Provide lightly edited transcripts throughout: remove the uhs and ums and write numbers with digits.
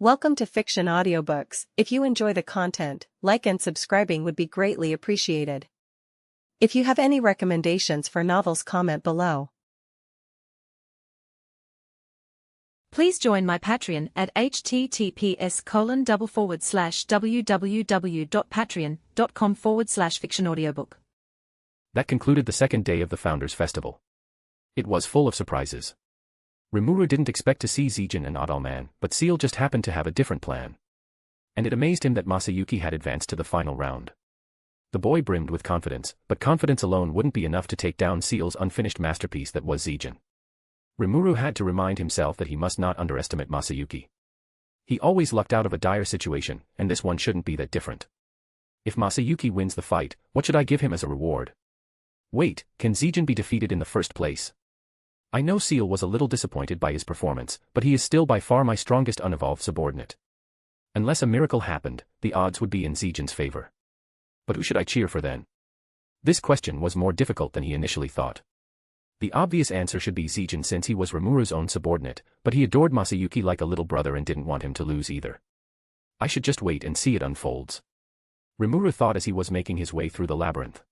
Welcome to Fiction Audiobooks. If you enjoy the content, like and subscribing would be greatly appreciated. If you have any recommendations for novels, comment below. Please join my Patreon at https://www.patreon.com/fictionaudiobook. That concluded the second day of the Founders Festival. It was full of surprises. Rimuru didn't expect to see Zijin and Adalman, but Seal just happened to have a different plan. And it amazed him that Masayuki had advanced to the final round. The boy brimmed with confidence, but confidence alone wouldn't be enough to take down Seal's unfinished masterpiece that was Zijin. Rimuru had to remind himself that he must not underestimate Masayuki. He always lucked out of a dire situation, and this one shouldn't be that different. If Masayuki wins the fight, what should I give him as a reward? Wait, can Zijin be defeated in the first place? I know Seal was a little disappointed by his performance, but he is still by far my strongest unevolved subordinate. Unless a miracle happened, the odds would be in Zijin's favor. But who should I cheer for then? This question was more difficult than he initially thought. The obvious answer should be Zijin since he was Rimuru's own subordinate, but he adored Masayuki like a little brother and didn't want him to lose either. I should just wait and see it unfolds. Rimuru thought as he was making his way through the labyrinth.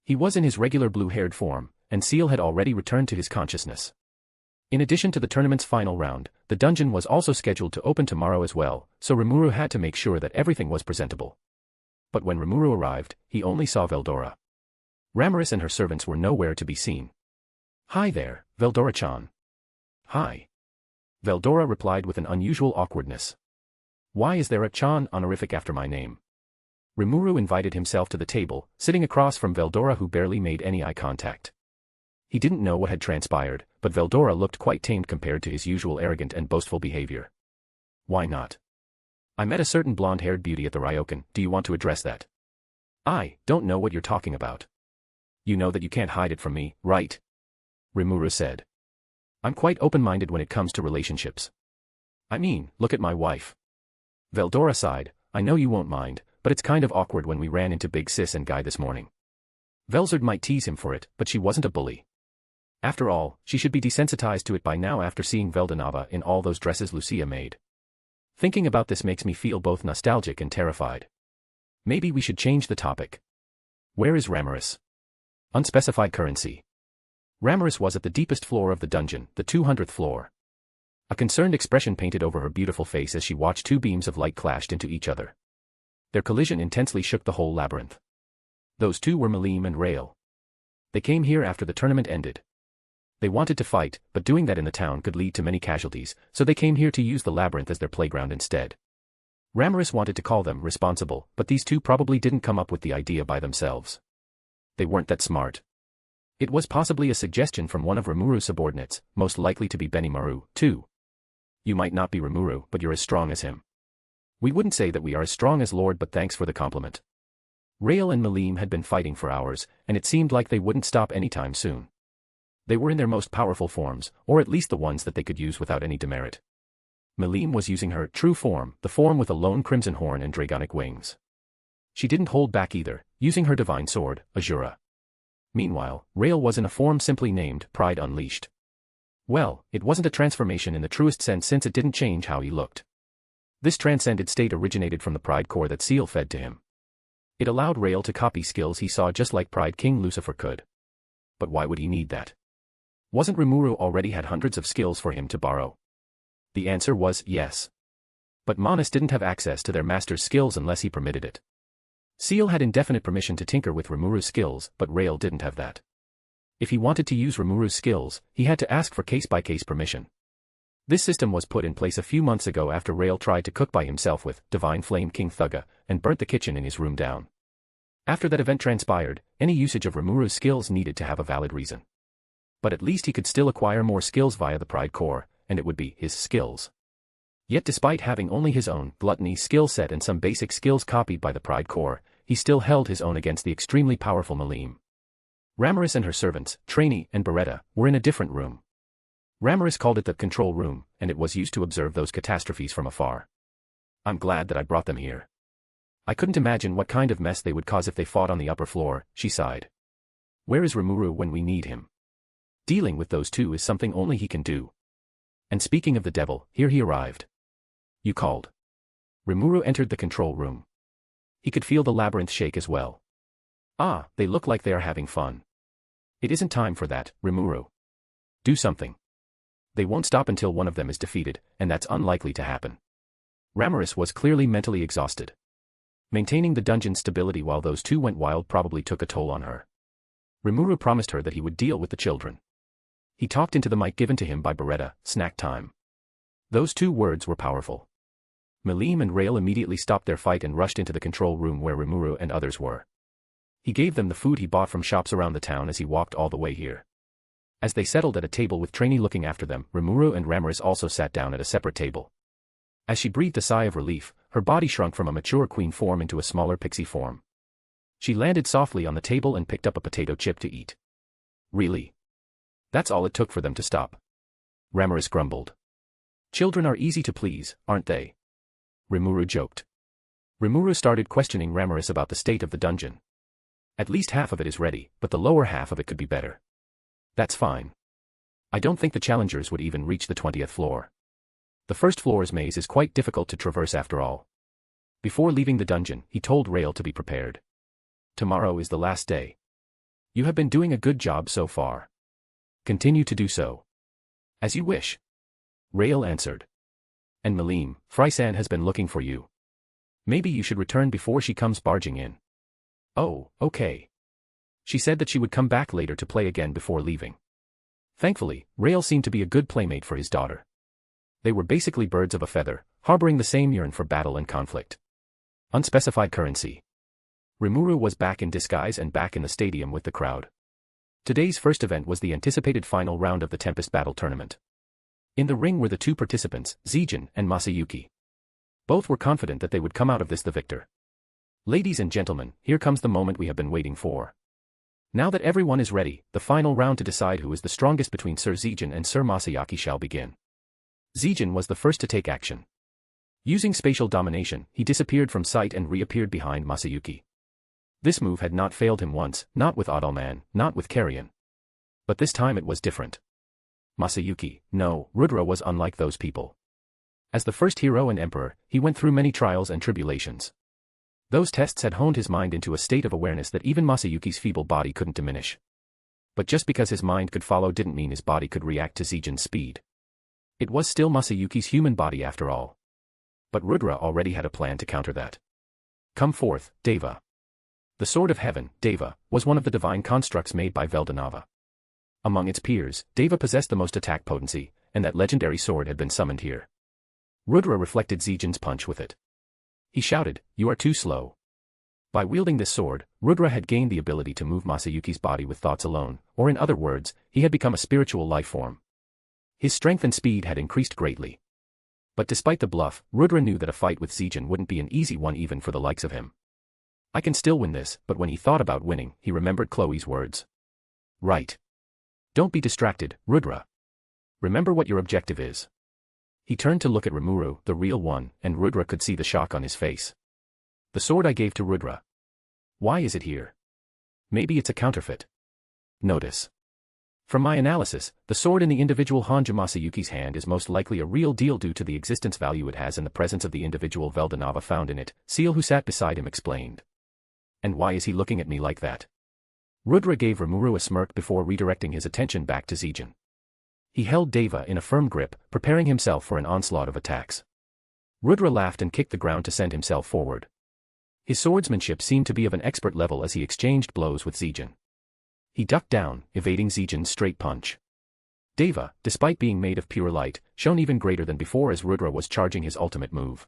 He was in his regular blue-haired form, and Seal had already returned to his consciousness. In addition to the tournament's final round, the dungeon was also scheduled to open tomorrow as well, so Rimuru had to make sure that everything was presentable. But when Rimuru arrived, he only saw Veldora. Ramaris and her servants were nowhere to be seen. "Hi there, Veldora-chan." "Hi." Veldora replied with an unusual awkwardness. "Why is there a chan honorific after my name?" Rimuru invited himself to the table, sitting across from Veldora who barely made any eye contact. He didn't know what had transpired, but Veldora looked quite tamed compared to his usual arrogant and boastful behavior. "Why not? I met a certain blonde-haired beauty at the Ryokan, do you want to address that?" "I don't know what you're talking about." "You know that you can't hide it from me, right?" Rimuru said. "I'm quite open-minded when it comes to relationships. I mean, look at my wife." Veldora sighed. "I know you won't mind, but it's kind of awkward when we ran into Big Sis and Guy this morning. Velzard might tease him for it, but she wasn't a bully. After all, she should be desensitized to it by now after seeing Veldanava in all those dresses Lucia made. Thinking about this makes me feel both nostalgic and terrified. Maybe we should change the topic. Where is Ramaris?" Unspecified currency. Ramaris was at the deepest floor of the dungeon, the 200th floor. A concerned expression painted over her beautiful face as she watched two beams of light clashed into each other. Their collision intensely shook the whole labyrinth. Those two were Malim and Rail. They came here after the tournament ended. They wanted to fight, but doing that in the town could lead to many casualties, so they came here to use the labyrinth as their playground instead. Ramaris wanted to call them responsible, but these two probably didn't come up with the idea by themselves. They weren't that smart. It was possibly a suggestion from one of Rimuru's subordinates, most likely to be Benimaru, too. "You might not be Rimuru, but you're as strong as him." "We wouldn't say that we are as strong as Lord, but thanks for the compliment." Rail and Malim had been fighting for hours, and it seemed like they wouldn't stop anytime soon. They were in their most powerful forms, or at least the ones that they could use without any demerit. Malim was using her true form, the form with a lone crimson horn and dragonic wings. She didn't hold back either, using her divine sword, Azura. Meanwhile, Rail was in a form simply named Pride Unleashed. Well, it wasn't a transformation in the truest sense since it didn't change how he looked. This transcended state originated from the Pride core that Seal fed to him. It allowed Rail to copy skills he saw just like Pride King Lucifer could. But why would he need that? Wasn't Rimuru already had hundreds of skills for him to borrow? The answer was yes. But Manas didn't have access to their master's skills unless he permitted it. Seal had indefinite permission to tinker with Rimuru's skills, but Rail didn't have that. If he wanted to use Rimuru's skills, he had to ask for case-by-case permission. This system was put in place a few months ago after Rail tried to cook by himself with Divine Flame King Thugga, and burnt the kitchen in his room down. After that event transpired, any usage of Rimuru's skills needed to have a valid reason. But at least he could still acquire more skills via the Pride core, and it would be his skills. Yet despite having only his own gluttony skill set and some basic skills copied by the Pride core, he still held his own against the extremely powerful Malim. Ramaris and her servants, Trainee and Beretta, were in a different room. Ramaris called it the control room, and it was used to observe those catastrophes from afar. "I'm glad that I brought them here. I couldn't imagine what kind of mess they would cause if they fought on the upper floor," she sighed. "Where is Rimuru when we need him? Dealing with those two is something only he can do. And speaking of the devil, here he arrived." You called. Rimuru entered the control room. He could feel the labyrinth shake as well. Ah, they look like they are having fun. It isn't time for that, Rimuru. Do something. They won't stop until one of them is defeated, and that's unlikely to happen. Ramiris was clearly mentally exhausted. Maintaining the dungeon's stability while those two went wild probably took a toll on her. Rimuru promised her that he would deal with the children. He talked into the mic given to him by Beretta, snack time. Those two words were powerful. Malim and Rail immediately stopped their fight and rushed into the control room where Rimuru and others were. He gave them the food he bought from shops around the town as he walked all the way here. As they settled at a table with Trainee looking after them, Rimuru and Ramiris also sat down at a separate table. As she breathed a sigh of relief, her body shrunk from a mature queen form into a smaller pixie form. She landed softly on the table and picked up a potato chip to eat. Really? That's all it took for them to stop. Ramiris grumbled. Children are easy to please, aren't they? Rimuru joked. Rimuru started questioning Ramiris about the state of the dungeon. At least half of it is ready, but the lower half of it could be better. That's fine. I don't think the challengers would even reach the 20th floor. The first floor's maze is quite difficult to traverse after all. Before leaving the dungeon, he told Rail to be prepared. Tomorrow is the last day. You have been doing a good job so far. Continue to do so. As you wish. Rail answered. And Malim, Frysan has been looking for you. Maybe you should return before she comes barging in. Oh, okay. She said that she would come back later to play again before leaving. Thankfully, Rail seemed to be a good playmate for his daughter. They were basically birds of a feather, harboring the same yearn for battle and conflict. Unspecified currency. Rimuru was back in disguise and back in the stadium with the crowd. Today's first event was the anticipated final round of the Tempest Battle Tournament. In the ring were the two participants, Zijin and Masayuki. Both were confident that they would come out of this the victor. Ladies and gentlemen, here comes the moment we have been waiting for. Now that everyone is ready, the final round to decide who is the strongest between Sir Zijin and Sir Masayuki shall begin. Zijin was the first to take action. Using spatial domination, he disappeared from sight and reappeared behind Masayuki. This move had not failed him once, not with Adalman, not with Carrion. But this time it was different. Masayuki, no, Rudra was unlike those people. As the first hero and emperor, he went through many trials and tribulations. Those tests had honed his mind into a state of awareness that even Masayuki's feeble body couldn't diminish. But just because his mind could follow didn't mean his body could react to Zijin's speed. It was still Masayuki's human body after all. But Rudra already had a plan to counter that. Come forth, Deva. The Sword of Heaven, Deva, was one of the divine constructs made by Veldanava. Among its peers, Deva possessed the most attack potency, and that legendary sword had been summoned here. Rudra reflected Zijin's punch with it. He shouted, "You are too slow." By wielding this sword, Rudra had gained the ability to move Masayuki's body with thoughts alone, or in other words, he had become a spiritual life form. His strength and speed had increased greatly. But despite the bluff, Rudra knew that a fight with Zijin wouldn't be an easy one even for the likes of him. I can still win this, but when he thought about winning, he remembered Chloe's words. Right. Don't be distracted, Rudra. Remember what your objective is. He turned to look at Rimuru, the real one, and Rudra could see the shock on his face. The sword I gave to Rudra. Why is it here? Maybe it's a counterfeit. Notice. From my analysis, the sword in the individual Hanja Masayuki's hand is most likely a real deal due to the existence value it has and the presence of the individual Veldanava found in it, Seal who sat beside him explained. And why is he looking at me like that? Rudra gave Rimuru a smirk before redirecting his attention back to Zijin. He held Deva in a firm grip, preparing himself for an onslaught of attacks. Rudra laughed and kicked the ground to send himself forward. His swordsmanship seemed to be of an expert level as he exchanged blows with Zijin. He ducked down, evading Zijin's straight punch. Deva, despite being made of pure light, shone even greater than before as Rudra was charging his ultimate move.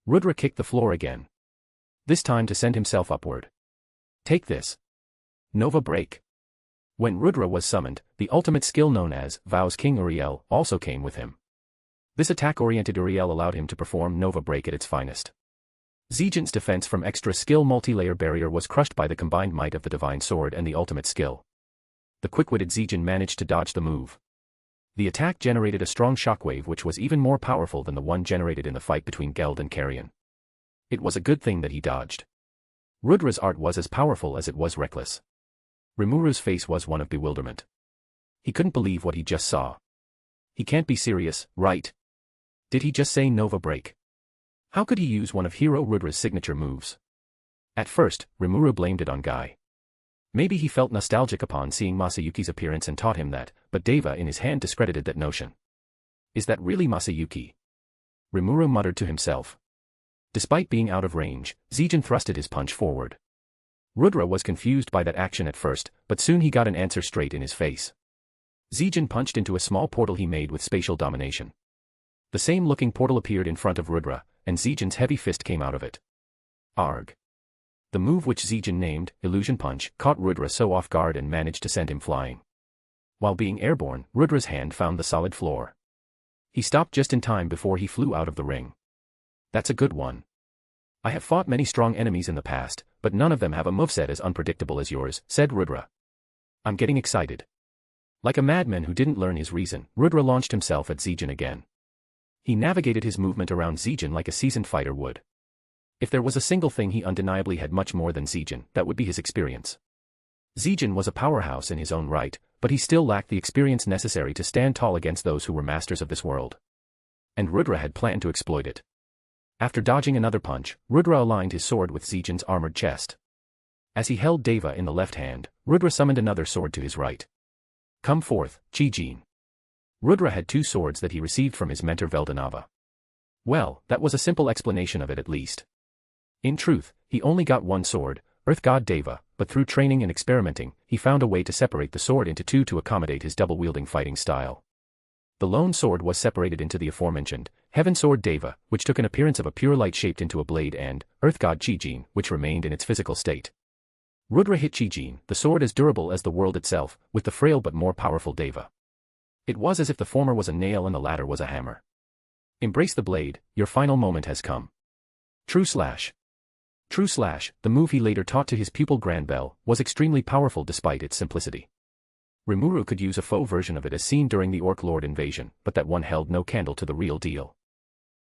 Rudra kicked the floor again. This time to send himself upward. Take this. Nova Break. When Rudra was summoned, the ultimate skill known as Vow's King Uriel also came with him. This attack-oriented Uriel allowed him to perform Nova Break at its finest. Zijin's defense from extra skill multi-layer barrier was crushed by the combined might of the divine sword and the ultimate skill. The quick-witted Zijin managed to dodge the move. The attack generated a strong shockwave which was even more powerful than the one generated in the fight between Geld and Carrion. It was a good thing that he dodged. Rudra's art was as powerful as it was reckless. Rimuru's face was one of bewilderment. He couldn't believe what he just saw. He can't be serious, right? Did he just say Nova Break? How could he use one of Hero Rudra's signature moves? At first, Rimuru blamed it on Guy. Maybe he felt nostalgic upon seeing Masayuki's appearance and taught him that, but Deva in his hand discredited that notion. Is that really Masayuki? Rimuru muttered to himself. Despite being out of range, Zijin thrusted his punch forward. Rudra was confused by that action at first, but soon he got an answer straight in his face. Zijin punched into a small portal he made with spatial domination. The same-looking portal appeared in front of Rudra, and Zijin's heavy fist came out of it. Arg. The move which Zijin named, Illusion Punch, caught Rudra so off guard and managed to send him flying. While being airborne, Rudra's hand found the solid floor. He stopped just in time before he flew out of the ring. That's a good one. I have fought many strong enemies in the past, but none of them have a moveset as unpredictable as yours, said Rudra. I'm getting excited. Like a madman who didn't learn his reason, Rudra launched himself at Zijin again. He navigated his movement around Zijin like a seasoned fighter would. If there was a single thing he undeniably had much more than Zijin, that would be his experience. Zijin was a powerhouse in his own right, but he still lacked the experience necessary to stand tall against those who were masters of this world. And Rudra had planned to exploit it. After dodging another punch, Rudra aligned his sword with Zijin's armored chest. As he held Deva in the left hand, Rudra summoned another sword to his right. Come forth, Chi-Jin. Rudra had two swords that he received from his mentor Veldanava. Well, that was a simple explanation of it at least. In truth, he only got one sword, Earth God Deva, but through training and experimenting, he found a way to separate the sword into two to accommodate his double-wielding fighting style. The lone sword was separated into the aforementioned Heaven Sword Deva, which took an appearance of a pure light shaped into a blade, and Earth God Chi-Jin, which remained in its physical state. Rudra hit Chi-Jin, the sword as durable as the world itself, with the frail but more powerful Deva. It was as if the former was a nail and the latter was a hammer. Embrace the blade, your final moment has come. True Slash. True Slash, the move he later taught to his pupil Granbell, was extremely powerful despite its simplicity. Rimuru could use a faux version of it as seen during the Orc Lord invasion, but that one held no candle to the real deal.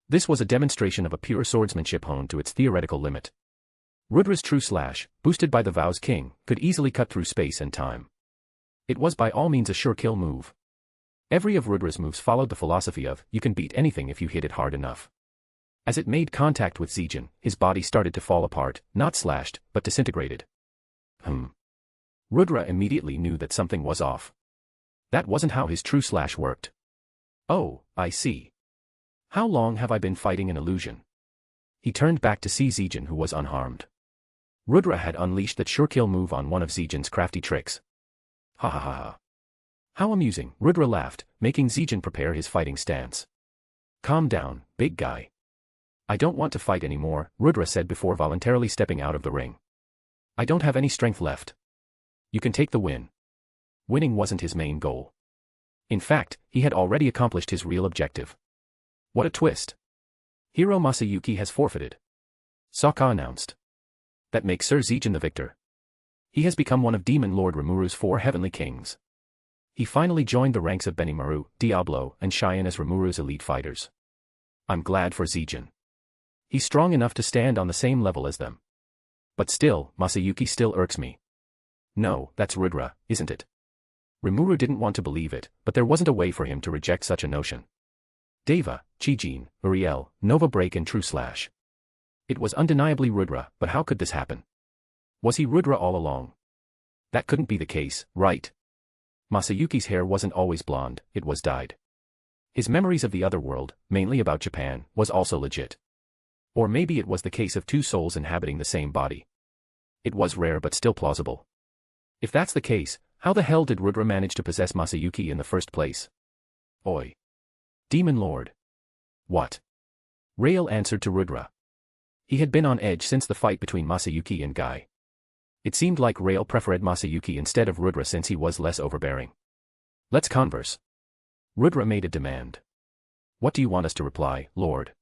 This was a demonstration of a pure swordsmanship honed to its theoretical limit. Rudra's True Slash, boosted by the Vows King, could easily cut through space and time. It was by all means a sure kill move. Every of Rudra's moves followed the philosophy of, you can beat anything if you hit it hard enough. As it made contact with Zijin, his body started to fall apart, not slashed, but disintegrated. Rudra immediately knew that something was off. That wasn't how his True Slash worked. Oh, I see. How long have I been fighting an illusion? He turned back to see Zijin, who was unharmed. Rudra had unleashed that sure kill move on one of Zijin's crafty tricks. Ha ha ha ha. How amusing, Rudra laughed, making Zijin prepare his fighting stance. Calm down, big guy. I don't want to fight anymore, Rudra said before voluntarily stepping out of the ring. I don't have any strength left. You can take the win. Winning wasn't his main goal. In fact, he had already accomplished his real objective. What a twist. Hiro Masayuki has forfeited. Sokka announced. That makes Sir Zijin the victor. He has become one of Demon Lord Rimuru's 4 heavenly kings. He finally joined the ranks of Benimaru, Diablo, and Cheyenne as Rimuru's elite fighters. I'm glad for Zijin. He's strong enough to stand on the same level as them. But still, Masayuki still irks me. No, that's Rudra, isn't it? Rimuru didn't want to believe it, but there wasn't a way for him to reject such a notion. Deva, Chi-Jin, Uriel, Nova Break and True Slash. It was undeniably Rudra, but how could this happen? Was he Rudra all along? That couldn't be the case, right? Masayuki's hair wasn't always blonde, it was dyed. His memories of the other world, mainly about Japan, was also legit. Or maybe it was the case of two souls inhabiting the same body. It was rare but still plausible. If that's the case, how the hell did Rudra manage to possess Masayuki in the first place? Oi. Demon Lord. What? Rael answered to Rudra. He had been on edge since the fight between Masayuki and Guy. It seemed like Rael preferred Masayuki instead of Rudra since he was less overbearing. Let's converse. Rudra made a demand. What do you want us to reply, Lord?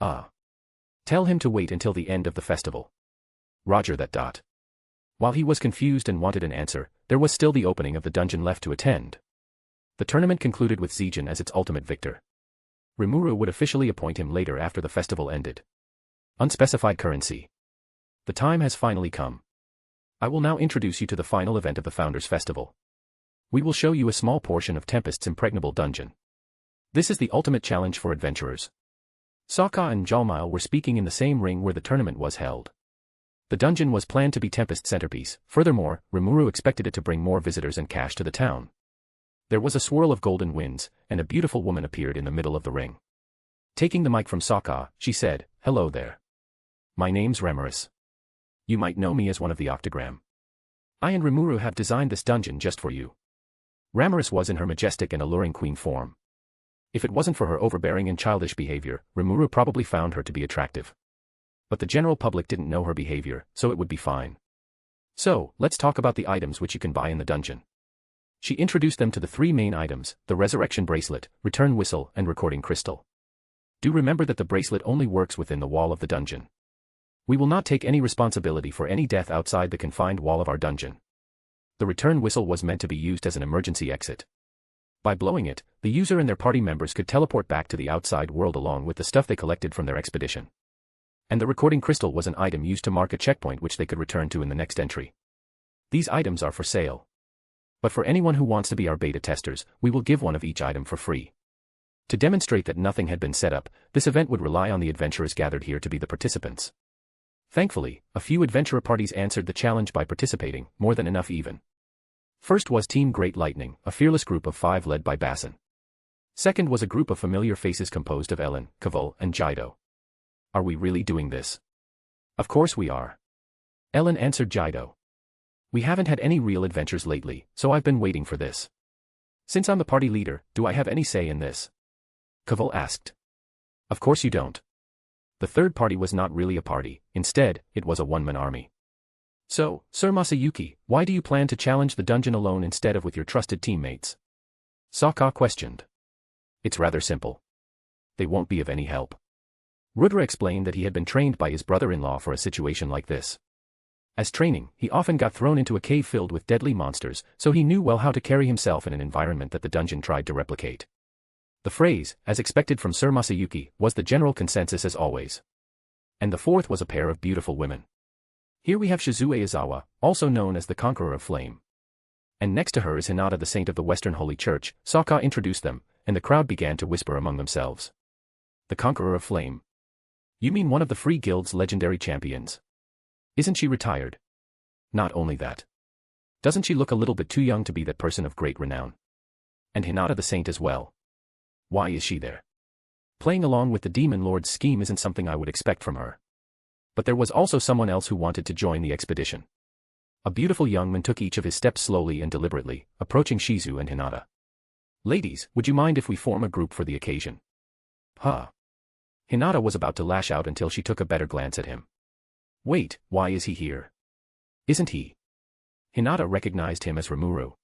Tell him to wait until the end of the festival. Roger that. While he was confused and wanted an answer, there was still the opening of the dungeon left to attend. The tournament concluded with Zijin as its ultimate victor. Rimuru would officially appoint him later after the festival ended. Unspecified currency. The time has finally come. I will now introduce you to the final event of the Founders Festival. We will show you a small portion of Tempest's impregnable dungeon. This is the ultimate challenge for adventurers. Sokka and Jalmile were speaking in the same ring where the tournament was held. The dungeon was planned to be Tempest's centerpiece. Furthermore, Rimuru expected it to bring more visitors and cash to the town. There was a swirl of golden winds, and a beautiful woman appeared in the middle of the ring. Taking the mic from Sokka, she said, "Hello there. My name's Ramiris. You might know me as one of the Octagram. I and Rimuru have designed this dungeon just for you." Ramiris was in her majestic and alluring queen form. If it wasn't for her overbearing and childish behavior, Rimuru probably found her to be attractive. But the general public didn't know her behavior, so it would be fine. So, let's talk about the items which you can buy in the dungeon. She introduced them to the three main items: the Resurrection Bracelet, Return Whistle, and Recording Crystal. Do remember that the bracelet only works within the wall of the dungeon. We will not take any responsibility for any death outside the confined wall of our dungeon. The Return Whistle was meant to be used as an emergency exit. By blowing it, the user and their party members could teleport back to the outside world along with the stuff they collected from their expedition. And the Recording Crystal was an item used to mark a checkpoint which they could return to in the next entry. These items are for sale. But for anyone who wants to be our beta testers, we will give one of each item for free. To demonstrate that nothing had been set up, this event would rely on the adventurers gathered here to be the participants. Thankfully, a few adventurer parties answered the challenge by participating, more than enough even. First was Team Great Lightning, a fearless group of 5 led by Bassin. Second was a group of familiar faces composed of Ellen, Kavul, and Jido. Are we really doing this? Of course we are. Ellen answered Jido. We haven't had any real adventures lately, so I've been waiting for this. Since I'm the party leader, do I have any say in this? Kavul asked. Of course you don't. The third party was not really a party, instead, it was a one-man army. So, Sir Masayuki, why do you plan to challenge the dungeon alone instead of with your trusted teammates? Sokka questioned. It's rather simple. They won't be of any help. Rudra explained that he had been trained by his brother-in-law for a situation like this. As training, he often got thrown into a cave filled with deadly monsters, so he knew well how to carry himself in an environment that the dungeon tried to replicate. The phrase, as expected from Sir Masayuki, was the general consensus as always. And the fourth was a pair of beautiful women. Here we have Shizue Izawa, also known as the Conqueror of Flame. And next to her is Hinata, the saint of the Western Holy Church. Sokka introduced them, and the crowd began to whisper among themselves. The Conqueror of Flame. You mean one of the Free Guild's legendary champions? Isn't she retired? Not only that. Doesn't she look a little bit too young to be that person of great renown? And Hinata the saint as well. Why is she there? Playing along with the Demon Lord's scheme isn't something I would expect from her. But there was also someone else who wanted to join the expedition. A beautiful young man took each of his steps slowly and deliberately, approaching Shizu and Hinata. Ladies, would you mind if we form a group for the occasion? Huh. Hinata was about to lash out until she took a better glance at him. Wait, why is he here? Isn't he? Hinata recognized him as Rimuru.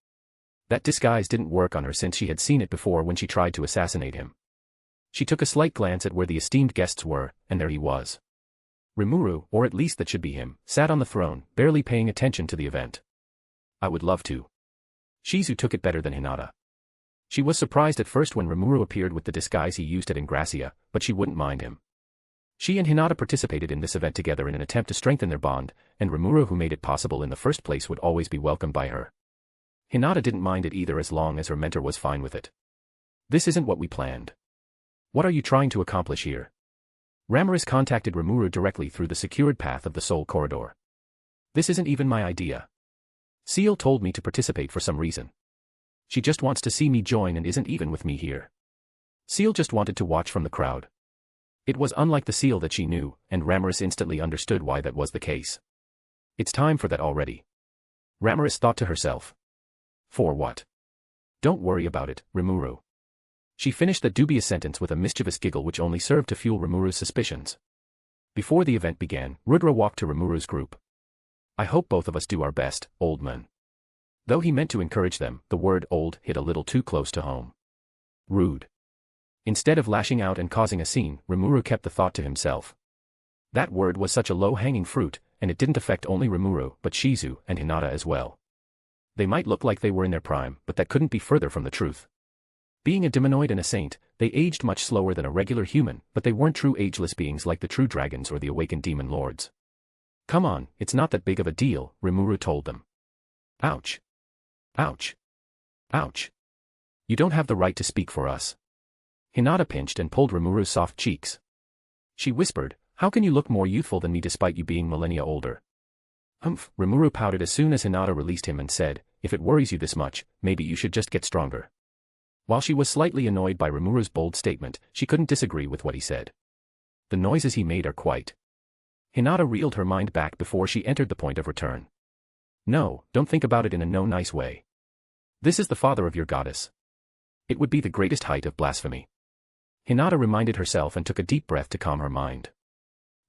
That disguise didn't work on her since she had seen it before when she tried to assassinate him. She took a slight glance at where the esteemed guests were, and there he was. Rimuru, or at least that should be him, sat on the throne, barely paying attention to the event. I would love to. Shizu took it better than Hinata. She was surprised at first when Rimuru appeared with the disguise he used at Ingracia, but she wouldn't mind him. She and Hinata participated in this event together in an attempt to strengthen their bond, and Rimuru, who made it possible in the first place, would always be welcomed by her. Hinata didn't mind it either as long as her mentor was fine with it. This isn't what we planned. What are you trying to accomplish here? Ramiris contacted Rimuru directly through the secured path of the Soul Corridor. This isn't even my idea. Seal told me to participate for some reason. She just wants to see me join and isn't even with me here. Seal just wanted to watch from the crowd. It was unlike the Seal that she knew, and Ramiris instantly understood why that was the case. It's time for that already. Ramiris thought to herself. For what? Don't worry about it, Rimuru. She finished the dubious sentence with a mischievous giggle which only served to fuel Rimuru's suspicions. Before the event began, Rudra walked to Rimuru's group. I hope both of us do our best, old man. Though he meant to encourage them, the word old hit a little too close to home. Rude. Instead of lashing out and causing a scene, Rimuru kept the thought to himself. That word was such a low-hanging fruit, and it didn't affect only Rimuru but Shizu and Hinata as well. They might look like they were in their prime, but that couldn't be further from the truth. Being a demonoid and a saint, they aged much slower than a regular human, but they weren't true ageless beings like the true dragons or the awakened demon lords. Come on, it's not that big of a deal, Rimuru told them. Ouch. Ouch. Ouch. You don't have the right to speak for us. Hinata pinched and pulled Rimuru's soft cheeks. She whispered, "How can you look more youthful than me despite you being millennia older?" "Humph," Rimuru pouted as soon as Hinata released him and said, "If it worries you this much, maybe you should just get stronger." While she was slightly annoyed by Rimuru's bold statement, she couldn't disagree with what he said. The noises he made are quite. Hinata reeled her mind back before she entered the point of return. "No, don't think about it in a no nice way. This is the father of your goddess. It would be the greatest height of blasphemy." Hinata reminded herself and took a deep breath to calm her mind.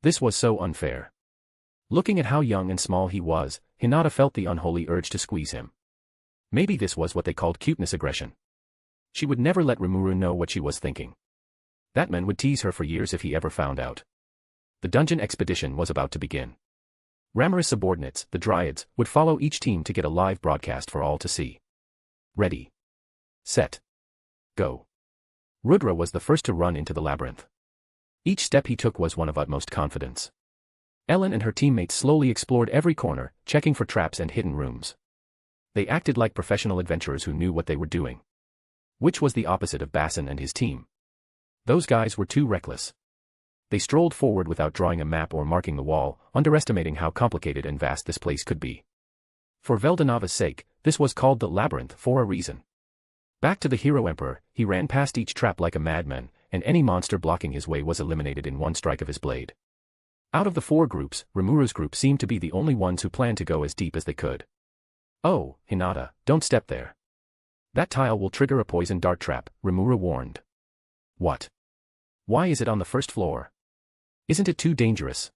This was so unfair. Looking at how young and small he was, Hinata felt the unholy urge to squeeze him. Maybe this was what they called cuteness aggression. She would never let Rimuru know what she was thinking. That man would tease her for years if he ever found out. The dungeon expedition was about to begin. Ramara's subordinates, the Dryads, would follow each team to get a live broadcast for all to see. Ready. Set. Go. Rudra was the first to run into the labyrinth. Each step he took was one of utmost confidence. Ellen and her teammates slowly explored every corner, checking for traps and hidden rooms. They acted like professional adventurers who knew what they were doing. Which was the opposite of Basson and his team. Those guys were too reckless. They strolled forward without drawing a map or marking the wall, underestimating how complicated and vast this place could be. For Veldanava's sake, this was called the labyrinth for a reason. Back to the hero emperor, he ran past each trap like a madman, and any monster blocking his way was eliminated in one strike of his blade. Out of the four groups, Rimuru's group seemed to be the only ones who planned to go as deep as they could. "Oh, Hinata, don't step there. That tile will trigger a poison dart trap," Rimuru warned. "What? Why is it on the first floor? Isn't it too dangerous?"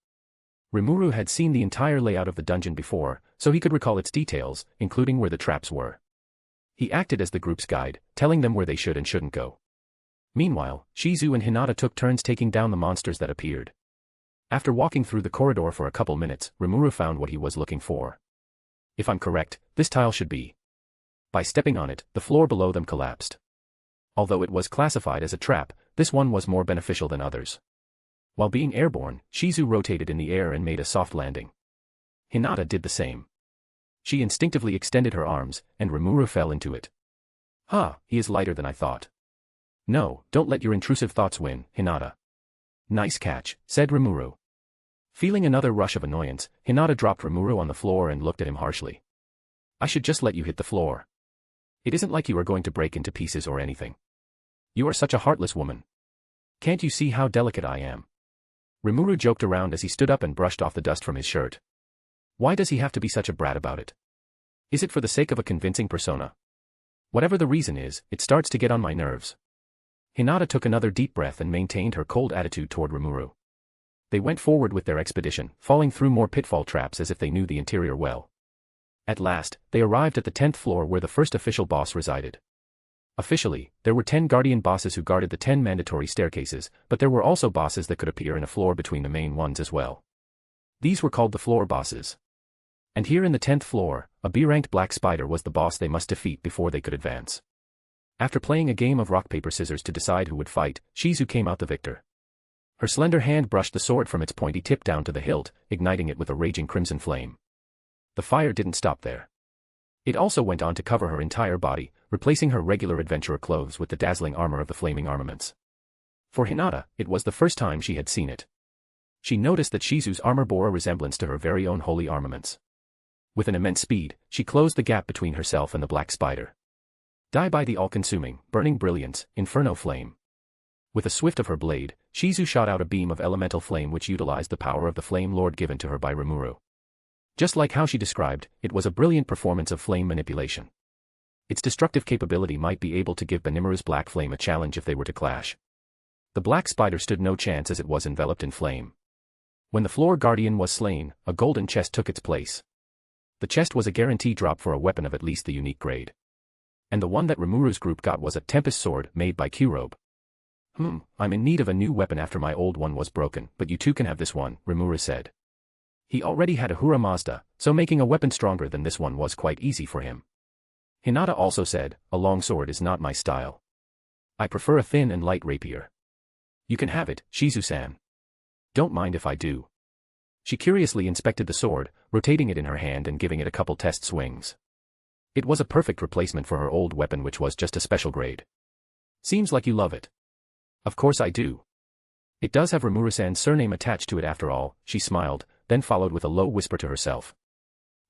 Rimuru had seen the entire layout of the dungeon before, so he could recall its details, including where the traps were. He acted as the group's guide, telling them where they should and shouldn't go. Meanwhile, Shizu and Hinata took turns taking down the monsters that appeared. After walking through the corridor for a couple minutes, Rimuru found what he was looking for. If I'm correct, this tile should be. By stepping on it, the floor below them collapsed. Although it was classified as a trap, this one was more beneficial than others. While being airborne, Shizu rotated in the air and made a soft landing. Hinata did the same. She instinctively extended her arms, and Rimuru fell into it. "Ha, he is lighter than I thought." "No, don't let your intrusive thoughts win, Hinata." "Nice catch," said Rimuru. Feeling another rush of annoyance, Hinata dropped Rimuru on the floor and looked at him harshly. "I should just let you hit the floor. It isn't like you are going to break into pieces or anything. You are such a heartless woman. Can't you see how delicate I am?" Rimuru joked around as he stood up and brushed off the dust from his shirt. Why does he have to be such a brat about it? Is it for the sake of a convincing persona? Whatever the reason is, it starts to get on my nerves. Hinata took another deep breath and maintained her cold attitude toward Rimuru. They went forward with their expedition, falling through more pitfall traps as if they knew the interior well. At last, they arrived at the 10th floor where the first official boss resided. Officially, there were 10 guardian bosses who guarded the 10 mandatory staircases, but there were also bosses that could appear in a floor between the main ones as well. These were called the floor bosses. And here in the 10th floor, a B-ranked black spider was the boss they must defeat before they could advance. After playing a game of rock-paper-scissors to decide who would fight, Shizu came out the victor. Her slender hand brushed the sword from its pointy tip down to the hilt, igniting it with a raging crimson flame. The fire didn't stop there. It also went on to cover her entire body, replacing her regular adventurer clothes with the dazzling armor of the flaming armaments. For Hinata, it was the first time she had seen it. She noticed that Shizu's armor bore a resemblance to her very own holy armaments. With an immense speed, she closed the gap between herself and the black spider. Die by the all-consuming, burning brilliance, inferno flame. With a swift of her blade, Shizu shot out a beam of elemental flame which utilized the power of the Flame Lord given to her by Rimuru. Just like how she described, it was a brilliant performance of flame manipulation. Its destructive capability might be able to give Benimaru's black flame a challenge if they were to clash. The black spider stood no chance as it was enveloped in flame. When the floor guardian was slain, a golden chest took its place. The chest was a guarantee drop for a weapon of at least the unique grade. And the one that Rimuru's group got was a Tempest sword made by Q-Robe. I'm in need of a new weapon after my old one was broken, but you two can have this one, Rimuru said. He already had a Hura Mazda, so making a weapon stronger than this one was quite easy for him. Hinata also said, a long sword is not my style. I prefer a thin and light rapier. You can have it, Shizu-san. Don't mind if I do. She curiously inspected the sword, rotating it in her hand and giving it a couple test swings. It was a perfect replacement for her old weapon which was just a special grade. Seems like you love it. Of course I do. It does have Rimuru-san's surname attached to it after all, she smiled, then followed with a low whisper to herself.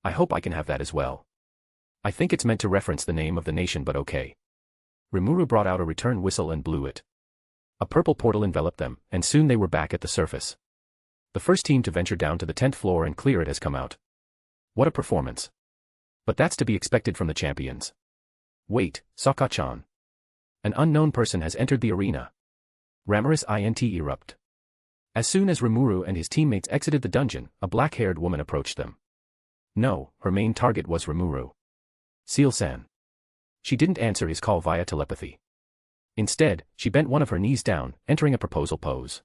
I hope I can have that as well. I think it's meant to reference the name of the nation, but okay. Rimuru brought out a return whistle and blew it. A purple portal enveloped them, and soon they were back at the surface. The first team to venture down to the 10th floor and clear it has come out. What a performance. But that's to be expected from the champions. Wait, Sokka-chan. An unknown person has entered the arena. Ramorous int erupt. As soon as Rimuru and his teammates exited the dungeon, a black-haired woman approached them. No, her main target was Rimuru. Seal-san. She didn't answer his call via telepathy. Instead, she bent one of her knees down, entering a proposal pose.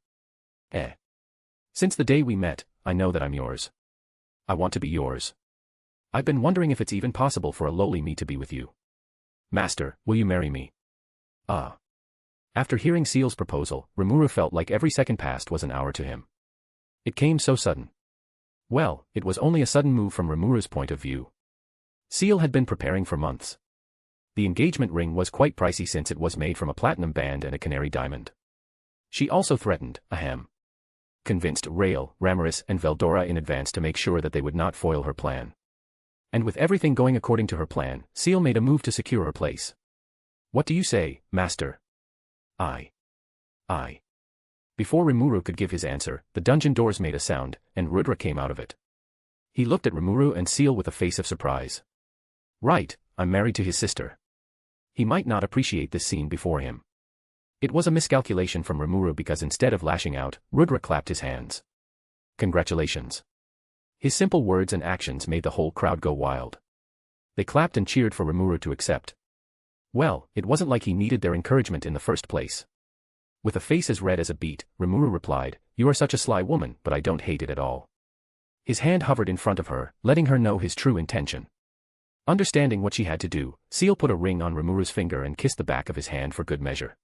Since the day we met, I know that I'm yours. I want to be yours. I've been wondering if it's even possible for a lowly me to be with you. Master, will you marry me? After hearing Seal's proposal, Rimuru felt like every second past was an hour to him. It came so sudden. Well, it was only a sudden move from Rimuru's point of view. Seal had been preparing for months. The engagement ring was quite pricey since it was made from a platinum band and a canary diamond. She also threatened, convinced Rael, Ramorous and Veldora in advance to make sure that they would not foil her plan. And with everything going according to her plan, Seal made a move to secure her place. What do you say, Master? I. Before Rimuru could give his answer, the dungeon doors made a sound, and Rudra came out of it. He looked at Rimuru and Seal with a face of surprise. Right, I'm married to his sister. He might not appreciate this scene before him. It was a miscalculation from Rimuru because instead of lashing out, Rudra clapped his hands. Congratulations. His simple words and actions made the whole crowd go wild. They clapped and cheered for Rimuru to accept. Well, it wasn't like he needed their encouragement in the first place. With a face as red as a beet, Rimuru replied, You are such a sly woman, but I don't hate it at all. His hand hovered in front of her, letting her know his true intention. Understanding what she had to do, Seal put a ring on Rimuru's finger and kissed the back of his hand for good measure.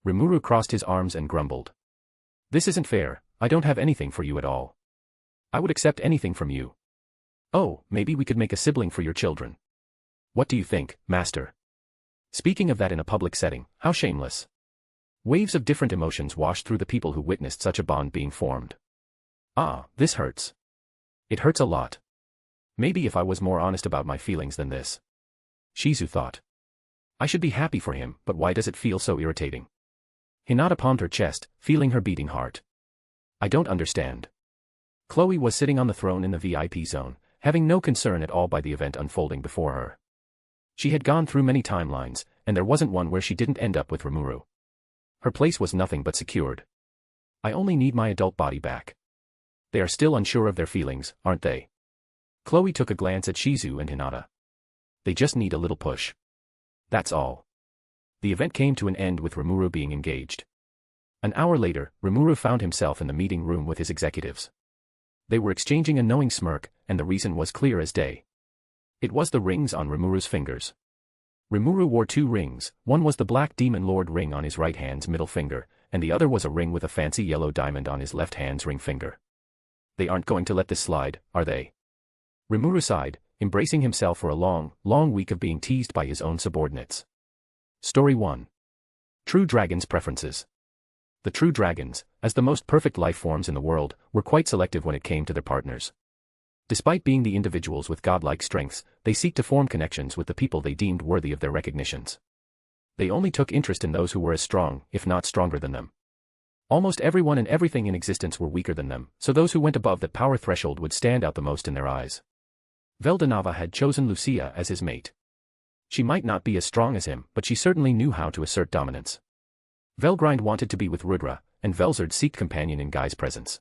Rimuru crossed his arms and grumbled. This isn't fair, I don't have anything for you at all. I would accept anything from you. Oh, maybe we could make a sibling for your children. What do you think, Master? Speaking of that in a public setting, how shameless. Waves of different emotions washed through the people who witnessed such a bond being formed. This hurts. It hurts a lot. Maybe if I was more honest about my feelings than this. Shizu thought. I should be happy for him, but why does it feel so irritating? Hinata palmed her chest, feeling her beating heart. I don't understand. Chloe was sitting on the throne in the VIP zone, having no concern at all by the event unfolding before her. She had gone through many timelines, and there wasn't one where she didn't end up with Rimuru. Her place was nothing but secured. I only need my adult body back. They are still unsure of their feelings, aren't they? Chloe took a glance at Shizu and Hinata. They just need a little push. That's all. The event came to an end with Rimuru being engaged. An hour later, Rimuru found himself in the meeting room with his executives. They were exchanging a knowing smirk, and the reason was clear as day. It was the rings on Rimuru's fingers. Rimuru wore 2 rings, one was the Black Demon Lord ring on his right hand's middle finger, and the other was a ring with a fancy yellow diamond on his left hand's ring finger. They aren't going to let this slide, are they? Rimuru sighed, embracing himself for a long, long week of being teased by his own subordinates. Story 1. True Dragons' Preferences. The true dragons, as the most perfect life forms in the world, were quite selective when it came to their partners. Despite being the individuals with godlike strengths, they seek to form connections with the people they deemed worthy of their recognitions. They only took interest in those who were as strong, if not stronger than them. Almost everyone and everything in existence were weaker than them, so those who went above that power threshold would stand out the most in their eyes. Veldanava had chosen Lucia as his mate. She might not be as strong as him, but she certainly knew how to assert dominance. Velgrind wanted to be with Rudra, and Velzard seeked companion in Guy's presence.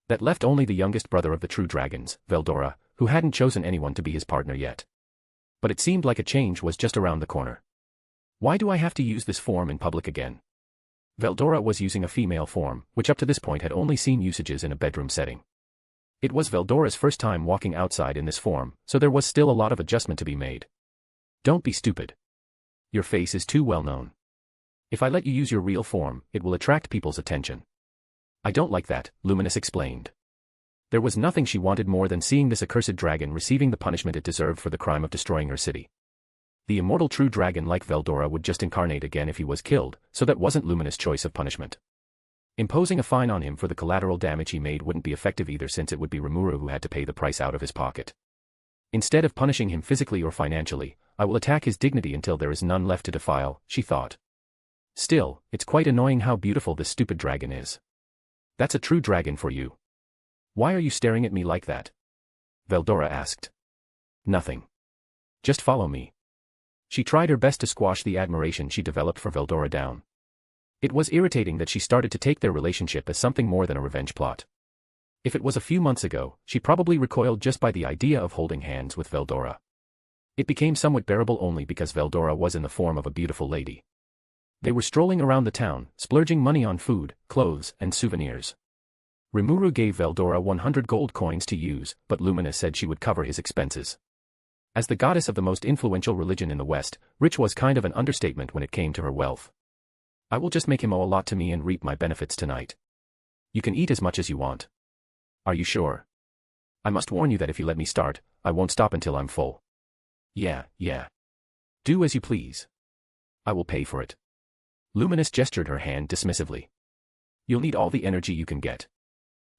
That left only the youngest brother of the true dragons, Veldora, who hadn't chosen anyone to be his partner yet. But it seemed like a change was just around the corner. Why do I have to use this form in public again? Veldora was using a female form, which up to this point had only seen usages in a bedroom setting. It was Veldora's first time walking outside in this form, so there was still a lot of adjustment to be made. Don't be stupid. Your face is too well known. If I let you use your real form, it will attract people's attention. I don't like that, Luminous explained. There was nothing she wanted more than seeing this accursed dragon receiving the punishment it deserved for the crime of destroying her city. The immortal true dragon like Veldora would just incarnate again if he was killed, so that wasn't Luminous' choice of punishment. Imposing a fine on him for the collateral damage he made wouldn't be effective either, since it would be Rimuru who had to pay the price out of his pocket. Instead of punishing him physically or financially, I will attack his dignity until there is none left to defile, she thought. Still, it's quite annoying how beautiful this stupid dragon is. That's a true dragon for you. Why are you staring at me like that? Veldora asked. Nothing. Just follow me. She tried her best to squash the admiration she developed for Veldora down. It was irritating that she started to take their relationship as something more than a revenge plot. If it was a few months ago, she probably recoiled just by the idea of holding hands with Veldora. It became somewhat bearable only because Veldora was in the form of a beautiful lady. They were strolling around the town, splurging money on food, clothes, and souvenirs. Rimuru gave Veldora 100 gold coins to use, but Lumina said she would cover his expenses. As the goddess of the most influential religion in the West, rich was kind of an understatement when it came to her wealth. I will just make him owe a lot to me and reap my benefits tonight. You can eat as much as you want. Are you sure? I must warn you that if you let me start, I won't stop until I'm full. Yeah. Do as you please. I will pay for it. Luminous gestured her hand dismissively. You'll need all the energy you can get.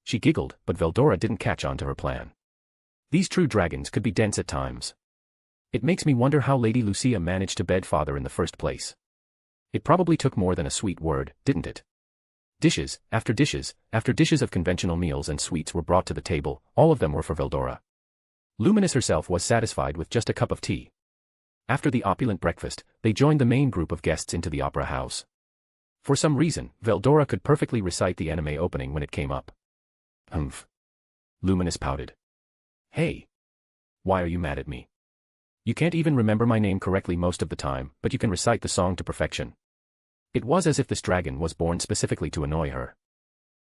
She giggled, but Veldora didn't catch on to her plan. These true dragons could be dense at times. It makes me wonder how Lady Lucia managed to bed father in the first place. It probably took more than a sweet word, didn't it? Dishes, after dishes of conventional meals and sweets were brought to the table, all of them were for Veldora. Luminous herself was satisfied with just a cup of tea. After the opulent breakfast, they joined the main group of guests into the opera house. For some reason, Veldora could perfectly recite the anime opening when it came up. Humph. Luminous pouted. Hey. Why are you mad at me? You can't even remember my name correctly most of the time, but you can recite the song to perfection. It was as if this dragon was born specifically to annoy her.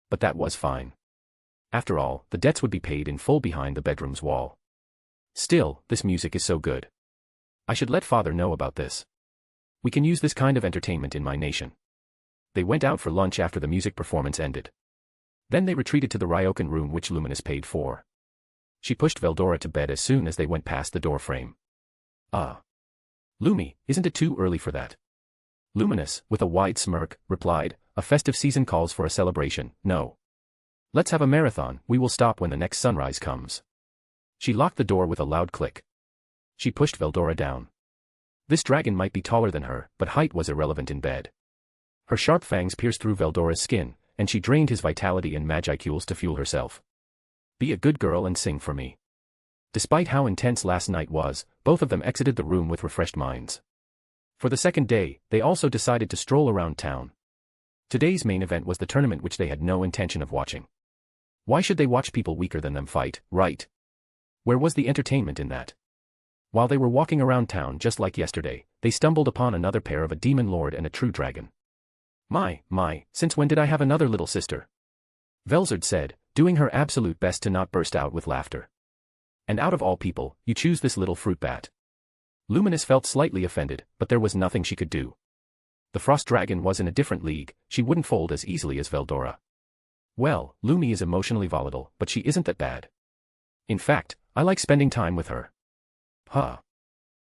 But that was fine. After all, the debts would be paid in full behind the bedroom's wall. Still, this music is so good. I should let father know about this. We can use this kind of entertainment in my nation. They went out for lunch after the music performance ended. Then they retreated to the Ryokan room which Luminous paid for. She pushed Veldora to bed as soon as they went past the door frame. Lumi, isn't it too early for that? Luminous, with a wide smirk, replied, a festive season calls for a celebration, no. Let's have a marathon, we will stop when the next sunrise comes. She locked the door with a loud click. She pushed Veldora down. This dragon might be taller than her, but height was irrelevant in bed. Her sharp fangs pierced through Veldora's skin, and she drained his vitality and magicules to fuel herself. Be a good girl and sing for me. Despite how intense last night was, both of them exited the room with refreshed minds. For the second day, they also decided to stroll around town. Today's main event was the tournament which they had no intention of watching. Why should they watch people weaker than them fight, right? Where was the entertainment in that? While they were walking around town just like yesterday, they stumbled upon another pair of a demon lord and a true dragon. My, since when did I have another little sister? Velzard said, doing her absolute best to not burst out with laughter. And out of all people, you choose this little fruit bat. Luminous felt slightly offended, but there was nothing she could do. The frost dragon was in a different league, she wouldn't fold as easily as Veldora. Well, Lumi is emotionally volatile, but she isn't that bad. In fact, I like spending time with her.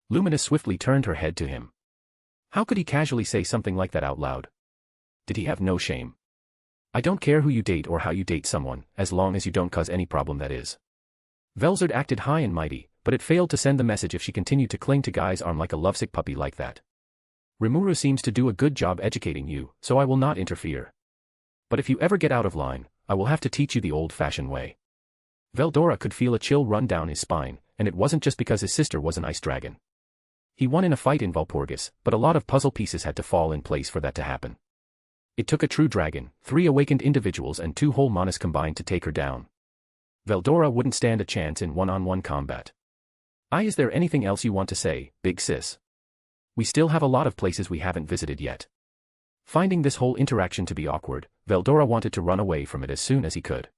Luminous swiftly turned her head to him. How could he casually say something like that out loud? Did he have no shame? I don't care who you date or how you date someone, as long as you don't cause any problem, that is. Velzard acted high and mighty, but it failed to send the message if she continued to cling to Guy's arm like a lovesick puppy like that. Rimuru seems to do a good job educating you, so I will not interfere. But if you ever get out of line, I will have to teach you the old-fashioned way. Veldora could feel a chill run down his spine, and it wasn't just because his sister was an ice dragon. He won in a fight in Valpurgis, but a lot of puzzle pieces had to fall in place for that to happen. It took a true dragon, 3 awakened individuals and 2 whole manas combined to take her down. Veldora wouldn't stand a chance in one-on-one combat. Is there anything else you want to say, big sis? We still have a lot of places we haven't visited yet. Finding this whole interaction to be awkward, Veldora wanted to run away from it as soon as he could.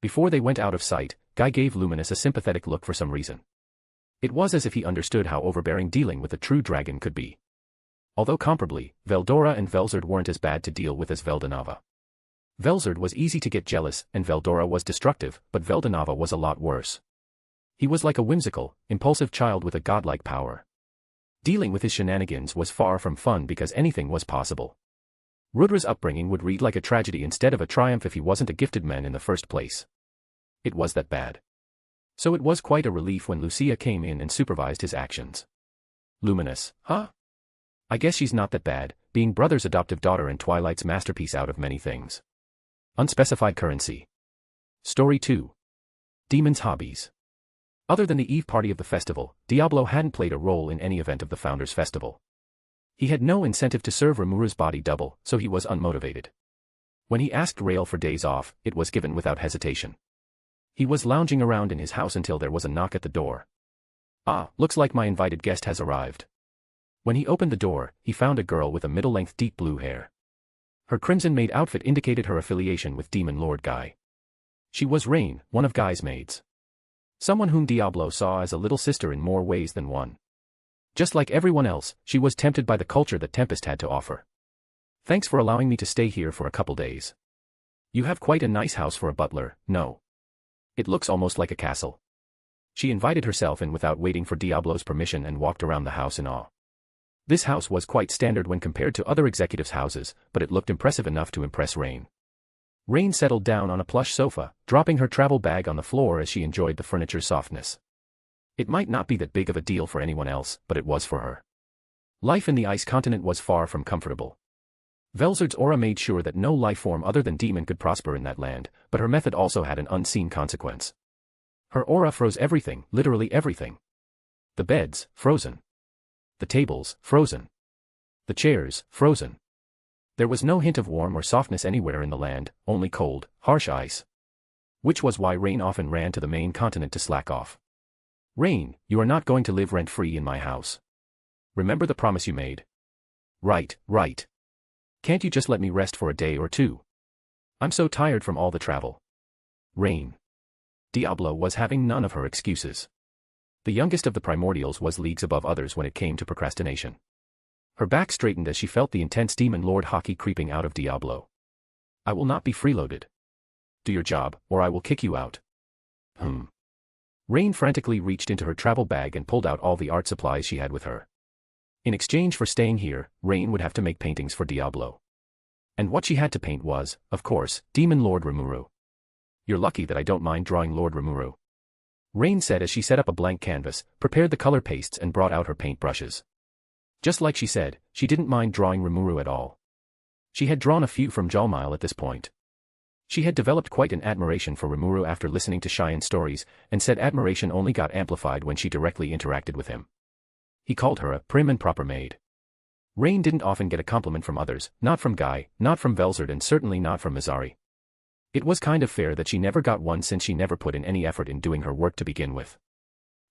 Before they went out of sight, Guy gave Luminous a sympathetic look for some reason. It was as if he understood how overbearing dealing with a true dragon could be. Although comparably, Veldora and Velzard weren't as bad to deal with as Veldanava. Velzard was easy to get jealous, and Veldora was destructive, but Veldanava was a lot worse. He was like a whimsical, impulsive child with a godlike power. Dealing with his shenanigans was far from fun because anything was possible. Rudra's upbringing would read like a tragedy instead of a triumph if he wasn't a gifted man in the first place. It was that bad. So it was quite a relief when Lucia came in and supervised his actions. Luminous, huh? I guess she's not that bad, being Brother's adoptive daughter and Twilight's masterpiece out of many things. Unspecified currency. Story 2. Demon's hobbies. Other than the eve party of the festival, Diablo hadn't played a role in any event of the Founders' Festival. He had no incentive to serve Rimuru's body double, so he was unmotivated. When he asked Rael for days off, it was given without hesitation. He was lounging around in his house until there was a knock at the door. Ah, looks like my invited guest has arrived. When he opened the door, he found a girl with a middle-length deep blue hair. Her crimson-maid outfit indicated her affiliation with Demon Lord Guy. She was Rain, one of Guy's maids. Someone whom Diablo saw as a little sister in more ways than one. Just like everyone else, she was tempted by the culture that Tempest had to offer. Thanks for allowing me to stay here for a couple days. You have quite a nice house for a butler, no? It looks almost like a castle. She invited herself in without waiting for Diablo's permission and walked around the house in awe. This house was quite standard when compared to other executives' houses, but it looked impressive enough to impress Rain. Rain settled down on a plush sofa, dropping her travel bag on the floor as she enjoyed the furniture's softness. It might not be that big of a deal for anyone else, but it was for her. Life in the ice continent was far from comfortable. Velzard's aura made sure that no life form other than demon could prosper in that land, but her method also had an unseen consequence. Her aura froze everything, literally everything. The beds, frozen. The tables, frozen. The chairs, frozen. There was no hint of warm or softness anywhere in the land, only cold, harsh ice. Which was why Rain often ran to the main continent to slack off. Rain, you are not going to live rent-free in my house. Remember the promise you made? Right. Can't you just let me rest for a day or two? I'm so tired from all the travel. Rain. Diablo was having none of her excuses. The youngest of the primordials was leagues above others when it came to procrastination. Her back straightened as she felt the intense Demon Lord hockey creeping out of Diablo. I will not be freeloaded. Do your job, or I will kick you out. Rain frantically reached into her travel bag and pulled out all the art supplies she had with her. In exchange for staying here, Rain would have to make paintings for Diablo. And what she had to paint was, of course, Demon Lord Rimuru. You're lucky that I don't mind drawing Lord Rimuru. Rain said as she set up a blank canvas, prepared the color pastes and brought out her paint brushes. Just like she said, she didn't mind drawing Rimuru at all. She had drawn a few from Jalmile at this point. She had developed quite an admiration for Rimuru after listening to Cheyenne's stories, and said admiration only got amplified when she directly interacted with him. He called her a prim and proper maid. Rain didn't often get a compliment from others, not from Guy, not from Velzard and certainly not from Mizari. It was kind of fair that she never got one since she never put in any effort in doing her work to begin with.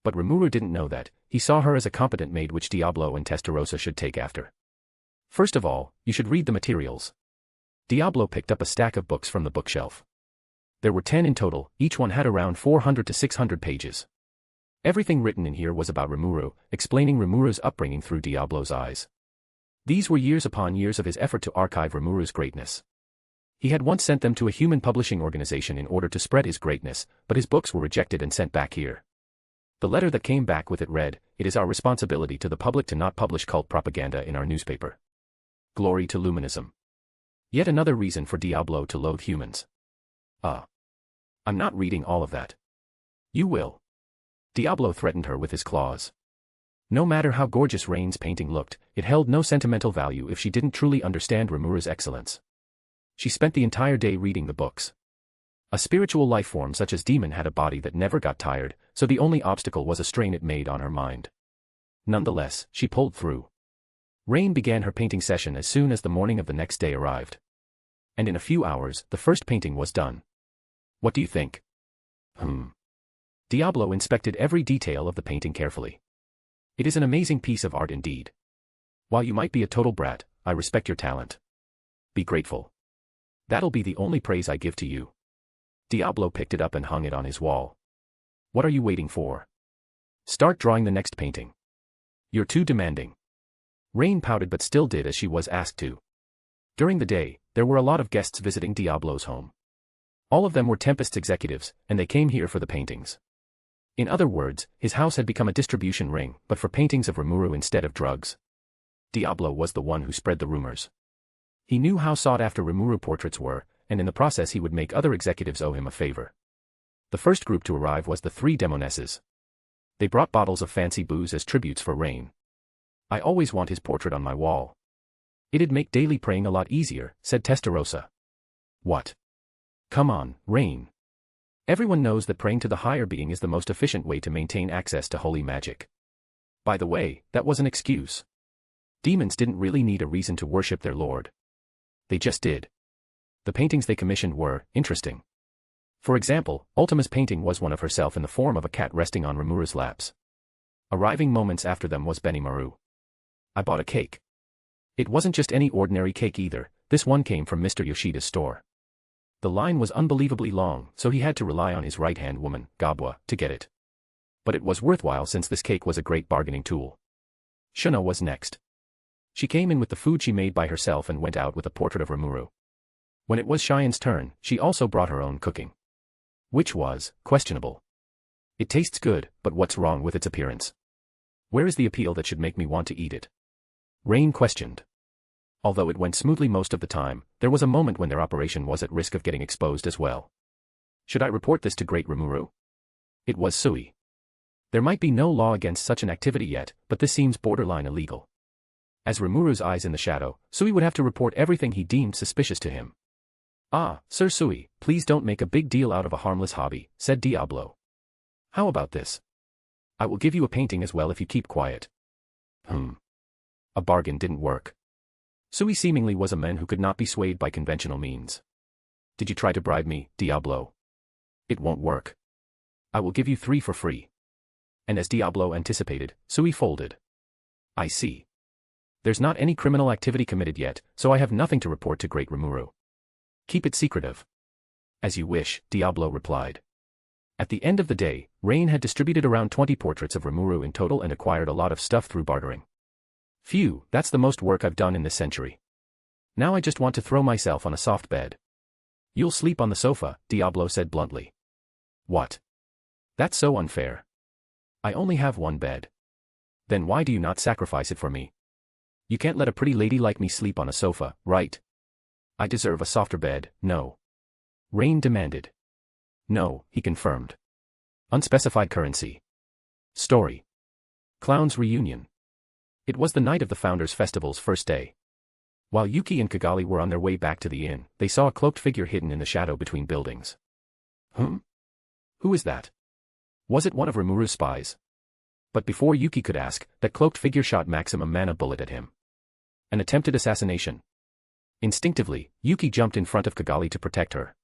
But Rimuru didn't know that. He saw her as a competent maid which Diablo and Testarossa should take after. First of all, you should read the materials. Diablo picked up a stack of books from the bookshelf. There were 10 in total, each one had around 400 to 600 pages. Everything written in here was about Rimuru, explaining Rimuru's upbringing through Diablo's eyes. These were years upon years of his effort to archive Rimuru's greatness. He had once sent them to a human publishing organization in order to spread his greatness, but his books were rejected and sent back here. The letter that came back with it read, "It is our responsibility to the public to not publish cult propaganda in our newspaper." Glory to Luminism. Yet another reason for Diablo to loathe humans. I'm not reading all of that. You will. Diablo threatened her with his claws. No matter how gorgeous Rain's painting looked, it held no sentimental value if she didn't truly understand Rimuru's excellence. She spent the entire day reading the books. A spiritual life form such as Demon had a body that never got tired, so the only obstacle was a strain it made on her mind. Nonetheless, she pulled through. Rain began her painting session as soon as the morning of the next day arrived. And in a few hours, the first painting was done. What do you think? Diablo inspected every detail of the painting carefully. It is an amazing piece of art indeed. While you might be a total brat, I respect your talent. Be grateful. That'll be the only praise I give to you. Diablo picked it up and hung it on his wall. What are you waiting for? Start drawing the next painting. You're too demanding. Rain pouted but still did as she was asked to. During the day, there were a lot of guests visiting Diablo's home. All of them were Tempest's executives, and they came here for the paintings. In other words, his house had become a distribution ring, but for paintings of Rimuru instead of drugs. Diablo was the one who spread the rumors. He knew how sought after Rimuru portraits were, and in the process he would make other executives owe him a favor. The first group to arrive was the 3 demonesses. They brought bottles of fancy booze as tributes for Rain. I always want his portrait on my wall. It'd make daily praying a lot easier, said Testarossa. What? Come on, Rain. Everyone knows that praying to the higher being is the most efficient way to maintain access to holy magic. By the way, that was an excuse. Demons didn't really need a reason to worship their lord. They just did. The paintings they commissioned were interesting. For example, Ultima's painting was one of herself in the form of a cat resting on Rimuru's laps. Arriving moments after them was Benimaru. I bought a cake. It wasn't just any ordinary cake either, this one came from Mr. Yoshida's store. The line was unbelievably long, so he had to rely on his right-hand woman, Gabwa, to get it. But it was worthwhile since this cake was a great bargaining tool. Shuna was next. She came in with the food she made by herself and went out with a portrait of Rimuru. When it was Cheyenne's turn, she also brought her own cooking. Which was questionable. It tastes good, but what's wrong with its appearance? Where is the appeal that should make me want to eat it? Rain questioned. Although it went smoothly most of the time, there was a moment when their operation was at risk of getting exposed as well. Should I report this to Great Rimuru? It was Sui. There might be no law against such an activity yet, but this seems borderline illegal. As Rimuru's eyes in the shadow, Sui would have to report everything he deemed suspicious to him. Ah, Sir Sui, please don't make a big deal out of a harmless hobby, said Diablo. How about this? I will give you a painting as well if you keep quiet. A bargain didn't work. Sui seemingly was a man who could not be swayed by conventional means. Did you try to bribe me, Diablo? It won't work. I will give you 3 for free. And as Diablo anticipated, Sui folded. I see. There's not any criminal activity committed yet, so I have nothing to report to Great Rimuru. Keep it secretive. As you wish, Diablo replied. At the end of the day, Rain had distributed around 20 portraits of Rimuru in total and acquired a lot of stuff through bartering. Phew, that's the most work I've done in this century. Now I just want to throw myself on a soft bed. You'll sleep on the sofa, Diablo said bluntly. What? That's so unfair. I only have one bed. Then why do you not sacrifice it for me? You can't let a pretty lady like me sleep on a sofa, right? I deserve a softer bed, no. Rain demanded. No, he confirmed. Unspecified currency. Story. Clown's reunion. It was the night of the Founders' Festival's first day. While Yuki and Kigali were on their way back to the inn, they saw a cloaked figure hidden in the shadow between buildings. Who is that? Was it one of Rimuru's spies? But before Yuki could ask, that cloaked figure shot maximum mana bullet at him. An attempted assassination. Instinctively, Yuki jumped in front of Kigali to protect her.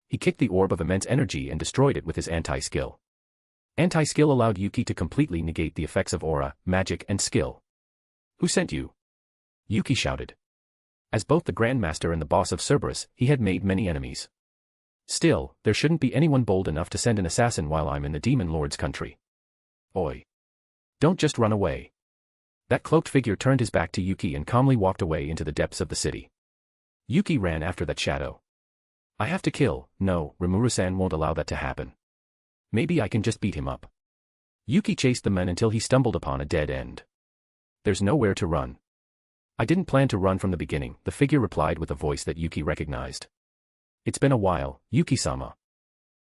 He kicked the orb of immense energy and destroyed it with his anti-skill. Anti-skill allowed Yuki to completely negate the effects of aura, magic and skill. Who sent you? Yuki shouted. As both the Grandmaster and the boss of Cerberus, he had made many enemies. Still, there shouldn't be anyone bold enough to send an assassin while I'm in the Demon Lord's country. Oi. Don't just run away. That cloaked figure turned his back to Yuki and calmly walked away into the depths of the city. Yuki ran after that shadow. I have to kill, no, Rimuru-san won't allow that to happen. Maybe I can just beat him up. Yuki chased the men until he stumbled upon a dead end. There's nowhere to run. I didn't plan to run from the beginning, the figure replied with a voice that Yuki recognized. It's been a while, Yuki-sama.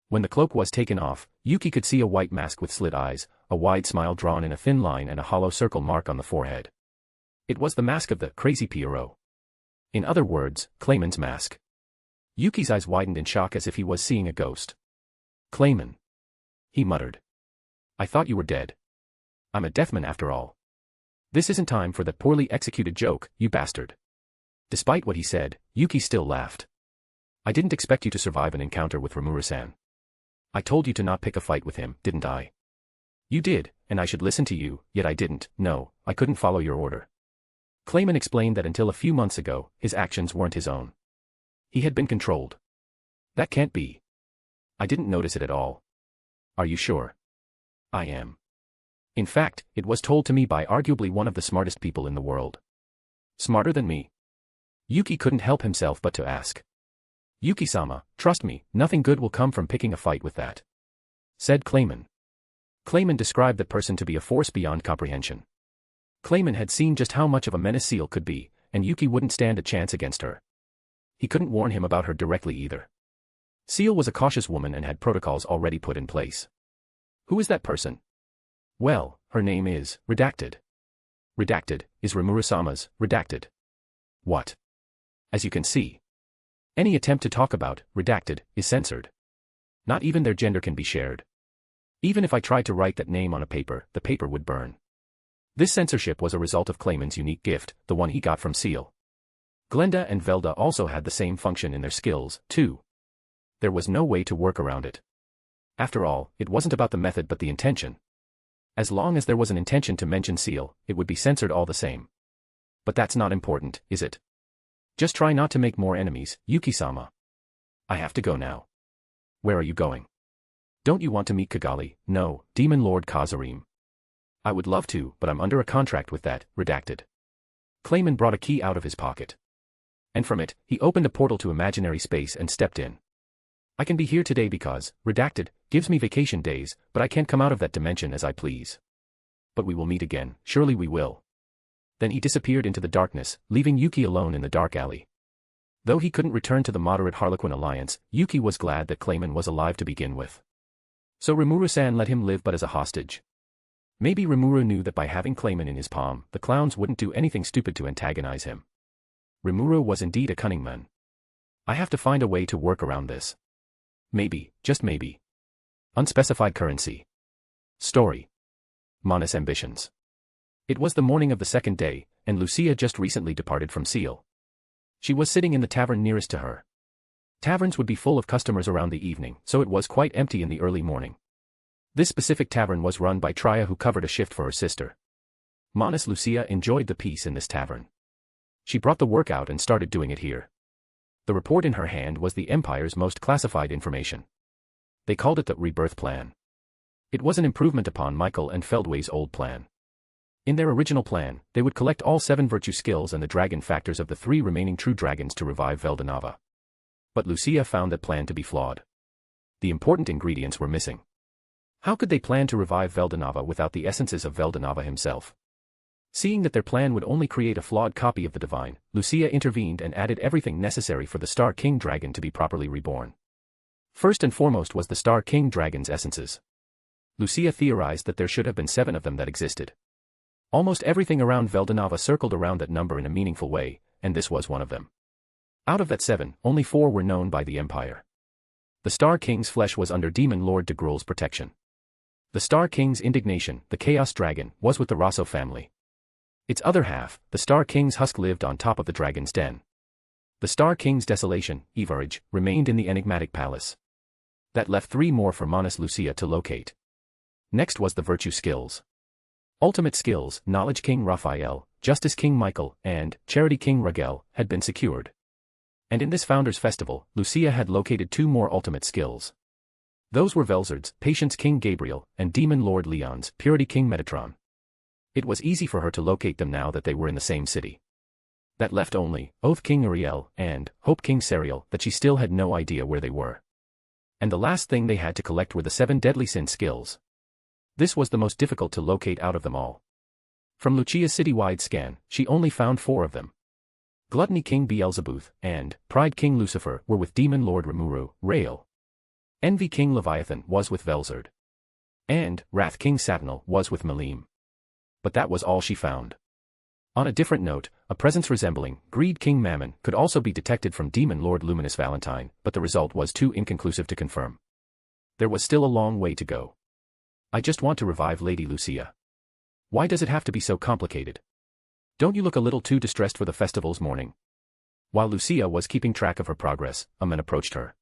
When the cloak was taken off, Yuki could see a white mask with slit eyes, a wide smile drawn in a thin line and a hollow circle mark on the forehead. It was the mask of the crazy Pierrot. In other words, Clayman's mask. Yuki's eyes widened in shock as if he was seeing a ghost. Clayman. He muttered. I thought you were dead. I'm a deafman after all. This isn't time for that poorly executed joke, you bastard. Despite what he said, Yuki still laughed. I didn't expect you to survive an encounter with Rimuru-san. I told you to not pick a fight with him, didn't I? You did, and I should listen to you, yet I didn't. No, I couldn't follow your order. Clayman explained that until a few months ago, his actions weren't his own. He had been controlled. That can't be. I didn't notice it at all. Are you sure? I am. In fact, it was told to me by arguably one of the smartest people in the world. Smarter than me? Yuki couldn't help himself but to ask. Yuki-sama, trust me, nothing good will come from picking a fight with that. Said Clayman. Clayman described that person to be a force beyond comprehension. Clayman had seen just how much of a menace Seal could be, and Yuki wouldn't stand a chance against her. He couldn't warn him about her directly either. Seal was a cautious woman and had protocols already put in place. Who is that person? Well, her name is Redacted. Redacted is Rimuru-sama's Redacted. What? As you can see, any attempt to talk about Redacted is censored. Not even their gender can be shared. Even if I tried to write that name on a paper, the paper would burn. This censorship was a result of Clayman's unique gift, the one he got from Seal. Glenda and Velda also had the same function in their skills, too. There was no way to work around it. After all, it wasn't about the method but the intention. As long as there was an intention to mention Seal, it would be censored all the same. But that's not important, is it? Just try not to make more enemies, Yuki-sama. I have to go now. Where are you going? Don't you want to meet Kigali? No, Demon Lord Kazarim. I would love to, but I'm under a contract with that, Redacted. Clayman brought a key out of his pocket. And from it, he opened a portal to imaginary space and stepped in. I can be here today because, Redacted, gives me vacation days, but I can't come out of that dimension as I please. But we will meet again, surely we will. Then he disappeared into the darkness, leaving Yuki alone in the dark alley. Though he couldn't return to the moderate Harlequin alliance, Yuki was glad that Clayman was alive to begin with. So Rimuru-san let him live but as a hostage. Maybe Rimuru knew that by having Clayman in his palm, the clowns wouldn't do anything stupid to antagonize him. Rimuru was indeed a cunning man. I have to find a way to work around this. Maybe, just maybe. Unspecified currency. Story. Mona's ambitions. It was the morning of the second day, and Lucia just recently departed from Seal. She was sitting in the tavern nearest to her. Taverns would be full of customers around the evening, so it was quite empty in the early morning. This specific tavern was run by Trya, who covered a shift for her sister. Mona's Lucia enjoyed the peace in this tavern. She brought the work out and started doing it here. The report in her hand was the Empire's most classified information. They called it the Rebirth Plan. It was an improvement upon Michael and Feldway's old plan. In their original plan, they would collect all 7 virtue skills and the dragon factors of the 3 remaining true dragons to revive Veldanava. But Lucia found that plan to be flawed. The important ingredients were missing. How could they plan to revive Veldanava without the essences of Veldanava himself? Seeing that their plan would only create a flawed copy of the divine, Lucia intervened and added everything necessary for the Star King Dragon to be properly reborn. First and foremost was the Star King Dragon's essences. Lucia theorized that there should have been 7 of them that existed. Almost everything around Veldanava circled around that number in a meaningful way, and this was one of them. Out of that 7, only 4 were known by the Empire. The Star King's flesh was under Demon Lord de Gruel's protection. The Star King's indignation, the Chaos Dragon, was with the Rosso family. Its other half, the Star King's husk, lived on top of the Dragon's Den. The Star King's desolation, Everage, remained in the enigmatic palace. That left 3 more for Monas Lucia to locate. Next was the virtue skills. Ultimate skills, Knowledge King Raphael, Justice King Michael, and Charity King Ragel, had been secured. And in this Founders Festival, Lucia had located 2 more ultimate skills. Those were Velzard's, Patience King Gabriel, and Demon Lord Leon's, Purity King Metatron. It was easy for her to locate them now that they were in the same city. That left only Oath King Uriel and Hope King Serial, that she still had no idea where they were. And the last thing they had to collect were the 7 deadly sin skills. This was the most difficult to locate out of them all. From Lucia's citywide scan, she only found 4 of them. Gluttony King Beelzebuth and Pride King Lucifer were with Demon Lord Rimuru, Rael. Envy King Leviathan was with Velzard. And Wrath King Satinal was with Malim. But that was all she found. On a different note, a presence resembling Greed King Mammon could also be detected from Demon Lord Luminous Valentine, but the result was too inconclusive to confirm. There was still a long way to go. I just want to revive Lady Lucia. Why does it have to be so complicated? Don't you look a little too distressed for the festival's morning? While Lucia was keeping track of her progress, a man approached her.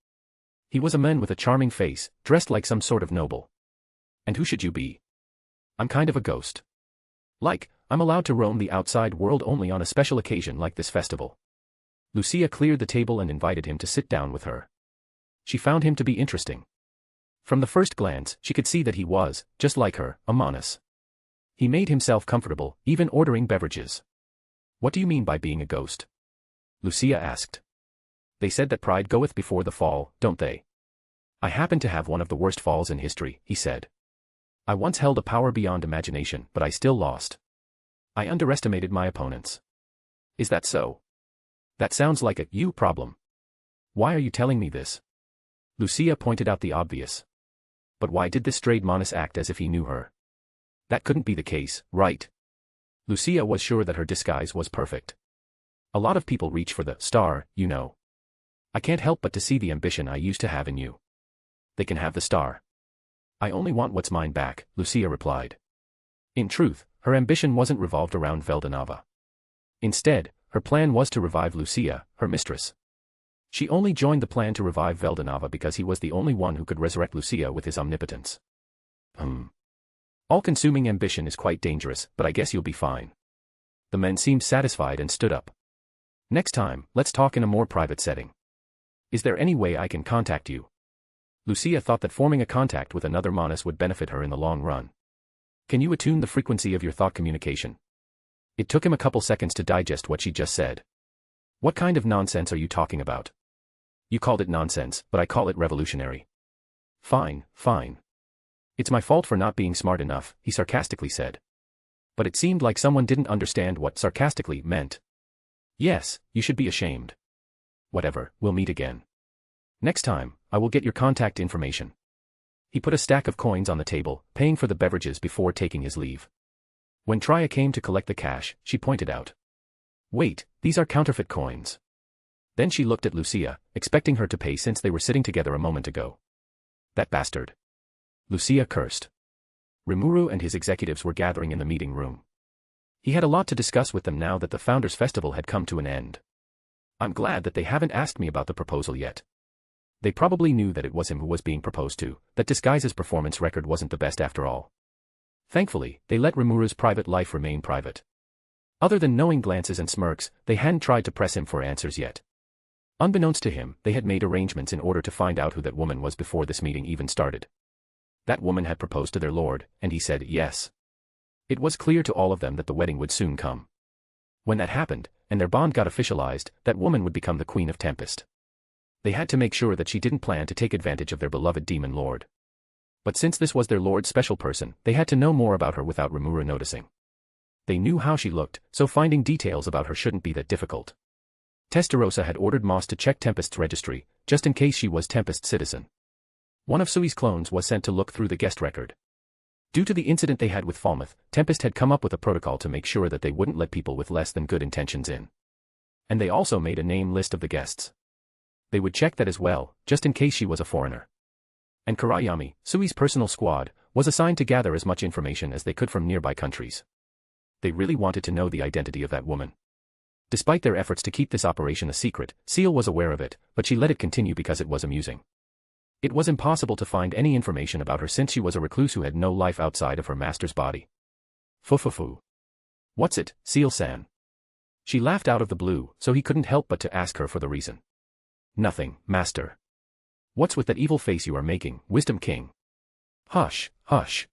He was a man with a charming face, dressed like some sort of noble. And who should you be? I'm kind of a ghost. Like, I'm allowed to roam the outside world only on a special occasion like this festival. Lucia cleared the table and invited him to sit down with her. She found him to be interesting. From the first glance, she could see that he was, just like her, a Monas. He made himself comfortable, even ordering beverages. What do you mean by being a ghost? Lucia asked. They said that pride goeth before the fall, don't they? I happen to have one of the worst falls in history, he said. I once held a power beyond imagination, but I still lost. I underestimated my opponents. Is that so? That sounds like a you problem. Why are you telling me this? Lucia pointed out the obvious. But why did this strayed Monas act as if he knew her? That couldn't be the case, right? Lucia was sure that her disguise was perfect. A lot of people reach for the star, you know. I can't help but to see the ambition I used to have in you. They can have the star. I only want what's mine back, Lucia replied. In truth, her ambition wasn't revolved around Veldanava. Instead, her plan was to revive Lucia, her mistress. She only joined the plan to revive Veldanava because he was the only one who could resurrect Lucia with his omnipotence. All-consuming ambition is quite dangerous, but I guess you'll be fine. The men seemed satisfied and stood up. Next time, let's talk in a more private setting. Is there any way I can contact you? Lucia thought that forming a contact with another Monas would benefit her in the long run. Can you attune the frequency of your thought communication? It took him a couple seconds to digest what she just said. What kind of nonsense are you talking about? You called it nonsense, but I call it revolutionary. Fine, fine. It's my fault for not being smart enough, he sarcastically said. But it seemed like someone didn't understand what sarcastically meant. Yes, you should be ashamed. Whatever, we'll meet again. Next time, I will get your contact information. He put a stack of coins on the table, paying for the beverages before taking his leave. When Trya came to collect the cash, she pointed out. Wait, these are counterfeit coins. Then she looked at Lucia, expecting her to pay since they were sitting together a moment ago. That bastard. Lucia cursed. Rimuru and his executives were gathering in the meeting room. He had a lot to discuss with them now that the Founders' Festival had come to an end. I'm glad that they haven't asked me about the proposal yet. They probably knew that it was him who was being proposed to, that Disguise's performance record wasn't the best after all. Thankfully, they let Rimuru's private life remain private. Other than knowing glances and smirks, they hadn't tried to press him for answers yet. Unbeknownst to him, they had made arrangements in order to find out who that woman was before this meeting even started. That woman had proposed to their lord, and he said yes. It was clear to all of them that the wedding would soon come. When that happened, and their bond got officialized, that woman would become the Queen of Tempest. They had to make sure that she didn't plan to take advantage of their beloved demon lord. But since this was their lord's special person, they had to know more about her without Rimuru noticing. They knew how she looked, so finding details about her shouldn't be that difficult. Testarossa had ordered Moss to check Tempest's registry, just in case she was Tempest's citizen. One of Sui's clones was sent to look through the guest record. Due to the incident they had with Falmouth, Tempest had come up with a protocol to make sure that they wouldn't let people with less than good intentions in. And they also made a name list of the guests. They would check that as well, just in case she was a foreigner. And Kurayami, Sui's personal squad, was assigned to gather as much information as they could from nearby countries. They really wanted to know the identity of that woman. Despite their efforts to keep this operation a secret, Seal was aware of it, but she let it continue because it was amusing. It was impossible to find any information about her since she was a recluse who had no life outside of her master's body. Fufufu. What's it, Seal-san? She laughed out of the blue, so he couldn't help but to ask her for the reason. Nothing, master. What's with that evil face you are making, Wisdom King? Hush, hush.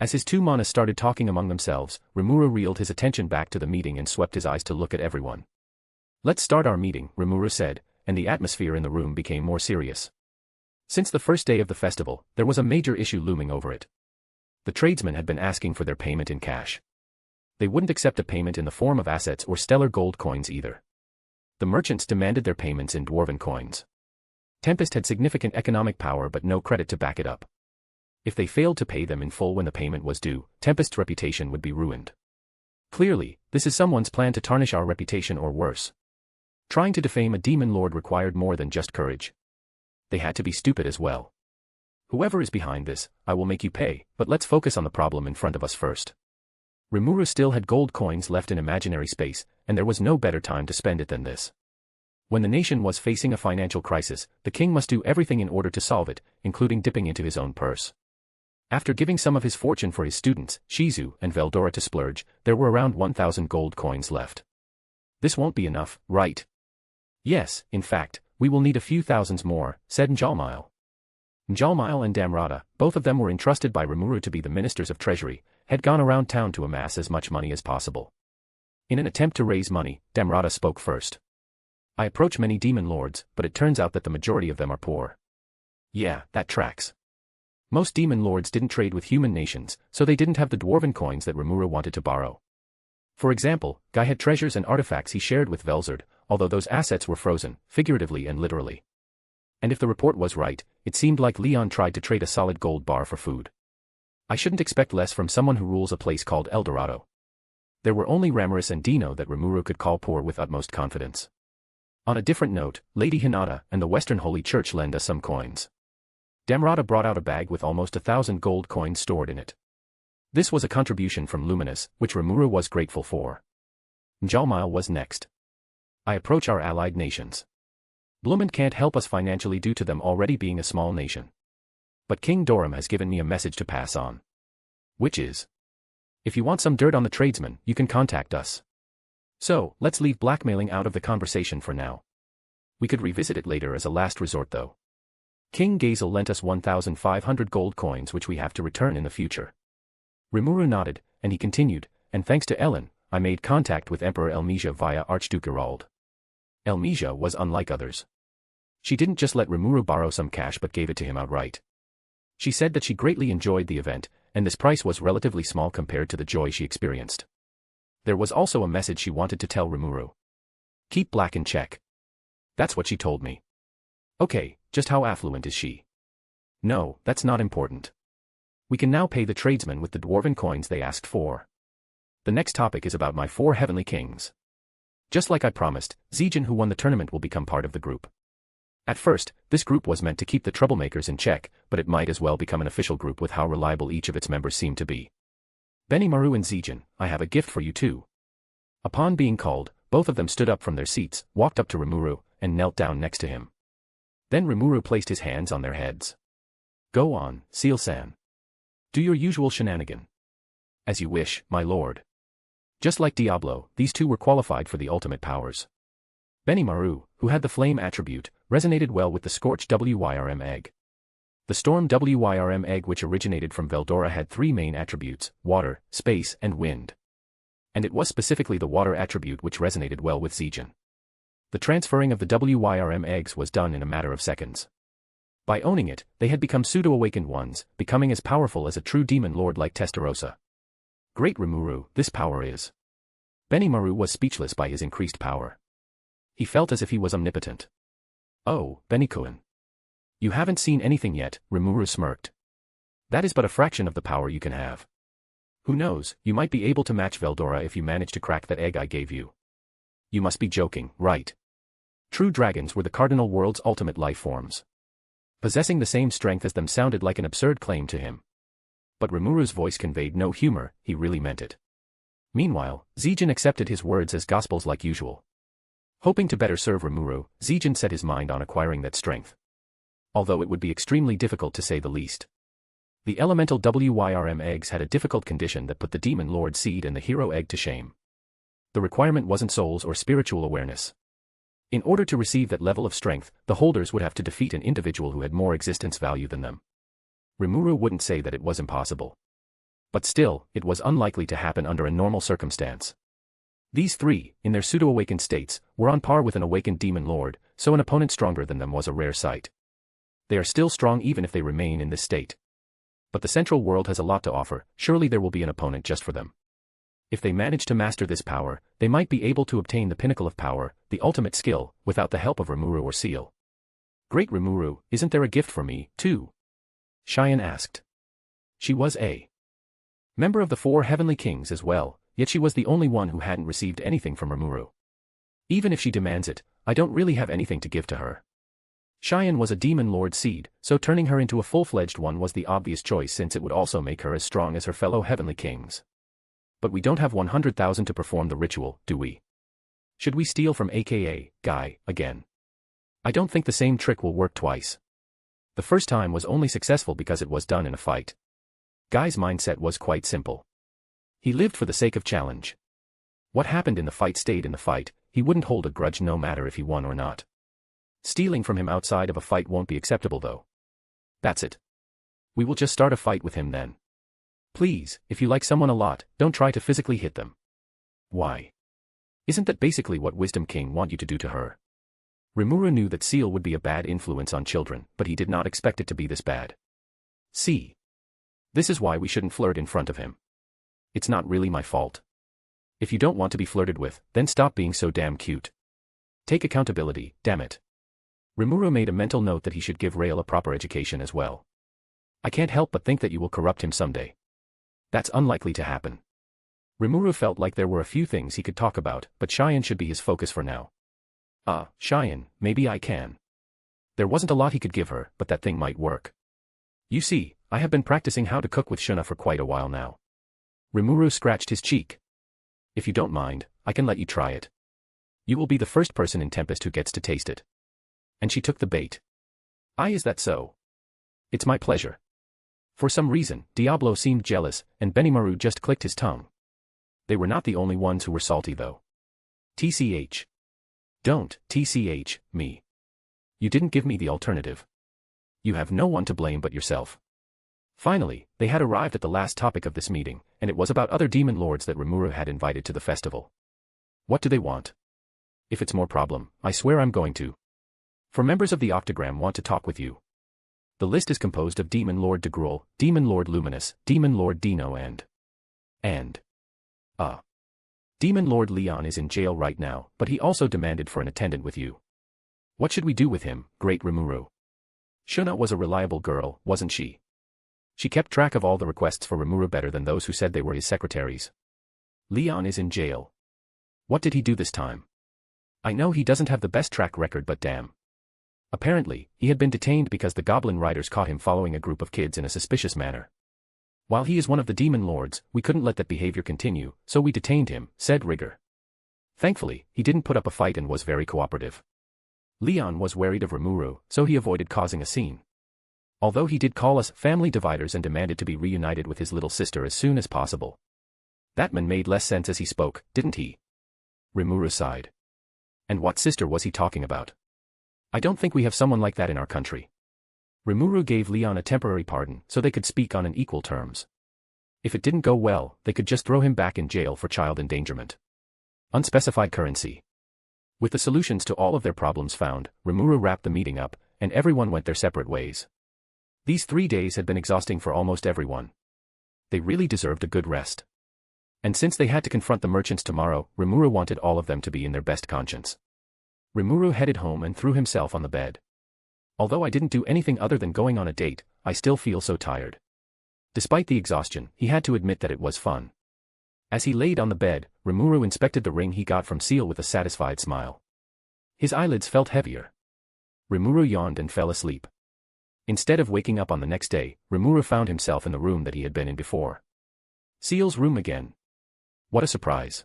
As his two Monas started talking among themselves, Rimuru reeled his attention back to the meeting and swept his eyes to look at everyone. Let's start our meeting, Rimuru said, and the atmosphere in the room became more serious. Since the first day of the festival, there was a major issue looming over it. The tradesmen had been asking for their payment in cash. They wouldn't accept a payment in the form of assets or stellar gold coins either. The merchants demanded their payments in dwarven coins. Tempest had significant economic power but no credit to back it up. If they failed to pay them in full when the payment was due, Tempest's reputation would be ruined. Clearly, this is someone's plan to tarnish our reputation or worse. Trying to defame a demon lord required more than just courage. They had to be stupid as well. Whoever is behind this, I will make you pay, but let's focus on the problem in front of us first. Rimuru still had gold coins left in imaginary space, and there was no better time to spend it than this. When the nation was facing a financial crisis, the king must do everything in order to solve it, including dipping into his own purse. After giving some of his fortune for his students, Shizu and Veldora to splurge, there were around 1,000 gold coins left. This won't be enough, right? Yes, in fact, we will need a few thousands more, said Njalmile. Njalmile and Damrata, both of them were entrusted by Rimuru to be the ministers of treasury, had gone around town to amass as much money as possible. In an attempt to raise money, Damrata spoke first. I approach many demon lords, but it turns out that the majority of them are poor. Yeah, that tracks. Most demon lords didn't trade with human nations, so they didn't have the dwarven coins that Rimuru wanted to borrow. For example, Guy had treasures and artifacts he shared with Velzard, although those assets were frozen, figuratively and literally. And if the report was right, it seemed like Leon tried to trade a solid gold bar for food. I shouldn't expect less from someone who rules a place called El Dorado. There were only Ramiris and Dino that Rimuru could call poor with utmost confidence. On a different note, Lady Hinata and the Western Holy Church lend us some coins. Damrata brought out a bag with almost 1,000 gold coins stored in it. This was a contribution from Luminous, which Rimuru was grateful for. Njalmail was next. I approach our allied nations. Blumend can't help us financially due to them already being a small nation. But King Doram has given me a message to pass on. Which is: if you want some dirt on the tradesman, you can contact us. So, let's leave blackmailing out of the conversation for now. We could revisit it later as a last resort though. King Gazel lent us 1,500 gold coins which we have to return in the future. Rimuru nodded, and he continued, and thanks to Ellen, I made contact with Emperor Elmesia via Archduke Gerald. Elmesia was unlike others. She didn't just let Rimuru borrow some cash but gave it to him outright. She said that she greatly enjoyed the event, and this price was relatively small compared to the joy she experienced. There was also a message she wanted to tell Rimuru. Keep Black in check. That's what she told me. Okay, just how affluent is she? No, that's not important. We can now pay the tradesmen with the dwarven coins they asked for. The next topic is about my 4 heavenly kings. Just like I promised, Zijin who won the tournament will become part of the group. At first, this group was meant to keep the troublemakers in check, but it might as well become an official group with how reliable each of its members seemed to be. Benimaru and Zijin, I have a gift for you too. Upon being called, both of them stood up from their seats, walked up to Rimuru, and knelt down next to him. Then Rimuru placed his hands on their heads. Go on, Seal-san. Do your usual shenanigan. As you wish, my lord. Just like Diablo, these two were qualified for the ultimate powers. Benimaru, who had the flame attribute, resonated well with the Scorch Wyrm egg. The Storm Wyrm egg which originated from Veldora had 3 main attributes: water, space, and wind. And it was specifically the water attribute which resonated well with Zijin. The transferring of the Wyrm eggs was done in a matter of seconds. By owning it, they had become pseudo-awakened ones, becoming as powerful as a true demon lord like Testarossa. Great Rimuru, this power is. Benimaru was speechless by his increased power. He felt as if he was omnipotent. Oh, Benikuin. You haven't seen anything yet, Rimuru smirked. That is but a fraction of the power you can have. Who knows, you might be able to match Veldora if you manage to crack that egg I gave you. You must be joking, right? True dragons were the Cardinal World's ultimate life forms. Possessing the same strength as them sounded like an absurd claim to him. But Rimuru's voice conveyed no humor, he really meant it. Meanwhile, Zijin accepted his words as gospels like usual. Hoping to better serve Rimuru, Zijin set his mind on acquiring that strength. Although it would be extremely difficult to say the least. The elemental Wyrm eggs had a difficult condition that put the Demon Lord seed and the hero egg to shame. The requirement wasn't souls or spiritual awareness. In order to receive that level of strength, the holders would have to defeat an individual who had more existence value than them. Rimuru wouldn't say that it was impossible. But still, it was unlikely to happen under a normal circumstance. These 3, in their pseudo-awakened states, were on par with an awakened Demon Lord, so an opponent stronger than them was a rare sight. They are still strong even if they remain in this state. But the Central World has a lot to offer, surely there will be an opponent just for them. If they manage to master this power, they might be able to obtain the pinnacle of power, the ultimate skill, without the help of Rimuru or Seal. Great Rimuru, isn't there a gift for me, too? Cheyenne asked. She was a member of the 4 heavenly kings as well, yet she was the only one who hadn't received anything from Rimuru. Even if she demands it, I don't really have anything to give to her. Cheyenne was a Demon Lord seed, so turning her into a full-fledged one was the obvious choice since it would also make her as strong as her fellow heavenly kings. But we don't have 100,000 to perform the ritual, do we? Should we steal from aka Guy again? I don't think the same trick will work twice. The first time was only successful because it was done in a fight. Guy's mindset was quite simple. He lived for the sake of challenge. What happened in the fight stayed in the fight, he wouldn't hold a grudge no matter if he won or not. Stealing from him outside of a fight won't be acceptable though. That's it. We will just start a fight with him then. Please, if you like someone a lot, don't try to physically hit them. Why? Isn't that basically what Wisdom King want you to do to her? Rimuru knew that Seal would be a bad influence on children, but he did not expect it to be this bad. See. This is why we shouldn't flirt in front of him. It's not really my fault. If you don't want to be flirted with, then stop being so damn cute. Take accountability, damn it. Rimuru made a mental note that he should give Rael a proper education as well. I can't help but think that you will corrupt him someday. That's unlikely to happen. Rimuru felt like there were a few things he could talk about, but Cheyenne should be his focus for now. Cheyenne, maybe I can. There wasn't a lot he could give her, but that thing might work. You see, I have been practicing how to cook with Shuna for quite a while now. Rimuru scratched his cheek. If you don't mind, I can let you try it. You will be the first person in Tempest who gets to taste it. And she took the bait. Is that so? It's my pleasure. For some reason, Diablo seemed jealous, and Benimaru just clicked his tongue. They were not the only ones who were salty though. TCH. Don't, TCH, me. You didn't give me the alternative. You have no one to blame but yourself. Finally, they had arrived at the last topic of this meeting, and it was about other demon lords that Rimuru had invited to the festival. What do they want? If it's more problem, I swear I'm going to. For members of the Octagram want to talk with you. The list is composed of Demon Lord DeGruel, Demon Lord Luminous, Demon Lord Dino and... Demon Lord Leon is in jail right now, but he also demanded for an attendant with you. What should we do with him, Great Rimuru? Shuna was a reliable girl, wasn't she? She kept track of all the requests for Rimuru better than those who said they were his secretaries. Leon is in jail. What did he do this time? I know he doesn't have the best track record, but damn. Apparently, he had been detained because the Goblin Riders caught him following a group of kids in a suspicious manner. While he is one of the demon lords, we couldn't let that behavior continue, so we detained him, said Rigger. Thankfully, he didn't put up a fight and was very cooperative. Leon was worried of Rimuru, so he avoided causing a scene. Although he did call us family dividers and demanded to be reunited with his little sister as soon as possible. That man made less sense as he spoke, didn't he? Rimuru sighed. And what sister was he talking about? I don't think we have someone like that in our country. Rimuru gave Leon a temporary pardon so they could speak on an equal terms. If it didn't go well, they could just throw him back in jail for child endangerment. Unspecified currency. With the solutions to all of their problems found, Rimuru wrapped the meeting up, and everyone went their separate ways. These 3 days had been exhausting for almost everyone. They really deserved a good rest. And since they had to confront the merchants tomorrow, Rimuru wanted all of them to be in their best conscience. Rimuru headed home and threw himself on the bed. Although I didn't do anything other than going on a date, I still feel so tired. Despite the exhaustion, he had to admit that it was fun. As he laid on the bed, Rimuru inspected the ring he got from Seal with a satisfied smile. His eyelids felt heavier. Rimuru yawned and fell asleep. Instead of waking up on the next day, Rimuru found himself in the room that he had been in before. Seal's room again. What a surprise.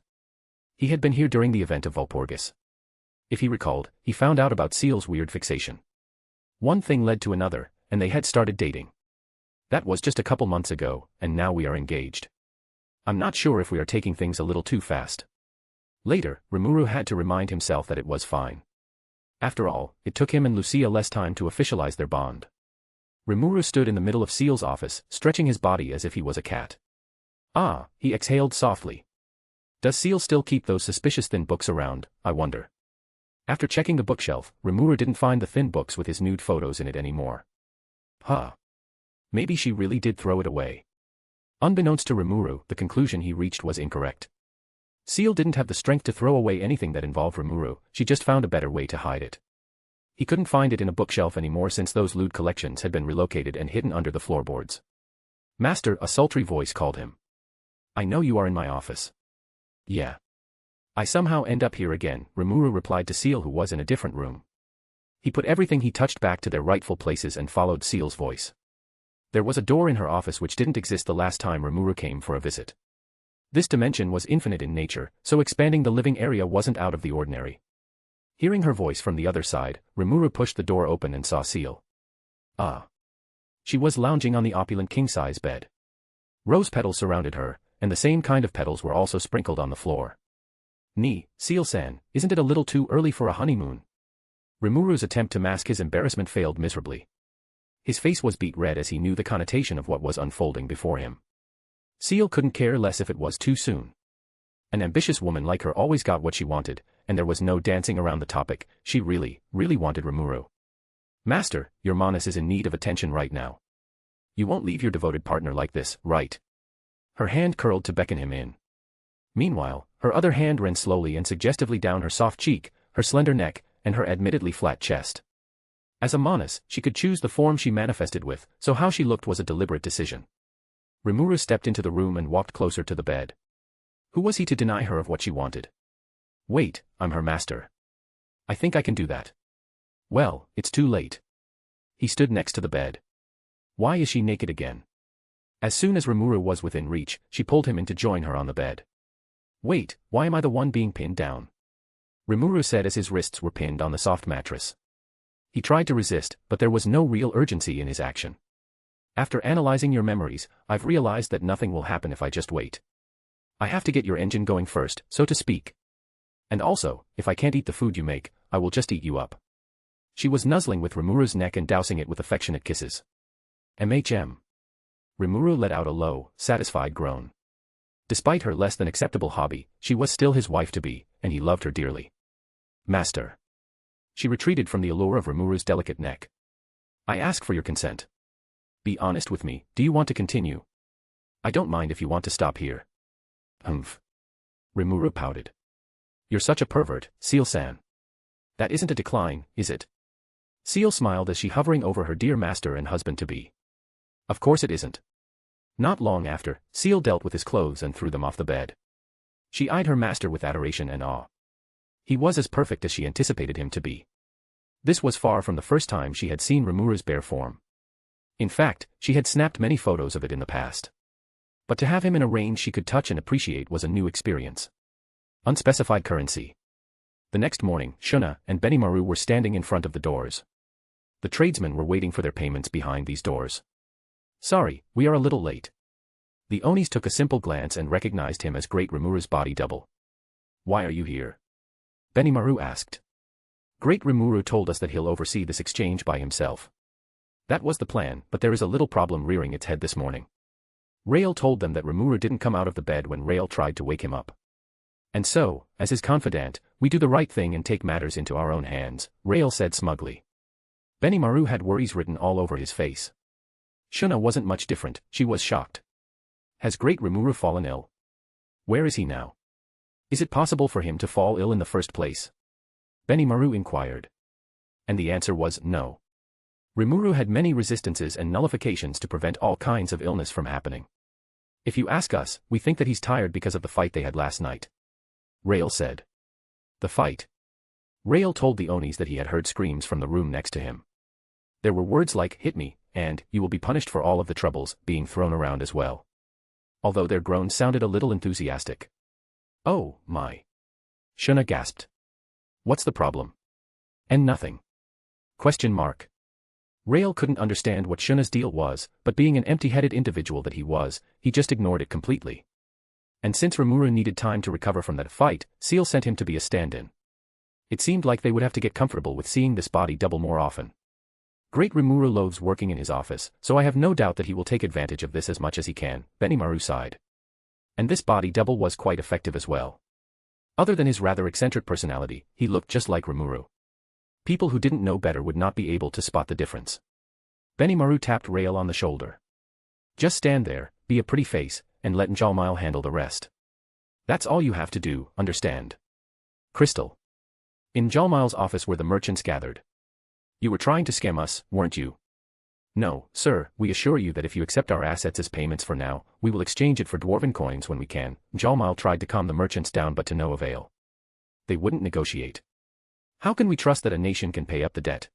He had been here during the event of Walpurgis. If he recalled, he found out about Seal's weird fixation. One thing led to another, and they had started dating. That was just a couple months ago, and now we are engaged. I'm not sure if we are taking things a little too fast. Later, Rimuru had to remind himself that it was fine. After all, it took him and Lucia less time to officialize their bond. Rimuru stood in the middle of Seal's office, stretching his body as if he was a cat. He exhaled softly. Does Seal still keep those suspicious thin books around, I wonder? After checking the bookshelf, Rimuru didn't find the thin books with his nude photos in it anymore. Maybe she really did throw it away. Unbeknownst to Rimuru, the conclusion he reached was incorrect. Seal didn't have the strength to throw away anything that involved Rimuru, she just found a better way to hide it. He couldn't find it in a bookshelf anymore since those lewd collections had been relocated and hidden under the floorboards. Master, a sultry voice called him. I know you are in my office. Yeah. I somehow end up here again, Rimuru replied to Seal, who was in a different room. He put everything he touched back to their rightful places and followed Seal's voice. There was a door in her office which didn't exist the last time Rimuru came for a visit. This dimension was infinite in nature, so expanding the living area wasn't out of the ordinary. Hearing her voice from the other side, Rimuru pushed the door open and saw Seal. She was lounging on the opulent king-size bed. Rose petals surrounded her, and the same kind of petals were also sprinkled on the floor. Seal-san, isn't it a little too early for a honeymoon? Rimuru's attempt to mask his embarrassment failed miserably. His face was beet red as he knew the connotation of what was unfolding before him. Seal couldn't care less if it was too soon. An ambitious woman like her always got what she wanted, and there was no dancing around the topic. She really wanted Rimuru. Master, your Manas is in need of attention right now. You won't leave your devoted partner like this, right? Her hand curled to beckon him in. Meanwhile, her other hand ran slowly and suggestively down her soft cheek, her slender neck, and her admittedly flat chest. As a moness, she could choose the form she manifested with, so how she looked was a deliberate decision. Rimuru stepped into the room and walked closer to the bed. Who was he to deny her of what she wanted? Wait, I'm her master. I think I can do that. Well, it's too late. He stood next to the bed. Why is she naked again? As soon as Rimuru was within reach, she pulled him in to join her on the bed. Wait, why am I the one being pinned down? Rimuru said as his wrists were pinned on the soft mattress. He tried to resist, but there was no real urgency in his action. After analyzing your memories, I've realized that nothing will happen if I just wait. I have to get your engine going first, so to speak. And also, if I can't eat the food you make, I will just eat you up. She was nuzzling with Rimuru's neck and dousing it with affectionate kisses. MHM. Rimuru let out a low, satisfied groan. Despite her less than acceptable hobby, she was still his wife-to-be, and he loved her dearly. Master. She retreated from the allure of Rimuru's delicate neck. I ask for your consent. Be honest with me, do you want to continue? I don't mind if you want to stop here. Humph. Rimuru pouted. You're such a pervert, Seal-san. That isn't a decline, is it? Seal smiled as she hovering over her dear master and husband-to-be. Of course it isn't. Not long after, Seal dealt with his clothes and threw them off the bed. She eyed her master with adoration and awe. He was as perfect as she anticipated him to be. This was far from the first time she had seen Rimuru's bare form. In fact, she had snapped many photos of it in the past. But to have him in a range she could touch and appreciate was a new experience. Unspecified currency. The next morning, Shuna and Benimaru were standing in front of the doors. The tradesmen were waiting for their payments behind these doors. Sorry, we are a little late. The Onis took a simple glance and recognized him as Great Rimuru's body double. Why are you here? Benimaru asked. Great Rimuru told us that he'll oversee this exchange by himself. That was the plan, but there is a little problem rearing its head this morning. Rael told them that Rimuru didn't come out of the bed when Rael tried to wake him up. And so, as his confidant, we do the right thing and take matters into our own hands, Rael said smugly. Benimaru had worries written all over his face. Shuna wasn't much different, she was shocked. Has Great Rimuru fallen ill? Where is he now? Is it possible for him to fall ill in the first place? Benimaru inquired. And the answer was no. Rimuru had many resistances and nullifications to prevent all kinds of illness from happening. If you ask us, we think that he's tired because of the fight they had last night. Rael said. The fight. Rael told the Onis that he had heard screams from the room next to him. There were words like, hit me, and, you will be punished for all of the troubles, being thrown around as well. Although their groans sounded a little enthusiastic. Oh, my. Shuna gasped. What's the problem? And nothing. Question mark. Rael couldn't understand what Shuna's deal was, but being an empty-headed individual that he was, he just ignored it completely. And since Rimuru needed time to recover from that fight, Seal sent him to be a stand-in. It seemed like they would have to get comfortable with seeing this body double more often. Great Rimuru loathes working in his office, so I have no doubt that he will take advantage of this as much as he can, Benimaru sighed. And this body double was quite effective as well. Other than his rather eccentric personality, he looked just like Rimuru. People who didn't know better would not be able to spot the difference. Benimaru tapped Rael on the shoulder. Just stand there, be a pretty face, and let Njalmile handle the rest. That's all you have to do, understand? Crystal. In Njalmile's office were the merchants gathered. You were trying to scam us, weren't you? No, sir, we assure you that if you accept our assets as payments for now, we will exchange it for dwarven coins when we can. Njalmile tried to calm the merchants down but to no avail. They wouldn't negotiate. How can we trust that a nation can pay up the debt?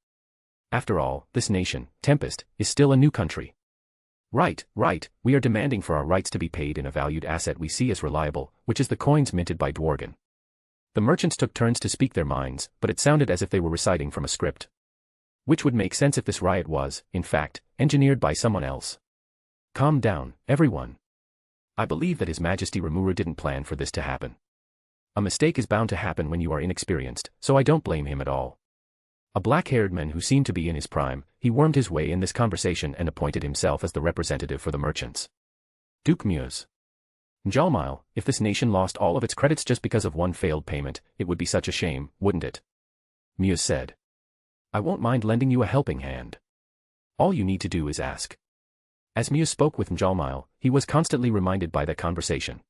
After all, this nation, Tempest, is still a new country. Right, we are demanding for our rights to be paid in a valued asset we see as reliable, which is the coins minted by Dworgen. The merchants took turns to speak their minds, but it sounded as if they were reciting from a script. Which would make sense if this riot was, in fact, engineered by someone else. Calm down, everyone. I believe that His Majesty Rimuru didn't plan for this to happen. A mistake is bound to happen when you are inexperienced, so I don't blame him at all. A black-haired man who seemed to be in his prime, he wormed his way in this conversation and appointed himself as the representative for the merchants. Duke Muse. Njalmile, if this nation lost all of its credits just because of one failed payment, it would be such a shame, wouldn't it? Muse said. I won't mind lending you a helping hand. All you need to do is ask. As Muse spoke with Njalmile, he was constantly reminded by that conversation.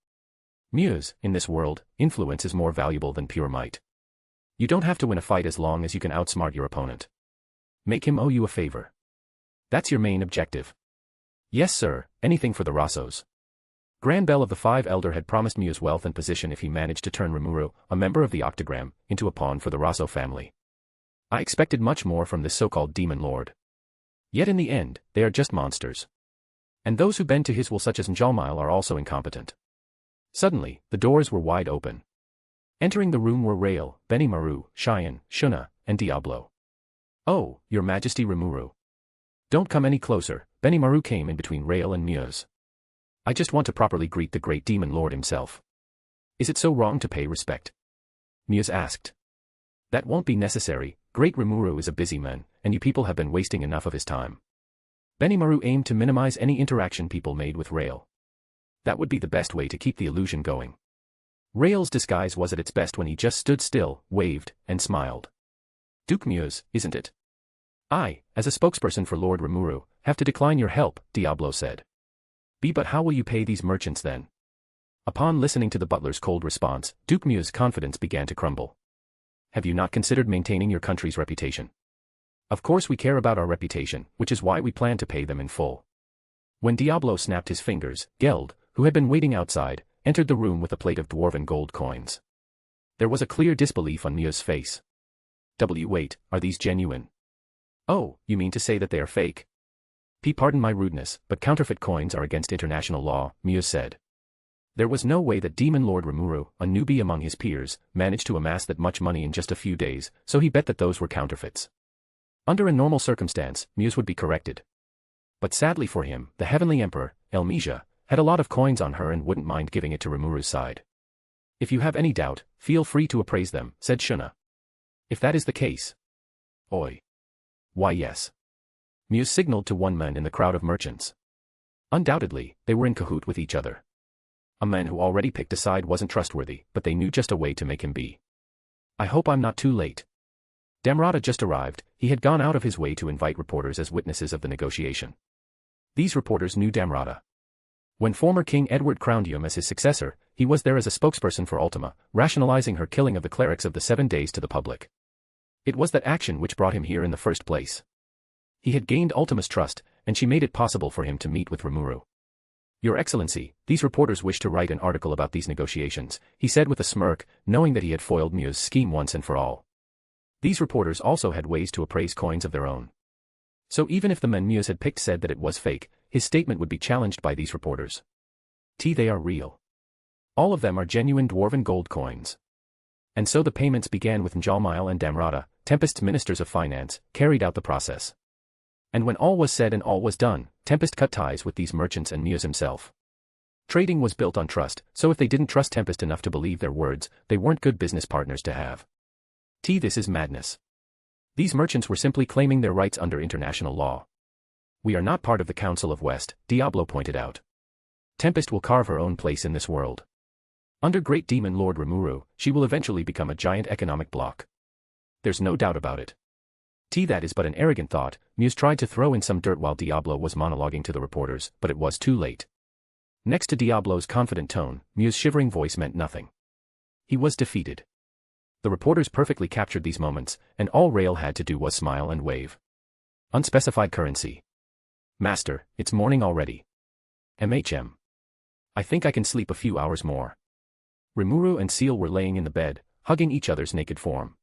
Muse, in this world, influence is more valuable than pure might. You don't have to win a fight as long as you can outsmart your opponent. Make him owe you a favor. That's your main objective. Yes sir, anything for the Rossos. Grand Bell of the Five Elder had promised Muse wealth and position if he managed to turn Rimuru, a member of the Octagram, into a pawn for the Rosso family. I expected much more from this so-called demon lord. Yet in the end, they are just monsters. And those who bend to his will such as Njalmile are also incompetent. Suddenly, the doors were wide open. Entering the room were Rael, Benimaru, Cheyenne, Shuna, and Diablo. Oh, your majesty Rimuru. Don't come any closer, Benimaru came in between Rael and Muse. I just want to properly greet the great demon lord himself. Is it so wrong to pay respect? Muse asked. That won't be necessary, great Rimuru is a busy man, and you people have been wasting enough of his time. Benimaru aimed to minimize any interaction people made with Rael. That would be the best way to keep the illusion going. Rael's disguise was at its best when he just stood still, waved, and smiled. Duke Muse, isn't it? I, as a spokesperson for Lord Rimuru, have to decline your help, Diablo said. But how will you pay these merchants then? Upon listening to the butler's cold response, Duke Muse's confidence began to crumble. Have you not considered maintaining your country's reputation? Of course we care about our reputation, which is why we plan to pay them in full. When Diablo snapped his fingers, Geld, who had been waiting outside, entered the room with a plate of dwarven gold coins. There was a clear disbelief on Muse's face. Wait, are these genuine? Oh, you mean to say that they are fake? Pardon my rudeness, but counterfeit coins are against international law, Muse said. There was no way that Demon Lord Rimuru, a newbie among his peers, managed to amass that much money in just a few days, so he bet that those were counterfeits. Under a normal circumstance, Muse would be corrected. But sadly for him, the Heavenly Emperor, Elmesia, had a lot of coins on her and wouldn't mind giving it to Rimuru's side. If you have any doubt, feel free to appraise them, said Shuna. If that is the case. Oi. Why yes. Muse signaled to one man in the crowd of merchants. Undoubtedly, they were in cahoot with each other. A man who already picked a side wasn't trustworthy, but they knew just a way to make him be. I hope I'm not too late. Damrata just arrived, he had gone out of his way to invite reporters as witnesses of the negotiation. These reporters knew Damrata. When former King Edward crowned him as his successor, he was there as a spokesperson for Ultima, rationalizing her killing of the clerics of the 7 days to the public. It was that action which brought him here in the first place. He had gained Ultima's trust, and she made it possible for him to meet with Rimuru. Your Excellency, these reporters wish to write an article about these negotiations, he said with a smirk, knowing that he had foiled Muse's scheme once and for all. These reporters also had ways to appraise coins of their own. So even if the men Muse had picked said that it was fake, his statement would be challenged by these reporters. They are real. All of them are genuine dwarven gold coins. And so the payments began with Njalmile and Damrata, Tempest's ministers of finance, carried out the process. And when all was said and all was done, Tempest cut ties with these merchants and Muse himself. Trading was built on trust, so if they didn't trust Tempest enough to believe their words, they weren't good business partners to have. This is madness. These merchants were simply claiming their rights under international law. We are not part of the Council of West, Diablo pointed out. Tempest will carve her own place in this world. Under Great Demon Lord Rimuru, she will eventually become a giant economic bloc. There's no doubt about it. That is but an arrogant thought, Muse tried to throw in some dirt while Diablo was monologuing to the reporters, but it was too late. Next to Diablo's confident tone, Muse's shivering voice meant nothing. He was defeated. The reporters perfectly captured these moments, and all Rael had to do was smile and wave. Unspecified currency. Master, it's morning already. I think I can sleep a few hours more. Rimuru and Seal were laying in the bed, hugging each other's naked form.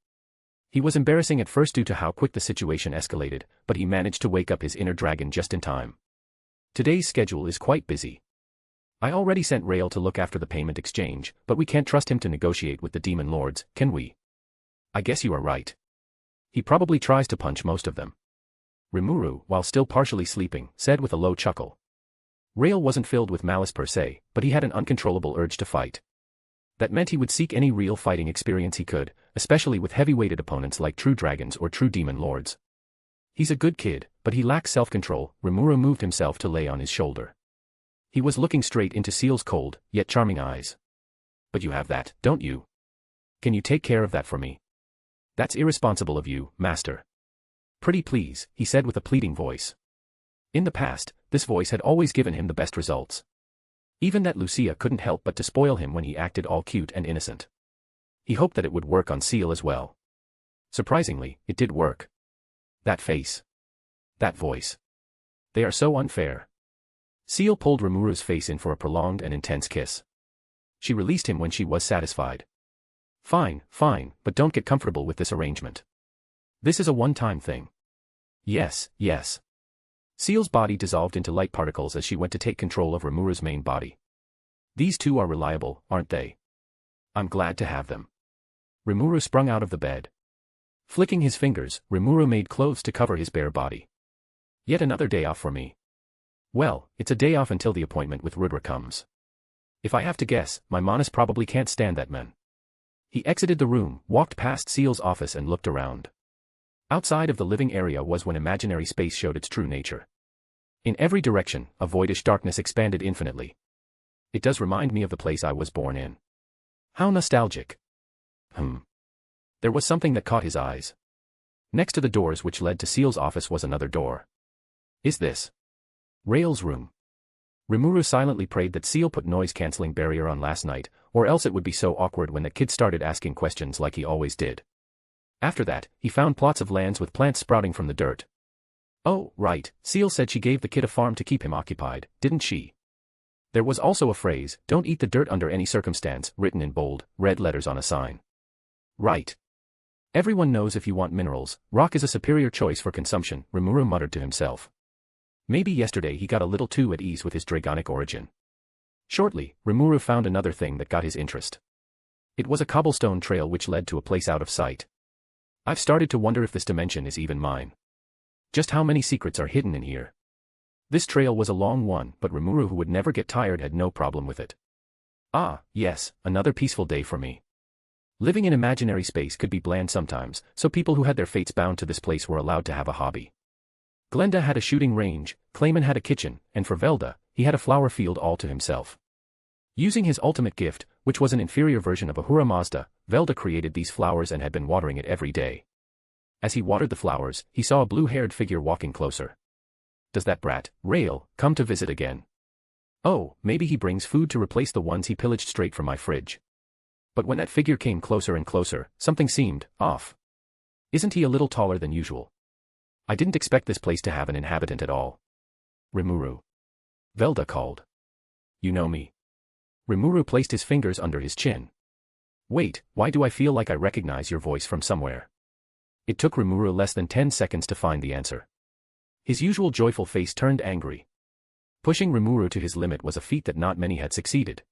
He was embarrassing at first due to how quick the situation escalated, but he managed to wake up his inner dragon just in time. Today's schedule is quite busy. I already sent Rael to look after the payment exchange, but we can't trust him to negotiate with the demon lords, can we? I guess you are right. He probably tries to punch most of them. Rimuru, while still partially sleeping, said with a low chuckle. Rael wasn't filled with malice per se, but he had an uncontrollable urge to fight. That meant he would seek any real fighting experience he could, especially with heavy-weighted opponents like true dragons or true demon lords. He's a good kid, but he lacks self-control. Rimuru moved himself to lay on his shoulder. He was looking straight into Seal's cold, yet charming eyes. But you have that, don't you? Can you take care of that for me? That's irresponsible of you, master. Pretty please, he said with a pleading voice. In the past, this voice had always given him the best results. Even that Lucia couldn't help but to spoil him when he acted all cute and innocent. He hoped that it would work on Seal as well. Surprisingly, it did work. That face. That voice. They are so unfair. Seal pulled Rimuru's face in for a prolonged and intense kiss. She released him when she was satisfied. Fine, fine, but don't get comfortable with this arrangement. This is a one-time thing. Yes, yes. Seal's body dissolved into light particles as she went to take control of Rimuru's main body. These two are reliable, aren't they? I'm glad to have them. Rimuru sprung out of the bed. Flicking his fingers, Rimuru made clothes to cover his bare body. Yet another day off for me. Well, it's a day off until the appointment with Rudra comes. If I have to guess, my Manas probably can't stand that man. He exited the room, walked past Seal's office and looked around. Outside of the living area was when imaginary space showed its true nature. In every direction, a voidish darkness expanded infinitely. It does remind me of the place I was born in. How nostalgic. There was something that caught his eyes. Next to the doors which led to Seal's office was another door. Is this Rail's room? Rimuru silently prayed that Seal put noise-canceling barrier on last night, or else it would be so awkward when the kid started asking questions like he always did. After that, he found plots of lands with plants sprouting from the dirt. Oh, right, Seal said she gave the kid a farm to keep him occupied, didn't she? There was also a phrase, "Don't eat the dirt under any circumstance," written in bold, red letters on a sign. Right. Everyone knows if you want minerals, rock is a superior choice for consumption, Rimuru muttered to himself. Maybe yesterday he got a little too at ease with his dragonic origin. Shortly, Rimuru found another thing that got his interest. It was a cobblestone trail which led to a place out of sight. I've started to wonder if this dimension is even mine. Just how many secrets are hidden in here? This trail was a long one, but Rimuru, who would never get tired, had no problem with it. Ah, yes, another peaceful day for me. Living in imaginary space could be bland sometimes, so people who had their fates bound to this place were allowed to have a hobby. Glenda had a shooting range, Clayman had a kitchen, and for Velda, he had a flower field all to himself. Using his ultimate gift, which was an inferior version of Ahura Mazda, Velda created these flowers and had been watering it every day. As he watered the flowers, he saw a blue-haired figure walking closer. Does that brat, Rail, come to visit again? Oh, maybe he brings food to replace the ones he pillaged straight from my fridge. But when that figure came closer and closer, something seemed off. Isn't he a little taller than usual? I didn't expect this place to have an inhabitant at all. Rimuru. Velda called. You know me. Rimuru placed his fingers under his chin. Wait, why do I feel like I recognize your voice from somewhere? It took Rimuru less than 10 seconds to find the answer. His usual joyful face turned angry. Pushing Rimuru to his limit was a feat that not many had succeeded.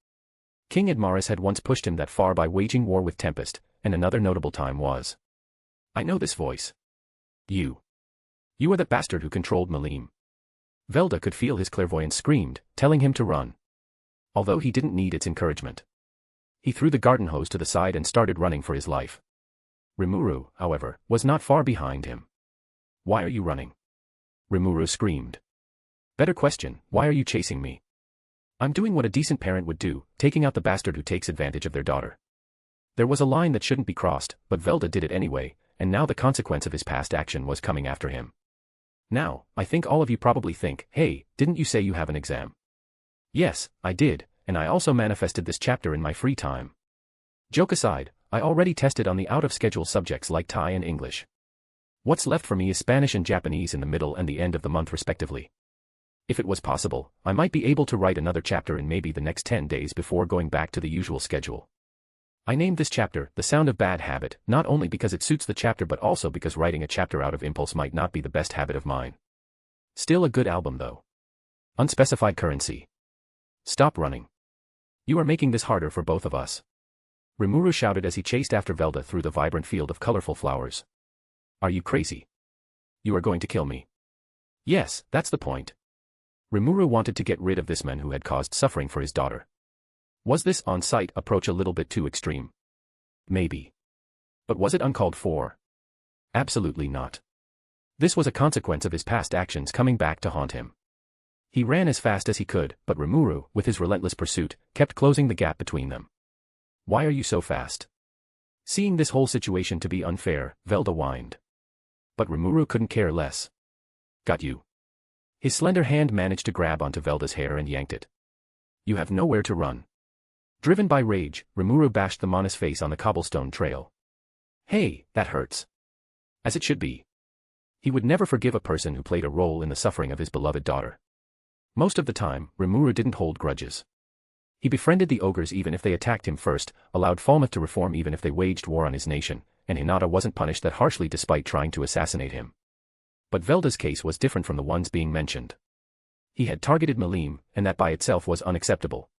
King Admaris had once pushed him that far by waging war with Tempest, and another notable time was. I know this voice. You are that bastard who controlled Malim. Velda could feel his clairvoyance screamed, telling him to run. Although he didn't need its encouragement. He threw the garden hose to the side and started running for his life. Rimuru, however, was not far behind him. Why are you running? Rimuru screamed. Better question, why are you chasing me? I'm doing what a decent parent would do, taking out the bastard who takes advantage of their daughter. There was a line that shouldn't be crossed, but Velda did it anyway, and now the consequence of his past action was coming after him. Now, I think all of you probably think, hey, didn't you say you have an exam? Yes, I did, and I also manifested this chapter in my free time. Joke aside, I already tested on the out-of-schedule subjects like Thai and English. What's left for me is Spanish and Japanese in the middle and the end of the month respectively. If it was possible, I might be able to write another chapter in maybe the next 10 days before going back to the usual schedule. I named this chapter, The Sound of Bad Habit, not only because it suits the chapter but also because writing a chapter out of impulse might not be the best habit of mine. Still a good album though. Unspecified currency. Stop running. You are making this harder for both of us. Rimuru shouted as he chased after Velda through the vibrant field of colorful flowers. Are you crazy? You are going to kill me. Yes, that's the point. Rimuru wanted to get rid of this man who had caused suffering for his daughter. Was this on-site approach a little bit too extreme? Maybe. But was it uncalled for? Absolutely not. This was a consequence of his past actions coming back to haunt him. He ran as fast as he could, but Rimuru, with his relentless pursuit, kept closing the gap between them. Why are you so fast? Seeing this whole situation to be unfair, Velda whined. But Rimuru couldn't care less. Got you. His slender hand managed to grab onto Velda's hair and yanked it. You have nowhere to run. Driven by rage, Rimuru bashed the Mana's face on the cobblestone trail. Hey, that hurts. As it should be. He would never forgive a person who played a role in the suffering of his beloved daughter. Most of the time, Rimuru didn't hold grudges. He befriended the ogres even if they attacked him first, allowed Falmouth to reform even if they waged war on his nation, and Hinata wasn't punished that harshly despite trying to assassinate him. But Velda's case was different from the ones being mentioned. He had targeted Malim, and that by itself was unacceptable.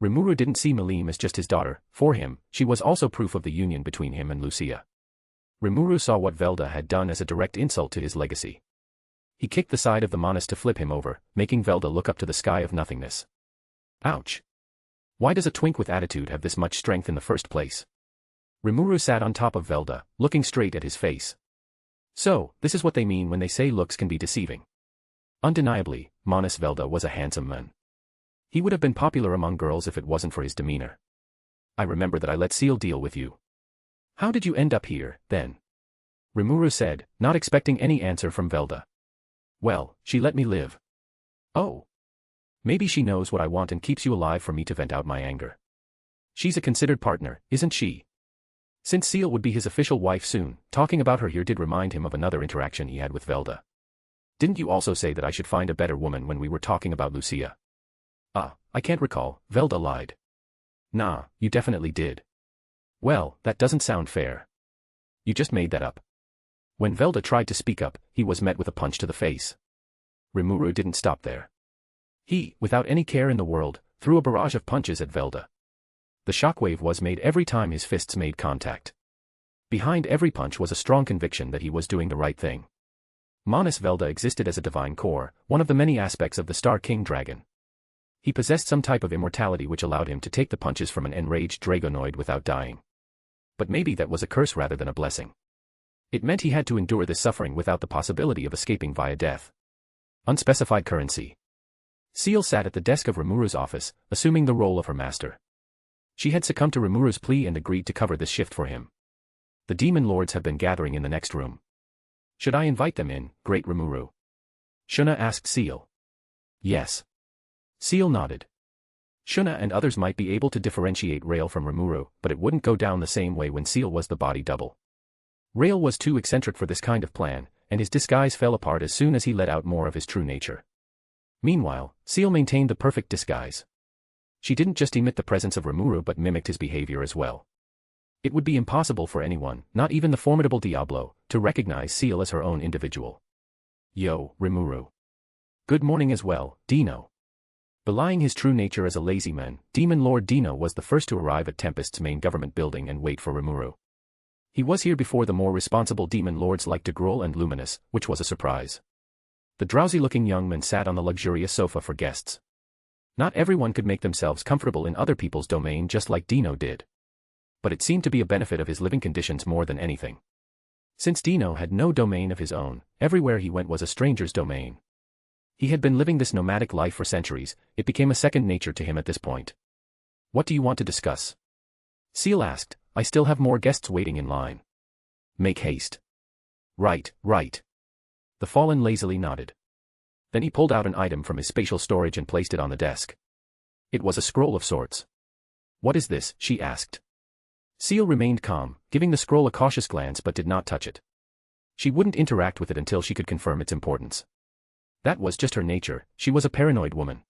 Rimuru didn't see Malim as just his daughter. For him, she was also proof of the union between him and Lucia. Rimuru saw what Velda had done as a direct insult to his legacy. He kicked the side of the Manas to flip him over, making Velda look up to the sky of nothingness. Ouch. Why does a twink with attitude have this much strength in the first place? Rimuru sat on top of Velda, looking straight at his face. So, this is what they mean when they say looks can be deceiving. Undeniably, Manas Velda was a handsome man. He would have been popular among girls if it wasn't for his demeanor. I remember that I let Seal deal with you. How did you end up here, then? Rimuru said, not expecting any answer from Velda. Well, she let me live. Oh. Maybe she knows what I want and keeps you alive for me to vent out my anger. She's a considered partner, isn't she? Since Seal would be his official wife soon, talking about her here did remind him of another interaction he had with Velda. Didn't you also say that I should find a better woman when we were talking about Lucia? I can't recall, Velda lied. Nah, you definitely did. Well, that doesn't sound fair. You just made that up. When Velda tried to speak up, he was met with a punch to the face. Rimuru didn't stop there. He, without any care in the world, threw a barrage of punches at Velda. The shockwave was made every time his fists made contact. Behind every punch was a strong conviction that he was doing the right thing. Manas Velda existed as a divine core, one of the many aspects of the Star King Dragon. He possessed some type of immortality which allowed him to take the punches from an enraged Dragonoid without dying. But maybe that was a curse rather than a blessing. It meant he had to endure this suffering without the possibility of escaping via death. Unspecified currency. Seal sat at the desk of Rimuru's office, assuming the role of her master. She had succumbed to Rimuru's plea and agreed to cover this shift for him. The demon lords have been gathering in the next room. Should I invite them in, Great Rimuru? Shuna asked Seal. Yes. Seal nodded. Shuna and others might be able to differentiate Rail from Rimuru, but it wouldn't go down the same way when Seal was the body double. Rail was too eccentric for this kind of plan, and his disguise fell apart as soon as he let out more of his true nature. Meanwhile, Seal maintained the perfect disguise. She didn't just emit the presence of Rimuru but mimicked his behavior as well. It would be impossible for anyone, not even the formidable Diablo, to recognize Seal as her own individual. Yo, Rimuru. Good morning as well, Dino. Belying his true nature as a lazy man, Demon Lord Dino was the first to arrive at Tempest's main government building and wait for Rimuru. He was here before the more responsible demon lords like Degrol and Luminous, which was a surprise. The drowsy-looking young man sat on the luxurious sofa for guests. Not everyone could make themselves comfortable in other people's domain just like Dino did. But it seemed to be a benefit of his living conditions more than anything. Since Dino had no domain of his own, everywhere he went was a stranger's domain. He had been living this nomadic life for centuries, it became a second nature to him at this point. What do you want to discuss? Seal asked, I still have more guests waiting in line. Make haste. Right. The Fallen lazily nodded. Then he pulled out an item from his spatial storage and placed it on the desk. It was a scroll of sorts. What is this? She asked. Seal remained calm, giving the scroll a cautious glance but did not touch it. She wouldn't interact with it until she could confirm its importance. That was just her nature, she was a paranoid woman.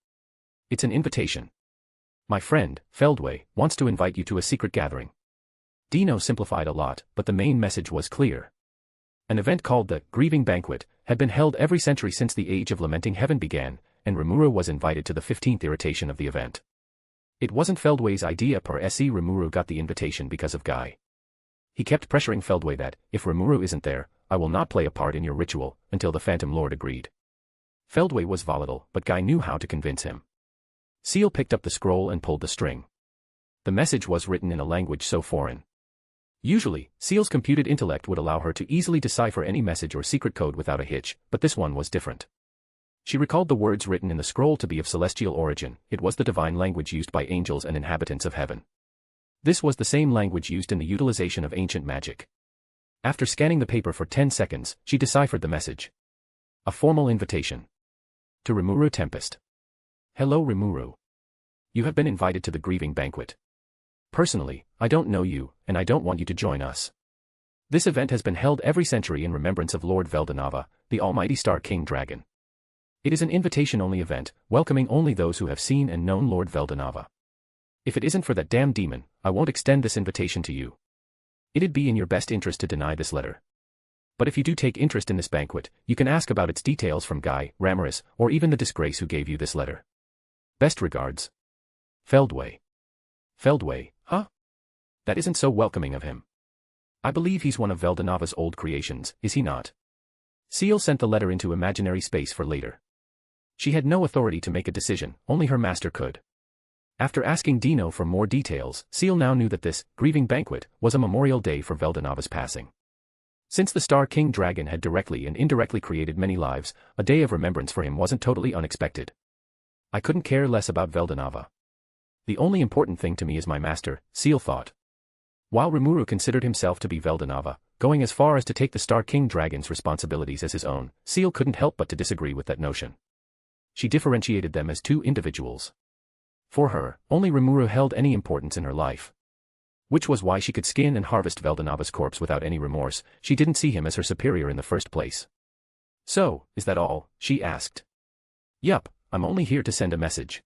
It's an invitation. My friend, Feldway, wants to invite you to a secret gathering. Dino simplified a lot, but the main message was clear. An event called the Grieving Banquet had been held every century since the Age of Lamenting Heaven began, and Rimuru was invited to the 15th iteration of the event. It wasn't Feldway's idea per se. Rimuru got the invitation because of Guy. He kept pressuring Feldway that, if Rimuru isn't there, I will not play a part in your ritual, until the Phantom Lord agreed. Feldway was volatile, but Guy knew how to convince him. Seal picked up the scroll and pulled the string. The message was written in a language so foreign. Usually, Seal's computed intellect would allow her to easily decipher any message or secret code without a hitch, but this one was different. She recalled the words written in the scroll to be of celestial origin. It was the divine language used by angels and inhabitants of heaven. This was the same language used in the utilization of ancient magic. After scanning the paper for 10 seconds, she deciphered the message. A formal invitation. To Rimuru Tempest. Hello Rimuru. You have been invited to the grieving banquet. Personally, I don't know you, and I don't want you to join us. This event has been held every century in remembrance of Lord Veldanava, the almighty Star King Dragon. It is an invitation-only event, welcoming only those who have seen and known Lord Veldanava. If it isn't for that damn demon, I won't extend this invitation to you. It'd be in your best interest to deny this letter. But if you do take interest in this banquet, you can ask about its details from Guy, Ramaris, or even the disgrace who gave you this letter. Best regards. Feldway. Feldway, huh? That isn't so welcoming of him. I believe he's one of Veldanava's old creations, is he not? Seal sent the letter into imaginary space for later. She had no authority to make a decision, only her master could. After asking Dino for more details, Seal now knew that this grieving banquet was a memorial day for Veldanava's passing. Since the Star King Dragon had directly and indirectly created many lives, a day of remembrance for him wasn't totally unexpected. I couldn't care less about Veldanava. The only important thing to me is my master, Seal thought. While Rimuru considered himself to be Veldanava, going as far as to take the Star King Dragon's responsibilities as his own, Seal couldn't help but to disagree with that notion. She differentiated them as two individuals. For her, only Rimuru held any importance in her life. Which was why she could skin and harvest Veldanava's corpse without any remorse. She didn't see him as her superior in the first place. So, is that all? She asked. Yup, I'm only here to send a message.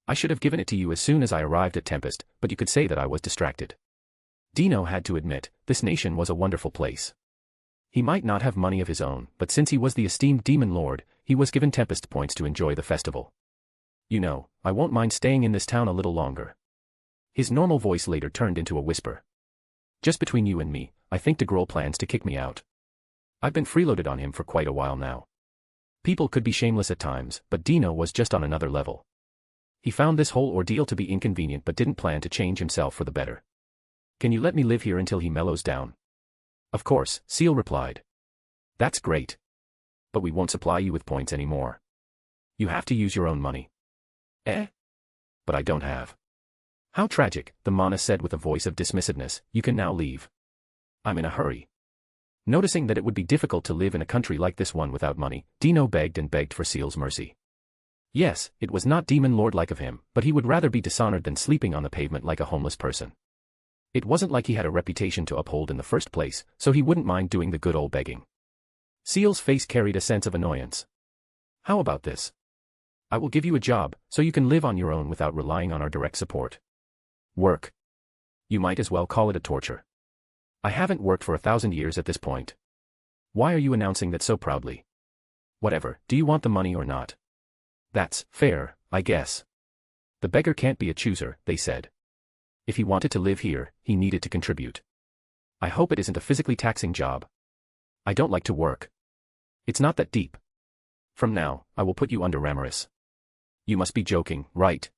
I should have given it to you as soon as I arrived at Tempest, but you could say that I was distracted. Dino had to admit, this nation was a wonderful place. He might not have money of his own, but since he was the esteemed demon lord, he was given Tempest points to enjoy the festival. You know, I won't mind staying in this town a little longer. His normal voice later turned into a whisper. Just between you and me, I think DeGrol plans to kick me out. I've been freeloaded on him for quite a while now. People could be shameless at times, but Dino was just on another level. He found this whole ordeal to be inconvenient but didn't plan to change himself for the better. Can you let me live here until he mellows down? Of course, Seal replied. That's great. But we won't supply you with points anymore. You have to use your own money. Eh? But I don't have. How tragic, the Mana said with a voice of dismissiveness. You can now leave. I'm in a hurry. Noticing that it would be difficult to live in a country like this one without money, Dino begged and begged for Seal's mercy. Yes, it was not demon lord-like of him, but he would rather be dishonored than sleeping on the pavement like a homeless person. It wasn't like he had a reputation to uphold in the first place, so he wouldn't mind doing the good old begging. Seal's face carried a sense of annoyance. How about this? I will give you a job, so you can live on your own without relying on our direct support. Work. You might as well call it a torture. I haven't worked for 1,000 years at this point. Why are you announcing that so proudly? Whatever, do you want the money or not? That's fair, I guess. The beggar can't be a chooser, they said. If he wanted to live here, he needed to contribute. I hope it isn't a physically taxing job. I don't like to work. It's not that deep. From now, I will put you under Ramaris. You must be joking, right?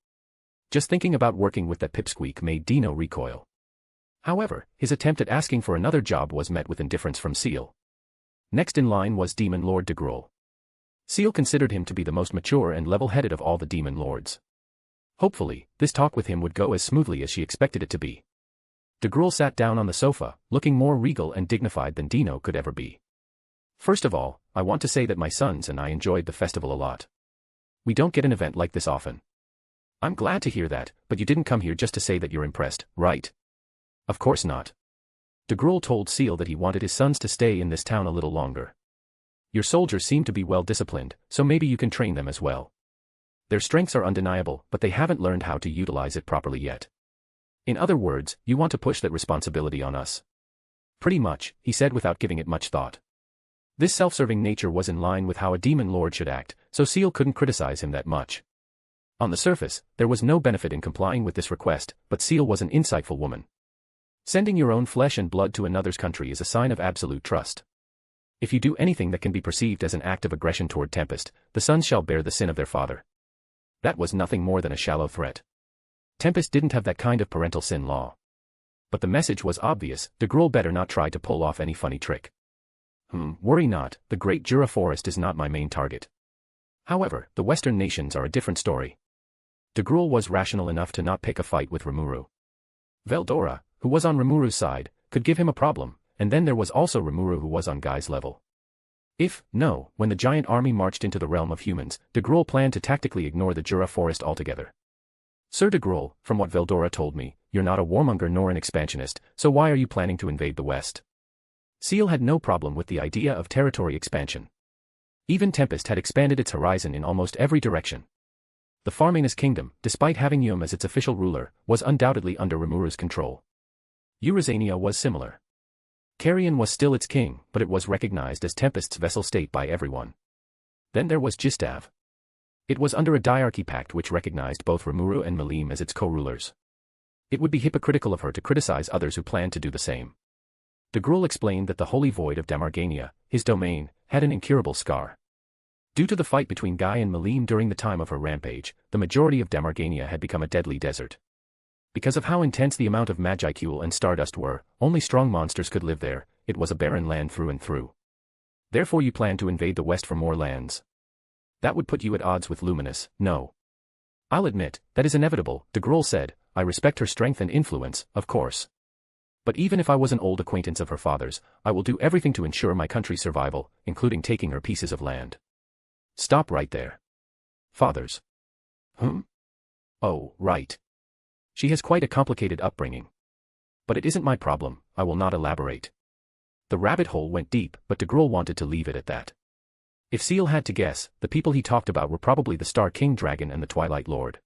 Just thinking about working with that pipsqueak made Dino recoil. However, his attempt at asking for another job was met with indifference from Seal. Next in line was Demon Lord DeGrol. Seal considered him to be the most mature and level-headed of all the demon lords. Hopefully, this talk with him would go as smoothly as she expected it to be. DeGrol sat down on the sofa, looking more regal and dignified than Dino could ever be. First of all, I want to say that my sons and I enjoyed the festival a lot. We don't get an event like this often. I'm glad to hear that, but you didn't come here just to say that you're impressed, right? Of course not. DeGrol told Seal that he wanted his sons to stay in this town a little longer. Your soldiers seem to be well disciplined, so maybe you can train them as well. Their strengths are undeniable, but they haven't learned how to utilize it properly yet. In other words, you want to push that responsibility on us. Pretty much, he said without giving it much thought. This self-serving nature was in line with how a demon lord should act, so Seal couldn't criticize him that much. On the surface, there was no benefit in complying with this request, but Seal was an insightful woman. Sending your own flesh and blood to another's country is a sign of absolute trust. If you do anything that can be perceived as an act of aggression toward Tempest, the sons shall bear the sin of their father. That was nothing more than a shallow threat. Tempest didn't have that kind of parental sin law. But the message was obvious. DeGrol better not try to pull off any funny trick. Worry not, the Great Jura Forest is not my main target. However, the Western nations are a different story. DeGrol was rational enough to not pick a fight with Rimuru. Veldora, who was on Rimuru's side, could give him a problem, and then there was also Rimuru who was on Guy's level. When the giant army marched into the realm of humans, DeGrol planned to tactically ignore the Jura Forest altogether. Sir de Grol, from what Veldora told me, you're not a warmonger nor an expansionist, so why are you planning to invade the West? Seal had no problem with the idea of territory expansion. Even Tempest had expanded its horizon in almost every direction. The Farmanas kingdom, despite having Yum as its official ruler, was undoubtedly under Rimuru's control. Eurasania was similar. Carrion was still its king, but it was recognized as Tempest's vassal state by everyone. Then there was Gistav. It was under a diarchy pact which recognized both Rimuru and Malim as its co-rulers. It would be hypocritical of her to criticize others who planned to do the same. De Grol explained that the holy void of Damargania, his domain, had an incurable scar. Due to the fight between Guy and Malim during the time of her rampage, the majority of Damargania had become a deadly desert. Because of how intense the amount of Magicule and Stardust were, only strong monsters could live there. It was a barren land through and through. Therefore you plan to invade the West for more lands. That would put you at odds with Luminous, no. I'll admit, that is inevitable, de Grol said. I respect her strength and influence, of course. But even if I was an old acquaintance of her father's, I will do everything to ensure my country's survival, including taking her pieces of land. Stop right there. Father's. Oh, right. She has quite a complicated upbringing. But it isn't my problem, I will not elaborate. The rabbit hole went deep, but de Grol wanted to leave it at that. If Seal had to guess, the people he talked about were probably the Star King Dragon and the Twilight Lord.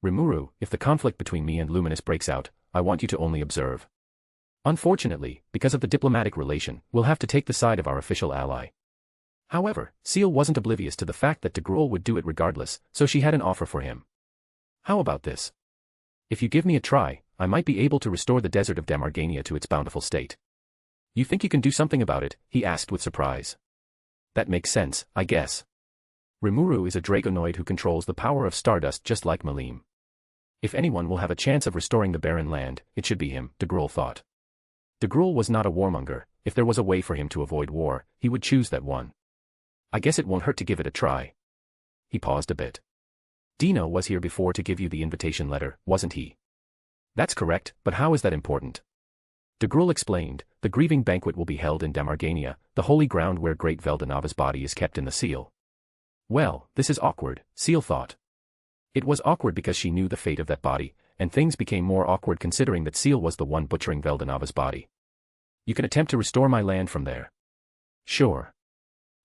Rimuru, if the conflict between me and Luminous breaks out, I want you to only observe. Unfortunately, because of the diplomatic relation, we'll have to take the side of our official ally. However, Seal wasn't oblivious to the fact that de Grol would do it regardless, so she had an offer for him. How about this? If you give me a try, I might be able to restore the desert of Damargania to its bountiful state. You think you can do something about it? He asked with surprise. That makes sense, I guess. Rimuru is a Dragonoid who controls the power of Stardust just like Malim. If anyone will have a chance of restoring the barren land, it should be him, de Grol thought. De Grol was not a warmonger. If there was a way for him to avoid war, he would choose that one. I guess it won't hurt to give it a try. He paused a bit. Dino was here before to give you the invitation letter, wasn't he? That's correct, but how is that important? De Grol explained, the grieving banquet will be held in Damargania, the holy ground where great Veldanava's body is kept in the seal. Well, this is awkward, Seal thought. It was awkward because she knew the fate of that body, and things became more awkward considering that Seal was the one butchering Veldanava's body. You can attempt to restore my land from there. Sure.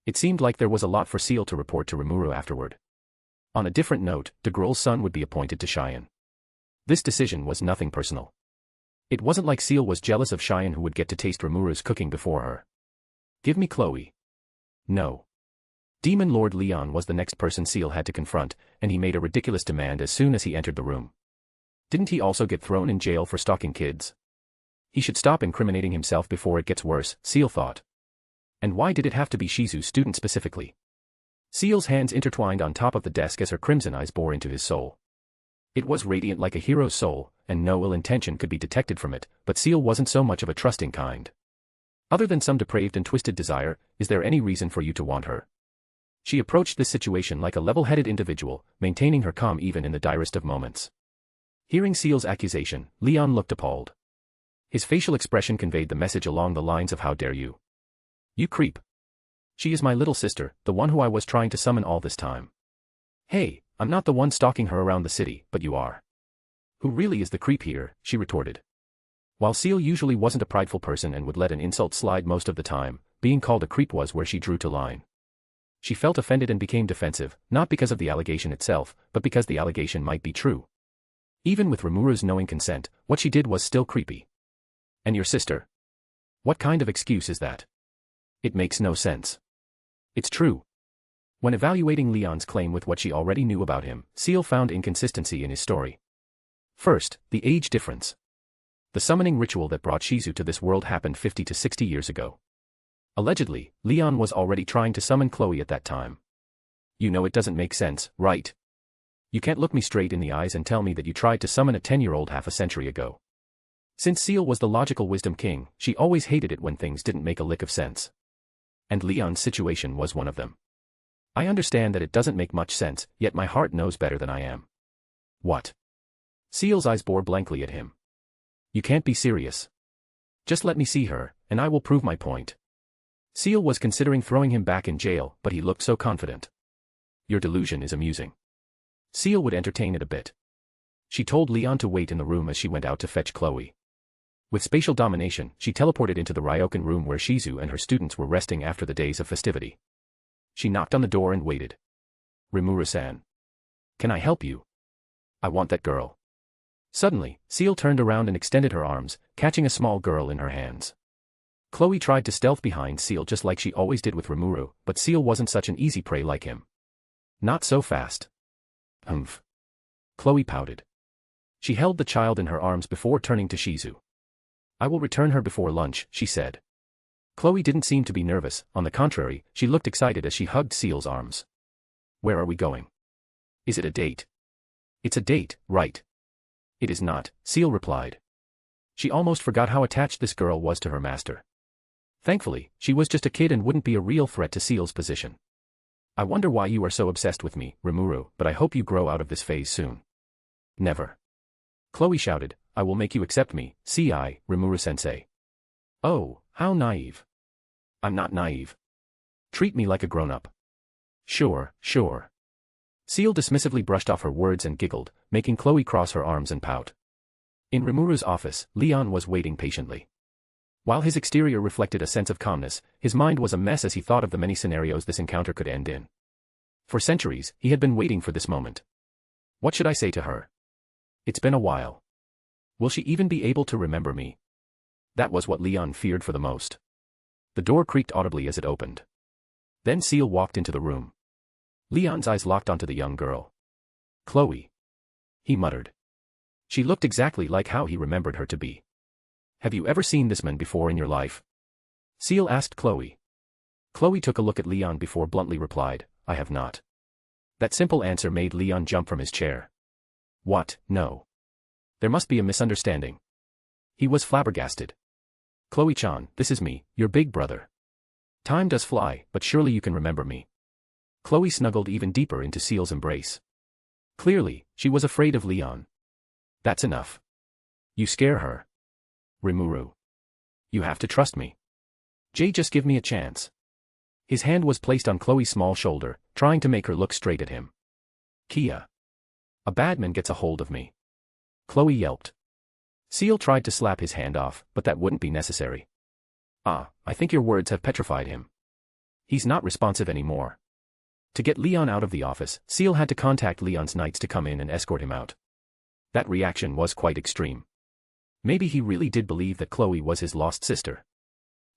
It seemed like there was a lot for Seal to report to Rimuru afterward. On a different note, de Grol's son would be appointed to Cheyenne. This decision was nothing personal. It wasn't like Seal was jealous of Cheyenne who would get to taste Rimuru's cooking before her. Give me Chloe. No. Demon Lord Leon was the next person Seal had to confront, and he made a ridiculous demand as soon as he entered the room. Didn't he also get thrown in jail for stalking kids? He should stop incriminating himself before it gets worse, Seal thought. And why did it have to be Shizu's student specifically? Seal's hands intertwined on top of the desk as her crimson eyes bore into his soul. It was radiant like a hero's soul, and no ill intention could be detected from it, but Seal wasn't so much of a trusting kind. Other than some depraved and twisted desire, is there any reason for you to want her? She approached this situation like a level-headed individual, maintaining her calm even in the direst of moments. Hearing Seal's accusation, Leon looked appalled. His facial expression conveyed the message along the lines of how dare you. You creep. She is my little sister, the one who I was trying to summon all this time. Hey, I'm not the one stalking her around the city, but you are. Who really is the creep here, she retorted. While Seal usually wasn't a prideful person and would let an insult slide most of the time, being called a creep was where she drew to line. She felt offended and became defensive, not because of the allegation itself, but because the allegation might be true. Even with Rimuru's knowing consent, what she did was still creepy. And your sister? What kind of excuse is that? It makes no sense. It's true. When evaluating Leon's claim with what she already knew about him, Seal found inconsistency in his story. First, the age difference. The summoning ritual that brought Shizu to this world happened 50 to 60 years ago. Allegedly, Leon was already trying to summon Chloe at that time. You know it doesn't make sense, right? You can't look me straight in the eyes and tell me that you tried to summon a 10-year-old half a century ago. Since Seal was the logical wisdom king, she always hated it when things didn't make a lick of sense. And Leon's situation was one of them. I understand that it doesn't make much sense, yet my heart knows better than I am. What? Seal's eyes bore blankly at him. You can't be serious. Just let me see her, and I will prove my point. Seal was considering throwing him back in jail, but he looked so confident. Your delusion is amusing. Seal would entertain it a bit. She told Leon to wait in the room as she went out to fetch Chloe. With spatial domination, she teleported into the ryokan room where Shizu and her students were resting after the days of festivity. She knocked on the door and waited. Rimuru-san. Can I help you? I want that girl. Suddenly, Seal turned around and extended her arms, catching a small girl in her hands. Chloe tried to stealth behind Seal just like she always did with Rimuru, but Seal wasn't such an easy prey like him. Not so fast. Humph. Chloe pouted. She held the child in her arms before turning to Shizu. I will return her before lunch, she said. Chloe didn't seem to be nervous, on the contrary, she looked excited as she hugged Seal's arms. Where are we going? Is it a date? It's a date, right? It is not, Seal replied. She almost forgot how attached this girl was to her master. Thankfully, she was just a kid and wouldn't be a real threat to Seal's position. I wonder why you are so obsessed with me, Rimuru, but I hope you grow out of this phase soon. Never. Chloe shouted, I will make you accept me, C.I., Rimuru-sensei. Oh, how naive. I'm not naive. Treat me like a grown-up. Sure, sure. Seal dismissively brushed off her words and giggled, making Chloe cross her arms and pout. In Rimuru's office, Leon was waiting patiently. While his exterior reflected a sense of calmness, his mind was a mess as he thought of the many scenarios this encounter could end in. For centuries, he had been waiting for this moment. What should I say to her? It's been a while. Will she even be able to remember me? That was what Leon feared for the most. The door creaked audibly as it opened. Then Seal walked into the room. Leon's eyes locked onto the young girl. Chloe. He muttered. She looked exactly like how he remembered her to be. Have you ever seen this man before in your life? Seal asked Chloe. Chloe took a look at Leon before bluntly replied, I have not. That simple answer made Leon jump from his chair. What, no. There must be a misunderstanding. He was flabbergasted. Chloe-chan, this is me, your big brother. Time does fly, but surely you can remember me. Chloe snuggled even deeper into Seal's embrace. Clearly, she was afraid of Leon. That's enough. You scare her. Rimuru. You have to trust me. Jay, just give me a chance. His hand was placed on Chloe's small shoulder, trying to make her look straight at him. Kia. A bad man gets a hold of me. Chloe yelped. Seal tried to slap his hand off, but that wouldn't be necessary. Ah, I think your words have petrified him. He's not responsive anymore. To get Leon out of the office, Seal had to contact Leon's knights to come in and escort him out. That reaction was quite extreme. Maybe he really did believe that Chloe was his lost sister.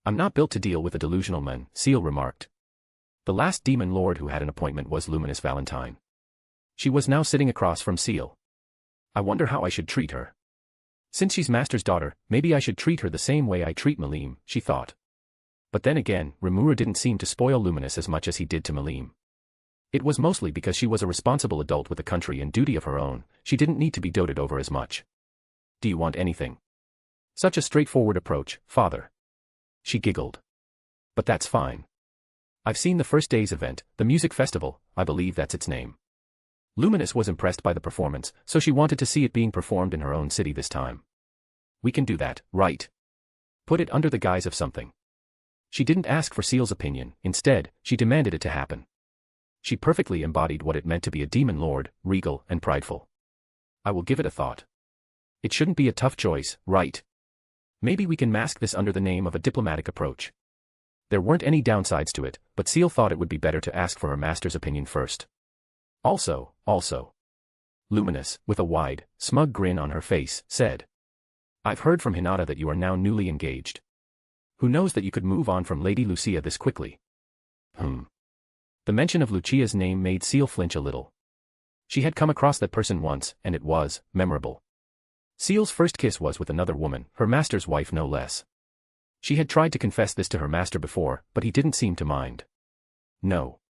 I'm not built to deal with a delusional man, Seal remarked. The last demon lord who had an appointment was Luminous Valentine. She was now sitting across from Seal. I wonder how I should treat her. Since she's Master's daughter, maybe I should treat her the same way I treat Malim, she thought. But then again, Rimuru didn't seem to spoil Luminous as much as he did to Malim. It was mostly because she was a responsible adult with a country and duty of her own, she didn't need to be doted over as much. Do you want anything? Such a straightforward approach, father. She giggled. But that's fine. I've seen the first day's event, the music festival, I believe that's its name. Luminous was impressed by the performance, so she wanted to see it being performed in her own city this time. We can do that, right? Put it under the guise of something. She didn't ask for Seal's opinion, instead, she demanded it to happen. She perfectly embodied what it meant to be a demon lord, regal and prideful. I will give it a thought. It shouldn't be a tough choice, right? Maybe we can mask this under the name of a diplomatic approach. There weren't any downsides to it, but Seal thought it would be better to ask for her master's opinion first. Also. Luminous, with a wide, smug grin on her face, said. I've heard from Hinata that you are now newly engaged. Who knows that you could move on from Lady Lucia this quickly? The mention of Lucia's name made Seal flinch a little. She had come across that person once, and it was memorable. Seal's first kiss was with another woman, her master's wife no less. She had tried to confess this to her master before, but he didn't seem to mind. No.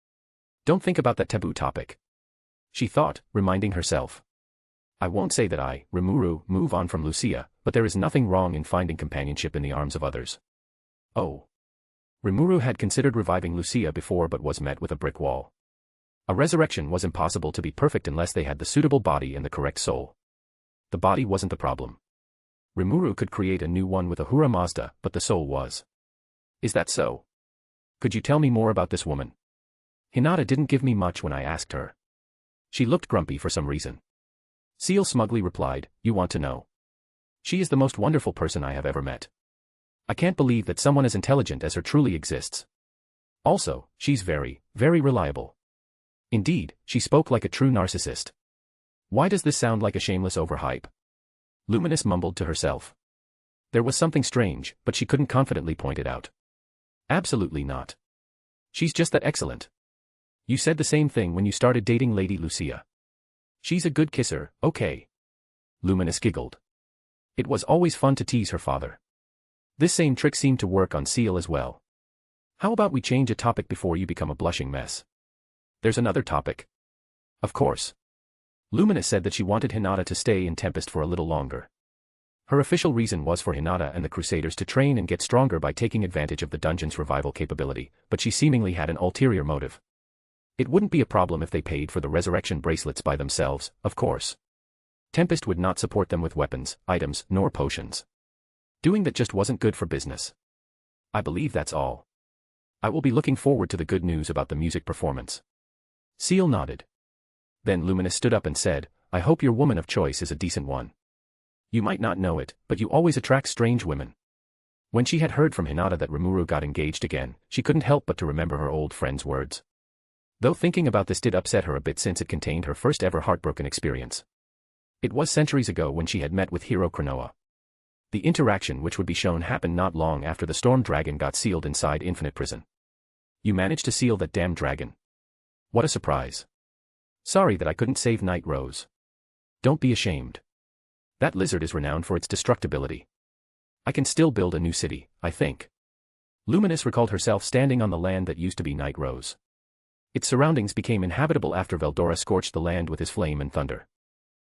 Don't think about that taboo topic. She thought, reminding herself. I won't say that I, Rimuru, move on from Lucia, but there is nothing wrong in finding companionship in the arms of others. Oh. Rimuru had considered reviving Lucia before but was met with a brick wall. A resurrection was impossible to be perfect unless they had the suitable body and the correct soul. The body wasn't the problem. Rimuru could create a new one with Ahura Mazda, but the soul was. Is that so? Could you tell me more about this woman? Hinata didn't give me much when I asked her. She looked grumpy for some reason. Seal smugly replied, "You want to know? She is the most wonderful person I have ever met. I can't believe that someone as intelligent as her truly exists. Also, she's very, very reliable. Indeed, she spoke like a true narcissist." Why does this sound like a shameless overhype? Luminous mumbled to herself. There was something strange, but she couldn't confidently point it out. Absolutely not. She's just that excellent. You said the same thing when you started dating Lady Lucia. She's a good kisser, okay. Luminous giggled. It was always fun to tease her father. This same trick seemed to work on Seal as well. How about we change a topic before you become a blushing mess? There's another topic. Of course. Luminous said that she wanted Hinata to stay in Tempest for a little longer. Her official reason was for Hinata and the Crusaders to train and get stronger by taking advantage of the dungeon's revival capability, but she seemingly had an ulterior motive. It wouldn't be a problem if they paid for the resurrection bracelets by themselves, of course. Tempest would not support them with weapons, items, nor potions. Doing that just wasn't good for business. I believe that's all. I will be looking forward to the good news about the music performance. Seal nodded. Then Luminous stood up and said, "I hope your woman of choice is a decent one. You might not know it, but you always attract strange women." When she had heard from Hinata that Rimuru got engaged again, she couldn't help but to remember her old friend's words. Though thinking about this did upset her a bit since it contained her first ever heartbroken experience. It was centuries ago when she had met with hero Cronoa. The interaction which would be shown happened not long after the storm dragon got sealed inside Infinite Prison. "You managed to seal that damn dragon. What a surprise. Sorry that I couldn't save Night Rose. Don't be ashamed. That lizard is renowned for its destructibility. I can still build a new city, I think." Luminous recalled herself standing on the land that used to be Night Rose. Its surroundings became inhabitable after Veldora scorched the land with his flame and thunder.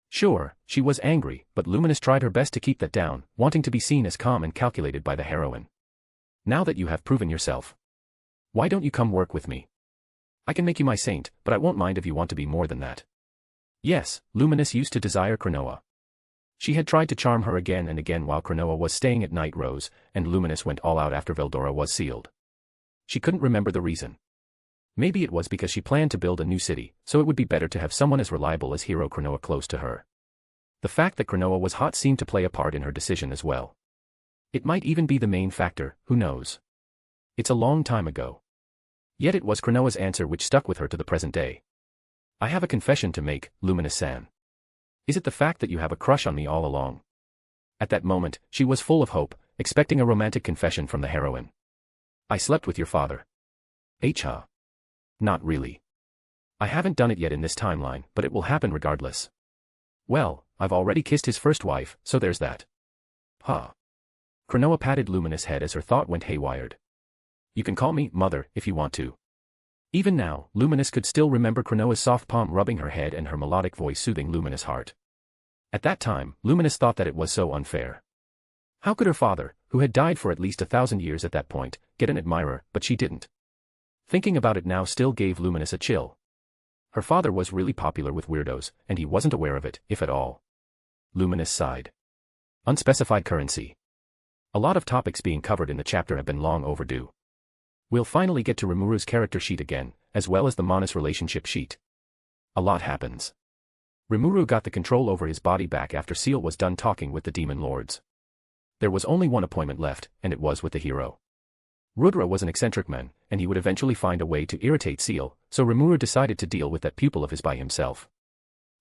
Sure, she was angry, but Luminous tried her best to keep that down, wanting to be seen as calm and calculated by the heroine. "Now that you have proven yourself, why don't you come work with me? I can make you my saint, but I won't mind if you want to be more than that." Yes, Luminous used to desire Cronoa. She had tried to charm her again and again while Cronoa was staying at Night Rose, and Luminous went all out after Veldora was sealed. She couldn't remember the reason. Maybe it was because she planned to build a new city, so it would be better to have someone as reliable as hero Cronoa close to her. The fact that Cronoa was hot seemed to play a part in her decision as well. It might even be the main factor, who knows? It's a long time ago. Yet it was Cronoa's answer which stuck with her to the present day. "I have a confession to make, Luminous-san. Is it the fact that you have a crush on me all along?" At that moment, she was full of hope, expecting a romantic confession from the heroine. "I slept with your father." Huh? Not really. I haven't done it yet in this timeline, but it will happen regardless. Well, I've already kissed his first wife, so there's that. Huh. Cronoa patted Luminous' head as her thought went haywired. "You can call me Mother if you want to." Even now, Luminous could still remember Cronoa's soft palm rubbing her head and her melodic voice soothing Luminous' heart. At that time, Luminous thought that it was so unfair. How could her father, who had died for at least 1,000 years at that point, get an admirer, but she didn't? Thinking about it now still gave Luminous a chill. Her father was really popular with weirdos, and he wasn't aware of it, if at all. Luminous sighed. Unspecified currency. A lot of topics being covered in the chapter have been long overdue. We'll finally get to Rimuru's character sheet again, as well as the Manus relationship sheet. A lot happens. Rimuru got the control over his body back after Seal was done talking with the demon lords. There was only one appointment left, and it was with the hero. Rudra was an eccentric man, and he would eventually find a way to irritate Seal, so Rimuru decided to deal with that pupil of his by himself.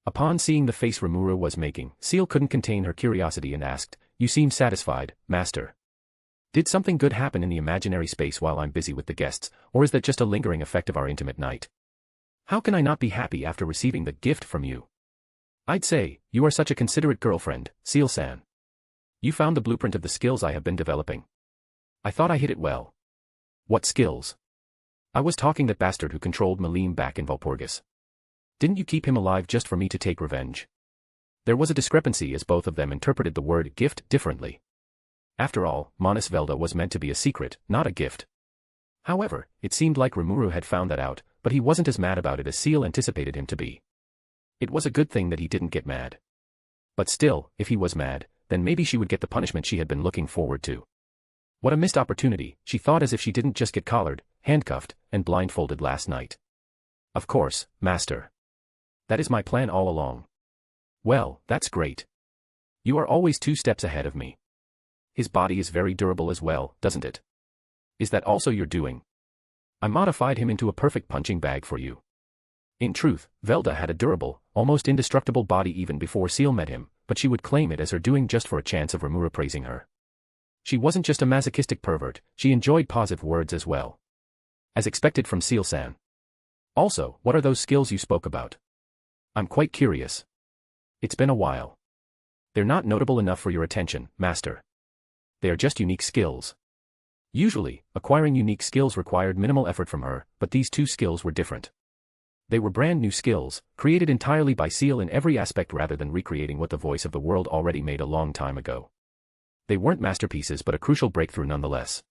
Upon seeing the face Rimuru was making, Seal couldn't contain her curiosity and asked, "You seem satisfied, Master. Did something good happen in the imaginary space while I'm busy with the guests, or is that just a lingering effect of our intimate night? How can I not be happy after receiving the gift from you? I'd say, you are such a considerate girlfriend, Seal-san. You found the blueprint of the skills I have been developing. I thought I hit it well." "What skills?" "I was talking that bastard who controlled Malim back in Valpurgis. Didn't you keep him alive just for me to take revenge?" There was a discrepancy as both of them interpreted the word gift differently. After all, Manus Velda was meant to be a secret, not a gift. However, it seemed like Rimuru had found that out, but he wasn't as mad about it as Seal anticipated him to be. It was a good thing that he didn't get mad. But still, if he was mad, then maybe she would get the punishment she had been looking forward to. What a missed opportunity, she thought as if she didn't just get collared, handcuffed, and blindfolded last night. "Of course, Master. That is my plan all along." Well, that's great. You are always 2 steps ahead of me. His body is very durable as well, doesn't it? Is that also your doing? I modified him into a perfect punching bag for you. In truth, Velda had a durable, almost indestructible body even before Seal met him, but she would claim it as her doing just for a chance of Rimuru praising her. She wasn't just a masochistic pervert, she enjoyed positive words as well. As expected from Seal-san. Also, what are those skills you spoke about? I'm quite curious. It's been a while. They're not notable enough for your attention, Master. They are just unique skills. Usually, acquiring unique skills required minimal effort from her, but these 2 skills were different. They were brand new skills, created entirely by Seal in every aspect rather than recreating what the voice of the world already made a long time ago. They weren't masterpieces but a crucial breakthrough nonetheless.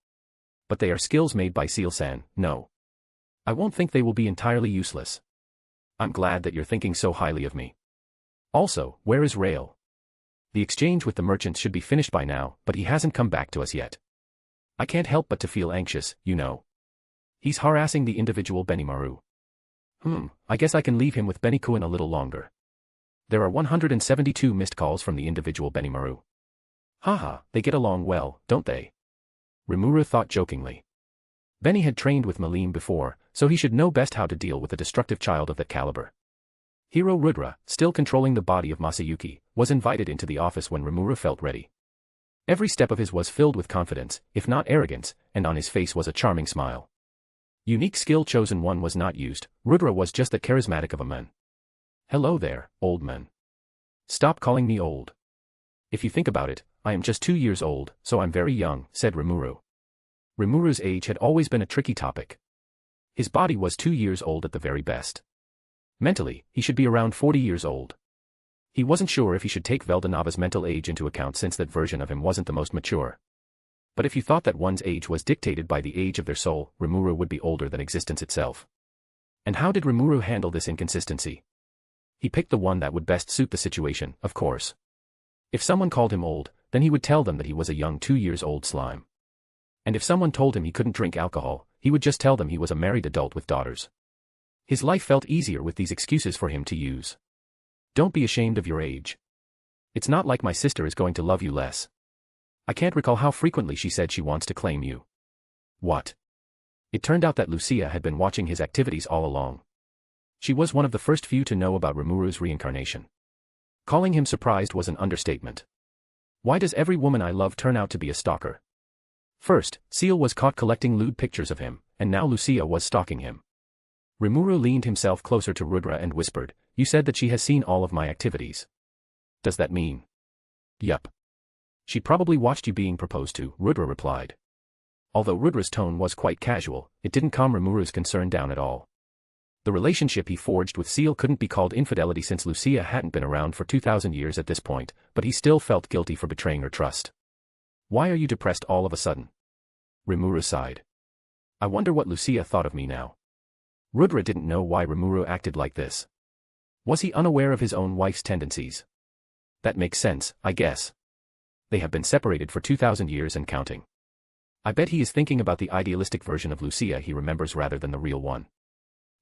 But they are skills made by Seal-san, no. I won't think they will be entirely useless. I'm glad that you're thinking so highly of me. Also, where is Rail? The exchange with the merchants should be finished by now, but he hasn't come back to us yet. I can't help but to feel anxious, you know. He's harassing the individual Benimaru. I guess I can leave him with Benikuin a little longer. There are 172 missed calls from the individual Benimaru. Haha, they get along well, don't they? Rimuru thought jokingly. Benny had trained with Malim before, so he should know best how to deal with a destructive child of that caliber. Hiro Rudra, still controlling the body of Masayuki, was invited into the office when Rimuru felt ready. Every step of his was filled with confidence, if not arrogance, and on his face was a charming smile. Unique skill chosen one was not used, Rudra was just that charismatic of a man. Hello there, old man. Stop calling me old. If you think about it, I am just 2 years old, so I'm very young, said Rimuru. Rimuru's age had always been a tricky topic. His body was 2 years old at the very best. Mentally, he should be around 40 years old. He wasn't sure if he should take Veldanava's mental age into account since that version of him wasn't the most mature. But if you thought that one's age was dictated by the age of their soul, Rimuru would be older than existence itself. And how did Rimuru handle this inconsistency? He picked the one that would best suit the situation, of course. If someone called him old, then he would tell them that he was a young 2-year-old slime. And if someone told him he couldn't drink alcohol, he would just tell them he was a married adult with daughters. His life felt easier with these excuses for him to use. Don't be ashamed of your age. It's not like my sister is going to love you less. I can't recall how frequently she said she wants to claim you. What? It turned out that Lucia had been watching his activities all along. She was one of the first few to know about Rimuru's reincarnation. Calling him surprised was an understatement. Why does every woman I love turn out to be a stalker? First, Seal was caught collecting lewd pictures of him, and now Lucia was stalking him. Rimuru leaned himself closer to Rudra and whispered, "You said that she has seen all of my activities. Does that mean?" "Yup. She probably watched you being proposed to," Rudra replied. Although Rudra's tone was quite casual, it didn't calm Rimuru's concern down at all. The relationship he forged with Seal couldn't be called infidelity since Lucia hadn't been around for 2,000 years at this point, but he still felt guilty for betraying her trust. "Why are you depressed all of a sudden?" Rimuru sighed. "I wonder what Lucia thought of me now." Rudra didn't know why Rimuru acted like this. Was he unaware of his own wife's tendencies? That makes sense, I guess. They have been separated for 2,000 years and counting. I bet he is thinking about the idealistic version of Lucia he remembers rather than the real one.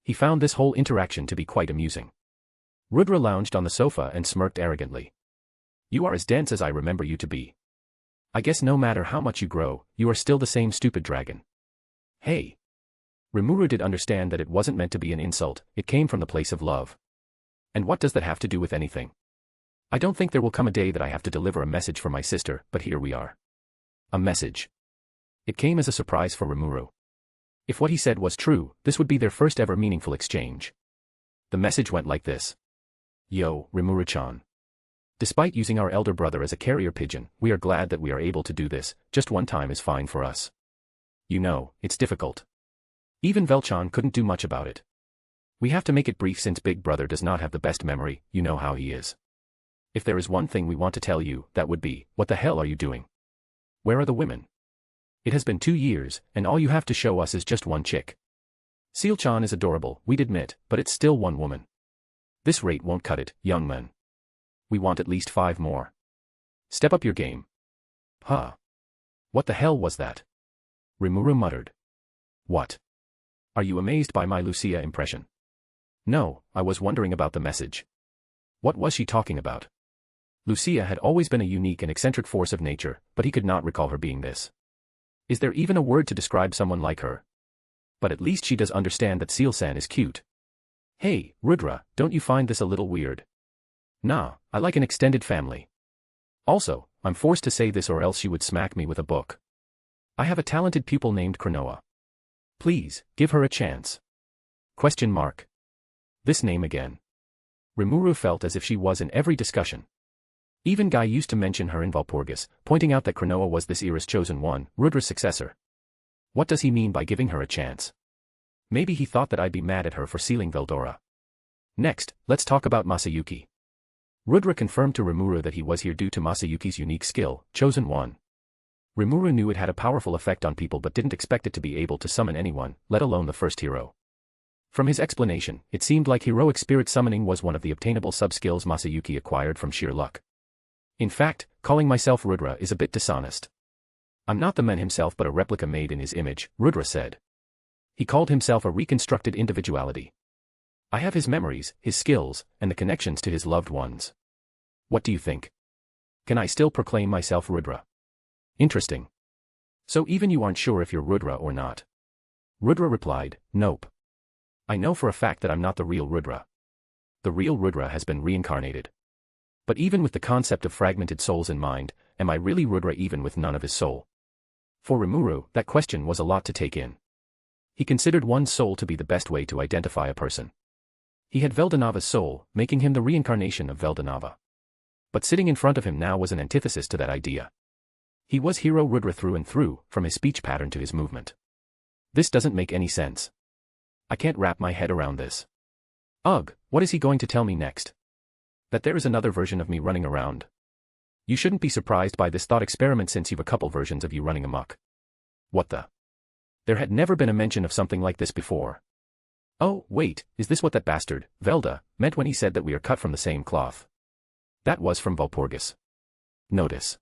He found this whole interaction to be quite amusing. Rudra lounged on the sofa and smirked arrogantly. "You are as dense as I remember you to be. I guess no matter how much you grow, you are still the same stupid dragon." "Hey." Rimuru did understand that it wasn't meant to be an insult, it came from the place of love. And what does that have to do with anything? I don't think there will come a day that I have to deliver a message for my sister, but here we are. A message. It came as a surprise for Rimuru. If what he said was true, this would be their first ever meaningful exchange. The message went like this. "Yo, Rimuru-chan. Despite using our elder brother as a carrier pigeon, we are glad that we are able to do this, just one time is fine for us. You know, it's difficult. Even Velchan couldn't do much about it. We have to make it brief since Big Brother does not have the best memory, you know how he is. If there is one thing we want to tell you, that would be, what the hell are you doing? Where are the women? It has been 2 years, and all you have to show us is just one chick. Seal-chan is adorable, we'd admit, but it's still one woman. This rate won't cut it, young man. We want at least 5 more. Step up your game." "Huh? What the hell was that?" Rimuru muttered. "What? Are you amazed by my Lucia impression?" "No, I was wondering about the message." What was she talking about? Lucia had always been a unique and eccentric force of nature, but he could not recall her being this. Is there even a word to describe someone like her? But at least she does understand that Seal-san is cute. Hey, Rudra, don't you find this a little weird? Nah, I like an extended family. Also, I'm forced to say this or else she would smack me with a book. I have a talented pupil named Cronoa. Please, give her a chance. Question mark. This name again. Rimuru felt as if she was in every discussion. Even Guy used to mention her in Valpurgis, pointing out that Cronoa was this era's chosen one, Rudra's successor. What does he mean by giving her a chance? Maybe he thought that I'd be mad at her for sealing Veldora. Next, let's talk about Masayuki. Rudra confirmed to Rimuru that he was here due to Masayuki's unique skill, Chosen One. Rimuru knew it had a powerful effect on people but didn't expect it to be able to summon anyone, let alone the first hero. From his explanation, it seemed like heroic spirit summoning was one of the obtainable sub-skills Masayuki acquired from sheer luck. In fact, calling myself Rudra is a bit dishonest. I'm not the man himself but a replica made in his image, Rudra said. He called himself a reconstructed individuality. I have his memories, his skills, and the connections to his loved ones. What do you think? Can I still proclaim myself Rudra? Interesting. So even you aren't sure if you're Rudra or not? Rudra replied, nope. I know for a fact that I'm not the real Rudra. The real Rudra has been reincarnated. But even with the concept of fragmented souls in mind, am I really Rudra even with none of his soul? For Rimuru, that question was a lot to take in. He considered one's soul to be the best way to identify a person. He had Veldanava's soul, making him the reincarnation of Veldanava. But sitting in front of him now was an antithesis to that idea. He was hero Rudra through and through, from his speech pattern to his movement. This doesn't make any sense. I can't wrap my head around this. Ugh, what is he going to tell me next? That there is another version of me running around? You shouldn't be surprised by this thought experiment since you've a couple versions of you running amok. What the? There had never been a mention of something like this before. Oh, wait, is this what that bastard, Velda, meant when he said that we are cut from the same cloth? That was from Valpurgis. Notice.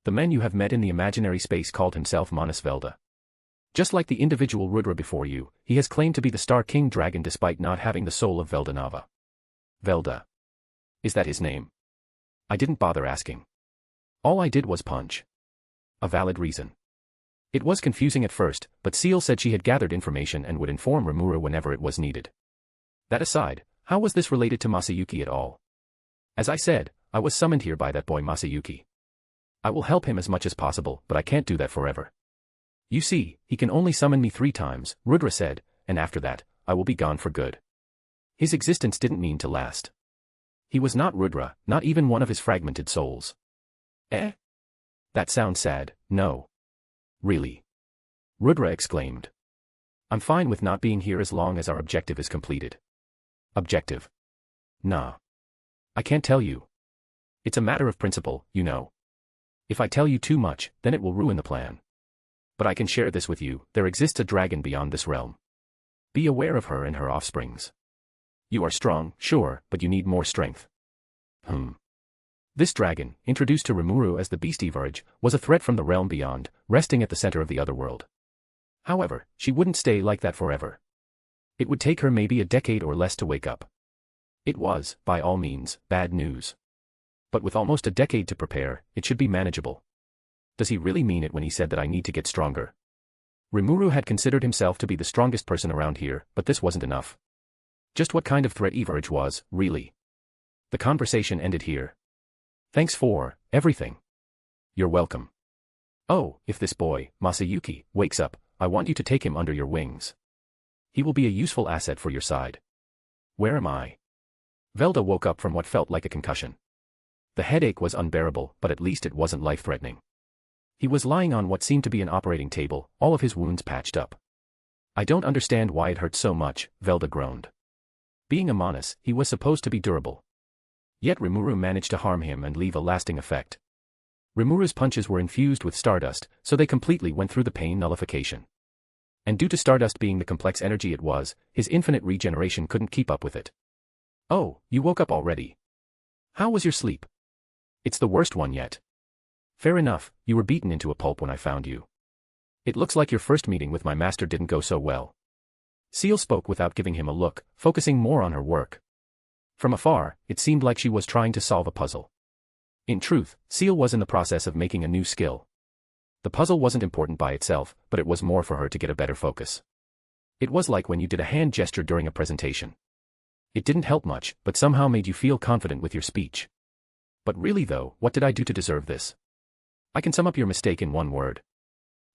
The man you have met in the imaginary space called himself Manus Velda. Just like the individual Rudra before you, he has claimed to be the Star King Dragon despite not having the soul of Veldanava. Velda. Is that his name? I didn't bother asking. All I did was punch. A valid reason. It was confusing at first, but Seal said she had gathered information and would inform Rimuru whenever it was needed. That aside, how was this related to Masayuki at all? As I said, I was summoned here by that boy Masayuki. I will help him as much as possible, but I can't do that forever. You see, he can only summon me 3 times, Rudra said, and after that, I will be gone for good. His existence didn't mean to last. He was not Rudra, not even one of his fragmented souls. Eh? That sounds sad, no. Really? Rudra exclaimed. I'm fine with not being here as long as our objective is completed. Objective? Nah. I can't tell you. It's a matter of principle, you know. If I tell you too much, then it will ruin the plan. But I can share this with you, there exists a dragon beyond this realm. Be aware of her and her offsprings. You are strong, sure, but you need more strength. This dragon, introduced to Rimuru as the Beastieverge, was a threat from the realm beyond, resting at the center of the other world. However, she wouldn't stay like that forever. It would take her maybe a decade or less to wake up. It was, by all means, bad news. But with almost a decade to prepare, it should be manageable. Does he really mean it when he said that I need to get stronger? Rimuru had considered himself to be the strongest person around here, but this wasn't enough. Just what kind of threat Everge was, really? The conversation ended here. Thanks for everything. You're welcome. Oh, if this boy, Masayuki, wakes up, I want you to take him under your wings. He will be a useful asset for your side. Where am I? Velda woke up from what felt like a concussion. The headache was unbearable, but at least it wasn't life-threatening. He was lying on what seemed to be an operating table, all of his wounds patched up. I don't understand why it hurt so much, Velda groaned. Being a Manus, he was supposed to be durable. Yet Rimuru managed to harm him and leave a lasting effect. Rimuru's punches were infused with stardust, so they completely went through the pain nullification. And due to stardust being the complex energy it was, his infinite regeneration couldn't keep up with it. Oh, you woke up already. How was your sleep? It's the worst one yet. Fair enough, you were beaten into a pulp when I found you. It looks like your first meeting with my master didn't go so well. Seal spoke without giving him a look, focusing more on her work. From afar, it seemed like she was trying to solve a puzzle. In truth, Seal was in the process of making a new skill. The puzzle wasn't important by itself, but it was more for her to get a better focus. It was like when you did a hand gesture during a presentation. It didn't help much, but somehow made you feel confident with your speech. But really though, what did I do to deserve this? I can sum up your mistake in one word.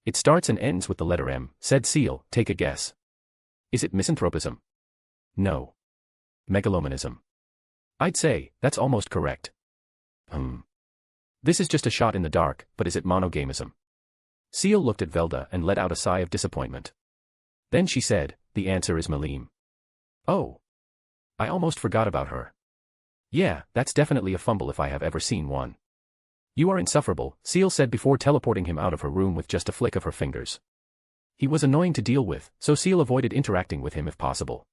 It starts and ends with the letter M, said Seal. Take a guess. Is it misanthropism? No. Megalomanism. I'd say, that's almost correct. This is just a shot in the dark, but is it monogamism? Seal looked at Velda and let out a sigh of disappointment. Then she said, the answer is Malim. Oh. I almost forgot about her. Yeah, that's definitely a fumble if I have ever seen one. You are insufferable, Seal said before teleporting him out of her room with just a flick of her fingers. He was annoying to deal with, so Seal avoided interacting with him if possible.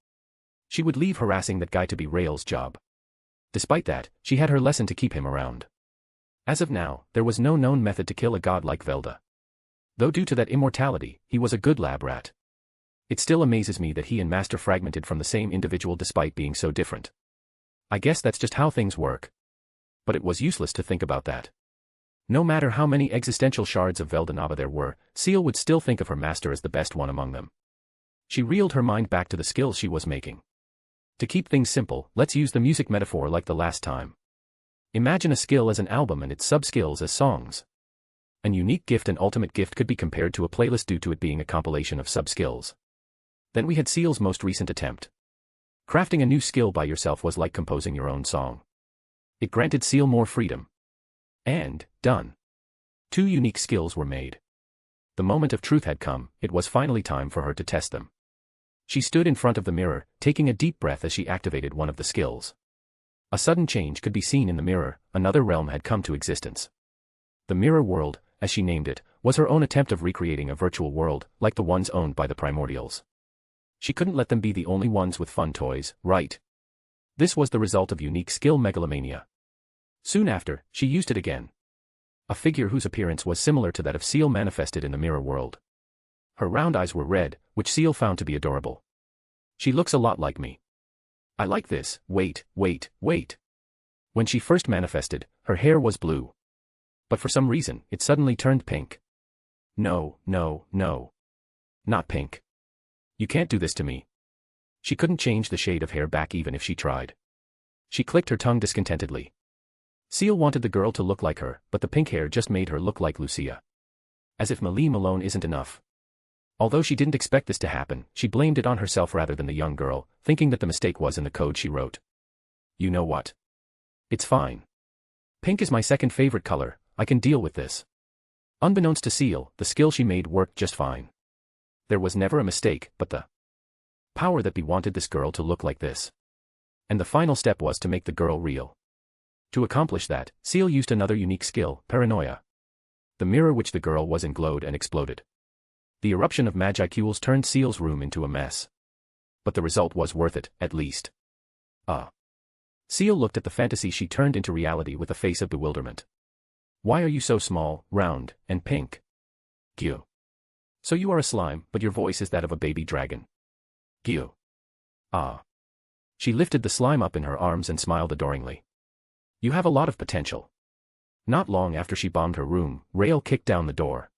She would leave harassing that guy to be Rael's job. Despite that, she had her lesson to keep him around. As of now, there was no known method to kill a god like Velda. Though due to that immortality, he was a good lab rat. It still amazes me that he and Master fragmented from the same individual despite being so different. I guess that's just how things work. But it was useless to think about that. No matter how many existential shards of Veldanava there were, Seal would still think of her master as the best one among them. She reeled her mind back to the skills she was making. To keep things simple, let's use the music metaphor like the last time. Imagine a skill as an album and its sub-skills as songs. An unique gift and ultimate gift could be compared to a playlist due to it being a compilation of sub-skills. Then we had Seal's most recent attempt. Crafting a new skill by yourself was like composing your own song. It granted Seal more freedom. And, done. 2 unique skills were made. The moment of truth had come, it was finally time for her to test them. She stood in front of the mirror, taking a deep breath as she activated one of the skills. A sudden change could be seen in the mirror, another realm had come to existence. The mirror world, as she named it, was her own attempt of recreating a virtual world, like the ones owned by the primordials. She couldn't let them be the only ones with fun toys, right? This was the result of unique skill megalomania. Soon after, she used it again. A figure whose appearance was similar to that of Seal manifested in the mirror world. Her round eyes were red, which Seal found to be adorable. She looks a lot like me. I like this. Wait. When she first manifested, her hair was blue. But for some reason, it suddenly turned pink. No. Not pink. You can't do this to me. She couldn't change the shade of hair back even if she tried. She clicked her tongue discontentedly. Seal wanted the girl to look like her, but the pink hair just made her look like Lucia. As if Malim alone isn't enough. Although she didn't expect this to happen, she blamed it on herself rather than the young girl, thinking that the mistake was in the code she wrote. You know what? It's fine. Pink is my second favorite color, I can deal with this. Unbeknownst to Seal, the skill she made worked just fine. There was never a mistake, but the power that be wanted this girl to look like this. And the final step was to make the girl real. To accomplish that, Seal used another unique skill, paranoia. The mirror which the girl was in glowed and exploded. The eruption of magicules turned Seal's room into a mess. But the result was worth it, at least. Seal looked at the fantasy she turned into reality with a face of bewilderment. Why are you so small, round, and pink? Gyu. So you are a slime, but your voice is that of a baby dragon. Gyu. She lifted the slime up in her arms and smiled adoringly. You have a lot of potential. Not long after she bombed her room, Rael kicked down the door.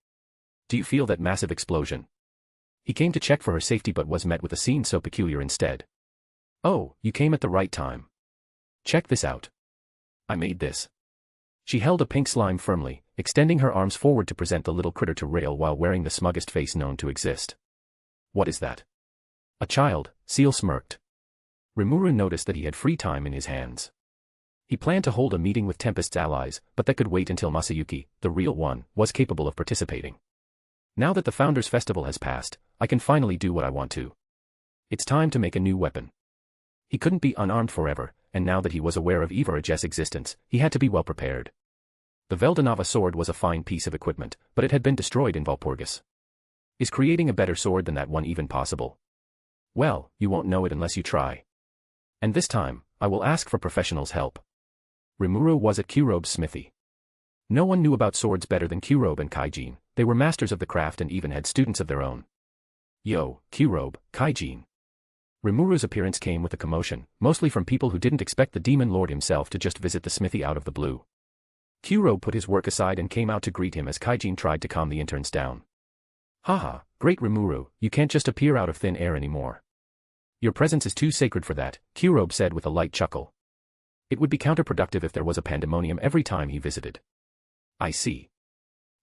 Do you feel that massive explosion? He came to check for her safety but was met with a scene so peculiar instead. Oh, you came at the right time. Check this out. I made this. She held a pink slime firmly, extending her arms forward to present the little critter to Rael while wearing the smuggest face known to exist. What is that? A child, Seal smirked. Rimuru noticed that he had free time in his hands. He planned to hold a meeting with Tempest's allies, but that could wait until Masayuki, the real one, was capable of participating. Now that the Founders' Festival has passed, I can finally do what I want to. It's time to make a new weapon. He couldn't be unarmed forever, and now that he was aware of Evarage's existence, he had to be well prepared. The Veldanava sword was a fine piece of equipment, but it had been destroyed in Valpurgis. Is creating a better sword than that one even possible? Well, you won't know it unless you try. And this time, I will ask for professionals' help. Rimuru was at Kurobe's smithy. No one knew about swords better than Kurobe and Kaijin. They were masters of the craft and even had students of their own. Yo, Kurobe, Kaijin. Rimuru's appearance came with a commotion, mostly from people who didn't expect the demon lord himself to just visit the smithy out of the blue. Kurobe put his work aside and came out to greet him as Kaijin tried to calm the interns down. Haha, great Rimuru, you can't just appear out of thin air anymore. Your presence is too sacred for that, Kurobe said with a light chuckle. It would be counterproductive if there was a pandemonium every time he visited. I see.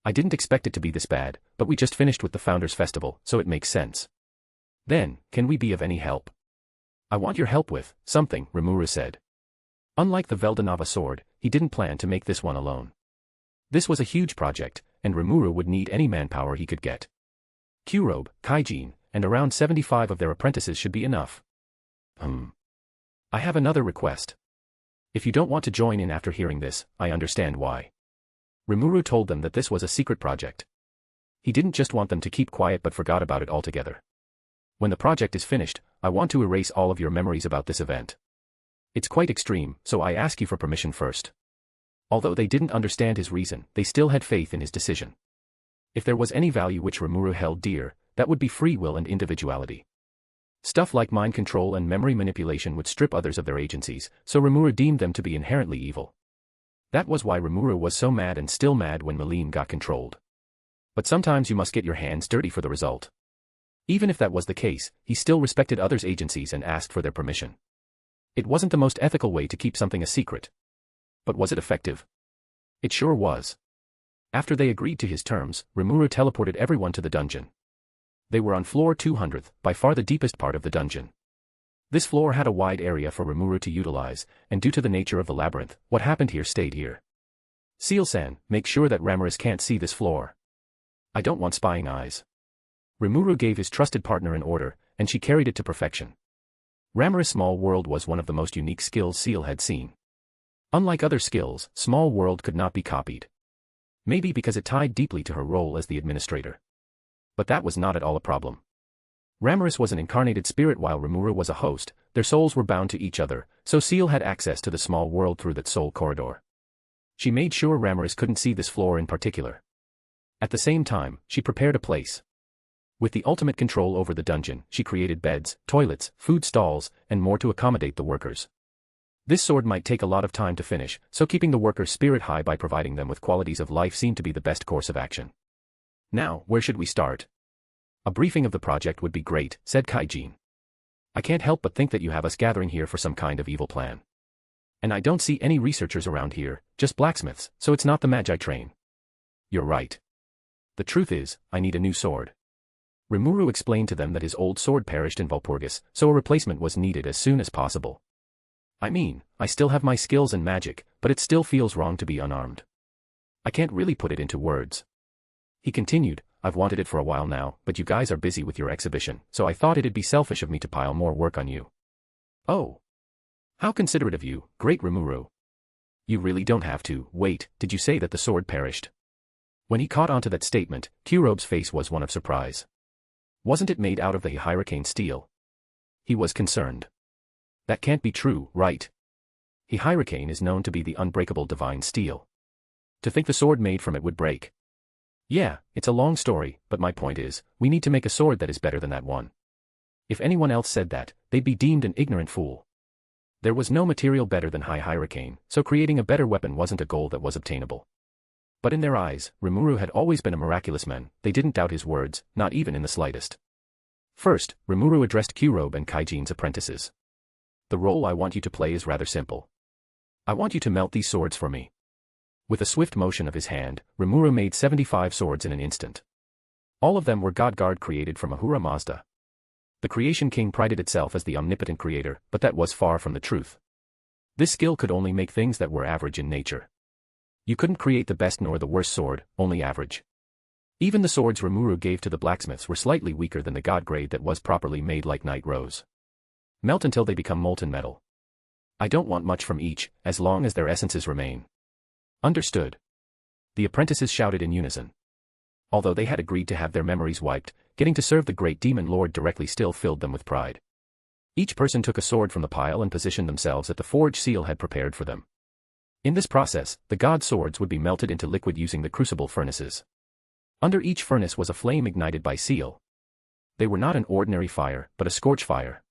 I didn't expect it to be this bad, but we just finished with the Founders Festival, so it makes sense. Then, can we be of any help? I want your help with something, Rimuru said. Unlike the Veldanava sword, he didn't plan to make this one alone. This was a huge project, and Rimuru would need any manpower he could get. Kurobe, Kaijin, and around 75 of their apprentices should be enough. I have another request. If you don't want to join in after hearing this, I understand why. Rimuru told them that this was a secret project. He didn't just want them to keep quiet but forgot about it altogether. When the project is finished, I want to erase all of your memories about this event. It's quite extreme, so I ask you for permission first. Although they didn't understand his reason, they still had faith in his decision. If there was any value which Rimuru held dear, that would be free will and individuality. Stuff like mind control and memory manipulation would strip others of their agencies, so Rimuru deemed them to be inherently evil. That was why Rimuru was so mad and still mad when Meline got controlled. But sometimes you must get your hands dirty for the result. Even if that was the case, he still respected others' agencies and asked for their permission. It wasn't the most ethical way to keep something a secret. But was it effective? It sure was. After they agreed to his terms, Rimuru teleported everyone to the dungeon. They were on floor 200, by far the deepest part of the dungeon. This floor had a wide area for Rimuru to utilize, and due to the nature of the labyrinth, what happened here stayed here. Seal-san, make sure that Ramiris can't see this floor. I don't want spying eyes. Rimuru gave his trusted partner an order, and she carried it to perfection. Ramiris' Small World was one of the most unique skills Seal had seen. Unlike other skills, Small World could not be copied. Maybe because it tied deeply to her role as the administrator. But that was not at all a problem. Ramiris was an incarnated spirit while Rimuru was a host, their souls were bound to each other, so Seal had access to the Small World through that soul corridor. She made sure Ramiris couldn't see this floor in particular. At the same time, she prepared a place. With the ultimate control over the dungeon, she created beds, toilets, food stalls, and more to accommodate the workers. This sword might take a lot of time to finish, so keeping the workers' spirit high by providing them with qualities of life seemed to be the best course of action. Now, where should we start? A briefing of the project would be great, said Kaijin. I can't help but think that you have us gathering here for some kind of evil plan. And I don't see any researchers around here, just blacksmiths, so it's not the Magi train. You're right. The truth is, I need a new sword. Rimuru explained to them that his old sword perished in Valpurgis, so a replacement was needed as soon as possible. I mean, I still have my skills and magic, but it still feels wrong to be unarmed. I can't really put it into words. He continued, I've wanted it for a while now, but you guys are busy with your exhibition, so I thought it'd be selfish of me to pile more work on you. Oh. How considerate of you, great Rimuru. You really don't have to. Wait, did you say that the sword perished? When he caught onto that statement, Kurobe's face was one of surprise. Wasn't it made out of the hurricane steel? He was concerned. That can't be true, right? Hurricane is known to be the unbreakable divine steel. To think the sword made from it would break. Yeah, it's a long story, but my point is, we need to make a sword that is better than that one. If anyone else said that, they'd be deemed an ignorant fool. There was no material better than hurricane, so creating a better weapon wasn't a goal that was obtainable. But in their eyes, Rimuru had always been a miraculous man, they didn't doubt his words, not even in the slightest. First, Rimuru addressed Kurobe and Kaijin's apprentices. The role I want you to play is rather simple. I want you to melt these swords for me. With a swift motion of his hand, Rimuru made 75 swords in an instant. All of them were God Guard created from Ahura Mazda. The Creation King prided itself as the omnipotent creator, but that was far from the truth. This skill could only make things that were average in nature. You couldn't create the best nor the worst sword, only average. Even the swords Rimuru gave to the blacksmiths were slightly weaker than the god grade that was properly made like Night Rose. Melt until they become molten metal. I don't want much from each, as long as their essences remain. Understood. The apprentices shouted in unison. Although they had agreed to have their memories wiped, getting to serve the great demon lord directly still filled them with pride. Each person took a sword from the pile and positioned themselves at the forge Seal had prepared for them. In this process, the god swords would be melted into liquid using the crucible furnaces. Under each furnace was a flame ignited by Seal. They were not an ordinary fire, but a scorch fire.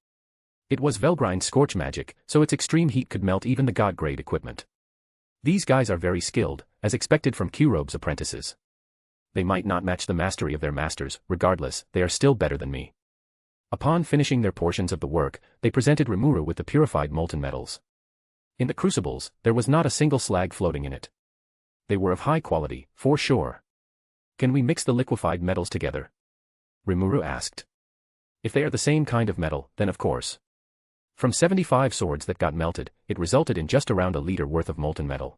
It was Velgrine's scorch magic, so its extreme heat could melt even the god-grade equipment. These guys are very skilled, as expected from Q-Robe's apprentices. They might not match the mastery of their masters, regardless, they are still better than me. Upon finishing their portions of the work, they presented Rimuru with the purified molten metals. In the crucibles, there was not a single slag floating in it. They were of high quality, for sure. Can we mix the liquefied metals together? Rimuru asked. If they are the same kind of metal, then of course. From 75 swords that got melted, it resulted in just around a liter worth of molten metal.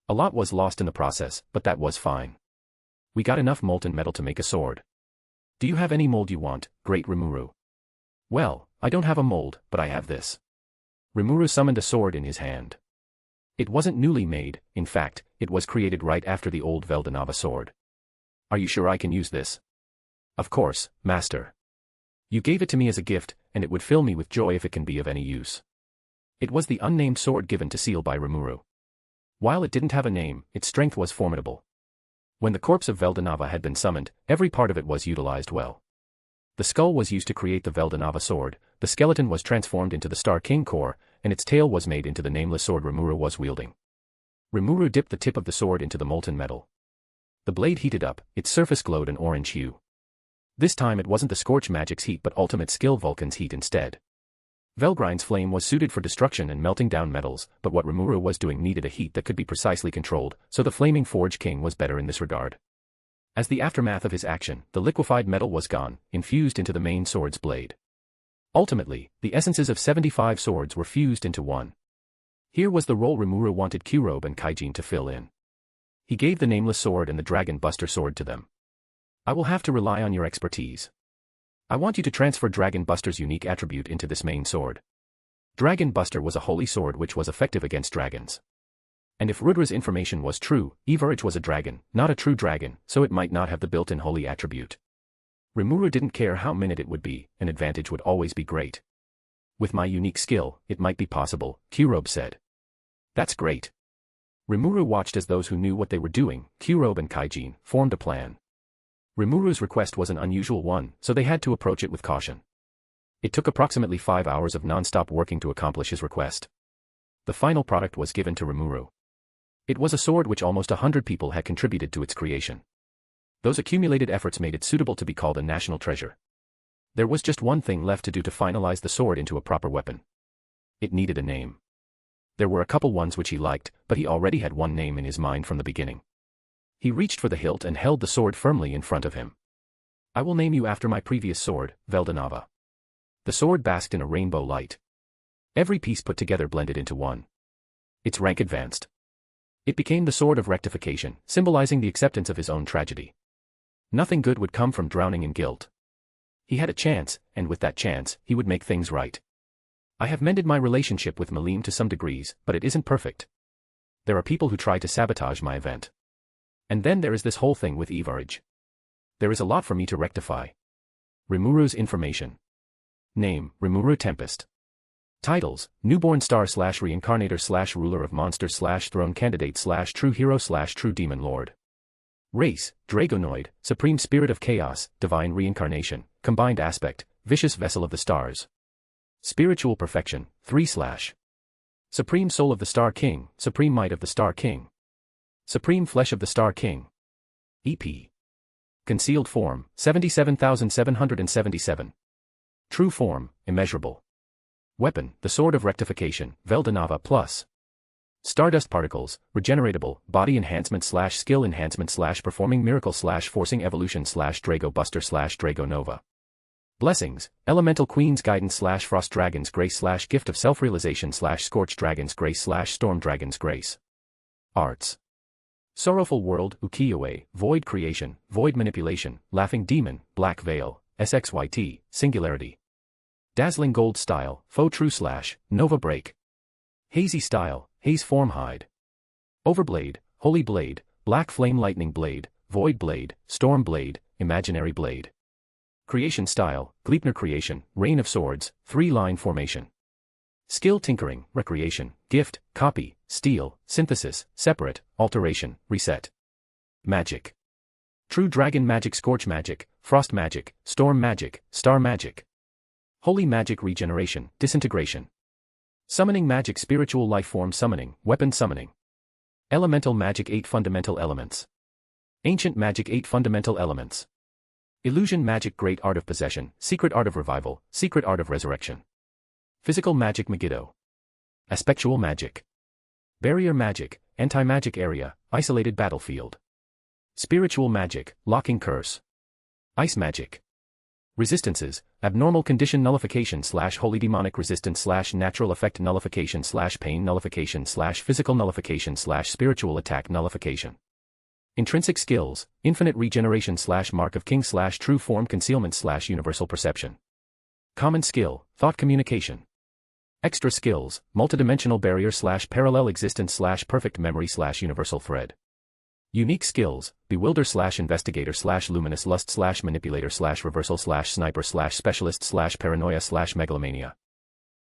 A lot was lost in the process, but that was fine. We got enough molten metal to make a sword. Do you have any mold you want, great Rimuru? Well, I don't have a mold, but I have this. Rimuru summoned a sword in his hand. It wasn't newly made, in fact, it was created right after the old Veldanava sword. Are you sure I can use this? Of course, master. You gave it to me as a gift, and it would fill me with joy if it can be of any use. It was the unnamed sword given to Seal by Rimuru. While it didn't have a name, its strength was formidable. When the corpse of Veldanava had been summoned, every part of it was utilized well. The skull was used to create the Veldanava sword, the skeleton was transformed into the Star King core, and its tail was made into the nameless sword Rimuru was wielding. Rimuru dipped the tip of the sword into the molten metal. The blade heated up, its surface glowed an orange hue. This time it wasn't the scorch magic's heat but ultimate skill Vulcan's heat instead. Velgrine's flame was suited for destruction and melting down metals, but what Rimuru was doing needed a heat that could be precisely controlled, so the Flaming Forge King was better in this regard. As the aftermath of his action, the liquefied metal was gone, infused into the main sword's blade. Ultimately, the essences of 75 swords were fused into one. Here was the role Rimuru wanted Q-Robe and Kaijin to fill in. He gave the Nameless Sword and the Dragon Buster Sword to them. I will have to rely on your expertise. I want you to transfer Dragon Buster's unique attribute into this main sword. Dragon Buster was a holy sword which was effective against dragons. And if Rudra's information was true, Evarage was a dragon, not a true dragon, so it might not have the built-in holy attribute. Rimuru didn't care how minute it would be, an advantage would always be great. With my unique skill, it might be possible, Q-Robe said. That's great. Rimuru watched as those who knew what they were doing, Q-Robe and Kaijin, formed a plan. Rimuru's request was an unusual one, so they had to approach it with caution. It took approximately 5 hours of non-stop working to accomplish his request. The final product was given to Rimuru. It was a sword which almost 100 people had contributed to its creation. Those accumulated efforts made it suitable to be called a national treasure. There was just one thing left to do to finalize the sword into a proper weapon. It needed a name. There were a couple ones which he liked, but he already had one name in his mind from the beginning. He reached for the hilt and held the sword firmly in front of him. I will name you after my previous sword, Veldanava. The sword basked in a rainbow light. Every piece put together blended into one. Its rank advanced. It became the sword of rectification, symbolizing the acceptance of his own tragedy. Nothing good would come from drowning in guilt. He had a chance, and with that chance, he would make things right. I have mended my relationship with Malim to some degrees, but it isn't perfect. There are people who try to sabotage my event. And then there is this whole thing with Evarage. There is a lot for me to rectify. Rimuru's information. Name, Rimuru Tempest. Titles, Newborn Star / Reincarnator / Ruler of Monsters / Throne Candidate / True Hero / True Demon Lord. Race, Dragonoid, Supreme Spirit of Chaos, Divine Reincarnation, Combined Aspect, Vicious Vessel of the Stars. Spiritual Perfection, 3/. Supreme Soul of the Star King, Supreme Might of the Star King. Supreme Flesh of the Star King. EP. Concealed Form, 77,777. True Form, Immeasurable. Weapon, the Sword of Rectification, Veldanava Plus. Stardust Particles, Regeneratable, Body Enhancement / Skill Enhancement / Performing Miracle / Forcing Evolution / Drago Buster / Drago Nova. Blessings, Elemental Queen's Guidance / Frost Dragon's Grace / Gift of Self-Realization / Scorch Dragon's Grace / Storm Dragon's Grace. Arts. Sorrowful World, Ukiyo-e, Void Creation, Void Manipulation, Laughing Demon, Black Veil, SXYT, Singularity. Dazzling Gold Style, Faux True / Nova Break. Hazy Style, Haze Form Hide. Overblade, Holy Blade, Black Flame Lightning Blade, Void Blade, Storm Blade, Imaginary Blade. Creation Style, Gleipnir Creation, Rain of Swords, 3-line formation. Skill Tinkering, Recreation, Gift, Copy, Steal, Synthesis, Separate, Alteration, Reset. Magic. True Dragon Magic, Scorch Magic, Frost Magic, Storm Magic, Star Magic. Holy magic regeneration, disintegration. Summoning magic spiritual life form summoning, weapon summoning. Elemental magic 8 fundamental elements. Ancient magic 8 fundamental elements. Illusion magic great art of possession, secret art of revival, secret art of resurrection. Physical magic Megiddo. Aspectual magic. Barrier magic, anti-magic area, isolated battlefield. Spiritual magic, locking curse. Ice magic. Resistances, abnormal condition nullification / holy demonic resistance / natural effect nullification / pain nullification / physical nullification / spiritual attack nullification. Intrinsic skills, infinite regeneration / mark of king / true form concealment / universal perception. Common skill, thought communication. Extra skills, multidimensional barrier / parallel existence / perfect memory / universal thread. Unique skills, bewilder / investigator / luminous lust / manipulator / reversal / sniper / specialist / paranoia / megalomania.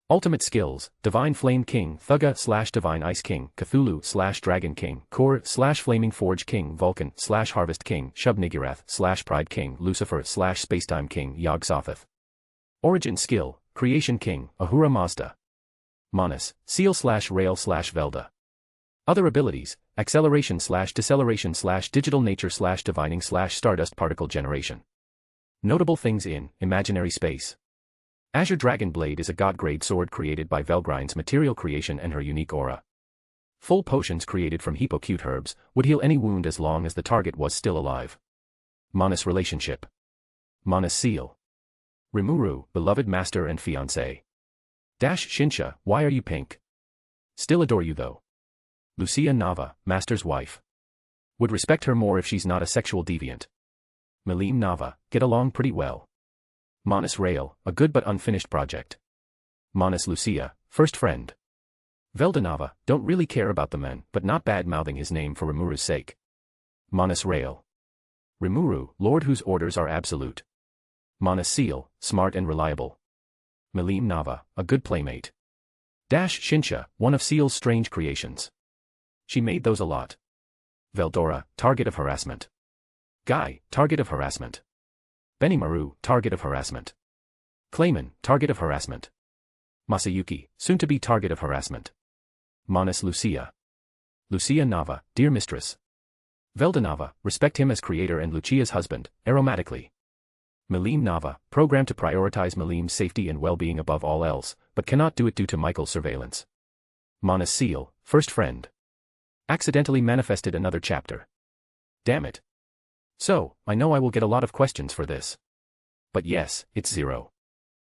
Ultimate skills, divine flame king Thugga / divine ice king Cthulhu / dragon king Kor / flaming forge king Vulcan / harvest king Shub-Niggurath / pride king Lucifer / spacetime king Yog-Sothoth. Origin skill, creation king Ahura Mazda. Manus, seal / rail / Velda. Other abilities, acceleration / deceleration / digital nature / divining / stardust particle generation. Notable things in imaginary space. Azure Dragon Blade is a god-grade sword created by Velgrine's material creation and her unique aura. Full potions created from hippocute herbs would heal any wound as long as the target was still alive. Manus relationship. Manus seal. Rimuru, beloved master and fiancé. Shinsha, why are you pink? Still adore you though. Lucia Nava, master's wife. Would respect her more if she's not a sexual deviant. Malim Nava, get along pretty well. Manus Rail, a good but unfinished project. Manus Lucia, first friend. Veldanava, don't really care about the man, but not bad-mouthing his name for Rimuru's sake. Manus Rail. Rimuru, lord whose orders are absolute. Manus Seal, smart and reliable. Malim Nava, a good playmate. Shinsha, one of Seal's strange creations. She made those a lot. Veldora, target of harassment. Guy, target of harassment. Benimaru, target of harassment. Clayman, target of harassment. Masayuki, soon-to-be target of harassment. Manus Lucia. Lucia Nava, dear mistress. Veldanava, respect him as creator and Lucia's husband, aromatically. Malim Nava, programmed to prioritize Malim's safety and well-being above all else, but cannot do it due to Michael's surveillance. Manus Seal, first friend. Accidentally manifested another chapter. Damn it. So, I know I will get a lot of questions for this. But yes, it's 0.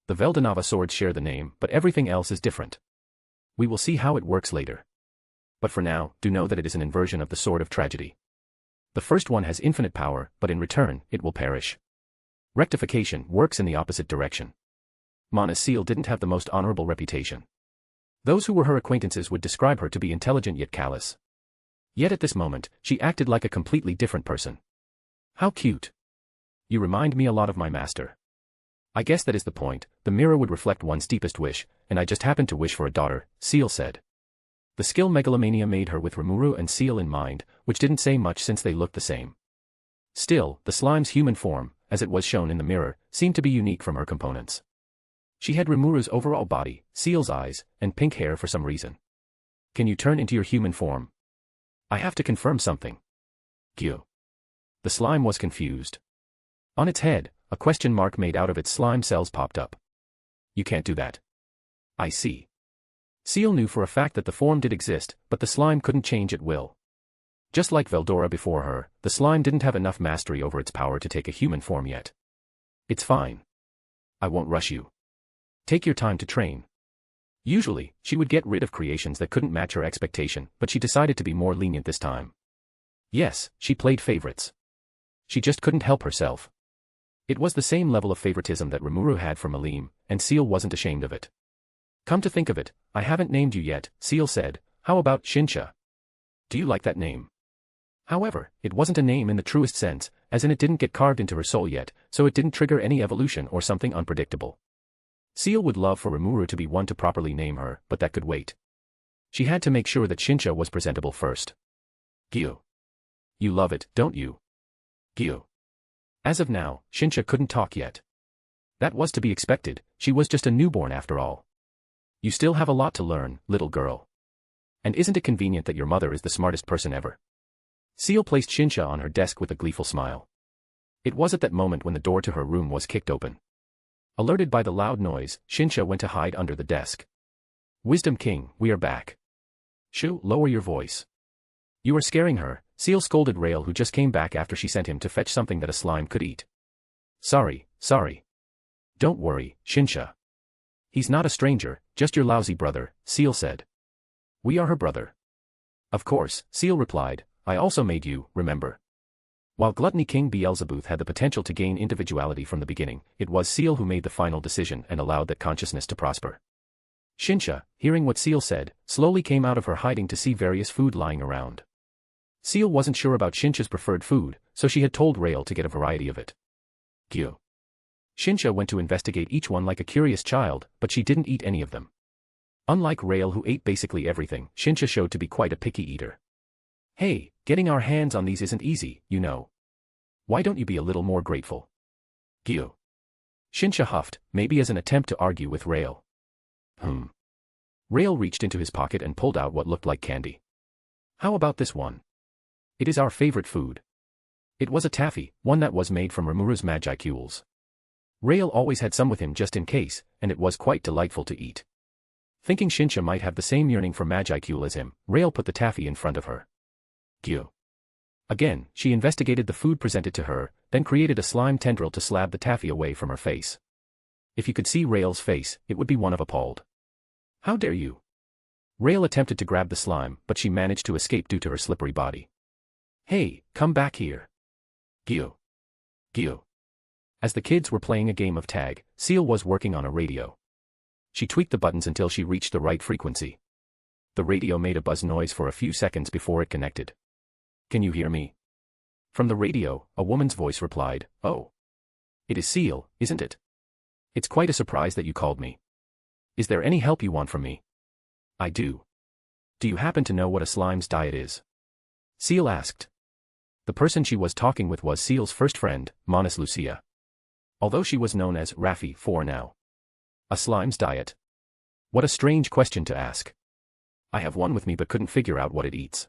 The Veldanava swords share the name, but everything else is different. We will see how it works later. But for now, do know that it is an inversion of the Sword of Tragedy. The first one has infinite power, but in return, it will perish. Rectification works in the opposite direction. Manus Seal didn't have the most honorable reputation. Those who were her acquaintances would describe her to be intelligent yet callous. Yet at this moment, she acted like a completely different person. How cute. You remind me a lot of my master. I guess that is the point, the mirror would reflect one's deepest wish, and I just happened to wish for a daughter, Seal said. The skill megalomania made her with Rimuru and Seal in mind, which didn't say much since they looked the same. Still, the slime's human form, as it was shown in the mirror, seemed to be unique from her components. She had Rimuru's overall body, Seal's eyes, and pink hair for some reason. Can you turn into your human form? I have to confirm something. Gyu. The slime was confused. On its head, a question mark made out of its slime cells popped up. You can't do that. I see. Seal knew for a fact that the form did exist, but the slime couldn't change at will. Just like Veldora before her, the slime didn't have enough mastery over its power to take a human form yet. It's fine. I won't rush you. Take your time to train. Usually, she would get rid of creations that couldn't match her expectation, but she decided to be more lenient this time. Yes, she played favorites. She just couldn't help herself. It was the same level of favoritism that Rimuru had for Malim, and Seal wasn't ashamed of it. Come to think of it, I haven't named you yet, Seal said. How about Shinsha? Do you like that name? However, it wasn't a name in the truest sense, as in it didn't get carved into her soul yet, so it didn't trigger any evolution or something unpredictable. Seal would love for Rimuru to be one to properly name her, but that could wait. She had to make sure that Shinsha was presentable first. Gyu. You love it, don't you? Gyu. As of now, Shinsha couldn't talk yet. That was to be expected, she was just a newborn after all. You still have a lot to learn, little girl. And isn't it convenient that your mother is the smartest person ever? Seal placed Shinsha on her desk with a gleeful smile. It was at that moment when the door to her room was kicked open. Alerted by the loud noise, Shinsha went to hide under the desk. Wisdom King, we are back. Shoo, lower your voice. You are scaring her, Seal scolded Rail, who just came back after she sent him to fetch something that a slime could eat. Sorry. Don't worry, Shinsha. He's not a stranger, just your lousy brother, Seal said. We are her brother. Of course, Seal replied, I also made you, remember? While Gluttony King Beelzebub had the potential to gain individuality from the beginning, it was Seal who made the final decision and allowed that consciousness to prosper. Shinsha, hearing what Seal said, slowly came out of her hiding to see various food lying around. Seal wasn't sure about Shinsha's preferred food, so she had told Rail to get a variety of it. Gyu. Shinsha went to investigate each one like a curious child, but she didn't eat any of them. Unlike Rail, who ate basically everything, Shinsha showed to be quite a picky eater. Hey, getting our hands on these isn't easy, you know. Why don't you be a little more grateful? Gyu. Shinsha huffed, maybe as an attempt to argue with Rail. Rail reached into his pocket and pulled out what looked like candy. How about this one? It is our favorite food. It was a taffy, one that was made from Rimuru's magicules. Rail always had some with him just in case, and it was quite delightful to eat. Thinking Shinsha might have the same yearning for magicule as him, Rail put the taffy in front of her. Gyu. Again, she investigated the food presented to her, then created a slime tendril to slab the taffy away from her face. If you could see Rail's face, it would be one of appalled. How dare you? Rail attempted to grab the slime, but she managed to escape due to her slippery body. Hey, come back here. Gyu. As the kids were playing a game of tag, Seal was working on a radio. She tweaked the buttons until she reached the right frequency. The radio made a buzz noise for a few seconds before it connected. Can you hear me? From the radio, a woman's voice replied, Oh. It is Seal, isn't it? It's quite a surprise that you called me. Is there any help you want from me? I do. Do you happen to know what a slime's diet is? Seal asked. The person she was talking with was Seal's first friend, Monis Lucia. Although she was known as Raffi for now. A slime's diet? What a strange question to ask. I have one with me but couldn't figure out what it eats.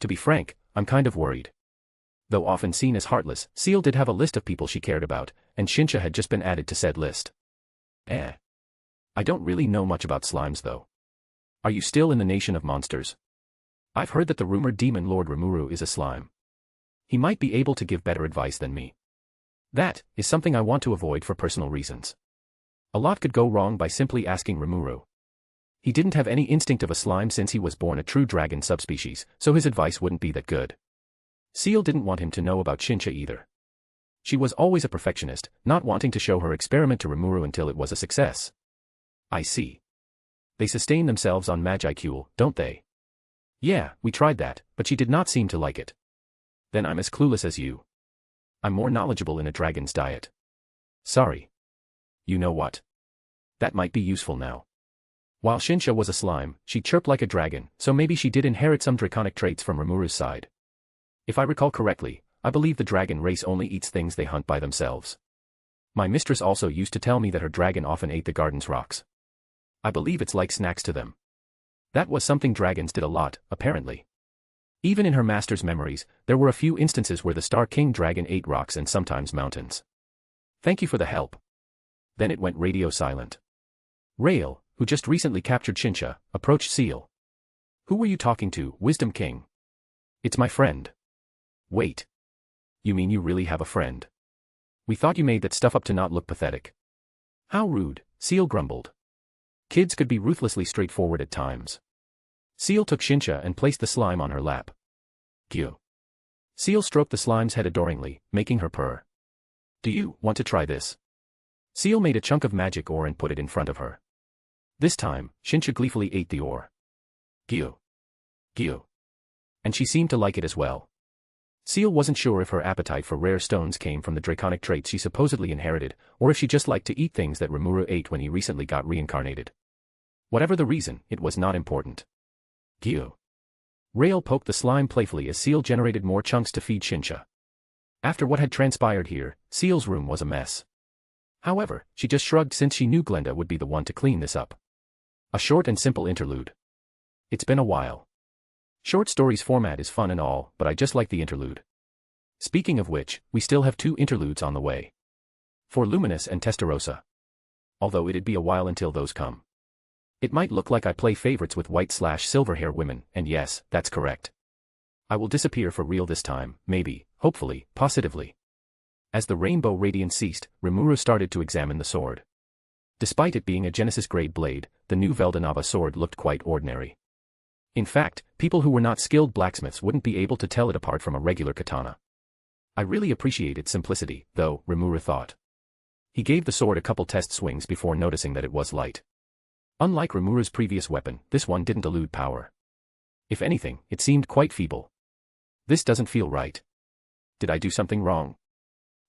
To be frank, I'm kind of worried. Though often seen as heartless, Seal did have a list of people she cared about, and Shinsha had just been added to said list. I don't really know much about slimes though. Are you still in the nation of monsters? I've heard that the rumored demon Lord Rimuru is a slime. He might be able to give better advice than me. That is something I want to avoid for personal reasons. A lot could go wrong by simply asking Rimuru. He didn't have any instinct of a slime since he was born a true dragon subspecies, so his advice wouldn't be that good. Seal didn't want him to know about Shinsha either. She was always a perfectionist, not wanting to show her experiment to Rimuru until it was a success. I see. They sustain themselves on magicule, don't they? Yeah, we tried that, but she did not seem to like it. Then I'm as clueless as you. I'm more knowledgeable in a dragon's diet. Sorry. You know what? That might be useful now. While Shinsha was a slime, she chirped like a dragon, so maybe she did inherit some draconic traits from Rimuru's side. If I recall correctly, I believe the dragon race only eats things they hunt by themselves. My mistress also used to tell me that her dragon often ate the garden's rocks. I believe it's like snacks to them. That was something dragons did a lot, apparently. Even in her master's memories, there were a few instances where the Star King dragon ate rocks and sometimes mountains. Thank you for the help. Then it went radio silent. Rail, who just recently captured Shinsha, approached Seal. Who were you talking to, Wisdom King? It's my friend. Wait. You mean you really have a friend? We thought you made that stuff up to not look pathetic. How rude, Seal grumbled. Kids could be ruthlessly straightforward at times. Seal took Shinsha and placed the slime on her lap. Gyu. Seal stroked the slime's head adoringly, making her purr. Do you want to try this? Seal made a chunk of magic ore and put it in front of her. This time, Shinsha gleefully ate the ore. Gyu. And she seemed to like it as well. Seal wasn't sure if her appetite for rare stones came from the draconic traits she supposedly inherited, or if she just liked to eat things that Rimuru ate when he recently got reincarnated. Whatever the reason, it was not important. Gyu. Rail poked the slime playfully as Seal generated more chunks to feed Shinsha. After what had transpired here, Seal's room was a mess. However, she just shrugged since she knew Glenda would be the one to clean this up. A short and simple interlude. It's been a while. Short stories format is fun and all, but I just like the interlude. Speaking of which, we still have 2 interludes on the way. For Luminous and Testarossa. Although it'd be a while until those come. It might look like I play favorites with white/silver hair women, and yes, that's correct. I will disappear for real this time, maybe, hopefully, positively. As the rainbow radiance ceased, Rimuru started to examine the sword. Despite it being a Genesis-grade blade, the new Veldanava sword looked quite ordinary. In fact, people who were not skilled blacksmiths wouldn't be able to tell it apart from a regular katana. I really appreciate its simplicity, though, Rimuru thought. He gave the sword a couple test swings before noticing that it was light. Unlike Rimuru's previous weapon, this one didn't elude power. If anything, it seemed quite feeble. This doesn't feel right. Did I do something wrong?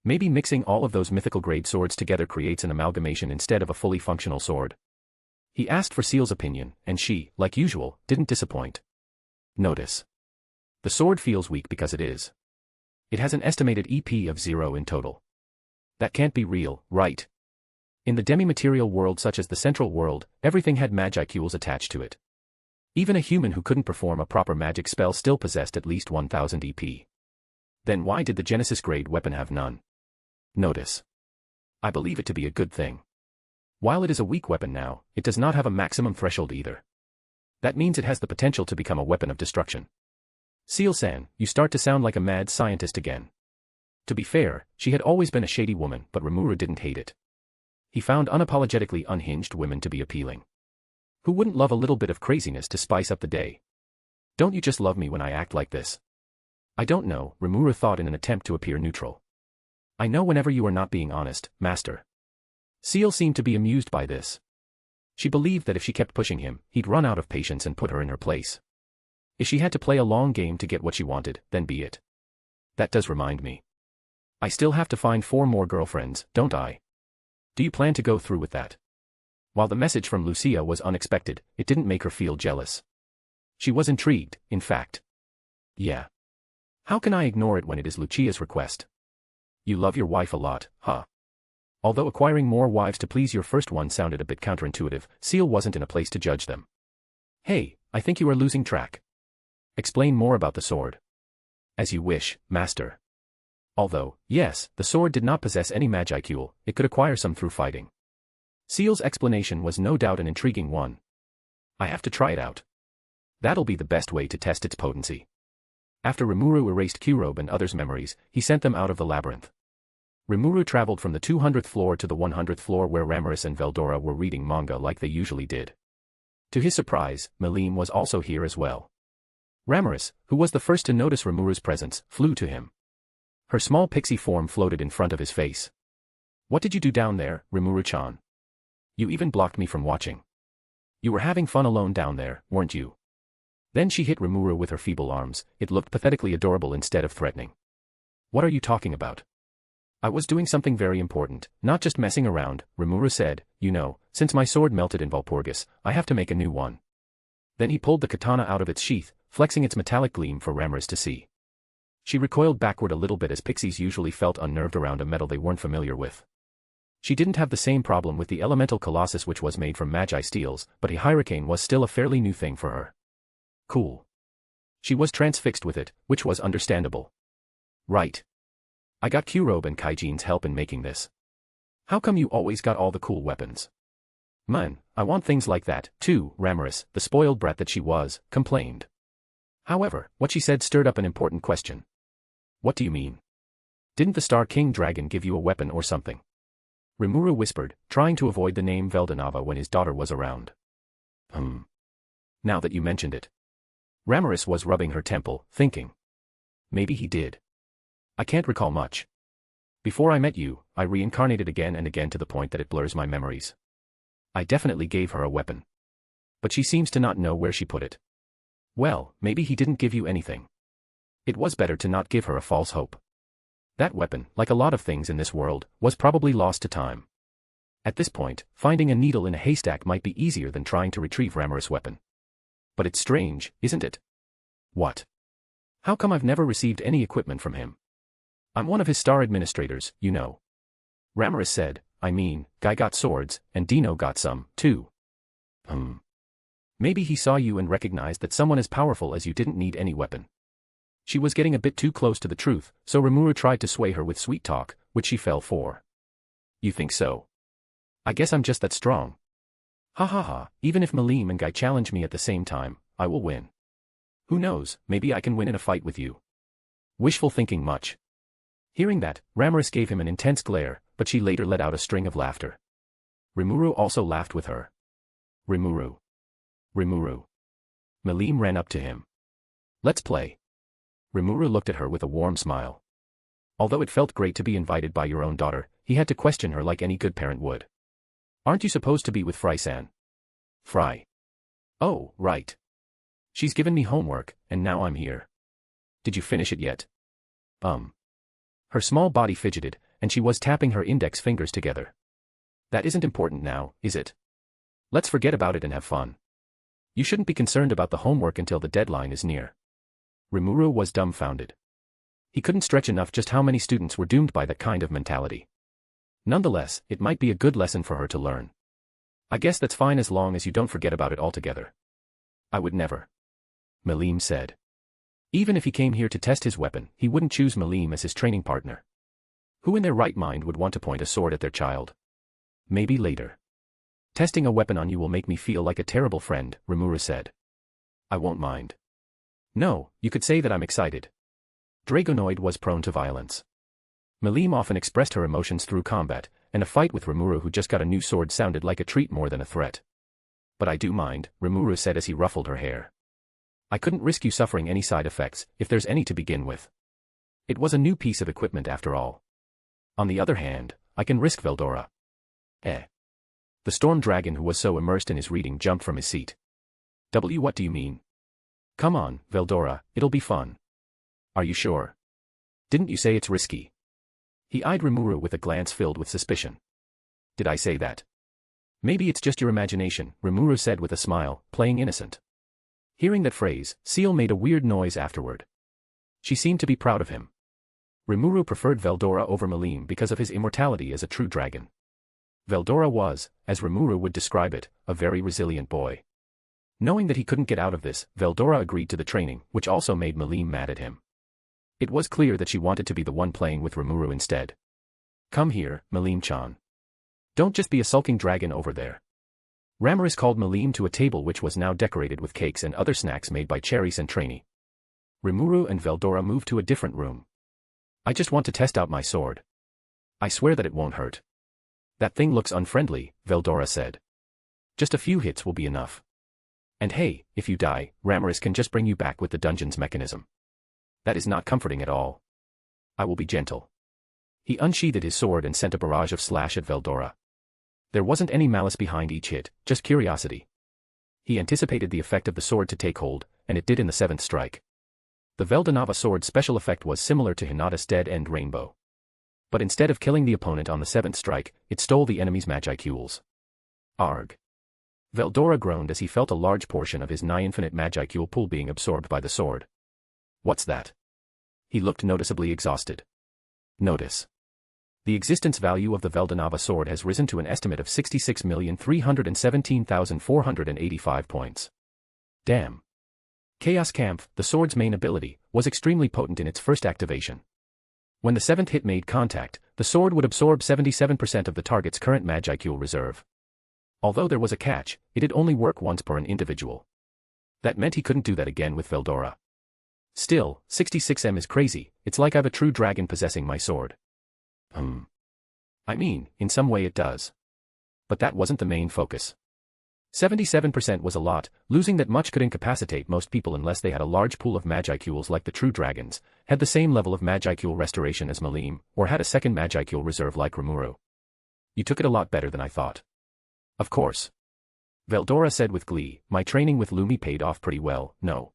Maybe mixing all of those mythical-grade swords together creates an amalgamation instead of a fully functional sword. He asked for Seal's opinion, and she, like usual, didn't disappoint. Notice. The sword feels weak because it is. It has an estimated EP of 0 in total. That can't be real, right? In the demi-material world such as the Central World, everything had magicules attached to it. Even a human who couldn't perform a proper magic spell still possessed at least 1000 EP. Then why did the Genesis-grade weapon have none? Notice. I believe it to be a good thing. While it is a weak weapon now, it does not have a maximum threshold either. That means it has the potential to become a weapon of destruction. Seal-san, you start to sound like a mad scientist again. To be fair, she had always been a shady woman, but Rimuru didn't hate it. He found unapologetically unhinged women to be appealing. Who wouldn't love a little bit of craziness to spice up the day? Don't you just love me when I act like this? I don't know, Rimuru thought in an attempt to appear neutral. I know whenever you are not being honest, master. Seal seemed to be amused by this. She believed that if she kept pushing him, he'd run out of patience and put her in her place. If she had to play a long game to get what she wanted, then be it. That does remind me. I still have to find 4 more girlfriends, don't I? Do you plan to go through with that? While the message from Lucia was unexpected, it didn't make her feel jealous. She was intrigued, in fact. Yeah. How can I ignore it when it is Lucia's request? You love your wife a lot, huh? Although acquiring more wives to please your first one sounded a bit counterintuitive, Seal wasn't in a place to judge them. Hey, I think you are losing track. Explain more about the sword. As you wish, master. Although, yes, the sword did not possess any magicule, it could acquire some through fighting. Seal's explanation was no doubt an intriguing one. I have to try it out. That'll be the best way to test its potency. After Rimuru erased Kurobe and others' memories, he sent them out of the labyrinth. Rimuru traveled from the 200th floor to the 100th floor where Ramiris and Veldora were reading manga like they usually did. To his surprise, Melim was also here as well. Ramiris, who was the first to notice Rimuru's presence, flew to him. Her small pixie form floated in front of his face. What did you do down there, Rimuru-chan? You even blocked me from watching. You were having fun alone down there, weren't you? Then she hit Rimuru with her feeble arms. It looked pathetically adorable instead of threatening. What are you talking about? I was doing something very important, not just messing around, Rimuru said. You know, since my sword melted in Walpurgis, I have to make a new one. Then he pulled the katana out of its sheath, flexing its metallic gleam for Ramiris to see. She recoiled backward a little bit as pixies usually felt unnerved around a metal they weren't familiar with. She didn't have the same problem with the elemental colossus which was made from magi steels, but a hurricane was still a fairly new thing for her. Cool. She was transfixed with it, which was understandable. Right. I got Kurobe and Kaijin's help in making this. How come you always got all the cool weapons? Man, I want things like that, too, Ramiris, the spoiled brat that she was, complained. However, what she said stirred up an important question. What do you mean? Didn't the Star King Dragon give you a weapon or something? Rimuru whispered, trying to avoid the name Veldanava when his daughter was around. Now that you mentioned it. Ramiris was rubbing her temple, thinking. Maybe he did. I can't recall much. Before I met you, I reincarnated again and again to the point that it blurs my memories. I definitely gave her a weapon. But she seems to not know where she put it. Well, maybe he didn't give you anything. It was better to not give her a false hope. That weapon, like a lot of things in this world, was probably lost to time. At this point, finding a needle in a haystack might be easier than trying to retrieve Ramiris' weapon. But it's strange, isn't it? What? How come I've never received any equipment from him? I'm one of his star administrators, you know. Ramiris said, I mean, Guy got swords, and Dino got some, too. Maybe he saw you and recognized that someone as powerful as you didn't need any weapon. She was getting a bit too close to the truth, so Rimuru tried to sway her with sweet talk, which she fell for. You think so? I guess I'm just that strong. Ha ha ha, even if Malim and Guy challenge me at the same time, I will win. Who knows, maybe I can win in a fight with you. Wishful thinking much. Hearing that, Ramiris gave him an intense glare, but she later let out a string of laughter. Rimuru also laughed with her. Rimuru. Rimuru. Malim ran up to him. Let's play. Rimuru looked at her with a warm smile. Although it felt great to be invited by your own daughter, he had to question her like any good parent would. Aren't you supposed to be with Fry-san? Fry. Oh, right. She's given me homework, and now I'm here. Did you finish it yet? Her small body fidgeted, and she was tapping her index fingers together. That isn't important now, is it? Let's forget about it and have fun. You shouldn't be concerned about the homework until the deadline is near. Rimuru was dumbfounded. He couldn't stretch enough just how many students were doomed by that kind of mentality. Nonetheless, it might be a good lesson for her to learn. I guess that's fine as long as you don't forget about it altogether. I would never. Malim said. Even if he came here to test his weapon, he wouldn't choose Malim as his training partner. Who in their right mind would want to point a sword at their child? Maybe later. Testing a weapon on you will make me feel like a terrible friend, Rimuru said. I won't mind. No, you could say that I'm excited. Dragonoid was prone to violence. Malim often expressed her emotions through combat, and a fight with Rimuru who just got a new sword sounded like a treat more than a threat. But I do mind, Rimuru said as he ruffled her hair. I couldn't risk you suffering any side effects, if there's any to begin with. It was a new piece of equipment after all. On the other hand, I can risk Veldora. The storm dragon who was so immersed in his reading jumped from his seat. What do you mean? Come on, Veldora, it'll be fun. Are you sure? Didn't you say it's risky? He eyed Rimuru with a glance filled with suspicion. Did I say that? Maybe it's just your imagination, Rimuru said with a smile, playing innocent. Hearing that phrase, Seal made a weird noise afterward. She seemed to be proud of him. Rimuru preferred Veldora over Malim because of his immortality as a true dragon. Veldora was, as Rimuru would describe it, a very resilient boy. Knowing that he couldn't get out of this, Veldora agreed to the training, which also made Malim mad at him. It was clear that she wanted to be the one playing with Rimuru instead. Come here, Malim-chan. Don't just be a sulking dragon over there. Ramiris called Malim to a table which was now decorated with cakes and other snacks made by Cherries and Trainee. Rimuru and Veldora moved to a different room. I just want to test out my sword. I swear that it won't hurt. That thing looks unfriendly, Veldora said. Just a few hits will be enough. And hey, if you die, Ramiris can just bring you back with the dungeon's mechanism. That is not comforting at all. I will be gentle. He unsheathed his sword and sent a barrage of slash at Veldora. There wasn't any malice behind each hit, just curiosity. He anticipated the effect of the sword to take hold, and it did in the 7th strike. The Veldanava sword's special effect was similar to Hinata's Dead End Rainbow. But instead of killing the opponent on the 7th strike, it stole the enemy's Magicule. Arg. Veldora groaned as he felt a large portion of his nigh-infinite Magicule pool being absorbed by the sword. What's that? He looked noticeably exhausted. Notice. The existence value of the Veldanava sword has risen to an estimate of 66,317,485 points. Damn. Chaos Kampf, the sword's main ability, was extremely potent in its first activation. When the 7th hit made contact, the sword would absorb 77% of the target's current Magicule reserve. Although there was a catch, it'd only work once per an individual. That meant he couldn't do that again with Veldora. Still, 66M is crazy, it's like I've a true dragon possessing my sword. I mean, in some way it does. But that wasn't the main focus. 77% was a lot, losing that much could incapacitate most people unless they had a large pool of Magicules like the true dragons, had the same level of Magicule restoration as Malim, or had a second Magicule reserve like Rimuru. You took it a lot better than I thought. Of course. Veldora said with glee, my training with Lumi paid off pretty well, no.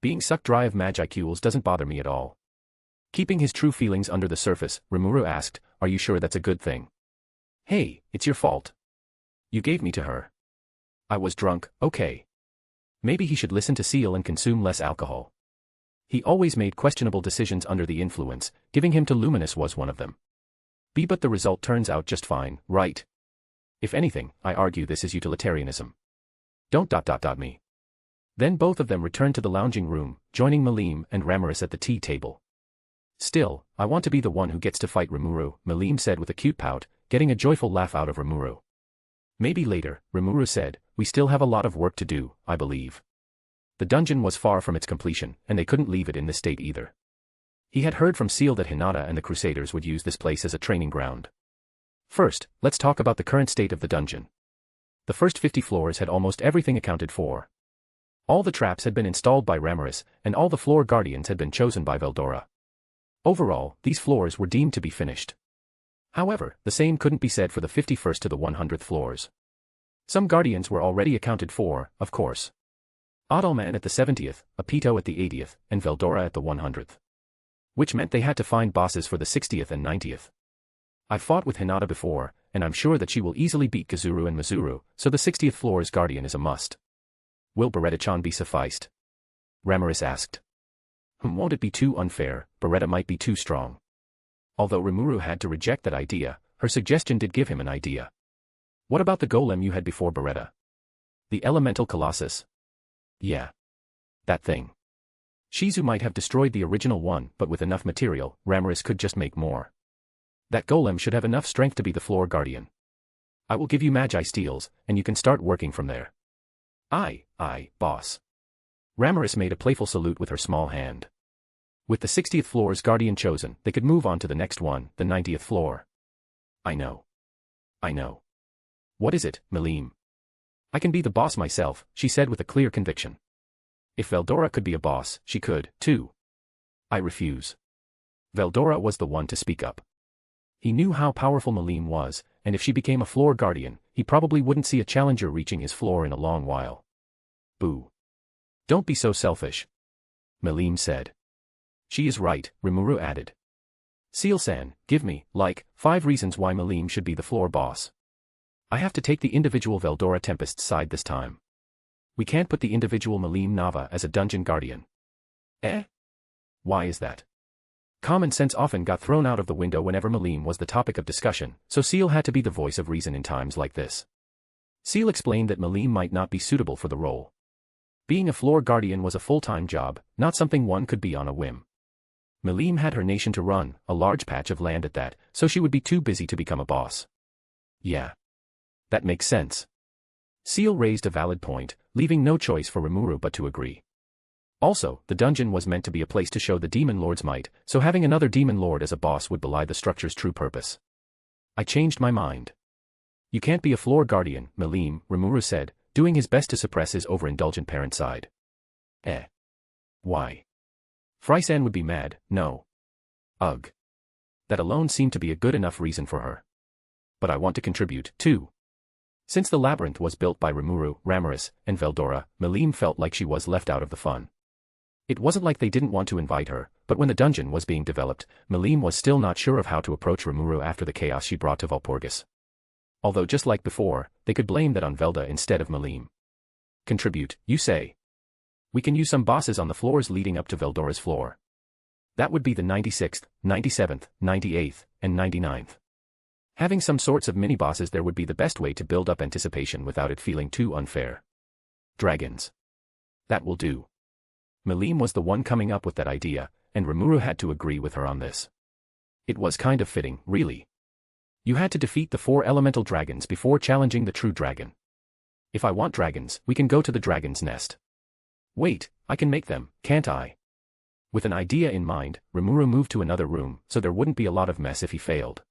Being sucked dry of Magicules doesn't bother me at all. Keeping his true feelings under the surface, Rimuru asked, are you sure that's a good thing? Hey, it's your fault. You gave me to her. I was drunk, okay. Maybe he should listen to Seal and consume less alcohol. He always made questionable decisions under the influence, giving him to Luminous was one of them. But the result turns out just fine, right? If anything, I argue this is utilitarianism. Don't me. Then both of them returned to the lounging room, joining Malim and Ramiris at the tea table. Still, I want to be the one who gets to fight Rimuru, Malim said with a cute pout, getting a joyful laugh out of Rimuru. Maybe later, Rimuru said, we still have a lot of work to do, I believe. The dungeon was far from its completion, and they couldn't leave it in this state either. He had heard from Seal that Hinata and the Crusaders would use this place as a training ground. First, let's talk about the current state of the dungeon. The first 50 floors had almost everything accounted for. All the traps had been installed by Ramiris, and all the floor guardians had been chosen by Veldora. Overall, these floors were deemed to be finished. However, the same couldn't be said for the 51st to the 100th floors. Some guardians were already accounted for, of course. Adalman at the 70th, Apito at the 80th, and Veldora at the 100th. Which meant they had to find bosses for the 60th and 90th. I've fought with Hinata before, and I'm sure that she will easily beat Gazuru and Mizuru, so the 60th floor's guardian is a must. Will Beretta-chan be sufficed? Ramiris asked. Won't it be too unfair? Beretta might be too strong. Although Rimuru had to reject that idea, her suggestion did give him an idea. What about the golem you had before Beretta? The elemental colossus? Yeah. That thing. Shizu might have destroyed the original one, but with enough material, Ramiris could just make more. That golem should have enough strength to be the floor guardian. I will give you Magi Steels, and you can start working from there. Aye, boss. Ramiris made a playful salute with her small hand. With the 60th floor's guardian chosen, they could move on to the next one, the 90th floor. I know. What is it, Malim? I can be the boss myself, she said with a clear conviction. If Veldora could be a boss, she could, too. I refuse. Veldora was the one to speak up. He knew how powerful Malim was, and if she became a floor guardian, he probably wouldn't see a challenger reaching his floor in a long while. Boo. Don't be so selfish. Malim said. She is right, Rimuru added. Seal-san, give me, 5 reasons why Malim should be the floor boss. I have to take the individual Veldora Tempest's side this time. We can't put the individual Malim Nava as a dungeon guardian. Why is that? Common sense often got thrown out of the window whenever Malim was the topic of discussion, so Seal had to be the voice of reason in times like this. Seal explained that Malim might not be suitable for the role. Being a floor guardian was a full-time job, not something one could be on a whim. Malim had her nation to run, a large patch of land at that, so she would be too busy to become a boss. Yeah. That makes sense. Seal raised a valid point, leaving no choice for Rimuru but to agree. Also, the dungeon was meant to be a place to show the Demon Lord's might, so having another Demon Lord as a boss would belie the structure's true purpose. I changed my mind. You can't be a floor guardian, Malim, Rimuru said, doing his best to suppress his overindulgent parent side. Why? Frysan would be mad, no. Ugh. That alone seemed to be a good enough reason for her. But I want to contribute, too. Since the labyrinth was built by Rimuru, Ramiris, and Veldora, Malim felt like she was left out of the fun. It wasn't like they didn't want to invite her, but when the dungeon was being developed, Malim was still not sure of how to approach Rimuru after the chaos she brought to Walpurgis. Although just like before, they could blame that on Velda instead of Malim. Contribute, you say? We can use some bosses on the floors leading up to Veldora's floor. That would be the 96th, 97th, 98th, and 99th. Having some sorts of mini-bosses there would be the best way to build up anticipation without it feeling too unfair. Dragons. That will do. Malim was the one coming up with that idea, and Rimuru had to agree with her on this. It was kind of fitting, really. You had to defeat the 4 elemental dragons before challenging the true dragon. If I want dragons, we can go to the dragon's nest. Wait, I can make them, can't I? With an idea in mind, Rimuru moved to another room, so there wouldn't be a lot of mess if he failed.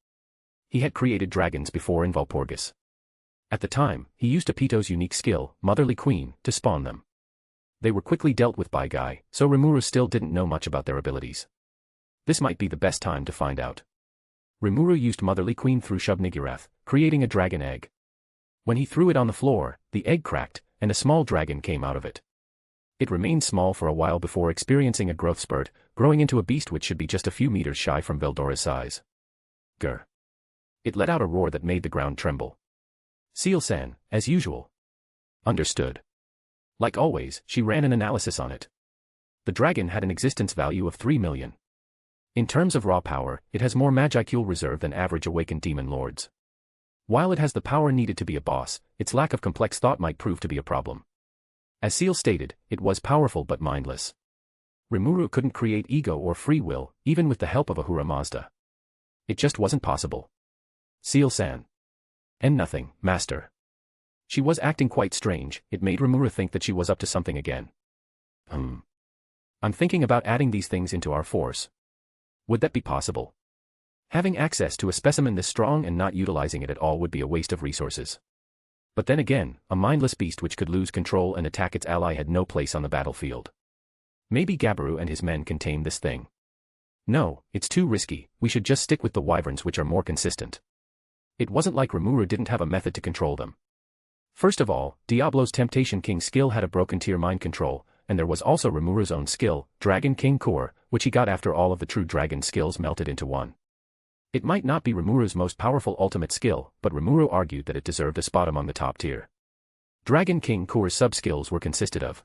He had created dragons before in Walpurgis. At the time, he used Apito's unique skill, Motherly Queen, to spawn them. They were quickly dealt with by Guy, so Rimuru still didn't know much about their abilities. This might be the best time to find out. Rimuru used Motherly Queen through Shub-Niggurath, creating a dragon egg. When he threw it on the floor, the egg cracked, and a small dragon came out of it. It remained small for a while before experiencing a growth spurt, growing into a beast which should be just a few meters shy from Veldora's size. Grr. It let out a roar that made the ground tremble. Seal-san, as usual. Understood. Like always, she ran an analysis on it. The dragon had an existence value of 3 million. In terms of raw power, it has more magicule reserve than average awakened demon lords. While it has the power needed to be a boss, its lack of complex thought might prove to be a problem. As Seal stated, it was powerful but mindless. Rimuru couldn't create ego or free will, even with the help of Ahura Mazda. It just wasn't possible. Seal-san. And nothing, master. She was acting quite strange. It made Rimuru think that she was up to something again. I'm thinking about adding these things into our force. Would that be possible? Having access to a specimen this strong and not utilizing it at all would be a waste of resources. But then again, a mindless beast which could lose control and attack its ally had no place on the battlefield. Maybe Gabiru and his men can tame this thing. No, it's too risky. We should just stick with the wyverns which are more consistent. It wasn't like Rimuru didn't have a method to control them. First of all, Diablo's Temptation King skill had a broken tier mind control, and there was also Rimuru's own skill, Dragon King Core, which he got after all of the true dragon skills melted into one. It might not be Rimuru's most powerful ultimate skill, but Rimuru argued that it deserved a spot among the top tier. Dragon King Core's sub-skills were consisted of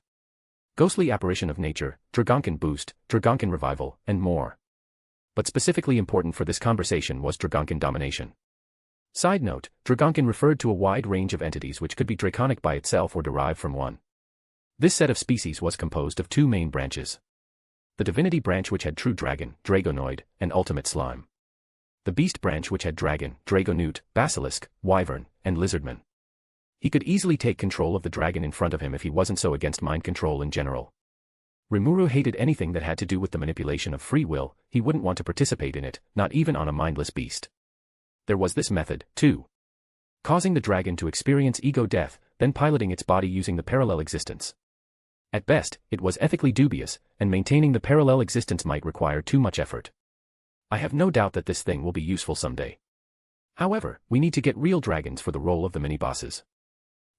Ghostly Apparition of Nature, Dragonkin Boost, Dragonkin Revival, and more. But specifically important for this conversation was Dragonkin Domination. Side note, Dragonkin referred to a wide range of entities which could be draconic by itself or derived from one. This set of species was composed of two main branches. The Divinity branch which had True Dragon, Dragonoid, and Ultimate Slime. The Beast branch which had Dragon, Dragonute, Basilisk, Wyvern, and Lizardman. He could easily take control of the dragon in front of him if he wasn't so against mind control in general. Rimuru hated anything that had to do with the manipulation of free will. He wouldn't want to participate in it, not even on a mindless beast. There was this method, too. Causing the dragon to experience ego death, then piloting its body using the parallel existence. At best, it was ethically dubious, and maintaining the parallel existence might require too much effort. I have no doubt that this thing will be useful someday. However, we need to get real dragons for the role of the mini-bosses.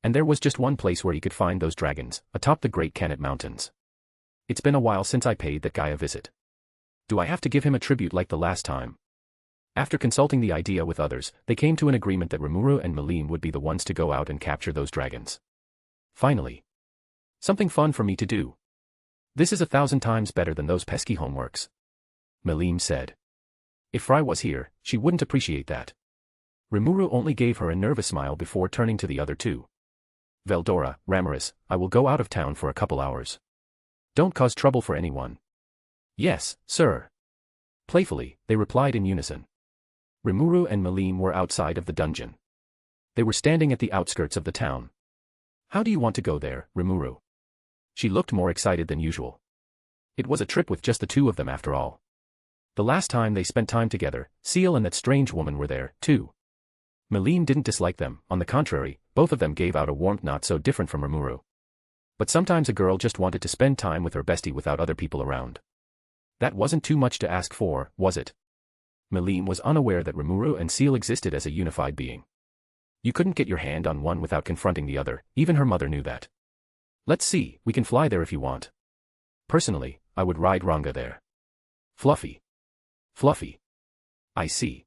And there was just one place where he could find those dragons, atop the Great Kanet Mountains. It's been a while since I paid that guy a visit. Do I have to give him a tribute like the last time? After consulting the idea with others, they came to an agreement that Rimuru and Malim would be the ones to go out and capture those dragons. Finally. Something fun for me to do. This is 1,000 times better than those pesky homeworks. Malim said. If Fry was here, she wouldn't appreciate that. Rimuru only gave her a nervous smile before turning to the other two. Veldora, Ramaris, I will go out of town for a couple hours. Don't cause trouble for anyone. Yes, sir. Playfully, they replied in unison. Rimuru and Malim were outside of the dungeon. They were standing at the outskirts of the town. How do you want to go there, Rimuru? She looked more excited than usual. It was a trip with just the two of them after all. The last time they spent time together, Seal and that strange woman were there, too. Malim didn't dislike them, on the contrary, both of them gave out a warmth not so different from Rimuru. But sometimes a girl just wanted to spend time with her bestie without other people around. That wasn't too much to ask for, was it? Malim was unaware that Rimuru and Seal existed as a unified being. You couldn't get your hand on one without confronting the other, even her mother knew that. Let's see, we can fly there if you want. Personally, I would ride Ranga there. Fluffy. Fluffy. I see.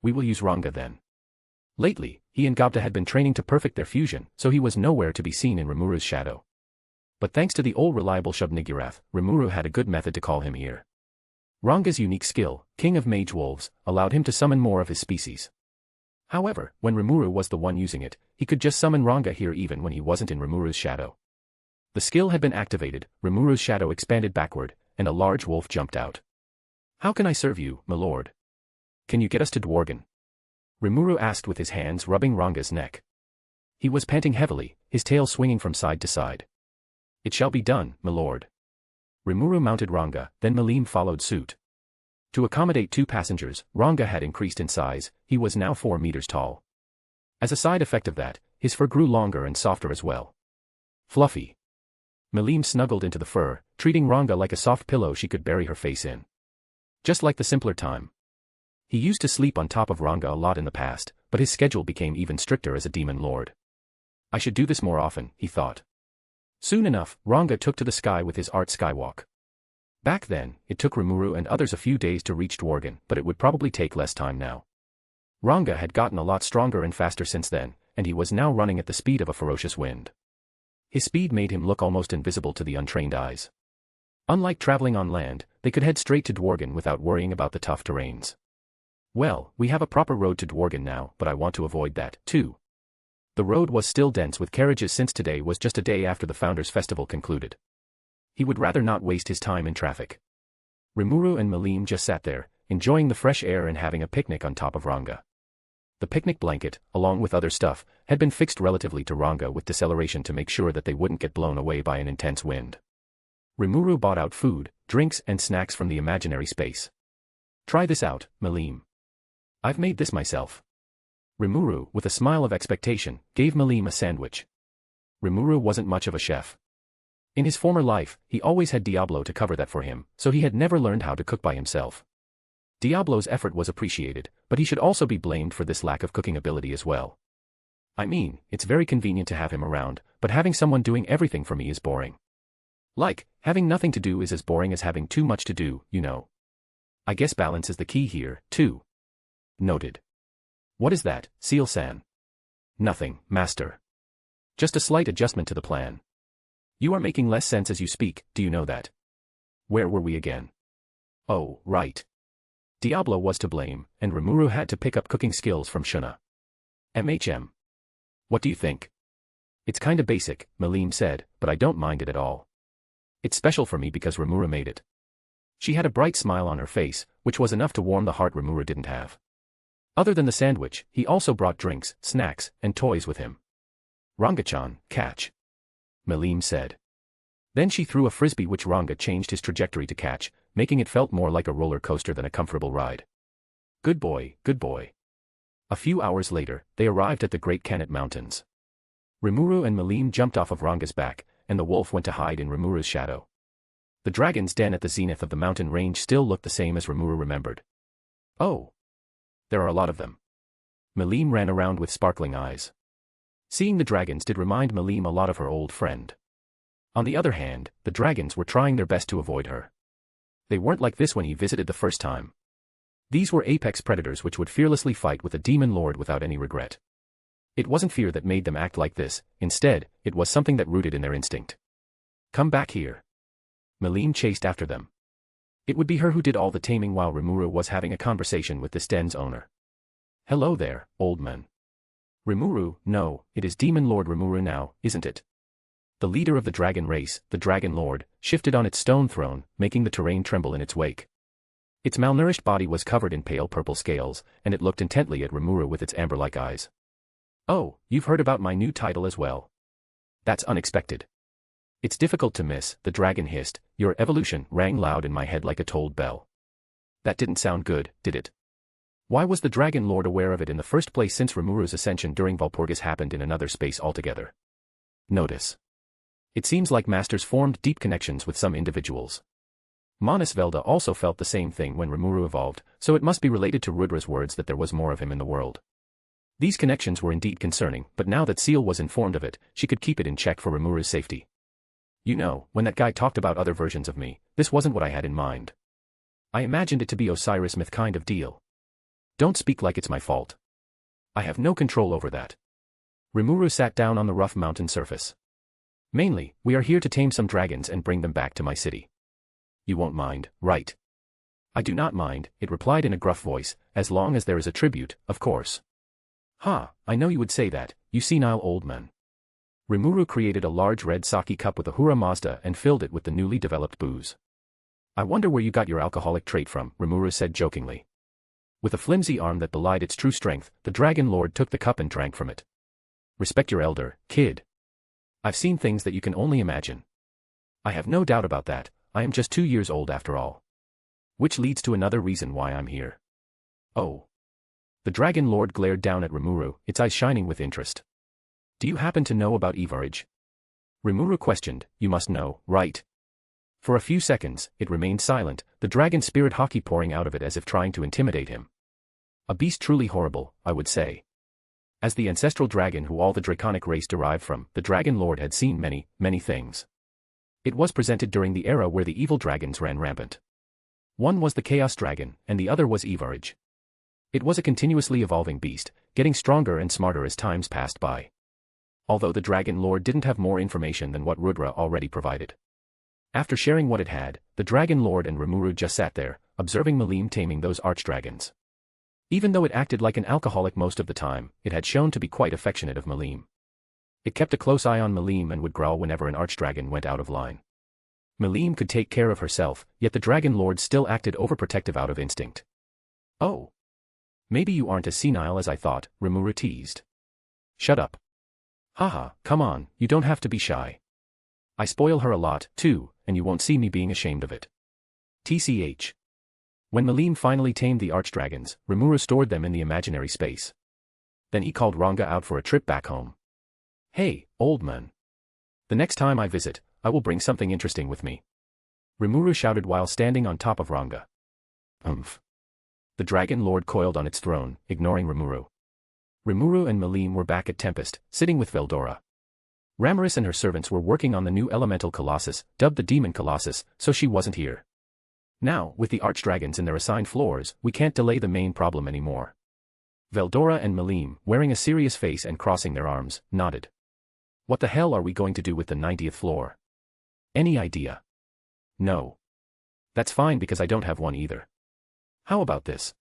We will use Ranga then. Lately, he and Gobta had been training to perfect their fusion, so he was nowhere to be seen in Rimuru's shadow. But thanks to the old reliable Shub-Niggurath, Rimuru had a good method to call him here. Ranga's unique skill, King of Mage Wolves, allowed him to summon more of his species. However, when Rimuru was the one using it, he could just summon Ranga here even when he wasn't in Rimuru's shadow. The skill had been activated, Rimuru's shadow expanded backward, and a large wolf jumped out. How can I serve you, my lord? Can you get us to Dworgen? Rimuru asked with his hands rubbing Ranga's neck. He was panting heavily, his tail swinging from side to side. It shall be done, my lord. Rimuru mounted Ranga, then Malim followed suit. To accommodate two passengers, Ranga had increased in size, he was now 4 meters tall. As a side effect of that, his fur grew longer and softer as well. Fluffy. Malim snuggled into the fur, treating Ranga like a soft pillow she could bury her face in. Just like the simpler time. He used to sleep on top of Ranga a lot in the past, but his schedule became even stricter as a demon lord. I should do this more often, he thought. Soon enough, Ranga took to the sky with his art skywalk. Back then, it took Rimuru and others a few days to reach Dworgen, but it would probably take less time now. Ranga had gotten a lot stronger and faster since then, and he was now running at the speed of a ferocious wind. His speed made him look almost invisible to the untrained eyes. Unlike traveling on land, they could head straight to Dworgen without worrying about the tough terrains. Well, we have a proper road to Dworgen now, but I want to avoid that, too. The road was still dense with carriages since today was just a day after the Founders' Festival concluded. He would rather not waste his time in traffic. Rimuru and Malim just sat there, enjoying the fresh air and having a picnic on top of Ranga. The picnic blanket, along with other stuff, had been fixed relatively to Ranga with deceleration to make sure that they wouldn't get blown away by an intense wind. Rimuru bought out food, drinks and snacks from the imaginary space. Try this out, Malim. I've made this myself. Rimuru, with a smile of expectation, gave Malim a sandwich. Rimuru wasn't much of a chef. In his former life, he always had Diablo to cover that for him, so he had never learned how to cook by himself. Diablo's effort was appreciated, but he should also be blamed for this lack of cooking ability as well. I mean, it's very convenient to have him around, but having someone doing everything for me is boring. Like, having nothing to do is as boring as having too much to do, you know. I guess balance is the key here, too. Noted. What is that, Seal-san? Nothing, master. Just a slight adjustment to the plan. You are making less sense as you speak, do you know that? Where were we again? Oh, right. Diablo was to blame, and Rimuru had to pick up cooking skills from Shuna. What do you think? It's kinda basic, Malim said, but I don't mind it at all. It's special for me because Rimuru made it. She had a bright smile on her face, which was enough to warm the heart Rimuru didn't have. Other than the sandwich, he also brought drinks, snacks, and toys with him. Ranga-chan, catch. Malim said. Then she threw a frisbee which Ranga changed his trajectory to catch, making it felt more like a roller coaster than a comfortable ride. Good boy, good boy. A few hours later, they arrived at the Great Kanat Mountains. Rimuru and Malim jumped off of Ranga's back, and the wolf went to hide in Rimuru's shadow. The dragon's den at the zenith of the mountain range still looked the same as Rimuru remembered. Oh. There are a lot of them. Malim ran around with sparkling eyes. Seeing the dragons did remind Malim a lot of her old friend. On the other hand, the dragons were trying their best to avoid her. They weren't like this when he visited the first time. These were apex predators which would fearlessly fight with a demon lord without any regret. It wasn't fear that made them act like this, instead, it was something that rooted in their instinct. Come back here. Malim chased after them. It would be her who did all the taming while Rimuru was having a conversation with this den's owner. Hello there, old man. Rimuru, no, it is Demon Lord Rimuru now, isn't it? The leader of the dragon race, the Dragon Lord, shifted on its stone throne, making the terrain tremble in its wake. Its malnourished body was covered in pale purple scales, and it looked intently at Rimuru with its amber-like eyes. Oh, you've heard about my new title as well. That's unexpected. It's difficult to miss, the dragon hissed. Your evolution rang loud in my head like a tolled bell. That didn't sound good, did it? Why was the Dragon Lord aware of it in the first place since Rimuru's ascension during Walpurgis happened in another space altogether? Notice. It seems like Masters formed deep connections with some individuals. Manas Velda also felt the same thing when Rimuru evolved, so it must be related to Rudra's words that there was more of him in the world. These connections were indeed concerning, but now that Seal was informed of it, she could keep it in check for Rimuru's safety. You know, when that guy talked about other versions of me, this wasn't what I had in mind. I imagined it to be Osiris myth kind of deal. Don't speak like it's my fault. I have no control over that. Rimuru sat down on the rough mountain surface. Mainly, we are here to tame some dragons and bring them back to my city. You won't mind, right? I do not mind, it replied in a gruff voice, as long as there is a tribute, of course. Ha, I know you would say that, you senile old man. Rimuru created a large red sake cup with a Hura Mazda and filled it with the newly developed booze. I wonder where you got your alcoholic trait from, Rimuru said jokingly. With a flimsy arm that belied its true strength, the Dragon Lord took the cup and drank from it. Respect your elder, kid. I've seen things that you can only imagine. I have no doubt about that, I am just 2 years old after all. Which leads to another reason why I'm here. Oh. The Dragon Lord glared down at Rimuru, its eyes shining with interest. Do you happen to know about Evarage? Rimuru questioned, you must know, right? For a few seconds, it remained silent, the dragon spirit hockey pouring out of it as if trying to intimidate him. A beast truly horrible, I would say. As the ancestral dragon who all the draconic race derived from, the Dragon Lord had seen many, many things. It was presented during the era where the evil dragons ran rampant. One was the Chaos Dragon, and the other was Evarage. It was a continuously evolving beast, getting stronger and smarter as times passed by. Although the Dragon Lord didn't have more information than what Rudra already provided. After sharing what it had, the Dragon Lord and Rimuru just sat there, observing Malim taming those archdragons. Even though it acted like an alcoholic most of the time, it had shown to be quite affectionate of Malim. It kept a close eye on Malim and would growl whenever an archdragon went out of line. Malim could take care of herself, yet the Dragon Lord still acted overprotective out of instinct. "Oh. Maybe you aren't as senile as I thought," Rimuru teased. "Shut up. Haha, come on, you don't have to be shy. I spoil her a lot, too, and you won't see me being ashamed of it." TCH. When Malim finally tamed the archdragons, Rimuru stored them in the imaginary space. Then he called Ranga out for a trip back home. "Hey, old man. The next time I visit, I will bring something interesting with me," Rimuru shouted while standing on top of Ranga. "Umph." The Dragon Lord coiled on its throne, ignoring Rimuru. Rimuru and Malim were back at Tempest, sitting with Veldora. Ramaris and her servants were working on the new elemental colossus, dubbed the Demon Colossus, so she wasn't here. Now, with the archdragons in their assigned floors, we can't delay the main problem anymore. Veldora and Malim, wearing a serious face and crossing their arms, nodded. "What the hell are we going to do with the 90th floor? Any idea?" "No. That's fine because I don't have one either. How about this?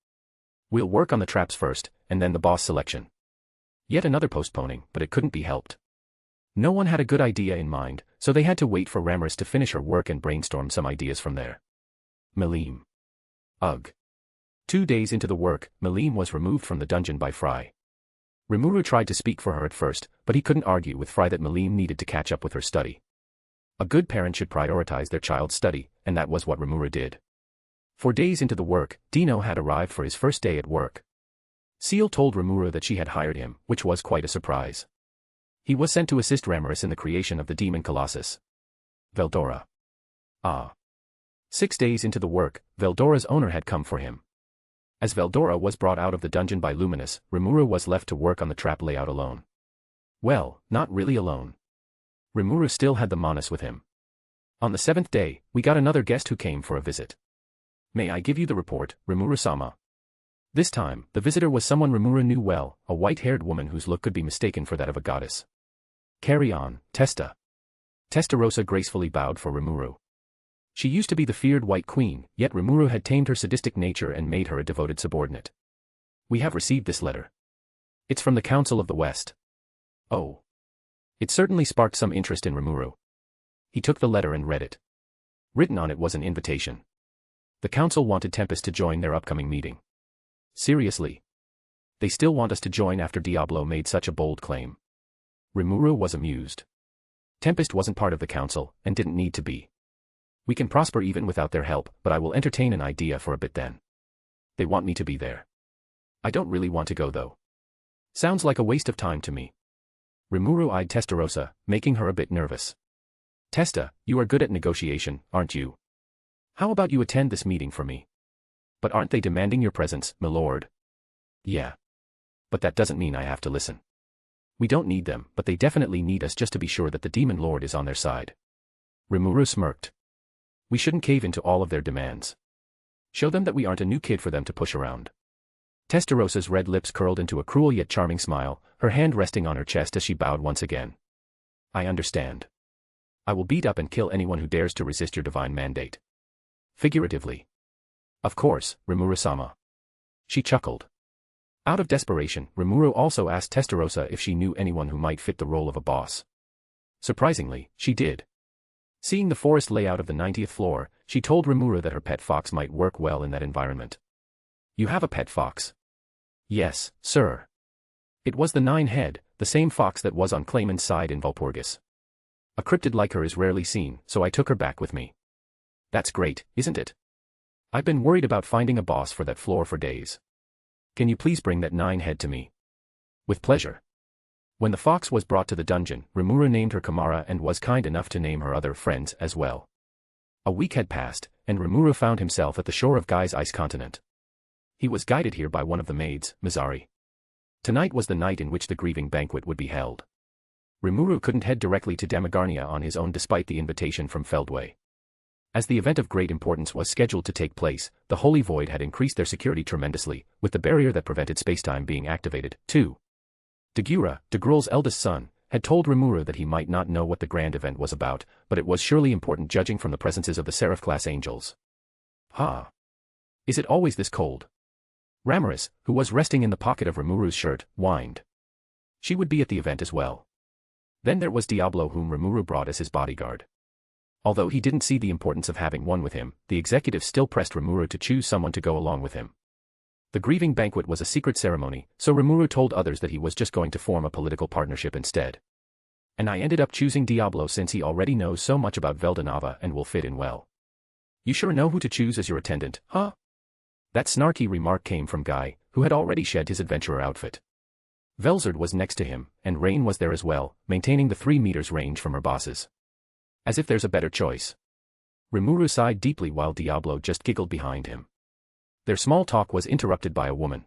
We'll work on the traps first, and then the boss selection." Yet another postponing, but it couldn't be helped. No one had a good idea in mind, so they had to wait for Ramaris to finish her work and brainstorm some ideas from there. Malim. Ugh. 2 days into the work, Malim was removed from the dungeon by Fry. Rimuru tried to speak for her at first, but he couldn't argue with Fry that Malim needed to catch up with her study. A good parent should prioritize their child's study, and that was what Rimuru did. 4 days into the work, Dino had arrived for his first day at work. Seal told Rimuru that she had hired him, which was quite a surprise. He was sent to assist Ramaris in the creation of the Demon Colossus. Veldora. 6 days into the work, Veldora's owner had come for him. As Veldora was brought out of the dungeon by Luminous, Rimuru was left to work on the trap layout alone. Well, not really alone. Rimuru still had the Manus with him. On the 7th day, we got another guest who came for a visit. "May I give you the report, Rimuru-sama?" This time, the visitor was someone Rimuru knew well, a white-haired woman whose look could be mistaken for that of a goddess. "Carry on, Testa." Testarossa gracefully bowed for Rimuru. She used to be the feared White Queen, yet Rimuru had tamed her sadistic nature and made her a devoted subordinate. "We have received this letter. It's from the Council of the West." Oh. It certainly sparked some interest in Rimuru. He took the letter and read it. Written on it was an invitation. The council wanted Tempest to join their upcoming meeting. Seriously? They still want us to join after Diablo made such a bold claim. Rimuru was amused. Tempest wasn't part of the council, and didn't need to be. "We can prosper even without their help, but I will entertain an idea for a bit then. They want me to be there. I don't really want to go though. Sounds like a waste of time to me." Rimuru eyed Testarossa, making her a bit nervous. "Testa, you are good at negotiation, aren't you? How about you attend this meeting for me?" "But aren't they demanding your presence, milord?" "Yeah. But that doesn't mean I have to listen. We don't need them, but they definitely need us just to be sure that the Demon Lord is on their side." Rimuru smirked. "We shouldn't cave into all of their demands. Show them that we aren't a new kid for them to push around." Testarossa's red lips curled into a cruel yet charming smile, her hand resting on her chest as she bowed once again. "I understand. I will beat up and kill anyone who dares to resist your divine mandate." Figuratively. "Of course, Rimuru-sama." She chuckled. Out of desperation, Rimuru also asked Testarossa if she knew anyone who might fit the role of a boss. Surprisingly, she did. Seeing the forest layout of the 90th floor, she told Rimuru that her pet fox might work well in that environment. "You have a pet fox?" "Yes, sir. It was the 9-head, the same fox that was on Clayman's side in Valpurgis. A cryptid like her is rarely seen, so I took her back with me." "That's great, isn't it? I've been worried about finding a boss for that floor for days. Can you please bring that 9-head to me?" "With pleasure." When the fox was brought to the dungeon, Rimuru named her Kamara and was kind enough to name her other friends as well. A week had passed, and Rimuru found himself at the shore of Guy's ice continent. He was guided here by one of the maids, Mizari. Tonight was the night in which the grieving banquet would be held. Rimuru couldn't head directly to Damagarnia on his own despite the invitation from Feldway. As the event of great importance was scheduled to take place, the Holy Void had increased their security tremendously, with the barrier that prevented spacetime being activated, too. Dagura, Dagrul's eldest son, had told Rimuru that he might not know what the grand event was about, but it was surely important judging from the presences of the Seraph-class angels. Ha! Is it always this cold? Ramiris, who was resting in the pocket of Rimuru's shirt, whined. She would be at the event as well. Then there was Diablo, whom Rimuru brought as his bodyguard. Although he didn't see the importance of having one with him, the executive still pressed Rimuru to choose someone to go along with him. The grieving banquet was a secret ceremony, so Rimuru told others that he was just going to form a political partnership instead. And I ended up choosing Diablo since he already knows so much about Veldanava and will fit in well. You sure know who to choose as your attendant, huh? That snarky remark came from Guy, who had already shed his adventurer outfit. Velzard was next to him, and Rain was there as well, maintaining the 3 meters range from her bosses. As if there's a better choice. Rimuru sighed deeply while Diablo just giggled behind him. Their small talk was interrupted by a woman.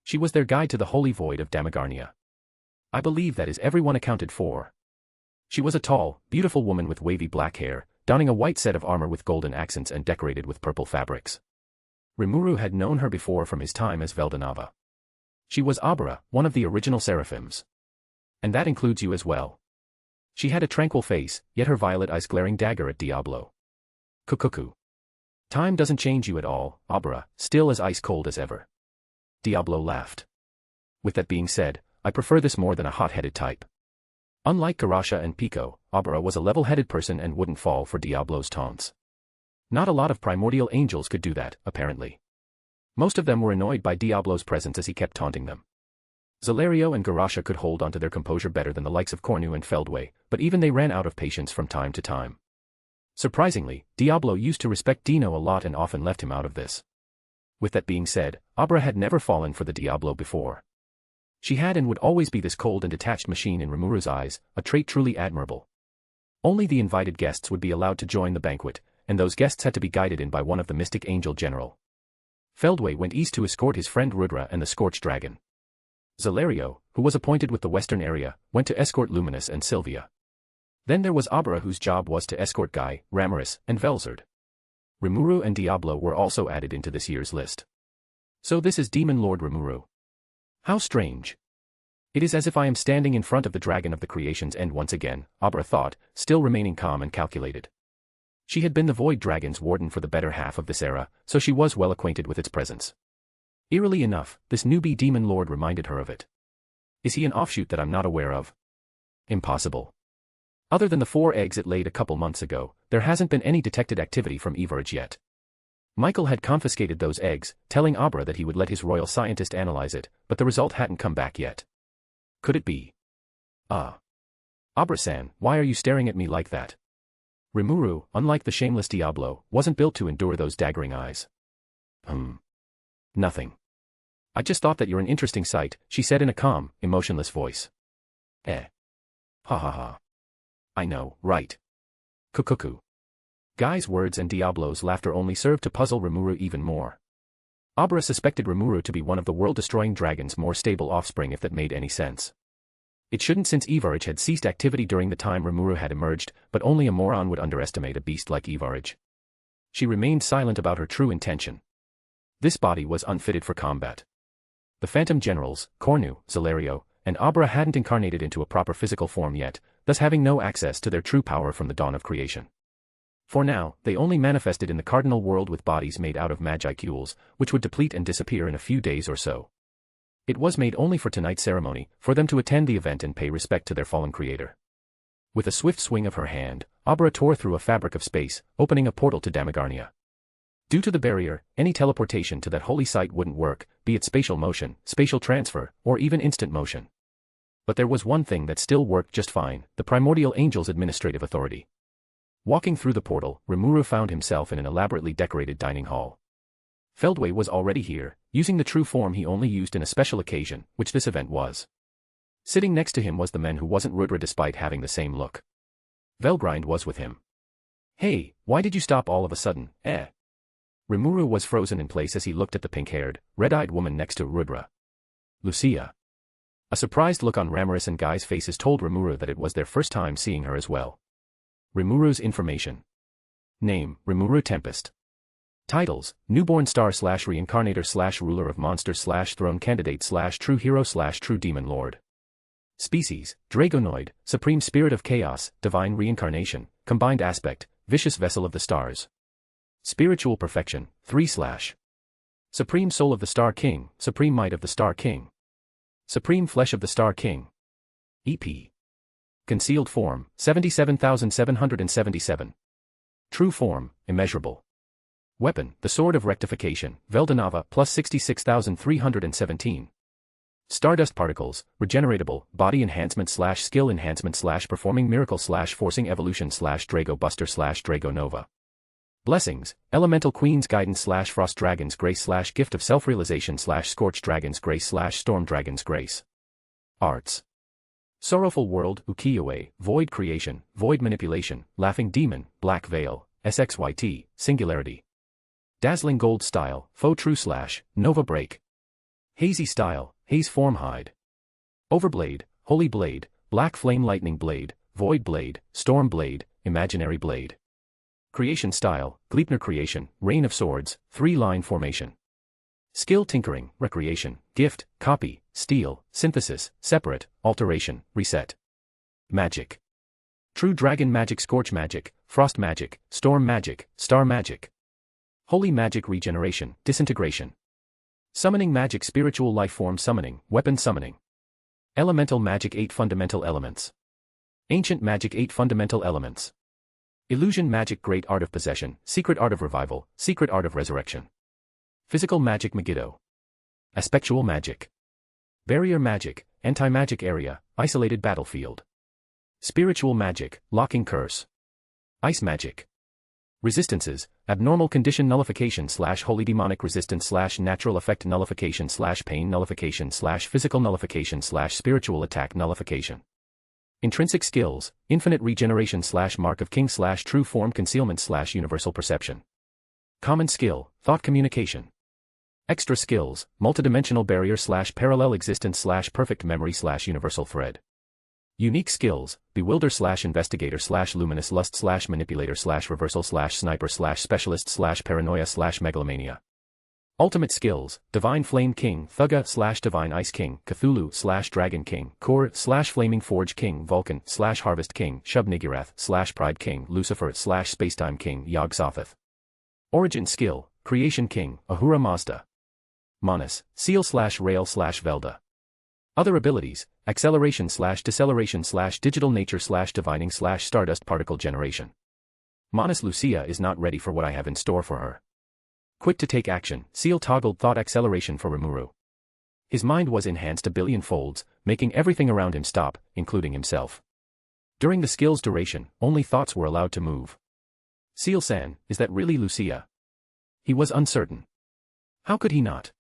She was their guide to the holy void of Damagarnia. I believe that is everyone accounted for. She was a tall, beautiful woman with wavy black hair, donning a white set of armor with golden accents and decorated with purple fabrics. Rimuru had known her before from his time as Veldanava. She was Abra, one of the original seraphims. And that includes you as well. She had a tranquil face, yet her violet eyes glaring dagger at Diablo. Kukuku. Time doesn't change you at all, Abra, still as ice-cold as ever. Diablo laughed. With that being said, I prefer this more than a hot-headed type. Unlike Garasha and Pico, Abra was a level-headed person and wouldn't fall for Diablo's taunts. Not a lot of primordial angels could do that, apparently. Most of them were annoyed by Diablo's presence as he kept taunting them. Zalario and Garasha could hold onto their composure better than the likes of Cornu and Feldway, but even they ran out of patience from time to time. Surprisingly, Diablo used to respect Dino a lot and often left him out of this. With that being said, Abra had never fallen for the Diablo before. She had and would always be this cold and detached machine in Rimuru's eyes, a trait truly admirable. Only the invited guests would be allowed to join the banquet, and those guests had to be guided in by one of the mystic angel general. Feldway went east to escort his friend Rudra and the Scorched Dragon. Zalario, who was appointed with the western area, went to escort Luminous and Sylvia. Then there was Abra, whose job was to escort Guy, Ramiris, and Velzard. Rimuru and Diablo were also added into this year's list. So this is Demon Lord Rimuru. How strange. It is as if I am standing in front of the dragon of the creation's end once again, Abra thought, still remaining calm and calculated. She had been the Void Dragon's warden for the better half of this era, so she was well acquainted with its presence. Eerily enough, this newbie Demon Lord reminded her of it. Is he an offshoot that I'm not aware of? Impossible. Other than the 4 eggs it laid a couple months ago, there hasn't been any detected activity from Everage yet. Michael had confiscated those eggs, telling Abra that he would let his royal scientist analyze it, but the result hadn't come back yet. Could it be? Abra-san, why are you staring at me like that? Rimuru, unlike the shameless Diablo, wasn't built to endure those daggering eyes. Nothing. I just thought that you're an interesting sight, she said in a calm, emotionless voice. Ha ha ha. I know, right? Kukuku. Guy's words and Diablo's laughter only served to puzzle Rimuru even more. Abra suspected Rimuru to be one of the world-destroying dragon's more stable offspring if that made any sense. It shouldn't, since Everage had ceased activity during the time Rimuru had emerged, but only a moron would underestimate a beast like Everage. She remained silent about her true intention. This body was unfitted for combat. The Phantom Generals, Cornu, Zalario, and Abra hadn't incarnated into a proper physical form yet, thus having no access to their true power from the dawn of creation. For now, they only manifested in the Cardinal World with bodies made out of magicules, which would deplete and disappear in a few days or so. It was made only for tonight's ceremony, for them to attend the event and pay respect to their fallen creator. With a swift swing of her hand, Abra tore through a fabric of space, opening a portal to Damagarnia. Due to the barrier, any teleportation to that holy site wouldn't work, be it spatial motion, spatial transfer, or even instant motion. But there was one thing that still worked just fine, the Primordial Angel's administrative authority. Walking through the portal, Rimuru found himself in an elaborately decorated dining hall. Feldway was already here, using the true form he only used in a special occasion, which this event was. Sitting next to him was the man who wasn't Rudra despite having the same look. Velgrind was with him. Hey, why did you stop all of a sudden, Rimuru was frozen in place as he looked at the pink-haired, red-eyed woman next to Rudra. Lucia. A surprised look on Ramiris and Guy's faces told Rimuru that it was their first time seeing her as well. Rimuru's information. Name, Rimuru Tempest. Titles, Newborn Star / Reincarnator / Ruler of Monsters / Throne Candidate / True Hero / True Demon Lord. Species, Dragonoid, Supreme Spirit of Chaos, Divine Reincarnation, Combined Aspect, Vicious Vessel of the Stars. Spiritual Perfection, 3/. Supreme Soul of the Star King, Supreme Might of the Star King. Supreme Flesh of the Star King. EP. Concealed Form, 77,777. True Form, Immeasurable. Weapon, the Sword of Rectification, Veldanava, plus 66,317. Stardust Particles, Regeneratable, Body Enhancement / Skill Enhancement / Performing Miracle / Forcing Evolution / Drago Buster / Drago Nova. Blessings, Elemental Queen's Guidance / Frost Dragon's Grace / Gift of Self-Realization / Scorch Dragon's Grace / Storm Dragon's Grace. Arts. Sorrowful World, Ukiyo-e, Void Creation, Void Manipulation, Laughing Demon, Black Veil, SXYT, Singularity. Dazzling Gold Style, Faux True / Nova Break. Hazy Style, Haze Form Hide. Overblade, Holy Blade, Black Flame Lightning Blade, Void Blade, Storm Blade, Imaginary Blade. Creation Style, Gleipnir Creation, Rain of Swords, 3-line formation. Skill Tinkering, Recreation, Gift, Copy, Steal, Synthesis, Separate, Alteration, Reset. Magic. True Dragon Magic, Scorch Magic, Frost Magic, Storm Magic, Star Magic. Holy Magic, Regeneration, Disintegration. Summoning Magic, Spiritual Life Form Summoning, Weapon Summoning. Elemental Magic, 8 Fundamental Elements. Ancient Magic, 8 Fundamental Elements. Illusion Magic, Great Art of Possession, Secret Art of Revival, Secret Art of Resurrection. Physical Magic, Megiddo. Aspectual Magic. Barrier Magic, Anti-Magic Area, Isolated Battlefield. Spiritual Magic, Locking Curse. Ice Magic. Resistances, Abnormal Condition Nullification / Holy Demonic Resistance / Natural Effect Nullification / Pain Nullification / Physical Nullification / Spiritual Attack Nullification. Intrinsic Skills, Infinite Regeneration / Mark of King / True Form Concealment / Universal Perception. Common Skill, Thought Communication. Extra Skills, Multidimensional Barrier / Parallel Existence / Perfect Memory / Universal Thread. Unique Skills, Bewilder / Investigator / Luminous Lust / Manipulator / Reversal / Sniper / Specialist / Paranoia / Megalomania. Ultimate Skills, Divine Flame King, Thugga / Divine Ice King, Cthulhu / Dragon King, Kor / Flaming Forge King, Vulcan / Harvest King, Shub-Niggurath / Pride King, Lucifer / Spacetime King, Yog-Sothoth. Origin Skill, Creation King, Ahura Mazda. Manas, Seal / Rail / Velda. Other abilities, Acceleration / Deceleration / Digital Nature / Divining / Stardust Particle Generation. Manas Lucia is not ready for what I have in store for her. Quick to take action, Seal toggled Thought Acceleration for Rimuru. His mind was enhanced a billion folds, making everything around him stop, including himself. During the skill's duration, only thoughts were allowed to move. Seal-san, is that really Lucia? He was uncertain. How could he not?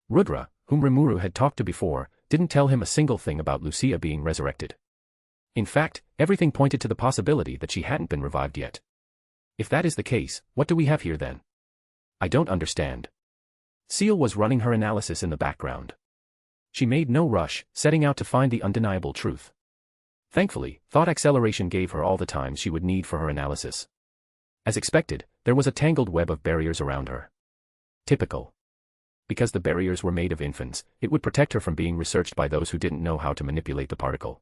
Rudra, whom Rimuru had talked to before, didn't tell him a single thing about Lucia being resurrected. In fact, everything pointed to the possibility that she hadn't been revived yet. If that is the case, what do we have here then? I don't understand. Seal was running her analysis in the background. She made no rush, setting out to find the undeniable truth. Thankfully, Thought Acceleration gave her all the time she would need for her analysis. As expected, there was a tangled web of barriers around her. Typical. Because the barriers were made of infants, it would protect her from being researched by those who didn't know how to manipulate the particle.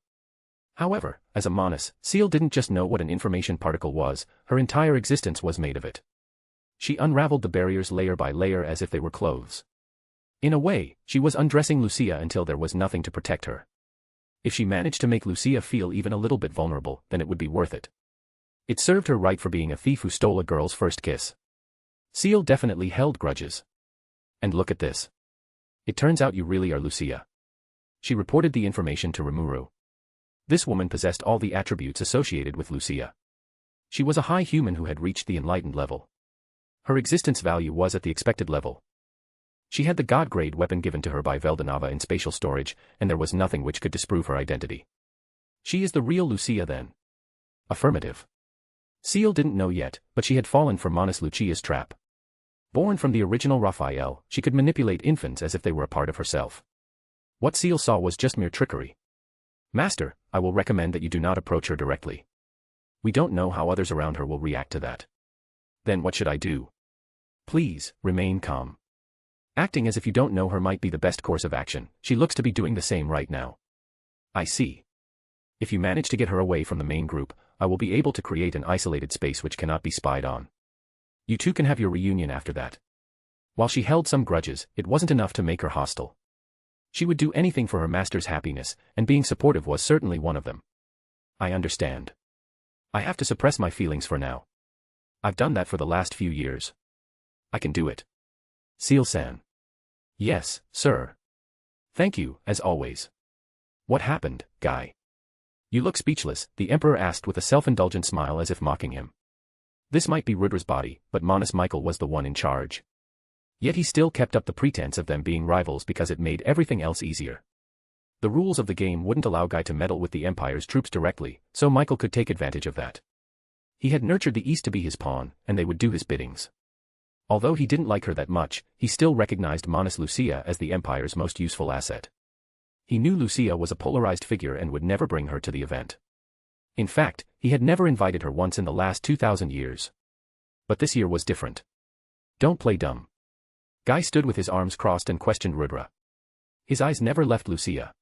However, as a Manas, Seal didn't just know what an information particle was, her entire existence was made of it. She unraveled the barriers layer by layer as if they were clothes. In a way, she was undressing Lucia until there was nothing to protect her. If she managed to make Lucia feel even a little bit vulnerable, then it would be worth it. It served her right for being a thief who stole a girl's first kiss. Seal definitely held grudges. And look at this. It turns out you really are Lucia. She reported the information to Rimuru. This woman possessed all the attributes associated with Lucia. She was a high human who had reached the enlightened level. Her existence value was at the expected level. She had the god-grade weapon given to her by Veldanava in spatial storage, and there was nothing which could disprove her identity. She is the real Lucia then? Affirmative. Seal didn't know yet, but she had fallen for Manas Lucia's trap. Born from the original Raphael, she could manipulate infants as if they were a part of herself. What Seal saw was just mere trickery. Master, I will recommend that you do not approach her directly. We don't know how others around her will react to that. Then what should I do? Please, remain calm. Acting as if you don't know her might be the best course of action, she looks to be doing the same right now. I see. If you manage to get her away from the main group, I will be able to create an isolated space which cannot be spied on. You two can have your reunion after that. While she held some grudges, it wasn't enough to make her hostile. She would do anything for her master's happiness, and being supportive was certainly one of them. I understand. I have to suppress my feelings for now. I've done that for the last few years. I can do it. Seal-san. Yes, sir. Thank you, as always. What happened, Guy? You look speechless, the Emperor asked with a self-indulgent smile as if mocking him. This might be Rudra's body, but Manus Michael was the one in charge. Yet he still kept up the pretense of them being rivals because it made everything else easier. The rules of the game wouldn't allow Guy to meddle with the Empire's troops directly, so Michael could take advantage of that. He had nurtured the East to be his pawn, and they would do his biddings. Although he didn't like her that much, he still recognized Manus Lucia as the Empire's most useful asset. He knew Lucia was a polarized figure and would never bring her to the event. In fact, he had never invited her once in the last 2,000 years. But this year was different. Don't play dumb. Guy stood with his arms crossed and questioned Rudra. His eyes never left Lucia.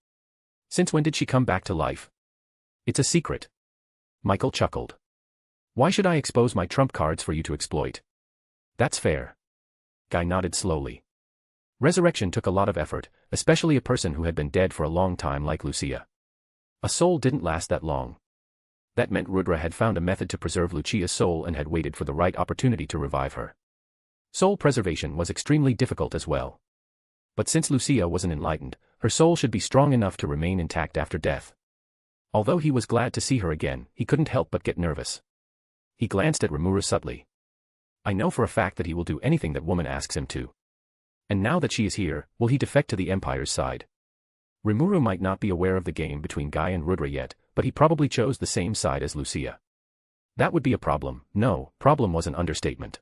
Since when did she come back to life? It's a secret. Michael chuckled. Why should I expose my trump cards for you to exploit? That's fair. Guy nodded slowly. Resurrection took a lot of effort, especially a person who had been dead for a long time like Lucia. A soul didn't last that long. That meant Rudra had found a method to preserve Lucia's soul and had waited for the right opportunity to revive her. Soul preservation was extremely difficult as well. But since Lucia wasn't enlightened, her soul should be strong enough to remain intact after death. Although he was glad to see her again, he couldn't help but get nervous. He glanced at Rimuru subtly. I know for a fact that he will do anything that woman asks him to. And now that she is here, will he defect to the Empire's side? Rimuru might not be aware of the game between Guy and Rudra yet, but he probably chose the same side as Lucia. That would be a problem. No, problem was an understatement.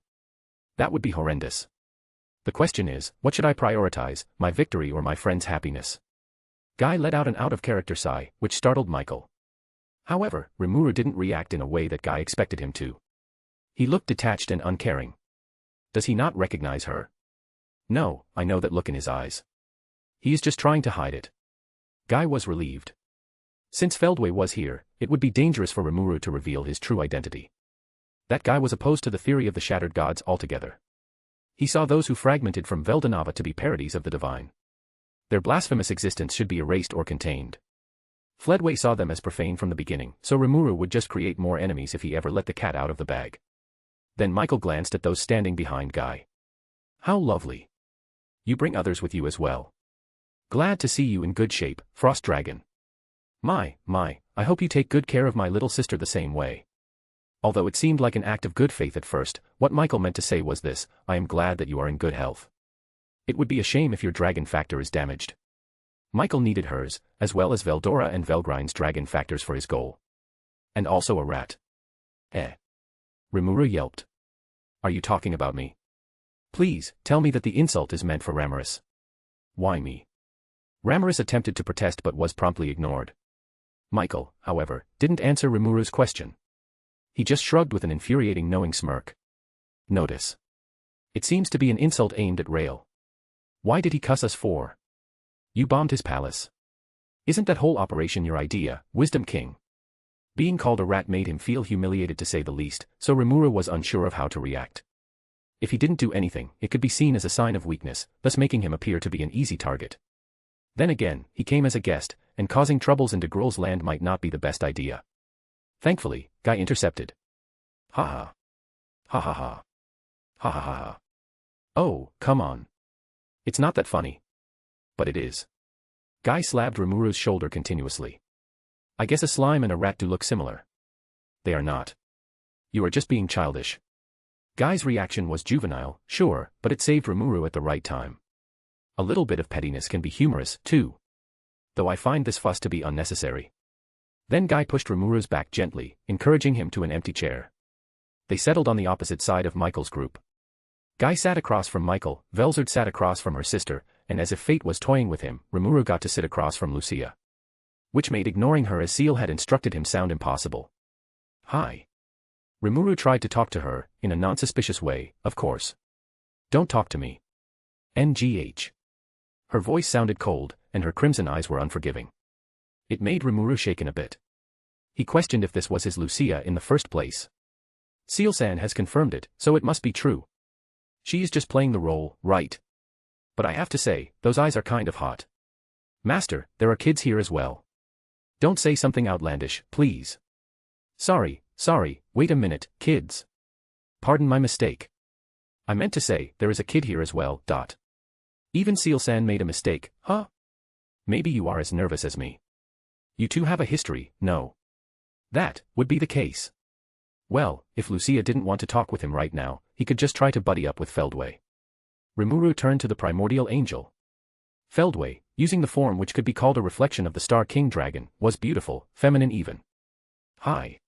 That would be horrendous. The question is, what should I prioritize, my victory or my friend's happiness? Guy let out an out-of-character sigh, which startled Michael. However, Rimuru didn't react in a way that Guy expected him to. He looked detached and uncaring. Does he not recognize her? No, I know that look in his eyes. He is just trying to hide it. Guy was relieved. Since Feldway was here, it would be dangerous for Rimuru to reveal his true identity. That guy was opposed to the theory of the shattered gods altogether. He saw those who fragmented from Veldanava to be parodies of the divine. Their blasphemous existence should be erased or contained. Feldway saw them as profane from the beginning, so Rimuru would just create more enemies if he ever let the cat out of the bag. Then Michael glanced at those standing behind Guy. How lovely. You bring others with you as well. Glad to see you in good shape, Frost Dragon. My, I hope you take good care of my little sister the same way. Although it seemed like an act of good faith at first, what Michael meant to say was this: I am glad that you are in good health. It would be a shame if your dragon factor is damaged. Michael needed hers, as well as Veldora and Velgrine's dragon factors for his goal. And also a rat. Rimuru yelped. Are you talking about me? Please, tell me that the insult is meant for Ramaris. Why me? Ramaris attempted to protest but was promptly ignored. Michael, however, didn't answer Rimuru's question. He just shrugged with an infuriating knowing smirk. Notice. It seems to be an insult aimed at Rael. Why did he cuss us for? You bombed his palace. Isn't that whole operation your idea, Wisdom King? Being called a rat made him feel humiliated to say the least, so Rimuru was unsure of how to react. If he didn't do anything, it could be seen as a sign of weakness, thus making him appear to be an easy target. Then again, he came as a guest, and causing troubles in DeGrul's land might not be the best idea. Thankfully, Guy intercepted. Ha ha. Ha ha ha. Ha ha ha ha. Oh, come on. It's not that funny. But it is. Guy slapped Rimuru's shoulder continuously. I guess a slime and a rat do look similar. They are not. You are just being childish. Guy's reaction was juvenile, sure, but it saved Rimuru at the right time. A little bit of pettiness can be humorous, too. Though I find this fuss to be unnecessary. Then Guy pushed Rimuru's back gently, encouraging him to an empty chair. They settled on the opposite side of Michael's group. Guy sat across from Michael, Velzard sat across from her sister, and as if fate was toying with him, Rimuru got to sit across from Lucia. Which made ignoring her as Seal had instructed him sound impossible. Hi. Rimuru tried to talk to her, in a non-suspicious way, of course. Don't talk to me. NGH. Her voice sounded cold, and her crimson eyes were unforgiving. It made Rimuru shaken a bit. He questioned if this was his Lucia in the first place. Seal-san has confirmed it, so it must be true. She is just playing the role, right? But I have to say, those eyes are kind of hot. Master, there are kids here as well. Don't say something outlandish, please. Sorry, wait a minute, kids. Pardon my mistake. I meant to say, there is a kid here as well, . Even Seal-san made a mistake, huh? Maybe you are as nervous as me. You two have a history, no? That would be the case. Well, if Lucia didn't want to talk with him right now, he could just try to buddy up with Feldway. Rimuru turned to the primordial angel. Feldway, using the form which could be called a reflection of the Star King Dragon, was beautiful, feminine even. Hi.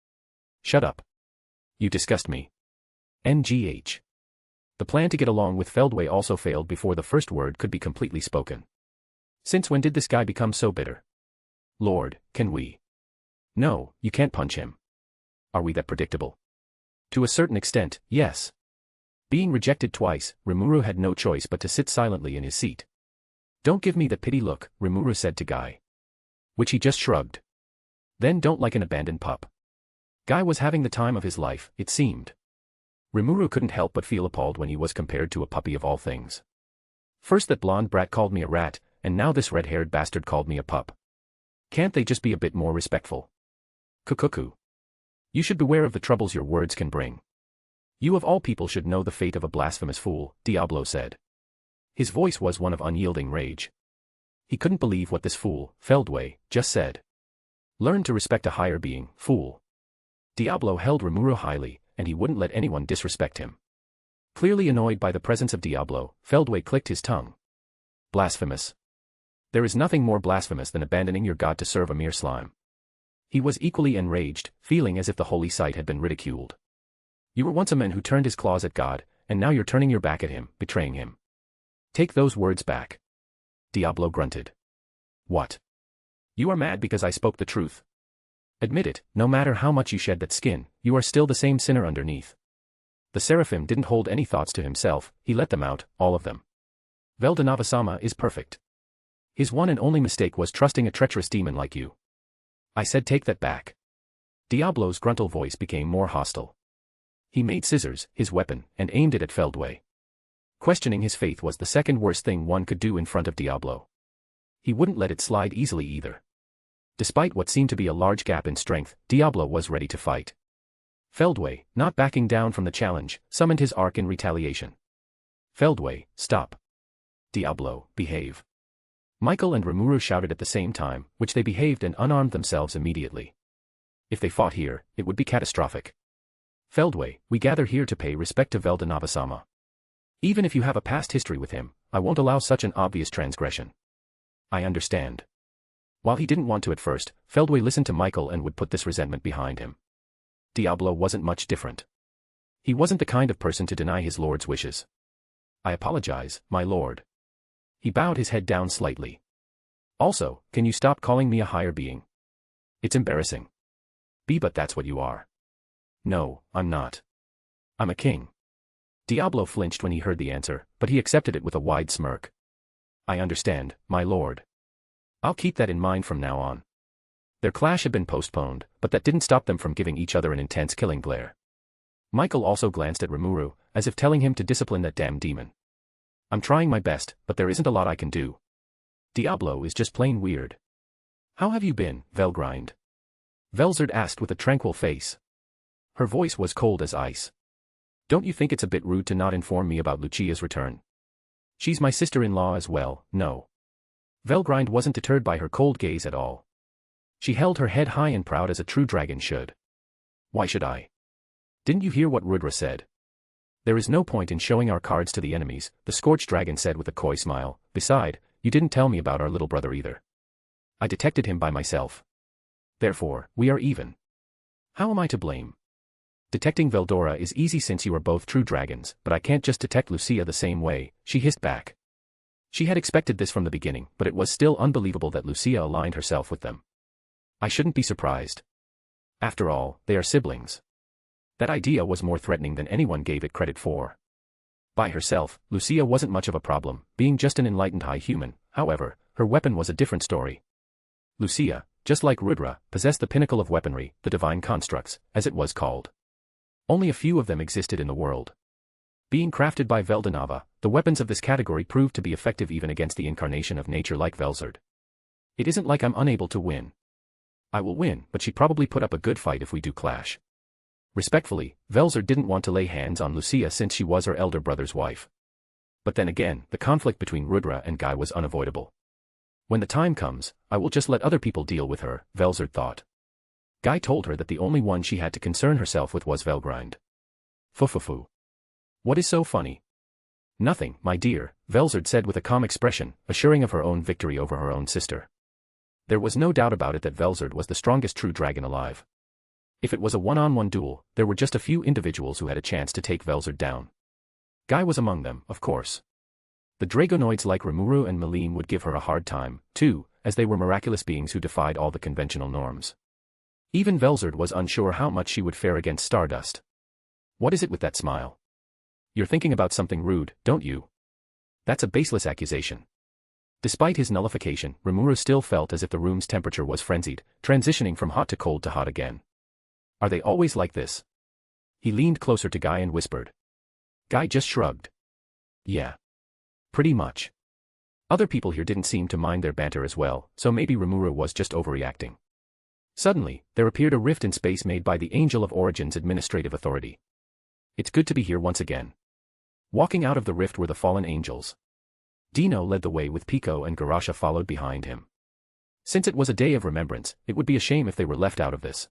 Shut up. You disgust me. NGH. The plan to get along with Feldway also failed before the first word could be completely spoken. Since when did this guy become so bitter? Lord, can we? No, you can't punch him. Are we that predictable? To a certain extent, yes. Being rejected twice, Rimuru had no choice but to sit silently in his seat. Don't give me the pity look, Rimuru said to Guy. Which he just shrugged. Then don't like an abandoned pup. Guy was having the time of his life, it seemed. Rimuru couldn't help but feel appalled when he was compared to a puppy of all things. First that blonde brat called me a rat, and now this red-haired bastard called me a pup. Can't they just be a bit more respectful? Kukuku. You should beware of the troubles your words can bring. You of all people should know the fate of a blasphemous fool, Diablo said. His voice was one of unyielding rage. He couldn't believe what this fool, Feldway, just said. Learn to respect a higher being, fool. Diablo held Rimuru highly, and he wouldn't let anyone disrespect him. Clearly annoyed by the presence of Diablo, Feldway clicked his tongue. Blasphemous. There is nothing more blasphemous than abandoning your god to serve a mere slime. He was equally enraged, feeling as if the holy site had been ridiculed. You were once a man who turned his claws at God, and now you're turning your back at him, betraying him. Take those words back. Diablo grunted. What? You are mad because I spoke the truth. Admit it, no matter how much you shed that skin, you are still the same sinner underneath. The seraphim didn't hold any thoughts to himself, he let them out, all of them. Veldanava-sama is perfect. His one and only mistake was trusting a treacherous demon like you. I said take that back. Diablo's gruntle voice became more hostile. He made scissors, his weapon, and aimed it at Feldway. Questioning his faith was the second worst thing one could do in front of Diablo. He wouldn't let it slide easily either. Despite what seemed to be a large gap in strength, Diablo was ready to fight. Feldway, not backing down from the challenge, summoned his arc in retaliation. Feldway, stop. Diablo, behave. Michael and Rimuru shouted at the same time, which they behaved and unarmed themselves immediately. If they fought here, it would be catastrophic. Feldway, we gather here to pay respect to Veldanava-sama. Even if you have a past history with him, I won't allow such an obvious transgression. I understand. While he didn't want to at first, Feldway listened to Michael and would put this resentment behind him. Diablo wasn't much different. He wasn't the kind of person to deny his lord's wishes. I apologize, my lord. He bowed his head down slightly. Also, can you stop calling me a higher being? It's embarrassing. But that's what you are. No, I'm not. I'm a king. Diablo flinched when he heard the answer, but he accepted it with a wide smirk. I understand, my lord. I'll keep that in mind from now on. Their clash had been postponed, but that didn't stop them from giving each other an intense killing glare. Michael also glanced at Rimuru, as if telling him to discipline that damn demon. I'm trying my best, but there isn't a lot I can do. Diablo is just plain weird. How have you been, Velgrind? Velzard asked with a tranquil face. Her voice was cold as ice. Don't you think it's a bit rude to not inform me about Lucia's return? She's my sister-in-law as well, no. Velgrind wasn't deterred by her cold gaze at all. She held her head high and proud as a true dragon should. Why should I? Didn't you hear what Rudra said? There is no point in showing our cards to the enemies, the Scorched Dragon said with a coy smile. Beside, you didn't tell me about our little brother either. I detected him by myself. Therefore, we are even. How am I to blame? Detecting Veldora is easy since you are both true dragons, but I can't just detect Lucia the same way, she hissed back. She had expected this from the beginning, but it was still unbelievable that Lucia aligned herself with them. I shouldn't be surprised. After all, they are siblings. That idea was more threatening than anyone gave it credit for. By herself, Lucia wasn't much of a problem, being just an enlightened high human. However, her weapon was a different story. Lucia, just like Rudra, possessed the pinnacle of weaponry, the divine constructs, as it was called. Only a few of them existed in the world. Being crafted by Veldanava, the weapons of this category proved to be effective even against the incarnation of nature like Velzard. It isn't like I'm unable to win. I will win, but she probably put up a good fight if we do clash. Respectfully, Velzard didn't want to lay hands on Lucia since she was her elder brother's wife. But then again, the conflict between Rudra and Guy was unavoidable. When the time comes, I will just let other people deal with her, Velzard thought. Guy told her that the only one she had to concern herself with was Velgrind. Fufufu. What is so funny? Nothing, my dear, Velzard said with a calm expression, assuring of her own victory over her own sister. There was no doubt about it that Velzard was the strongest true dragon alive. If it was a one-on-one duel, there were just a few individuals who had a chance to take Velzard down. Guy was among them, of course. The Dragonoids like Rimuru and Meline would give her a hard time, too, as they were miraculous beings who defied all the conventional norms. Even Velzard was unsure how much she would fare against Stardust. What is it with that smile? You're thinking about something rude, don't you? That's a baseless accusation. Despite his nullification, Rimuru still felt as if the room's temperature was frenzied, transitioning from hot to cold to hot again. Are they always like this? He leaned closer to Guy and whispered. Guy just shrugged. Yeah. Pretty much. Other people here didn't seem to mind their banter as well, so maybe Rimuru was just overreacting. Suddenly, there appeared a rift in space made by the Angel of Origin's administrative authority. It's good to be here once again. Walking out of the rift were the fallen angels. Dino led the way with Pico and Garasha followed behind him. Since it was a day of remembrance, it would be a shame if they were left out of this.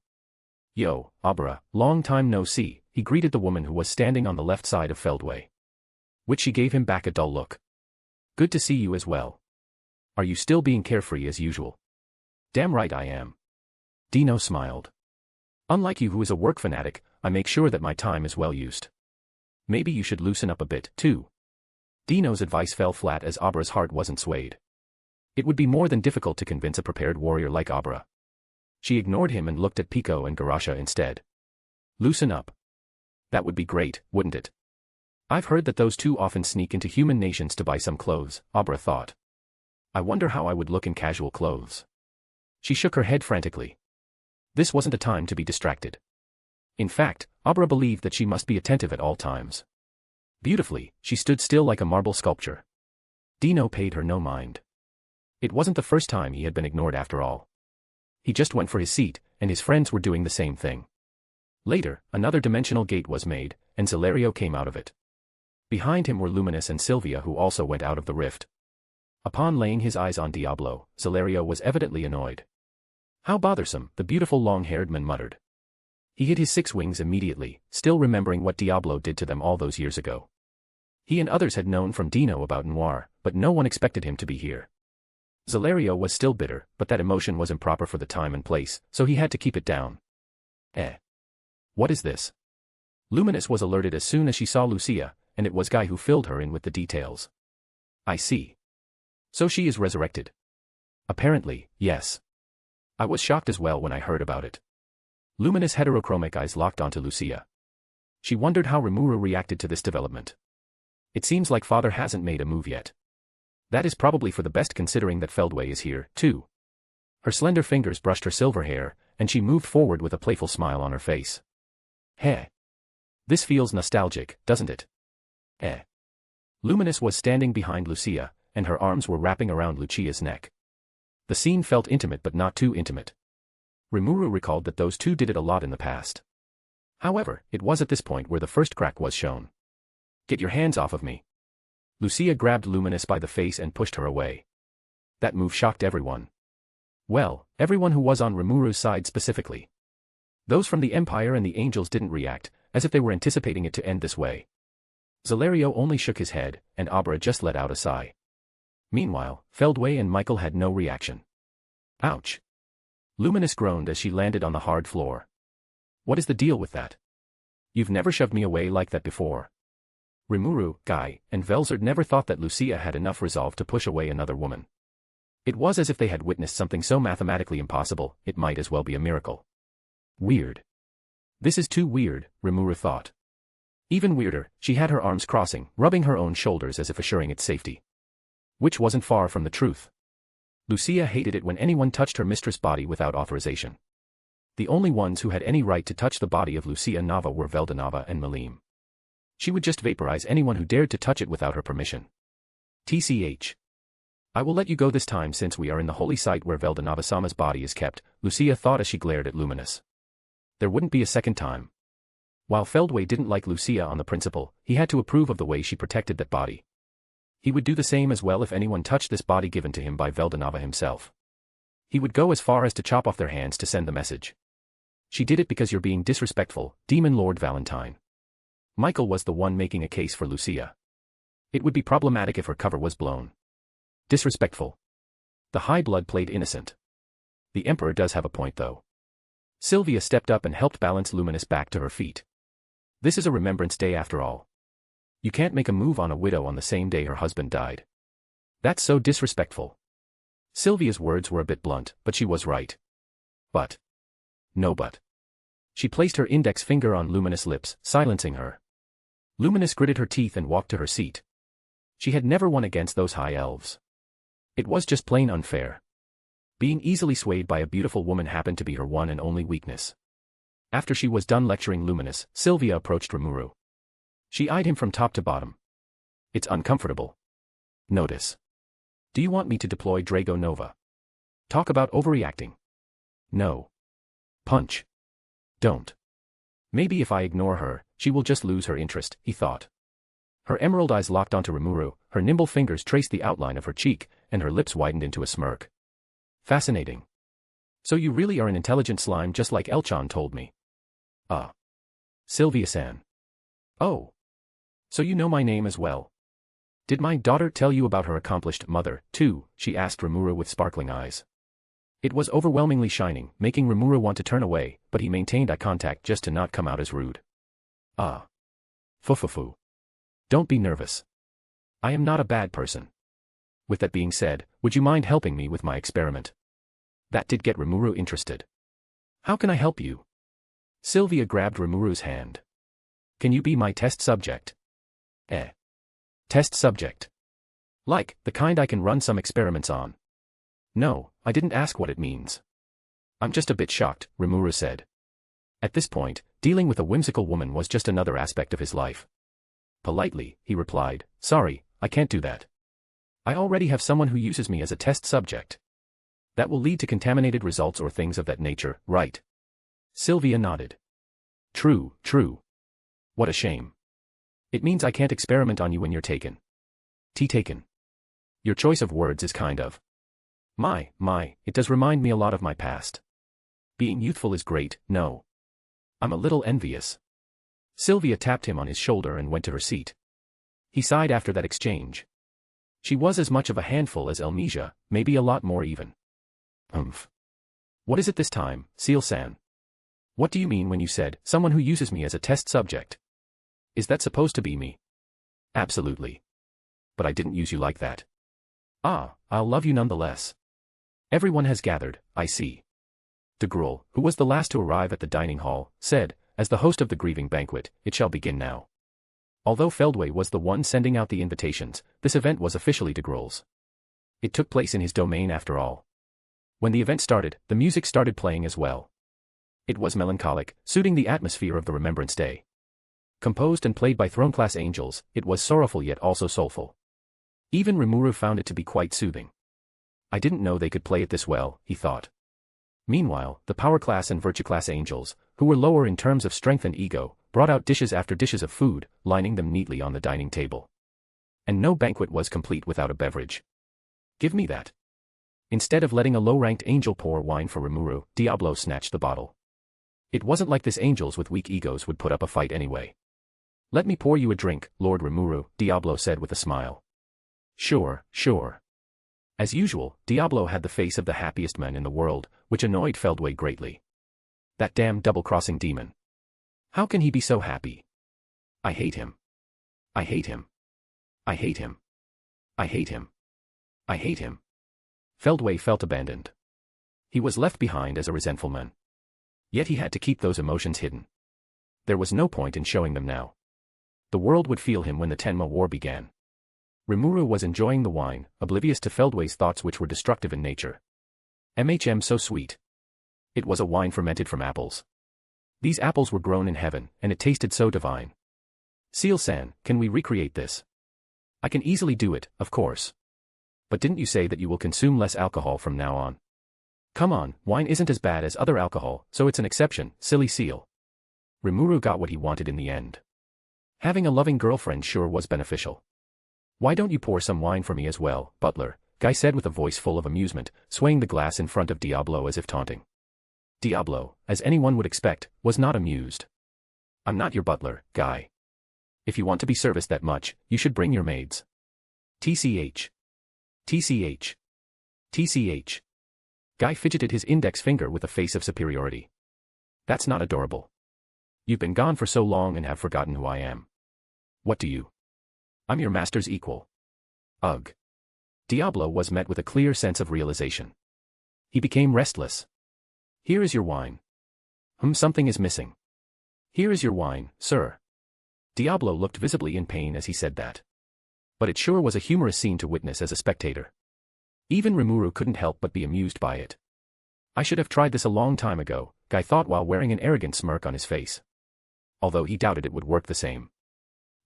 Yo, Abra, long time no see, he greeted the woman who was standing on the left side of Feldway. Which she gave him back a dull look. Good to see you as well. Are you still being carefree as usual? Damn right I am. Dino smiled. Unlike you who is a work fanatic, I make sure that my time is well used. Maybe you should loosen up a bit, too. Dino's advice fell flat as Abra's heart wasn't swayed. It would be more than difficult to convince a prepared warrior like Abra. She ignored him and looked at Pico and Garasha instead. Loosen up. That would be great, wouldn't it? I've heard that those two often sneak into human nations to buy some clothes, Abra thought. I wonder how I would look in casual clothes. She shook her head frantically. This wasn't a time to be distracted. In fact, Abra believed that she must be attentive at all times. Beautifully, she stood still like a marble sculpture. Dino paid her no mind. It wasn't the first time he had been ignored after all. He just went for his seat, and his friends were doing the same thing. Later, another dimensional gate was made, and Zelario came out of it. Behind him were Luminous and Sylvia who also went out of the rift. Upon laying his eyes on Diablo, Zelario was evidently annoyed. How bothersome, the beautiful long-haired man muttered. He hid his 6 wings immediately, still remembering what Diablo did to them all those years ago. He and others had known from Dino about Noir, but no one expected him to be here. Zelario was still bitter, but that emotion was improper for the time and place, so he had to keep it down. What is this? Luminous was alerted as soon as she saw Lucia, and it was Guy who filled her in with the details. I see. So she is resurrected. Apparently, yes. I was shocked as well when I heard about it. Luminous heterochromic eyes locked onto Lucia. She wondered how Rimuru reacted to this development. It seems like father hasn't made a move yet. That is probably for the best considering that Feldway is here, too. Her slender fingers brushed her silver hair, and she moved forward with a playful smile on her face. Heh. This feels nostalgic, doesn't it? Luminous was standing behind Lucia, and her arms were wrapping around Lucia's neck. The scene felt intimate but not too intimate. Rimuru recalled that those two did it a lot in the past. However, it was at this point where the first crack was shown. Get your hands off of me. Lucia grabbed Luminous by the face and pushed her away. That move shocked everyone. Well, everyone who was on Rimuru's side specifically. Those from the Empire and the Angels didn't react, as if they were anticipating it to end this way. Zelario only shook his head, and Abra just let out a sigh. Meanwhile, Feldway and Michael had no reaction. Ouch. Luminous groaned as she landed on the hard floor. What is the deal with that? You've never shoved me away like that before. Rimuru, Guy, and Velzard never thought that Lucia had enough resolve to push away another woman. It was as if they had witnessed something so mathematically impossible, it might as well be a miracle. Weird. This is too weird, Rimuru thought. Even weirder, she had her arms crossing, rubbing her own shoulders as if assuring its safety. Which wasn't far from the truth. Lucia hated it when anyone touched her mistress' body without authorization. The only ones who had any right to touch the body of Lucia Nava were Veldanava and Malim. She would just vaporize anyone who dared to touch it without her permission. TCH. I will let you go this time since we are in the holy site where Veldanava-sama's body is kept, Lucia thought as she glared at Luminous. There wouldn't be a second time. While Feldway didn't like Lucia on the principle, he had to approve of the way she protected that body. He would do the same as well if anyone touched this body given to him by Veldanava himself. He would go as far as to chop off their hands to send the message. She did it because you're being disrespectful, Demon Lord Valentine. Michael was the one making a case for Lucia. It would be problematic if her cover was blown. Disrespectful. The high blood played innocent. The Emperor does have a point though. Sylvia stepped up and helped balance Luminous back to her feet. This is a Remembrance Day after all. You can't make a move on a widow on the same day her husband died. That's so disrespectful. Sylvia's words were a bit blunt, but she was right. But. No but. She placed her index finger on Luminous' lips, silencing her. Luminous gritted her teeth and walked to her seat. She had never won against those high elves. It was just plain unfair. Being easily swayed by a beautiful woman happened to be her one and only weakness. After she was done lecturing Luminous, Sylvia approached Rimuru. She eyed him from top to bottom. It's uncomfortable. Notice. Do you want me to deploy Drago Nova? Talk about overreacting. No. Punch. Don't. Maybe if I ignore her, she will just lose her interest, he thought. Her emerald eyes locked onto Rimuru, her nimble fingers traced the outline of her cheek, and her lips widened into a smirk. Fascinating. So you really are an intelligent slime just like Elchan told me. Ah. Sylvia-san. Oh. So you know my name as well. Did my daughter tell you about her accomplished mother, too? She asked Rimuru with sparkling eyes. It was overwhelmingly shining, making Rimuru want to turn away, but he maintained eye contact just to not come out as rude. Ah. Fufufu. Don't be nervous. I am not a bad person. With that being said, would you mind helping me with my experiment? That did get Rimuru interested. How can I help you? Sylvia grabbed Rimuru's hand. Can you be my test subject? Test subject. Like, the kind I can run some experiments on. No, I didn't ask what it means. I'm just a bit shocked, Rimuru said. At this point, dealing with a whimsical woman was just another aspect of his life. Politely, he replied, sorry, I can't do that. I already have someone who uses me as a test subject. That will lead to contaminated results or things of that nature, right? Sylvia nodded. True, true. What a shame. It means I can't experiment on you when you're taken. Taken. Your choice of words is kind of. It does remind me a lot of my past. Being youthful is great, no. I'm a little envious. Sylvia tapped him on his shoulder and went to her seat. He sighed after that exchange. She was as much of a handful as Elmesia, maybe a lot more even. What is it this time, Seal-san? What do you mean when you said, someone who uses me as a test subject? Is that supposed to be me? Absolutely. But I didn't use you like that. Ah, I'll love you nonetheless. Everyone has gathered, I see. De Gruel, who was the last to arrive at the dining hall, said, as the host of the grieving banquet, it shall begin now. Although Feldway was the one sending out the invitations, this event was officially de Gruel's. It took place in his domain after all. When the event started, the music started playing as well. It was melancholic, suiting the atmosphere of the Remembrance Day. Composed and played by throne-class angels, it was sorrowful yet also soulful. Even Rimuru found it to be quite soothing. I didn't know they could play it this well, he thought. Meanwhile, the power-class and virtue-class angels, who were lower in terms of strength and ego, brought out dishes after dishes of food, lining them neatly on the dining table. And no banquet was complete without a beverage. Give me that. Instead of letting a low-ranked angel pour wine for Rimuru, Diablo snatched the bottle. It wasn't like this angels with weak egos would put up a fight anyway. Let me pour you a drink, Lord Rimuru, Diablo said with a smile. Sure, sure. As usual, Diablo had the face of the happiest man in the world, which annoyed Feldway greatly. That damn double-crossing demon. How can he be so happy? I hate him. I hate him. I hate him. I hate him. I hate him. Feldway felt abandoned. He was left behind as a resentful man. Yet he had to keep those emotions hidden. There was no point in showing them now. The world would feel him when the Tenma War began. Rimuru was enjoying the wine, oblivious to Feldway's thoughts which were destructive in nature. So sweet. It was a wine fermented from apples. These apples were grown in heaven, and it tasted so divine. Seal-san, can we recreate this? I can easily do it, of course. But didn't you say that you will consume less alcohol from now on? Come on, wine isn't as bad as other alcohol, so it's an exception, silly Seal. Rimuru got what he wanted in the end. Having a loving girlfriend sure was beneficial. Why don't you pour some wine for me as well, butler? Guy said with a voice full of amusement, swaying the glass in front of Diablo as if taunting. Diablo, as anyone would expect, was not amused. I'm not your butler, Guy. If you want to be serviced that much, you should bring your maids. TCH. TCH. TCH. Guy fidgeted his index finger with a face of superiority. That's not adorable. You've been gone for so long and have forgotten who I am. What do you? I'm your master's equal. Ugh. Diablo was met with a clear sense of realization. He became restless. Here is your wine. Something is missing. Here is your wine, sir. Diablo looked visibly in pain as he said that. But it sure was a humorous scene to witness as a spectator. Even Rimuru couldn't help but be amused by it. I should have tried this a long time ago, Guy thought while wearing an arrogant smirk on his face. Although he doubted it would work the same.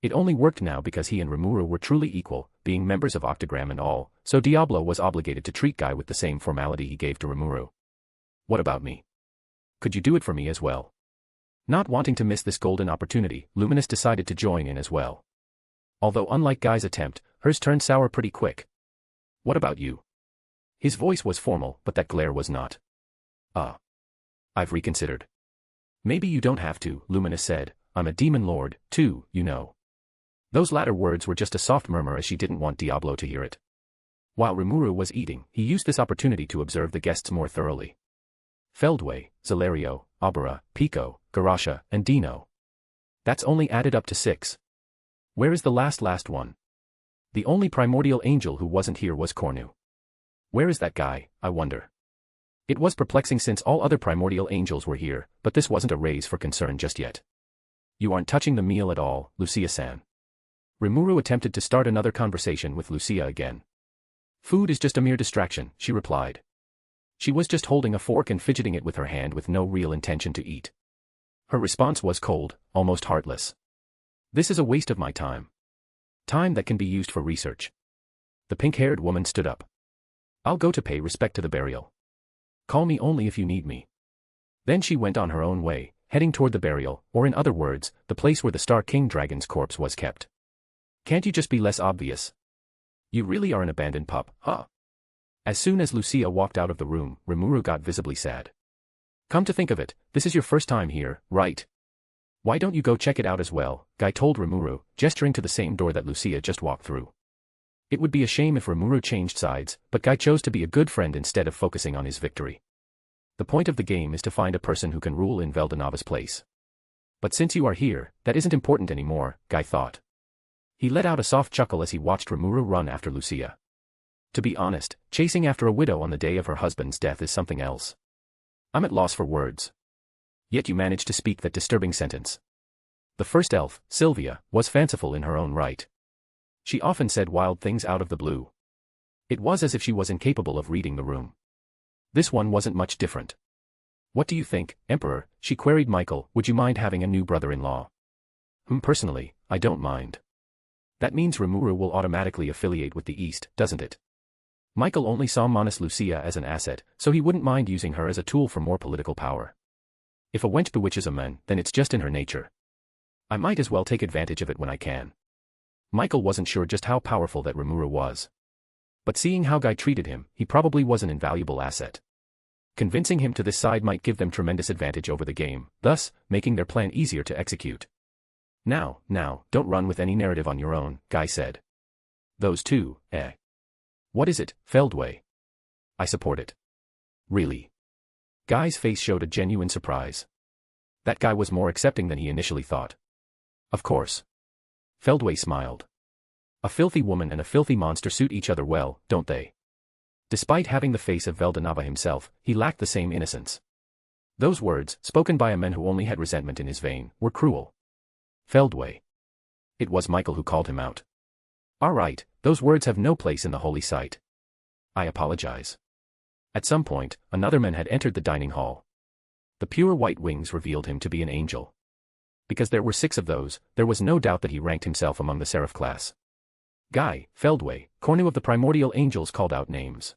It only worked now because he and Rimuru were truly equal, being members of Octagram and all, so Diablo was obligated to treat Guy with the same formality he gave to Rimuru. What about me? Could you do it for me as well? Not wanting to miss this golden opportunity, Luminous decided to join in as well. Although unlike Guy's attempt, hers turned sour pretty quick. What about you? His voice was formal, but that glare was not. I've reconsidered. Maybe you don't have to, Luminous said. I'm a demon lord, too, you know. Those latter words were just a soft murmur as she didn't want Diablo to hear it. While Rimuru was eating, he used this opportunity to observe the guests more thoroughly. Feldway, Zalerio, Abara, Pico, Garasha, and Dino. That's only added up to 6. Where is the last one? The only primordial angel who wasn't here was Cornu. Where is that guy, I wonder? It was perplexing since all other primordial angels were here, but this wasn't a raise for concern just yet. You aren't touching the meal at all, Lucia-san. Rimuru attempted to start another conversation with Lucia again. Food is just a mere distraction, she replied. She was just holding a fork and fidgeting it with her hand with no real intention to eat. Her response was cold, almost heartless. This is a waste of my time. Time that can be used for research. The pink-haired woman stood up. I'll go to pay respect to the burial. Call me only if you need me. Then she went on her own way, heading toward the burial, or in other words, the place where the Star King Dragon's corpse was kept. Can't you just be less obvious? You really are an abandoned pup, huh? As soon as Lucia walked out of the room, Rimuru got visibly sad. Come to think of it, this is your first time here, right? Why don't you go check it out as well, Guy told Rimuru, gesturing to the same door that Lucia just walked through. It would be a shame if Rimuru changed sides, but Guy chose to be a good friend instead of focusing on his victory. The point of the game is to find a person who can rule in Veldanava's place. But since you are here, that isn't important anymore, Guy thought. He let out a soft chuckle as he watched Rimuru run after Lucia. To be honest, chasing after a widow on the day of her husband's death is something else. I'm at loss for words. Yet you managed to speak that disturbing sentence. The first elf, Sylvia, was fanciful in her own right. She often said wild things out of the blue. It was as if she was incapable of reading the room. This one wasn't much different. What do you think, Emperor? She queried Michael. Would you mind having a new brother-in-law? Personally, I don't mind. That means Rimuru will automatically affiliate with the East, doesn't it? Michael only saw Manus Lucia as an asset, so he wouldn't mind using her as a tool for more political power. If a wench bewitches a man, then it's just in her nature. I might as well take advantage of it when I can. Michael wasn't sure just how powerful that Rimuru was. But seeing how Guy treated him, he probably was an invaluable asset. Convincing him to this side might give them tremendous advantage over the game, thus, making their plan easier to execute. Now, don't run with any narrative on your own, Guy said. Those two, eh? What is it, Feldway? I support it. Really? Guy's face showed a genuine surprise. That guy was more accepting than he initially thought. Of course. Feldway smiled. A filthy woman and a filthy monster suit each other well, don't they? Despite having the face of Veldanava himself, he lacked the same innocence. Those words, spoken by a man who only had resentment in his vein, were cruel. Feldway. It was Michael who called him out. All right, Those words have no place in the holy site. I apologize. At some point, another man had entered the dining hall. The pure white wings revealed him to be an angel. Because there were 6 of those, there was no doubt that he ranked himself among the seraph class. Guy, Feldway, Cornu of the primordial angels called out names.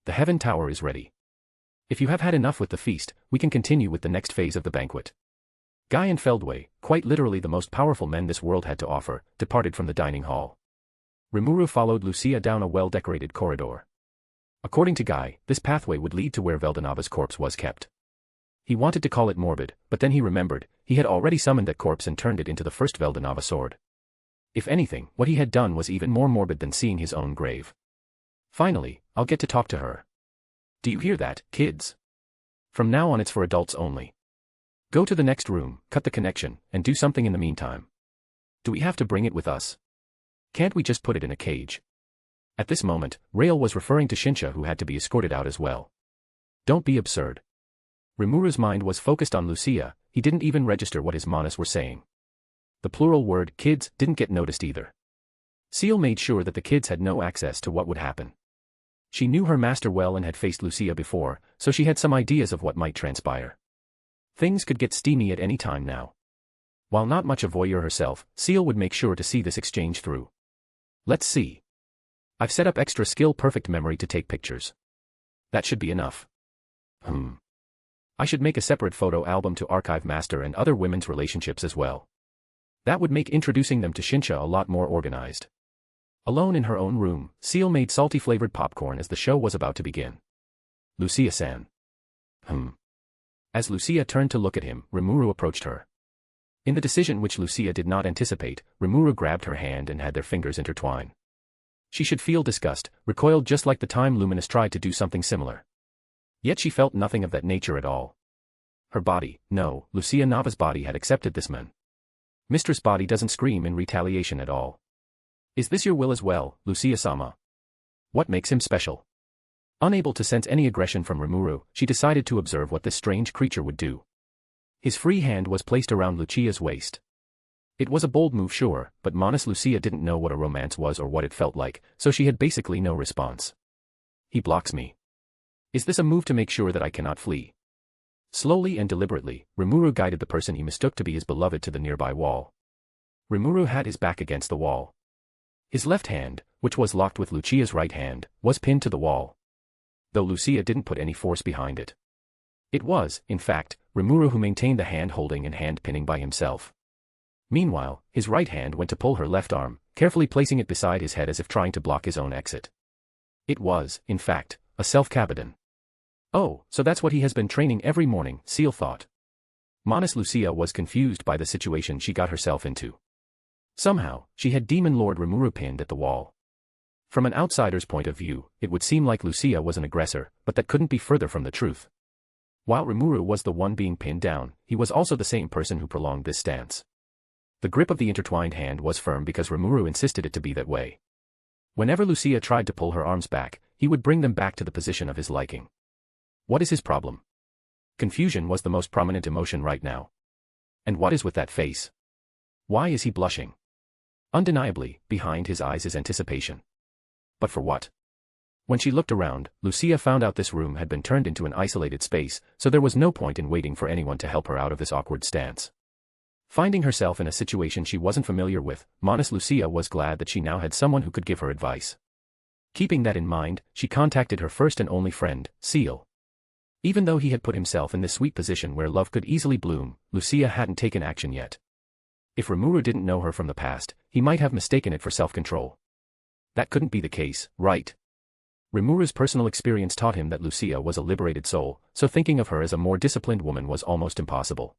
The heaven tower is ready. If you have had enough with the feast, we can continue with the next phase of the banquet. Guy and Feldway, quite literally the most powerful men this world had to offer, departed from the dining hall. Rimuru followed Lucia down a well-decorated corridor. According to Guy, this pathway would lead to where Veldanava's corpse was kept. He wanted to call it morbid, but then he remembered, he had already summoned that corpse and turned it into the first Veldanava sword. If anything, what he had done was even more morbid than seeing his own grave. Finally, I'll get to talk to her. Do you hear that, kids? From now on it's for adults only. Go to the next room, cut the connection, and do something in the meantime. Do we have to bring it with us? Can't we just put it in a cage? At this moment, Rail was referring to Shinsha, who had to be escorted out as well. Don't be absurd. Rimuru's mind was focused on Lucia, he didn't even register what his manas were saying. The plural word, kids, didn't get noticed either. Seal made sure that the kids had no access to what would happen. She knew her master well and had faced Lucia before, so she had some ideas of what might transpire. Things could get steamy at any time now. While not much a voyeur herself, Seal would make sure to see this exchange through. Let's see. I've set up extra skill perfect memory to take pictures. That should be enough. I should make a separate photo album to archive master and other women's relationships as well. That would make introducing them to Shinsha a lot more organized. Alone in her own room, Seal made salty-flavored popcorn as the show was about to begin. Lucia-san. As Lucia turned to look at him, Rimuru approached her. In the decision which Lucia did not anticipate, Rimuru grabbed her hand and had their fingers intertwine. She should feel disgust, recoiled just like the time Luminous tried to do something similar. Yet she felt nothing of that nature at all. Her body, no, Lucia Nava's body had accepted this man. Mistress' body doesn't scream in retaliation at all. Is this your will as well, Lucia-sama? What makes him special? Unable to sense any aggression from Rimuru, she decided to observe what this strange creature would do. His free hand was placed around Lucia's waist. It was a bold move sure, but Manas Lucia didn't know what a romance was or what it felt like, so she had basically no response. He blocks me. Is this a move to make sure that I cannot flee? Slowly and deliberately, Rimuru guided the person he mistook to be his beloved to the nearby wall. Rimuru had his back against the wall. His left hand, which was locked with Lucia's right hand, was pinned to the wall. Though Lucia didn't put any force behind it. It was, in fact, Rimuru who maintained the hand-holding and hand-pinning by himself. Meanwhile, his right hand went to pull her left arm, carefully placing it beside his head as if trying to block his own exit. It was, in fact, a self-kabedon. Oh, so that's what he has been training every morning, Seal thought. Manas Lucia was confused by the situation she got herself into. Somehow, she had Demon Lord Rimuru pinned at the wall. From an outsider's point of view, it would seem like Lucia was an aggressor, but that couldn't be further from the truth. While Rimuru was the one being pinned down, he was also the same person who prolonged this stance. The grip of the intertwined hand was firm because Rimuru insisted it to be that way. Whenever Lucia tried to pull her arms back, he would bring them back to the position of his liking. What is his problem? Confusion was the most prominent emotion right now. And what is with that face? Why is he blushing? Undeniably, behind his eyes is anticipation. But for what? When she looked around, Lucia found out this room had been turned into an isolated space, so there was no point in waiting for anyone to help her out of this awkward stance. Finding herself in a situation she wasn't familiar with, Manas Lucia was glad that she now had someone who could give her advice. Keeping that in mind, she contacted her first and only friend, Seal. Even though he had put himself in this sweet position where love could easily bloom, Lucia hadn't taken action yet. If Rimuru didn't know her from the past, he might have mistaken it for self-control. That couldn't be the case, right? Rimuru's personal experience taught him that Lucia was a liberated soul, so thinking of her as a more disciplined woman was almost impossible.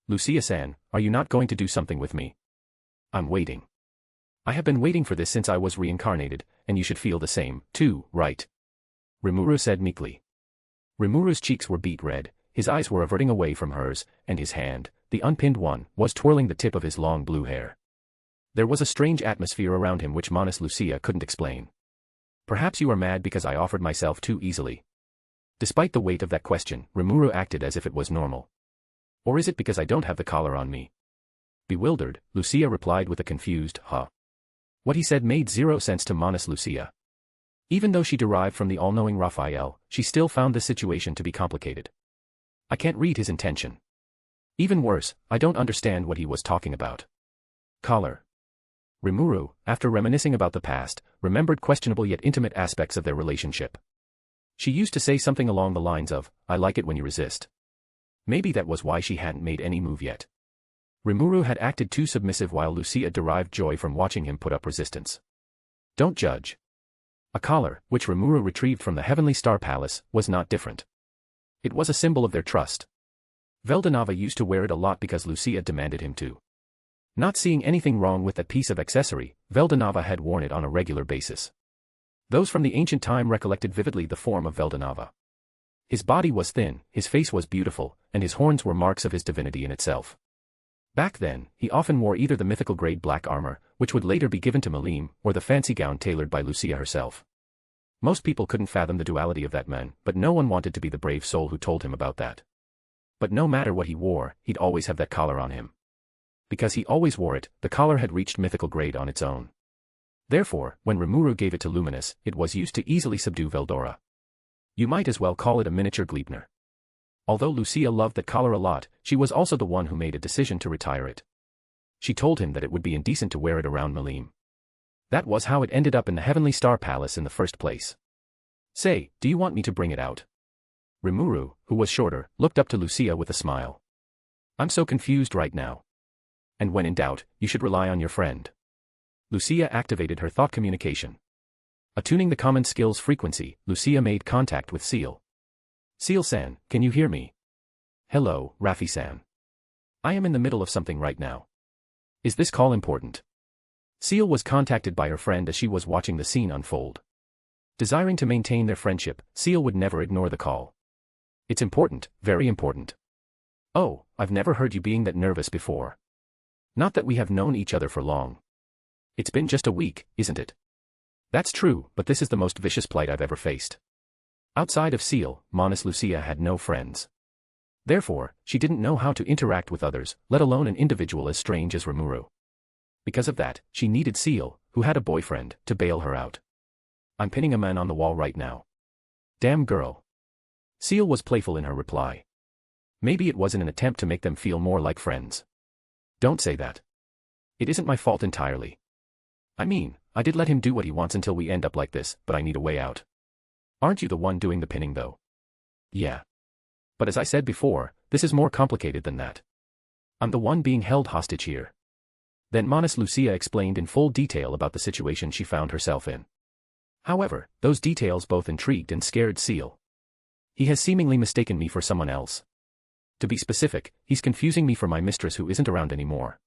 Lucia-san, are you not going to do something with me? I'm waiting. I have been waiting for this since I was reincarnated, and you should feel the same, too, right? Rimuru said meekly. Rimuru's cheeks were beet red, his eyes were averting away from hers, and his hand, the unpinned one, was twirling the tip of his long blue hair. There was a strange atmosphere around him which Manas Lucia couldn't explain. Perhaps you are mad because I offered myself too easily. Despite the weight of that question, Rimuru acted as if it was normal. Or is it because I don't have the collar on me? Bewildered, Lucia replied with a confused, huh? What he said made zero sense to Manas Lucia. Even though she derived from the all-knowing Raphael, she still found this situation to be complicated. I can't read his intention. Even worse, I don't understand what he was talking about. Collar. Rimuru, after reminiscing about the past, remembered questionable yet intimate aspects of their relationship. She used to say something along the lines of, "I like it when you resist." Maybe that was why she hadn't made any move yet. Rimuru had acted too submissive while Lucia derived joy from watching him put up resistance. Don't judge. A collar, which Rimuru retrieved from the Heavenly Star Palace, was not different. It was a symbol of their trust. Veldanava used to wear it a lot because Lucia demanded him to. Not seeing anything wrong with that piece of accessory, Veldanava had worn it on a regular basis. Those from the ancient time recollected vividly the form of Veldanava. His body was thin, his face was beautiful, and his horns were marks of his divinity in itself. Back then, he often wore either the mythical grade black armor, which would later be given to Malim, or the fancy gown tailored by Lucia herself. Most people couldn't fathom the duality of that man, but no one wanted to be the brave soul who told him about that. But no matter what he wore, he'd always have that collar on him. Because he always wore it, the collar had reached mythical grade on its own. Therefore, when Rimuru gave it to Luminous, it was used to easily subdue Veldora. You might as well call it a miniature Gleipnir. Although Lucia loved that collar a lot, she was also the one who made a decision to retire it. She told him that it would be indecent to wear it around Malim. That was how it ended up in the Heavenly Star Palace in the first place. Say, do you want me to bring it out? Rimuru, who was shorter, looked up to Lucia with a smile. I'm so confused right now. And when in doubt, you should rely on your friend. Lucia activated her thought communication. Attuning the common skill's frequency, Lucia made contact with Seal. Seal-san, can you hear me? Hello, Raffi-san. I am in the middle of something right now. Is this call important? Seal was contacted by her friend as she was watching the scene unfold. Desiring to maintain their friendship, Seal would never ignore the call. It's important, very important. Oh, I've never heard you being that nervous before. Not that we have known each other for long. It's been just a week, isn't it? That's true, but this is the most vicious plight I've ever faced. Outside of Seal, Manas Lucia had no friends. Therefore, she didn't know how to interact with others, let alone an individual as strange as Rimuru. Because of that, she needed Seal, who had a boyfriend, to bail her out. I'm pinning a man on the wall right now. Damn girl. Seal was playful in her reply. Maybe it was in an attempt to make them feel more like friends. Don't say that. It isn't my fault entirely. I mean, I did let him do what he wants until we end up like this, but I need a way out. Aren't you the one doing the pinning though? Yeah. But as I said before, this is more complicated than that. I'm the one being held hostage here. Then Manas Lucia explained in full detail about the situation she found herself in. However, those details both intrigued and scared Seal. He has seemingly mistaken me for someone else. To be specific, he's confusing me for my mistress who isn't around anymore.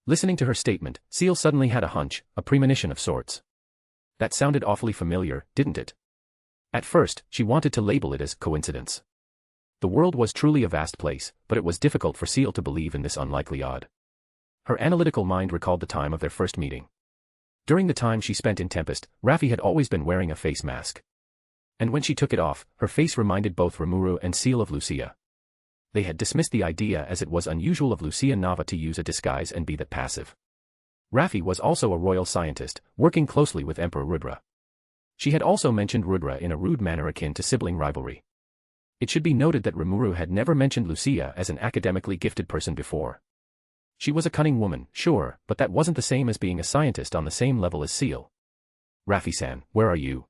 Listening to her statement, Seal suddenly had a hunch, a premonition of sorts. That sounded awfully familiar, didn't it? At first, she wanted to label it as coincidence. The world was truly a vast place, but it was difficult for Seal to believe in this unlikely odd. Her analytical mind recalled the time of their first meeting. During the time she spent in Tempest, Raffi had always been wearing a face mask. And when she took it off, her face reminded both Rimuru and Seal of Lucia. They had dismissed the idea as it was unusual of Lucia Nava to use a disguise and be that passive. Raffi was also a royal scientist, working closely with Emperor Rudra. She had also mentioned Rudra in a rude manner akin to sibling rivalry. It should be noted that Rimuru had never mentioned Lucia as an academically gifted person before. She was a cunning woman, sure, but that wasn't the same as being a scientist on the same level as Seal. Raffi-san, where are you?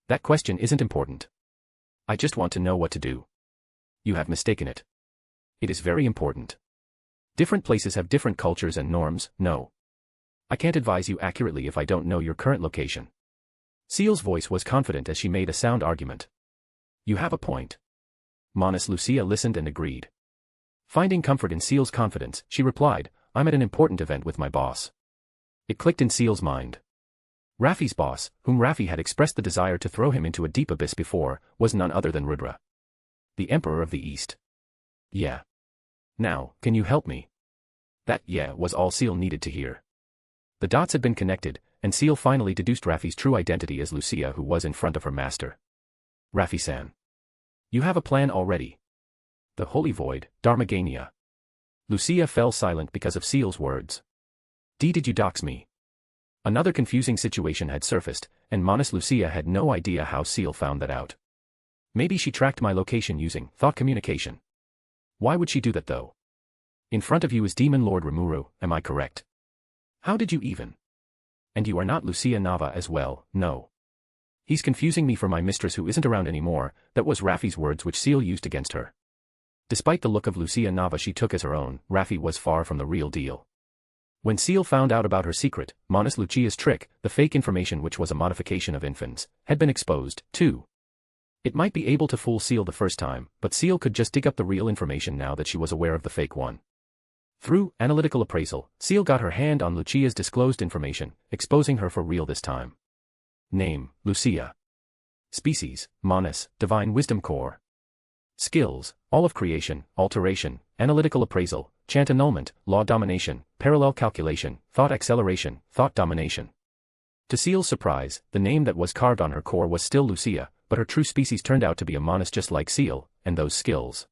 That question isn't important. I just want to know what to do. You have mistaken it. It is very important. Different places have different cultures and norms, no. I can't advise you accurately if I don't know your current location. Seal's voice was confident as she made a sound argument. You have a point. Manas Lucia listened and agreed. Finding comfort in Seal's confidence, she replied, I'm at an important event with my boss. It clicked in Seal's mind. Raffi's boss, whom Raffi had expressed the desire to throw him into a deep abyss before, was none other than Rudra. The Emperor of the East. Yeah. Now, can you help me? That yeah was all Seal needed to hear. The dots had been connected, and Seal finally deduced Raffi's true identity as Lucia who was in front of her master. Raffi-san. You have a plan already. The Holy Void, Dharmagania. Lucia fell silent because of Seal's words. Did you dox me? Another confusing situation had surfaced, and Manas Lucia had no idea how Seal found that out. Maybe she tracked my location using thought communication. Why would she do that though? In front of you is Demon Lord Rimuru, am I correct? How did you even? And you are not Lucia Nava as well, no. He's confusing me for my mistress who isn't around anymore, that was Raffi's words which Seal used against her. Despite the look of Lucia Nava she took as her own, Raffi was far from the real deal. When Seal found out about her secret, Manas Lucia's trick, the fake information which was a modification of infants, had been exposed, too. It might be able to fool Seal the first time, but Seal could just dig up the real information now that she was aware of the fake one. Through analytical appraisal, Seal got her hand on Lucia's disclosed information, exposing her for real this time. Name, Lucia. Species, Manas, Divine Wisdom Core. Skills, All of Creation, Alteration, Analytical Appraisal, Chant Annulment, Law Domination, Parallel Calculation, Thought Acceleration, Thought Domination. To Seal's surprise, the name that was carved on her core was still Lucia, but her true species turned out to be a Manas just like Seal, and those skills.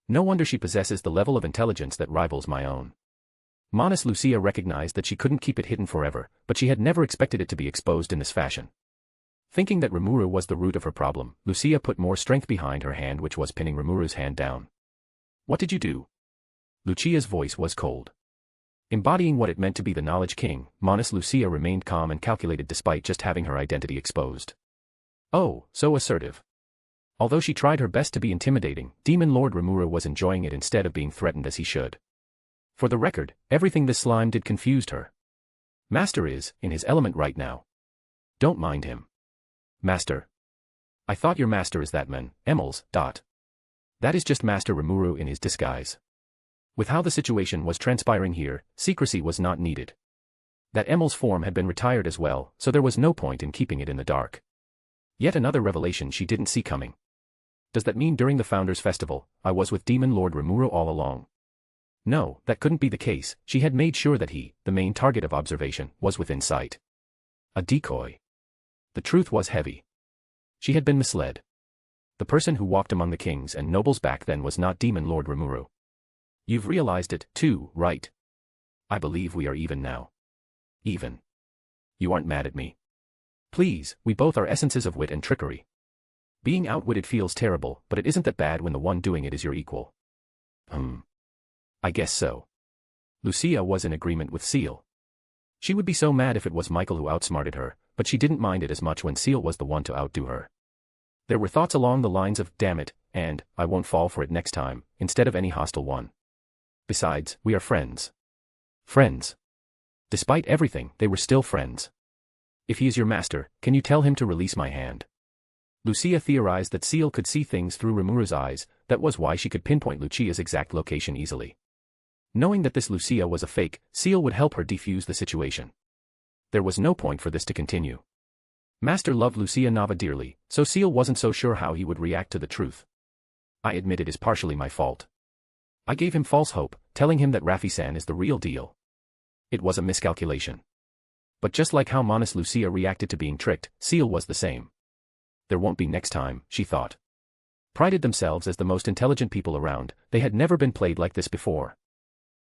No wonder she possesses the level of intelligence that rivals my own. Manas Lucia recognized that she couldn't keep it hidden forever, but she had never expected it to be exposed in this fashion. Thinking that Rimuru was the root of her problem, Lucia put more strength behind her hand which was pinning Rimuru's hand down. What did you do? Lucia's voice was cold. Embodying what it meant to be the Knowledge King, Manas Lucia remained calm and calculated despite just having her identity exposed. Oh, so assertive. Although she tried her best to be intimidating, Demon Lord Rimuru was enjoying it instead of being threatened as he should. For the record, everything this slime did confused her. Master is, in his element right now. Don't mind him. Master. I thought your master is that man, Emils, That is just Master Rimuru in his disguise. With how the situation was transpiring here, secrecy was not needed. That Emils' form had been retired as well, so there was no point in keeping it in the dark. Yet another revelation she didn't see coming. Does that mean during the Founders' Festival, I was with Demon Lord Rimuru all along? No, that couldn't be the case. She had made sure that he, the main target of observation, was within sight. A decoy. The truth was heavy. She had been misled. The person who walked among the kings and nobles back then was not Demon Lord Rimuru. You've realized it, too, right? I believe we are even now. Even. You aren't mad at me. Please, we both are essences of wit and trickery. Being outwitted feels terrible, but it isn't that bad when the one doing it is your equal. I guess so. Lucia was in agreement with Seal. She would be so mad if it was Michael who outsmarted her, but she didn't mind it as much when Seal was the one to outdo her. There were thoughts along the lines of, damn it, and, I won't fall for it next time, instead of any hostile one. Besides, we are friends. Friends. Despite everything, they were still friends. If he is your master, can you tell him to release my hand? Lucia theorized that Seal could see things through Rimuru's eyes, that was why she could pinpoint Lucia's exact location easily. Knowing that this Lucia was a fake, Seal would help her defuse the situation. There was no point for this to continue. Master loved Lucia Nava dearly, so Seal wasn't so sure how he would react to the truth. I admit it is partially my fault. I gave him false hope, telling him that Raffi-san is the real deal. It was a miscalculation. But just like how Manas Lucia reacted to being tricked, Seal was the same. There won't be next time, she thought. Prided themselves as the most intelligent people around, they had never been played like this before.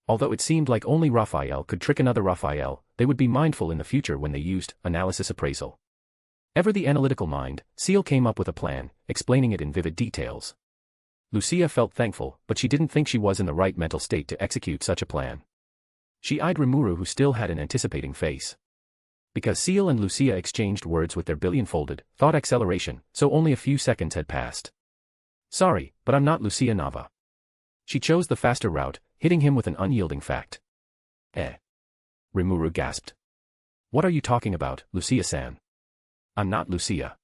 Although it seemed like only Raphael could trick another Raphael, they would be mindful in the future when they used analysis appraisal. Ever the analytical mind, Seal came up with a plan, explaining it in vivid details. Lucia felt thankful, but she didn't think she was in the right mental state to execute such a plan. She eyed Rimuru who still had an anticipating face. Because Seal and Lucia exchanged words with their billion-folded thought acceleration, so only a few seconds had passed. Sorry, but I'm not Lucia Nava. She chose the faster route, hitting him with an unyielding fact. Rimuru gasped. What are you talking about, Lucia-san? I'm not Lucia.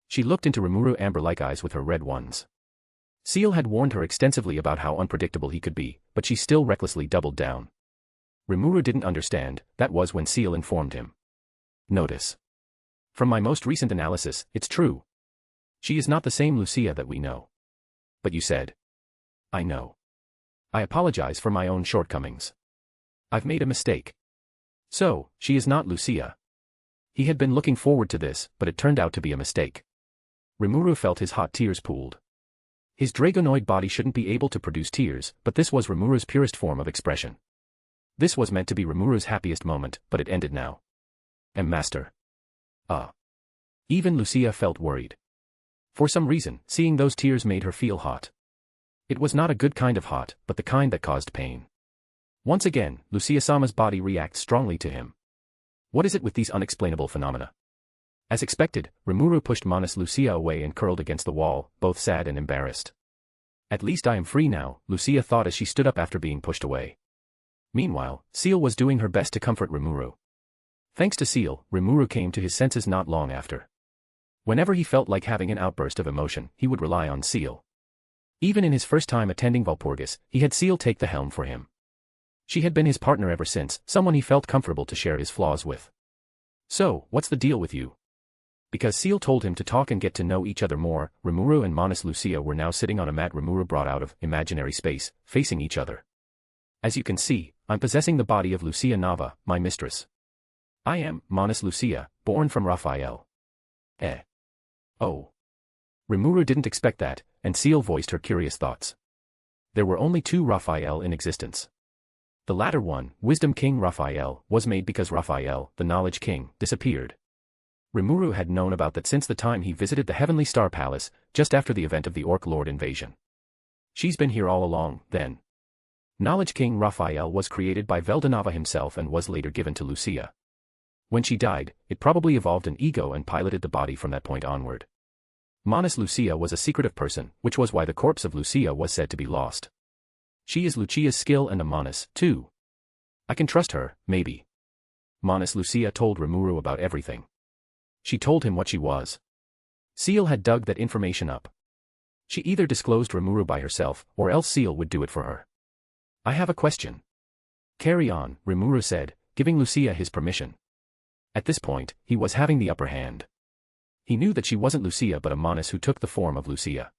She looked into Rimuru amber-like eyes with her red ones. Seal had warned her extensively about how unpredictable he could be, but she still recklessly doubled down. Rimuru didn't understand, that was when Seal informed him. Notice. From my most recent analysis, it's true. She is not the same Lucia that we know. But you said. I know. I apologize for my own shortcomings. I've made a mistake. So, she is not Lucia. He had been looking forward to this, but it turned out to be a mistake. Rimuru felt his hot tears pooled. His dragonoid body shouldn't be able to produce tears, but this was Rimuru's purest form of expression. This was meant to be Rimuru's happiest moment, but it ended now. Master. Even Lucia felt worried. For some reason, seeing those tears made her feel hot. It was not a good kind of hot, but the kind that caused pain. Once again, Lucia-sama's body reacts strongly to him. What is it with these unexplainable phenomena? As expected, Rimuru pushed Manas Lucia away and curled against the wall, both sad and embarrassed. At least I am free now, Lucia thought as she stood up after being pushed away. Meanwhile, Seal was doing her best to comfort Rimuru. Thanks to Seal, Rimuru came to his senses not long after. Whenever he felt like having an outburst of emotion, he would rely on Seal. Even in his first time attending Walpurgis, he had Seal take the helm for him. She had been his partner ever since, someone he felt comfortable to share his flaws with. So, what's the deal with you? Because Seal told him to talk and get to know each other more, Rimuru and Manas Lucia were now sitting on a mat Rimuru brought out of imaginary space, facing each other. As you can see, I'm possessing the body of Lucia Nava, my mistress. I am Manas Lucia, born from Raphael. Oh. Rimuru didn't expect that, and Seal voiced her curious thoughts. There were only two Raphael in existence. The latter one, Wisdom King Raphael, was made because Raphael, the Knowledge King, disappeared. Rimuru had known about that since the time he visited the Heavenly Star Palace, just after the event of the Orc Lord invasion. She's been here all along, then. Knowledge King Raphael was created by Veldanava himself and was later given to Lucia. When she died, it probably evolved an ego and piloted the body from that point onward. Manas Lucia was a secretive person, which was why the corpse of Lucia was said to be lost. She is Lucia's skill and a Manas, too. I can trust her, maybe. Manas Lucia told Rimuru about everything. She told him what she was. Seal had dug that information up. She either disclosed Rimuru by herself, or else Seal would do it for her. I have a question. Carry on, Rimuru said, giving Lucia his permission. At this point, he was having the upper hand. He knew that she wasn't Lucia but a Manas who took the form of Lucia.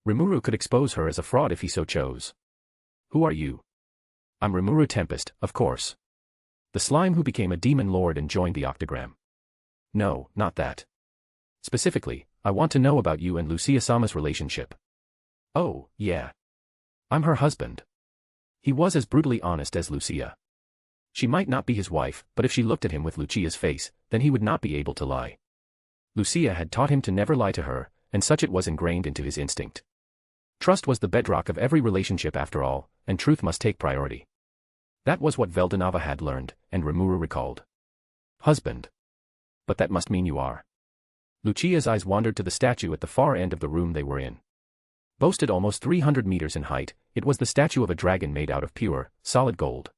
Rimuru could expose her as a fraud if he so chose. Who are you? I'm Rimuru Tempest, of course. The slime who became a demon lord and joined the Octagram. No, not that. Specifically, I want to know about you and Lucia-sama's relationship. Oh, yeah. I'm her husband. He was as brutally honest as Lucia. She might not be his wife, but if she looked at him with Lucia's face, then he would not be able to lie. Lucia had taught him to never lie to her, and such it was ingrained into his instinct. Trust was the bedrock of every relationship after all, and truth must take priority. That was what Veldanava had learned, and Rimuru recalled. Husband. But that must mean you are. Lucia's eyes wandered to the statue at the far end of the room they were in. Boasted almost 300 meters in height, it was the statue of a dragon made out of pure, solid gold.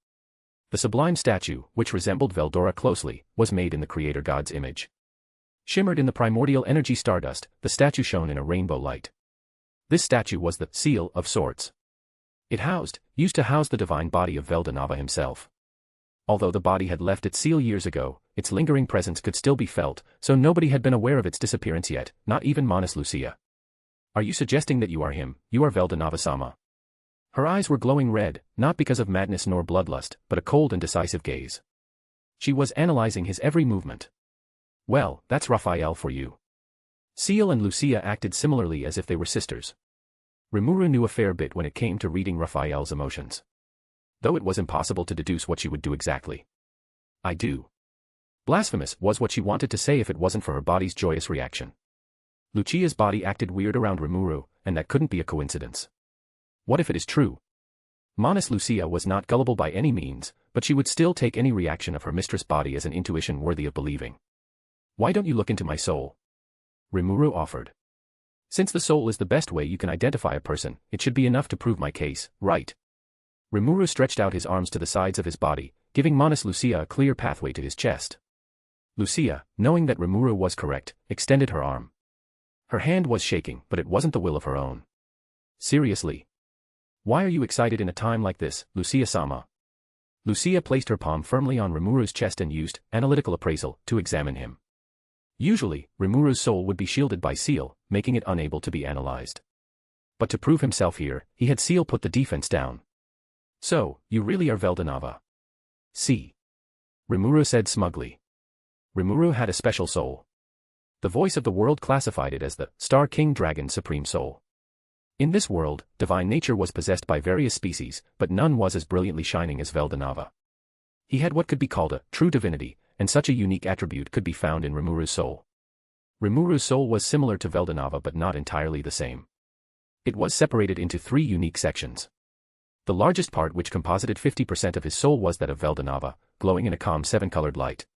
The sublime statue, which resembled Veldora closely, was made in the Creator God's image. Shimmered in the primordial energy stardust, the statue shone in a rainbow light. This statue was the seal of sorts. It used to house the divine body of Veldanava himself. Although the body had left its seal years ago, its lingering presence could still be felt, so nobody had been aware of its disappearance yet, not even Manas Lucia. Are you suggesting that you are him, you are Veldanava-sama? Her eyes were glowing red, not because of madness nor bloodlust, but a cold and decisive gaze. She was analyzing his every movement. Well, that's Raphael for you. Seal and Lucia acted similarly as if they were sisters. Rimuru knew a fair bit when it came to reading Raphael's emotions. Though it was impossible to deduce what she would do exactly. I do. Blasphemous was what she wanted to say if it wasn't for her body's joyous reaction. Lucia's body acted weird around Rimuru, and that couldn't be a coincidence. What if it is true? Manas Lucia was not gullible by any means, but she would still take any reaction of her mistress' body as an intuition worthy of believing. Why don't you look into my soul? Rimuru offered. Since the soul is the best way you can identify a person, it should be enough to prove my case, right? Rimuru stretched out his arms to the sides of his body, giving Manas Lucia a clear pathway to his chest. Lucia, knowing that Rimuru was correct, extended her arm. Her hand was shaking, but it wasn't the will of her own. Seriously? Why are you excited in a time like this, Lucia-sama? Lucia placed her palm firmly on Rimuru's chest and used analytical appraisal to examine him. Usually, Rimuru's soul would be shielded by Seal, making it unable to be analyzed. But to prove himself here, he had Seal put the defense down. So, you really are Veldanava. See. Rimuru said smugly. Rimuru had a special soul. The voice of the world classified it as the Star King Dragon Supreme Soul. In this world, divine nature was possessed by various species, but none was as brilliantly shining as Veldanava. He had what could be called a true divinity, and such a unique attribute could be found in Rimuru's soul. Rimuru's soul was similar to Veldanava but not entirely the same. It was separated into 3 unique sections. The largest part, which composited 50% of his soul, was that of Veldanava, glowing in a calm 7-colored light.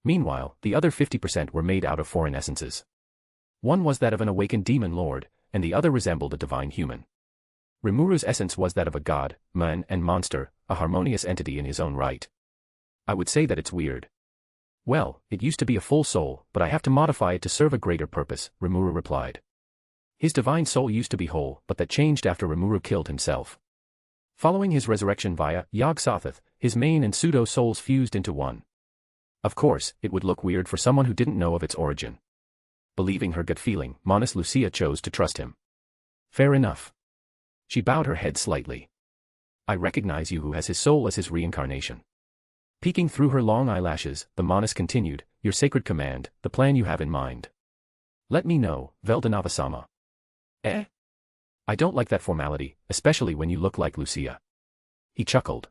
Meanwhile, the other 50% were made out of foreign essences. One was that of an awakened demon lord, and the other resembled a divine human. Rimuru's essence was that of a god, man and monster, a harmonious entity in his own right. I would say that it's weird. Well, it used to be a full soul, but I have to modify it to serve a greater purpose, Rimuru replied. His divine soul used to be whole, but that changed after Rimuru killed himself. Following his resurrection via Yog-Sothoth, his main and pseudo-souls fused into one. Of course, it would look weird for someone who didn't know of its origin. Believing her gut feeling, Manas Lucia chose to trust him. Fair enough. She bowed her head slightly. I recognize you, who has his soul as his reincarnation. Peeking through her long eyelashes, the Manas continued, your sacred command, the plan you have in mind. Let me know, Veldanava-sama. I don't like that formality, especially when you look like Lucia. He chuckled.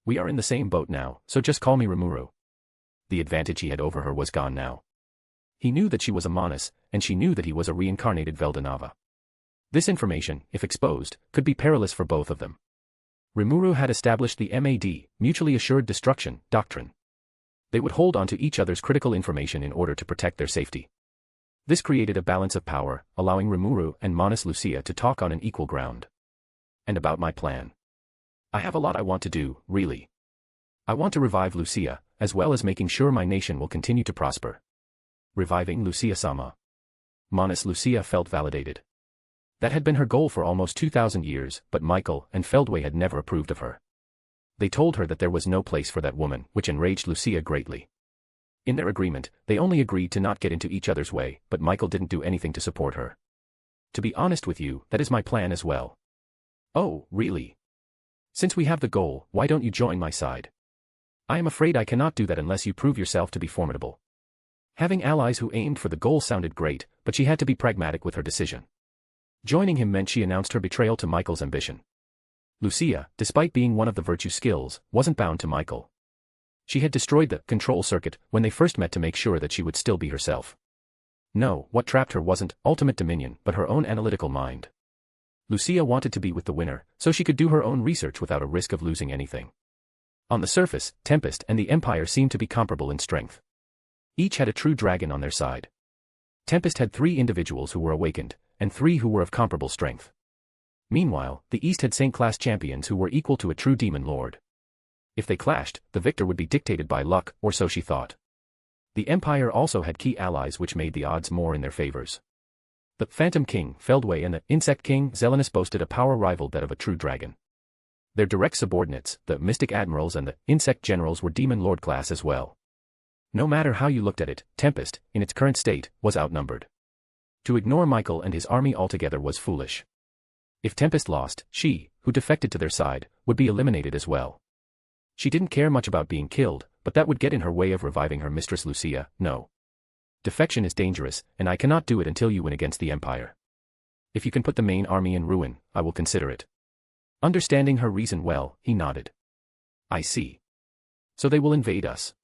We are in the same boat now, so just call me Rimuru. The advantage he had over her was gone now. He knew that she was a Manas, and she knew that he was a reincarnated Veldanava. This information, if exposed, could be perilous for both of them. Rimuru had established the MAD, Mutually Assured Destruction, doctrine. They would hold on to each other's critical information in order to protect their safety. This created a balance of power, allowing Rimuru and Manas Lucia to talk on an equal ground. And about my plan. I have a lot I want to do, really. I want to revive Lucia, as well as making sure my nation will continue to prosper. Reviving Lucia-sama. Manas Lucia felt validated. That had been her goal for almost 2,000 years, but Michael and Feldway had never approved of her. They told her that there was no place for that woman, which enraged Lucia greatly. In their agreement, they only agreed to not get into each other's way, but Michael didn't do anything to support her. To be honest with you, that is my plan as well. Oh, really? Since we have the goal, why don't you join my side? I am afraid I cannot do that unless you prove yourself to be formidable. Having allies who aimed for the goal sounded great, but she had to be pragmatic with her decision. Joining him meant she announced her betrayal to Michael's ambition. Lucia, despite being one of the virtue skills, wasn't bound to Michael. She had destroyed the control circuit when they first met to make sure that she would still be herself. No, what trapped her wasn't ultimate dominion, but her own analytical mind. Lucia wanted to be with the winner, so she could do her own research without a risk of losing anything. On the surface, Tempest and the Empire seemed to be comparable in strength. Each had a true dragon on their side. Tempest had 3 individuals who were awakened, and 3 who were of comparable strength. Meanwhile, the East had Saint-class champions who were equal to a true demon lord. If they clashed, the victor would be dictated by luck, or so she thought. The Empire also had key allies which made the odds more in their favors. The Phantom King, Feldway, and the Insect King, Zelenus, boasted a power rival that of a true dragon. Their direct subordinates, the Mystic Admirals and the Insect Generals, were Demon Lord class as well. No matter how you looked at it, Tempest, in its current state, was outnumbered. To ignore Michael and his army altogether was foolish. If Tempest lost, she, who defected to their side, would be eliminated as well. She didn't care much about being killed, but that would get in her way of reviving her mistress Lucia. No. Defection is dangerous, and I cannot do it until you win against the Empire. If you can put the main army in ruin, I will consider it. Understanding her reason well, he nodded. I see. So they will invade us.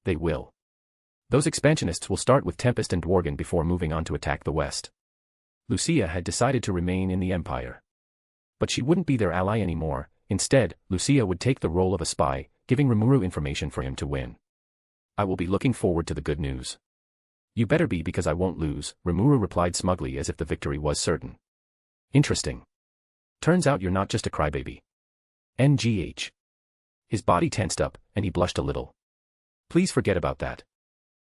They will. Those expansionists will start with Tempest and Dworgen before moving on to attack the West. Lucia had decided to remain in the Empire. But she wouldn't be their ally anymore. Instead, Lucia would take the role of a spy, giving Rimuru information for him to win. I will be looking forward to the good news. You better be, because I won't lose, Rimuru replied smugly as if the victory was certain. Interesting. Turns out you're not just a crybaby. NGH. His body tensed up, and he blushed a little. Please forget about that.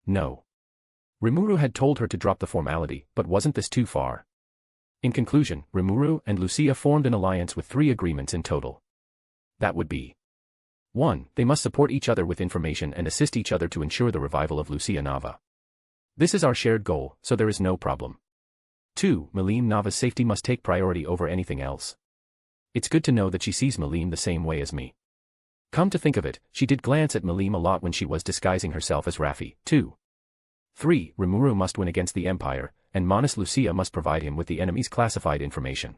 No. Rimuru had told her to drop the formality, but wasn't this too far? In conclusion, Rimuru and Lucia formed an alliance with 3 agreements in total. That would be: 1. They must support each other with information and assist each other to ensure the revival of Lucia Nava. This is our shared goal, so there is no problem. 2. Malim Nava's safety must take priority over anything else. It's good to know that she sees Malim the same way as me. Come to think of it, she did glance at Malim a lot when she was disguising herself as Raffi, too. 3. Rimuru must win against the Empire, and Manas Lucia must provide him with the enemy's classified information.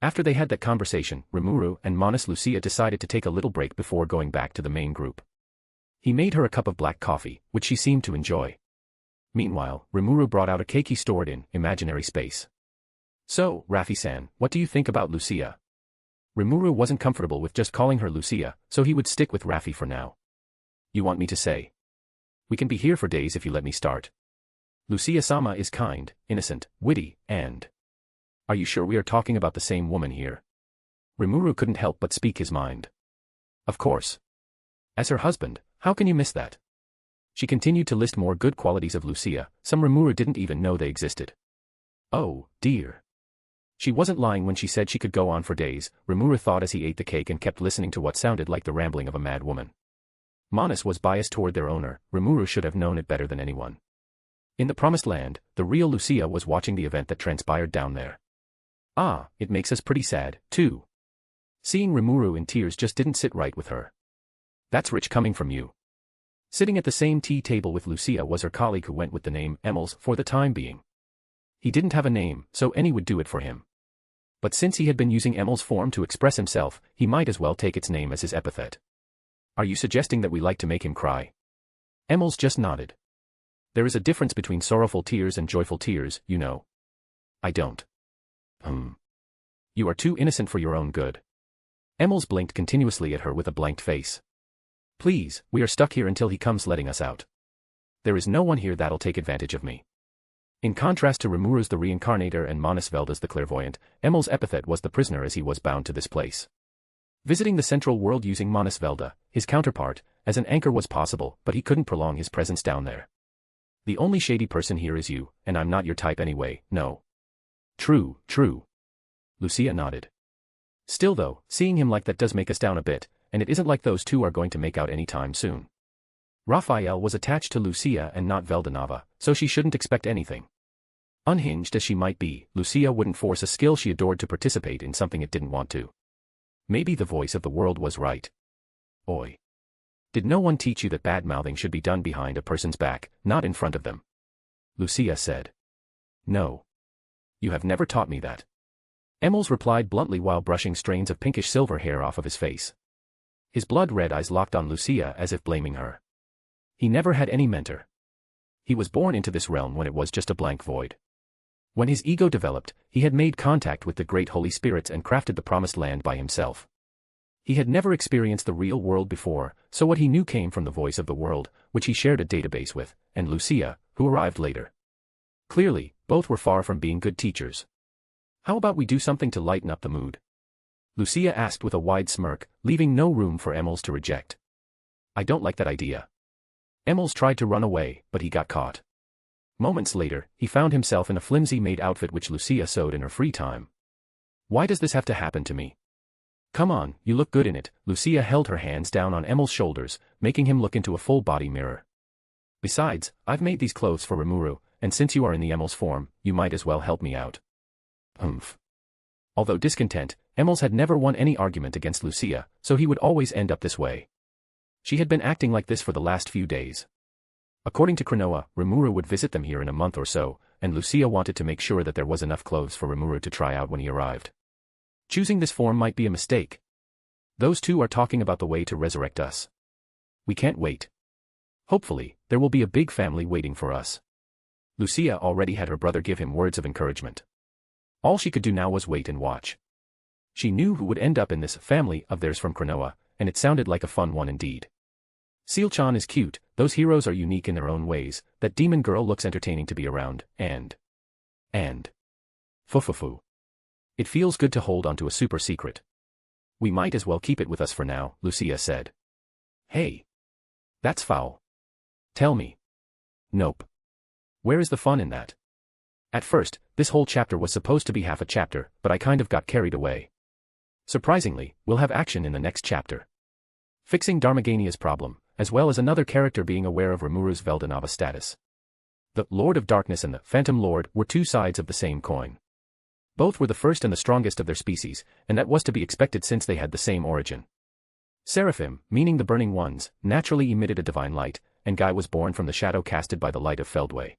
After they had that conversation, Rimuru and Manas Lucia decided to take a little break before going back to the main group. He made her a cup of black coffee, which she seemed to enjoy. Meanwhile, Rimuru brought out a cake he stored in imaginary space. So, Raffi-san, what do you think about Lucia? Rimuru wasn't comfortable with just calling her Lucia, so he would stick with Raffi for now. You want me to say? We can be here for days if you let me start. Lucia-sama is kind, innocent, witty, and... Are you sure we are talking about the same woman here? Rimuru couldn't help but speak his mind. Of course. As her husband, how can you miss that? She continued to list more good qualities of Lucia, some Rimuru didn't even know they existed. Oh, dear. She wasn't lying when she said she could go on for days, Rimuru thought as he ate the cake and kept listening to what sounded like the rambling of a mad woman. Manas was biased toward their owner, Rimuru should have known it better than anyone. In the Promised Land, the real Lucia was watching the event that transpired down there. Ah, it makes us pretty sad, too. Seeing Rimuru in tears just didn't sit right with her. That's rich coming from you. Sitting at the same tea table with Lucia was her colleague who went with the name Emils for the time being. He didn't have a name, so any would do it for him. But since he had been using Emils' form to express himself, he might as well take its name as his epithet. Are you suggesting that we like to make him cry? Emils just nodded. There is a difference between sorrowful tears and joyful tears, you know. I don't. You are too innocent for your own good. Emils blinked continuously at her with a blanked face. Please, we are stuck here until he comes letting us out. There is no one here that'll take advantage of me. In contrast to Rimuru's the reincarnator and Manas Velda's the clairvoyant, Emils' epithet was the prisoner as he was bound to this place. Visiting the central world using Manas Velda, his counterpart, as an anchor was possible, but he couldn't prolong his presence down there. The only shady person here is you, and I'm not your type anyway, no. True, true. Lucia nodded. Still though, seeing him like that does make us down a bit, and it isn't like those two are going to make out any time soon. Raphael was attached to Lucia and not Veldanava, so she shouldn't expect anything. Unhinged as she might be, Lucia wouldn't force a skill she adored to participate in something it didn't want to. Maybe the voice of the world was right. Oi. Did no one teach you that bad-mouthing should be done behind a person's back, not in front of them? Lucia said. No. You have never taught me that. Emils replied bluntly while brushing strains of pinkish silver hair off of his face. His blood-red eyes locked on Lucia as if blaming her. He never had any mentor. He was born into this realm when it was just a blank void. When his ego developed, he had made contact with the great holy spirits and crafted the promised land by himself. He had never experienced the real world before, so what he knew came from the voice of the world, which he shared a database with, and Lucia, who arrived later. Clearly, both were far from being good teachers. How about we do something to lighten up the mood? Lucia asked with a wide smirk, leaving no room for Emils to reject. I don't like that idea. Emils tried to run away, but he got caught. Moments later, he found himself in a flimsy maid outfit which Lucia sewed in her free time. Why does this have to happen to me? Come on, you look good in it. Lucia held her hands down on Emils' shoulders, making him look into a full-body mirror. Besides, I've made these clothes for Rimuru, and since you are in the Emils form, you might as well help me out. Although discontent, Emils had never won any argument against Lucia, so he would always end up this way. She had been acting like this for the last few days. According to Cronoa, Rimuru would visit them here in a month or so, and Lucia wanted to make sure that there was enough clothes for Rimuru to try out when he arrived. Choosing this form might be a mistake. Those two are talking about the way to resurrect us. We can't wait. Hopefully, there will be a big family waiting for us. Lucia already had her brother give him words of encouragement. All she could do now was wait and watch. She knew who would end up in this family of theirs from Cronoa, and it sounded like a fun one indeed. Seal-chan is cute, those heroes are unique in their own ways, that demon girl looks entertaining to be around, and... Fufufu. It feels good to hold onto a super secret. We might as well keep it with us for now, Lucia said. Hey. That's foul. Tell me. Nope. Where is the fun in that? At first, this whole chapter was supposed to be half a chapter, but I kind of got carried away. Surprisingly, we'll have action in the next chapter. Fixing Dharmagania's problem, as well as another character being aware of Rimuru's Veldanava status. The Lord of Darkness and the Phantom Lord were two sides of the same coin. Both were the first and the strongest of their species, and that was to be expected since they had the same origin. Seraphim, meaning the Burning Ones, naturally emitted a divine light, and Guy was born from the shadow casted by the light of Feldway.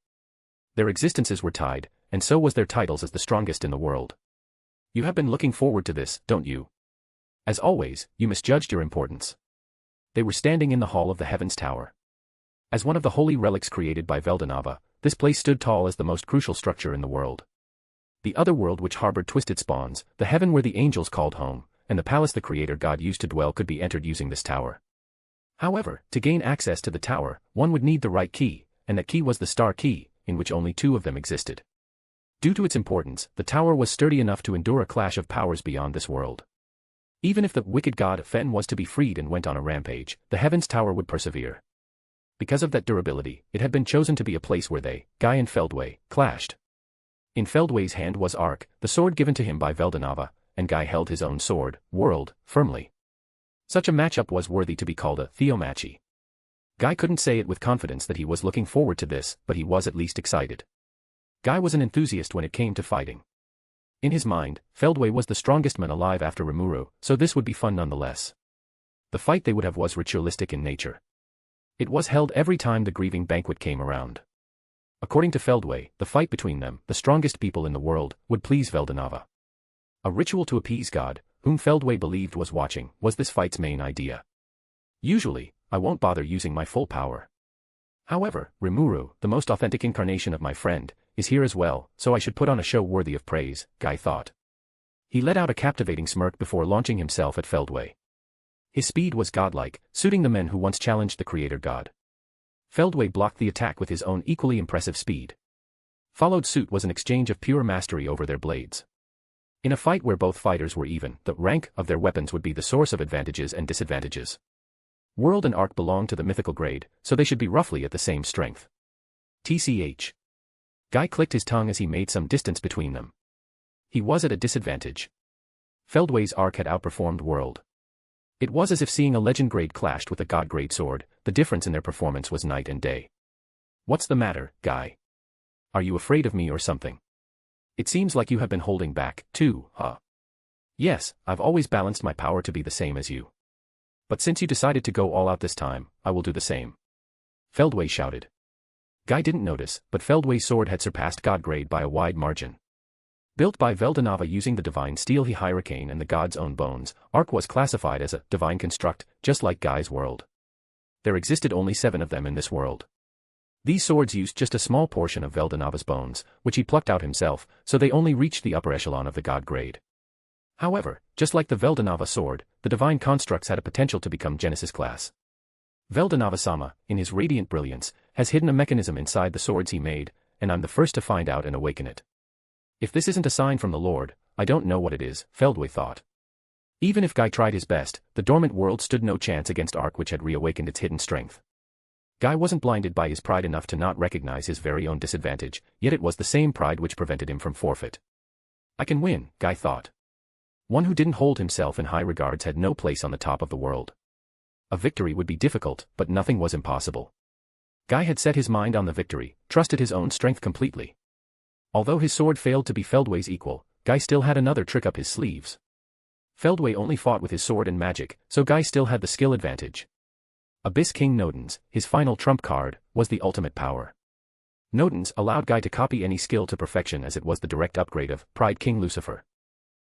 Their existences were tied, and so was their titles as the strongest in the world. You have been looking forward to this, don't you? As always, you misjudged your importance. They were standing in the hall of the Heavens Tower. As one of the holy relics created by Veldanava, this place stood tall as the most crucial structure in the world. The other world which harbored twisted spawns, the heaven where the angels called home, and the palace the Creator God used to dwell could be entered using this tower. However, to gain access to the tower, one would need the right key, and that key was the star key, in which only two of them existed. Due to its importance, the tower was sturdy enough to endure a clash of powers beyond this world. Even if the wicked god Fen was to be freed and went on a rampage, the Heavens Tower would persevere. Because of that durability, it had been chosen to be a place where they, Guy and Feldway, clashed. In Feldway's hand was Ark, the sword given to him by Veldanava, and Guy held his own sword, World, firmly. Such a matchup was worthy to be called a theomatchy. Guy couldn't say it with confidence that he was looking forward to this, but he was at least excited. Guy was an enthusiast when it came to fighting. In his mind, Feldway was the strongest man alive after Rimuru, so this would be fun nonetheless. The fight they would have was ritualistic in nature. It was held every time the grieving banquet came around. According to Feldway, the fight between them, the strongest people in the world, would please Veldanava. A ritual to appease God, whom Feldway believed was watching, was this fight's main idea. Usually, I won't bother using my full power. However, Rimuru, the most authentic incarnation of my friend, is here as well, so I should put on a show worthy of praise, Guy thought. He let out a captivating smirk before launching himself at Feldway. His speed was godlike, suiting the men who once challenged the Creator God. Feldway blocked the attack with his own equally impressive speed. Followed suit was an exchange of pure mastery over their blades. In a fight where both fighters were even, the rank of their weapons would be the source of advantages and disadvantages. World and Ark belonged to the mythical grade, so they should be roughly at the same strength. TCH. Guy clicked his tongue as he made some distance between them. He was at a disadvantage. Feldway's Ark had outperformed World. It was as if seeing a legend grade clashed with a god grade sword. The difference in their performance was night and day. What's the matter, Guy? Are you afraid of me or something? It seems like you have been holding back, too, huh? Yes, I've always balanced my power to be the same as you. But since you decided to go all out this time, I will do the same. Feldway shouted. Guy didn't notice, but Feldway's sword had surpassed god grade by a wide margin. Built by Veldanava using the divine steel he hurricane and the god's own bones, Ark was classified as a divine construct, just like Guy's world. There existed only 7 of them in this world. These swords used just a small portion of Veldanava's bones, which he plucked out himself, so they only reached the upper echelon of the god grade. However, just like the Veldanava sword, the divine constructs had a potential to become Genesis class. Veldanava-sama, in his radiant brilliance, has hidden a mechanism inside the swords he made, and I'm the first to find out and awaken it. If this isn't a sign from the Lord, I don't know what it is, Feldway thought. Even if Guy tried his best, the dormant world stood no chance against Ark, which had reawakened its hidden strength. Guy wasn't blinded by his pride enough to not recognize his very own disadvantage, yet it was the same pride which prevented him from forfeit. I can win, Guy thought. One who didn't hold himself in high regards had no place on the top of the world. A victory would be difficult, but nothing was impossible. Guy had set his mind on the victory, trusted his own strength completely. Although his sword failed to be Feldway's equal, Guy still had another trick up his sleeves. Feldway only fought with his sword and magic, so Guy still had the skill advantage. Abyss King Nodens, his final trump card, was the ultimate power. Nodens allowed Guy to copy any skill to perfection as it was the direct upgrade of Pride King Lucifer.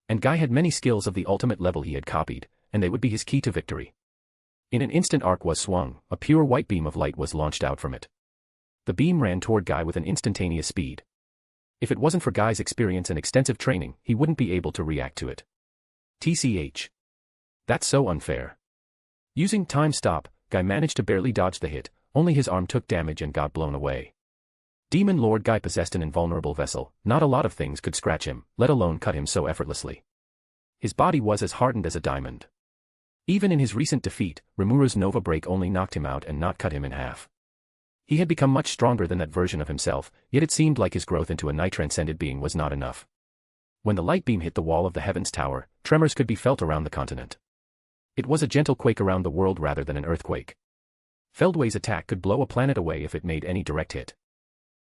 And Guy had many skills of the ultimate level he had copied, and they would be his key to victory. In an instant Ark was swung, a pure white beam of light was launched out from it. The beam ran toward Guy with an instantaneous speed. If it wasn't for Guy's experience and extensive training, he wouldn't be able to react to it. TCH. That's so unfair. Using time stop, Guy managed to barely dodge the hit, only his arm took damage and got blown away. Demon Lord Guy possessed an invulnerable vessel, not a lot of things could scratch him, let alone cut him so effortlessly. His body was as hardened as a diamond. Even in his recent defeat, Rimuru's Nova Break only knocked him out and not cut him in half. He had become much stronger than that version of himself, yet it seemed like his growth into a night-transcended being was not enough. When the light beam hit the wall of the Heavens Tower, tremors could be felt around the continent. It was a gentle quake around the world rather than an earthquake. Feldway's attack could blow a planet away if it made any direct hit.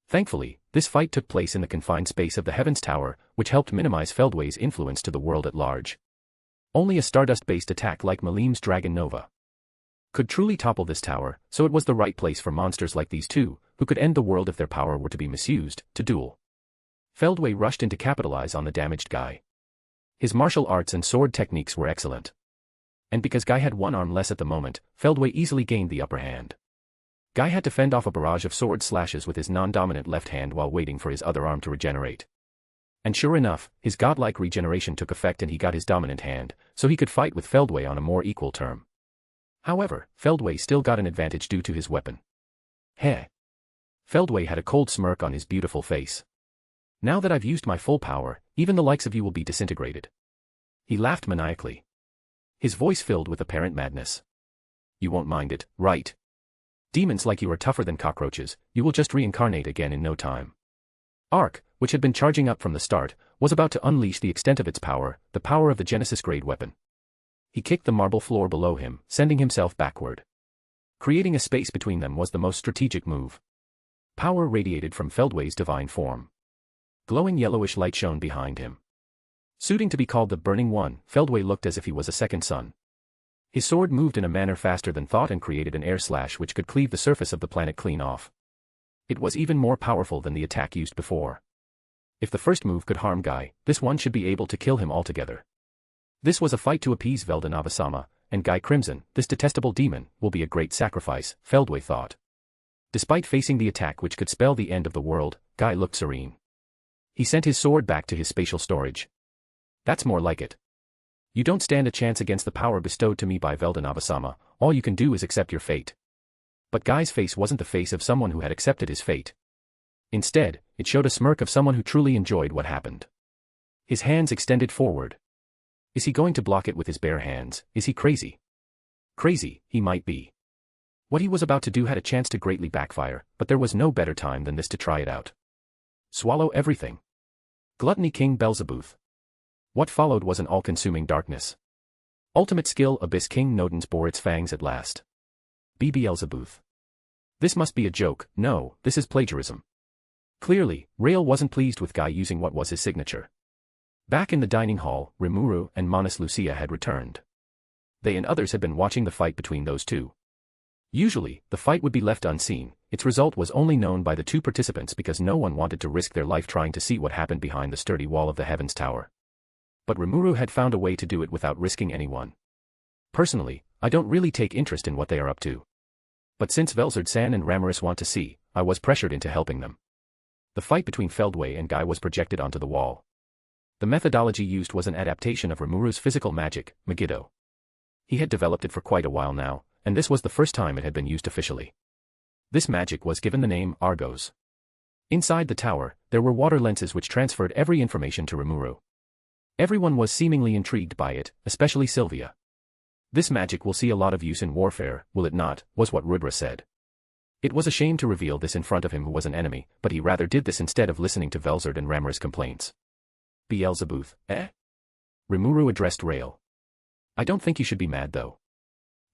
Thankfully, this fight took place in the confined space of the Heavens Tower, which helped minimize Feldway's influence to the world at large. Only a stardust-based attack like Malim's Dragon Nova could truly topple this tower, so it was the right place for monsters like these two, who could end the world if their power were to be misused, to duel. Feldway rushed in to capitalize on the damaged Guy. His martial arts and sword techniques were excellent. And because Guy had one arm less at the moment, Feldway easily gained the upper hand. Guy had to fend off a barrage of sword slashes with his non-dominant left hand while waiting for his other arm to regenerate. And sure enough, his godlike regeneration took effect and he got his dominant hand, so he could fight with Feldway on a more equal term. However, Feldway still got an advantage due to his weapon. Heh. Feldway had a cold smirk on his beautiful face. Now that I've used my full power, even the likes of you will be disintegrated. He laughed maniacally. His voice filled with apparent madness. You won't mind it, right? Demons like you are tougher than cockroaches, you will just reincarnate again in no time. Arc, which had been charging up from the start, was about to unleash the extent of its power, the power of the Genesis-grade weapon. He kicked the marble floor below him, sending himself backward. Creating a space between them was the most strategic move. Power radiated from Feldway's divine form. Glowing yellowish light shone behind him. Suiting to be called the Burning One, Feldway looked as if he was a second sun. His sword moved in a manner faster than thought and created an air slash which could cleave the surface of the planet clean off. It was even more powerful than the attack used before. If the first move could harm Guy, this one should be able to kill him altogether. This was a fight to appease Veldanava-sama, and Guy Crimson, this detestable demon, will be a great sacrifice, Feldway thought. Despite facing the attack which could spell the end of the world, Guy looked serene. He sent his sword back to his spatial storage. That's more like it. You don't stand a chance against the power bestowed to me by Veldanava-sama, all you can do is accept your fate. But Guy's face wasn't the face of someone who had accepted his fate. Instead, it showed a smirk of someone who truly enjoyed what happened. His hands extended forward. Is he going to block it with his bare hands? Is he crazy? Crazy, he might be. What he was about to do had a chance to greatly backfire, but there was no better time than this to try it out. Swallow everything. Gluttony King Belzebuth. What followed was an all-consuming darkness. Ultimate skill Abyss King Nodens bore its fangs at last. Beelzebuth. This must be a joke, no, this is plagiarism. Clearly, Rael wasn't pleased with Guy using what was his signature. Back in the dining hall, Rimuru and Manas Lucia had returned. They and others had been watching the fight between those two. Usually, the fight would be left unseen, its result was only known by the two participants because no one wanted to risk their life trying to see what happened behind the sturdy wall of the Heavens Tower. But Rimuru had found a way to do it without risking anyone. Personally, I don't really take interest in what they are up to. But since Velzard-san and Ramaris want to see, I was pressured into helping them. The fight between Feldway and Guy was projected onto the wall. The methodology used was an adaptation of Rimuru's physical magic, Megiddo. He had developed it for quite a while now, and this was the first time it had been used officially. This magic was given the name Argos. Inside the tower, there were water lenses which transferred every information to Rimuru. Everyone was seemingly intrigued by it, especially Sylvia. This magic will see a lot of use in warfare, will it not, was what Rudra said. It was a shame to reveal this in front of him who was an enemy, but he rather did this instead of listening to Velzard and Ramaris' complaints. Beelzebuth, eh? Rimuru addressed Rael. I don't think you should be mad though.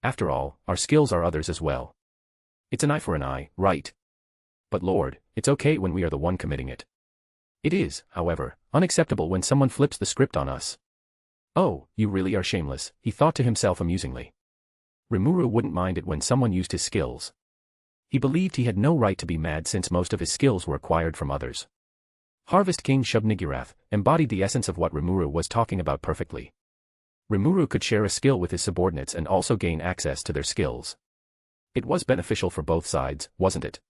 After all, our skills are others as well. It's an eye for an eye, right? But Lord, it's okay when we are the one committing it. It is, however, unacceptable when someone flips the script on us. Oh, you really are shameless, he thought to himself amusingly. Rimuru wouldn't mind it when someone used his skills. He believed he had no right to be mad since most of his skills were acquired from others. Harvest King Shub-Niggurath embodied the essence of what Rimuru was talking about perfectly. Rimuru could share a skill with his subordinates and also gain access to their skills. It was beneficial for both sides, wasn't it?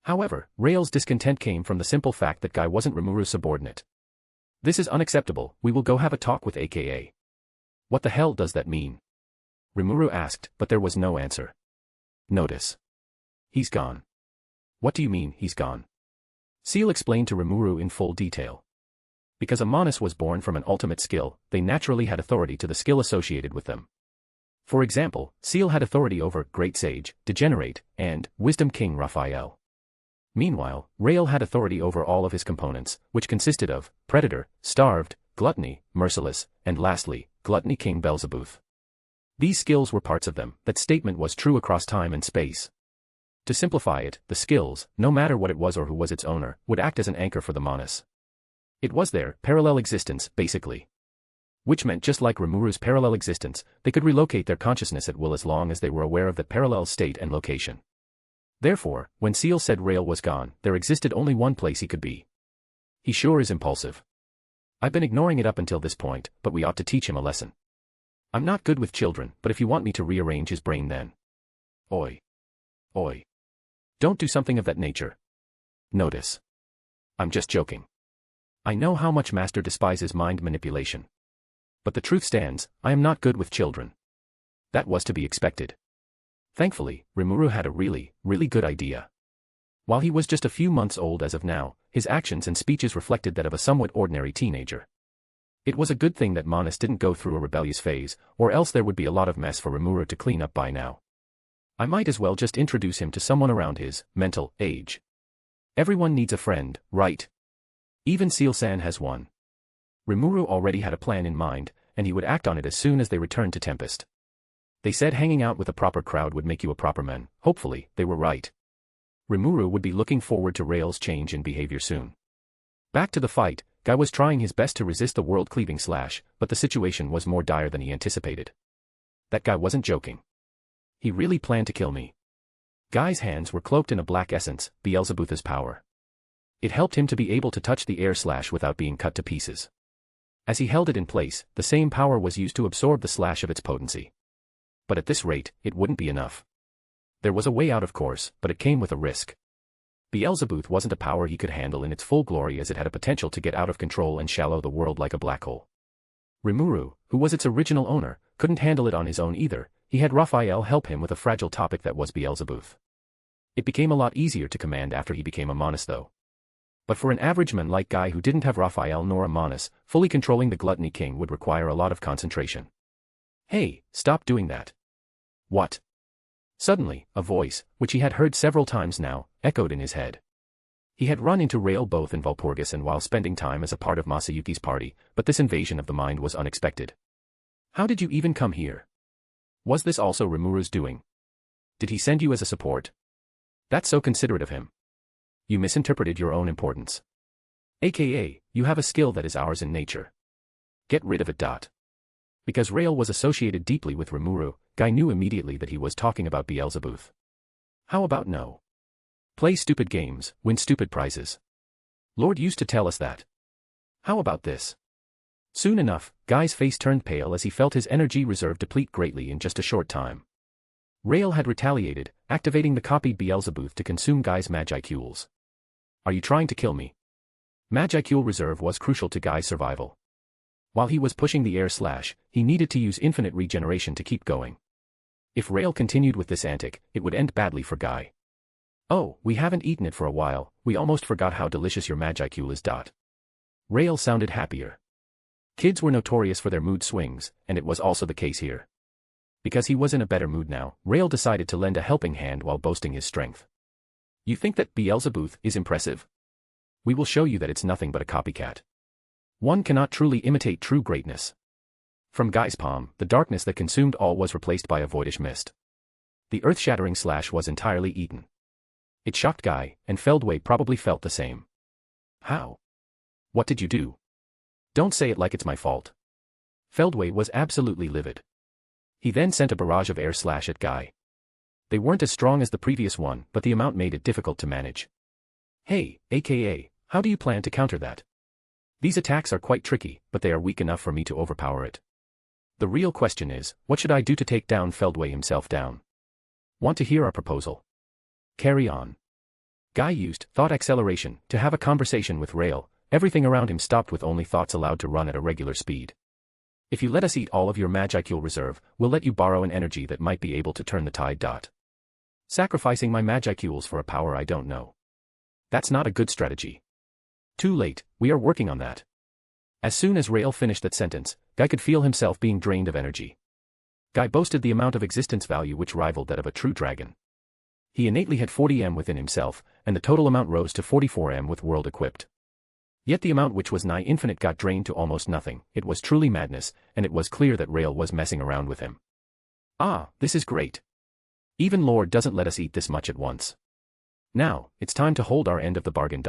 However, Rael's discontent came from the simple fact that Guy wasn't Rimuru's subordinate. This is unacceptable, we will go have a talk with AKA. What the hell does that mean? Rimuru asked, but there was no answer. Notice. He's gone. What do you mean, he's gone? Seal explained to Rimuru in full detail. Because a Manas was born from an ultimate skill, they naturally had authority to the skill associated with them. For example, Seal had authority over Great Sage, Degenerate, and Wisdom King Raphael. Meanwhile, Rael had authority over all of his components, which consisted of Predator, Starved, Gluttony, Merciless, and lastly, Gluttony King Belzebuth. These skills were parts of them, that statement was true across time and space. To simplify it, the skills, no matter what it was or who was its owner, would act as an anchor for the Manas. It was their parallel existence, basically. Which meant just like Rimuru's parallel existence, they could relocate their consciousness at will as long as they were aware of that parallel state and location. Therefore, when Seal said Rael was gone, there existed only one place he could be. He sure is impulsive. I've been ignoring it up until this point, but we ought to teach him a lesson. I'm not good with children, but if you want me to rearrange his brain then. Oi. Oi. Don't do something of that nature. Notice. I'm just joking. I know how much Master despises mind manipulation. But the truth stands, I am not good with children. That was to be expected. Thankfully, Rimuru had a really good idea. While he was just a few months old as of now, his actions and speeches reflected that of a somewhat ordinary teenager. It was a good thing that Manas didn't go through a rebellious phase, or else there would be a lot of mess for Rimuru to clean up by now. I might as well just introduce him to someone around his mental age. Everyone needs a friend, right? Even Seal-san has one. Rimuru already had a plan in mind, and he would act on it as soon as they returned to Tempest. They said hanging out with a proper crowd would make you a proper man. Hopefully, they were right. Rimuru would be looking forward to Rael's change in behavior soon. Back to the fight, Guy was trying his best to resist the world-cleaving slash, but the situation was more dire than he anticipated. That guy wasn't joking. He really planned to kill me. Guy's hands were cloaked in a black essence, Beelzebub's power. It helped him to be able to touch the air slash without being cut to pieces. As he held it in place, the same power was used to absorb the slash of its potency. But at this rate, it wouldn't be enough. There was a way out, of course, but it came with a risk. Beelzebub wasn't a power he could handle in its full glory, as it had a potential to get out of control and shallow the world like a black hole. Rimuru, who was its original owner, couldn't handle it on his own either. He had Raphael help him with a fragile topic that was Beelzebub. It became a lot easier to command after he became a Manas though. But for an average man like Guy who didn't have Raphael nor a Manas, fully controlling the Gluttony King would require a lot of concentration. Hey, stop doing that. What? Suddenly, a voice, which he had heard several times now, echoed in his head. He had run into Rael both in Walpurgis and while spending time as a part of Masayuki's party, but this invasion of the mind was unexpected. How did you even come here? Was this also Rimuru's doing? Did he send you as a support? That's so considerate of him. You misinterpreted your own importance. AKA, you have a skill that is ours in nature. Get rid of it. Because Rael was associated deeply with Rimuru, Guy knew immediately that he was talking about Beelzebub. How about no? Play stupid games, win stupid prizes. Lord used to tell us that. How about this? Soon enough, Guy's face turned pale as he felt his energy reserve deplete greatly in just a short time. Rael had retaliated, activating the copied Beelzebub to consume Guy's Magicule. Are you trying to kill me? Magicule reserve was crucial to Guy's survival. While he was pushing the air slash, he needed to use infinite regeneration to keep going. If Rael continued with this antic, it would end badly for Guy. Oh, we haven't eaten it for a while, we almost forgot how delicious your Magicule is. Rael sounded happier. Kids were notorious for their mood swings, and it was also the case here. Because he was in a better mood now, Rael decided to lend a helping hand while boasting his strength. You think that Beelzebub is impressive? We will show you that it's nothing but a copycat. One cannot truly imitate true greatness. From Guy's palm, the darkness that consumed all was replaced by a voidish mist. The earth-shattering slash was entirely eaten. It shocked Guy, and Feldway probably felt the same. How? What did you do? Don't say it like it's my fault. Feldway was absolutely livid. He then sent a barrage of air slash at Guy. They weren't as strong as the previous one, but the amount made it difficult to manage. Hey, AKA, how do you plan to counter that? These attacks are quite tricky, but they are weak enough for me to overpower it. The real question is, what should I do to take down Feldway himself down? Want to hear our proposal? Carry on. Guy used thought acceleration to have a conversation with Rael. Everything around him stopped with only thoughts allowed to run at a regular speed. If you let us eat all of your Magicule reserve, we'll let you borrow an energy that might be able to turn the tide. Sacrificing my Magicules for a power I don't know. That's not a good strategy. Too late, we are working on that. As soon as Rael finished that sentence, Guy could feel himself being drained of energy. Guy boasted the amount of existence value which rivaled that of a true dragon. He innately had 40M within himself, and the total amount rose to 44M with world equipped. Yet the amount which was nigh infinite got drained to almost nothing. It was truly madness, and it was clear that Rael was messing around with him. Ah, this is great. Even Lord doesn't let us eat this much at once. Now, it's time to hold our end of the bargain.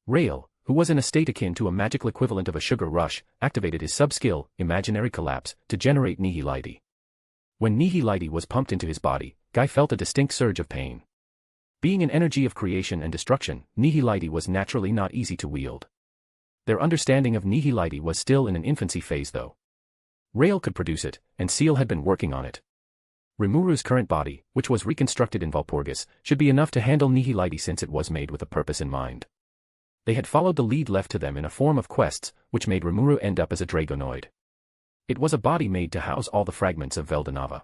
Rael, who was in a state akin to a magical equivalent of a sugar rush, activated his sub-skill, Imaginary Collapse, to generate Nihility. When Nihility was pumped into his body, Guy felt a distinct surge of pain. Being an energy of creation and destruction, Nihility was naturally not easy to wield. Their understanding of Nihility was still in an infancy phase though. Rael could produce it, and Seal had been working on it. Rimuru's current body, which was reconstructed in Valpurgis, should be enough to handle Nihilite since it was made with a purpose in mind. They had followed the lead left to them in a form of quests, which made Rimuru end up as a Dragonoid. It was a body made to house all the fragments of Veldanava.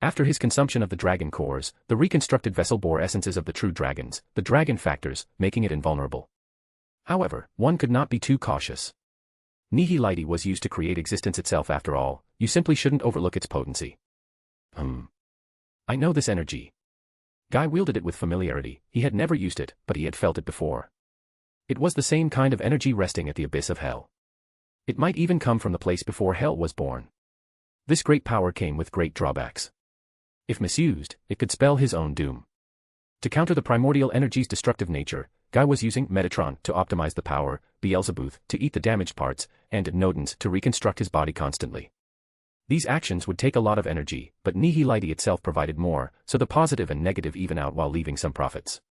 After his consumption of the dragon cores, the reconstructed vessel bore essences of the true dragons, the dragon factors, making it invulnerable. However, one could not be too cautious. Nihilite was used to create existence itself after all, you simply shouldn't overlook its potency. I know this energy. Guy wielded it with familiarity, he had never used it, but he had felt it before. It was the same kind of energy resting at the abyss of hell. It might even come from the place before hell was born. This great power came with great drawbacks. If misused, it could spell his own doom. To counter the primordial energy's destructive nature, Guy was using Metatron to optimize the power, Beelzebub to eat the damaged parts, and Nodens to reconstruct his body constantly. These actions would take a lot of energy, but Nihilite itself provided more, so the positive and negative even out while leaving some profits.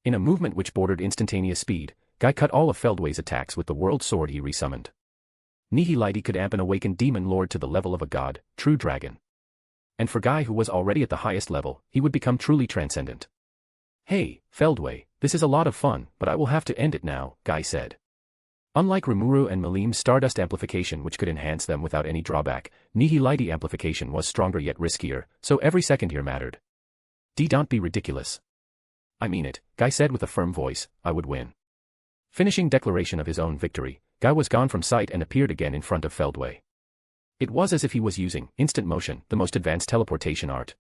In a movement which bordered instantaneous speed, Guy cut all of Feldway's attacks with the world sword he resummoned. Nihilite could amp an awakened demon lord to the level of a god, true dragon. And for Guy who was already at the highest level, he would become truly transcendent. Hey, Feldway, this is a lot of fun, but I will have to end it now, Guy said. Unlike Rimuru and Malim's Stardust amplification which could enhance them without any drawback, Nihilite amplification was stronger yet riskier, so every second here mattered. Don't be ridiculous. I mean it, Guy said with a firm voice, I would win. Finishing declaration of his own victory, Guy was gone from sight and appeared again in front of Feldway. It was as if he was using instant motion, the most advanced teleportation art.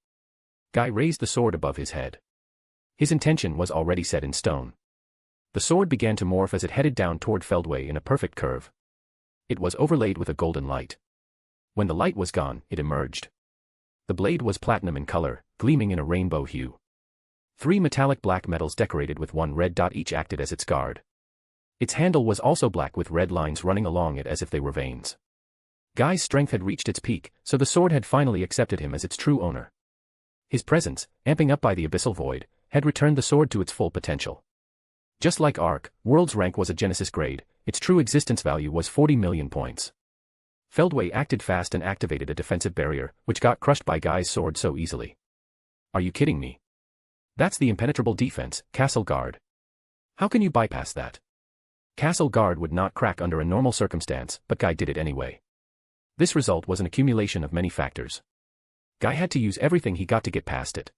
Guy raised the sword above his head. His intention was already set in stone. The sword began to morph as it headed down toward Feldway in a perfect curve. It was overlaid with a golden light. When the light was gone, it emerged. The blade was platinum in color, gleaming in a rainbow hue. 3 metallic black metals decorated with 1 red dot each acted as its guard. Its handle was also black with red lines running along it as if they were veins. Guy's strength had reached its peak, so the sword had finally accepted him as its true owner. His presence, amping up by the abyssal void, had returned the sword to its full potential. Just like Arc, World's rank was a Genesis grade, its true existence value was 40 million points. Feldway acted fast and activated a defensive barrier, which got crushed by Guy's sword so easily. Are you kidding me? That's the impenetrable defense, Castle Guard. How can you bypass that? Castle Guard would not crack under a normal circumstance, but Guy did it anyway. This result was an accumulation of many factors. Guy had to use everything he got to get past it.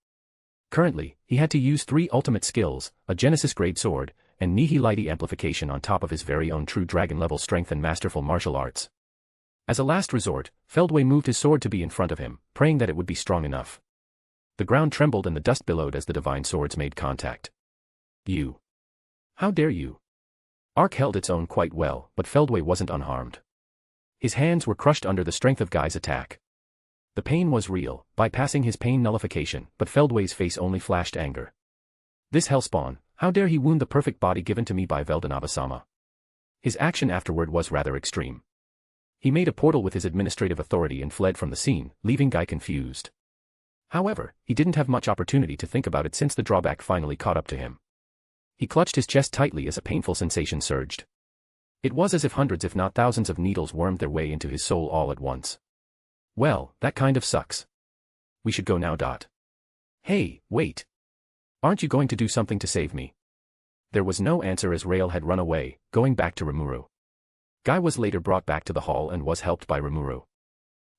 Currently, he had to use 3 ultimate skills, a Genesis-grade sword, and Nihilite amplification on top of his very own true dragon-level strength and masterful martial arts. As a last resort, Feldway moved his sword to be in front of him, praying that it would be strong enough. The ground trembled and the dust billowed as the divine swords made contact. You. How dare you? Arc held its own quite well, but Feldway wasn't unharmed. His hands were crushed under the strength of Guy's attack. The pain was real, bypassing his pain nullification, but Feldway's face only flashed anger. This hellspawn, how dare he wound the perfect body given to me by Veldanava-sama? His action afterward was rather extreme. He made a portal with his administrative authority and fled from the scene, leaving Guy confused. However, he didn't have much opportunity to think about it since the drawback finally caught up to him. He clutched his chest tightly as a painful sensation surged. It was as if hundreds if not thousands of needles wormed their way into his soul all at once. Well, that kind of sucks. We should go now. Hey, wait. Aren't you going to do something to save me? There was no answer as Rael had run away, going back to Rimuru. Guy was later brought back to the hall and was helped by Rimuru.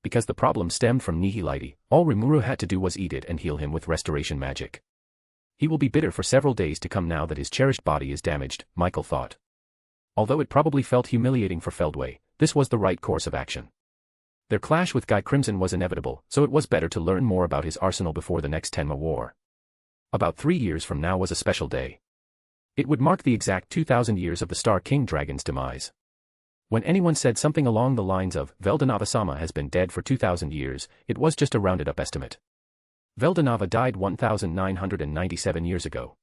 Because the problem stemmed from Nihilite, all Rimuru had to do was eat it and heal him with restoration magic. He will be bitter for several days to come now that his cherished body is damaged, Michael thought. Although it probably felt humiliating for Feldway, this was the right course of action. Their clash with Guy Crimson was inevitable, so it was better to learn more about his arsenal before the next Tenma War. About 3 years from now was a special day. It would mark the exact 2,000 years of the Star King Dragon's demise. When anyone said something along the lines of, Veldanava-sama has been dead for 2,000 years, it was just a rounded-up estimate. Veldanava died 1,997 years ago.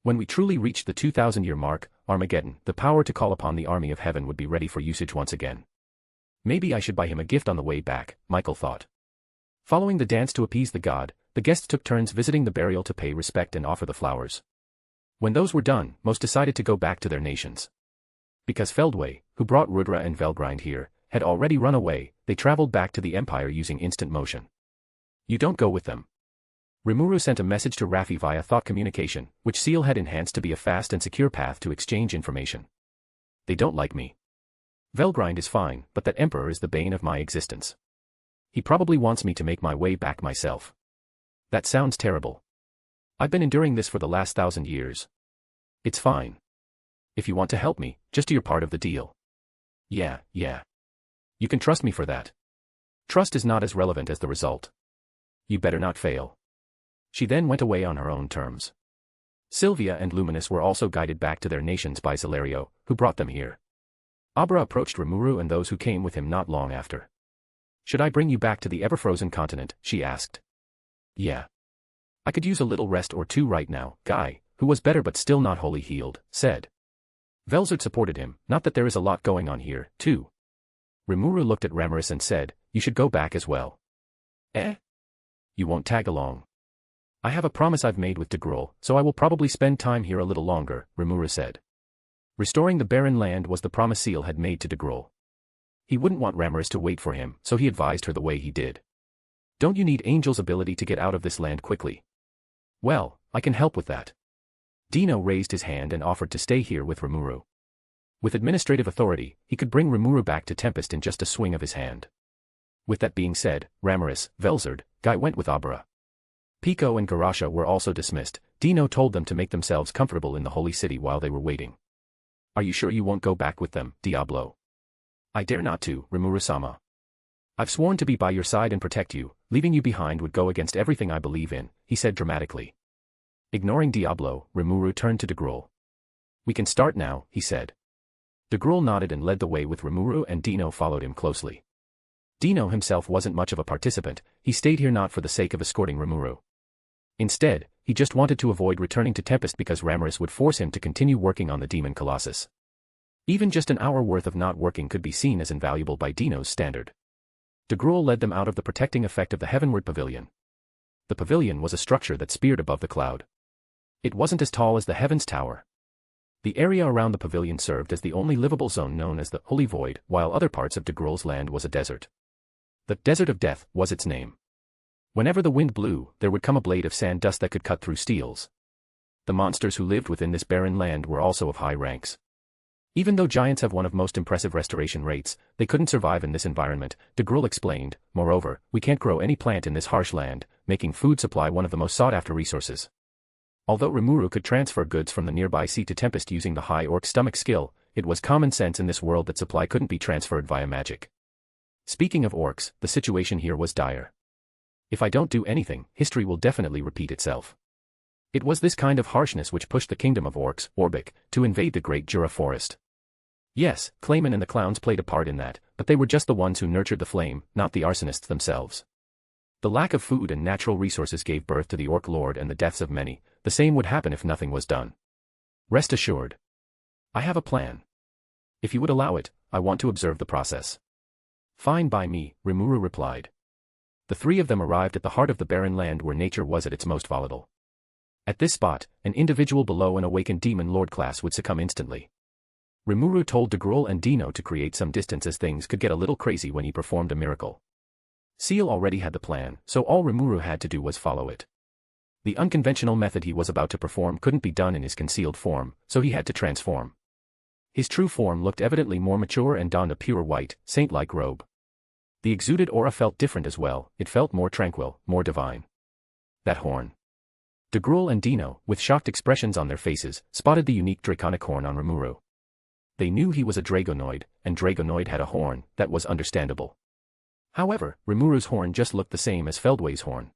When we truly reached the 2,000-year mark, Armageddon, the power to call upon the army of heaven would be ready for usage once again. Maybe I should buy him a gift on the way back, Michael thought. Following the dance to appease the god, the guests took turns visiting the burial to pay respect and offer the flowers. When those were done, most decided to go back to their nations. Because Feldway, who brought Rudra and Velgrind here, had already run away. They traveled back to the Empire using instant motion. You don't go with them. Rimuru sent a message to Raffi via thought communication, which Seal had enhanced to be a fast and secure path to exchange information. They don't like me. Velgrind is fine, but that Emperor is the bane of my existence. He probably wants me to make my way back myself. That sounds terrible. I've been enduring this for the last 1,000 years. It's fine. If you want to help me, just do your part of the deal. Yeah. You can trust me for that. Trust is not as relevant as the result. You better not fail. She then went away on her own terms. Sylvia and Luminous were also guided back to their nations by Celerio, who brought them here. Abra approached Rimuru and those who came with him not long after. Should I bring you back to the ever-frozen continent, she asked. Yeah. I could use a little rest or two right now, Guy, who was better but still not wholly healed, said. Velzard supported him, not that there is a lot going on here, too. Rimuru looked at Ramaris and said, you should go back as well. Eh? You won't tag along. I have a promise I've made with Degrol, so I will probably spend time here a little longer, Rimuru said. Restoring the barren land was the promise Seal had made to Degrol. He wouldn't want Ramaris to wait for him, so he advised her the way he did. Don't you need Angel's ability to get out of this land quickly? Well, I can help with that. Dino raised his hand and offered to stay here with Rimuru. With administrative authority, he could bring Rimuru back to Tempest in just a swing of his hand. With that being said, Ramaris, Velzard, Guy went with Abra. Pico and Garasha were also dismissed. Dino told them to make themselves comfortable in the holy city while they were waiting. Are you sure you won't go back with them, Diablo? I dare not to, Rimuru-sama. I've sworn to be by your side and protect you. Leaving you behind would go against everything I believe in, he said dramatically. Ignoring Diablo, Rimuru turned to Degrol. We can start now, he said. Degrol nodded and led the way with Rimuru, and Dino followed him closely. Dino himself wasn't much of a participant. He stayed here not for the sake of escorting Rimuru. Instead, he just wanted to avoid returning to Tempest because Ramaris would force him to continue working on the Demon Colossus. Even just an hour worth of not working could be seen as invaluable by Dino's standard. Degrol led them out of the protecting effect of the Heavenward Pavilion. The pavilion was a structure that speared above the cloud. It wasn't as tall as the Heavens Tower. The area around the pavilion served as the only livable zone known as the Holy Void, while other parts of Degrol's land was a desert. The Desert of Death was its name. Whenever the wind blew, there would come a blade of sand dust that could cut through steels. The monsters who lived within this barren land were also of high ranks. Even though giants have one of most impressive restoration rates, they couldn't survive in this environment, Degrol explained. Moreover, we can't grow any plant in this harsh land, making food supply one of the most sought-after resources. Although Rimuru could transfer goods from the nearby sea to Tempest using the high orc stomach skill, it was common sense in this world that supply couldn't be transferred via magic. Speaking of orcs, the situation here was dire. If I don't do anything, history will definitely repeat itself. It was this kind of harshness which pushed the kingdom of orcs, Orbic, to invade the Great Jura Forest. Yes, Clayman and the clowns played a part in that, but they were just the ones who nurtured the flame, not the arsonists themselves. The lack of food and natural resources gave birth to the Orc Lord and the deaths of many. The same would happen if nothing was done. Rest assured. I have a plan. If you would allow it, I want to observe the process. Fine by me, Rimuru replied. The three of them arrived at the heart of the barren land where nature was at its most volatile. At this spot, an individual below an awakened demon lord class would succumb instantly. Rimuru told Degrol and Dino to create some distance as things could get a little crazy when he performed a miracle. Seal already had the plan, so all Rimuru had to do was follow it. The unconventional method he was about to perform couldn't be done in his concealed form, so he had to transform. His true form looked evidently more mature and donned a pure white, saint-like robe. The exuded aura felt different as well. It felt more tranquil, more divine. That horn. Degrol and Dino, with shocked expressions on their faces, spotted the unique draconic horn on Rimuru. They knew he was a Dragonoid, and Dragonoid had a horn. That was understandable. However, Rimuru's horn just looked the same as Feldway's horn.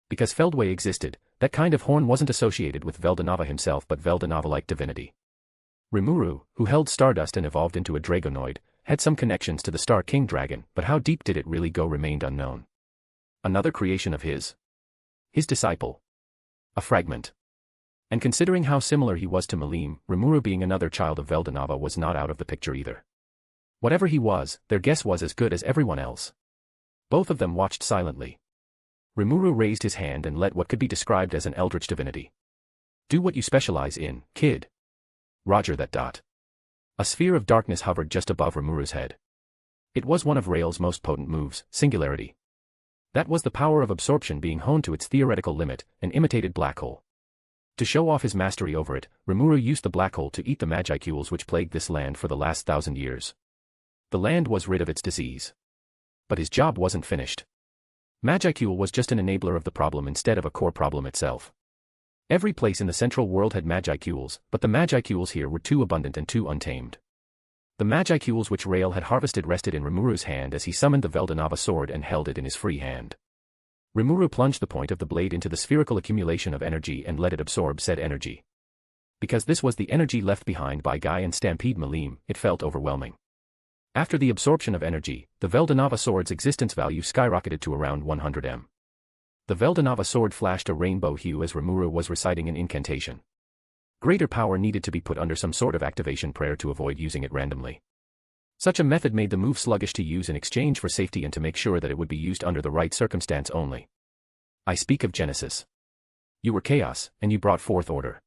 Because Feldway existed, that kind of horn wasn't associated with Veldanava himself but Veldanava-like divinity. Rimuru, who held Stardust and evolved into a Dragonoid, had some connections to the Star King Dragon, but how deep did it really go remained unknown. Another creation of his. His disciple. A fragment. And considering how similar he was to Malim, Rimuru being another child of Veldanava was not out of the picture either. Whatever he was, their guess was as good as everyone else. Both of them watched silently. Rimuru raised his hand and let what could be described as an eldritch divinity. Do what you specialize in, kid. Roger that. A sphere of darkness hovered just above Rimuru's head. It was one of Rael's most potent moves, singularity. That was the power of absorption being honed to its theoretical limit, an imitated black hole. To show off his mastery over it, Rimuru used the black hole to eat the magicules which plagued this land for the last 1,000 years. The land was rid of its disease. But his job wasn't finished. Magicule was just an enabler of the problem instead of a core problem itself. Every place in the central world had magicules, but the magicules here were too abundant and too untamed. The magicules which Rael had harvested rested in Rimuru's hand as he summoned the Veldanava sword and held it in his free hand. Rimuru plunged the point of the blade into the spherical accumulation of energy and let it absorb said energy. Because this was the energy left behind by Guy and Stampede Malim, it felt overwhelming. After the absorption of energy, the Veldanava sword's existence value skyrocketed to around 100 m. The Veldanava sword flashed a rainbow hue as Rimuru was reciting an incantation. Greater power needed to be put under some sort of activation prayer to avoid using it randomly. Such a method made the move sluggish to use in exchange for safety and to make sure that it would be used under the right circumstance only. I speak of Genesis. You were chaos, and you brought forth order.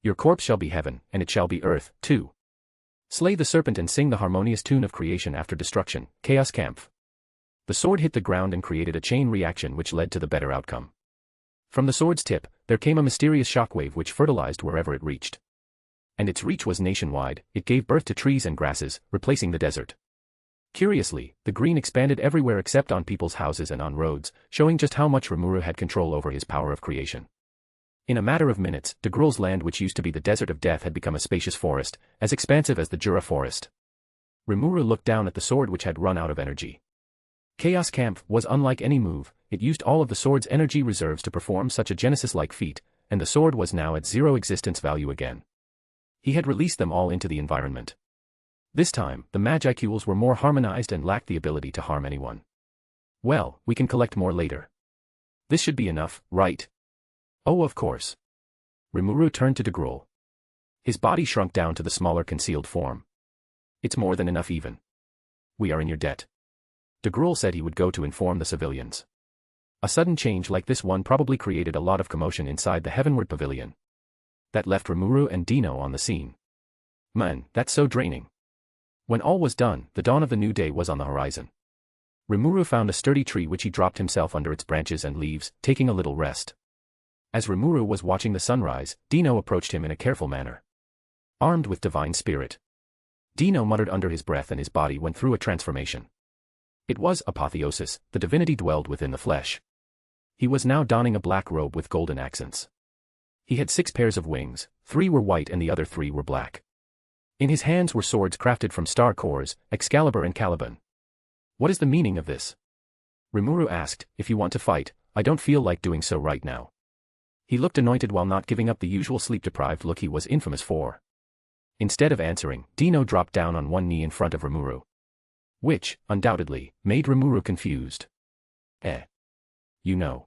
Your corpse shall be heaven, and it shall be earth, too. Slay the serpent and sing the harmonious tune of creation after destruction, Chaos Kampf. The sword hit the ground and created a chain reaction which led to the better outcome. From the sword's tip, there came a mysterious shockwave which fertilized wherever it reached. And its reach was nationwide, it gave birth to trees and grasses, replacing the desert. Curiously, the green expanded everywhere except on people's houses and on roads, showing just how much Rimuru had control over his power of creation. In a matter of minutes, de Grul's land which used to be the desert of death had become a spacious forest, as expansive as the Jura forest. Rimuru looked down at the sword which had run out of energy. Chaos Kampf was unlike any move, it used all of the sword's energy reserves to perform such a Genesis-like feat, and the sword was now at 0 existence value again. He had released them all into the environment. This time, the magicules were more harmonized and lacked the ability to harm anyone. Well, we can collect more later. This should be enough, right? Oh, of course. Rimuru turned to de Grul. His body shrunk down to the smaller concealed form. It's more than enough even. We are in your debt. De Grul said he would go to inform the civilians. A sudden change like this one probably created a lot of commotion inside the Heavenward Pavilion. That left Rimuru and Dino on the scene. Man, that's so draining. When all was done, the dawn of the new day was on the horizon. Rimuru found a sturdy tree which he dropped himself under its branches and leaves, taking a little rest. As Rimuru was watching the sunrise, Dino approached him in a careful manner. Armed with divine spirit. Dino muttered under his breath and his body went through a transformation. It was apotheosis, the divinity dwelled within the flesh. He was now donning a black robe with golden accents. He had 6 pairs of wings, 3 were white and the other 3 were black. In his hands were swords crafted from star cores, Excalibur and Caliban. What is the meaning of this? Rimuru asked, if you want to fight, I don't feel like doing so right now. He looked anointed while not giving up the usual sleep-deprived look he was infamous for. Instead of answering, Dino dropped down on one knee in front of Rimuru. Which, undoubtedly, made Rimuru confused. You know.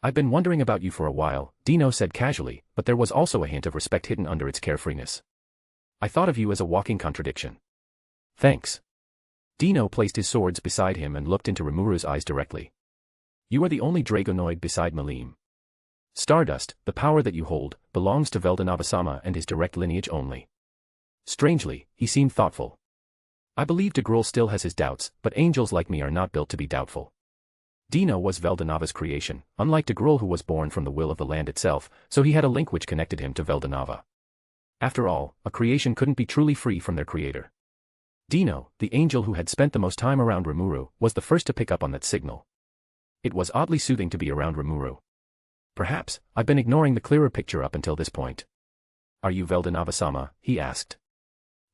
I've been wondering about you for a while, Dino said casually, but there was also a hint of respect hidden under its carefreeness. I thought of you as a walking contradiction. Thanks. Dino placed his swords beside him and looked into Rimuru's eyes directly. You are the only Dragonoid beside Malim. Stardust, the power that you hold, belongs to Veldanava-sama and his direct lineage only. Strangely, he seemed thoughtful. I believe de Grul still has his doubts, but angels like me are not built to be doubtful. Dino was Veldanava's creation, unlike de Grul who was born from the will of the land itself, so he had a link which connected him to Veldanava. After all, a creation couldn't be truly free from their creator. Dino, the angel who had spent the most time around Rimuru, was the first to pick up on that signal. It was oddly soothing to be around Rimuru. Perhaps, I've been ignoring the clearer picture up until this point. Are you Veldanava-sama? He asked.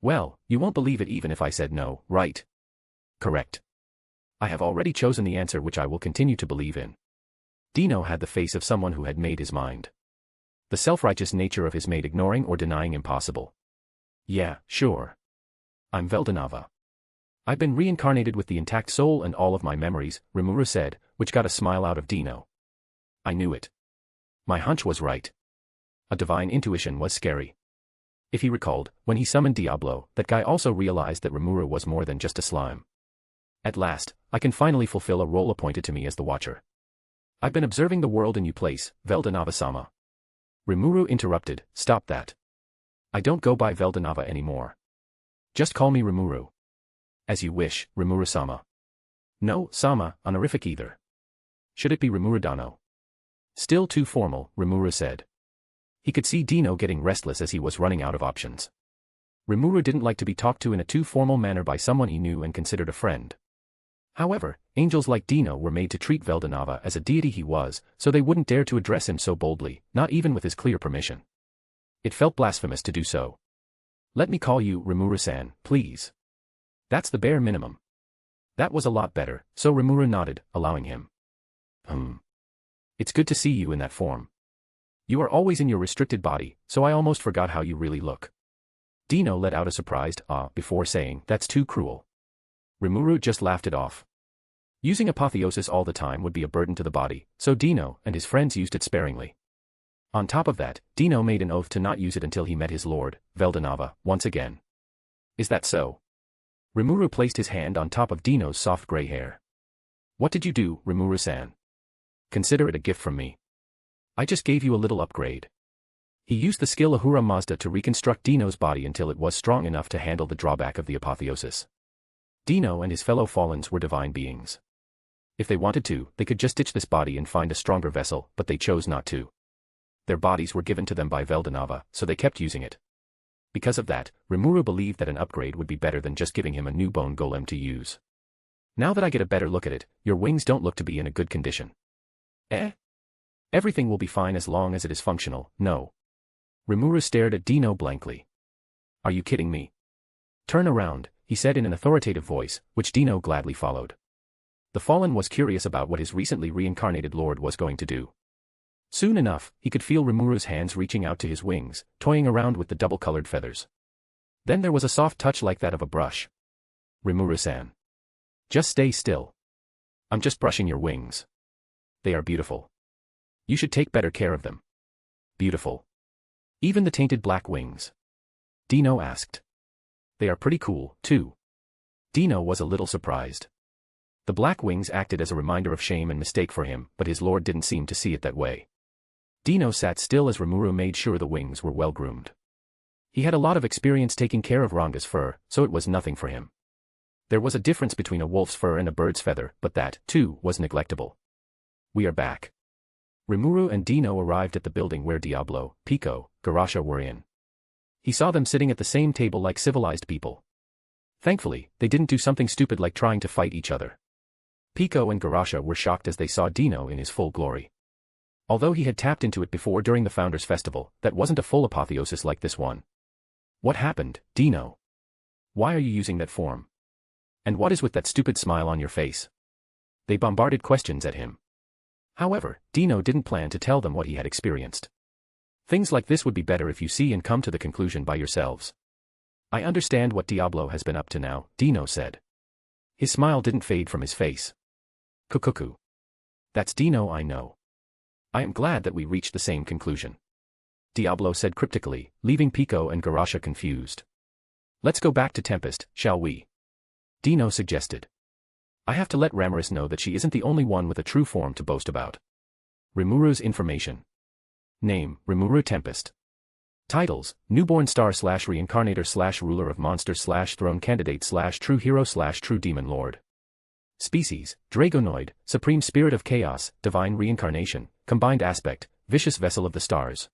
Well, you won't believe it even if I said no, right? Correct. I have already chosen the answer which I will continue to believe in. Dino had the face of someone who had made his mind. The self-righteous nature of his made ignoring or denying impossible. Yeah, sure. I'm Veldanava. I've been reincarnated with the intact soul and all of my memories, Rimuru said, which got a smile out of Dino. I knew it. My hunch was right. A divine intuition was scary. If he recalled, when he summoned Diablo, that guy also realized that Rimuru was more than just a slime. At last, I can finally fulfill a role appointed to me as the Watcher. I've been observing the world in you place, Veldanava-sama. Rimuru interrupted, stop that. I don't go by Veldanava anymore. Just call me Rimuru. As you wish, Rimuru-sama. No, Sama, honorific either. Should it be Rimuru-dano? Still too formal, Rimuru said. He could see Dino getting restless as he was running out of options. Rimuru didn't like to be talked to in a too formal manner by someone he knew and considered a friend. However, angels like Dino were made to treat Veldanava as a deity he was, so they wouldn't dare to address him so boldly, not even with his clear permission. It felt blasphemous to do so. Let me call you Rimuru-san, please. That's the bare minimum. That was a lot better, so Rimuru nodded, allowing him. It's good to see you in that form. You are always in your restricted body, so I almost forgot how you really look. Dino let out a surprised "ah" before saying, that's too cruel. Rimuru just laughed it off. Using apotheosis all the time would be a burden to the body, so Dino and his friends used it sparingly. On top of that, Dino made an oath to not use it until he met his lord, Veldanava, once again. Is that so? Rimuru placed his hand on top of Dino's soft gray hair. What did you do, Rimuru-san? Consider it a gift from me. I just gave you a little upgrade. He used the skill Ahura Mazda to reconstruct Dino's body until it was strong enough to handle the drawback of the apotheosis. Dino and his fellow Fallens were divine beings. If they wanted to, they could just ditch this body and find a stronger vessel, but they chose not to. Their bodies were given to them by Veldanava, so they kept using it. Because of that, Rimuru believed that an upgrade would be better than just giving him a new bone golem to use. Now that I get a better look at it, your wings don't look to be in a good condition. Eh? Everything will be fine as long as it is functional, no. Rimuru stared at Dino blankly. Are you kidding me? Turn around, he said in an authoritative voice, which Dino gladly followed. The Fallen was curious about what his recently reincarnated lord was going to do. Soon enough, he could feel Rimuru's hands reaching out to his wings, toying around with the double-colored feathers. Then there was a soft touch like that of a brush. Rimuru-san. Just stay still. I'm just brushing your wings. They are beautiful. You should take better care of them. Beautiful. Even the tainted black wings? Dino asked. They are pretty cool, too. Dino was a little surprised. The black wings acted as a reminder of shame and mistake for him, but his lord didn't seem to see it that way. Dino sat still as Rimuru made sure the wings were well groomed. He had a lot of experience taking care of Ranga's fur, so it was nothing for him. There was a difference between a wolf's fur and a bird's feather, but that, too, was neglectable. We are back. Rimuru and Dino arrived at the building where Diablo, Pico, Garasha were in. He saw them sitting at the same table like civilized people. Thankfully, they didn't do something stupid like trying to fight each other. Pico and Garasha were shocked as they saw Dino in his full glory. Although he had tapped into it before during the Founders' Festival, that wasn't a full apotheosis like this one. What happened, Dino? Why are you using that form? And what is with that stupid smile on your face? They bombarded questions at him. However, Dino didn't plan to tell them what he had experienced. Things like this would be better if you see and come to the conclusion by yourselves. I understand what Diablo has been up to now, Dino said. His smile didn't fade from his face. Kukuku. That's Dino I know. I am glad that we reached the same conclusion. Diablo said cryptically, leaving Pico and Garasha confused. Let's go back to Tempest, shall we? Dino suggested. I have to let Ramaris know that she isn't the only one with a true form to boast about. Rimuru's information. Name, Rimuru Tempest. Titles, Newborn Star / Reincarnator / Ruler of Monsters / Throne Candidate / True Hero / True Demon Lord. Species, Dragonoid, Supreme Spirit of Chaos, Divine Reincarnation, Combined Aspect, Vicious Vessel of the Stars.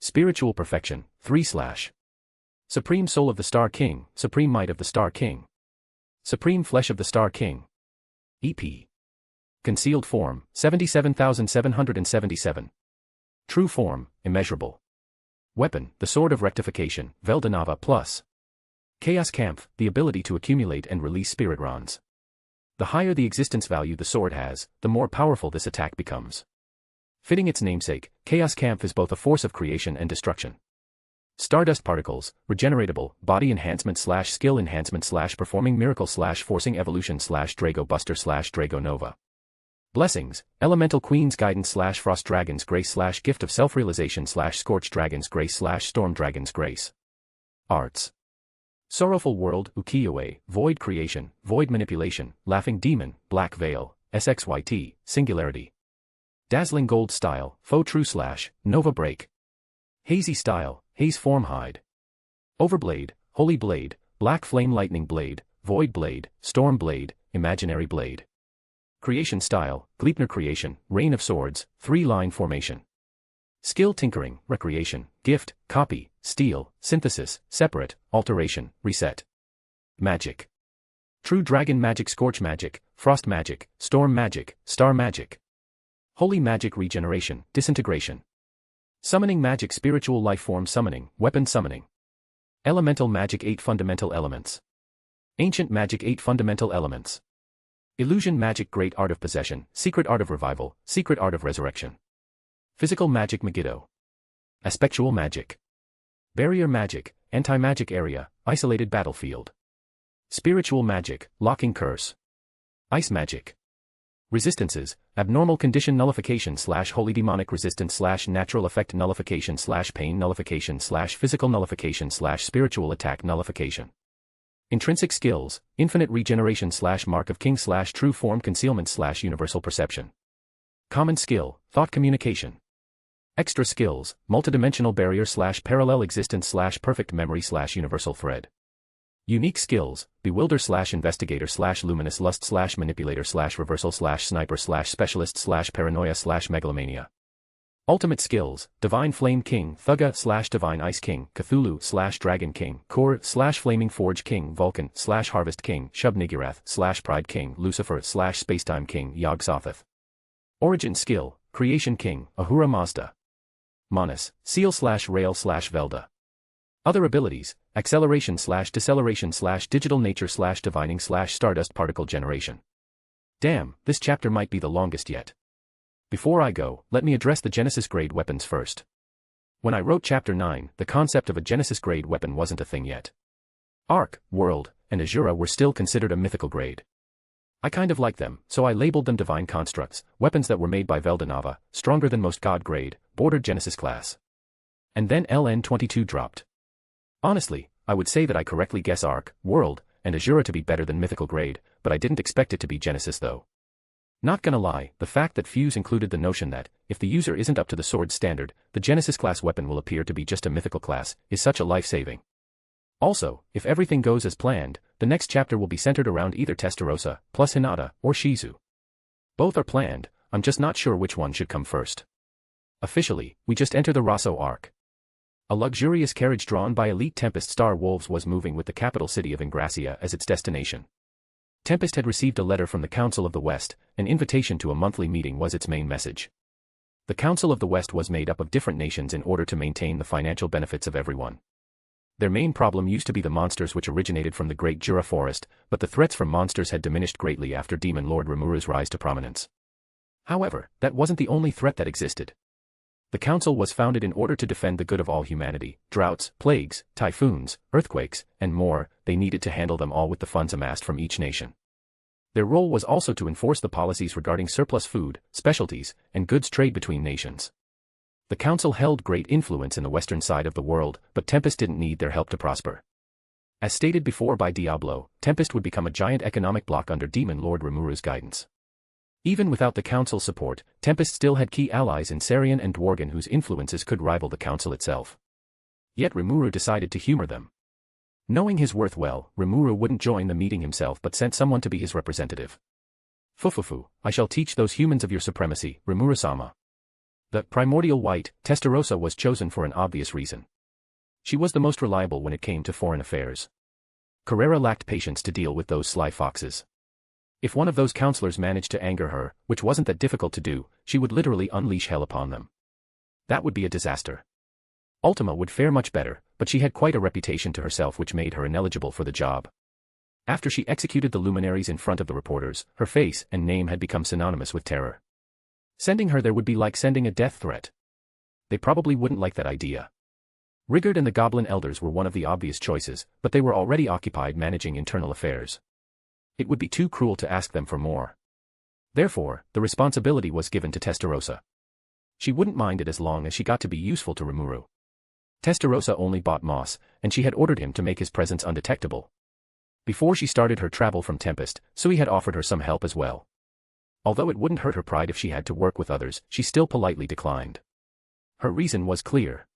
Spiritual Perfection, 3/. Supreme Soul of the Star King, Supreme Might of the Star King. Supreme Flesh of the Star King. EP. Concealed Form, 77,777. True Form, Immeasurable. Weapon, the Sword of Rectification, Veldanava Plus. Chaos Kampf, the ability to accumulate and release Spirit Rons. The higher the existence value the sword has, the more powerful this attack becomes. Fitting its namesake, Chaos Kampf is both a force of creation and destruction. Stardust Particles, Regeneratable, Body Enhancement / Skill Enhancement / Performing Miracle / Forcing Evolution / Drago Buster / Drago Nova. Blessings, Elemental Queen's Guidance / Frost Dragon's Grace / Gift of Self-Realization / Scorched Dragon's Grace / Storm Dragon's Grace. Arts. Sorrowful World, Ukiyo-e, Void Creation, Void Manipulation, Laughing Demon, Black Veil, SXYT, Singularity. Dazzling Gold Style, Faux True / Nova Break. Hazy Style, Haze Form Hide. Overblade, Holy Blade, Black Flame Lightning Blade, Void Blade, Storm Blade, Imaginary Blade. Creation style, Gleipnir creation, Rain of Swords, 3-line formation. Skill tinkering, recreation, gift, copy, steal, synthesis, separate, alteration, reset. Magic. True dragon magic, scorch magic, frost magic, storm magic, star magic. Holy magic, regeneration, disintegration. Summoning magic, spiritual life form summoning, weapon summoning. Elemental magic, 8 fundamental elements. Ancient magic, 8 fundamental elements. Illusion magic, great art of possession, secret art of revival, secret art of resurrection. Physical magic, Megiddo. Aspectual magic. Barrier magic, anti-magic area, isolated battlefield. Spiritual magic, locking curse. Ice magic. Resistances, abnormal condition nullification / holy demonic resistance / natural effect nullification / pain nullification / physical nullification / spiritual attack nullification. Intrinsic skills, infinite regeneration / mark of king / true form concealment / universal perception. Common skill, thought communication. Extra skills, multidimensional barrier / parallel existence / perfect memory / universal thread. Unique skills, bewilder / investigator / luminous lust / manipulator / reversal / sniper / specialist / paranoia / megalomania. Ultimate skills, divine flame king, thugga / divine ice king, Cthulhu / dragon king, Kor / flaming forge king, Vulcan / harvest king, Shub-Niggurath / pride king, Lucifer / spacetime king, Yog-Sothoth. Origin skill, creation king, Ahura Mazda. Manus, seal / rail / Velda. Other abilities, acceleration / deceleration / digital nature / divining / stardust particle generation. Damn, this chapter might be the longest yet. Before I go, let me address the Genesis grade weapons first. When I wrote chapter 9, the concept of a Genesis grade weapon wasn't a thing yet. Ark, World, and Azura were still considered a mythical grade. I kind of like them, so I labeled them divine constructs, weapons that were made by Veldanava, stronger than most god grade, bordered Genesis class. And then LN22 dropped. Honestly, I would say that I correctly guess Ark, World, and Azura to be better than mythical grade, but I didn't expect it to be Genesis though. Not gonna lie, the fact that Fuse included the notion that, if the user isn't up to the sword standard, the Genesis class weapon will appear to be just a mythical class, is such a life-saving. Also, if everything goes as planned, the next chapter will be centered around either Testarossa, plus Hinata, or Shizu. Both are planned, I'm just not sure which one should come first. Officially, we just enter the Rosso arc. A luxurious carriage drawn by elite Tempest Star Wolves was moving with the capital city of Ingracia as its destination. Tempest had received a letter from the Council of the West, an invitation to a monthly meeting was its main message. The Council of the West was made up of different nations in order to maintain the financial benefits of everyone. Their main problem used to be the monsters which originated from the Great Jura Forest, but the threats from monsters had diminished greatly after Demon Lord Rimuru's rise to prominence. However, that wasn't the only threat that existed. The Council was founded in order to defend the good of all humanity. Droughts, plagues, typhoons, earthquakes, and more, they needed to handle them all with the funds amassed from each nation. Their role was also to enforce the policies regarding surplus food, specialties, and goods trade between nations. The Council held great influence in the western side of the world, but Tempest didn't need their help to prosper. As stated before by Diablo, Tempest would become a giant economic bloc under Demon Lord Rimuru's guidance. Even without the Council's support, Tempest still had key allies in Sarian and Dworgen whose influences could rival the Council itself. Yet Rimuru decided to humor them. Knowing his worth well, Rimuru wouldn't join the meeting himself but sent someone to be his representative. Fufufu, I shall teach those humans of your supremacy, Rimuru-sama. The primordial white, Testarossa was chosen for an obvious reason. She was the most reliable when it came to foreign affairs. Carrera lacked patience to deal with those sly foxes. If one of those counselors managed to anger her, which wasn't that difficult to do, she would literally unleash hell upon them. That would be a disaster. Ultima would fare much better, but she had quite a reputation to herself which made her ineligible for the job. After she executed the luminaries in front of the reporters, her face and name had become synonymous with terror. Sending her there would be like sending a death threat. They probably wouldn't like that idea. Rigurd and the Goblin Elders were one of the obvious choices, but they were already occupied managing internal affairs. It would be too cruel to ask them for more. Therefore, the responsibility was given to Testarossa. She wouldn't mind it as long as she got to be useful to Rimuru. Testarossa only bought moss, and she had ordered him to make his presence undetectable. Before she started her travel from Tempest, Sui had offered her some help as well. Although it wouldn't hurt her pride if she had to work with others, she still politely declined. Her reason was clear.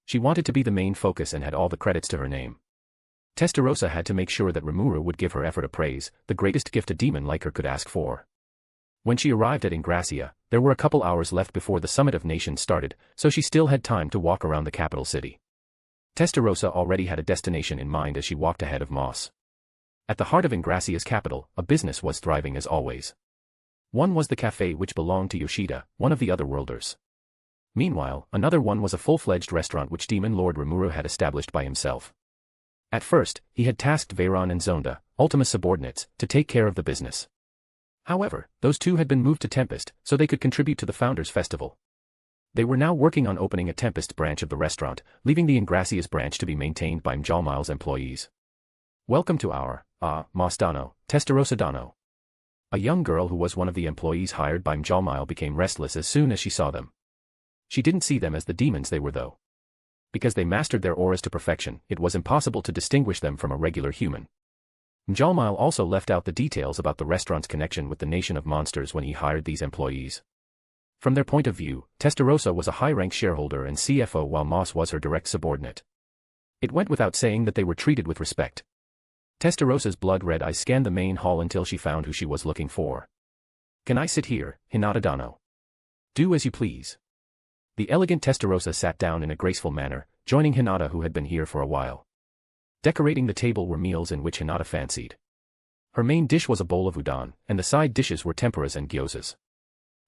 She wanted to be the main focus and had all the credits to her name. Testarossa had to make sure that Rimuru would give her effort a praise, the greatest gift a demon like her could ask for. When she arrived at Ingracia, there were a couple hours left before the Summit of Nations started, so she still had time to walk around the capital city. Testarossa already had a destination in mind as she walked ahead of Moss. At the heart of Ingracia's capital, a business was thriving as always. One was the cafe which belonged to Yoshida, one of the other worlders. Meanwhile, another one was a full-fledged restaurant which Demon Lord Rimuru had established by himself. At first, he had tasked Veyron and Zonda, Ultima's subordinates, to take care of the business. However, those two had been moved to Tempest, so they could contribute to the Founders' Festival. They were now working on opening a Tempest branch of the restaurant, leaving the Ingracia's branch to be maintained by Mjalmile's employees. Welcome to our, Mas Dano, Testarossa Dano. A young girl who was one of the employees hired by Mjalmile became restless as soon as she saw them. She didn't see them as the demons they were though. Because they mastered their auras to perfection, it was impossible to distinguish them from a regular human. Mjalmile also left out the details about the restaurant's connection with the nation of monsters when he hired these employees. From their point of view, Testarossa was a high-rank shareholder and CFO while Moss was her direct subordinate. It went without saying that they were treated with respect. Testarossa's blood-red eyes scanned the main hall until she found who she was looking for. "Can I sit here, Hinata Dano?" "Do as you please." The elegant Testarossa sat down in a graceful manner, joining Hinata who had been here for a while. Decorating the table were meals in which Hinata fancied. Her main dish was a bowl of udon, and the side dishes were tempuras and gyozas.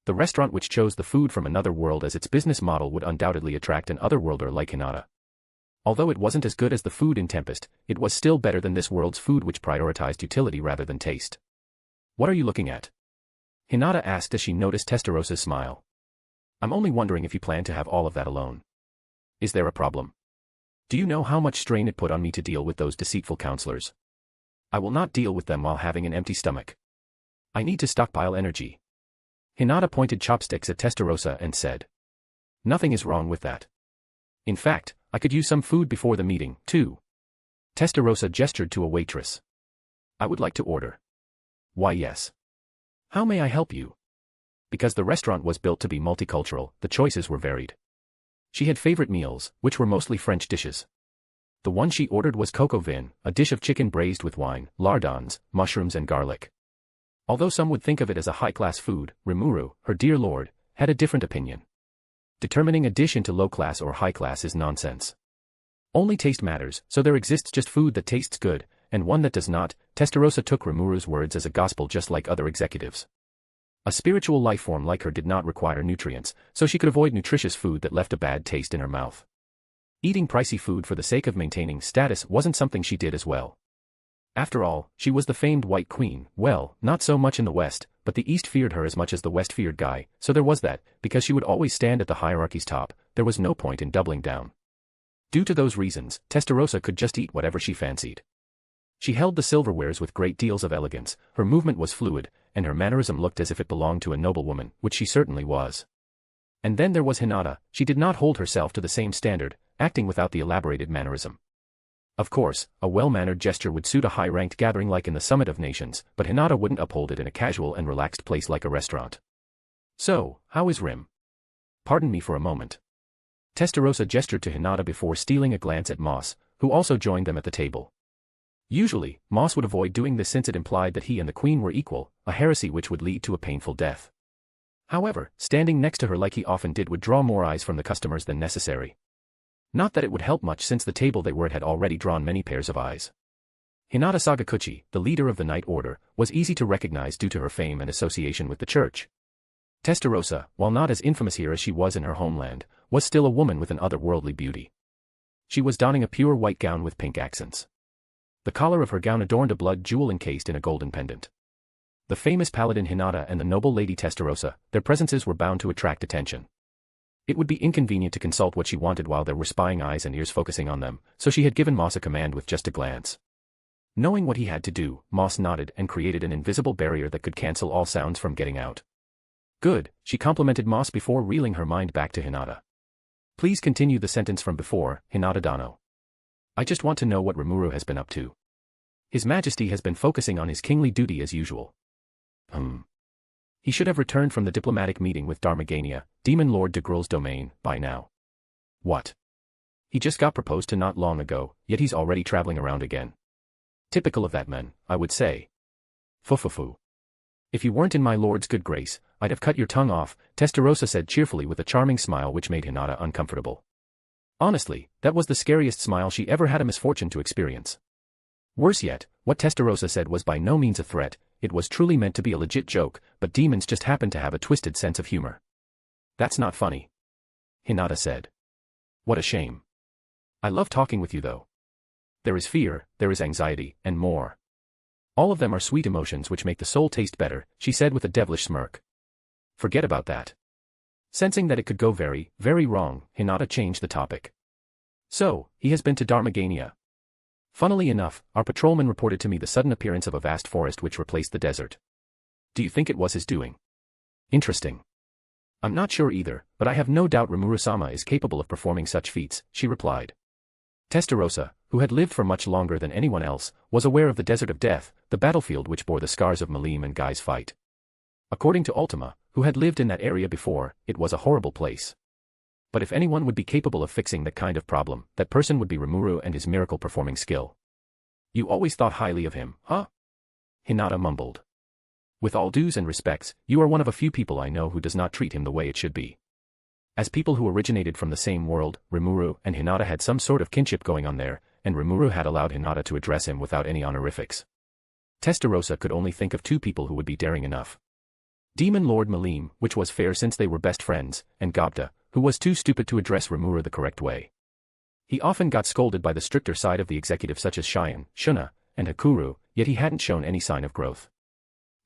The restaurant which chose the food from another world as its business model would undoubtedly attract an otherworlder like Hinata. Although it wasn't as good as the food in Tempest, it was still better than this world's food which prioritized utility rather than taste. "What are you looking at?" Hinata asked as she noticed Testarossa's smile. "I'm only wondering if you plan to have all of that alone. Is there a problem? Do you know how much strain it put on me to deal with those deceitful counselors? I will not deal with them while having an empty stomach. I need to stockpile energy." Hinata pointed chopsticks at Testarossa and said, "Nothing is wrong with that. In fact, I could use some food before the meeting, too." Testarossa gestured to a waitress. "I would like to order." "Why yes. How may I help you?" Because the restaurant was built to be multicultural, the choices were varied. She had favorite meals, which were mostly French dishes. The one she ordered was coco vin, a dish of chicken braised with wine, lardons, mushrooms and garlic. Although some would think of it as a high-class food, Rimuru, her dear lord, had a different opinion. Determining a dish into low-class or high-class is nonsense. Only taste matters, so there exists just food that tastes good, and one that does not. Testarossa took Rimuru's words as a gospel just like other executives. A spiritual life form like her did not require nutrients, so she could avoid nutritious food that left a bad taste in her mouth. Eating pricey food for the sake of maintaining status wasn't something she did as well. After all, she was the famed White Queen. Well, not so much in the West, but the East feared her as much as the West feared Guy, so there was that. Because she would always stand at the hierarchy's top, there was no point in doubling down. Due to those reasons, Testarossa could just eat whatever she fancied. She held the silverwares with great deals of elegance, her movement was fluid, and her mannerism looked as if it belonged to a noblewoman, which she certainly was. And then there was Hinata. She did not hold herself to the same standard, acting without the elaborated mannerism. Of course, a well-mannered gesture would suit a high-ranked gathering like in the Summit of Nations, but Hinata wouldn't uphold it in a casual and relaxed place like a restaurant. "So, how is Rim?" "Pardon me for a moment." Testarossa gestured to Hinata before stealing a glance at Moss, who also joined them at the table. Usually, Moss would avoid doing this since it implied that he and the Queen were equal, a heresy which would lead to a painful death. However, standing next to her like he often did would draw more eyes from the customers than necessary. Not that it would help much since the table they were at had already drawn many pairs of eyes. Hinata Sagakuchi, the leader of the Night Order, was easy to recognize due to her fame and association with the church. Testarossa, while not as infamous here as she was in her homeland, was still a woman with an otherworldly beauty. She was donning a pure white gown with pink accents. The collar of her gown adorned a blood jewel encased in a golden pendant. The famous paladin Hinata and the noble lady Testarossa, their presences were bound to attract attention. It would be inconvenient to consult what she wanted while there were spying eyes and ears focusing on them, so she had given Moss a command with just a glance. Knowing what he had to do, Moss nodded and created an invisible barrier that could cancel all sounds from getting out. "Good," she complimented Moss before reeling her mind back to Hinata. "Please continue the sentence from before, Hinata Dano. I just want to know what Rimuru has been up to." "His Majesty has been focusing on his kingly duty as usual." He should have returned from the diplomatic meeting with Darmagania, Demon Lord de Grul's domain, by now." "What? He just got proposed to not long ago, yet he's already traveling around again. Typical of that man, I would say. Fufufu. If you weren't in my lord's good grace, I'd have cut your tongue off, Testarossa said cheerfully with a charming smile which made Hinata uncomfortable. Honestly, that was the scariest smile she ever had a misfortune to experience. Worse yet, what Testarossa said was by no means a threat, it was truly meant to be a legit joke, but demons just happen to have a twisted sense of humor. That's not funny. Hinata said. What a shame. I love talking with you though. There is fear, there is anxiety, and more. All of them are sweet emotions which make the soul taste better, she said with a devilish smirk. Forget about that. Sensing that it could go very, very wrong, Hinata changed the topic. So, he has been to Dharmagania. Funnily enough, our patrolman reported to me the sudden appearance of a vast forest which replaced the desert. Do you think it was his doing? Interesting. I'm not sure either, but I have no doubt Rimuru-sama is capable of performing such feats, she replied. Testarossa, who had lived for much longer than anyone else, was aware of the Desert of Death, the battlefield which bore the scars of Malim and Guy's fight. According to Ultima, who had lived in that area before, it was a horrible place. But if anyone would be capable of fixing that kind of problem, that person would be Rimuru and his miracle-performing skill. You always thought highly of him, huh? Hinata mumbled. With all dues and respects, you are one of a few people I know who does not treat him the way it should be. As people who originated from the same world, Rimuru and Hinata had some sort of kinship going on there, and Rimuru had allowed Hinata to address him without any honorifics. Testarossa could only think of two people who would be daring enough. Demon Lord Malim, which was fair since they were best friends, and Gobta, who was too stupid to address Rimuru the correct way. He often got scolded by the stricter side of the executive such as Shion, Shuna, and Hakuru, yet he hadn't shown any sign of growth.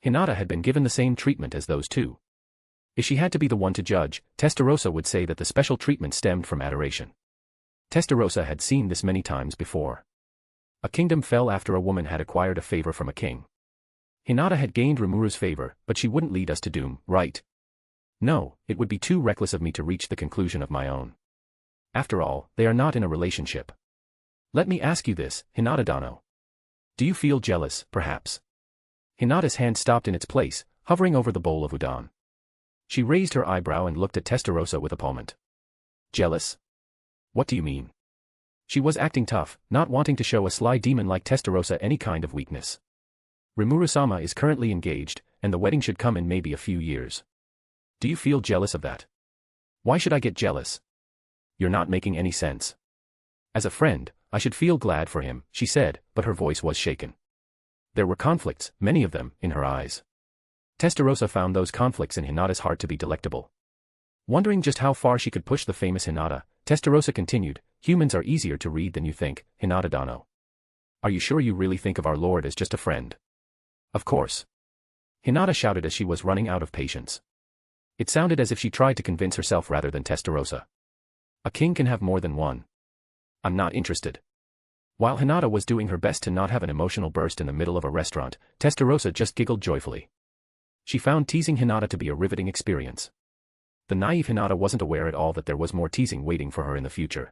Hinata had been given the same treatment as those two. If she had to be the one to judge, Testarossa would say that the special treatment stemmed from adoration. Testarossa had seen this many times before. A kingdom fell after a woman had acquired a favor from a king. Hinata had gained Rimuru's favor, but she wouldn't lead us to doom, right? No, it would be too reckless of me to reach the conclusion of my own. After all, they are not in a relationship. Let me ask you this, Hinata Dano. Do you feel jealous, perhaps? Hinata's hand stopped in its place, hovering over the bowl of udon. She raised her eyebrow and looked at Testarossa with appallment. Jealous? What do you mean? She was acting tough, not wanting to show a sly demon like Testarossa any kind of weakness. Rimuru-sama is currently engaged, and the wedding should come in maybe a few years. Do you feel jealous of that? Why should I get jealous? You're not making any sense. As a friend, I should feel glad for him, she said, but her voice was shaken. There were conflicts, many of them, in her eyes. Testarossa found those conflicts in Hinata's heart to be delectable. Wondering just how far she could push the famous Hinata, Testarossa continued, humans are easier to read than you think, Hinata Dano. Are you sure you really think of our Lord as just a friend? Of course. Hinata shouted as she was running out of patience. It sounded as if she tried to convince herself rather than Testarossa. A king can have more than one. I'm not interested. While Hinata was doing her best to not have an emotional burst in the middle of a restaurant, Testarossa just giggled joyfully. She found teasing Hinata to be a riveting experience. The naive Hinata wasn't aware at all that there was more teasing waiting for her in the future.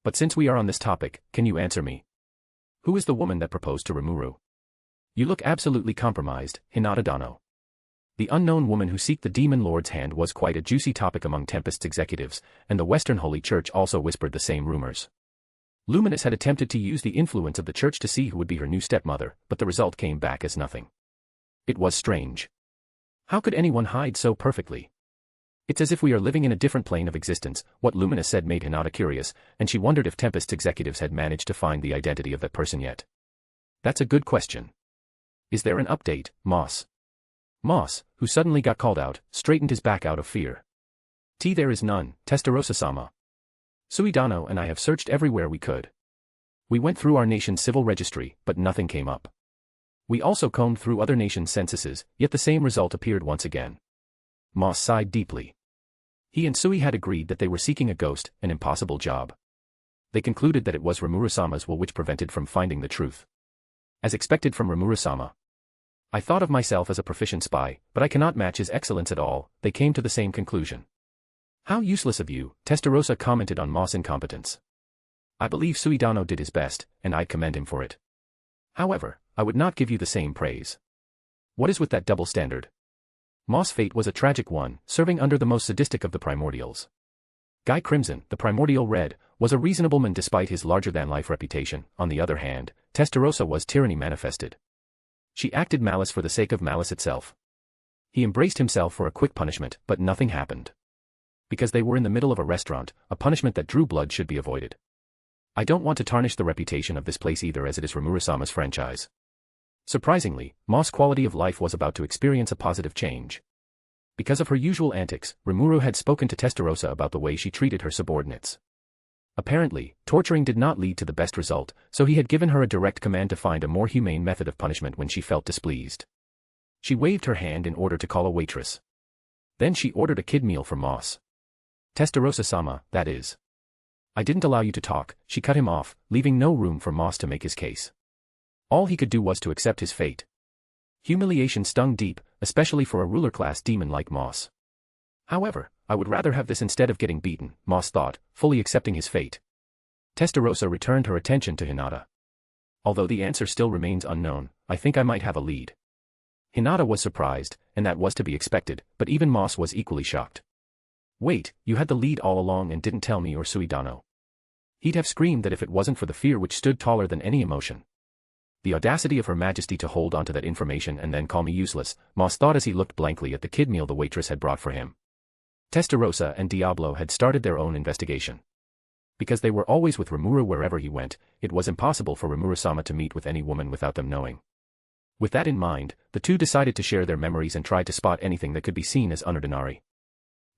But since we are on this topic, can you answer me? Who is the woman that proposed to Rimuru? You look absolutely compromised, Hinata Dano. The unknown woman who seeked the demon lord's hand was quite a juicy topic among Tempest's executives, and the Western Holy Church also whispered the same rumors. Luminous had attempted to use the influence of the church to see who would be her new stepmother, but the result came back as nothing. It was strange. How could anyone hide so perfectly? It's as if we are living in a different plane of existence, what Luminous said made Hinata curious, and she wondered if Tempest's executives had managed to find the identity of that person yet. That's a good question. Is there an update, Moss? Moss, who suddenly got called out, straightened his back out of fear. There is none, Testarossa-sama. Suidano and I have searched everywhere we could. We went through our nation's civil registry, but nothing came up. We also combed through other nations' censuses, yet the same result appeared once again. Moss sighed deeply. He and Sui had agreed that they were seeking a ghost, an impossible job. They concluded that it was Rimuru-sama's will which prevented from finding the truth. As expected from Rimuru-sama. I thought of myself as a proficient spy, but I cannot match his excellence at all, they came to the same conclusion. How useless of you, Testarossa commented on Moss' incompetence. I believe Suidano did his best, and I commend him for it. However, I would not give you the same praise. What is with that double standard? Moss' fate was a tragic one, serving under the most sadistic of the primordials. Guy Crimson, the primordial red, was a reasonable man despite his larger-than-life reputation. On the other hand, Testarossa was tyranny manifested. She acted malice for the sake of malice itself. He embraced himself for a quick punishment, but nothing happened. Because they were in the middle of a restaurant, a punishment that drew blood should be avoided. I don't want to tarnish the reputation of this place either, as it is Rimuru-sama's franchise. Surprisingly, Moss' quality of life was about to experience a positive change. Because of her usual antics, Rimuru had spoken to Testarossa about the way she treated her subordinates. Apparently, torturing did not lead to the best result, so he had given her a direct command to find a more humane method of punishment when she felt displeased. She waved her hand in order to call a waitress. Then she ordered a kid meal for Moss. Testarossa-sama, that is. I didn't allow you to talk, she cut him off, leaving no room for Moss to make his case. All he could do was to accept his fate. Humiliation stung deep, especially for a ruler-class demon like Moss. However, I would rather have this instead of getting beaten, Moss thought, fully accepting his fate. Testarossa returned her attention to Hinata. Although the answer still remains unknown, I think I might have a lead. Hinata was surprised, and that was to be expected, but even Moss was equally shocked. Wait, you had the lead all along and didn't tell me or Suidano. He'd have screamed that if it wasn't for the fear which stood taller than any emotion. The audacity of Her Majesty to hold onto that information and then call me useless, Moss thought as he looked blankly at the kid meal the waitress had brought for him. Testarossa and Diablo had started their own investigation. Because they were always with Rimuru wherever he went, it was impossible for Rimuru-sama to meet with any woman without them knowing. With that in mind, the two decided to share their memories and try to spot anything that could be seen as unordinary.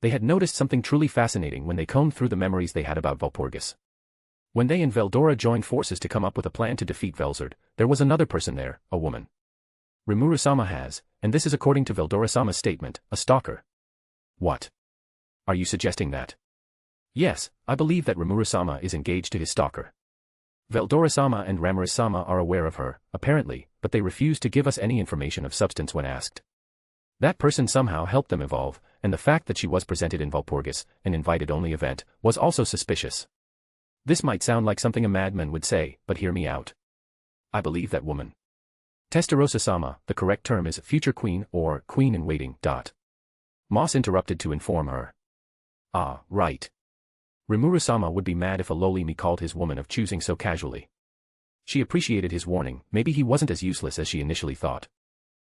They had noticed something truly fascinating when they combed through the memories they had about Walpurgis. When they and Veldora joined forces to come up with a plan to defeat Velzard, there was another person there, a woman. Rimuru-sama has, and this is according to Veldora-sama's statement, a stalker. What? Are you suggesting that? Yes, I believe that Rimuru-sama is engaged to his stalker. Veldora-sama and Ramurus-sama are aware of her, apparently, but they refuse to give us any information of substance when asked. That person somehow helped them evolve, and the fact that she was presented in Walpurgis, an invited-only event, was also suspicious. This might sound like something a madman would say, but hear me out. I believe that woman. Testarossa-sama, the correct term is future queen or queen-in-waiting. Moss interrupted to inform her. Ah, right. Rimuru-sama would be mad if a lowly me called his woman of choosing so casually. She appreciated his warning, maybe he wasn't as useless as she initially thought.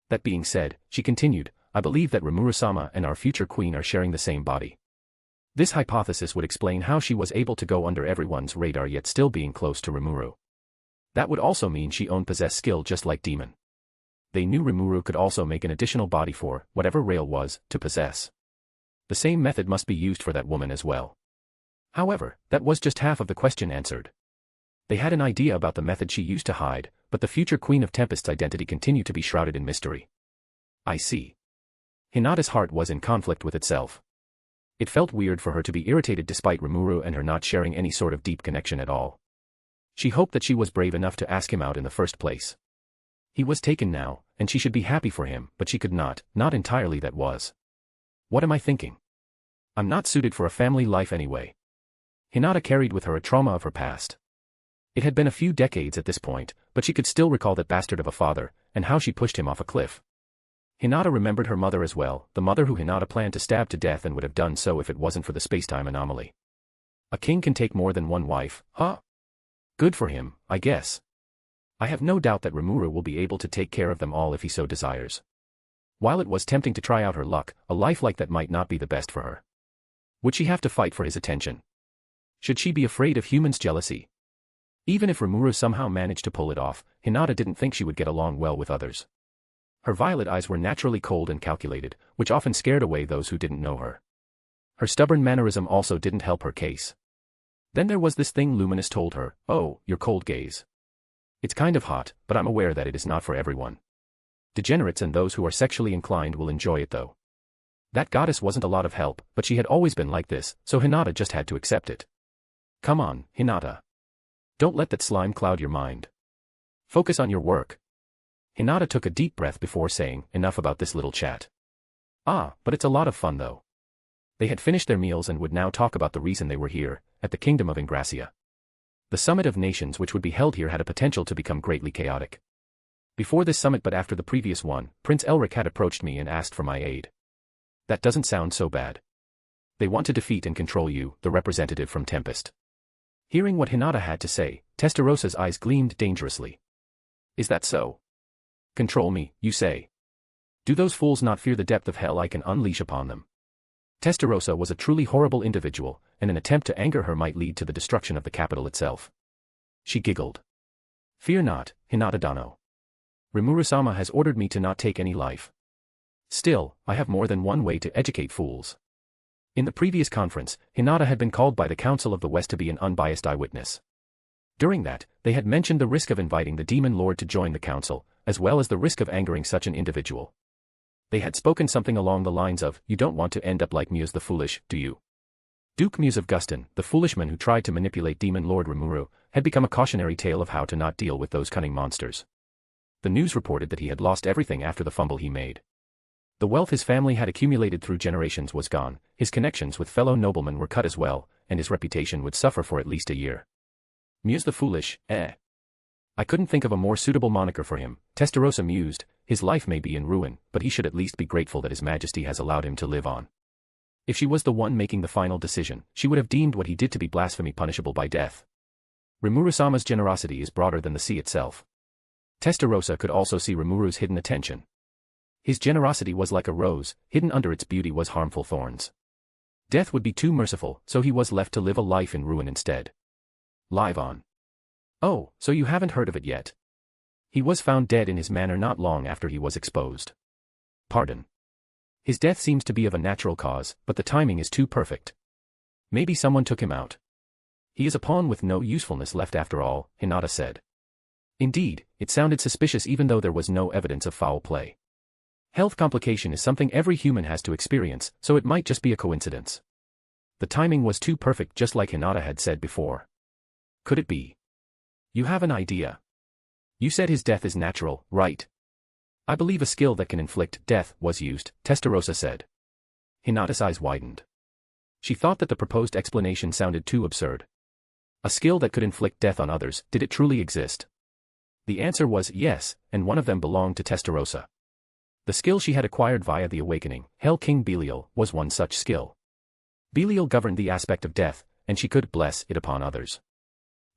That being said, she continued, I believe that Rimuru-sama and our future queen are sharing the same body. This hypothesis would explain how she was able to go under everyone's radar yet still being close to Rimuru. That would also mean she owned possessed skill just like Demon. They knew Rimuru could also make an additional body for, whatever Rail was, to possess. The same method must be used for that woman as well. However, that was just half of the question answered. They had an idea about the method she used to hide, but the future Queen of Tempest's identity continued to be shrouded in mystery. I see. Hinata's heart was in conflict with itself. It felt weird for her to be irritated despite Rimuru and her not sharing any sort of deep connection at all. She hoped that she was brave enough to ask him out in the first place. He was taken now, and she should be happy for him, but she could not entirely that was. What am I thinking? I'm not suited for a family life anyway. Hinata carried with her a trauma of her past. It had been a few decades at this point, but she could still recall that bastard of a father, and how she pushed him off a cliff. Hinata remembered her mother as well, the mother who Hinata planned to stab to death and would have done so if it wasn't for the spacetime anomaly. A king can take more than one wife, huh? Good for him, I guess. I have no doubt that Rimuru will be able to take care of them all if he so desires. While it was tempting to try out her luck, a life like that might not be the best for her. Would she have to fight for his attention? Should she be afraid of humans' jealousy? Even if Rimuru somehow managed to pull it off, Hinata didn't think she would get along well with others. Her violet eyes were naturally cold and calculated, which often scared away those who didn't know her. Her stubborn mannerism also didn't help her case. Then there was this thing Luminous told her, oh, your cold gaze. It's kind of hot, but I'm aware that it is not for everyone. Degenerates and those who are sexually inclined will enjoy it though. That goddess wasn't a lot of help, but she had always been like this, so Hinata just had to accept it. Come on, Hinata. Don't let that slime cloud your mind. Focus on your work. Hinata took a deep breath before saying, enough about this little chat. Ah, but it's a lot of fun though. They had finished their meals and would now talk about the reason they were here, at the Kingdom of Ingracia. The Summit of Nations which would be held here had a potential to become greatly chaotic. Before this summit but after the previous one, Prince Elric had approached me and asked for my aid. That doesn't sound so bad. They want to defeat and control you, the representative from Tempest. Hearing what Hinata had to say, Testarosa's eyes gleamed dangerously. Is that so? Control me, you say? Do those fools not fear the depth of hell I can unleash upon them? Testarossa was a truly horrible individual, and an attempt to anger her might lead to the destruction of the capital itself. She giggled. Fear not, Hinata Dano. Rimuru-sama has ordered me to not take any life. Still, I have more than one way to educate fools. In the previous conference, Hinata had been called by the Council of the West to be an unbiased eyewitness. During that, they had mentioned the risk of inviting the Demon Lord to join the council, as well as the risk of angering such an individual. They had spoken something along the lines of, you don't want to end up like Muse the Foolish, do you? Duke Muse of Guston, the foolish man who tried to manipulate Demon Lord Rimuru, had become a cautionary tale of how to not deal with those cunning monsters. The news reported that he had lost everything after the fumble he made. The wealth his family had accumulated through generations was gone, his connections with fellow noblemen were cut as well, and his reputation would suffer for at least a year. Muse the Foolish, I couldn't think of a more suitable moniker for him, Testarossa mused. His life may be in ruin, but he should at least be grateful that His Majesty has allowed him to live on. If she was the one making the final decision, she would have deemed what he did to be blasphemy punishable by death. Rimuru-sama's generosity is broader than the sea itself. Testarossa could also see Rimuru's hidden attention. His generosity was like a rose, hidden under its beauty was harmful thorns. Death would be too merciful, so he was left to live a life in ruin instead. Live on. Oh, so you haven't heard of it yet? He was found dead in his manor not long after he was exposed. Pardon. His death seems to be of a natural cause, but the timing is too perfect. Maybe someone took him out. He is a pawn with no usefulness left after all, Hinata said. Indeed, it sounded suspicious even though there was no evidence of foul play. Health complication is something every human has to experience, so it might just be a coincidence. The timing was too perfect just like Hinata had said before. Could it be? You have an idea. You said his death is natural, right? I believe a skill that can inflict death was used, Testarossa said. Hinata's eyes widened. She thought that the proposed explanation sounded too absurd. A skill that could inflict death on others, did it truly exist? The answer was yes, and one of them belonged to Testarossa. The skill she had acquired via the awakening, Hell King Belial, was one such skill. Belial governed the aspect of death, and she could bless it upon others.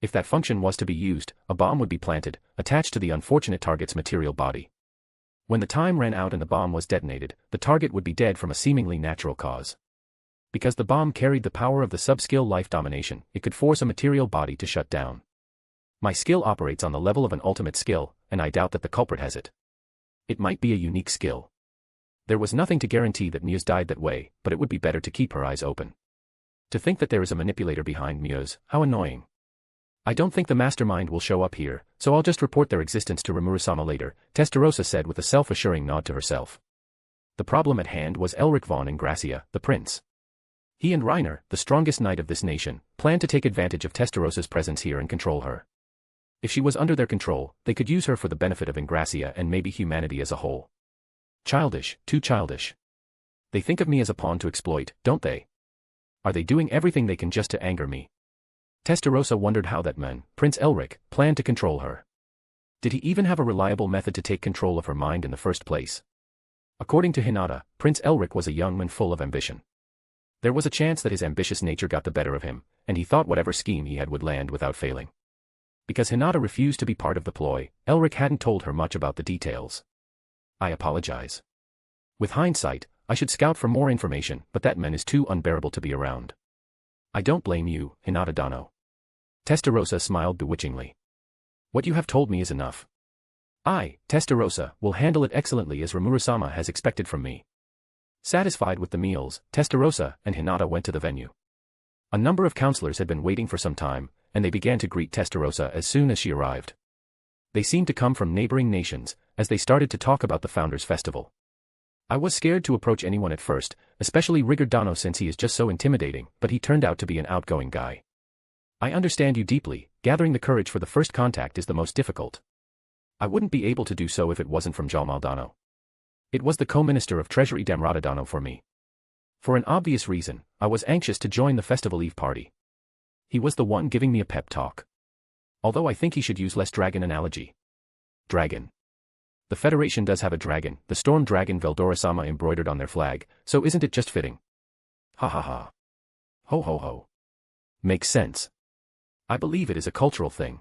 If that function was to be used, a bomb would be planted, attached to the unfortunate target's material body. When the time ran out and the bomb was detonated, the target would be dead from a seemingly natural cause. Because the bomb carried the power of the sub-skill life domination, it could force a material body to shut down. My skill operates on the level of an ultimate skill, and I doubt that the culprit has it. It might be a unique skill. There was nothing to guarantee that Muse died that way, but it would be better to keep her eyes open. To think that there is a manipulator behind Muse, how annoying. I don't think the mastermind will show up here, so I'll just report their existence to Rimuru-sama later, Testarossa said with a self-assuring nod to herself. The problem at hand was Elric von Ingracia, the prince. He and Reiner, the strongest knight of this nation, planned to take advantage of Testarossa's presence here and control her. If she was under their control, they could use her for the benefit of Ingracia and maybe humanity as a whole. Childish, too childish. They think of me as a pawn to exploit, don't they? Are they doing everything they can just to anger me? Testarossa wondered how that man, Prince Elric, planned to control her. Did he even have a reliable method to take control of her mind in the first place? According to Hinata, Prince Elric was a young man full of ambition. There was a chance that his ambitious nature got the better of him, and he thought whatever scheme he had would land without failing. Because Hinata refused to be part of the ploy, Elric hadn't told her much about the details. I apologize. With hindsight, I should scout for more information, but that man is too unbearable to be around. I don't blame you, Hinata Dano. Testarossa smiled bewitchingly. What you have told me is enough. I, Testarossa, will handle it excellently as Rimuru-sama has expected from me. Satisfied with the meals, Testarossa and Hinata went to the venue. A number of counselors had been waiting for some time, and they began to greet Testarossa as soon as she arrived. They seemed to come from neighboring nations, as they started to talk about the Founders' Festival. I was scared to approach anyone at first, especially Rigardano since he is just so intimidating, but he turned out to be an outgoing guy. I understand you deeply, gathering the courage for the first contact is the most difficult. I wouldn't be able to do so if it wasn't from Jalmal Dano. It was the co-minister of Treasury Damrata Dano for me. For an obvious reason, I was anxious to join the Festival Eve party. He was the one giving me a pep talk. Although I think he should use less dragon analogy. Dragon. The Federation does have a dragon, the storm dragon Veldora-sama embroidered on their flag, so isn't it just fitting? Ha ha ha. Ho ho ho. Makes sense. I believe it is a cultural thing.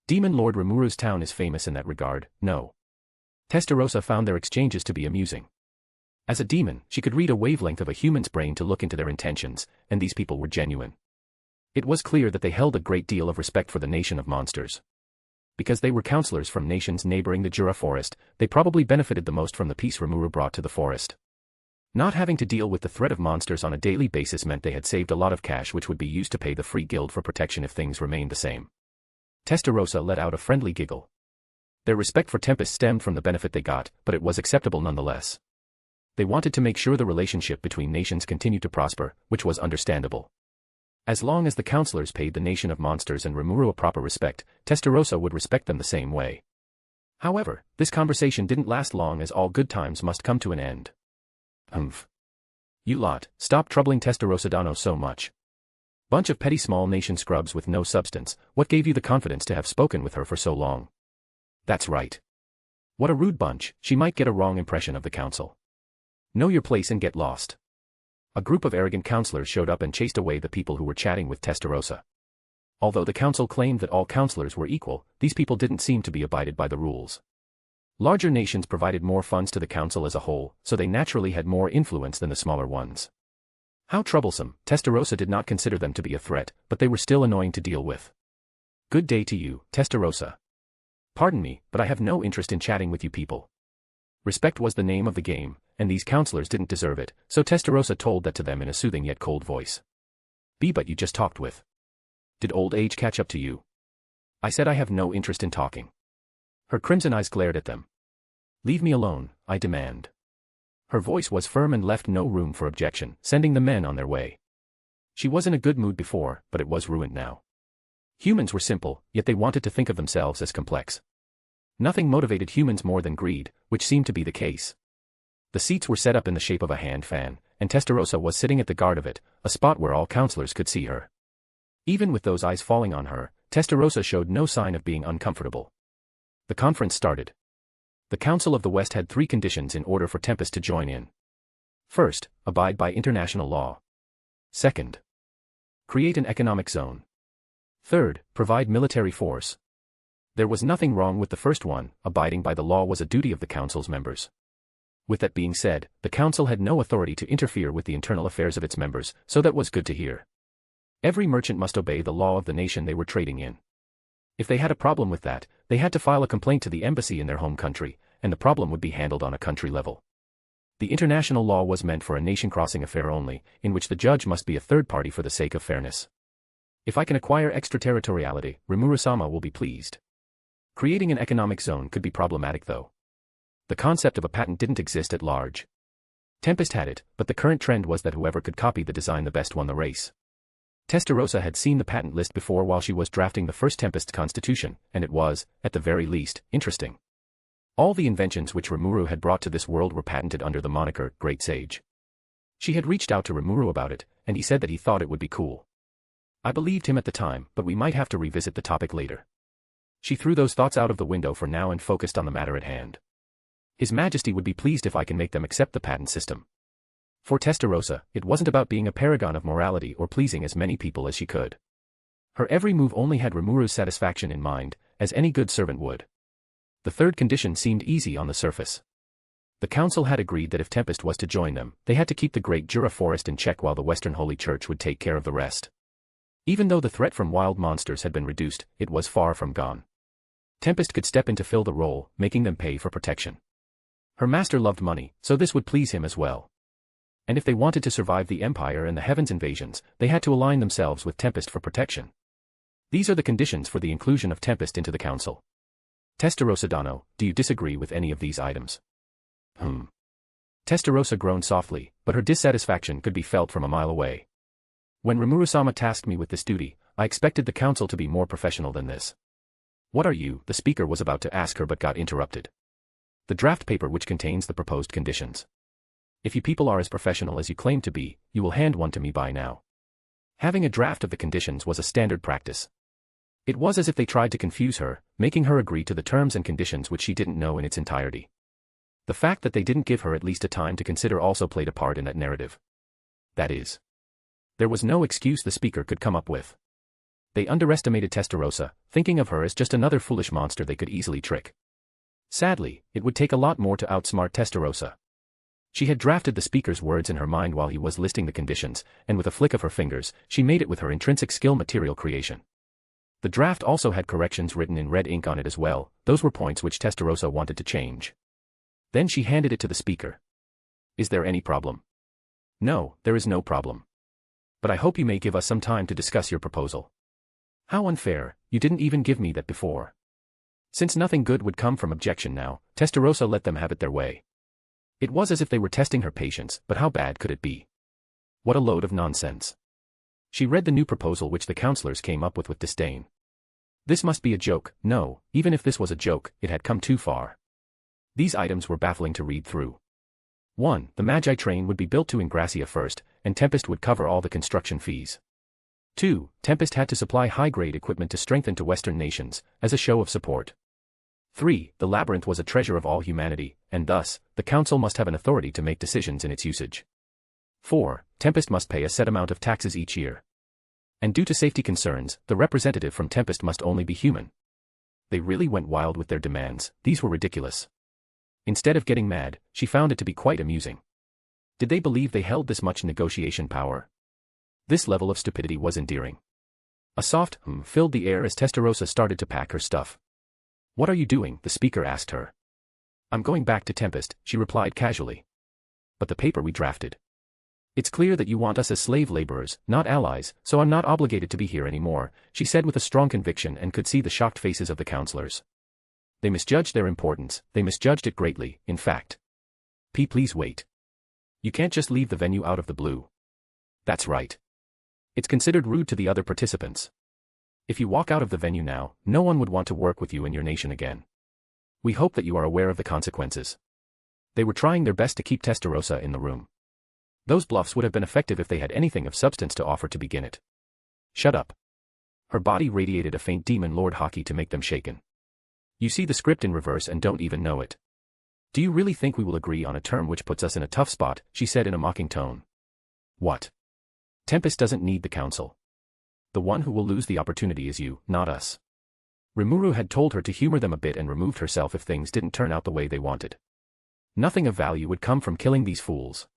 Demon Lord Rimuru's town is famous in that regard, no. Testarossa found their exchanges to be amusing. As a demon, she could read a wavelength of a human's brain to look into their intentions, and these people were genuine. It was clear that they held a great deal of respect for the nation of monsters. Because they were counselors from nations neighboring the Jura forest, they probably benefited the most from the peace Rimuru brought to the forest. Not having to deal with the threat of monsters on a daily basis meant they had saved a lot of cash which would be used to pay the free guild for protection if things remained the same. Testarossa let out a friendly giggle. Their respect for Tempest stemmed from the benefit they got, but it was acceptable nonetheless. They wanted to make sure the relationship between nations continued to prosper, which was understandable. As long as the counselors paid the nation of monsters and Rimuru a proper respect, Testarossa would respect them the same way. However, this conversation didn't last long as all good times must come to an end. Humph. You lot, stop troubling Testarossa so much. Bunch of petty small nation scrubs with no substance, what gave you the confidence to have spoken with her for so long? That's right. What a rude bunch, she might get a wrong impression of the council. Know your place and get lost. A group of arrogant counselors showed up and chased away the people who were chatting with Testarossa. Although the council claimed that all counselors were equal, these people didn't seem to be abided by the rules. Larger nations provided more funds to the council as a whole, so they naturally had more influence than the smaller ones. How troublesome, Testarossa did not consider them to be a threat, but they were still annoying to deal with. Good day to you, Testarossa. Pardon me, but I have no interest in chatting with you people. Respect was the name of the game, and these counselors didn't deserve it, so Testarossa told that to them in a soothing yet cold voice. Be but you just talked with. Did old age catch up to you? I said I have no interest in talking. Her crimson eyes glared at them. Leave me alone, I demand. Her voice was firm and left no room for objection, sending the men on their way. She was in a good mood before, but it was ruined now. Humans were simple, yet they wanted to think of themselves as complex. Nothing motivated humans more than greed, which seemed to be the case. The seats were set up in the shape of a hand fan, and Testarossa was sitting at the guard of it, a spot where all counselors could see her. Even with those eyes falling on her, Testarossa showed no sign of being uncomfortable. The conference started. The Council of the West had 3 conditions in order for Tempest to join in. First, abide by international law. Second, create an economic zone. Third, provide military force. There was nothing wrong with the first one, abiding by the law was a duty of the Council's members. With that being said, the Council had no authority to interfere with the internal affairs of its members, so that was good to hear. Every merchant must obey the law of the nation they were trading in. If they had a problem with that, they had to file a complaint to the embassy in their home country, and the problem would be handled on a country level. The international law was meant for a nation-crossing affair only, in which the judge must be a third party for the sake of fairness. If I can acquire extraterritoriality, Rimuru-sama will be pleased. Creating an economic zone could be problematic though. The concept of a patent didn't exist at large. Tempest had it, but the current trend was that whoever could copy the design the best won the race. Testarossa had seen the patent list before while she was drafting the first Tempest's constitution, and it was, at the very least, interesting. All the inventions which Rimuru had brought to this world were patented under the moniker Great Sage. She had reached out to Rimuru about it, and he said that he thought it would be cool. I believed him at the time, but we might have to revisit the topic later. She threw those thoughts out of the window for now and focused on the matter at hand. His Majesty would be pleased if I can make them accept the patent system. For Testarossa, it wasn't about being a paragon of morality or pleasing as many people as she could. Her every move only had Rimuru's satisfaction in mind, as any good servant would. The third condition seemed easy on the surface. The council had agreed that if Tempest was to join them, they had to keep the Great Jura Forest in check while the Western Holy Church would take care of the rest. Even though the threat from wild monsters had been reduced, it was far from gone. Tempest could step in to fill the role, making them pay for protection. Her master loved money, so this would please him as well. And if they wanted to survive the Empire and the Heavens invasions, they had to align themselves with Tempest for protection. These are the conditions for the inclusion of Tempest into the council. Testarossa, do you disagree with any of these items? Testarossa groaned softly, but her dissatisfaction could be felt from a mile away. When Rimuru-sama tasked me with this duty, I expected the council to be more professional than this. What are you? The speaker was about to ask her but got interrupted. The draft paper which contains the proposed conditions. If you people are as professional as you claim to be, you will hand one to me by now. Having a draft of the conditions was a standard practice. It was as if they tried to confuse her, making her agree to the terms and conditions which she didn't know in its entirety. The fact that they didn't give her at least a time to consider also played a part in that narrative. That is, there was no excuse the speaker could come up with. They underestimated Testarossa, thinking of her as just another foolish monster they could easily trick. Sadly, it would take a lot more to outsmart Testarossa. She had drafted the speaker's words in her mind while he was listing the conditions, and with a flick of her fingers, she made it with her intrinsic skill material creation. The draft also had corrections written in red ink on it as well. Those were points which Testarossa wanted to change. Then she handed it to the speaker. Is there any problem? No, there is no problem. But I hope you may give us some time to discuss your proposal. How unfair, you didn't even give me that before. Since nothing good would come from objection now, Testarossa let them have it their way. It was as if they were testing her patience, but how bad could it be? What a load of nonsense. She read the new proposal which the counselors came up with disdain. This must be a joke. No, even if this was a joke, it had come too far. These items were baffling to read through. 1. The Magi train would be built to Ingracia first, and Tempest would cover all the construction fees. 2. Tempest had to supply high-grade equipment to strengthen to Western nations, as a show of support. 3. The labyrinth was a treasure of all humanity, and thus, the council must have an authority to make decisions in its usage. 4. Tempest must pay a set amount of taxes each year. And due to safety concerns, the representative from Tempest must only be human. They really went wild with their demands. These were ridiculous. Instead of getting mad, she found it to be quite amusing. Did they believe they held this much negotiation power? This level of stupidity was endearing. A soft filled the air as Testarossa started to pack her stuff. What are you doing? The speaker asked her. I'm going back to Tempest, she replied casually. But the paper we drafted. It's clear that you want us as slave laborers, not allies, so I'm not obligated to be here anymore, she said with a strong conviction and could see the shocked faces of the counselors. They misjudged their importance, they misjudged it greatly, in fact. Please wait. You can't just leave the venue out of the blue. That's right. It's considered rude to the other participants. If you walk out of the venue now, no one would want to work with you in your nation again. We hope that you are aware of the consequences. They were trying their best to keep Testarossa in the room. Those bluffs would have been effective if they had anything of substance to offer to begin it. Shut up. Her body radiated a faint demon lord hockey to make them shaken. You see the script in reverse and don't even know it. Do you really think we will agree on a term which puts us in a tough spot, she said in a mocking tone. What? Tempest doesn't need the council. The one who will lose the opportunity is you, not us. Rimuru had told her to humor them a bit and removed herself if things didn't turn out the way they wanted. Nothing of value would come from killing these fools.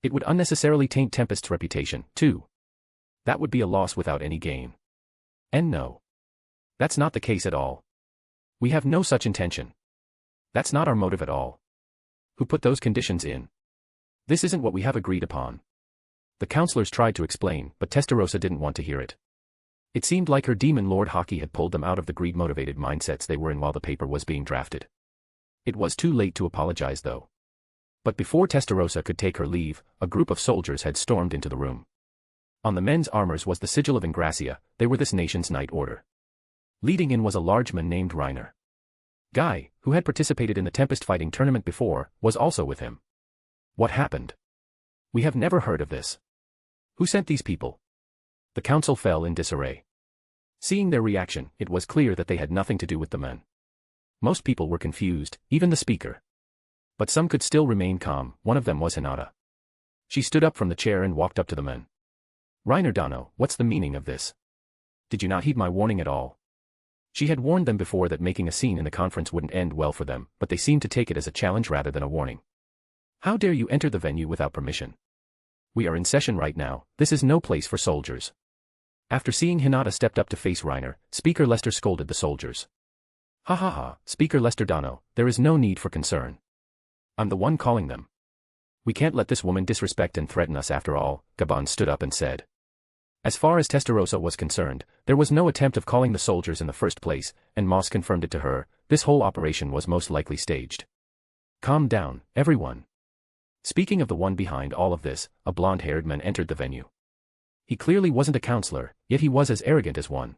It would unnecessarily taint Tempest's reputation, too. That would be a loss without any gain. And no. That's not the case at all. We have no such intention. That's not our motive at all. Who put those conditions in? This isn't what we have agreed upon. The counselors tried to explain, but Testarossa didn't want to hear it. It seemed like her demon lord hockey had pulled them out of the greed-motivated mindsets they were in while the paper was being drafted. It was too late to apologize though. But before Testarossa could take her leave, a group of soldiers had stormed into the room. On the men's armors was the sigil of Ingracia. They were this nation's knight order. Leading in was a large man named Reiner. Guy, who had participated in the Tempest fighting tournament before, was also with him. What happened? We have never heard of this. Who sent these people? The council fell in disarray. Seeing their reaction, it was clear that they had nothing to do with the men. Most people were confused, even the speaker. But some could still remain calm. One of them was Hinata. She stood up from the chair and walked up to the men. Reiner Dano, what's the meaning of this? Did you not heed my warning at all? She had warned them before that making a scene in the conference wouldn't end well for them, but they seemed to take it as a challenge rather than a warning. How dare you enter the venue without permission? We are in session right now, this is no place for soldiers. After seeing Hinata stepped up to face Reiner, Speaker Lester scolded the soldiers. Ha ha ha, Speaker Lester Dano, there is no need for concern. I'm the one calling them. We can't let this woman disrespect and threaten us after all, Gabon stood up and said. As far as Testarossa was concerned, there was no attempt of calling the soldiers in the first place, and Moss confirmed it to her. This whole operation was most likely staged. Calm down, everyone. Speaking of the one behind all of this, a blonde-haired man entered the venue. He clearly wasn't a counselor, yet he was as arrogant as one.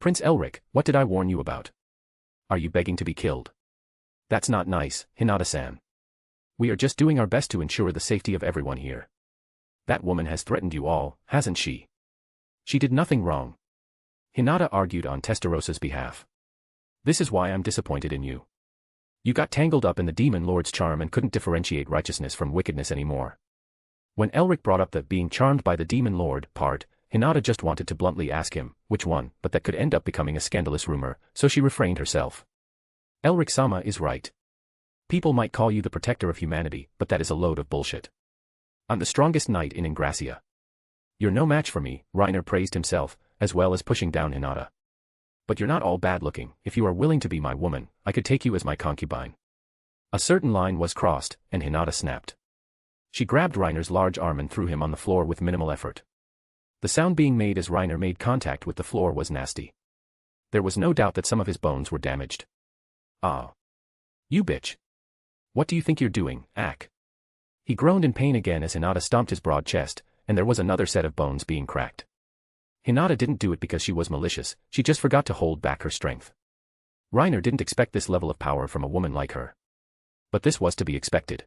Prince Elric, what did I warn you about? Are you begging to be killed? That's not nice, Hinata-san. We are just doing our best to ensure the safety of everyone here. That woman has threatened you all, hasn't she? She did nothing wrong. Hinata argued on Testarossa's behalf. This is why I'm disappointed in you. You got tangled up in the demon lord's charm and couldn't differentiate righteousness from wickedness anymore. When Elric brought up the being charmed by the demon lord part, Hinata just wanted to bluntly ask him, which one, but that could end up becoming a scandalous rumor, so she refrained herself. Elric-sama is right. People might call you the protector of humanity, but that is a load of bullshit. I'm the strongest knight in Ingracia. You're no match for me, Reiner praised himself, as well as pushing down Hinata. But you're not all bad-looking. If you are willing to be my woman, I could take you as my concubine. A certain line was crossed, and Hinata snapped. She grabbed Reiner's large arm and threw him on the floor with minimal effort. The sound being made as Reiner made contact with the floor was nasty. There was no doubt that some of his bones were damaged. Ah. You bitch. What do you think you're doing, Ack? He groaned in pain again as Hinata stomped his broad chest, and there was another set of bones being cracked. Hinata didn't do it because she was malicious, she just forgot to hold back her strength. Reiner didn't expect this level of power from a woman like her. But this was to be expected.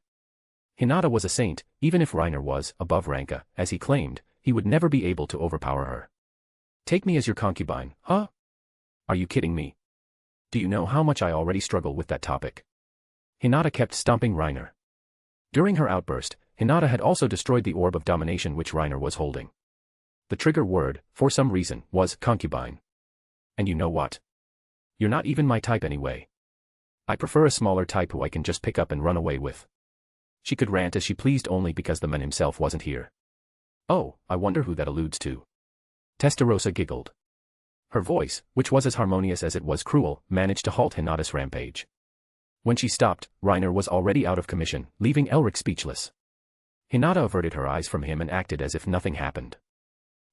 Hinata was a saint, even if Reiner was, above Ranka, as he claimed, he would never be able to overpower her. Take me as your concubine, huh? Are you kidding me? Do you know how much I already struggle with that topic? Hinata kept stomping Reiner. During her outburst, Hinata had also destroyed the orb of domination which Reiner was holding. The trigger word, for some reason, was concubine. And you know what? You're not even my type anyway. I prefer a smaller type who I can just pick up and run away with. She could rant as she pleased only because the man himself wasn't here. Oh, I wonder who that alludes to. Testarossa giggled. Her voice, which was as harmonious as it was cruel, managed to halt Hinata's rampage. When she stopped, Reiner was already out of commission, leaving Elric speechless. Hinata averted her eyes from him and acted as if nothing happened.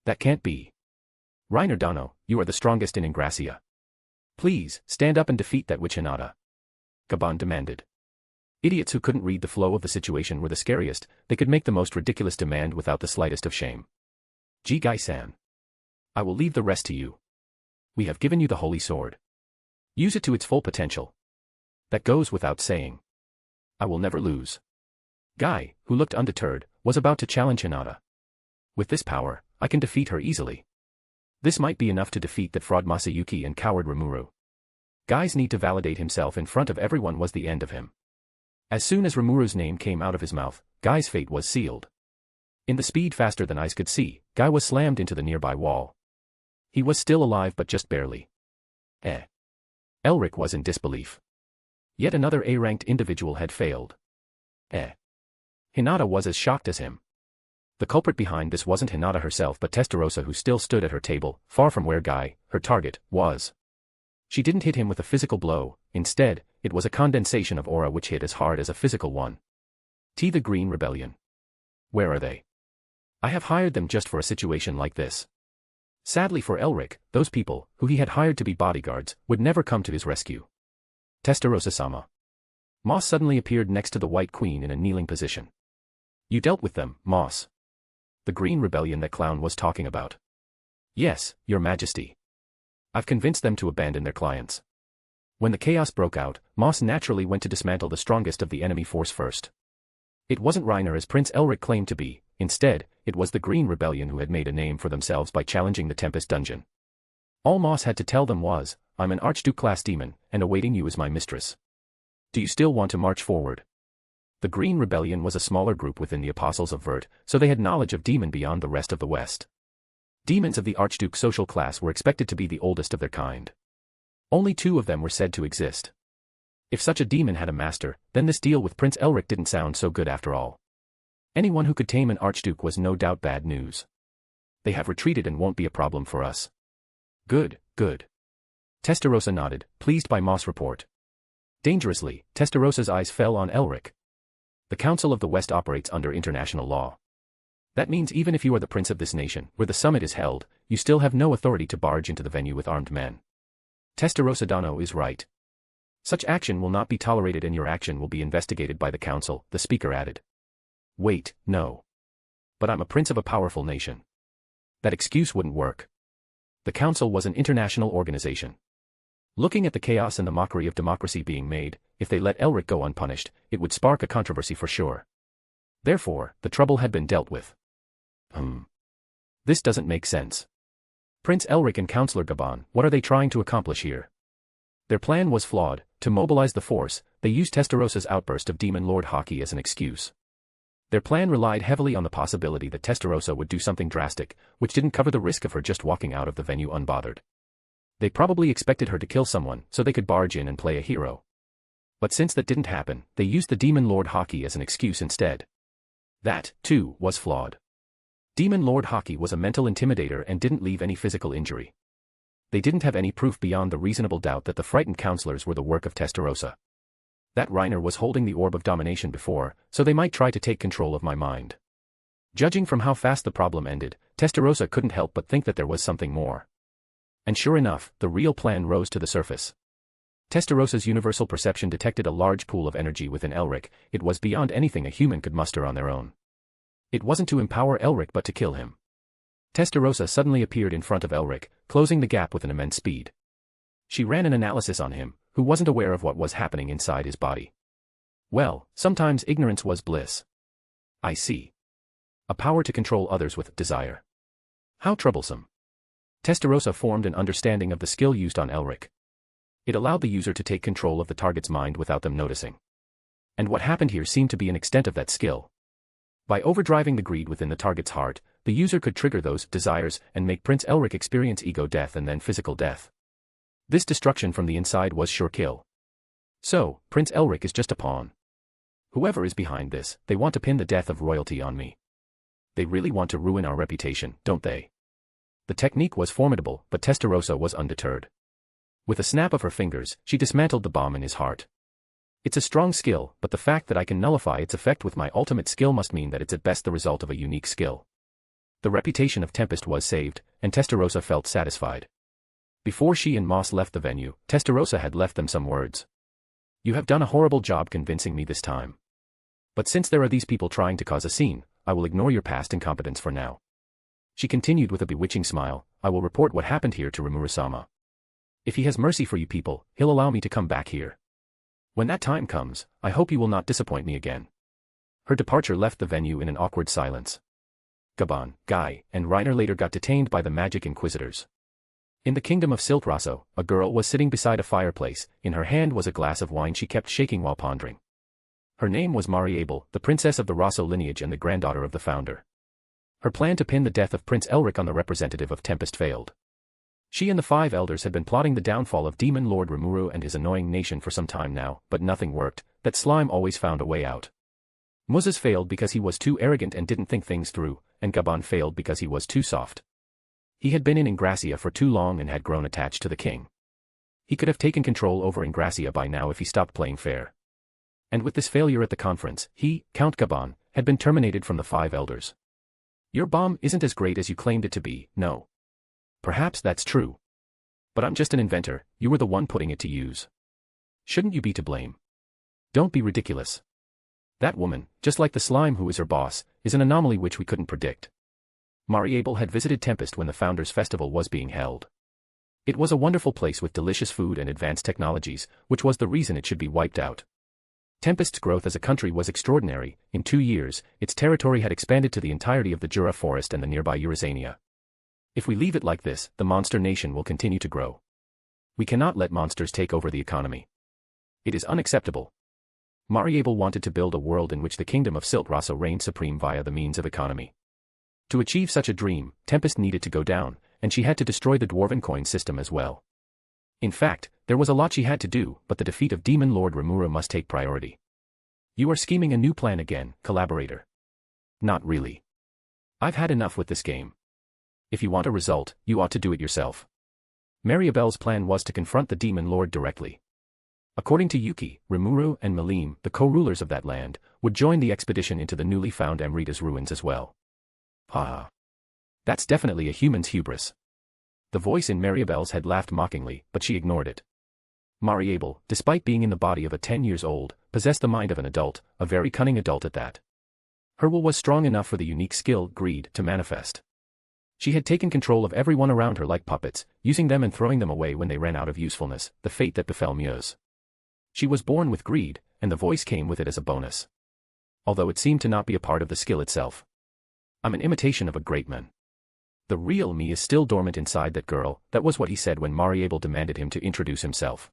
That can't be. Reiner Dano, you are the strongest in Ingracia. Please, stand up and defeat that witch Hinata. Gaban demanded. Idiots who couldn't read the flow of the situation were the scariest, they could make the most ridiculous demand without the slightest of shame. Jigai-san. I will leave the rest to you. We have given you the holy sword. Use it to its full potential. That goes without saying. I will never lose. Guy, who looked undeterred, was about to challenge Hinata. With this power, I can defeat her easily. This might be enough to defeat that fraud Masayuki and coward Rimuru. Guy's need to validate himself in front of everyone was the end of him. As soon as Rimuru's name came out of his mouth, Guy's fate was sealed. In the speed faster than eyes could see, Guy was slammed into the nearby wall. He was still alive but just barely. Elric was in disbelief. Yet another A-ranked individual had failed. Hinata was as shocked as him. The culprit behind this wasn't Hinata herself but Testarossa, who still stood at her table, far from where Guy, her target, was. She didn't hit him with a physical blow, instead, it was a condensation of aura which hit as hard as a physical one. The Green Rebellion. Where are they? I have hired them just for a situation like this. Sadly for Elric, those people, who he had hired to be bodyguards, would never come to his rescue. Testarossa-sama. Moss suddenly appeared next to the White Queen in a kneeling position. You dealt with them, Moss. The Green Rebellion that clown was talking about. Yes, Your Majesty. I've convinced them to abandon their clients. When the chaos broke out, Moss naturally went to dismantle the strongest of the enemy force first. It wasn't Reiner as Prince Elric claimed to be, instead, it was the Green Rebellion who had made a name for themselves by challenging the Tempest dungeon. All Moss had to tell them was, I'm an Archduke-class demon, and awaiting you is my mistress. Do you still want to march forward? The Green Rebellion was a smaller group within the Apostles of Vert, so they had knowledge of demon beyond the rest of the West. Demons of the Archduke social class were expected to be the oldest of their kind. Only 2 of them were said to exist. If such a demon had a master, then this deal with Prince Elric didn't sound so good after all. Anyone who could tame an Archduke was no doubt bad news. They have retreated and won't be a problem for us. Good, good. Testarossa nodded, pleased by Moss' report. Dangerously, Testarossa's eyes fell on Elric. The Council of the West operates under international law. That means even if you are the prince of this nation, where the summit is held, you still have no authority to barge into the venue with armed men. Testarossa Dano is right. Such action will not be tolerated and your action will be investigated by the council, the speaker added. Wait, no. But I'm a prince of a powerful nation. That excuse wouldn't work. The council was an international organization. Looking at the chaos and the mockery of democracy being made, if they let Elric go unpunished, it would spark a controversy for sure. Therefore, the trouble had been dealt with. This doesn't make sense. Prince Elric and Councillor Gaban, what are they trying to accomplish here? Their plan was flawed. To mobilize the force, they used Testarossa's outburst of Demon Lord Haki as an excuse. Their plan relied heavily on the possibility that Testarossa would do something drastic, which didn't cover the risk of her just walking out of the venue unbothered. They probably expected her to kill someone so they could barge in and play a hero. But since that didn't happen, they used the Demon Lord Hockey as an excuse instead. That, too, was flawed. Demon Lord Hockey was a mental intimidator and didn't leave any physical injury. They didn't have any proof beyond the reasonable doubt that the frightened counselors were the work of Testarossa. That Reiner was holding the orb of domination before, so they might try to take control of my mind. Judging from how fast the problem ended, Testarossa couldn't help but think that there was something more. And sure enough, the real plan rose to the surface. Testarossa's universal perception detected a large pool of energy within Elric. It was beyond anything a human could muster on their own. It wasn't to empower Elric but to kill him. Testarossa suddenly appeared in front of Elric, closing the gap with an immense speed. She ran an analysis on him, who wasn't aware of what was happening inside his body. Well, sometimes ignorance was bliss. I see. A power to control others with desire. How troublesome. Testarossa formed an understanding of the skill used on Elric. It allowed the user to take control of the target's mind without them noticing. And what happened here seemed to be an extent of that skill. By overdriving the greed within the target's heart, the user could trigger those desires and make Prince Elric experience ego death and then physical death. This destruction from the inside was sure kill. So, Prince Elric is just a pawn. Whoever is behind this, they want to pin the death of royalty on me. They really want to ruin our reputation, don't they? The technique was formidable, but Testarossa was undeterred. With a snap of her fingers, she dismantled the bomb in his heart. It's a strong skill, but the fact that I can nullify its effect with my ultimate skill must mean that it's at best the result of a unique skill. The reputation of Tempest was saved, and Testarossa felt satisfied. Before she and Moss left the venue, Testarossa had left them some words. You have done a horrible job convincing me this time. But since there are these people trying to cause a scene, I will ignore your past incompetence for now. She continued with a bewitching smile, I will report what happened here to Rimuru-sama. If he has mercy for you people, he'll allow me to come back here. When that time comes, I hope you will not disappoint me again. Her departure left the venue in an awkward silence. Gaban, Guy, and Reiner later got detained by the Magic Inquisitors. In the kingdom of Siltrasso, a girl was sitting beside a fireplace. In her hand was a glass of wine she kept shaking while pondering. Her name was Mariable, the princess of the Rosso lineage and the granddaughter of the founder. Her plan to pin the death of Prince Elric on the representative of Tempest failed. She and the 5 elders had been plotting the downfall of Demon Lord Rimuru and his annoying nation for some time now, but nothing worked. That slime always found a way out. Muzas failed because he was too arrogant and didn't think things through, and Gaban failed because he was too soft. He had been in Ingracia for too long and had grown attached to the king. He could have taken control over Ingracia by now if he stopped playing fair. And with this failure at the conference, he, Count Gaban, had been terminated from the 5 elders. Your bomb isn't as great as you claimed it to be, no. Perhaps that's true. But I'm just an inventor, you were the one putting it to use. Shouldn't you be to blame? Don't be ridiculous. That woman, just like the slime who is her boss, is an anomaly which we couldn't predict. Mariable had visited Tempest when the Founders' Festival was being held. It was a wonderful place with delicious food and advanced technologies, which was the reason it should be wiped out. Tempest's growth as a country was extraordinary. In 2 years, its territory had expanded to the entirety of the Jura forest and the nearby Eurasania. If we leave it like this, the monster nation will continue to grow. We cannot let monsters take over the economy. It is unacceptable. Mariable wanted to build a world in which the kingdom of Siltrasso reigned supreme via the means of economy. To achieve such a dream, Tempest needed to go down, and she had to destroy the Dwarven coin system as well. In fact, there was a lot she had to do, but the defeat of Demon Lord Rimuru must take priority. You are scheming a new plan again, collaborator. Not really. I've had enough with this game. If you want a result, you ought to do it yourself. Mariabelle's plan was to confront the Demon Lord directly. According to Yuki, Rimuru and Malim, the co-rulers of that land, would join the expedition into the newly found Amrita's ruins as well. Ah. That's definitely a human's hubris. The voice in Mariabelle's head laughed mockingly, but she ignored it. Mariable, despite being in the body of a 10 years old, possessed the mind of an adult, a very cunning adult at that. Her will was strong enough for the unique skill, greed, to manifest. She had taken control of everyone around her like puppets, using them and throwing them away when they ran out of usefulness, the fate that befell Muse. She was born with greed, and the voice came with it as a bonus. Although it seemed to not be a part of the skill itself. I'm an imitation of a great man. The real me is still dormant inside that girl, that was what he said when Mariable demanded him to introduce himself.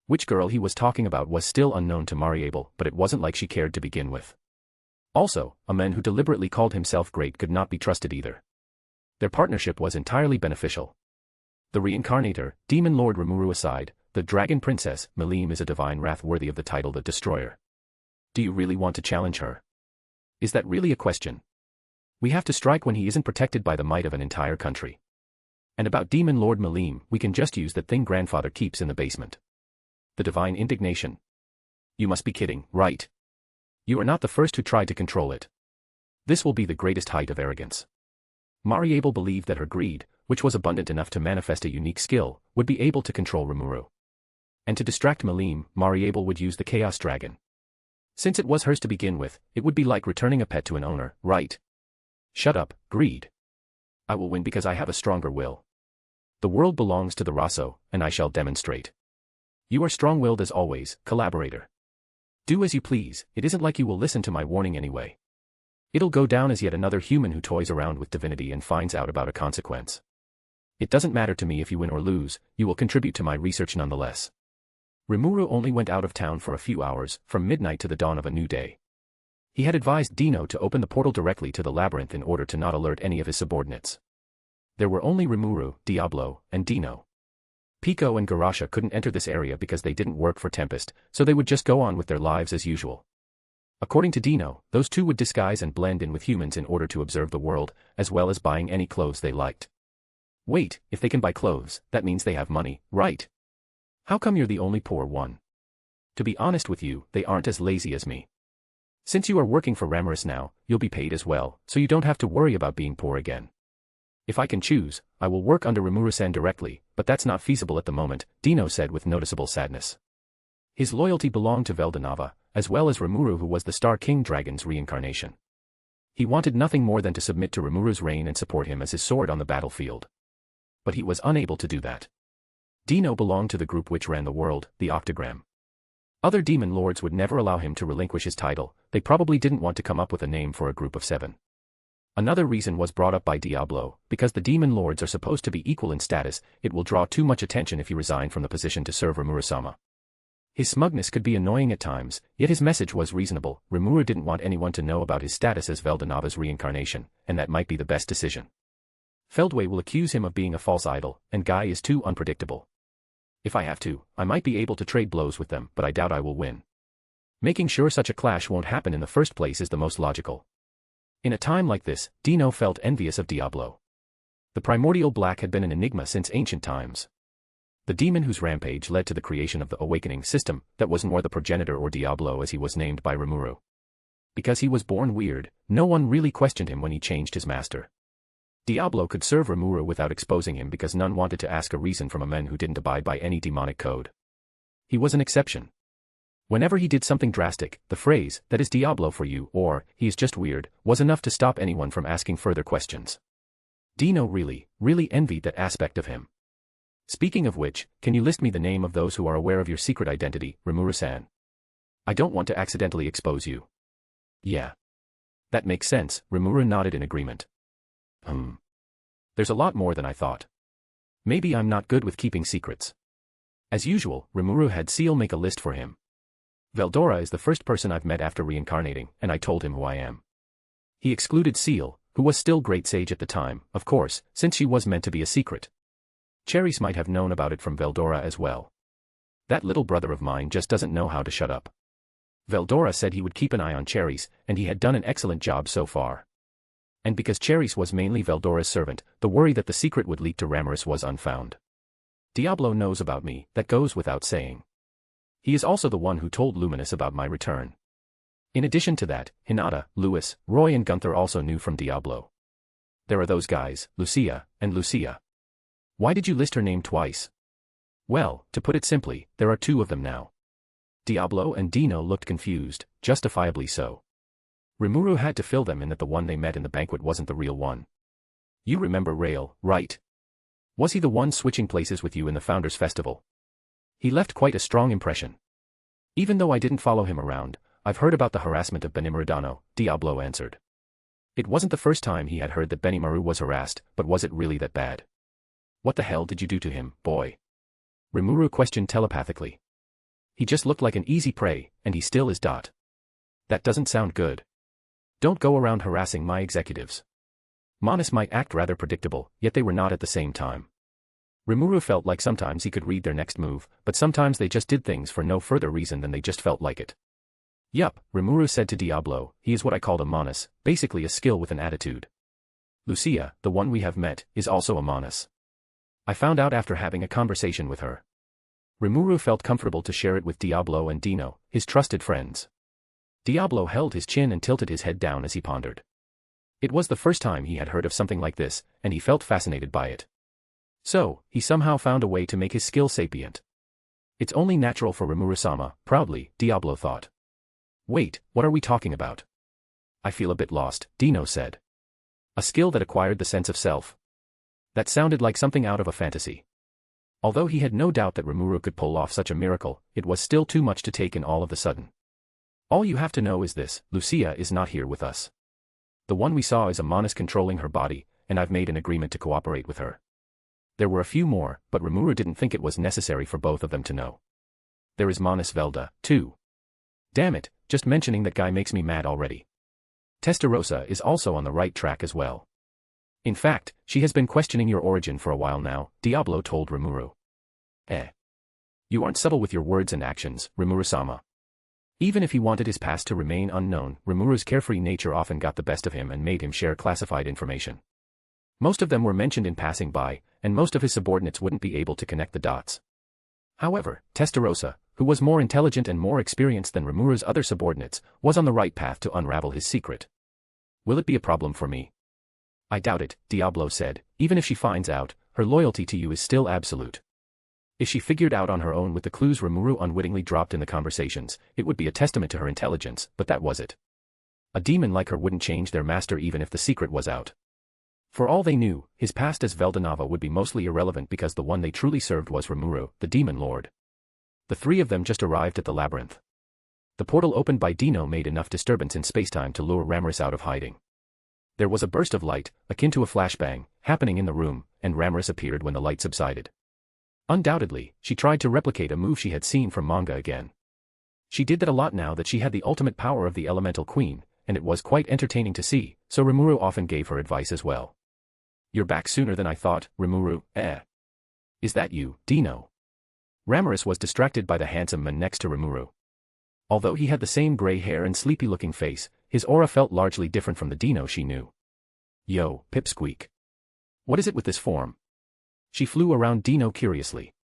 Which girl he was talking about was still unknown to Mariable, but it wasn't like she cared to begin with. Also, a man who deliberately called himself great could not be trusted either. Their partnership was entirely beneficial. The reincarnator, Demon Lord Rimuru aside, the Dragon Princess, Melim is a divine wrath worthy of the title the Destroyer. Do you really want to challenge her? Is that really a question? We have to strike when he isn't protected by the might of an entire country. And about Demon Lord Melim, we can just use that thing grandfather keeps in the basement. The divine indignation. You must be kidding, right? You are not the first who tried to control it. This will be the greatest height of arrogance. Mariable believed that her greed, which was abundant enough to manifest a unique skill, would be able to control Rimuru. And to distract Melim, Mariable would use the Chaos Dragon. Since it was hers to begin with, it would be like returning a pet to an owner, right? Shut up, greed. I will win because I have a stronger will. The world belongs to the Raso, and I shall demonstrate. You are strong-willed as always, collaborator. Do as you please, it isn't like you will listen to my warning anyway. It'll go down as yet another human who toys around with divinity and finds out about a consequence. It doesn't matter to me if you win or lose, you will contribute to my research nonetheless. Rimuru only went out of town for a few hours, from midnight to the dawn of a new day. He had advised Dino to open the portal directly to the labyrinth in order to not alert any of his subordinates. There were only Rimuru, Diablo, and Dino. Pico and Garasha couldn't enter this area because they didn't work for Tempest, so they would just go on with their lives as usual. According to Dino, those two would disguise and blend in with humans in order to observe the world, as well as buying any clothes they liked. Wait, if they can buy clothes, that means they have money, right? How come you're the only poor one? To be honest with you, they aren't as lazy as me. Since you are working for Ramaris now, you'll be paid as well, so you don't have to worry about being poor again. If I can choose, I will work under Rimuru-san directly, but that's not feasible at the moment, Dino said with noticeable sadness. His loyalty belonged to Veldanava, as well as Rimuru, who was the Star King Dragon's reincarnation. He wanted nothing more than to submit to Rimuru's reign and support him as his sword on the battlefield. But he was unable to do that. Dino belonged to the group which ran the world, the Octagram. Other demon lords would never allow him to relinquish his title, they probably didn't want to come up with a name for a group of 7. Another reason was brought up by Diablo, because the demon lords are supposed to be equal in status, it will draw too much attention if he resigned from the position to serve Rimuru-sama. His smugness could be annoying at times, yet his message was reasonable. Rimuru didn't want anyone to know about his status as Veldanava's reincarnation, and that might be the best decision. Feldway will accuse him of being a false idol, and Guy is too unpredictable. If I have to, I might be able to trade blows with them, but I doubt I will win. Making sure such a clash won't happen in the first place is the most logical. In a time like this, Dino felt envious of Diablo. The primordial black had been an enigma since ancient times. The demon whose rampage led to the creation of the awakening system, that was more the progenitor or Diablo as he was named by Rimuru. Because he was born weird, no one really questioned him when he changed his master. Diablo could serve Rimuru without exposing him because none wanted to ask a reason from a man who didn't abide by any demonic code. He was an exception. Whenever he did something drastic, the phrase, "that is Diablo for you," or, "he is just weird," was enough to stop anyone from asking further questions. Dino really envied that aspect of him. Speaking of which, can you list me the name of those who are aware of your secret identity, Rimuru-san? I don't want to accidentally expose you. Yeah. That makes sense, Rimuru nodded in agreement. There's a lot more than I thought. Maybe I'm not good with keeping secrets. As usual, Rimuru had Seal make a list for him. Veldora is the first person I've met after reincarnating, and I told him who I am. He excluded Seal, who was still Great Sage at the time, of course, since she was meant to be a secret. Cheris might have known about it from Veldora as well. That little brother of mine just doesn't know how to shut up. Veldora said he would keep an eye on Cheris, and he had done an excellent job so far. And because Cheris was mainly Veldora's servant, the worry that the secret would leak to Ramaris was unfounded. Diablo knows about me, that goes without saying. He is also the one who told Luminous about my return. In addition to that, Hinata, Louis, Roy and Gunther also knew from Diablo. There are those guys, Lucia, and Lucia. Why did you list her name twice? Well, to put it simply, there are 2 of them now. Diablo and Dino looked confused, justifiably so. Rimuru had to fill them in that the one they met in the banquet wasn't the real one. You remember Rael, right? Was he the one switching places with you in the Founders Festival? He left quite a strong impression. Even though I didn't follow him around, I've heard about the harassment of Benimaru, Diablo answered. It wasn't the first time he had heard that Benimaru was harassed, but was it really that bad? What the hell did you do to him, boy? Rimuru questioned telepathically. He just looked like an easy prey, and he still is. That doesn't sound good. Don't go around harassing my executives. Manas might act rather predictable, yet they were not at the same time. Rimuru felt like sometimes he could read their next move, but sometimes they just did things for no further reason than they just felt like it. Yup, Rimuru said to Diablo, he is what I called a Manas, basically a skill with an attitude. Lucia, the one we have met, is also a Manas. I found out after having a conversation with her. Rimuru felt comfortable to share it with Diablo and Dino, his trusted friends. Diablo held his chin and tilted his head down as he pondered. It was the first time he had heard of something like this, and he felt fascinated by it. So, he somehow found a way to make his skill sapient. It's only natural for Rimuru-sama, proudly, Diablo thought. Wait, what are we talking about? I feel a bit lost, Dino said. A skill that acquired the sense of self. That sounded like something out of a fantasy. Although he had no doubt that Rimuru could pull off such a miracle, it was still too much to take in all of a sudden. All you have to know is this, Lucia is not here with us. The one we saw is a Manas controlling her body, and I've made an agreement to cooperate with her. There were a few more, but Rimuru didn't think it was necessary for both of them to know. There is Manas Velda, too. Damn it, just mentioning that guy makes me mad already. Testarossa is also on the right track as well. In fact, she has been questioning your origin for a while now, Diablo told Rimuru. You aren't subtle with your words and actions, Rimuru-sama. Even if he wanted his past to remain unknown, Rimuru's carefree nature often got the best of him and made him share classified information. Most of them were mentioned in passing by, and most of his subordinates wouldn't be able to connect the dots. However, Testarossa, who was more intelligent and more experienced than Rimuru's other subordinates, was on the right path to unravel his secret. Will it be a problem for me? I doubt it, Diablo said. Even if she finds out, her loyalty to you is still absolute. If she figured out on her own with the clues Rimuru unwittingly dropped in the conversations, it would be a testament to her intelligence, but that was it. A demon like her wouldn't change their master even if the secret was out. For all they knew, his past as Veldanava would be mostly irrelevant because the one they truly served was Rimuru, the demon lord. The three of them just arrived at the labyrinth. The portal opened by Dino made enough disturbance in spacetime to lure Ramiris out of hiding. There was a burst of light, akin to a flashbang, happening in the room, and Ramiris appeared when the light subsided. Undoubtedly, she tried to replicate a move she had seen from manga again. She did that a lot now that she had the ultimate power of the Elemental Queen, and it was quite entertaining to see, so Rimuru often gave her advice as well. You're back sooner than I thought, Rimuru, Is that you, Dino? Ramiris was distracted by the handsome man next to Rimuru. Although he had the same gray hair and sleepy-looking face, his aura felt largely different from the Dino she knew. Yo, Pipsqueak. What is it with this form? She flew around Dino curiously.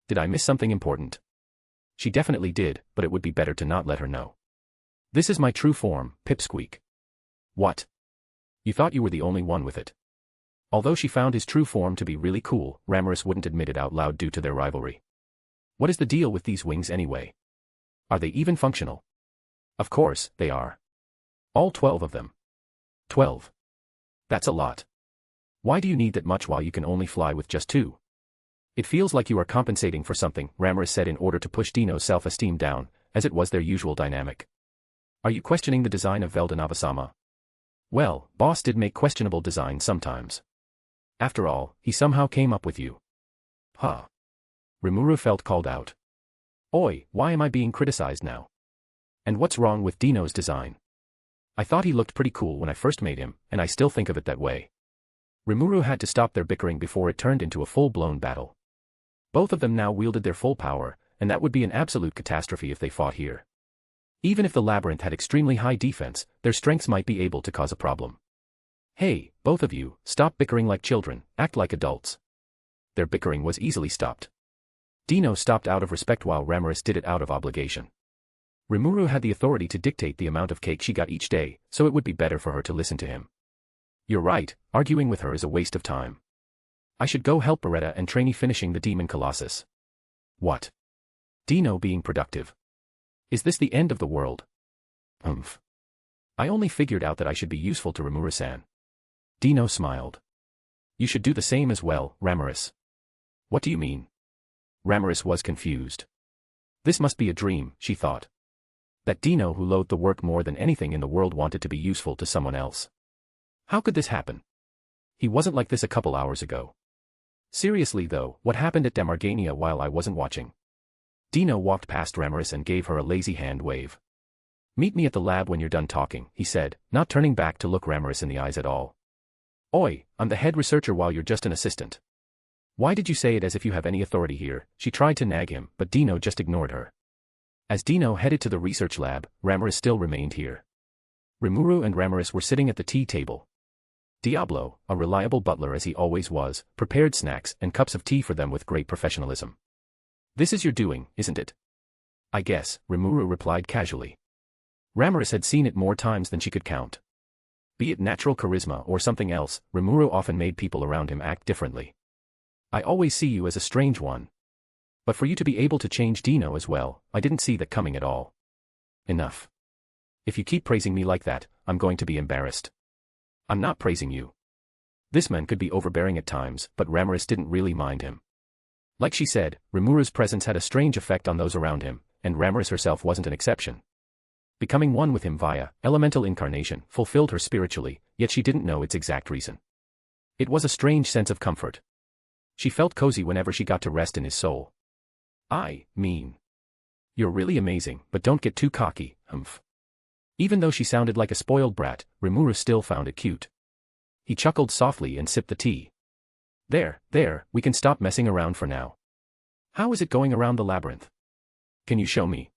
Did I miss something important? She definitely did, but it would be better to not let her know. This is my true form, Pipsqueak. What? You thought you were the only one with it. Although she found his true form to be really cool, Ramiris wouldn't admit it out loud due to their rivalry. What is the deal with these wings anyway? Are they even functional? Of course, they are. All 12 of them. 12. That's a lot. Why do you need that much while you can only fly with just 2? It feels like you are compensating for something, Ramiris said in order to push Dino's self-esteem down, as it was their usual dynamic. Are you questioning the design of Veldanava-sama? Well, boss did make questionable designs sometimes. After all, he somehow came up with you. Huh. Rimuru felt called out. Oi, why am I being criticized now? And what's wrong with Dino's design? I thought he looked pretty cool when I first made him, and I still think of it that way. Rimuru had to stop their bickering before it turned into a full-blown battle. Both of them now wielded their full power, and that would be an absolute catastrophe if they fought here. Even if the labyrinth had extremely high defense, their strengths might be able to cause a problem. Hey, both of you, stop bickering like children, act like adults. Their bickering was easily stopped. Dino stopped out of respect while Ramiris did it out of obligation. Rimuru had the authority to dictate the amount of cake she got each day, so it would be better for her to listen to him. You're right, arguing with her is a waste of time. I should go help Beretta and Trainee finishing the Demon Colossus. What? Dino being productive. Is this the end of the world? I only figured out that I should be useful to Rimuru-san. Dino smiled. You should do the same as well, Ramiris. What do you mean? Ramiris was confused. This must be a dream, she thought. That Dino who loathed the work more than anything in the world wanted to be useful to someone else. How could this happen? He wasn't like this a couple hours ago. Seriously though, what happened at Demargania while I wasn't watching? Dino walked past Ramiris and gave her a lazy hand wave. "Meet me at the lab when you're done talking," he said, not turning back to look Ramiris in the eyes at all. "Oi, I'm the head researcher while you're just an assistant. Why did you say it as if you have any authority here?" She tried to nag him, but Dino just ignored her. As Dino headed to the research lab, Ramiris still remained here. Rimuru and Ramiris were sitting at the tea table. Diablo, a reliable butler as he always was, prepared snacks and cups of tea for them with great professionalism. "This is your doing, isn't it?" "I guess," Rimuru replied casually. Ramiris had seen it more times than she could count. Be it natural charisma or something else, Rimuru often made people around him act differently. "I always see you as a strange one. But for you to be able to change Dino as well, I didn't see that coming at all." "Enough. If you keep praising me like that, I'm going to be embarrassed." "I'm not praising you." This man could be overbearing at times, but Ramiris didn't really mind him. Like she said, Rimuru's presence had a strange effect on those around him, and Ramiris herself wasn't an exception. Becoming one with him via elemental incarnation fulfilled her spiritually, yet she didn't know its exact reason. It was a strange sense of comfort. She felt cozy whenever she got to rest in his soul. "I mean, you're really amazing, but don't get too cocky, humph." Even though she sounded like a spoiled brat, Rimuru still found it cute. He chuckled softly and sipped the tea. There, we can stop messing around for now. How is it going around the labyrinth? Can you show me?"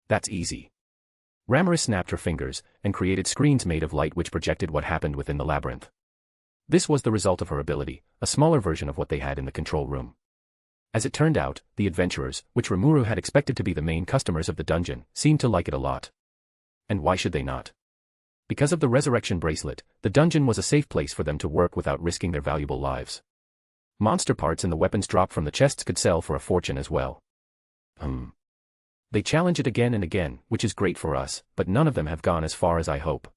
"That's easy." Ramiris snapped her fingers, and created screens made of light which projected what happened within the labyrinth. This was the result of her ability, a smaller version of what they had in the control room. As it turned out, the adventurers, which Rimuru had expected to be the main customers of the dungeon, seemed to like it a lot. And why should they not? Because of the resurrection bracelet, the dungeon was a safe place for them to work without risking their valuable lives. Monster parts and the weapons dropped from the chests could sell for a fortune as well. They challenge it again and again, which is great for us, but none of them have gone as far as I hope.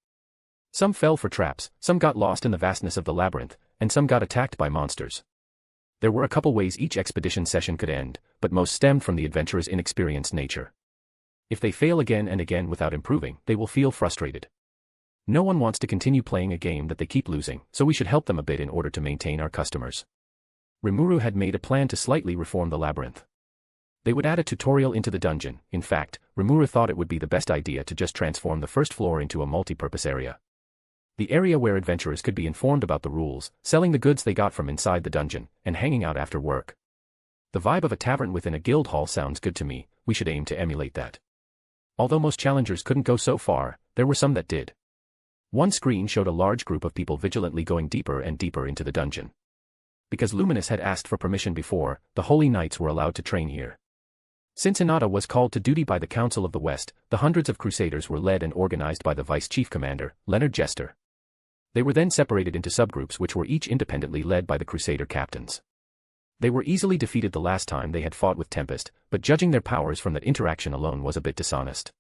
Some fell for traps, some got lost in the vastness of the labyrinth, and some got attacked by monsters. There were a couple ways each expedition session could end, but most stemmed from the adventurer's inexperienced nature. If they fail again and again without improving, they will feel frustrated. No one wants to continue playing a game that they keep losing, so we should help them a bit in order to maintain our customers. Rimuru had made a plan to slightly reform the labyrinth. They would add a tutorial into the dungeon. In fact, Rimuru thought it would be the best idea to just transform the first floor into a multi-purpose area. The area where adventurers could be informed about the rules, selling the goods they got from inside the dungeon, and hanging out after work. The vibe of a tavern within a guild hall sounds good to me. We should aim to emulate that. Although most challengers couldn't go so far, there were some that did. One screen showed a large group of people vigilantly going deeper and deeper into the dungeon. Because Luminous had asked for permission before, the Holy Knights were allowed to train here. Since Hinata was called to duty by the Council of the West, the hundreds of Crusaders were led and organized by the Vice Chief Commander, Leonard Jester. They were then separated into subgroups which were each independently led by the Crusader captains. They were easily defeated the last time they had fought with Tempest, but judging their powers from that interaction alone was a bit dishonest.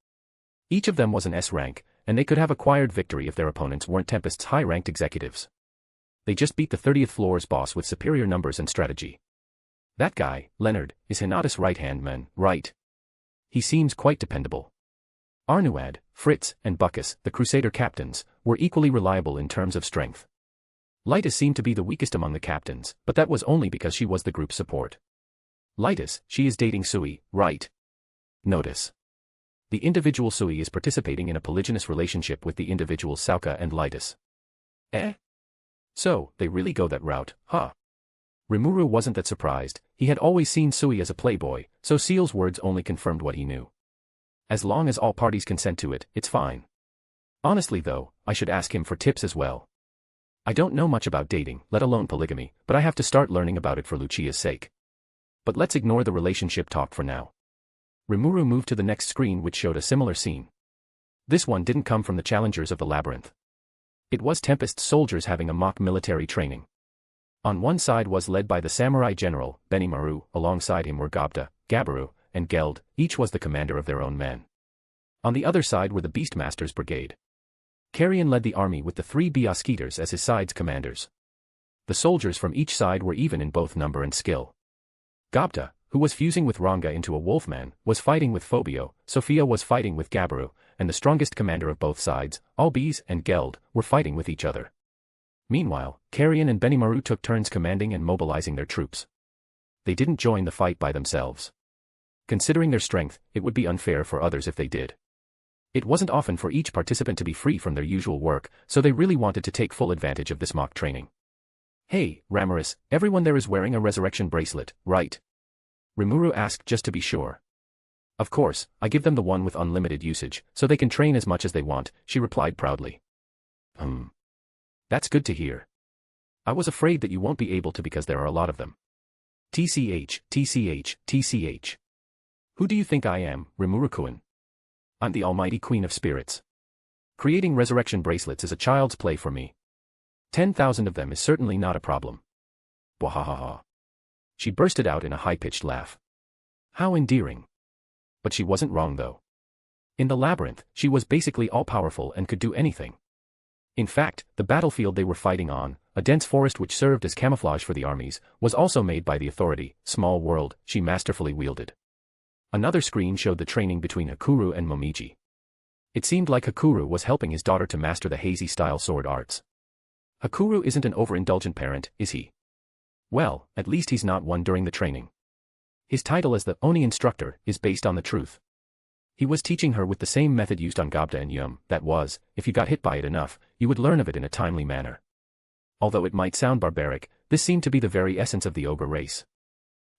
Each of them was an S rank, and they could have acquired victory if their opponents weren't Tempest's high-ranked executives. They just beat the 30th floor's boss with superior numbers and strategy. That guy, Leonard, is Hinata's right-hand man, right? He seems quite dependable. Arnuad, Fritz, and Buckus, the Crusader captains, were equally reliable in terms of strength. Lytus seemed to be the weakest among the captains, but that was only because she was the group's support. Lytus, she is dating Sui, right? Notice. The individual Sui is participating in a polygynous relationship with the individuals Sauka and Lytus. So, they really go that route, huh? Rimuru wasn't that surprised. He had always seen Sui as a playboy, so Seal's words only confirmed what he knew. As long as all parties consent to it, it's fine. Honestly though, I should ask him for tips as well. I don't know much about dating, let alone polygamy, but I have to start learning about it for Lucia's sake. But let's ignore the relationship talk for now. Rimuru moved to the next screen which showed a similar scene. This one didn't come from the challengers of the labyrinth. It was Tempest's soldiers having a mock military training. On one side was led by the samurai general, Benimaru, alongside him were Gobta, Gabaru, and Geld, each was the commander of their own men. On the other side were the Beastmaster's brigade. Carrion led the army with the 3 Bioskeeters as his side's commanders. The soldiers from each side were even in both number and skill. Gobta, who was fusing with Ranga into a wolfman, was fighting with Phobio, Sophia was fighting with Gabaru, and the strongest commander of both sides, Albis and Geld, were fighting with each other. Meanwhile, Carrion and Benimaru took turns commanding and mobilizing their troops. They didn't join the fight by themselves. Considering their strength, it would be unfair for others if they did. It wasn't often for each participant to be free from their usual work, so they really wanted to take full advantage of this mock training. "Hey, Ramaris, everyone there is wearing a resurrection bracelet, right?" Rimuru asked just to be sure. "Of course, I give them the one with unlimited usage, so they can train as much as they want," she replied proudly. That's good to hear. I was afraid that you won't be able to because there are a lot of them. TCH, TCH, TCH. Who do you think I am, Rimuru-kun? I'm the almighty queen of spirits. Creating resurrection bracelets is a child's play for me. 10,000 of them is certainly not a problem. Bwahahaha. She bursted out in a high-pitched laugh. How endearing. But she wasn't wrong though. In the labyrinth, she was basically all-powerful and could do anything. In fact, the battlefield they were fighting on, a dense forest which served as camouflage for the armies, was also made by the authority, small world, she masterfully wielded. Another screen showed the training between Hakuru and Momiji. It seemed like Hakuru was helping his daughter to master the hazy-style sword arts. Hakuru isn't an overindulgent parent, is he? Well, at least he's not one during the training. His title as the Oni instructor is based on the truth. He was teaching her with the same method used on Gobda and Yum, that was, if you got hit by it enough, you would learn of it in a timely manner. Although it might sound barbaric, this seemed to be the very essence of the ogre race.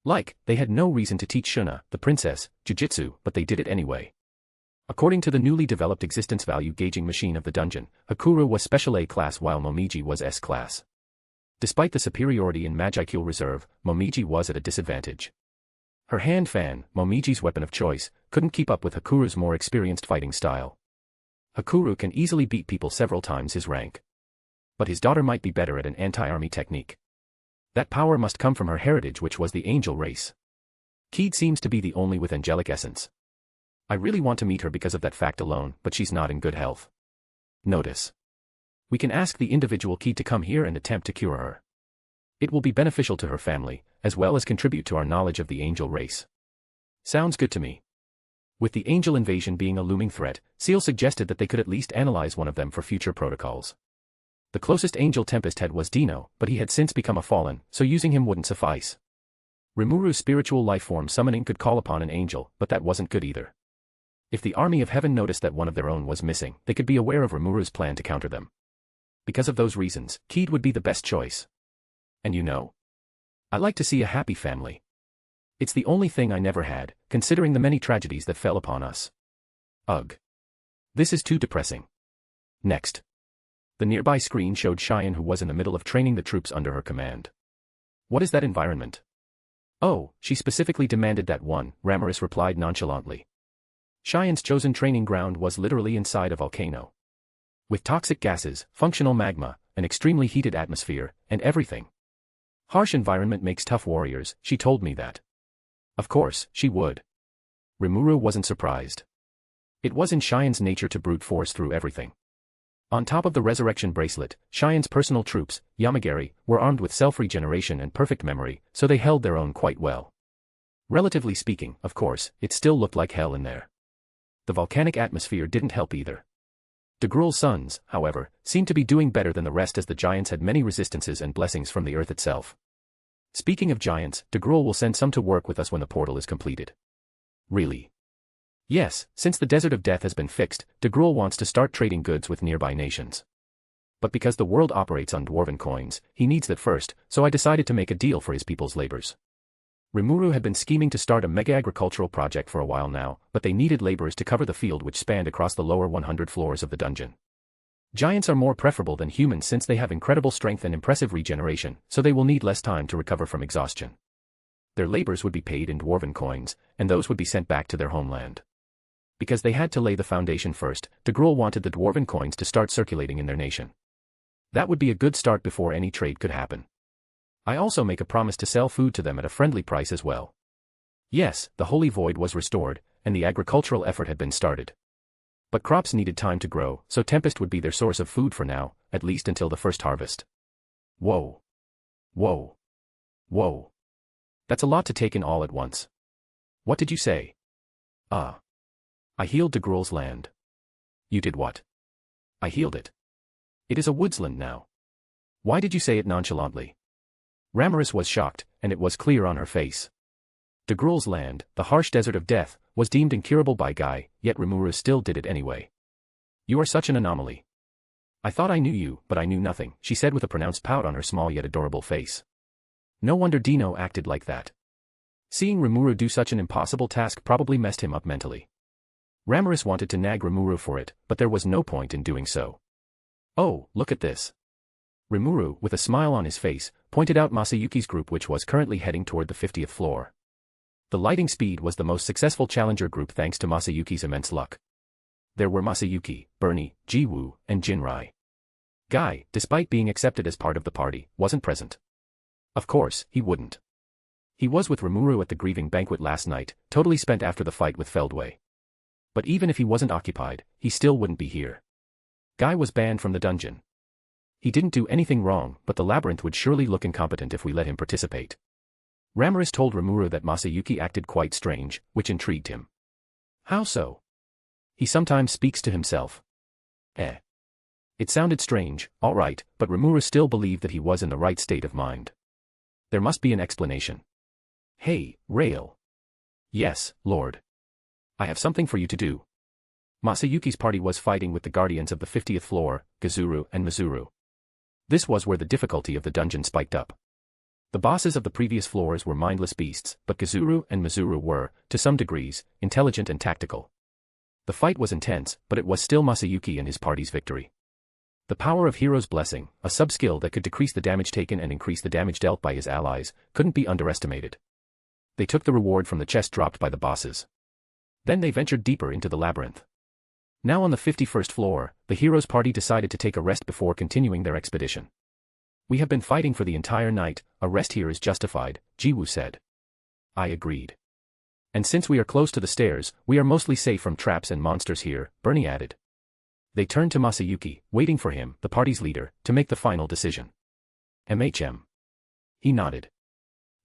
Like, they had no reason to teach Shuna, the princess, jujitsu, but they did it anyway. According to the newly developed existence value gauging machine of the dungeon, Hakuru was Special A class while Momiji was S class. Despite the superiority in Magic Reserve, Momiji was at a disadvantage. Her hand fan, Momiji's weapon of choice, couldn't keep up with Hakuru's more experienced fighting style. Hakuru can easily beat people several times his rank. But his daughter might be better at an anti-army technique. That power must come from her heritage, which was the angel race. Keed seems to be the only with angelic essence. I really want to meet her because of that fact alone, but she's not in good health. Notice. We can ask the individual Keed to come here and attempt to cure her. It will be beneficial to her family, as well as contribute to our knowledge of the angel race. Sounds good to me. With the angel invasion being a looming threat, Seal suggested that they could at least analyze one of them for future protocols. The closest angel Tempest had was Dino, but he had since become a fallen, so using him wouldn't suffice. Rimuru's spiritual life form summoning could call upon an angel, but that wasn't good either. If the army of heaven noticed that one of their own was missing, they could be aware of Rimuru's plan to counter them. Because of those reasons, Keed would be the best choice. And you know, I like to see a happy family. It's the only thing I never had, considering the many tragedies that fell upon us. Ugh. This is too depressing. Next. The nearby screen showed Cheyenne, who was in the middle of training the troops under her command. What is that environment? Oh, she specifically demanded that one, Ramaris replied nonchalantly. Cheyenne's chosen training ground was literally inside a volcano. With toxic gases, functional magma, an extremely heated atmosphere, and everything. Harsh environment makes tough warriors, she told me that. Of course, she would. Rimuru wasn't surprised. It was in Cheyenne's nature to brute force through everything. On top of the resurrection bracelet, Cheyenne's personal troops, Yamagari, were armed with self-regeneration and perfect memory, so they held their own quite well. Relatively speaking, of course, it still looked like hell in there. The volcanic atmosphere didn't help either. DeGrul's sons, however, seemed to be doing better than the rest, as the giants had many resistances and blessings from the earth itself. Speaking of giants, DeGrul will send some to work with us when the portal is completed. Really? Yes, since the Desert of Death has been fixed, DeGrul wants to start trading goods with nearby nations. But because the world operates on dwarven coins, he needs that first, so I decided to make a deal for his people's labors. Rimuru had been scheming to start a mega-agricultural project for a while now, but they needed laborers to cover the field which spanned across the lower 100 floors of the dungeon. Giants are more preferable than humans since they have incredible strength and impressive regeneration, so they will need less time to recover from exhaustion. Their labors would be paid in dwarven coins, and those would be sent back to their homeland. Because they had to lay the foundation first, DeGrul wanted the dwarven coins to start circulating in their nation. That would be a good start before any trade could happen. I also make a promise to sell food to them at a friendly price as well. Yes, the Holy Void was restored, and the agricultural effort had been started. But crops needed time to grow, so Tempest would be their source of food for now, at least until the first harvest. Whoa. Whoa. Whoa. That's a lot to take in all at once. What did you say? I healed DeGrul's land. You did what? I healed it. It is a woodsland now. Why did you say it nonchalantly? Ramaris was shocked, and it was clear on her face. De Gruel's land, the harsh desert of death, was deemed incurable by Guy, yet Rimuru still did it anyway. You are such an anomaly. I thought I knew you, but I knew nothing, she said with a pronounced pout on her small yet adorable face. No wonder Dino acted like that. Seeing Rimuru do such an impossible task probably messed him up mentally. Ramiris wanted to nag Rimuru for it, but there was no point in doing so. Oh, look at this. Rimuru, with a smile on his face, pointed out Masayuki's group, which was currently heading toward the 50th floor. The lighting speed was the most successful challenger group thanks to Masayuki's immense luck. There were Masayuki, Bernie, Jiwoo, and Jinrai. Guy, despite being accepted as part of the party, wasn't present. Of course, he wouldn't. He was with Rimuru at the grieving banquet last night, totally spent after the fight with Feldway. But even if he wasn't occupied, he still wouldn't be here. Guy was banned from the dungeon. He didn't do anything wrong, but the labyrinth would surely look incompetent if we let him participate. Ramiris told Rimuru that Masayuki acted quite strange, which intrigued him. How so? He sometimes speaks to himself. It sounded strange, all right, but Rimuru still believed that he was in the right state of mind. There must be an explanation. Hey, Rail. Yes, Lord. I have something for you to do. Masayuki's party was fighting with the guardians of the 50th floor, Gazuru and Mizuru. This was where the difficulty of the dungeon spiked up. The bosses of the previous floors were mindless beasts, but Gazuru and Mizuru were, to some degrees, intelligent and tactical. The fight was intense, but it was still Masayuki and his party's victory. The power of Hero's Blessing, a sub-skill that could decrease the damage taken and increase the damage dealt by his allies, couldn't be underestimated. They took the reward from the chest dropped by the bosses. Then they ventured deeper into the labyrinth. Now on the 51st floor, the hero's party decided to take a rest before continuing their expedition. We have been fighting for the entire night, a rest here is justified, Jiwoo said. I agreed. And since we are close to the stairs, we are mostly safe from traps and monsters here, Bernie added. They turned to Masayuki, waiting for him, the party's leader, to make the final decision. He nodded.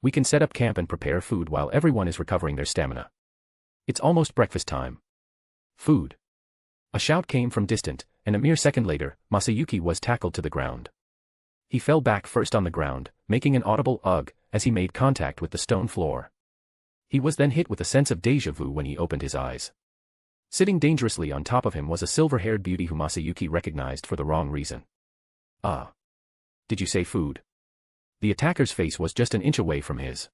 We can set up camp and prepare food while everyone is recovering their stamina. It's almost breakfast time. Food. A shout came from distant, and a mere second later, Masayuki was tackled to the ground. He fell back first on the ground, making an audible ugh, as he made contact with the stone floor. He was then hit with a sense of déjà vu when he opened his eyes. Sitting dangerously on top of him was a silver-haired beauty who Masayuki recognized for the wrong reason. Ah. Did you say food? The attacker's face was just an inch away from his.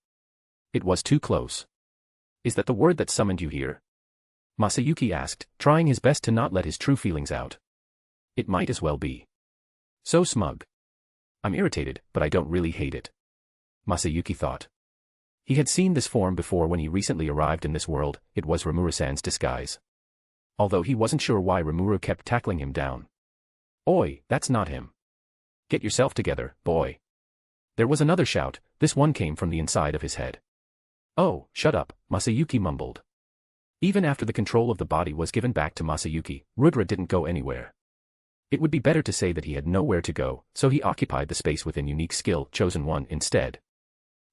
It was too close. Is that the word that summoned you here? Masayuki asked, trying his best to not let his true feelings out. It might as well be. So smug. I'm irritated, but I don't really hate it. Masayuki thought. He had seen this form before when he recently arrived in this world, it was Rimuru-san's disguise. Although he wasn't sure why Rimuru kept tackling him down. Oi, that's not him. Get yourself together, boy. There was another shout, this one came from the inside of his head. Oh, shut up, Masayuki mumbled. Even after the control of the body was given back to Masayuki, Rudra didn't go anywhere. It would be better to say that he had nowhere to go, so he occupied the space within unique skill, chosen one, instead.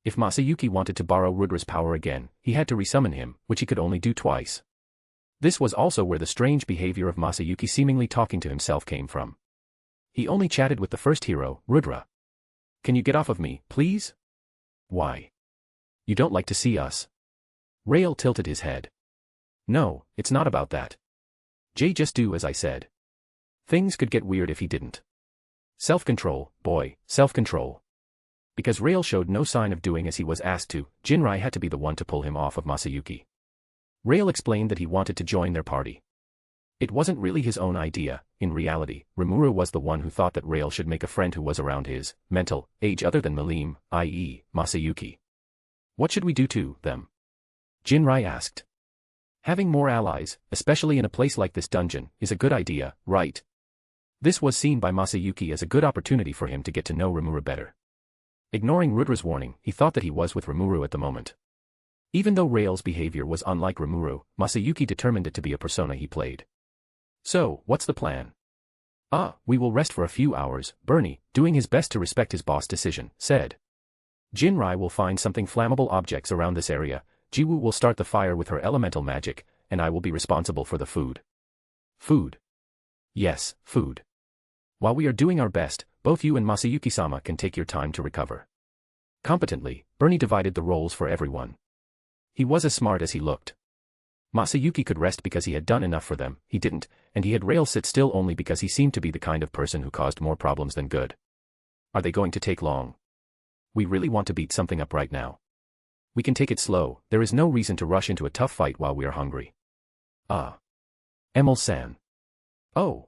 If Masayuki wanted to borrow Rudra's power again, he had to resummon him, which he could only do twice. This was also where the strange behavior of Masayuki seemingly talking to himself came from. He only chatted with the first hero, Rudra. Can you get off of me, please? Why? You don't like to see us? Rail tilted his head. No, it's not about that. Jay, just do as I said. Things could get weird if he didn't. Self-control, boy, self-control. Because Rail showed no sign of doing as he was asked to, Jinrai had to be the one to pull him off of Masayuki. Rail explained that he wanted to join their party. It wasn't really his own idea, in reality, Rimuru was the one who thought that Rail should make a friend who was around his mental age other than Malim, i.e., Masayuki. What should we do to them? Jinrai asked. Having more allies, especially in a place like this dungeon, is a good idea, right? This was seen by Masayuki as a good opportunity for him to get to know Rimuru better. Ignoring Rudra's warning, he thought that he was with Rimuru at the moment. Even though Rail's behavior was unlike Rimuru, Masayuki determined it to be a persona he played. So, what's the plan? We will rest for a few hours, Bernie, doing his best to respect his boss' decision, said. Jinrai will find something flammable objects around this area, Jiwoo will start the fire with her elemental magic, and I will be responsible for the food. Food. Yes, food. While we are doing our best, both you and Masayuki-sama can take your time to recover. Competently, Bernie divided the roles for everyone. He was as smart as he looked. Masayuki could rest because he had done enough for them, he didn't, and he had Rail sit still only because he seemed to be the kind of person who caused more problems than good. Are they going to take long? We really want to beat something up right now. We can take it slow, there is no reason to rush into a tough fight while we are hungry. Ah. Emil-san. Oh.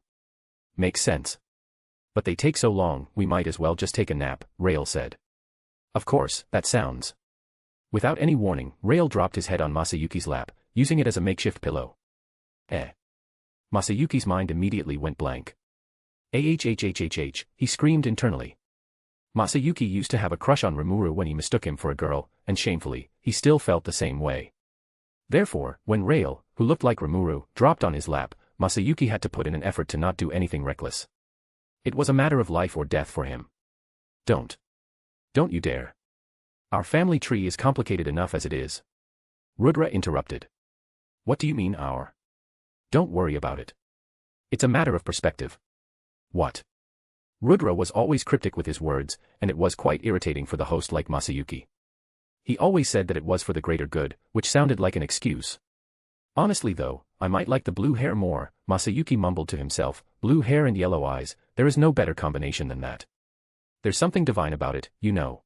Makes sense. But they take so long, we might as well just take a nap, Rail said. Of course, that sounds. Without any warning, Rail dropped his head on Masayuki's lap, using it as a makeshift pillow. Masayuki's mind immediately went blank. He screamed internally. Masayuki used to have a crush on Rimuru when he mistook him for a girl, and shamefully, he still felt the same way. Therefore, when Rail, who looked like Rimuru, dropped on his lap, Masayuki had to put in an effort to not do anything reckless. It was a matter of life or death for him. Don't you dare. Our family tree is complicated enough as it is. Rudra interrupted. What do you mean our? Don't worry about it. It's a matter of perspective. What? Rudra was always cryptic with his words, and it was quite irritating for the host like Masayuki. He always said that it was for the greater good, which sounded like an excuse. Honestly though, I might like the blue hair more, Masayuki mumbled to himself, blue hair and yellow eyes, there is no better combination than that. There's something divine about it, you know.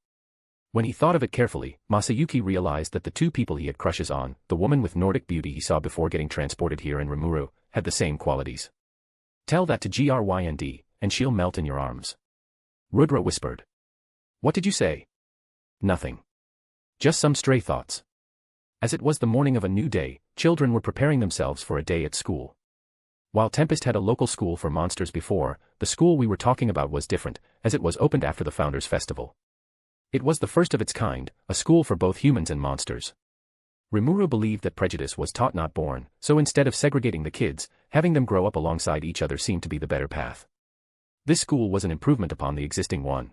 When he thought of it carefully, Masayuki realized that the two people he had crushes on, the woman with Nordic beauty he saw before getting transported here and Rimuru, had the same qualities. Tell that to Grynd, and she'll melt in your arms. Rudra whispered. What did you say? Nothing. Just some stray thoughts. As it was the morning of a new day, children were preparing themselves for a day at school. While Tempest had a local school for monsters before, the school we were talking about was different, as it was opened after the Founders' Festival. It was the first of its kind, a school for both humans and monsters. Rimuru believed that prejudice was taught not born, so instead of segregating the kids, having them grow up alongside each other seemed to be the better path. This school was an improvement upon the existing one.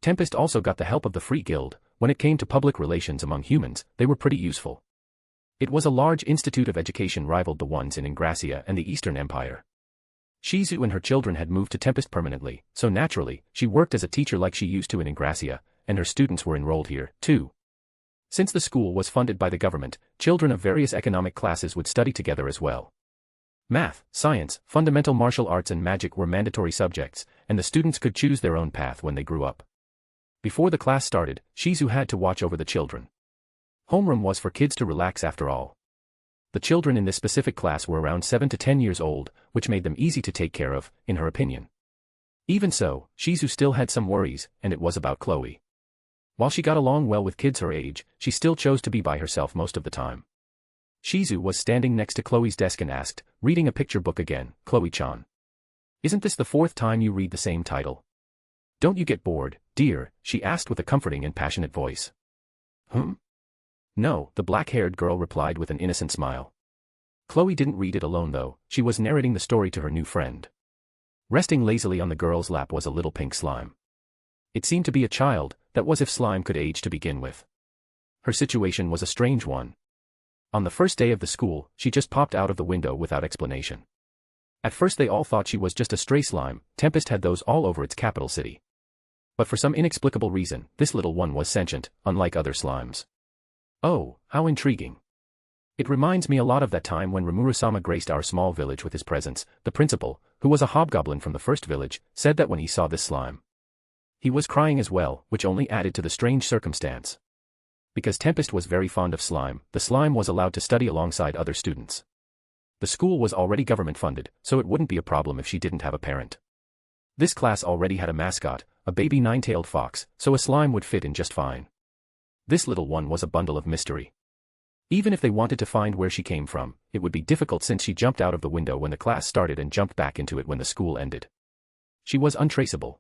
Tempest also got the help of the Free Guild. When it came to public relations among humans, they were pretty useful. It was a large institute of education rivaled the ones in Ingracia and the Eastern Empire. Shizu and her children had moved to Tempest permanently, so naturally, she worked as a teacher like she used to in Ingracia, and her students were enrolled here, too. Since the school was funded by the government, children of various economic classes would study together as well. Math, science, fundamental martial arts and magic were mandatory subjects, and the students could choose their own path when they grew up. Before the class started, Shizu had to watch over the children. Homeroom was for kids to relax after all. The children in this specific class were around 7 to 10 years old, which made them easy to take care of, in her opinion. Even so, Shizu still had some worries, and it was about Chloe. While she got along well with kids her age, she still chose to be by herself most of the time. Shizu was standing next to Chloe's desk and asked, reading a picture book again, Chloe-chan. Isn't this the 4th time you read the same title? Don't you get bored, dear? She asked with a comforting and passionate voice. No, the black-haired girl replied with an innocent smile. Chloe didn't read it alone though, she was narrating the story to her new friend. Resting lazily on the girl's lap was a little pink slime. It seemed to be a child, that was if slime could age to begin with. Her situation was a strange one. On the first day of the school, she just popped out of the window without explanation. At first they all thought she was just a stray slime, Tempest had those all over its capital city. But for some inexplicable reason, this little one was sentient, unlike other slimes. Oh, how intriguing. It reminds me a lot of that time when Rimuru-sama graced our small village with his presence. The principal, who was a hobgoblin from the first village, said that when he saw this slime, he was crying as well, which only added to the strange circumstance. Because Tempest was very fond of slime, the slime was allowed to study alongside other students. The school was already government-funded, so it wouldn't be a problem if she didn't have a parent. This class already had a mascot, a baby nine-tailed fox, so a slime would fit in just fine. This little one was a bundle of mystery. Even if they wanted to find where she came from, it would be difficult since she jumped out of the window when the class started and jumped back into it when the school ended. She was untraceable.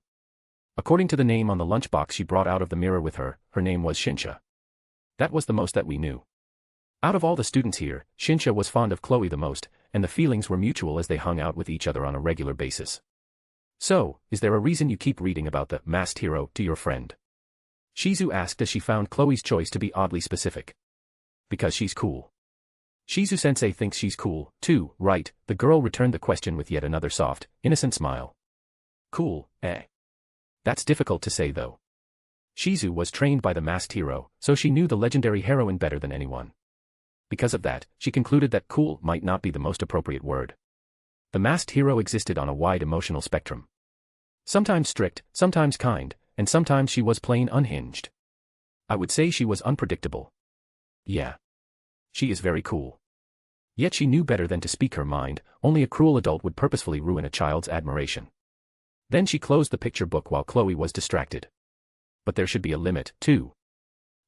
According to the name on the lunchbox she brought out of the mirror with her, her name was Shinsha. That was the most that we knew. Out of all the students here, Shinsha was fond of Chloe the most, and the feelings were mutual as they hung out with each other on a regular basis. So, is there a reason you keep reading about the masked hero to your friend? Shizu asked as she found Chloe's choice to be oddly specific. Because she's cool. Shizu-sensei thinks she's cool, too, right? The girl returned the question with yet another soft, innocent smile. Cool, eh? That's difficult to say though. Shizu was trained by the masked hero, so she knew the legendary heroine better than anyone. Because of that, she concluded that cool might not be the most appropriate word. The masked hero existed on a wide emotional spectrum. Sometimes strict, sometimes kind, and sometimes she was plain unhinged. I would say she was unpredictable. Yeah. She is very cool. Yet she knew better than to speak her mind, only a cruel adult would purposefully ruin a child's admiration. Then she closed the picture book while Chloe was distracted. But there should be a limit, too.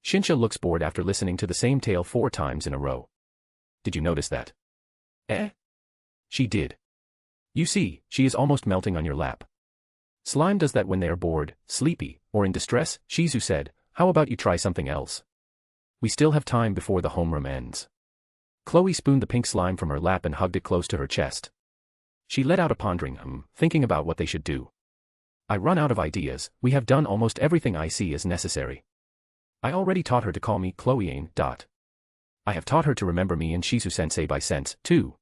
Shinsha looks bored after listening to the same tale 4 times in a row. Did you notice that? She did. You see, she is almost melting on your lap. Slime does that when they are bored, sleepy, or in distress, Shizu said. How about you try something else? We still have time before the homeroom ends. Chloe spooned the pink slime from her lap and hugged it close to her chest. She let out a pondering thinking about what they should do. I run out of ideas. We have done almost everything I see as necessary. I already taught her to call me Chloe. I have taught her to remember me and Shizu-sensei by sense, too.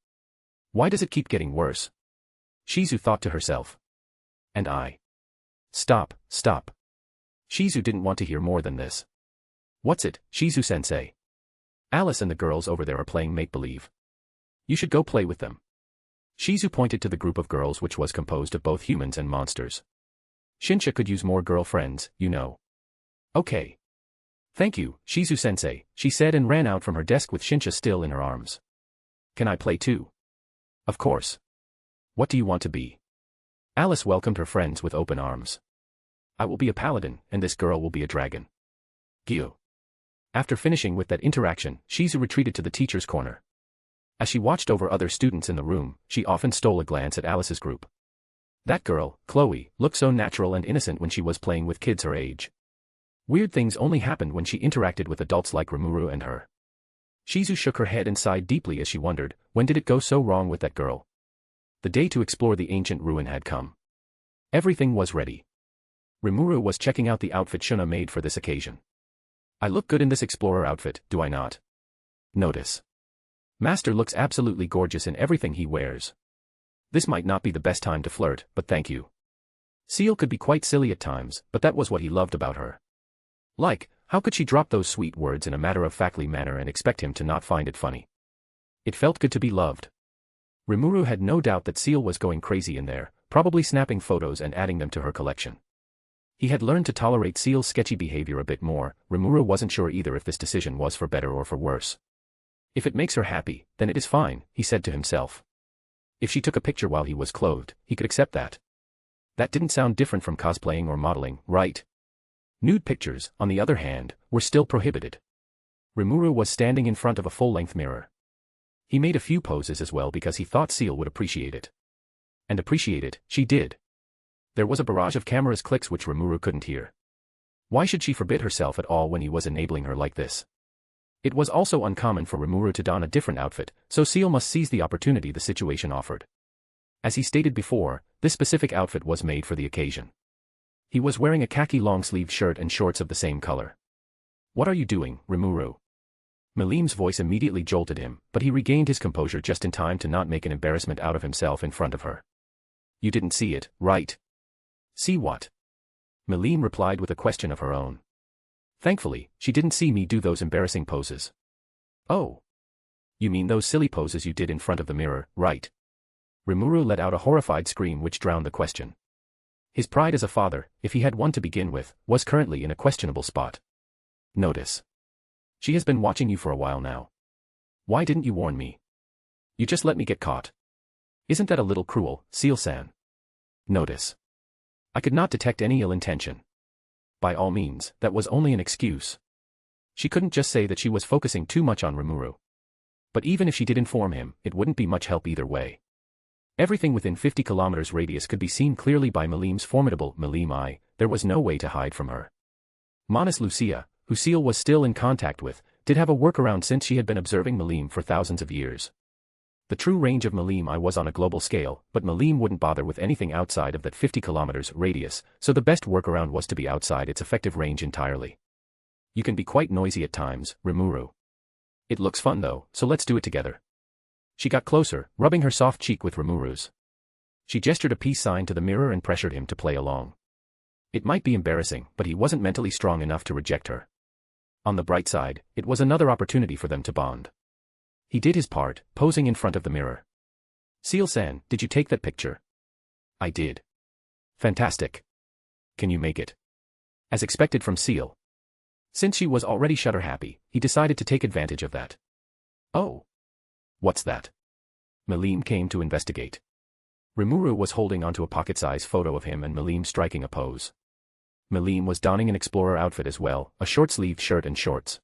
Why does it keep getting worse? Shizu thought to herself. And I. Stop. Shizu didn't want to hear more than this. What's it, Shizu-sensei? Alice and the girls over there are playing make-believe. You should go play with them. Shizu pointed to the group of girls which was composed of both humans and monsters. Shinsha could use more girlfriends, you know. Okay. Thank you, Shizu-sensei, she said and ran out from her desk with Shinsha still in her arms. Can I play too? Of course. What do you want to be? Alice welcomed her friends with open arms. I will be a paladin, and this girl will be a dragon. Gyo. After finishing with that interaction, Shizu retreated to the teacher's corner. As she watched over other students in the room, she often stole a glance at Alice's group. That girl, Chloe, looked so natural and innocent when she was playing with kids her age. Weird things only happened when she interacted with adults like Rimuru and her. Shizu shook her head and sighed deeply as she wondered, when did it go so wrong with that girl? The day to explore the ancient ruin had come. Everything was ready. Rimuru was checking out the outfit Shuna made for this occasion. I look good in this explorer outfit, do I not? Notice. Master looks absolutely gorgeous in everything he wears. This might not be the best time to flirt, but thank you. Seal could be quite silly at times, but that was what he loved about her. Like, how could she drop those sweet words in a matter-of-factly manner and expect him to not find it funny? It felt good to be loved. Rimuru had no doubt that Seal was going crazy in there, probably snapping photos and adding them to her collection. He had learned to tolerate Seal's sketchy behavior a bit more. Rimuru wasn't sure either if this decision was for better or for worse. If it makes her happy, then it is fine, he said to himself. If she took a picture while he was clothed, he could accept that. That didn't sound different from cosplaying or modeling, right? Nude pictures, on the other hand, were still prohibited. Rimuru was standing in front of a full-length mirror. He made a few poses as well because he thought Seal would appreciate it. And appreciate it, she did. There was a barrage of cameras clicks which Rimuru couldn't hear. Why should she forbid herself at all when he was enabling her like this? It was also uncommon for Rimuru to don a different outfit, so Seal must seize the opportunity the situation offered. As he stated before, this specific outfit was made for the occasion. He was wearing a khaki long-sleeved shirt and shorts of the same color. What are you doing, Rimuru? Malim's voice immediately jolted him, but he regained his composure just in time to not make an embarrassment out of himself in front of her. You didn't see it, right? See what? Malim replied with a question of her own. Thankfully, she didn't see me do those embarrassing poses. Oh. You mean those silly poses you did in front of the mirror, right? Rimuru let out a horrified scream which drowned the question. His pride as a father, if he had one to begin with, was currently in a questionable spot. Notice. She has been watching you for a while now. Why didn't you warn me? You just let me get caught. Isn't that a little cruel, Seal-san? Notice. I could not detect any ill intention. By all means, that was only an excuse. She couldn't just say that she was focusing too much on Rimuru. But even if she did inform him, it wouldn't be much help either way. Everything within 50 kilometers radius could be seen clearly by Malim's formidable Malim eye. There was no way to hide from her. Monis Lucia, who Seal was still in contact with, did have a workaround since she had been observing Malim for thousands of years. The true range of Malim eye was on a global scale, but Malim wouldn't bother with anything outside of that 50 kilometers radius, so the best workaround was to be outside its effective range entirely. You can be quite noisy at times, Rimuru. It looks fun though, so let's do it together. She got closer, rubbing her soft cheek with Rimuru's. She gestured a peace sign to the mirror and pressured him to play along. It might be embarrassing, but he wasn't mentally strong enough to reject her. On the bright side, it was another opportunity for them to bond. He did his part, posing in front of the mirror. Seal-san, did you take that picture? I did. Fantastic. Can you make it? As expected from Seal. Since she was already shutter-happy, he decided to take advantage of that. Oh. What's that? Malim came to investigate. Rimuru was holding onto a pocket-size photo of him and Malim striking a pose. Malim was donning an explorer outfit as well, a short-sleeved shirt and shorts.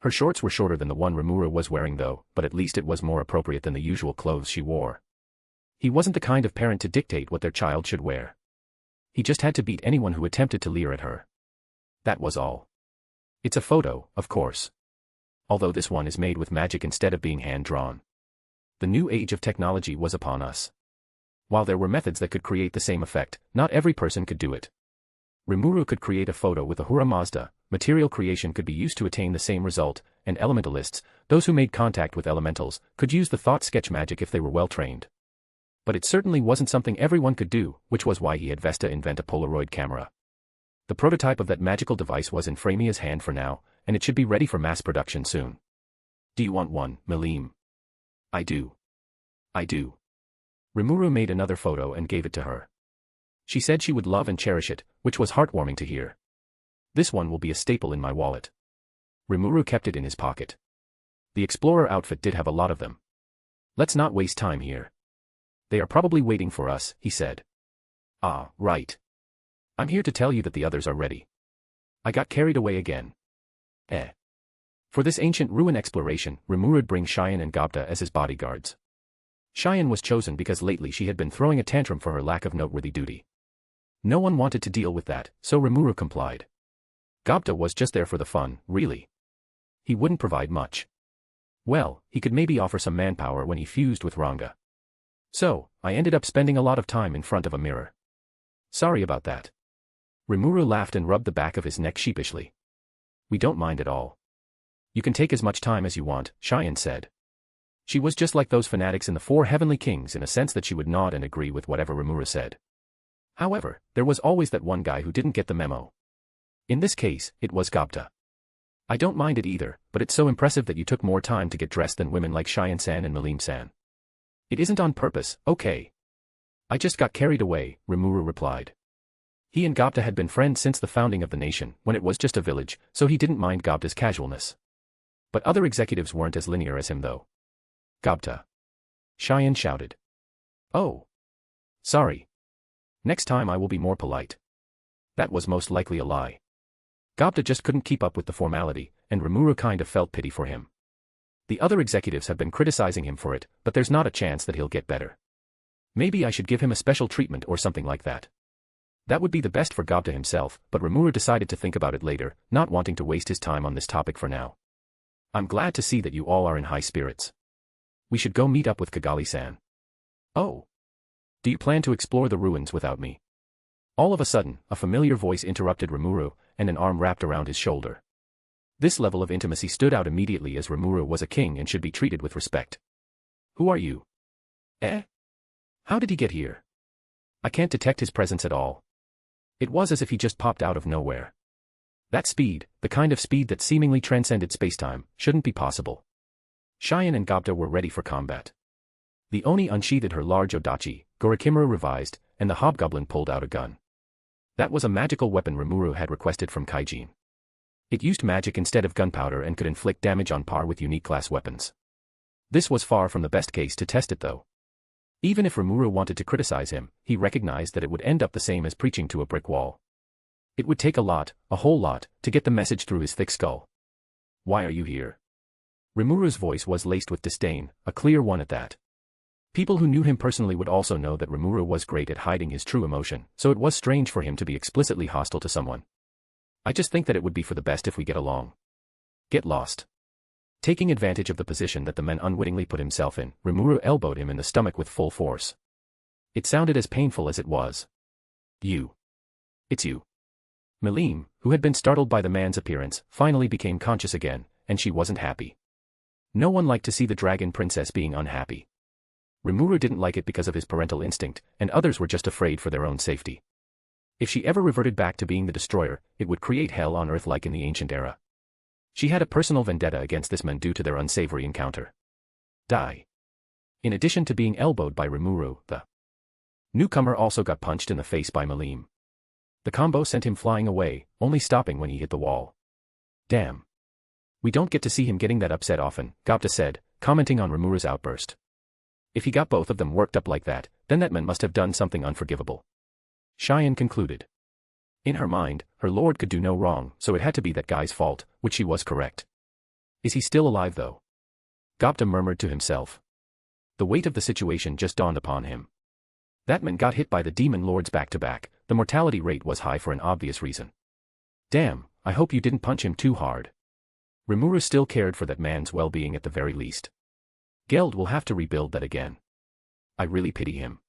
Her shorts were shorter than the one Rimuru was wearing though, but at least it was more appropriate than the usual clothes she wore. He wasn't the kind of parent to dictate what their child should wear. He just had to beat anyone who attempted to leer at her. That was all. It's a photo, of course. Although this one is made with magic instead of being hand-drawn. The new age of technology was upon us. While there were methods that could create the same effect, not every person could do it. Rimuru could create a photo with Ahura Mazda, material creation could be used to attain the same result, and elementalists, those who made contact with elementals, could use the thought sketch magic if they were well trained. But it certainly wasn't something everyone could do, which was why he had Vesta invent a Polaroid camera. The prototype of that magical device was in Framia's hand for now, and it should be ready for mass production soon. Do you want one, Malim? I do. I do. Rimuru made another photo and gave it to her. She said she would love and cherish it, which was heartwarming to hear. This one will be a staple in my wallet. Rimuru kept it in his pocket. The explorer outfit did have a lot of them. Let's not waste time here. They are probably waiting for us, he said. Ah, right. I'm here to tell you that the others are ready. I got carried away again. For this ancient ruin exploration, Rimuru would bring Cheyenne and Gobta as his bodyguards. Cheyenne was chosen because lately she had been throwing a tantrum for her lack of noteworthy duty. No one wanted to deal with that, so Rimuru complied. Gobta was just there for the fun, really. He wouldn't provide much. Well, he could maybe offer some manpower when he fused with Ranga. So, I ended up spending a lot of time in front of a mirror. Sorry about that. Rimuru laughed and rubbed the back of his neck sheepishly. We don't mind at all. You can take as much time as you want, Cheyenne said. She was just like those fanatics in the Four Heavenly Kings in a sense that she would nod and agree with whatever Rimuru said. However, there was always that one guy who didn't get the memo. In this case, it was Gobta. I don't mind it either, but it's so impressive that you took more time to get dressed than women like Cheyenne-san and Malim-san. It isn't on purpose, okay. I just got carried away, Rimuru replied. He and Gobta had been friends since the founding of the nation, when it was just a village, so he didn't mind Gobta's casualness. But other executives weren't as linear as him though. Gobta. Cheyenne shouted. Oh. Sorry. Next time I will be more polite. That was most likely a lie. Gobta just couldn't keep up with the formality, and Rimuru kind of felt pity for him. The other executives have been criticizing him for it, but there's not a chance that he'll get better. Maybe I should give him a special treatment or something like that. That would be the best for Gobta himself, but Rimuru decided to think about it later, not wanting to waste his time on this topic for now. I'm glad to see that you all are in high spirits. We should go meet up with Kigali-san. Oh. Do you plan to explore the ruins without me? All of a sudden, a familiar voice interrupted Rimuru, and an arm wrapped around his shoulder. This level of intimacy stood out immediately as Rimuru was a king and should be treated with respect. Who are you? How did he get here? I can't detect his presence at all. It was as if he just popped out of nowhere. That speed, the kind of speed that seemingly transcended spacetime, shouldn't be possible. Cheyenne and Gobta were ready for combat. The Oni unsheathed her large odachi, Gorokimaru revised, and the hobgoblin pulled out a gun. That was a magical weapon Rimuru had requested from Kaijin. It used magic instead of gunpowder and could inflict damage on par with unique class weapons. This was far from the best case to test it though. Even if Rimuru wanted to criticize him, he recognized that it would end up the same as preaching to a brick wall. It would take a whole lot, to get the message through his thick skull. Why are you here? Rimuru's voice was laced with disdain, a clear one at that. People who knew him personally would also know that Rimuru was great at hiding his true emotion, so it was strange for him to be explicitly hostile to someone. I just think that it would be for the best if we get along. Get lost. Taking advantage of the position that the man unwittingly put himself in, Rimuru elbowed him in the stomach with full force. It sounded as painful as it was. You. It's you. Malim, who had been startled by the man's appearance, finally became conscious again, and she wasn't happy. No one liked to see the dragon princess being unhappy. Rimuru didn't like it because of his parental instinct, and others were just afraid for their own safety. If she ever reverted back to being the destroyer, it would create hell on earth like in the ancient era. She had a personal vendetta against this man due to their unsavory encounter. Die. In addition to being elbowed by Rimuru, the newcomer also got punched in the face by Malim. The combo sent him flying away, only stopping when he hit the wall. Damn. We don't get to see him getting that upset often, Gopta said, commenting on Rimuru's outburst. If he got both of them worked up like that, then that man must have done something unforgivable. Cheyenne concluded. In her mind, her lord could do no wrong, so it had to be that guy's fault, which she was correct. Is he still alive though? Gopta murmured to himself. The weight of the situation just dawned upon him. That man got hit by the demon lords back to back, the mortality rate was high for an obvious reason. Damn, I hope you didn't punch him too hard. Rimuru still cared for that man's well-being at the very least. Geld will have to rebuild that again. I really pity him.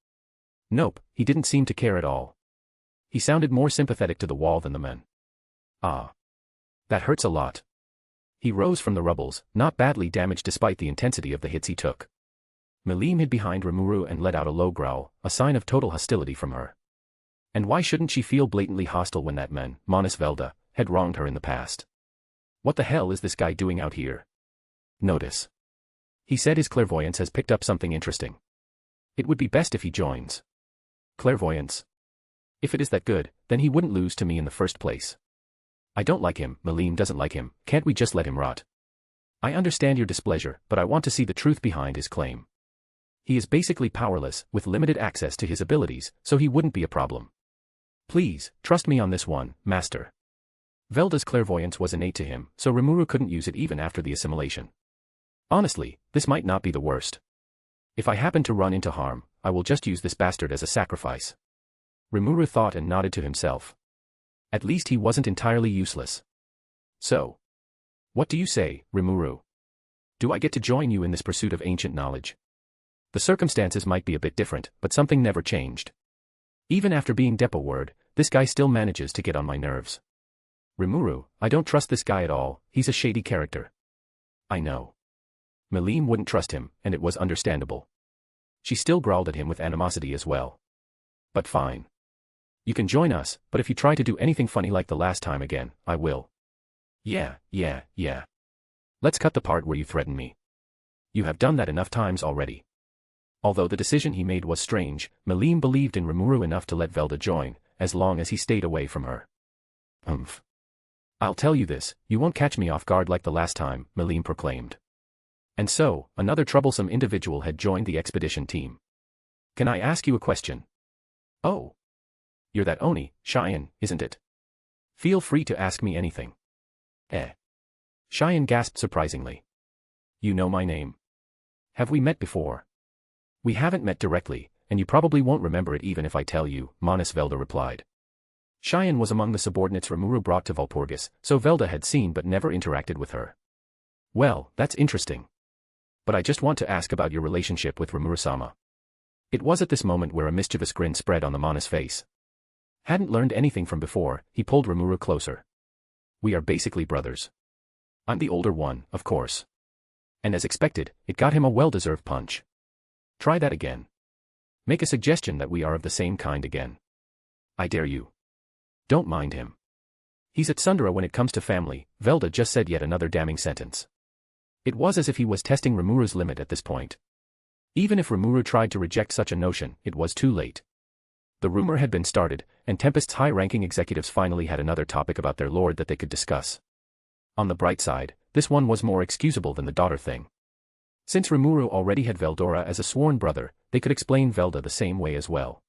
Nope, he didn't seem to care at all. He sounded more sympathetic to the wall than the men. Ah. That hurts a lot. He rose from the rubbles, not badly damaged despite the intensity of the hits he took. Malim hid behind Rimuru and let out a low growl, a sign of total hostility from her. And why shouldn't she feel blatantly hostile when that man, Manas Velda, had wronged her in the past? What the hell is this guy doing out here? Notice. He said his clairvoyance has picked up something interesting. It would be best if he joins. Clairvoyance? If it is that good, then he wouldn't lose to me in the first place. I don't like him, Malim doesn't like him, can't we just let him rot? I understand your displeasure, but I want to see the truth behind his claim. He is basically powerless, with limited access to his abilities, so he wouldn't be a problem. Please, trust me on this one, Master. Velda's clairvoyance was innate to him, so Rimuru couldn't use it even after the assimilation. Honestly, this might not be the worst. If I happen to run into harm, I will just use this bastard as a sacrifice. Rimuru thought and nodded to himself. At least he wasn't entirely useless. So. What do you say, Rimuru? Do I get to join you in this pursuit of ancient knowledge? The circumstances might be a bit different, but something never changed. Even after being Depo word, this guy still manages to get on my nerves. Rimuru, I don't trust this guy at all, he's a shady character. I know. Malim wouldn't trust him, and it was understandable. She still growled at him with animosity as well. But fine. You can join us, but if you try to do anything funny like the last time again, I will. Yeah. Let's cut the part where you threaten me. You have done that enough times already. Although the decision he made was strange, Malim believed in Rimuru enough to let Velda join, as long as he stayed away from her. I'll tell you this, you won't catch me off guard like the last time, Malim proclaimed. And so, another troublesome individual had joined the expedition team. Can I ask you a question? Oh. You're that Oni, Cheyenne, isn't it? Feel free to ask me anything. Cheyenne gasped surprisingly. You know my name. Have we met before? We haven't met directly, and you probably won't remember it even if I tell you, Manas Velda replied. Cheyenne was among the subordinates Rimuru brought to Walpurgis, so Velda had seen but never interacted with her. Well, that's interesting. But I just want to ask about your relationship with Rimuru-sama. It was at this moment where a mischievous grin spread on the Manas face. Hadn't learned anything from before, he pulled Rimuru closer. We are basically brothers. I'm the older one, of course. And as expected, it got him a well-deserved punch. Try that again. Make a suggestion that we are of the same kind again. I dare you. Don't mind him. He's at Sundara when it comes to family, Velda just said yet another damning sentence. It was as if he was testing Rimuru's limit at this point. Even if Rimuru tried to reject such a notion, it was too late. The rumor had been started, and Tempest's high-ranking executives finally had another topic about their lord that they could discuss. On the bright side, this one was more excusable than the daughter thing. Since Rimuru already had Veldora as a sworn brother, they could explain Velda the same way as well.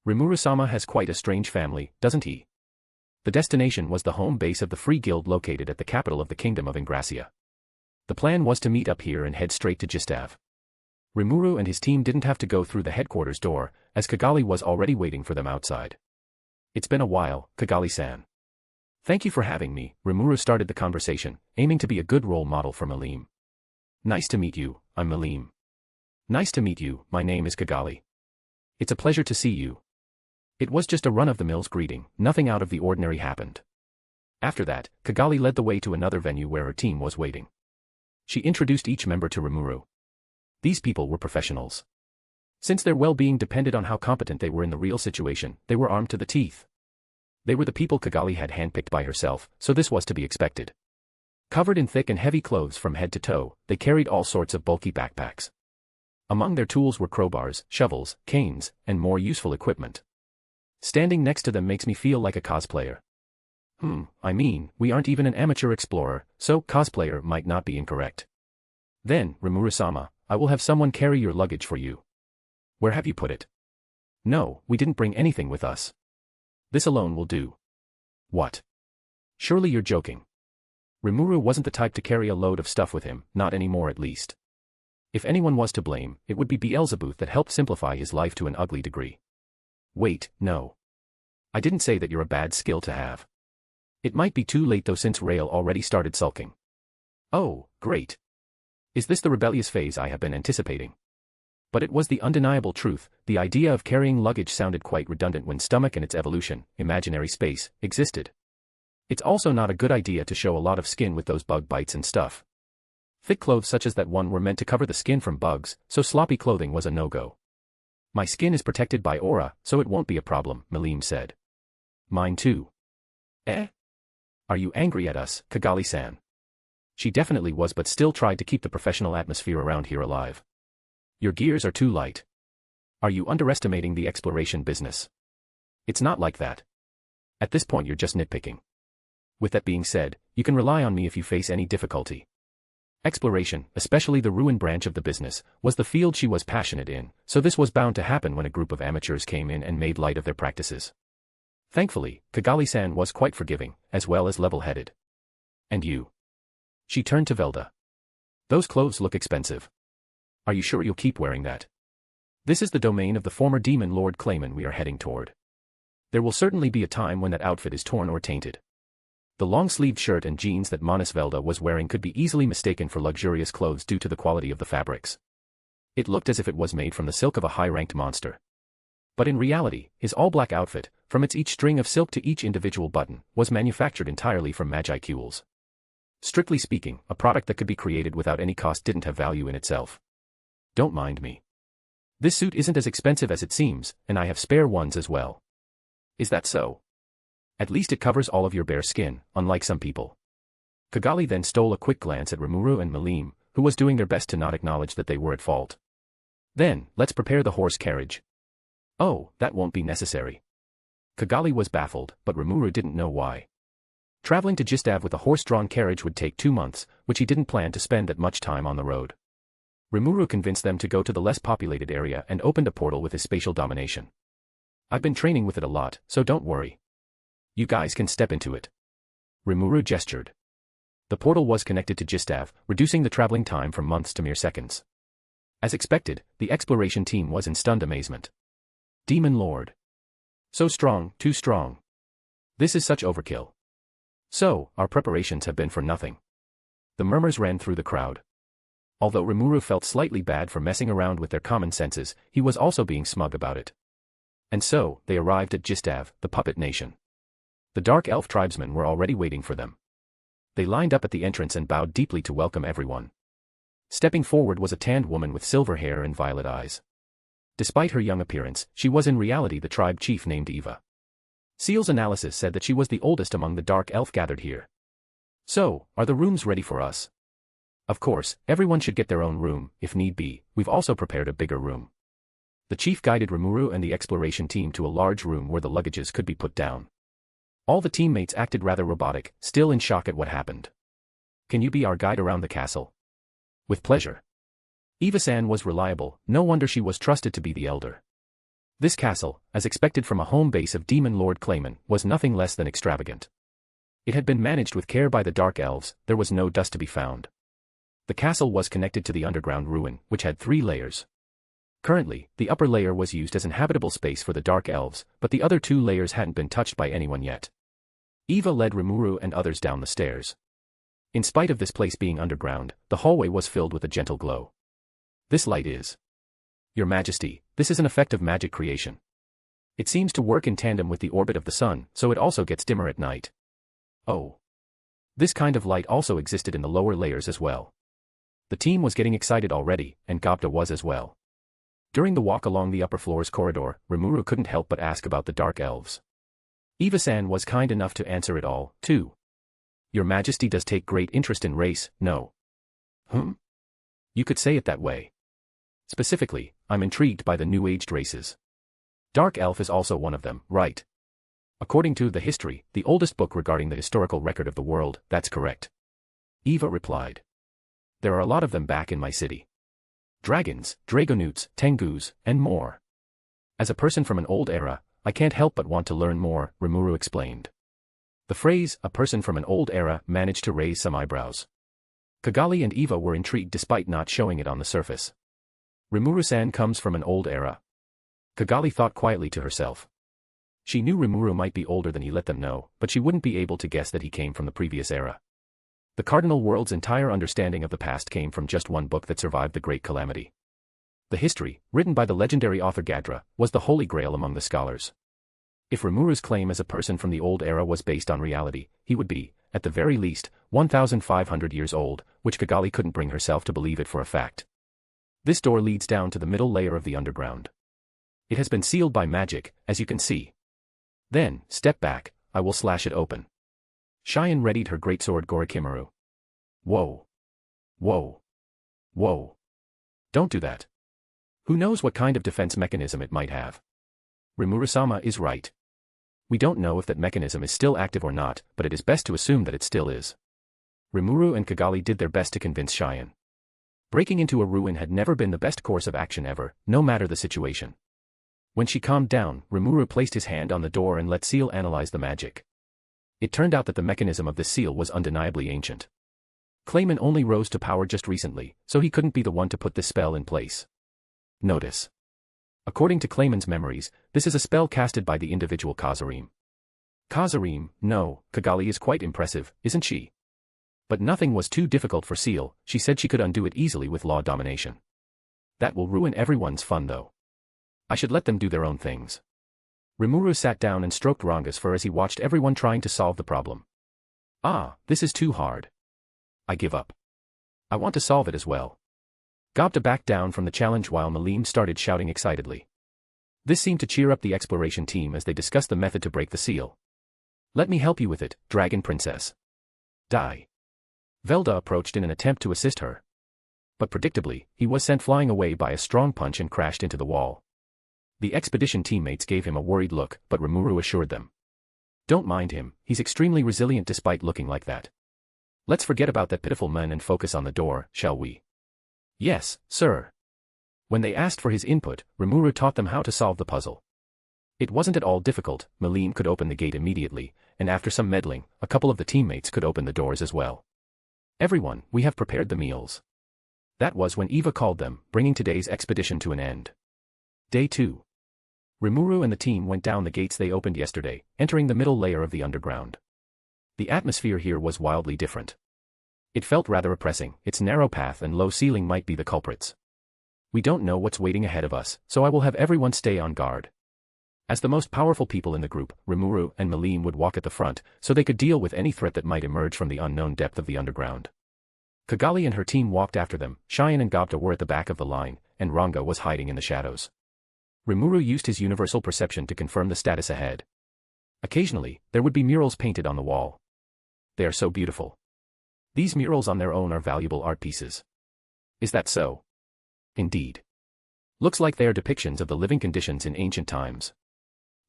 Rimuru-sama has quite a strange family, doesn't he? The destination was the home base of the Free Guild located at the capital of the Kingdom of Ingracia. The plan was to meet up here and head straight to Gistav. Rimuru and his team didn't have to go through the headquarters door, as Kigali was already waiting for them outside. It's been a while, Kigali-san. Thank you for having me, Rimuru started the conversation, aiming to be a good role model for Malim. Nice to meet you, I'm Malim. Nice to meet you, my name is Kigali. It's a pleasure to see you. It was just a run-of-the-mills greeting, nothing out of the ordinary happened. After that, Kigali led the way to another venue where her team was waiting. She introduced each member to Rimuru. These people were professionals. Since their well-being depended on how competent they were in the real situation, they were armed to the teeth. They were the people Kigali had handpicked by herself, so this was to be expected. Covered in thick and heavy clothes from head to toe, they carried all sorts of bulky backpacks. Among their tools were crowbars, shovels, canes, and more useful equipment. Standing next to them makes me feel like a cosplayer. I mean, we aren't even an amateur explorer, so cosplayer might not be incorrect. Then, Rimuru-sama, I will have someone carry your luggage for you. Where have you put it? No, we didn't bring anything with us. This alone will do. What? Surely you're joking. Rimuru wasn't the type to carry a load of stuff with him, not anymore at least. If anyone was to blame, it would be Beelzebub that helped simplify his life to an ugly degree. Wait, no. I didn't say that you're a bad skill to have. It might be too late though since Rail already started sulking. Oh, great. Is this the rebellious phase I have been anticipating? But it was the undeniable truth, the idea of carrying luggage sounded quite redundant when stomach and its evolution, imaginary space, existed. It's also not a good idea to show a lot of skin with those bug bites and stuff. Thick clothes such as that one were meant to cover the skin from bugs, so sloppy clothing was a no-go. My skin is protected by aura, so it won't be a problem, Malim said. Mine too. Eh? Are you angry at us, Kigali-san? She definitely was but still tried to keep the professional atmosphere around here alive. Your gears are too light. Are you underestimating the exploration business? It's not like that. At this point you're just nitpicking. With that being said, you can rely on me if you face any difficulty. Exploration, especially the ruin branch of the business, was the field she was passionate in, so this was bound to happen when a group of amateurs came in and made light of their practices. Thankfully, Kigali-san was quite forgiving, as well as level-headed. And you? She turned to Velda. Those clothes look expensive. Are you sure you'll keep wearing that? This is the domain of the former Demon Lord Clayman we are heading toward. There will certainly be a time when that outfit is torn or tainted. The long-sleeved shirt and jeans that Monis Velda was wearing could be easily mistaken for luxurious clothes due to the quality of the fabrics. It looked as if it was made from the silk of a high-ranked monster. But in reality, his all-black outfit, from its each string of silk to each individual button, was manufactured entirely from magicules. Strictly speaking, a product that could be created without any cost didn't have value in itself. Don't mind me. This suit isn't as expensive as it seems, and I have spare ones as well. Is that so? At least it covers all of your bare skin, unlike some people. Kigali then stole a quick glance at Rimuru and Malim, who was doing their best to not acknowledge that they were at fault. Then, let's prepare the horse carriage. Oh, that won't be necessary. Kigali was baffled, but Rimuru didn't know why. Traveling to Gistav with a horse-drawn carriage would take 2 months, which he didn't plan to spend that much time on the road. Rimuru convinced them to go to the less populated area and opened a portal with his spatial domination. I've been training with it a lot, so don't worry. You guys can step into it. Rimuru gestured. The portal was connected to Gistav, reducing the traveling time from months to mere seconds. As expected, the exploration team was in stunned amazement. Demon Lord. So strong, too strong. This is such overkill. So, our preparations have been for nothing. The murmurs ran through the crowd. Although Rimuru felt slightly bad for messing around with their common senses, he was also being smug about it. And so, they arrived at Gistav, the puppet nation. The dark elf tribesmen were already waiting for them. They lined up at the entrance and bowed deeply to welcome everyone. Stepping forward was a tanned woman with silver hair and violet eyes. Despite her young appearance, she was in reality the tribe chief named Eva. Seal's analysis said that she was the oldest among the dark elf gathered here. So, are the rooms ready for us? Of course, everyone should get their own room, if need be. We've also prepared a bigger room. The chief guided Rimuru and the exploration team to a large room where the luggages could be put down. All the teammates acted rather robotic, still in shock at what happened. Can you be our guide around the castle? With pleasure. Eva-san was reliable, no wonder she was trusted to be the elder. This castle, as expected from a home base of Demon Lord Clayman, was nothing less than extravagant. It had been managed with care by the Dark Elves, there was no dust to be found. The castle was connected to the underground ruin, which had 3 layers. Currently, the upper layer was used as inhabitable space for the Dark Elves, but the other 2 layers hadn't been touched by anyone yet. Eva led Rimuru and others down the stairs. In spite of this place being underground, the hallway was filled with a gentle glow. This light is... Your Majesty, this is an effect of magic creation. It seems to work in tandem with the orbit of the sun, so it also gets dimmer at night. Oh. This kind of light also existed in the lower layers as well. The team was getting excited already, and Gobta was as well. During the walk along the upper floor's corridor, Rimuru couldn't help but ask about the Dark Elves. Eva-san was kind enough to answer it all, too. Your Majesty does take great interest in race, no? You could say it that way. Specifically, I'm intrigued by the new-aged races. Dark Elf is also one of them, right? According to the history, the oldest book regarding the historical record of the world, that's correct. Eva replied. There are a lot of them back in my city. Dragons, Dragonutes, Tengus, and more. As a person from an old era, I can't help but want to learn more, Rimuru explained. The phrase, a person from an old era, managed to raise some eyebrows. Kigali and Eva were intrigued despite not showing it on the surface. Rimuru-san comes from an old era. Kigali thought quietly to herself. She knew Rimuru might be older than he let them know, but she wouldn't be able to guess that he came from the previous era. The Cardinal World's entire understanding of the past came from just one book that survived the Great Calamity. The history, written by the legendary author Gadra, was the holy grail among the scholars. If Rimuru's claim as a person from the old era was based on reality, he would be, at the very least, 1,500 years old, which Kigali couldn't bring herself to believe it for a fact. This door leads down to the middle layer of the underground. It has been sealed by magic, as you can see. Then, step back, I will slash it open. Cheyenne readied her greatsword Gorikimaru. Whoa. Whoa. Whoa. Don't do that. Who knows what kind of defense mechanism it might have? Rimuru-sama is right. We don't know if that mechanism is still active or not, but it is best to assume that it still is. Rimuru and Kigali did their best to convince Cheyenne. Breaking into a ruin had never been the best course of action ever, no matter the situation. When she calmed down, Rimuru placed his hand on the door and let Seal analyze the magic. It turned out that the mechanism of this seal was undeniably ancient. Clayman only rose to power just recently, so he couldn't be the one to put this spell in place. Notice. According to Clayman's memories, this is a spell casted by the individual Kazarim. Kazarim, no, Kigali is quite impressive, isn't she? But nothing was too difficult for Seal, she said she could undo it easily with law domination. That will ruin everyone's fun though. I should let them do their own things. Rimuru sat down and stroked Ranga's fur as he watched everyone trying to solve the problem. Ah, this is too hard. I give up. I want to solve it as well. Gobta backed down from the challenge while Malim started shouting excitedly. This seemed to cheer up the exploration team as they discussed the method to break the seal. Let me help you with it, Dragon Princess. Die. Velda approached in an attempt to assist her. But predictably, he was sent flying away by a strong punch and crashed into the wall. The expedition teammates gave him a worried look, but Rimuru assured them. Don't mind him, he's extremely resilient despite looking like that. Let's forget about that pitiful man and focus on the door, shall we? Yes, sir. When they asked for his input, Rimuru taught them how to solve the puzzle. It wasn't at all difficult, Malim could open the gate immediately, and after some meddling, a couple of the teammates could open the doors as well. Everyone, we have prepared the meals. That was when Eva called them, bringing today's expedition to an end. Day 2. Rimuru and the team went down the gates they opened yesterday, entering the middle layer of the underground. The atmosphere here was wildly different. It felt rather oppressing, its narrow path and low ceiling might be the culprits. We don't know what's waiting ahead of us, so I will have everyone stay on guard. As the most powerful people in the group, Rimuru and Malim would walk at the front, so they could deal with any threat that might emerge from the unknown depth of the underground. Kigali and her team walked after them, Cheyenne and Gobta were at the back of the line, and Ranga was hiding in the shadows. Rimuru used his universal perception to confirm the status ahead. Occasionally, there would be murals painted on the wall. They are so beautiful. These murals on their own are valuable art pieces. Is that so? Indeed. Looks like they are depictions of the living conditions in ancient times.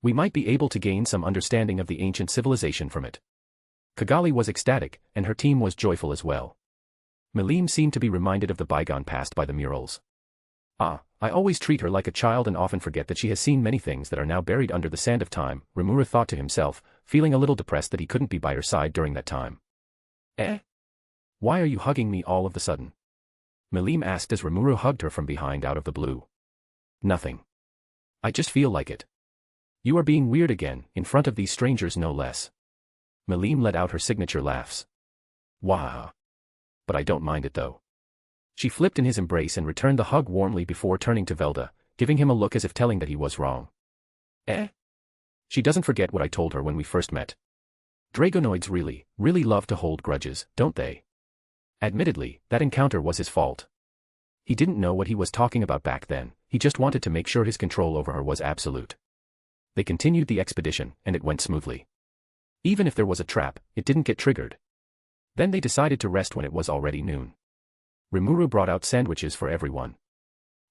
We might be able to gain some understanding of the ancient civilization from it. Kigali was ecstatic, and her team was joyful as well. Malim seemed to be reminded of the bygone past by the murals. Ah, I always treat her like a child and often forget that she has seen many things that are now buried under the sand of time, Rimuru thought to himself, feeling a little depressed that he couldn't be by her side during that time. Eh? Why are you hugging me all of a sudden? Malim asked as Rimuru hugged her from behind out of the blue. Nothing. I just feel like it. You are being weird again, in front of these strangers no less. Malim let out her signature laughs. Wow. But I don't mind it though. She flipped in his embrace and returned the hug warmly before turning to Velda, giving him a look as if telling that he was wrong. Eh? She doesn't forget what I told her when we first met. Dragonoids really love to hold grudges, don't they? Admittedly, that encounter was his fault. He didn't know what he was talking about back then, he just wanted to make sure his control over her was absolute. They continued the expedition, and it went smoothly. Even if there was a trap, it didn't get triggered. Then they decided to rest when it was already noon. Rimuru brought out sandwiches for everyone.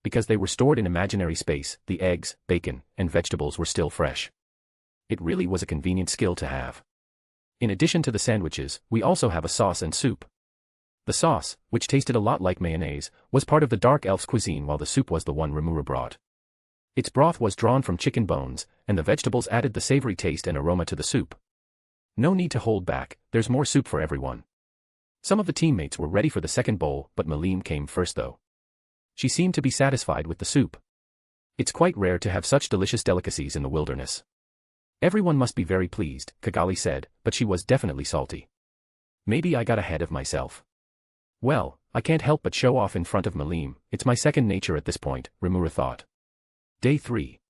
Because they were stored in imaginary space, the eggs, bacon, and vegetables were still fresh. It really was a convenient skill to have. In addition to the sandwiches, we also have a sauce and soup. The sauce, which tasted a lot like mayonnaise, was part of the Dark Elf's cuisine while the soup was the one Rimuru brought. Its broth was drawn from chicken bones, and the vegetables added the savory taste and aroma to the soup. No need to hold back, there's more soup for everyone. Some of the teammates were ready for the second bowl, but Malim came first though. She seemed to be satisfied with the soup. It's quite rare to have such delicious delicacies in the wilderness. Everyone must be very pleased, Kigali said, but she was definitely salty. Maybe I got ahead of myself. Well, I can't help but show off in front of Malim, it's my second nature at this point, Rimuru thought. Day 3.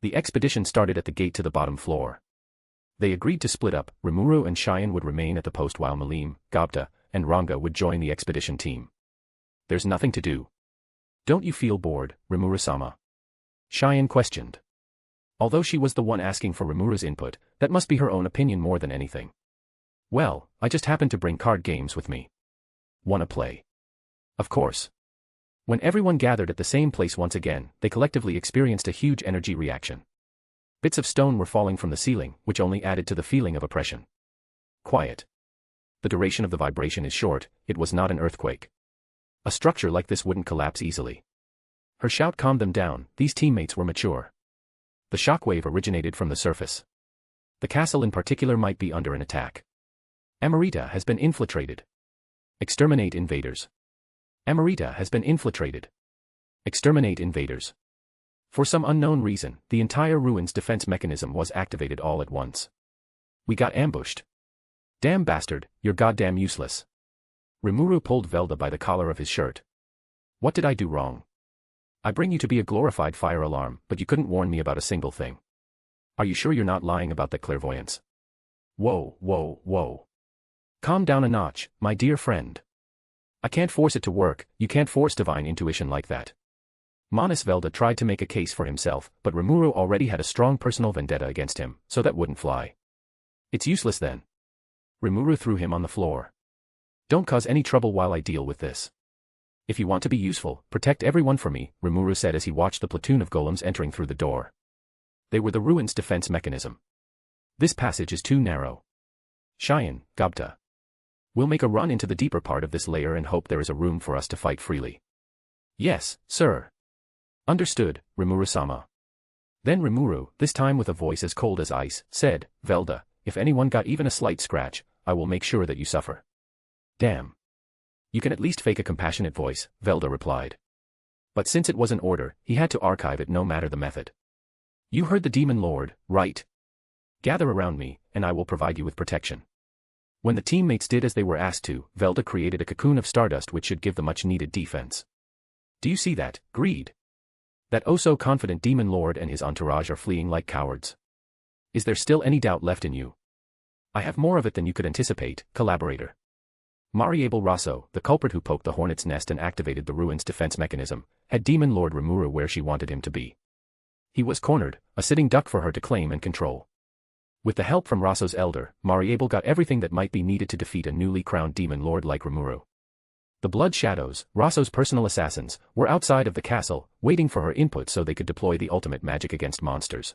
The expedition started at the gate to the bottom floor. They agreed to split up, Rimuru and Cheyenne would remain at the post while Malim, Gobta, and Ranga would join the expedition team. There's nothing to do. Don't you feel bored, Rimuru-sama? Cheyenne questioned. Although she was the one asking for Rimuru's input, that must be her own opinion more than anything. Well, I just happened to bring card games with me. Wanna play? Of course. When everyone gathered at the same place once again, they collectively experienced a huge energy reaction. Bits of stone were falling from the ceiling, which only added to the feeling of oppression. Quiet. The duration of the vibration is short, it was not an earthquake. A structure like this wouldn't collapse easily. Her shout calmed them down, these teammates were mature. The shockwave originated from the surface. The castle in particular might be under an attack. Amarita has been infiltrated. Exterminate invaders. Amarita has been infiltrated. Exterminate invaders. For some unknown reason, the entire ruins defense mechanism was activated all at once. We got ambushed. Damn bastard, you're goddamn useless. Rimuru pulled Velda by the collar of his shirt. What did I do wrong? I bring you to be a glorified fire alarm, but you couldn't warn me about a single thing. Are you sure you're not lying about that clairvoyance? Whoa, whoa, whoa. Calm down a notch, my dear friend. I can't force it to work, you can't force divine intuition like that. Manas Velda tried to make a case for himself, but Rimuru already had a strong personal vendetta against him, so that wouldn't fly. It's useless then. Rimuru threw him on the floor. Don't cause any trouble while I deal with this. If you want to be useful, protect everyone for me, Rimuru said as he watched the platoon of golems entering through the door. They were the ruins' defense mechanism. This passage is too narrow. Cheyenne, Gobta. We'll make a run into the deeper part of this layer and hope there is a room for us to fight freely. Yes, sir. Understood, Rimuru-sama. Then Rimuru, this time with a voice as cold as ice, said, Velda, if anyone got even a slight scratch, I will make sure that you suffer. Damn. You can at least fake a compassionate voice, Velda replied. But since it was an order, he had to archive it no matter the method. You heard the Demon Lord, right? Gather around me, and I will provide you with protection. When the teammates did as they were asked to, Velda created a cocoon of stardust which should give the much-needed defense. Do you see that, Greed? That oh-so-confident Demon Lord and his entourage are fleeing like cowards. Is there still any doubt left in you? I have more of it than you could anticipate, collaborator. Mariable Rosso, the culprit who poked the hornet's nest and activated the ruin's defense mechanism, had Demon Lord Rimuru where she wanted him to be. He was cornered, a sitting duck for her to claim and control. With the help from Rosso's elder, Mariable got everything that might be needed to defeat a newly crowned Demon Lord like Rimuru. The Blood Shadows, Rosso's personal assassins, were outside of the castle, waiting for her input so they could deploy the ultimate magic against monsters.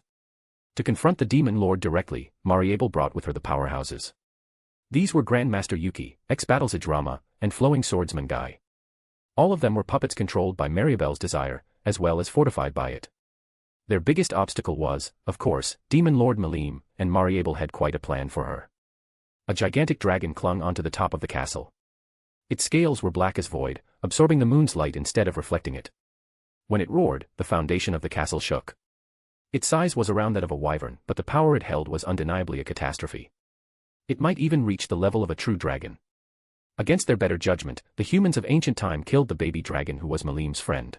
To confront the Demon Lord directly, Mariable brought with her the powerhouses. These were Grandmaster Yuki, ex-Battlesage Rama, and Flowing Swordsman Guy. All of them were puppets controlled by Mariabelle's desire, as well as fortified by it. Their biggest obstacle was, of course, Demon Lord Malim, and Mariable had quite a plan for her. A gigantic dragon clung onto the top of the castle. Its scales were black as void, absorbing the moon's light instead of reflecting it. When it roared, the foundation of the castle shook. Its size was around that of a wyvern, but the power it held was undeniably a catastrophe. It might even reach the level of a true dragon. Against their better judgment, the humans of ancient time killed the baby dragon who was Malim's friend.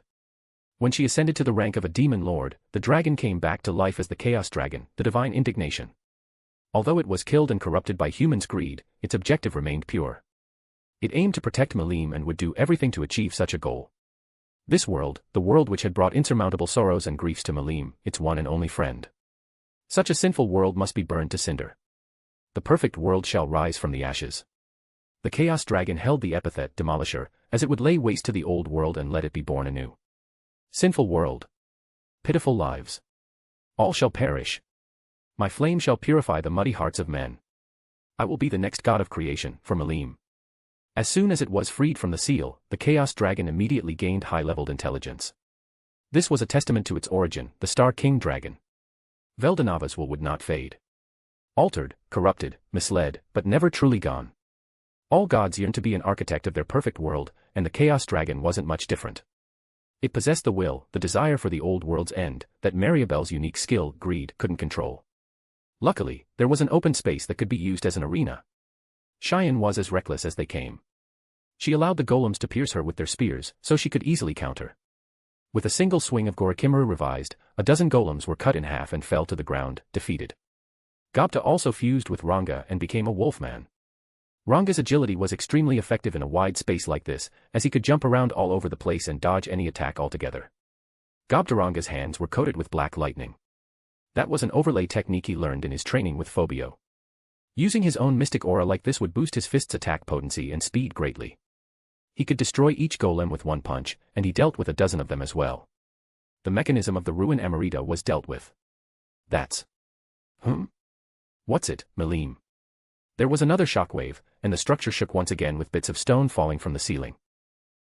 When she ascended to the rank of a demon lord, the dragon came back to life as the Chaos Dragon, the Divine Indignation. Although it was killed and corrupted by humans' greed, its objective remained pure. It aimed to protect Malim and would do everything to achieve such a goal. This world, the world which had brought insurmountable sorrows and griefs to Malim, its one and only friend. Such a sinful world must be burned to cinder. The perfect world shall rise from the ashes. The Chaos Dragon held the epithet Demolisher, as it would lay waste to the old world and let it be born anew. Sinful world. Pitiful lives. All shall perish. My flame shall purify the muddy hearts of men. I will be the next god of creation, for Malim. As soon as it was freed from the seal, the Chaos Dragon immediately gained high-leveled intelligence. This was a testament to its origin, the Star King Dragon. Veldanava's will would not fade. Altered, corrupted, misled, but never truly gone. All gods yearn to be an architect of their perfect world, and the Chaos Dragon wasn't much different. It possessed the will, the desire for the old world's end, that Mariabelle's unique skill, greed, couldn't control. Luckily, there was an open space that could be used as an arena. Cheyenne was as reckless as they came. She allowed the golems to pierce her with their spears, so she could easily counter. With a single swing of Gorokimaru revised, a dozen golems were cut in half and fell to the ground, defeated. Gobta also fused with Ranga and became a wolfman. Ranga's agility was extremely effective in a wide space like this, as he could jump around all over the place and dodge any attack altogether. Gobtaranga's hands were coated with black lightning. That was an overlay technique he learned in his training with Phobio. Using his own mystic aura like this would boost his fist's attack potency and speed greatly. He could destroy each golem with one punch, and he dealt with a dozen of them as well. The mechanism of the Ruin Amarita was dealt with. That's... What's it, Malim? There was another shockwave, and the structure shook once again with bits of stone falling from the ceiling.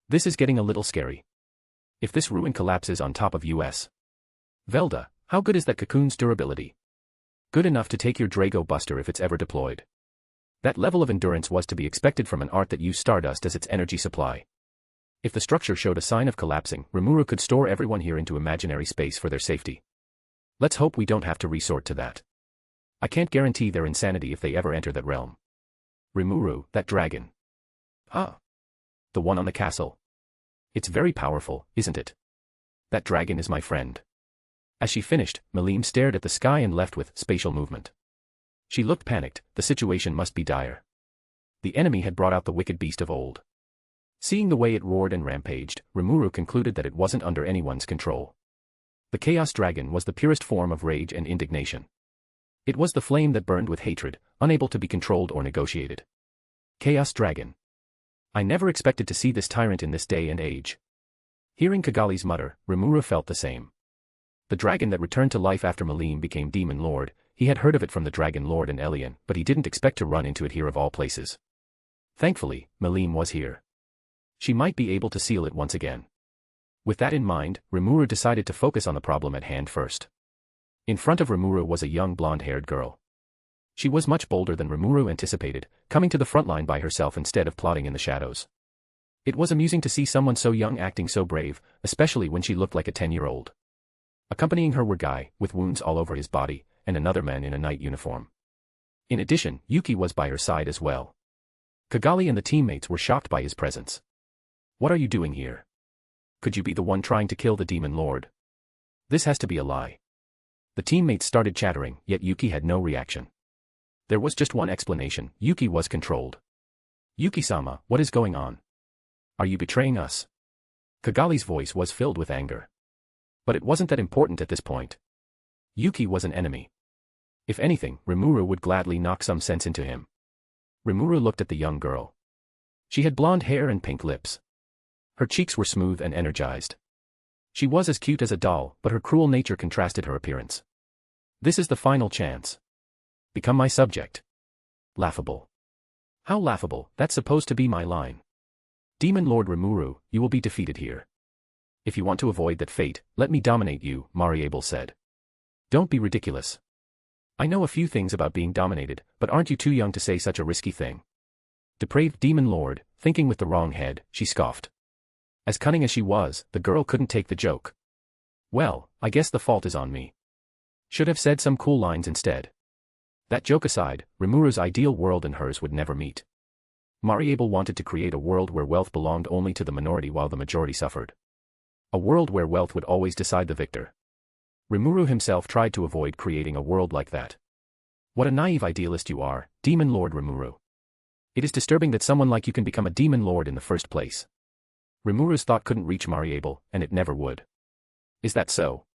This is getting a little scary. If this ruin collapses on top of US. Velda, how good is that cocoon's durability? Good enough to take your Drago Buster if it's ever deployed. That level of endurance was to be expected from an art that used stardust as its energy supply. If the structure showed a sign of collapsing, Rimuru could store everyone here into imaginary space for their safety. Let's hope we don't have to resort to that. I can't guarantee their insanity if they ever enter that realm. Rimuru, that dragon. Ah. The one on the castle. It's very powerful, isn't it? That dragon is my friend. As she finished, Malim stared at the sky and left with spatial movement. She looked panicked, the situation must be dire. The enemy had brought out the wicked beast of old. Seeing the way it roared and rampaged, Rimuru concluded that it wasn't under anyone's control. The Chaos Dragon was the purest form of rage and indignation. It was the flame that burned with hatred, unable to be controlled or negotiated. Chaos Dragon. I never expected to see this tyrant in this day and age. Hearing Kigali's mutter, Rimuru felt the same. The dragon that returned to life after Malim became Demon Lord, he had heard of it from the Dragon Lord and Elian, but he didn't expect to run into it here of all places. Thankfully, Malim was here. She might be able to seal it once again. With that in mind, Rimuru decided to focus on the problem at hand first. In front of Rimuru was a young blonde-haired girl. She was much bolder than Rimuru anticipated, coming to the front line by herself instead of plotting in the shadows. It was amusing to see someone so young acting so brave, especially when she looked like a 10-year-old. Accompanying her were Guy, with wounds all over his body, and another man in a knight uniform. In addition, Yuki was by her side as well. Kigali and the teammates were shocked by his presence. What are you doing here? Could you be the one trying to kill the Demon Lord? This has to be a lie. The teammates started chattering, yet Yuki had no reaction. There was just one explanation, Yuki was controlled. Yuki-sama, what is going on? Are you betraying us? Kigali's voice was filled with anger. But it wasn't that important at this point. Yuki was an enemy. If anything, Rimuru would gladly knock some sense into him. Rimuru looked at the young girl. She had blonde hair and pink lips. Her cheeks were smooth and energized. She was as cute as a doll, but her cruel nature contrasted her appearance. This is the final chance. Become my subject. Laughable. How laughable, that's supposed to be my line. Demon Lord Rimuru, you will be defeated here. If you want to avoid that fate, let me dominate you, Mariable said. Don't be ridiculous. I know a few things about being dominated, but aren't you too young to say such a risky thing? Depraved Demon Lord, thinking with the wrong head, she scoffed. As cunning as she was, the girl couldn't take the joke. Well, I guess the fault is on me. Should have said some cool lines instead. That joke aside, Rimuru's ideal world and hers would never meet. Mariable wanted to create a world where wealth belonged only to the minority while the majority suffered. A world where wealth would always decide the victor. Rimuru himself tried to avoid creating a world like that. What a naive idealist you are, Demon Lord Rimuru. It is disturbing that someone like you can become a Demon Lord in the first place. Rimuru's thought couldn't reach Mariable, and it never would. Is that so?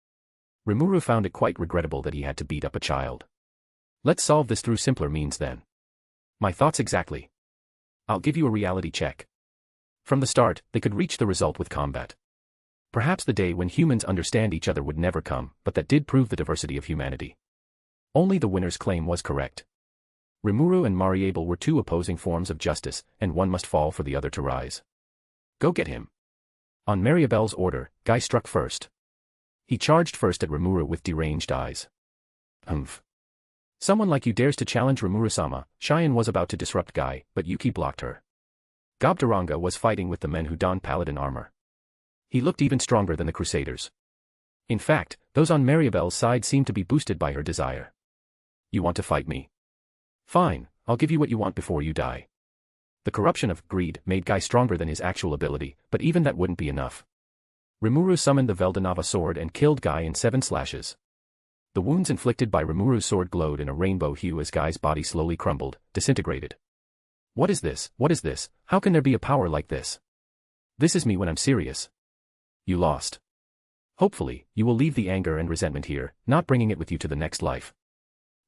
Rimuru found it quite regrettable that he had to beat up a child. Let's solve this through simpler means then. My thoughts exactly. I'll give you a reality check. From the start, they could reach the result with combat. Perhaps the day when humans understand each other would never come, but that did prove the diversity of humanity. Only the winner's claim was correct. Rimuru and Mariable were two opposing forms of justice, and one must fall for the other to rise. Go get him. On Mariabelle's order, Guy struck first. He charged first at Rimuru with deranged eyes. Humph. Someone like you dares to challenge Rimuru-sama. Cheyenne was about to disrupt Guy, but Yuki blocked her. Gobdaranga was fighting with the men who donned paladin armor. He looked even stronger than the Crusaders. In fact, those on Mariabelle's side seemed to be boosted by her desire. You want to fight me? Fine, I'll give you what you want before you die. The corruption of greed made Guy stronger than his actual ability, but even that wouldn't be enough. Rimuru summoned the Veldanava sword and killed Guy in 7 slashes. The wounds inflicted by Rimuru's sword glowed in a rainbow hue as Guy's body slowly crumbled, disintegrated. What is this? What is this? How can there be a power like this? This is me when I'm serious. You lost. Hopefully, you will leave the anger and resentment here, not bringing it with you to the next life.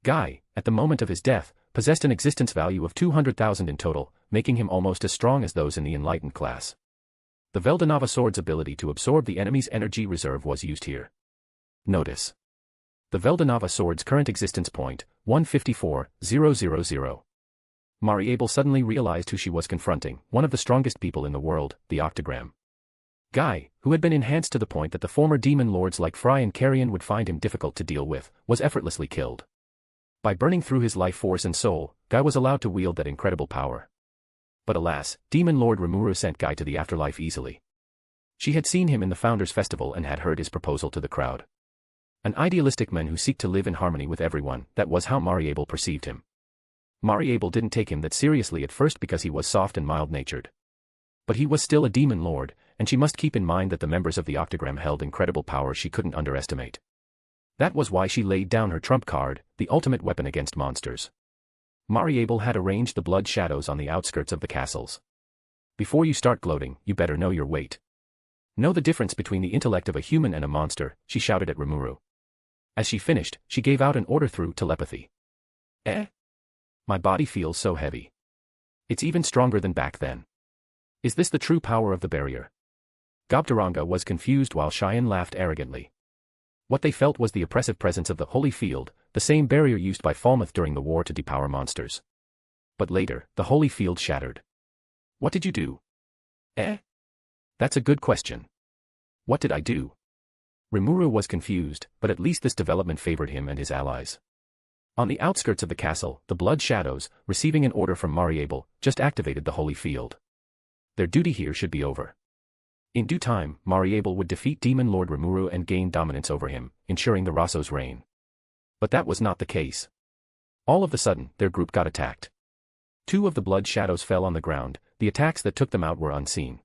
Guy, at the moment of his death, possessed an existence value of 200,000 in total, making him almost as strong as those in the enlightened class. The Veldanava sword's ability to absorb the enemy's energy reserve was used here. Notice. The Veldanava sword's current existence point, 154,000. Mariable suddenly realized who she was confronting, one of the strongest people in the world, the Octagram. Guy, who had been enhanced to the point that the former demon lords like Fry and Carrion would find him difficult to deal with, was effortlessly killed. By burning through his life force and soul, Guy was allowed to wield that incredible power. But alas, Demon Lord Rimuru sent Guy to the afterlife easily. She had seen him in the Founders' Festival and had heard his proposal to the crowd. An idealistic man who seek to live in harmony with everyone, that was how Mariable perceived him. Mariable didn't take him that seriously at first because he was soft and mild-natured. But he was still a demon lord, and she must keep in mind that the members of the Octagram held incredible power she couldn't underestimate. That was why she laid down her trump card, the ultimate weapon against monsters. Mariable had arranged the blood shadows on the outskirts of the castles. Before you start gloating, you better know your weight. Know the difference between the intellect of a human and a monster, she shouted at Rimuru. As she finished, she gave out an order through telepathy. My body feels so heavy. It's even stronger than back then. Is this the true power of the barrier? Gobdaranga was confused while Cheyenne laughed arrogantly. What they felt was the oppressive presence of the Holy Field, the same barrier used by Falmouth during the war to depower monsters. But later, the Holy Field shattered. What did you do? That's a good question. What did I do? Rimuru was confused, but at least this development favored him and his allies. On the outskirts of the castle, the Blood Shadows, receiving an order from Mariable, just activated the Holy Field. Their duty here should be over. In due time, Mariable would defeat Demon Lord Rimuru and gain dominance over him, ensuring the Rasso's reign. But that was not the case. All of a sudden, their group got attacked. 2 of the Blood Shadows fell on the ground, the attacks that took them out were unseen.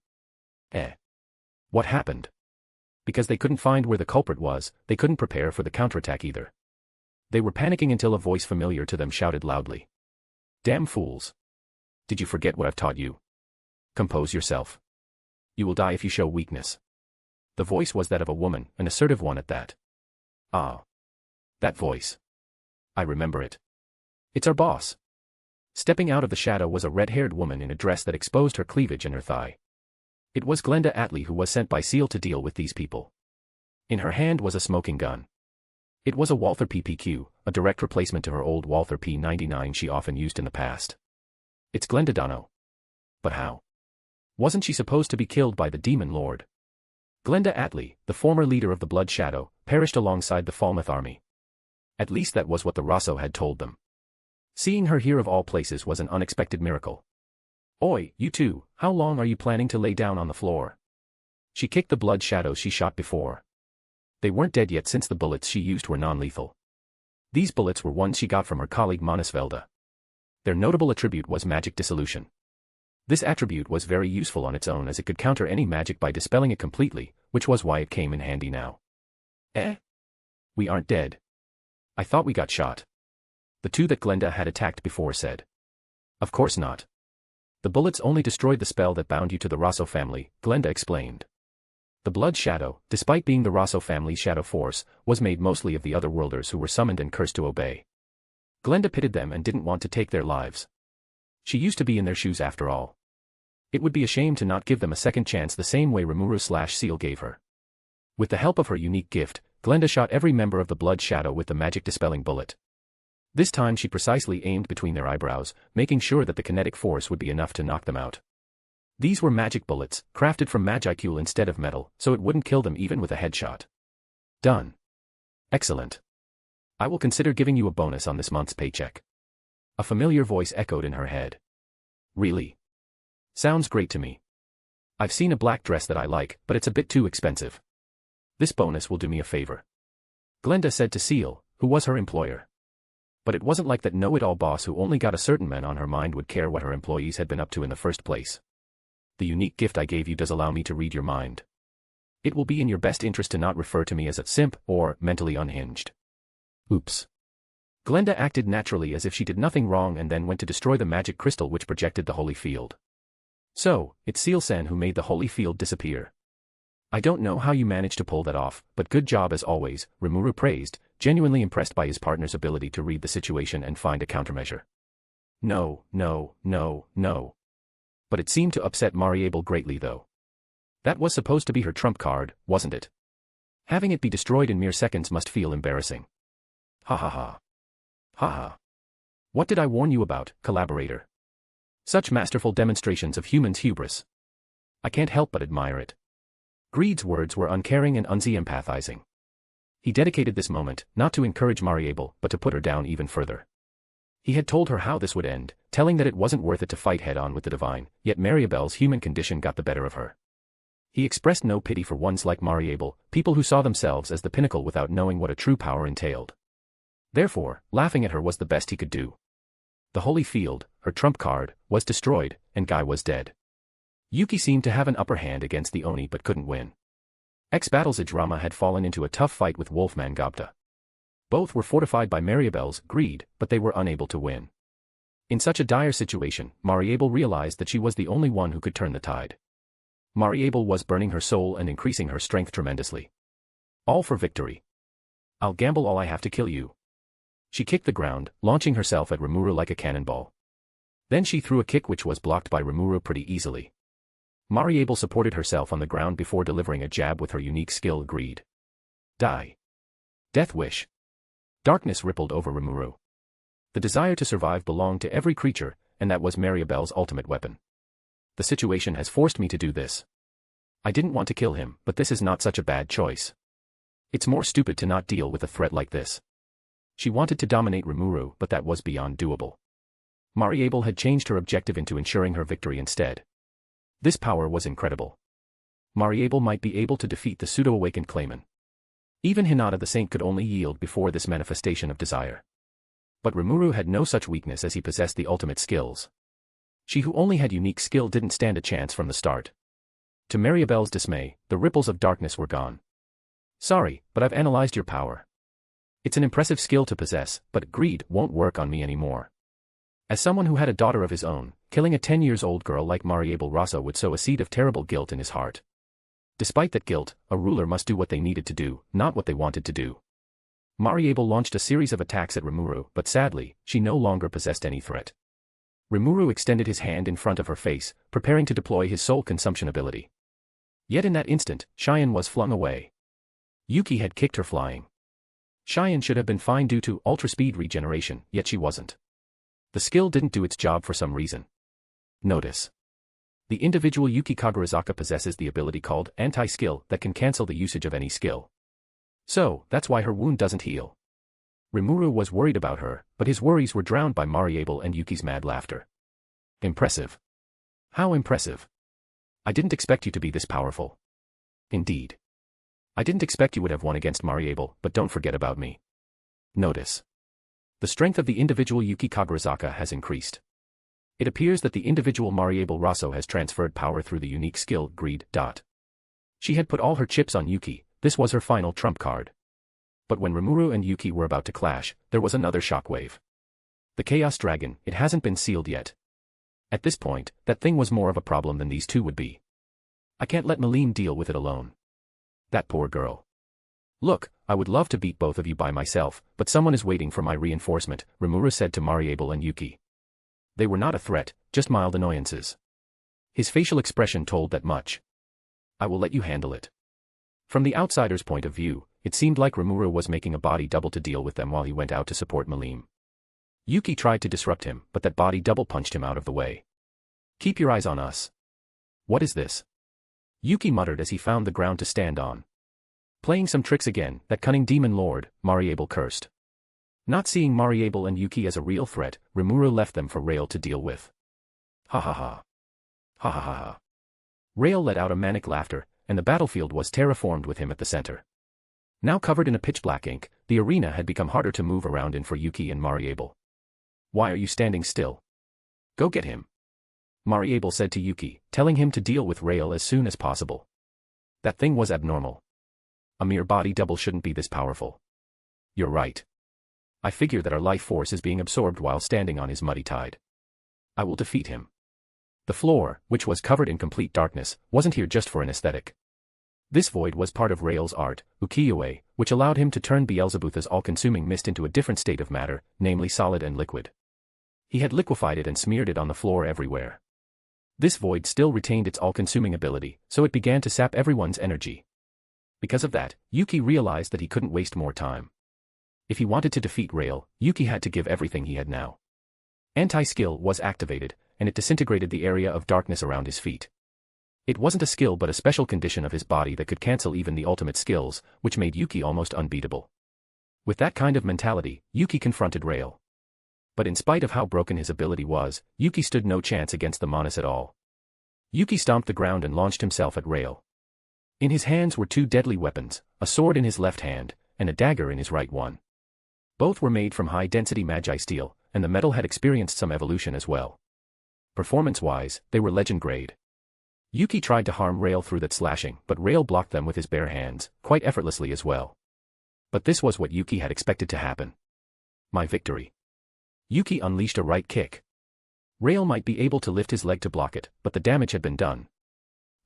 What happened? Because they couldn't find where the culprit was, they couldn't prepare for the counterattack either. They were panicking until a voice familiar to them shouted loudly. Damn fools. Did you forget what I've taught you? Compose yourself. You will die if you show weakness. The voice was that of a woman, an assertive one at that. Ah. That voice. I remember it. It's our boss. Stepping out of the shadow was a red-haired woman in a dress that exposed her cleavage and her thigh. It was Glenda Attlee who was sent by Seal to deal with these people. In her hand was a smoking gun. It was a Walther PPQ, a direct replacement to her old Walther P99 she often used in the past. It's Glenda Dono. But how? Wasn't she supposed to be killed by the Demon Lord? Glenda Attlee, the former leader of the Blood Shadow, perished alongside the Falmouth army. At least that was what the Rasso had told them. Seeing her here of all places was an unexpected miracle. Oi, you two, how long are you planning to lay down on the floor? She kicked the Blood Shadows she shot before. They weren't dead yet since the bullets she used were non-lethal. These bullets were ones she got from her colleague Monisvelda. Their notable attribute was magic dissolution. This attribute was very useful on its own as it could counter any magic by dispelling it completely, which was why it came in handy now. We aren't dead. I thought we got shot. The 2 that Glenda had attacked before said. Of course not. The bullets only destroyed the spell that bound you to the Rasso family, Glenda explained. The Blood Shadow, despite being the Rasso family's shadow force, was made mostly of the Otherworlders who were summoned and cursed to obey. Glenda pitied them and didn't want to take their lives. She used to be in their shoes after all. It would be a shame to not give them a second chance the same way Rimuru/Seal gave her. With the help of her unique gift, Glenda shot every member of the Blood Shadow with the magic-dispelling bullet. This time she precisely aimed between their eyebrows, making sure that the kinetic force would be enough to knock them out. These were magic bullets, crafted from magicule instead of metal, so it wouldn't kill them even with a headshot. Done. Excellent. I will consider giving you a bonus on this month's paycheck. A familiar voice echoed in her head. Really? Sounds great to me. I've seen a black dress that I like, but it's a bit too expensive. This bonus will do me a favor. Glenda said to Seal, who was her employer. But it wasn't like that know-it-all boss who only got a certain man on her mind would care what her employees had been up to in the first place. The unique gift I gave you does allow me to read your mind. It will be in your best interest to not refer to me as a simp or mentally unhinged. Oops. Glenda acted naturally as if she did nothing wrong and then went to destroy the magic crystal which projected the holy field. So, it's Seal-san who made the holy field disappear. I don't know how you managed to pull that off, but good job as always, Rimuru praised, genuinely impressed by his partner's ability to read the situation and find a countermeasure. No. But it seemed to upset Mariable greatly though. That was supposed to be her trump card, wasn't it? Having it be destroyed in mere seconds must feel embarrassing. Ha ha ha. Ha ha. What did I warn you about, collaborator? Such masterful demonstrations of humans' hubris. I can't help but admire it. Greed's words were uncaring and empathizing. He dedicated this moment, not to encourage Mariable, but to put her down even further. He had told her how this would end, telling that it wasn't worth it to fight head-on with the divine, yet Mariabelle's human condition got the better of her. He expressed no pity for ones like Mariable, people who saw themselves as the pinnacle without knowing what a true power entailed. Therefore, laughing at her was the best he could do. The holy field, her trump card, was destroyed, and Guy was dead. Yuki seemed to have an upper hand against the Oni but couldn't win. Ex-Battles Ijrama had fallen into a tough fight with Wolfman Gobta. Both were fortified by Mariabelle's greed, but they were unable to win. In such a dire situation, Mariable realized that she was the only one who could turn the tide. Mariable was burning her soul and increasing her strength tremendously. All for victory. I'll gamble all I have to kill you. She kicked the ground, launching herself at Rimuru like a cannonball. Then she threw a kick which was blocked by Rimuru pretty easily. Mariable supported herself on the ground before delivering a jab with her unique skill Greed. Die. Death Wish. Darkness rippled over Rimuru. The desire to survive belonged to every creature, and that was Mariabelle's ultimate weapon. The situation has forced me to do this. I didn't want to kill him, but this is not such a bad choice. It's more stupid to not deal with a threat like this. She wanted to dominate Rimuru, but that was beyond doable. Mariable had changed her objective into ensuring her victory instead. This power was incredible. Mariable might be able to defeat the pseudo-awakened Clayman. Even Hinata the Saint could only yield before this manifestation of desire. But Rimuru had no such weakness as he possessed the ultimate skills. She who only had unique skill didn't stand a chance from the start. To Mariabelle's dismay, the ripples of darkness were gone. Sorry, but I've analyzed your power. It's an impressive skill to possess, but greed won't work on me anymore. As someone who had a daughter of his own, killing a 10-year-old girl like Mariable Rosso would sow a seed of terrible guilt in his heart. Despite that guilt, a ruler must do what they needed to do, not what they wanted to do. Mariable launched a series of attacks at Rimuru, but sadly, she no longer possessed any threat. Rimuru extended his hand in front of her face, preparing to deploy his soul consumption ability. Yet in that instant, Cheyenne was flung away. Yuki had kicked her flying. Cheyenne should have been fine due to ultra-speed regeneration, yet she wasn't. The skill didn't do its job for some reason. Notice. The individual Yuki Kagarizaka possesses the ability called anti-skill that can cancel the usage of any skill. So, that's why her wound doesn't heal. Rimuru was worried about her, but his worries were drowned by Mariable and Yuki's mad laughter. Impressive. How impressive. I didn't expect you to be this powerful. Indeed. I didn't expect you would have won against Mariable, but don't forget about me. Notice. The strength of the individual Yuki Kagarizaka has increased. It appears that the individual Mariable Rosso has transferred power through the unique skill Greed. She had put all her chips on Yuki, this was her final trump card. But when Rimuru and Yuki were about to clash, there was another shockwave. The Chaos Dragon, it hasn't been sealed yet. At this point, that thing was more of a problem than these two would be. I can't let Malim deal with it alone. That poor girl. Look, I would love to beat both of you by myself, but someone is waiting for my reinforcement, Rimuru said to Mariable and Yuki. They were not a threat, just mild annoyances. His facial expression told that much. I will let you handle it. From the outsider's point of view, it seemed like Rimuru was making a body double to deal with them while he went out to support Malim. Yuki tried to disrupt him, but that body double punched him out of the way. Keep your eyes on us. What is this? Yuki muttered as he found the ground to stand on. Playing some tricks again, that cunning demon lord, Mariable cursed. Not seeing Mariable and Yuki as a real threat, Rimuru left them for Rail to deal with. Ha ha ha. Ha ha ha ha. Rail let out a manic laughter, and the battlefield was terraformed with him at the center. Now covered in a pitch-black ink, the arena had become harder to move around in for Yuki and Mariable. Why are you standing still? Go get him. Mariable said to Yuki, telling him to deal with Rail as soon as possible. That thing was abnormal. A mere body double shouldn't be this powerful. You're right. I figure that our life force is being absorbed while standing on his muddy tide. I will defeat him. The floor, which was covered in complete darkness, wasn't here just for an aesthetic. This void was part of Rail's art, ukiyo-e, which allowed him to turn Beelzebutha's all-consuming mist into a different state of matter, namely solid and liquid. He had liquefied it and smeared it on the floor everywhere. This void still retained its all-consuming ability, so it began to sap everyone's energy. Because of that, Yuki realized that he couldn't waste more time. If he wanted to defeat Rail, Yuki had to give everything he had now. Anti-skill was activated, and it disintegrated the area of darkness around his feet. It wasn't a skill but a special condition of his body that could cancel even the ultimate skills, which made Yuki almost unbeatable. With that kind of mentality, Yuki confronted Rail. But in spite of how broken his ability was, Yuki stood no chance against the Monas at all. Yuki stomped the ground and launched himself at Rail. In his hands were two deadly weapons, a sword in his left hand, and a dagger in his right one. Both were made from high-density magi steel, and the metal had experienced some evolution as well. Performance-wise, they were legend grade. Yuki tried to harm Rail through that slashing, but Rail blocked them with his bare hands, quite effortlessly as well. But this was what Yuki had expected to happen. My victory. Yuki unleashed a right kick. Rail might be able to lift his leg to block it, but the damage had been done.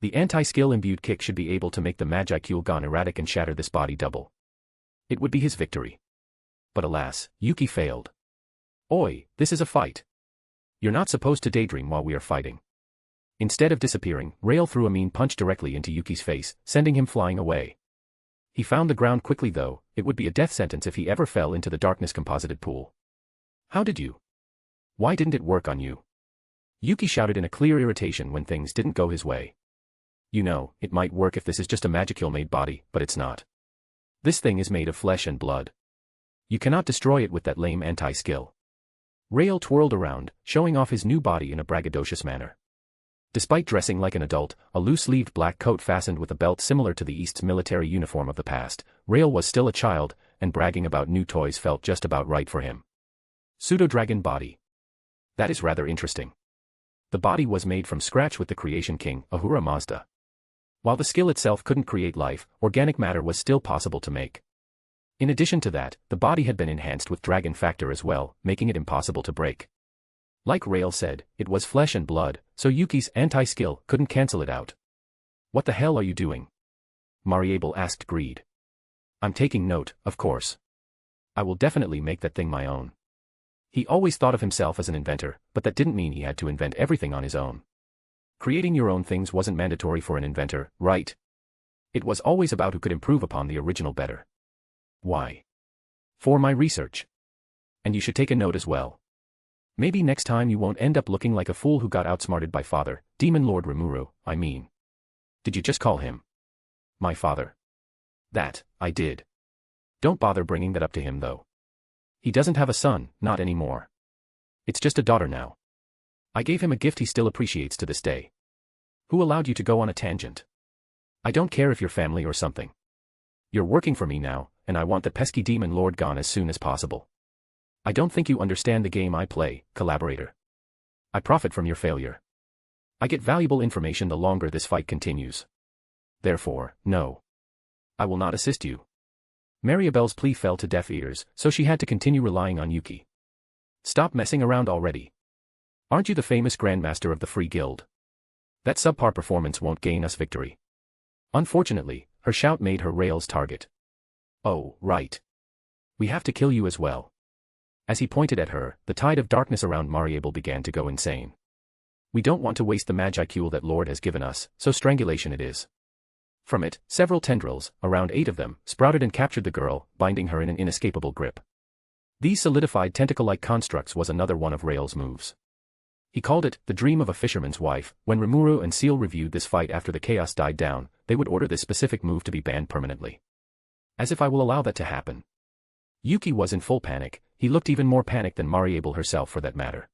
The anti-skill imbued kick should be able to make the Magi Kyul gone erratic and shatter this body double. It would be his victory. But alas, Yuki failed. Oi, this is a fight. You're not supposed to daydream while we are fighting. Instead of disappearing, Rail threw a mean punch directly into Yuki's face, sending him flying away. He found the ground quickly though, it would be a death sentence if he ever fell into the darkness composited pool. How did you? Why didn't it work on you? Yuki shouted in a clear irritation when things didn't go his way. You know, it might work if this is just a Magicule-made body, but it's not. This thing is made of flesh and blood. You cannot destroy it with that lame anti-skill. Rail twirled around, showing off his new body in a braggadocious manner. Despite dressing like an adult, a loose-sleeved black coat fastened with a belt similar to the East's military uniform of the past, Rail was still a child, and bragging about new toys felt just about right for him. Pseudo-dragon body. That is rather interesting. The body was made from scratch with the Creation King, Ahura Mazda. While the skill itself couldn't create life, organic matter was still possible to make. In addition to that, the body had been enhanced with dragon factor as well, making it impossible to break. Like Rail said, it was flesh and blood, so Yuki's anti-skill couldn't cancel it out. What the hell are you doing? Mariable asked Greed. I'm taking note, of course. I will definitely make that thing my own. He always thought of himself as an inventor, but that didn't mean he had to invent everything on his own. Creating your own things wasn't mandatory for an inventor, right? It was always about who could improve upon the original better. Why? For my research. And you should take a note as well. Maybe next time you won't end up looking like a fool who got outsmarted by Father, Demon Lord Rimuru, I mean. Did you just call him my father? That, I did. Don't bother bringing that up to him though. He doesn't have a son, not anymore. It's just a daughter now. I gave him a gift he still appreciates to this day. Who allowed you to go on a tangent? I don't care if you're family or something. You're working for me now, and I want the pesky demon lord gone as soon as possible. I don't think you understand the game I play, collaborator. I profit from your failure. I get valuable information the longer this fight continues. Therefore, no. I will not assist you. Mariabelle's plea fell to deaf ears, so she had to continue relying on Yuki. Stop messing around already. Aren't you the famous Grandmaster of the Free Guild? That subpar performance won't gain us victory. Unfortunately, her shout made her Rail's target. Oh, right. We have to kill you as well. As he pointed at her, the tide of darkness around Mariable began to go insane. We don't want to waste the magicule that Lord has given us, so strangulation it is. From it, several tendrils, around 8 of them, sprouted and captured the girl, binding her in an inescapable grip. These solidified tentacle-like constructs was another one of Rael's moves. He called it, the dream of a fisherman's wife. When Rimuru and Seal reviewed this fight after the chaos died down, they would order this specific move to be banned permanently. As if I will allow that to happen. Yuki was in full panic. He looked even more panicked than Mariable herself for that matter.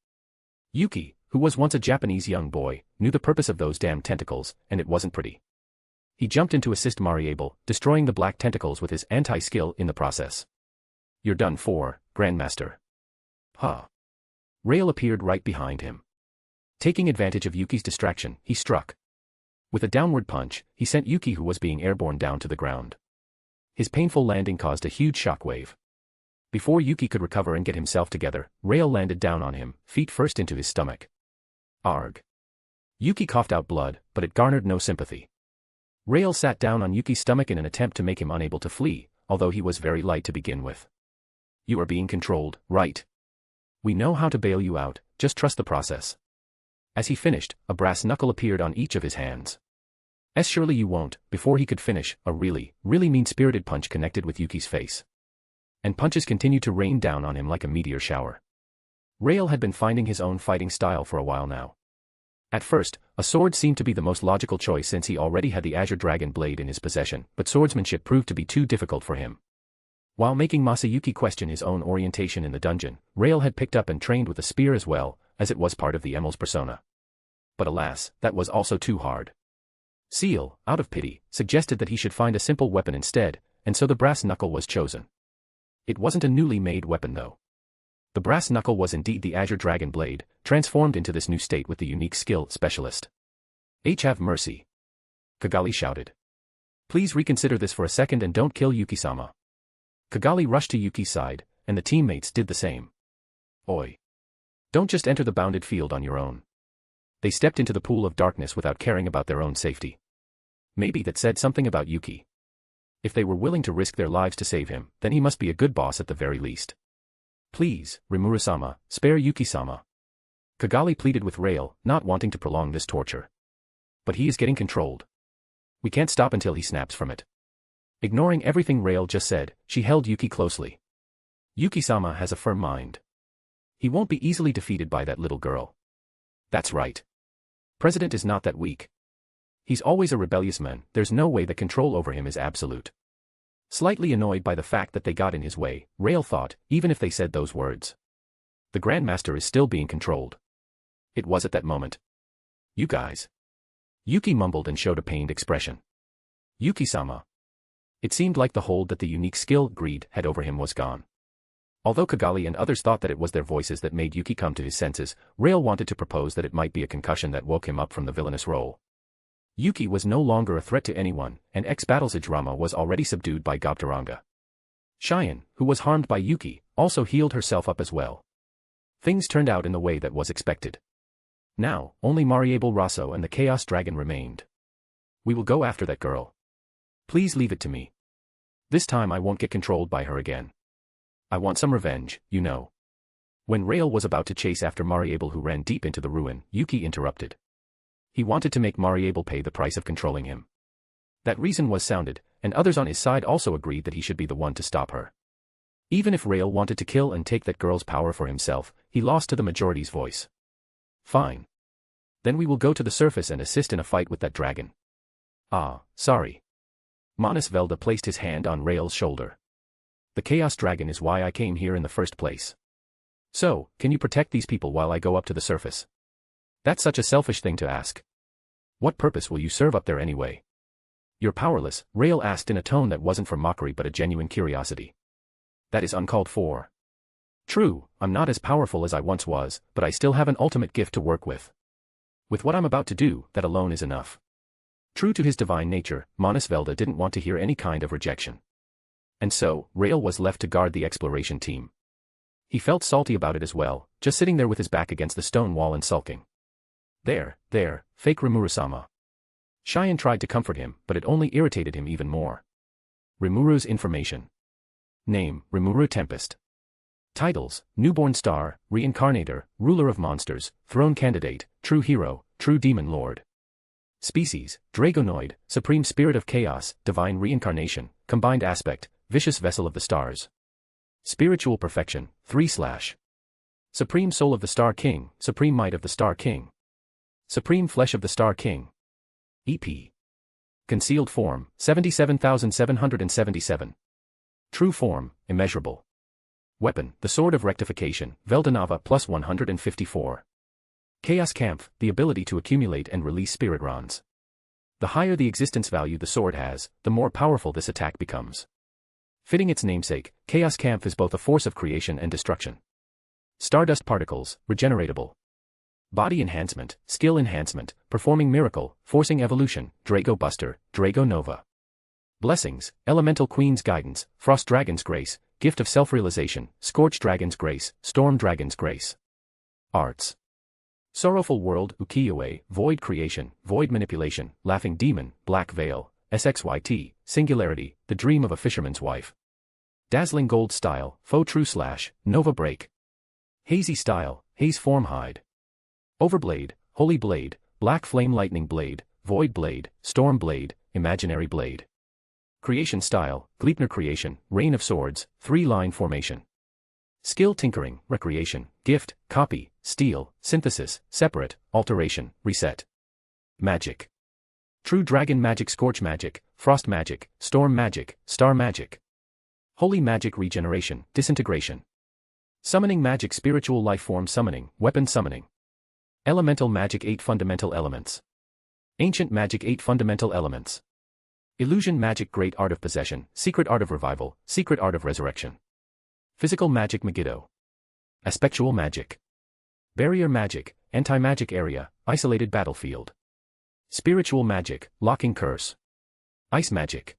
Yuki, who was once a Japanese young boy, knew the purpose of those damn tentacles, and it wasn't pretty. He jumped in to assist Mariable, destroying the black tentacles with his anti-skill in the process. You're done for, Grandmaster. Huh. Rael appeared right behind him. Taking advantage of Yuki's distraction, he struck. With a downward punch, he sent Yuki, who was being airborne, down to the ground. His painful landing caused a huge shockwave. Before Yuki could recover and get himself together, Rael landed down on him, feet first into his stomach. Arg. Yuki coughed out blood, but it garnered no sympathy. Rael sat down on Yuki's stomach in an attempt to make him unable to flee, although he was very light to begin with. You are being controlled, right? We know how to bail you out, just trust the process. As he finished, a brass knuckle appeared on each of his hands. Surely you won't. Before he could finish, a really mean-spirited punch connected with Yuki's face. And punches continued to rain down on him like a meteor shower. Rael had been finding his own fighting style for a while now. At first, a sword seemed to be the most logical choice since he already had the Azure Dragon blade in his possession, but swordsmanship proved to be too difficult for him. While making Masayuki question his own orientation in the dungeon, Rael had picked up and trained with a spear as well, as it was part of the Emel's persona. But alas, that was also too hard. Seal, out of pity, suggested that he should find a simple weapon instead, and so the brass knuckle was chosen. It wasn't a newly made weapon though. The brass knuckle was indeed the Azure Dragon blade, transformed into this new state with the unique skill specialist. Have mercy. Kigali shouted. Please reconsider this for a second and don't kill Yuki-sama. Kigali rushed to Yuki's side, and the teammates did the same. Oi. Don't just enter the bounded field on your own. They stepped into the pool of darkness without caring about their own safety. Maybe that said something about Yuki. If they were willing to risk their lives to save him, then he must be a good boss at the very least. Please, Rimuru-sama, spare Yuki-sama. Kigali pleaded with Rael, not wanting to prolong this torture. But he is getting controlled. We can't stop until he snaps from it. Ignoring everything Rael just said, she held Yuki closely. Yuki-sama has a firm mind. He won't be easily defeated by that little girl. That's right. President is not that weak. He's always a rebellious man, there's no way that control over him is absolute. Slightly annoyed by the fact that they got in his way, Rael thought, even if they said those words. The Grandmaster is still being controlled. It was at that moment. You guys. Yuki mumbled and showed a pained expression. Yuki-sama. It seemed like the hold that the unique skill, greed, had over him was gone. Although Kigali and others thought that it was their voices that made Yuki come to his senses, Rael wanted to propose that it might be a concussion that woke him up from the villainous role. Yuki was no longer a threat to anyone, and ex-Battles Ijirama was already subdued by Gobtaranga. Cheyenne, who was harmed by Yuki, also healed herself up as well. Things turned out in the way that was expected. Now, only Mariable Rosso and the Chaos Dragon remained. We will go after that girl. Please leave it to me. This time I won't get controlled by her again. I want some revenge, you know. When Rael was about to chase after Mariable, who ran deep into the ruin, Yuki interrupted. He wanted to make Mariable pay the price of controlling him. That reason was sounded, and others on his side also agreed that he should be the one to stop her. Even if Rael wanted to kill and take that girl's power for himself, he lost to the majority's voice. Fine. Then we will go to the surface and assist in a fight with that dragon. Ah, sorry. Manas Velda placed his hand on Rael's shoulder. The Chaos Dragon is why I came here in the first place. So, can you protect these people while I go up to the surface? That's such a selfish thing to ask. What purpose will you serve up there anyway? You're powerless, Rael asked in a tone that wasn't for mockery but a genuine curiosity. That is uncalled for. True, I'm not as powerful as I once was, but I still have an ultimate gift to work with. With what I'm about to do, that alone is enough. True to his divine nature, Manas Velda didn't want to hear any kind of rejection. And so, Rael was left to guard the exploration team. He felt salty about it as well, just sitting there with his back against the stone wall and sulking. There, fake Rimuru-sama. Cheyenne tried to comfort him, but it only irritated him even more. Rimuru's information. Name, Rimuru Tempest. Titles: Newborn Star, Reincarnator, Ruler of Monsters, Throne Candidate, True Hero, True Demon Lord. Species: Dragonoid, Supreme Spirit of Chaos, Divine Reincarnation, Combined Aspect, Vicious Vessel of the Stars. Spiritual Perfection, 3/. Supreme Soul of the Star King, Supreme Might of the Star King. Supreme Flesh of the Star King. EP. Concealed Form, 77,777. True Form, Immeasurable. Weapon: the Sword of Rectification, Veldanava plus 154. Chaos Kampf, the ability to accumulate and release spirit runs. The higher the existence value the sword has, the more powerful this attack becomes. Fitting its namesake, Chaos Kampf is both a force of creation and destruction. Stardust Particles, Regeneratable. Body Enhancement, Skill Enhancement, Performing Miracle, Forcing Evolution, Drago Buster, Drago Nova. Blessings: Elemental Queen's Guidance, Frost Dragon's Grace, Gift of Self-Realization, Scorch Dragon's Grace, Storm Dragon's Grace. Arts: Sorrowful World, Ukiyo-e, Void Creation, Void Manipulation, Laughing Demon, Black Veil, SXYT, Singularity, The Dream of a Fisherman's Wife. Dazzling Gold Style, Faux True / Nova Break. Hazy Style, Haze Form Hide. Overblade, Holy Blade, Black Flame Lightning Blade, Void Blade, Storm Blade, Imaginary Blade. Creation Style, Gleipnir Creation, Rain of Swords, 3-line formation. Skill Tinkering, Recreation, Gift, Copy, Steal, Synthesis, Separate, Alteration, Reset. Magic: True Dragon Magic, Scorch Magic, Frost Magic, Storm Magic, Star Magic. Holy Magic, Regeneration, Disintegration. Summoning Magic, Spiritual Life Form Summoning, Weapon Summoning. Elemental Magic, 8 Fundamental Elements. Ancient Magic, 8 Fundamental Elements. Illusion Magic, Great Art of Possession, Secret Art of Revival, Secret Art of Resurrection. Physical Magic, Megiddo. Aspectual Magic. Barrier Magic, Anti-Magic Area, Isolated Battlefield. Spiritual Magic, Locking Curse. Ice Magic.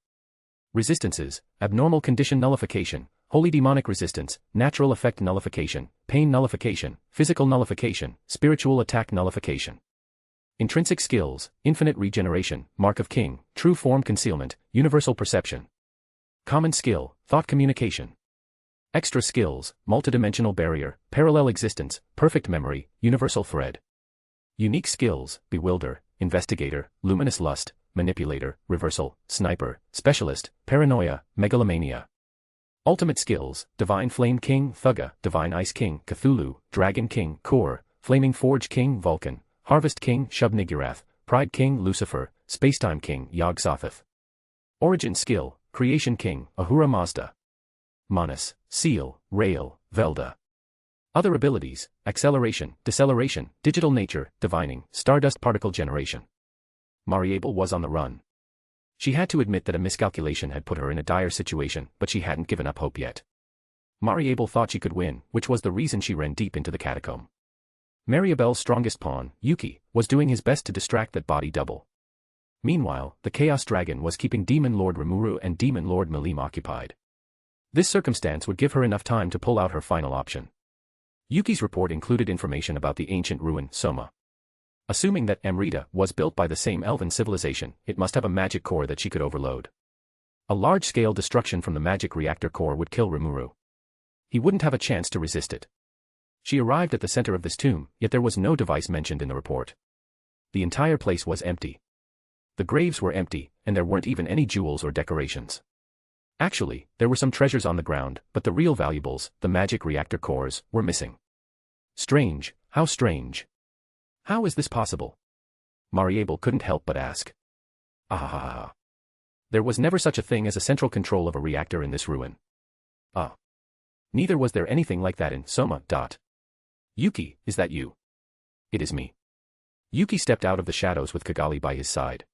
Resistances: Abnormal Condition Nullification, Holy Demonic Resistance, Natural Effect Nullification, Pain Nullification, Physical Nullification, Spiritual Attack Nullification. Intrinsic Skills: Infinite Regeneration, Mark of King, True Form Concealment, Universal Perception. Common Skill: Thought Communication. Extra Skills: Multidimensional Barrier, Parallel Existence, Perfect Memory, Universal Thread. Unique Skills: Bewilder, Investigator, Luminous Lust, Manipulator, Reversal, Sniper, Specialist, Paranoia, Megalomania. Ultimate Skills: Divine Flame King, Thugga, Divine Ice King, Cthulhu, Dragon King, Kor, Flaming Forge King, Vulcan, Harvest King, Shub-Niggurath, Pride King, Lucifer, Spacetime King, Yog-Sothoth. Origin Skill: Creation King, Ahura Mazda. Manus, Seal, Rail, Velda. Other abilities: Acceleration, Deceleration, Digital Nature, Divining, Stardust Particle Generation. Mariable was on the run. She had to admit that a miscalculation had put her in a dire situation, but she hadn't given up hope yet. Mariable thought she could win, which was the reason she ran deep into the catacomb. Mariabelle's strongest pawn, Yuki, was doing his best to distract that body double. Meanwhile, the Chaos Dragon was keeping Demon Lord Rimuru and Demon Lord Malim occupied. This circumstance would give her enough time to pull out her final option. Yuki's report included information about the ancient ruin, Soma. Assuming that Amrita was built by the same elven civilization, it must have a magic core that she could overload. A large-scale destruction from the magic reactor core would kill Rimuru. He wouldn't have a chance to resist it. She arrived at the center of this tomb, yet there was no device mentioned in the report. The entire place was empty. The graves were empty, and there weren't even any jewels or decorations. Actually, there were some treasures on the ground, but the real valuables, the magic reactor cores, were missing. Strange, how strange. How is this possible? Mariable couldn't help but ask. Ah. There was never such a thing as a central control of a reactor in this ruin. Neither was there anything like that in Soma. Yuki, is that you? It is me. Yuki stepped out of the shadows with Kigali by his side.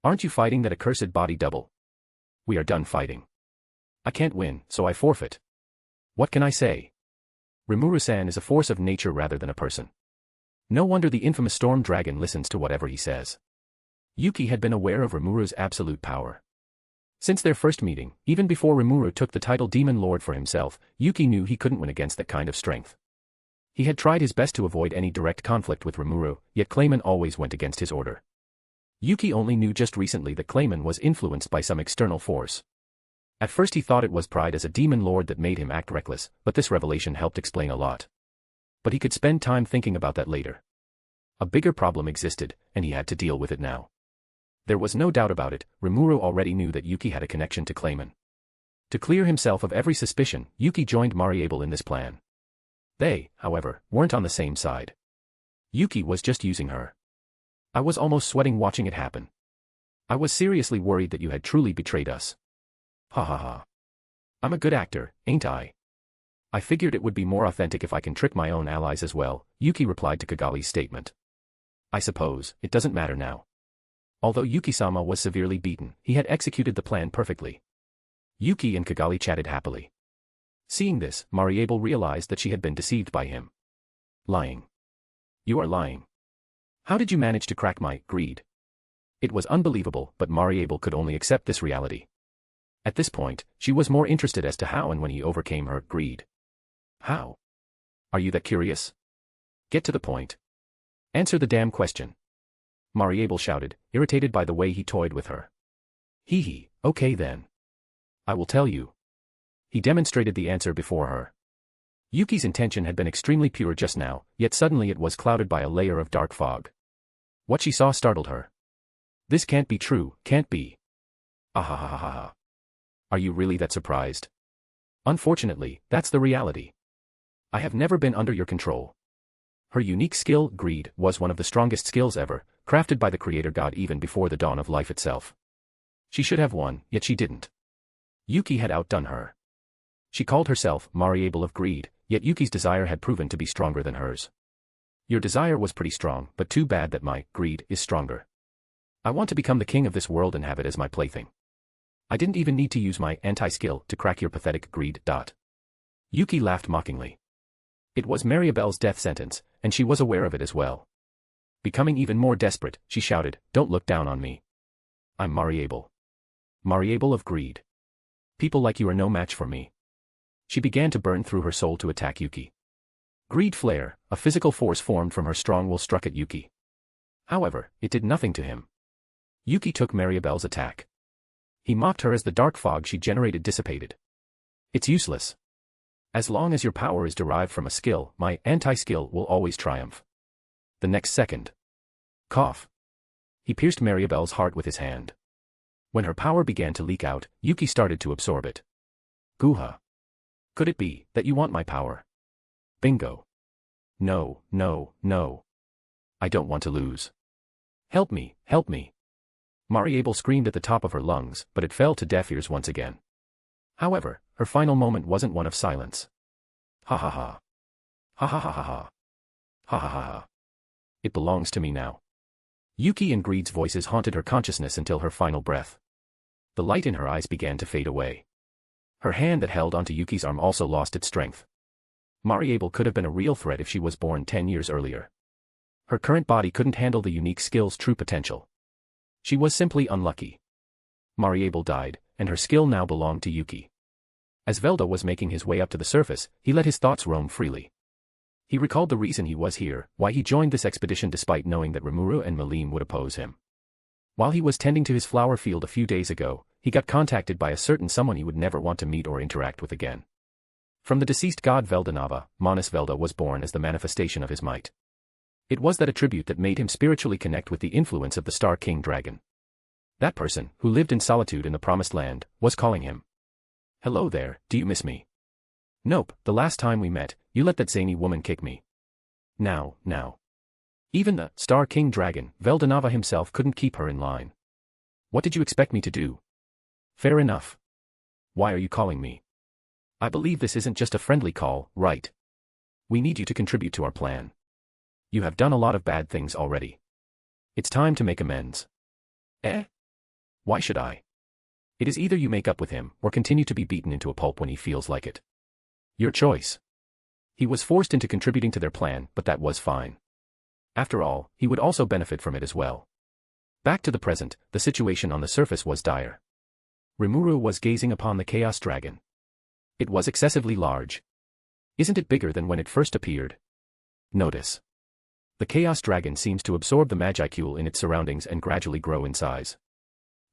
Aren't you fighting that accursed body double? We are done fighting. I can't win, so I forfeit. What can I say? Rimuru-san is a force of nature rather than a person. No wonder the infamous Storm Dragon listens to whatever he says. Yuki had been aware of Rimuru's absolute power. Since their first meeting, even before Rimuru took the title Demon Lord for himself, Yuki knew he couldn't win against that kind of strength. He had tried his best to avoid any direct conflict with Rimuru, yet Clayman always went against his order. Yuki only knew just recently that Clayman was influenced by some external force. At first he thought it was pride as a demon lord that made him act reckless, but this revelation helped explain a lot. But he could spend time thinking about that later. A bigger problem existed, and he had to deal with it now. There was no doubt about it, Rimuru already knew that Yuki had a connection to Clayman. To clear himself of every suspicion, Yuki joined Mariable in this plan. They, however, weren't on the same side. Yuki was just using her. I was almost sweating watching it happen. I was seriously worried that you had truly betrayed us. Ha ha ha. I'm a good actor, ain't I? I figured it would be more authentic if I can trick my own allies as well, Yuki replied to Kagali's statement. I suppose, it doesn't matter now. Although Yuki-sama was severely beaten, he had executed the plan perfectly. Yuki and Kagali chatted happily. Seeing this, Mariable realized that she had been deceived by him. Lying. You are lying. How did you manage to crack my greed? It was unbelievable, but Mariable could only accept this reality. At this point, she was more interested as to how and when he overcame her greed. How? Are you that curious? Get to the point. Answer the damn question. Mariable shouted, irritated by the way he toyed with her. Hee hee, okay then. I will tell you. He demonstrated the answer before her. Yuki's intention had been extremely pure just now, yet suddenly it was clouded by a layer of dark fog. What she saw startled her. This can't be true, can't be. Ahahaha. Are you really that surprised? Unfortunately, that's the reality. I have never been under your control. Her unique skill, greed, was one of the strongest skills ever, crafted by the creator god even before the dawn of life itself. She should have won, yet she didn't. Yuki had outdone her. She called herself Mariable of Greed, yet Yuki's desire had proven to be stronger than hers. Your desire was pretty strong, but too bad that my greed is stronger. I want to become the king of this world and have it as my plaything. I didn't even need to use my anti-skill to crack your pathetic greed. Yuki laughed mockingly. It was Mariabelle's death sentence, and she was aware of it as well. Becoming even more desperate, she shouted, "Don't look down on me. I'm Mariable. Mariable of Greed. People like you are no match for me." She began to burn through her soul to attack Yuki. Greed flare, a physical force formed from her strong will, struck at Yuki. However, it did nothing to him. Yuki took Mariabelle's attack. He mocked her as the dark fog she generated dissipated. It's useless. As long as your power is derived from a skill, my anti-skill will always triumph. The next second. Cough. He pierced Mariabelle's heart with his hand. When her power began to leak out, Yuki started to absorb it. Guha. Could it be that you want my power? Bingo. No, no, no. I don't want to lose. Help me, help me. Mariable screamed at the top of her lungs, but it fell to deaf ears once again. However, her final moment wasn't one of silence. Ha ha ha. Ha ha ha ha ha. Ha ha ha ha. It belongs to me now. Yuki and Greed's voices haunted her consciousness until her final breath. The light in her eyes began to fade away. Her hand that held onto Yuki's arm also lost its strength. Mariable could have been a real threat if she was born 10 years earlier. Her current body couldn't handle the unique skill's true potential. She was simply unlucky. Mariable died, and her skill now belonged to Yuki. As Velda was making his way up to the surface, he let his thoughts roam freely. He recalled the reason he was here, why he joined this expedition despite knowing that Rimuru and Malim would oppose him. While he was tending to his flower field a few days ago, he got contacted by a certain someone he would never want to meet or interact with again. From the deceased god Veldanava, Manus Velda was born as the manifestation of his might. It was that attribute that made him spiritually connect with the influence of the Star King Dragon. That person, who lived in solitude in the Promised Land, was calling him. Hello there, do you miss me? Nope, the last time we met, you let that zany woman kick me. Now. Even the Star King Dragon, Veldanava himself, couldn't keep her in line. What did you expect me to do? Fair enough. Why are you calling me? I believe this isn't just a friendly call, right? We need you to contribute to our plan. You have done a lot of bad things already. It's time to make amends. Why should I? It is either you make up with him, or continue to be beaten into a pulp when he feels like it. Your choice. He was forced into contributing to their plan, but that was fine. After all, he would also benefit from it as well. Back to the present, the situation on the surface was dire. Rimuru was gazing upon the Chaos Dragon. It was excessively large. Isn't it bigger than when it first appeared? Notice. The Chaos Dragon seems to absorb the magicule in its surroundings and gradually grow in size.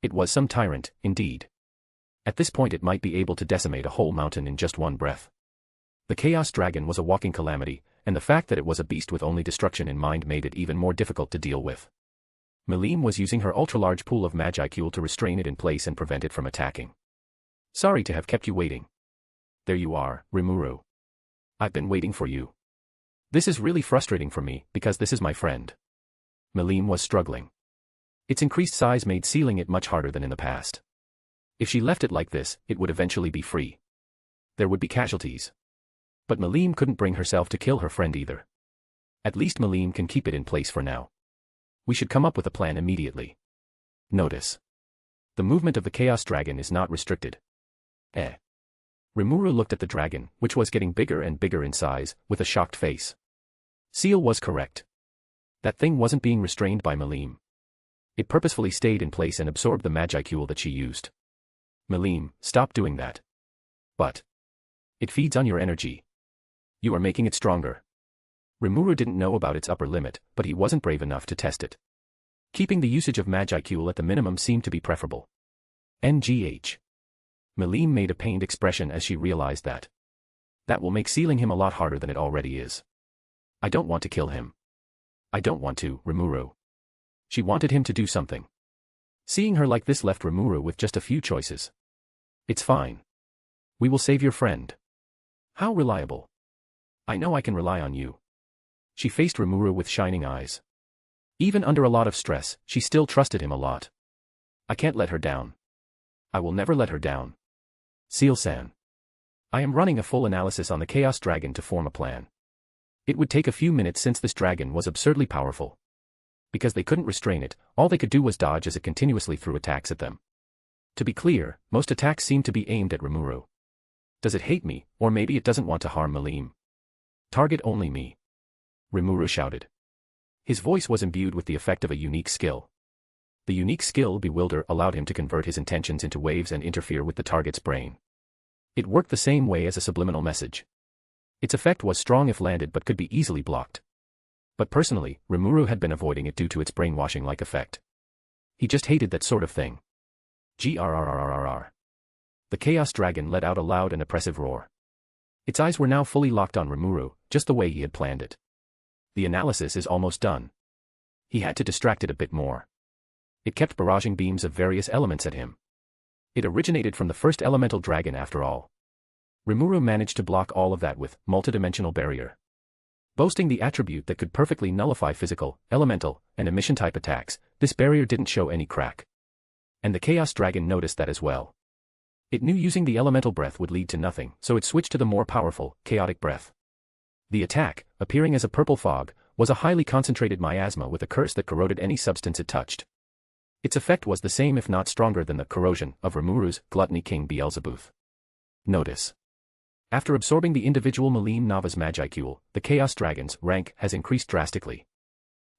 It was some tyrant, indeed. At this point it might be able to decimate a whole mountain in just one breath. The Chaos Dragon was a walking calamity, and the fact that it was a beast with only destruction in mind made it even more difficult to deal with. Melim was using her ultra-large pool of Magicule to restrain it in place and prevent it from attacking. Sorry to have kept you waiting. There you are, Rimuru. I've been waiting for you. This is really frustrating for me, because this is my friend. Melim was struggling. Its increased size made sealing it much harder than in the past. If she left it like this, it would eventually be free. There would be casualties. But Melim couldn't bring herself to kill her friend either. At least Melim can keep it in place for now. We should come up with a plan immediately. Notice. The movement of the Chaos Dragon is not restricted. Rimuru looked at the dragon, which was getting bigger and bigger in size, with a shocked face. Seal was correct. That thing wasn't being restrained by Melim. It purposefully stayed in place and absorbed the Magicule that she used. Melim, stop doing that. But it feeds on your energy. You are making it stronger. Rimuru didn't know about its upper limit, but he wasn't brave enough to test it. Keeping the usage of Magicule at the minimum seemed to be preferable. NGH. Melim made a pained expression as she realized that. That will make sealing him a lot harder than it already is. I don't want to kill him. I don't want to, Rimuru. She wanted him to do something. Seeing her like this left Rimuru with just a few choices. It's fine. We will save your friend. How reliable. I know I can rely on you. She faced Rimuru with shining eyes. Even under a lot of stress, she still trusted him a lot. I can't let her down. I will never let her down. Seal-san. I am running a full analysis on the Chaos Dragon to form a plan. It would take a few minutes since this dragon was absurdly powerful. Because they couldn't restrain it, all they could do was dodge as it continuously threw attacks at them. To be clear, most attacks seemed to be aimed at Rimuru. Does it hate me, or maybe it doesn't want to harm Melim? Target only me. Rimuru shouted. His voice was imbued with the effect of a unique skill. The unique skill Bewilder allowed him to convert his intentions into waves and interfere with the target's brain. It worked the same way as a subliminal message. Its effect was strong if landed but could be easily blocked. But personally, Rimuru had been avoiding it due to its brainwashing-like effect. He just hated that sort of thing. Grrrrrrrrr. The Chaos Dragon let out a loud and oppressive roar. Its eyes were now fully locked on Rimuru, just the way he had planned it. The analysis is almost done. He had to distract it a bit more. It kept barraging beams of various elements at him. It originated from the first elemental dragon after all. Rimuru managed to block all of that with multidimensional barrier. Boasting the attribute that could perfectly nullify physical, elemental, and emission-type attacks, this barrier didn't show any crack. And the Chaos Dragon noticed that as well. It knew using the elemental breath would lead to nothing, so it switched to the more powerful, chaotic breath. The attack, appearing as a purple fog, was a highly concentrated miasma with a curse that corroded any substance it touched. Its effect was the same if not stronger than the corrosion of Rimuru's Gluttony King Beelzebub. Notice. After absorbing the individual Melim Nava's Magicule, the Chaos Dragon's rank has increased drastically.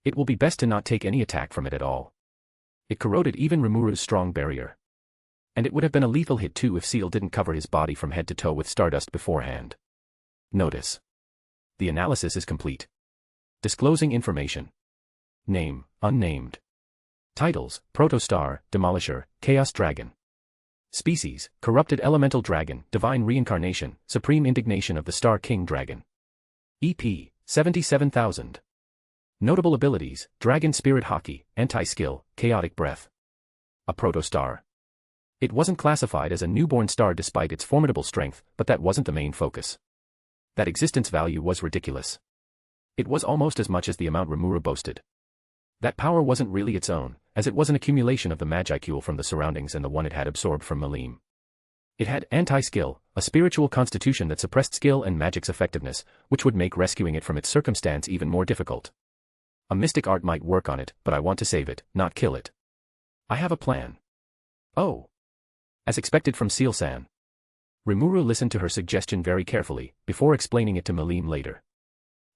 It will be best to not take any attack from it at all. It corroded even Rimuru's strong barrier. And it would have been a lethal hit too if Seal didn't cover his body from head to toe with stardust beforehand. Notice. The analysis is complete. Disclosing information. Name, unnamed. Titles, Protostar, Demolisher, Chaos Dragon. Species, Corrupted Elemental Dragon, Divine Reincarnation, Supreme Indignation of the Star King Dragon. EP, 77,000. Notable abilities, Dragon Spirit Hockey, Anti-Skill, Chaotic Breath. A Protostar. It wasn't classified as a newborn star despite its formidable strength, but that wasn't the main focus. That existence value was ridiculous. It was almost as much as the amount Rimuru boasted. That power wasn't really its own, as it was an accumulation of the Magicule from the surroundings and the one it had absorbed from Melim. It had anti-skill, a spiritual constitution that suppressed skill and magic's effectiveness, which would make rescuing it from its circumstance even more difficult. A mystic art might work on it, but I want to save it, not kill it. I have a plan. Oh. As expected from Seal-san. Rimuru listened to her suggestion very carefully, before explaining it to Melim later.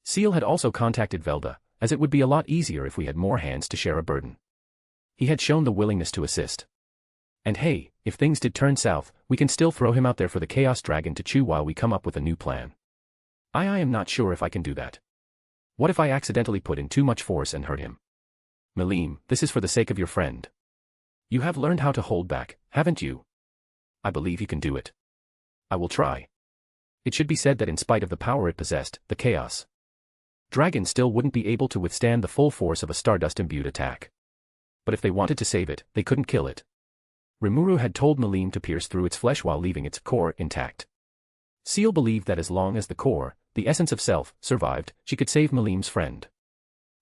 Seal had also contacted Velda, as it would be a lot easier if we had more hands to share a burden. He had shown the willingness to assist. And hey, if things did turn south, we can still throw him out there for the Chaos Dragon to chew while we come up with a new plan. I am not sure if I can do that. What if I accidentally put in too much force and hurt him? Melim, this is for the sake of your friend. You have learned how to hold back, haven't you? I believe you can do it. I will try. It should be said that in spite of the power it possessed, the Chaos Dragon still wouldn't be able to withstand the full force of a Stardust-imbued attack. But if they wanted to save it, they couldn't kill it. Rimuru had told Melim to pierce through its flesh while leaving its core intact. Seal believed that as long as the core, the essence of self, survived, she could save Melim's friend.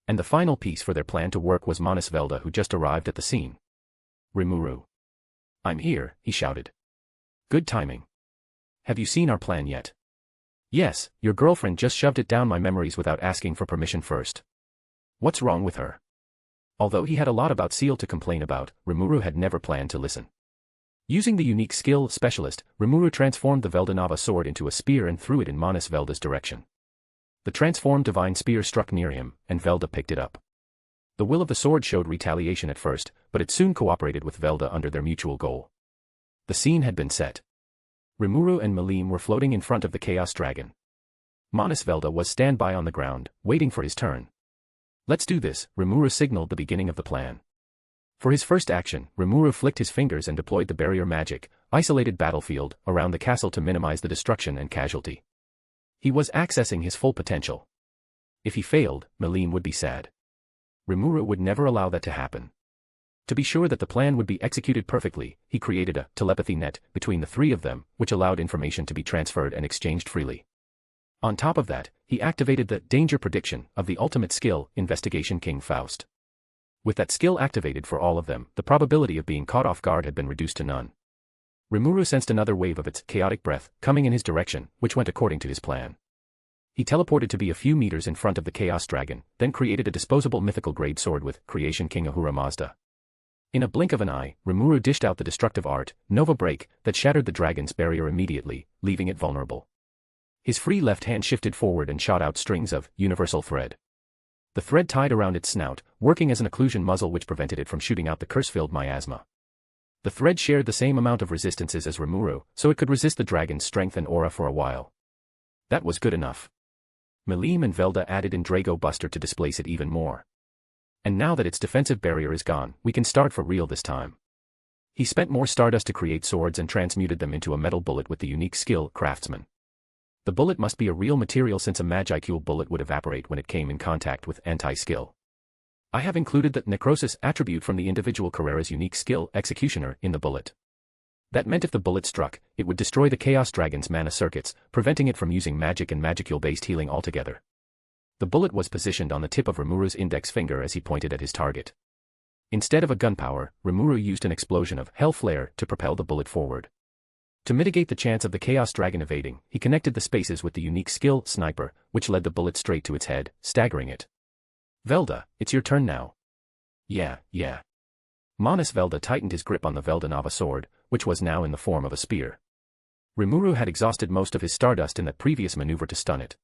And the final piece for their plan to work was Manas Velda, who just arrived at the scene. Rimuru. I'm here, he shouted. Good timing. Have you seen our plan yet? Yes, your girlfriend just shoved it down my memories without asking for permission first. What's wrong with her? Although he had a lot about Seal to complain about, Rimuru had never planned to listen. Using the unique skill specialist, Rimuru transformed the Veldanava sword into a spear and threw it in Manas Velda's direction. The transformed divine spear struck near him, and Velda picked it up. The will of the sword showed retaliation at first, but it soon cooperated with Velda under their mutual goal. The scene had been set. Rimuru and Melim were floating in front of the Chaos Dragon. Manas Velda was standby on the ground, waiting for his turn. Let's do this, Rimuru signaled the beginning of the plan. For his first action, Rimuru flicked his fingers and deployed the barrier magic, isolated battlefield, around the castle to minimize the destruction and casualty. He was accessing his full potential. If he failed, Melim would be sad. Rimuru would never allow that to happen. To be sure that the plan would be executed perfectly, he created a telepathy net between the three of them, which allowed information to be transferred and exchanged freely. On top of that, he activated the danger prediction of the ultimate skill, Investigation King Faust. With that skill activated for all of them, the probability of being caught off guard had been reduced to none. Rimuru sensed another wave of its chaotic breath coming in his direction, which went according to his plan. He teleported to be a few meters in front of the Chaos Dragon, then created a disposable mythical grade sword with Creation King Ahura Mazda. In a blink of an eye, Rimuru dished out the destructive art, Nova Break, that shattered the dragon's barrier immediately, leaving it vulnerable. His free left hand shifted forward and shot out strings of universal thread. The thread tied around its snout, working as an occlusion muzzle which prevented it from shooting out the curse-filled miasma. The thread shared the same amount of resistances as Rimuru, so it could resist the dragon's strength and aura for a while. That was good enough. Melim and Velda added in Drago Buster to displace it even more. And now that its defensive barrier is gone, we can start for real this time. He spent more stardust to create swords and transmuted them into a metal bullet with the unique skill, Craftsman. The bullet must be a real material since a Magicule bullet would evaporate when it came in contact with anti-skill. I have included the Necrosis attribute from the individual Carrera's unique skill, Executioner, in the bullet. That meant if the bullet struck, it would destroy the Chaos Dragon's mana circuits, preventing it from using magic and Magicule-based healing altogether. The bullet was positioned on the tip of Rimuru's index finger as he pointed at his target. Instead of a gunpowder, Rimuru used an explosion of Hell Flare to propel the bullet forward. To mitigate the chance of the Chaos Dragon evading, he connected the spaces with the unique skill, Sniper, which led the bullet straight to its head, staggering it. Velda, it's your turn now. Yeah. Manas Velda tightened his grip on the Veldanava sword, which was now in the form of a spear. Rimuru had exhausted most of his stardust in that previous maneuver to stun it.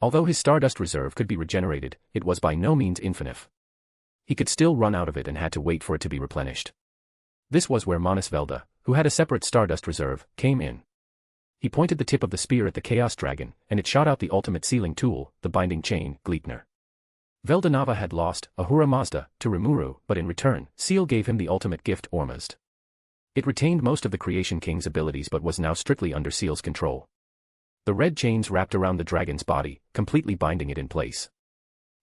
Although his stardust reserve could be regenerated, it was by no means infinite. He could still run out of it and had to wait for it to be replenished. This was where Manas Velda, who had a separate stardust reserve, came in. He pointed the tip of the spear at the Chaos Dragon, and it shot out the ultimate sealing tool, the binding chain, Gleipnir. Veldanava had lost Ahura Mazda to Rimuru, but in return, Seal gave him the ultimate gift, Ormazd. It retained most of the Creation King's abilities but was now strictly under Seal's control. The red chains wrapped around the dragon's body, completely binding it in place.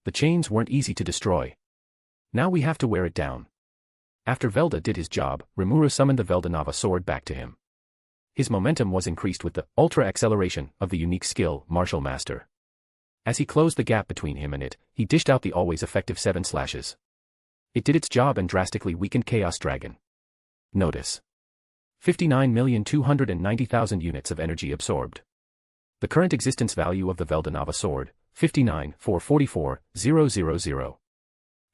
The chains weren't easy to destroy. Now we have to wear it down. After Velda did his job, Rimuru summoned the Veldanava sword back to him. His momentum was increased with the ultra-acceleration of the unique skill, Martial Master. As he closed the gap between him and it, he dished out the always effective 7 slashes. It did its job and drastically weakened Chaos Dragon. Notice. 59,290,000 units of energy absorbed. The current existence value of the Veldanava sword, 59,444,000.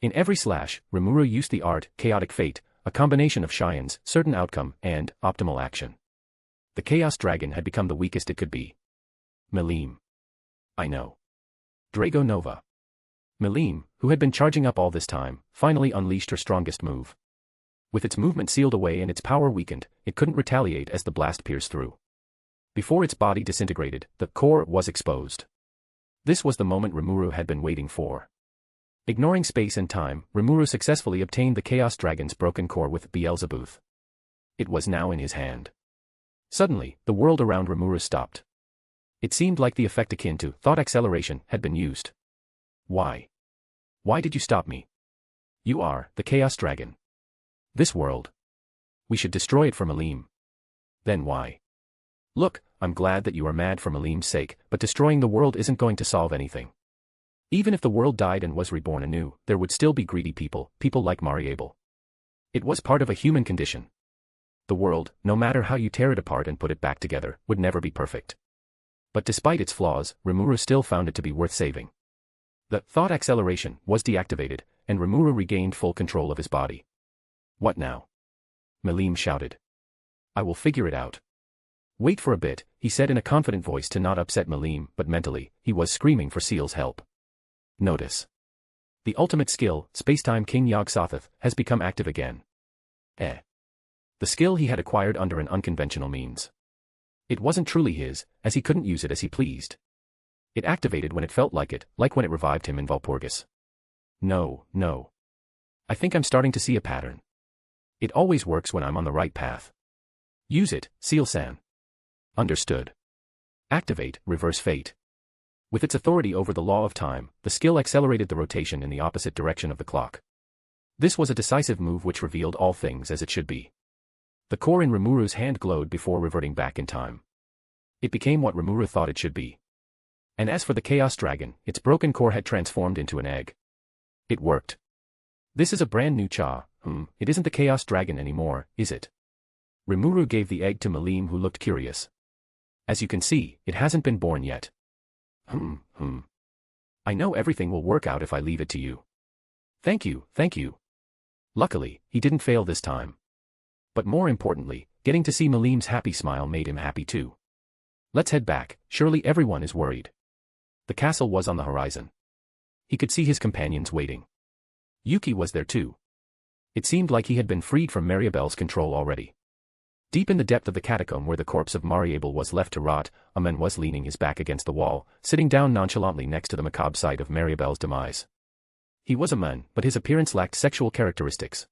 In every slash, Rimuru used the art, Chaotic Fate, a combination of Shian's, certain outcome, and optimal action. The Chaos Dragon had become the weakest it could be. Melim. I know. Drago Nova. Melim, who had been charging up all this time, finally unleashed her strongest move. With its movement sealed away and its power weakened, it couldn't retaliate as the blast pierced through. Before its body disintegrated, the core was exposed. This was the moment Rimuru had been waiting for. Ignoring space and time, Rimuru successfully obtained the Chaos Dragon's broken core with Beelzebuth. It was now in his hand. Suddenly, the world around Rimuru stopped. It seemed like the effect akin to thought acceleration had been used. Why? Why did you stop me? You are the Chaos Dragon. This world. We should destroy it for Malim. Then why? Look, I'm glad that you are mad for Malim's sake, but destroying the world isn't going to solve anything. Even if the world died and was reborn anew, there would still be greedy people, people like Mariable. It was part of a human condition. The world, no matter how you tear it apart and put it back together, would never be perfect. But despite its flaws, Rimuru still found it to be worth saving. The thought acceleration was deactivated, and Rimuru regained full control of his body. What now? Malim shouted. I will figure it out. Wait for a bit, he said in a confident voice to not upset Malim, but mentally, he was screaming for Seal's help. Notice. The ultimate skill, Spacetime King Yog-Sothoth, has become active again. The skill he had acquired under an unconventional means. It wasn't truly his, as he couldn't use it as he pleased. It activated when it felt like it, like when it revived him in Walpurgis. No. I think I'm starting to see a pattern. It always works when I'm on the right path. Use it, Seal-san. Understood. Activate, Reverse Fate. With its authority over the law of time, the skill accelerated the rotation in the opposite direction of the clock. This was a decisive move which revealed all things as it should be. The core in Rimuru's hand glowed before reverting back in time. It became what Rimuru thought it should be. And as for the Chaos Dragon, its broken core had transformed into an egg. It worked. This is a brand new Cha. It isn't the Chaos Dragon anymore, is it? Rimuru gave the egg to Malim, who looked curious. As you can see, it hasn't been born yet. I know everything will work out if I leave it to you. Thank you. Luckily, he didn't fail this time. But more importantly, getting to see Malim's happy smile made him happy too. Let's head back, surely everyone is worried. The castle was on the horizon. He could see his companions waiting. Yuki was there too. It seemed like he had been freed from Mariabelle's control already. Deep in the depth of the catacomb where the corpse of Mariable was left to rot, a man was leaning his back against the wall, sitting down nonchalantly next to the macabre site of Mariabelle's demise. He was a man, but his appearance lacked sexual characteristics.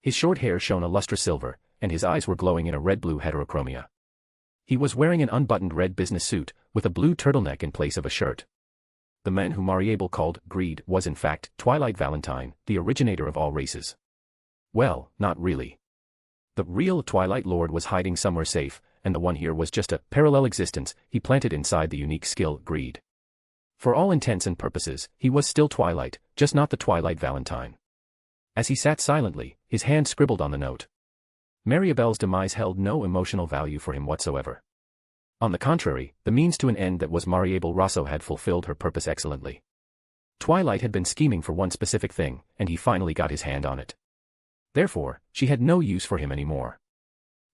His short hair shone a lustrous silver, and his eyes were glowing in a red-blue heterochromia. He was wearing an unbuttoned red business suit, with a blue turtleneck in place of a shirt. The man whom Mariable called Greed was in fact Twilight Valentine, the originator of all races. Well, not really. The real Twilight Lord was hiding somewhere safe, and the one here was just a parallel existence he planted inside the unique skill Greed. For all intents and purposes, he was still Twilight, just not the Twilight Valentine. As he sat silently, his hand scribbled on the note. Mariabelle's demise held no emotional value for him whatsoever. On the contrary, the means to an end that was Mariable Rosso had fulfilled her purpose excellently. Twilight had been scheming for one specific thing, and he finally got his hand on it. Therefore, she had no use for him anymore.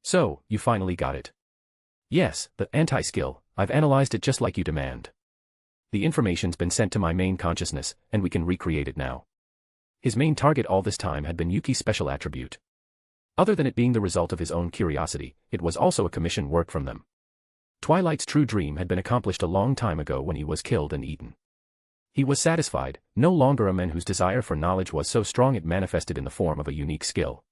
So, you finally got it. Yes, the anti-skill, I've analyzed it just like you demand. The information's been sent to my main consciousness, and we can recreate it now. His main target all this time had been Yuki's special attribute. Other than it being the result of his own curiosity, it was also a commission work from them. Twilight's true dream had been accomplished a long time ago when he was killed and eaten. He was satisfied, no longer a man whose desire for knowledge was so strong it manifested in the form of a unique skill.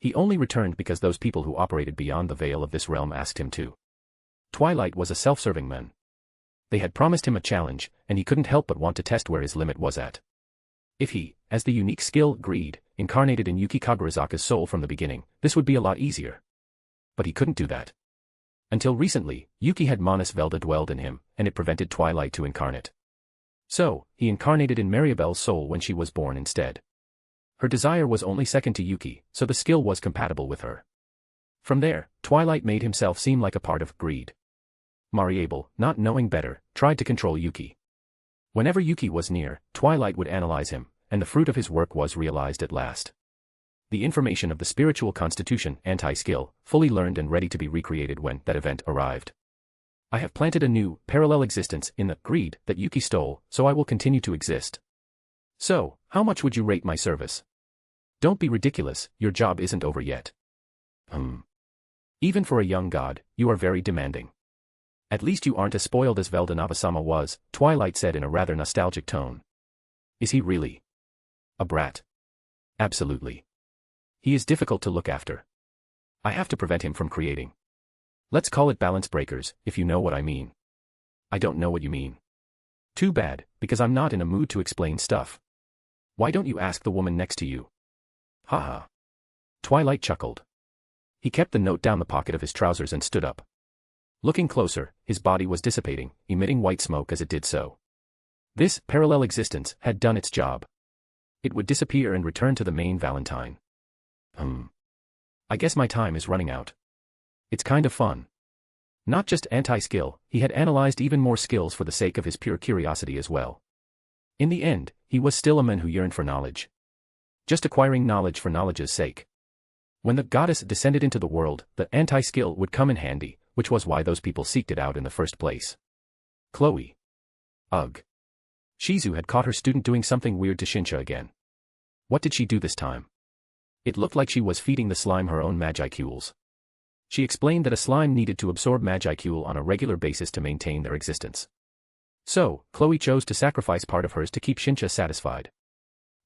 He only returned because those people who operated beyond the veil of this realm asked him to. Twilight was a self-serving man. They had promised him a challenge, and he couldn't help but want to test where his limit was at. If he, as the unique skill Greed, incarnated in Yuki Kagurazaka's soul from the beginning, this would be a lot easier. But he couldn't do that. Until recently, Yuki had Manus Velda dwelled in him, and it prevented Twilight to incarnate. So, he incarnated in Mariabelle's soul when she was born instead. Her desire was only second to Yuki, so the skill was compatible with her. From there, Twilight made himself seem like a part of Greed. Mariable, not knowing better, tried to control Yuki. Whenever Yuki was near, Twilight would analyze him, and the fruit of his work was realized at last. The information of the spiritual constitution, anti-skill, fully learned and ready to be recreated when that event arrived. I have planted a new, parallel existence in the Greed that Yuki stole, so I will continue to exist. So, how much would you rate my service? Don't be ridiculous, your job isn't over yet. Even for a young god, you are very demanding. At least you aren't as spoiled as Veldanava-sama was, Twilight said in a rather nostalgic tone. Is he really a brat? Absolutely. He is difficult to look after. I have to prevent him from creating. Let's call it balance breakers, if you know what I mean. I don't know what you mean. Too bad, because I'm not in a mood to explain stuff. Why don't you ask the woman next to you? Haha. Twilight chuckled. He kept the note down the pocket of his trousers and stood up. Looking closer, his body was dissipating, emitting white smoke as it did so. This parallel existence had done its job. It would disappear and return to the main Valentine. I guess my time is running out. It's kind of fun. Not just anti-skill, he had analyzed even more skills for the sake of his pure curiosity as well. In the end, he was still a man who yearned for knowledge. Just acquiring knowledge for knowledge's sake. When the goddess descended into the world, the anti-skill would come in handy, which was why those people seeked it out in the first place. Chloe. Ugh. Shizu had caught her student doing something weird to Shinsha again. What did she do this time? It looked like she was feeding the slime her own magicules. She explained that a slime needed to absorb magicule on a regular basis to maintain their existence. So, Chloe chose to sacrifice part of hers to keep Shinsha satisfied.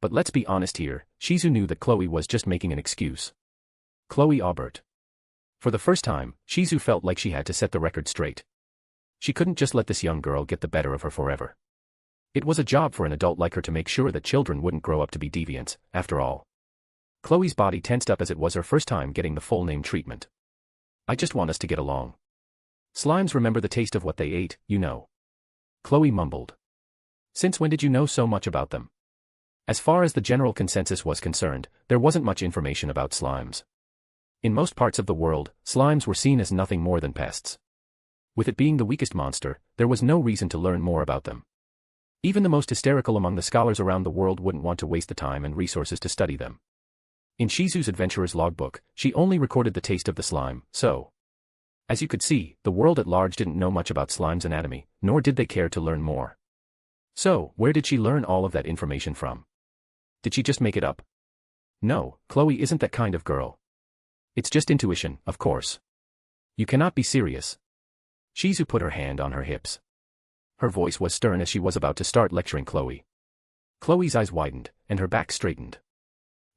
But let's be honest here, Shizu knew that Chloe was just making an excuse. Chloe Aubert. For the first time, Shizu felt like she had to set the record straight. She couldn't just let this young girl get the better of her forever. It was a job for an adult like her to make sure that children wouldn't grow up to be deviants, after all. Chloe's body tensed up as it was her first time getting the full name treatment. I just want us to get along. Slimes remember the taste of what they ate, you know. Chloe mumbled. Since when did you know so much about them? As far as the general consensus was concerned, there wasn't much information about slimes. In most parts of the world, slimes were seen as nothing more than pests. With it being the weakest monster, there was no reason to learn more about them. Even the most hysterical among the scholars around the world wouldn't want to waste the time and resources to study them. In Shizu's adventurer's logbook, she only recorded the taste of the slime, so. As you could see, the world at large didn't know much about slime's anatomy, nor did they care to learn more. So, where did she learn all of that information from? Did she just make it up? No, Chloe isn't that kind of girl. It's just intuition, of course. You cannot be serious. Shizu put her hand on her hips. Her voice was stern as she was about to start lecturing Chloe. Chloe's eyes widened, and her back straightened.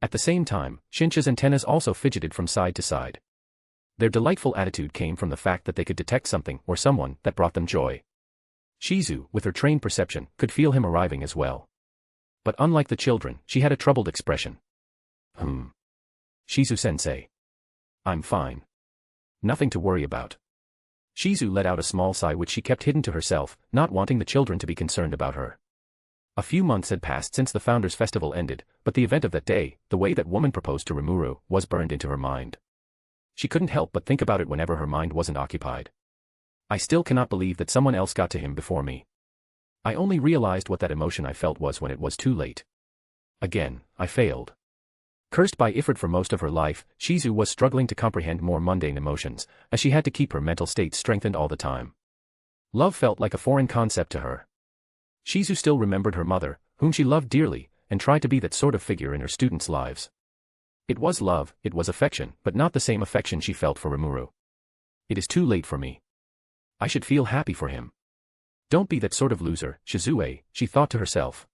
At the same time, Shinsha's antennas also fidgeted from side to side. Their delightful attitude came from the fact that they could detect something or someone that brought them joy. Shizu, with her trained perception, could feel him arriving as well. But unlike the children, she had a troubled expression. Shizu-sensei. I'm fine. Nothing to worry about. Shizu let out a small sigh which she kept hidden to herself, not wanting the children to be concerned about her. A few months had passed since the Founders' Festival ended, but the event of that day, the way that woman proposed to Rimuru, was burned into her mind. She couldn't help but think about it whenever her mind wasn't occupied. I still cannot believe that someone else got to him before me. I only realized what that emotion I felt was when it was too late. Again, I failed. Cursed by Ifrit for most of her life, Shizu was struggling to comprehend more mundane emotions, as she had to keep her mental state strengthened all the time. Love felt like a foreign concept to her. Shizu still remembered her mother, whom she loved dearly, and tried to be that sort of figure in her students' lives. It was love, it was affection, but not the same affection she felt for Rimuru. It is too late for me. I should feel happy for him. Don't be that sort of loser, Shizue, she thought to herself.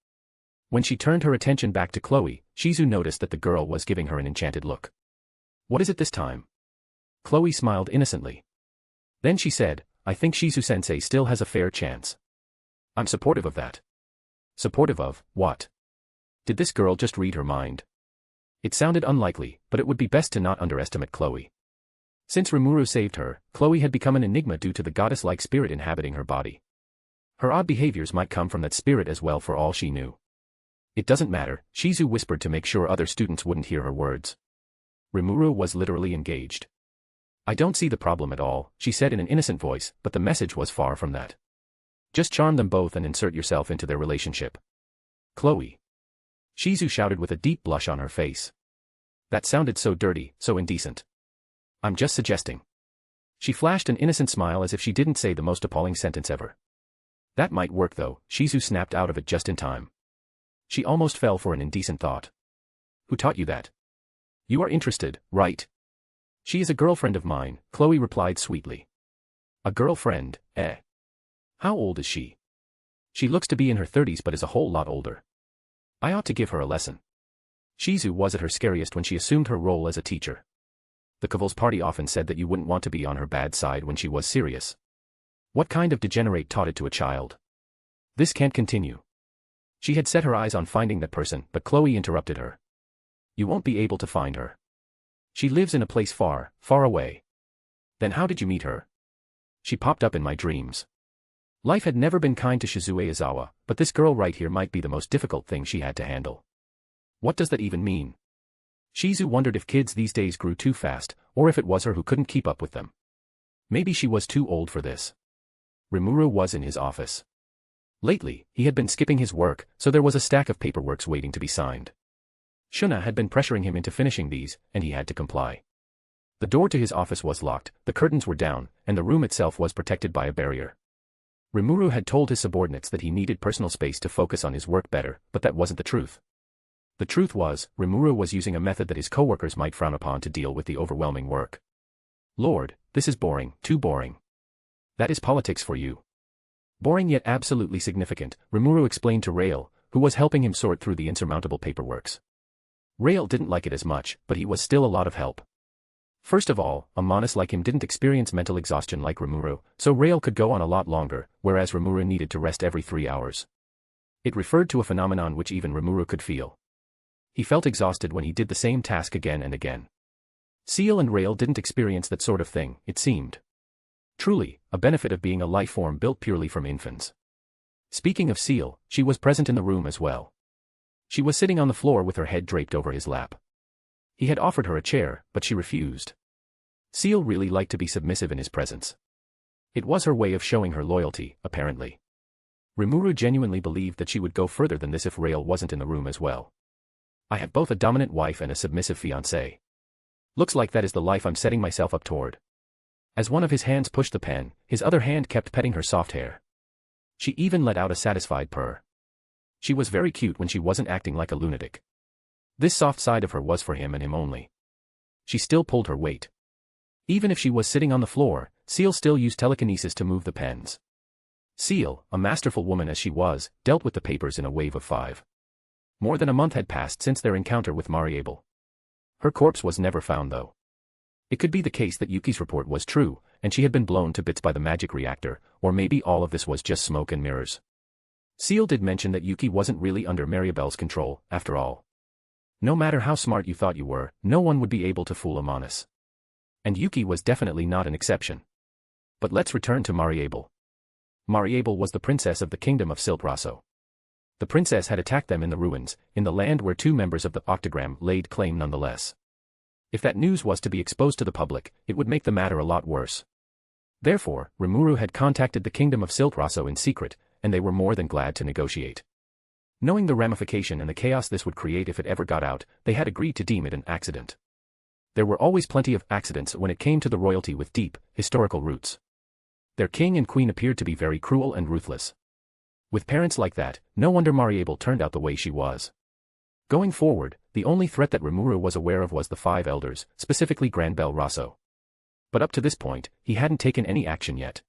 When she turned her attention back to Chloe, Shizu noticed that the girl was giving her an enchanted look. What is it this time? Chloe smiled innocently. Then she said, I think Shizu-sensei still has a fair chance. I'm supportive of that. Supportive of, what? Did this girl just read her mind? It sounded unlikely, but it would be best to not underestimate Chloe. Since Rimuru saved her, Chloe had become an enigma due to the goddess-like spirit inhabiting her body. Her odd behaviors might come from that spirit as well for all she knew. It doesn't matter, Shizu whispered to make sure other students wouldn't hear her words. Rimuru was literally engaged. I don't see the problem at all, she said in an innocent voice, but the message was far from that. Just charm them both and insert yourself into their relationship. Chloe. Shizu shouted with a deep blush on her face. That sounded so dirty, so indecent. I'm just suggesting. She flashed an innocent smile as if she didn't say the most appalling sentence ever. That might work though, Shizu snapped out of it just in time. She almost fell for an indecent thought. Who taught you that? You are interested, right? She is a girlfriend of mine, Chloe replied sweetly. A girlfriend, eh? How old is she? She looks to be in her 30s but is a whole lot older. I ought to give her a lesson. Shizu was at her scariest when she assumed her role as a teacher. The Caval's party often said that you wouldn't want to be on her bad side when she was serious. What kind of degenerate taught it to a child? This can't continue. She had set her eyes on finding that person, but Chloe interrupted her. You won't be able to find her. She lives in a place far, far away. Then how did you meet her? She popped up in my dreams. Life had never been kind to Shizue Izawa, but this girl right here might be the most difficult thing she had to handle. What does that even mean? Shizu wondered if kids these days grew too fast, or if it was her who couldn't keep up with them. Maybe she was too old for this. Rimuru was in his office. Lately, he had been skipping his work, so there was a stack of paperworks waiting to be signed. Shuna had been pressuring him into finishing these, and he had to comply. The door to his office was locked, the curtains were down, and the room itself was protected by a barrier. Rimuru had told his subordinates that he needed personal space to focus on his work better, but that wasn't the truth. The truth was, Rimuru was using a method that his coworkers might frown upon to deal with the overwhelming work. Lord, this is boring, too boring. That is politics for you. Boring yet absolutely significant, Rimuru explained to Rail, who was helping him sort through the insurmountable paperworks. Rail didn't like it as much, but he was still a lot of help. First of all, a Monas like him didn't experience mental exhaustion like Rimuru, so Rail could go on a lot longer, whereas Rimuru needed to rest every 3 hours. It referred to a phenomenon which even Rimuru could feel. He felt exhausted when he did the same task again and again. Seal and Rail didn't experience that sort of thing, it seemed. Truly, a benefit of being a life form built purely from infants. Speaking of Seal, she was present in the room as well. She was sitting on the floor with her head draped over his lap. He had offered her a chair, but she refused. Seal really liked to be submissive in his presence. It was her way of showing her loyalty, apparently. Rimuru genuinely believed that she would go further than this if Rail wasn't in the room as well. I have both a dominant wife and a submissive fiancé. Looks like that is the life I'm setting myself up toward. As one of his hands pushed the pen, his other hand kept petting her soft hair. She even let out a satisfied purr. She was very cute when she wasn't acting like a lunatic. This soft side of her was for him and him only. She still pulled her weight. Even if she was sitting on the floor, Seal still used telekinesis to move the pens. Seal, a masterful woman as she was, dealt with the papers in a wave of 5. More than a month had passed since their encounter with Mariable. Her corpse was never found though. It could be the case that Yuki's report was true, and she had been blown to bits by the magic reactor, or maybe all of this was just smoke and mirrors. Seal did mention that Yuki wasn't really under Mariabelle's control, after all. No matter how smart you thought you were, no one would be able to fool a Monas. And Yuki was definitely not an exception. But let's return to Mariable. Mariable was the princess of the kingdom of Siltrasso. The princess had attacked them in the ruins, in the land where 2 members of the Octagram laid claim nonetheless. If that news was to be exposed to the public, it would make the matter a lot worse. Therefore, Rimuru had contacted the kingdom of Siltrasso in secret, and they were more than glad to negotiate. Knowing the ramification and the chaos this would create if it ever got out, they had agreed to deem it an accident. There were always plenty of accidents when it came to the royalty with deep, historical roots. Their king and queen appeared to be very cruel and ruthless. With parents like that, no wonder Mariable turned out the way she was. Going forward, the only threat that Rimuru was aware of was the 5 elders, specifically Gran Bel Rosso. But up to this point, he hadn't taken any action yet.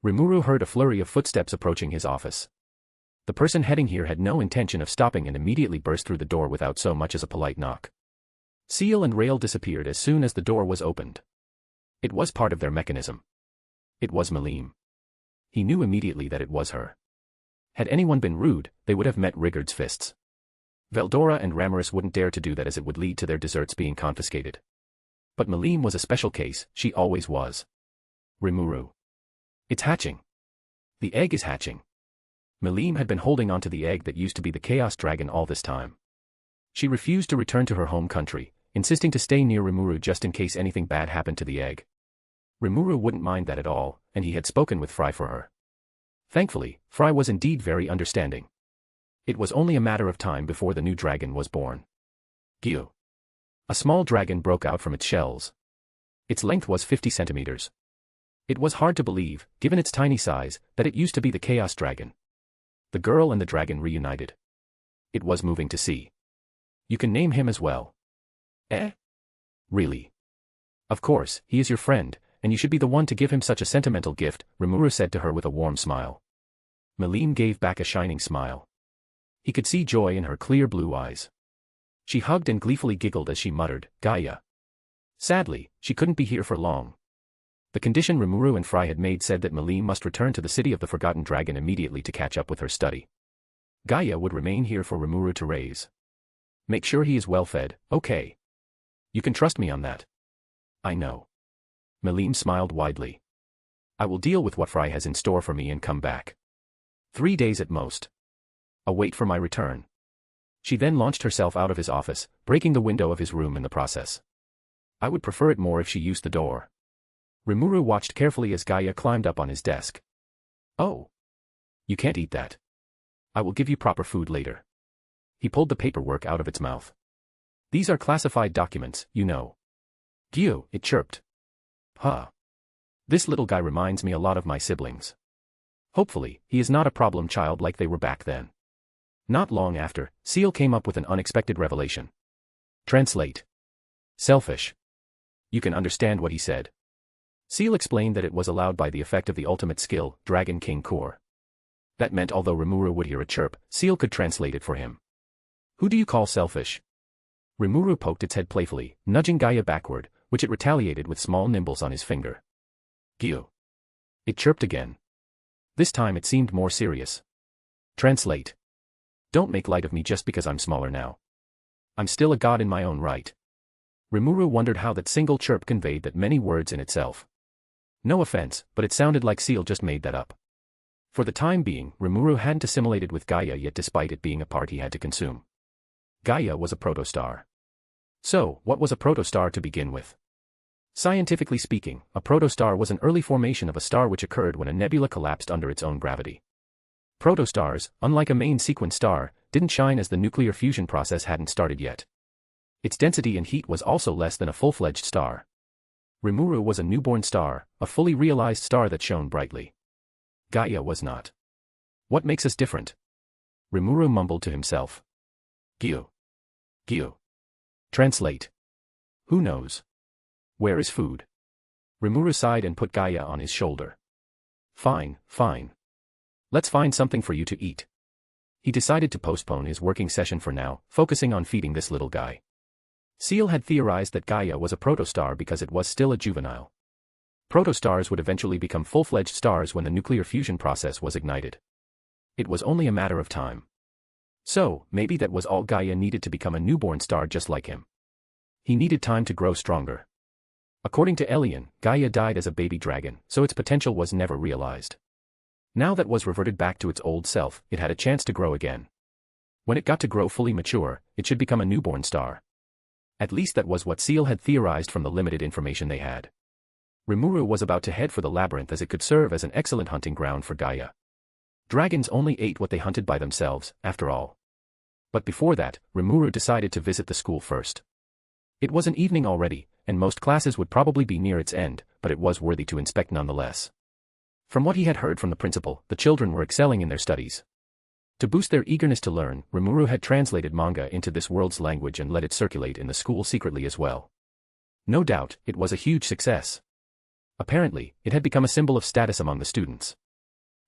Rimuru heard a flurry of footsteps approaching his office. The person heading here had no intention of stopping and immediately burst through the door without so much as a polite knock. Seal and Rail disappeared as soon as the door was opened. It was part of their mechanism. It was Malim. He knew immediately that it was her. Had anyone been rude, they would have met Rigard's fists. Veldora and Ramaris wouldn't dare to do that as it would lead to their desserts being confiscated. But Malim was a special case, she always was. Rimuru. It's hatching. The egg is hatching. Malim had been holding onto the egg that used to be the Chaos Dragon all this time. She refused to return to her home country, insisting to stay near Rimuru just in case anything bad happened to the egg. Rimuru wouldn't mind that at all, and he had spoken with Fry for her. Thankfully, Fry was indeed very understanding. It was only a matter of time before the new dragon was born. Gyu. A small dragon broke out from its shells. Its length was 50 centimeters. It was hard to believe, given its tiny size, that it used to be the Chaos Dragon. The girl and the dragon reunited. It was moving to see. You can name him as well. Eh? Really? Of course, he is your friend, and you should be the one to give him such a sentimental gift, Rimuru said to her with a warm smile. Malim gave back a shining smile. He could see joy in her clear blue eyes. She hugged and gleefully giggled as she muttered, Gaia. Sadly, she couldn't be here for long. The condition Rimuru and Fry had made said that Melee must return to the city of the Forgotten Dragon immediately to catch up with her study. Gaia would remain here for Rimuru to raise. Make sure he is well fed, okay? You can trust me on that. I know. Melee smiled widely. I will deal with what Fry has in store for me and come back. 3 days at most. Await for my return. She then launched herself out of his office, breaking the window of his room in the process. I would prefer it more if she used the door. Rimuru watched carefully as Gaia climbed up on his desk. Oh. You can't eat that. I will give you proper food later. He pulled the paperwork out of its mouth. These are classified documents, you know. Gyo, it chirped. Huh. This little guy reminds me a lot of my siblings. Hopefully, he is not a problem child like they were back then. Not long after, Seal came up with an unexpected revelation. Translate. Selfish. You can understand what he said. Seal explained that it was allowed by the effect of the ultimate skill, Dragon King Core. That meant although Rimuru would hear a chirp, Seal could translate it for him. Who do you call selfish? Rimuru poked its head playfully, nudging Gaia backward, which it retaliated with small nibbles on his finger. Gyo. It chirped again. This time it seemed more serious. Translate. Don't make light of me just because I'm smaller now. I'm still a god in my own right. Rimuru wondered how that single chirp conveyed that many words in itself. No offense, but it sounded like Seal just made that up. For the time being, Rimuru hadn't assimilated with Gaia yet despite it being a part he had to consume. Gaia was a protostar. So, what was a protostar to begin with? Scientifically speaking, a protostar was an early formation of a star which occurred when a nebula collapsed under its own gravity. Protostars, unlike a main sequence star, didn't shine as the nuclear fusion process hadn't started yet. Its density and heat was also less than a full-fledged star. Rimuru was a newborn star, a fully realized star that shone brightly. Gaia was not. What makes us different? Rimuru mumbled to himself. Gyo. Gyo. Translate. Who knows? Where is food? Rimuru sighed and put Gaia on his shoulder. Fine, fine. Let's find something for you to eat. He decided to postpone his working session for now, focusing on feeding this little guy. Seal had theorized that Gaia was a protostar because it was still a juvenile. Protostars would eventually become full-fledged stars when the nuclear fusion process was ignited. It was only a matter of time. So, maybe that was all Gaia needed to become a newborn star just like him. He needed time to grow stronger. According to Elian, Gaia died as a baby dragon, so its potential was never realized. Now that was reverted back to its old self, it had a chance to grow again. When it got to grow fully mature, it should become a newborn star. At least that was what Seal had theorized from the limited information they had. Rimuru was about to head for the labyrinth as it could serve as an excellent hunting ground for Gaia. Dragons only ate what they hunted by themselves, after all. But before that, Rimuru decided to visit the school first. It was an evening already, and most classes would probably be near its end, but it was worthy to inspect nonetheless. From what he had heard from the principal, the children were excelling in their studies. To boost their eagerness to learn, Rimuru had translated manga into this world's language and let it circulate in the school secretly as well. No doubt, it was a huge success. Apparently, it had become a symbol of status among the students.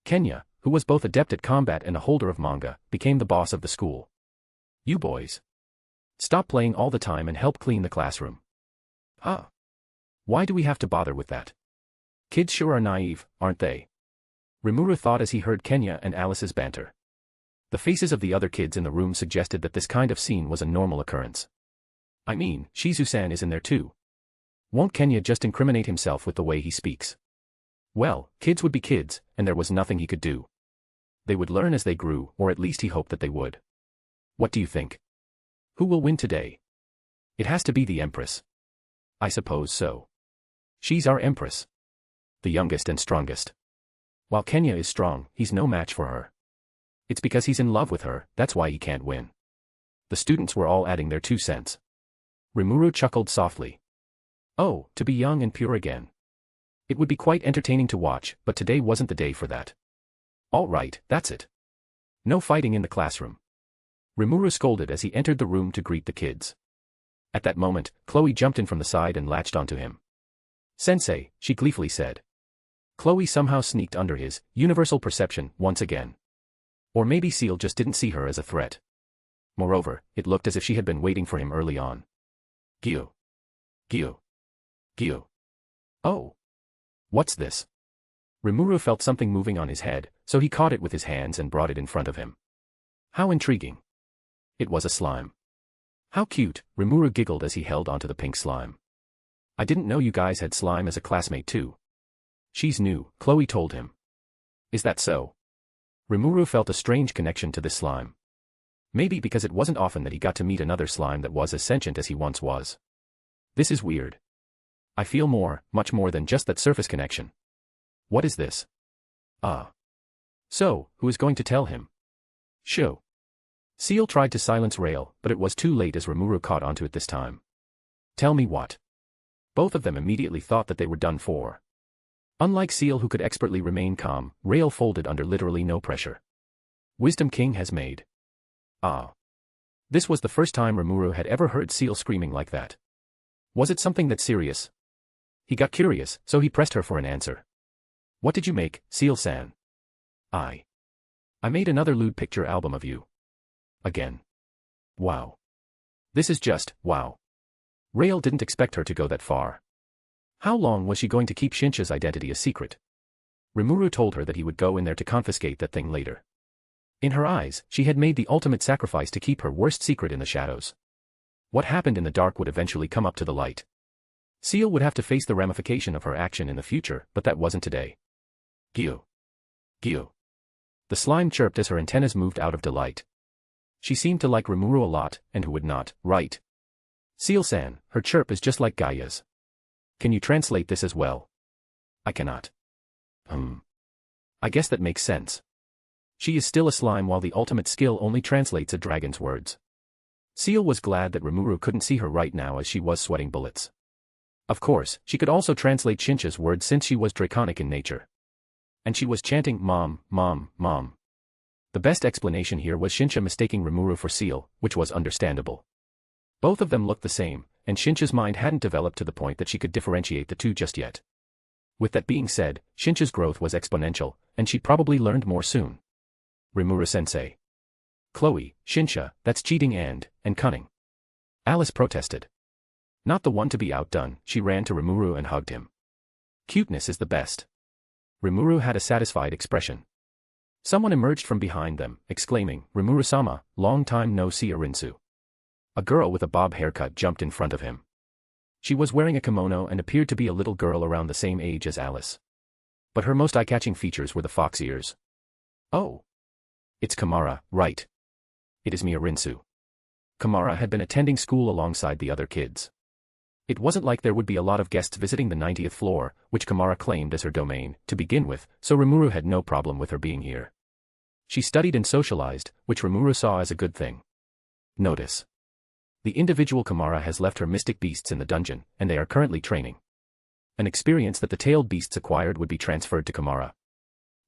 Kenya, who was both adept at combat and a holder of manga, became the boss of the school. You boys. Stop playing all the time and help clean the classroom. Huh? Why do we have to bother with that? Kids sure are naive, aren't they? Rimuru thought as he heard Kenya and Alice's banter. The faces of the other kids in the room suggested that this kind of scene was a normal occurrence. I mean, Shizu-san is in there too. Won't Kenya just incriminate himself with the way he speaks? Well, kids would be kids, and there was nothing he could do. They would learn as they grew, or at least he hoped that they would. What do you think? Who will win today? It has to be the Empress. I suppose so. She's our Empress. The youngest and strongest. While Kenya is strong, he's no match for her. It's because he's in love with her, that's why he can't win. The students were all adding their 2 cents. Rimuru chuckled softly. Oh, to be young and pure again. It would be quite entertaining to watch, but today wasn't the day for that. All right, that's it. No fighting in the classroom. Rimuru scolded as he entered the room to greet the kids. At that moment, Chloe jumped in from the side and latched onto him. Sensei, she gleefully said. Chloe somehow sneaked under his universal perception once again. Or maybe Seal just didn't see her as a threat. Moreover, it looked as if she had been waiting for him early on. Gyo. Gyo. Gyo. Oh. What's this? Rimuru felt something moving on his head, so he caught it with his hands and brought it in front of him. How intriguing. It was a slime. How cute, Rimuru giggled as he held onto the pink slime. I didn't know you guys had slime as a classmate too. She's new, Chloe told him. Is that so? Rimuru felt a strange connection to this slime. Maybe because it wasn't often that he got to meet another slime that was as sentient as he once was. This is weird. I feel more, much more than just that surface connection. What is this? So, who is going to tell him? Sho. Seal tried to silence Rail, but it was too late as Rimuru caught onto it this time. Tell me what? Both of them immediately thought that they were done for. Unlike Seal who could expertly remain calm, Rail folded under literally no pressure. Wisdom King has made. This was the first time Rimuru had ever heard Seal screaming like that. Was it something that serious? He got curious, so he pressed her for an answer. What did you make, Seal-san? I made another lewd picture album of you. Again. Wow. This is just, wow. Rail didn't expect her to go that far. How long was she going to keep Shinsha's identity a secret? Rimuru told her that he would go in there to confiscate that thing later. In her eyes, she had made the ultimate sacrifice to keep her worst secret in the shadows. What happened in the dark would eventually come up to the light. Seal would have to face the ramification of her action in the future, but that wasn't today. Gyo. Gyo. The slime chirped as her antennas moved out of delight. She seemed to like Rimuru a lot, and who would not, right? Seal-san, her chirp is just like Gaia's. Can you translate this as well? I cannot. I guess that makes sense. She is still a slime while the ultimate skill only translates a dragon's words. Seal was glad that Rimuru couldn't see her right now as she was sweating bullets. Of course, she could also translate Shinsha's words since she was draconic in nature. And she was chanting, Mom, Mom, Mom. The best explanation here was Shinsha mistaking Rimuru for Seal, which was understandable. Both of them looked the same, and Shinsha's mind hadn't developed to the point that she could differentiate the two just yet. With that being said, Shinsha's growth was exponential, and she probably learned more soon. Rimuru-sensei. Chloe, Shinsha, that's cheating and cunning. Alice protested. Not the one to be outdone, she ran to Rimuru and hugged him. Cuteness is the best. Rimuru had a satisfied expression. Someone emerged from behind them, exclaiming, Rimuru-sama, long time no see Arinsu. A girl with a bob haircut jumped in front of him. She was wearing a kimono and appeared to be a little girl around the same age as Alice. But her most eye-catching features were the fox ears. Oh. It's Kamara, right? It is me Arinsu. Kamara had been attending school alongside the other kids. It wasn't like there would be a lot of guests visiting the 90th floor, which Kamara claimed as her domain, to begin with, so Rimuru had no problem with her being here. She studied and socialized, which Rimuru saw as a good thing. Notice. The individual Kamara has left her mystic beasts in the dungeon, and they are currently training. An experience that the tailed beasts acquired would be transferred to Kamara.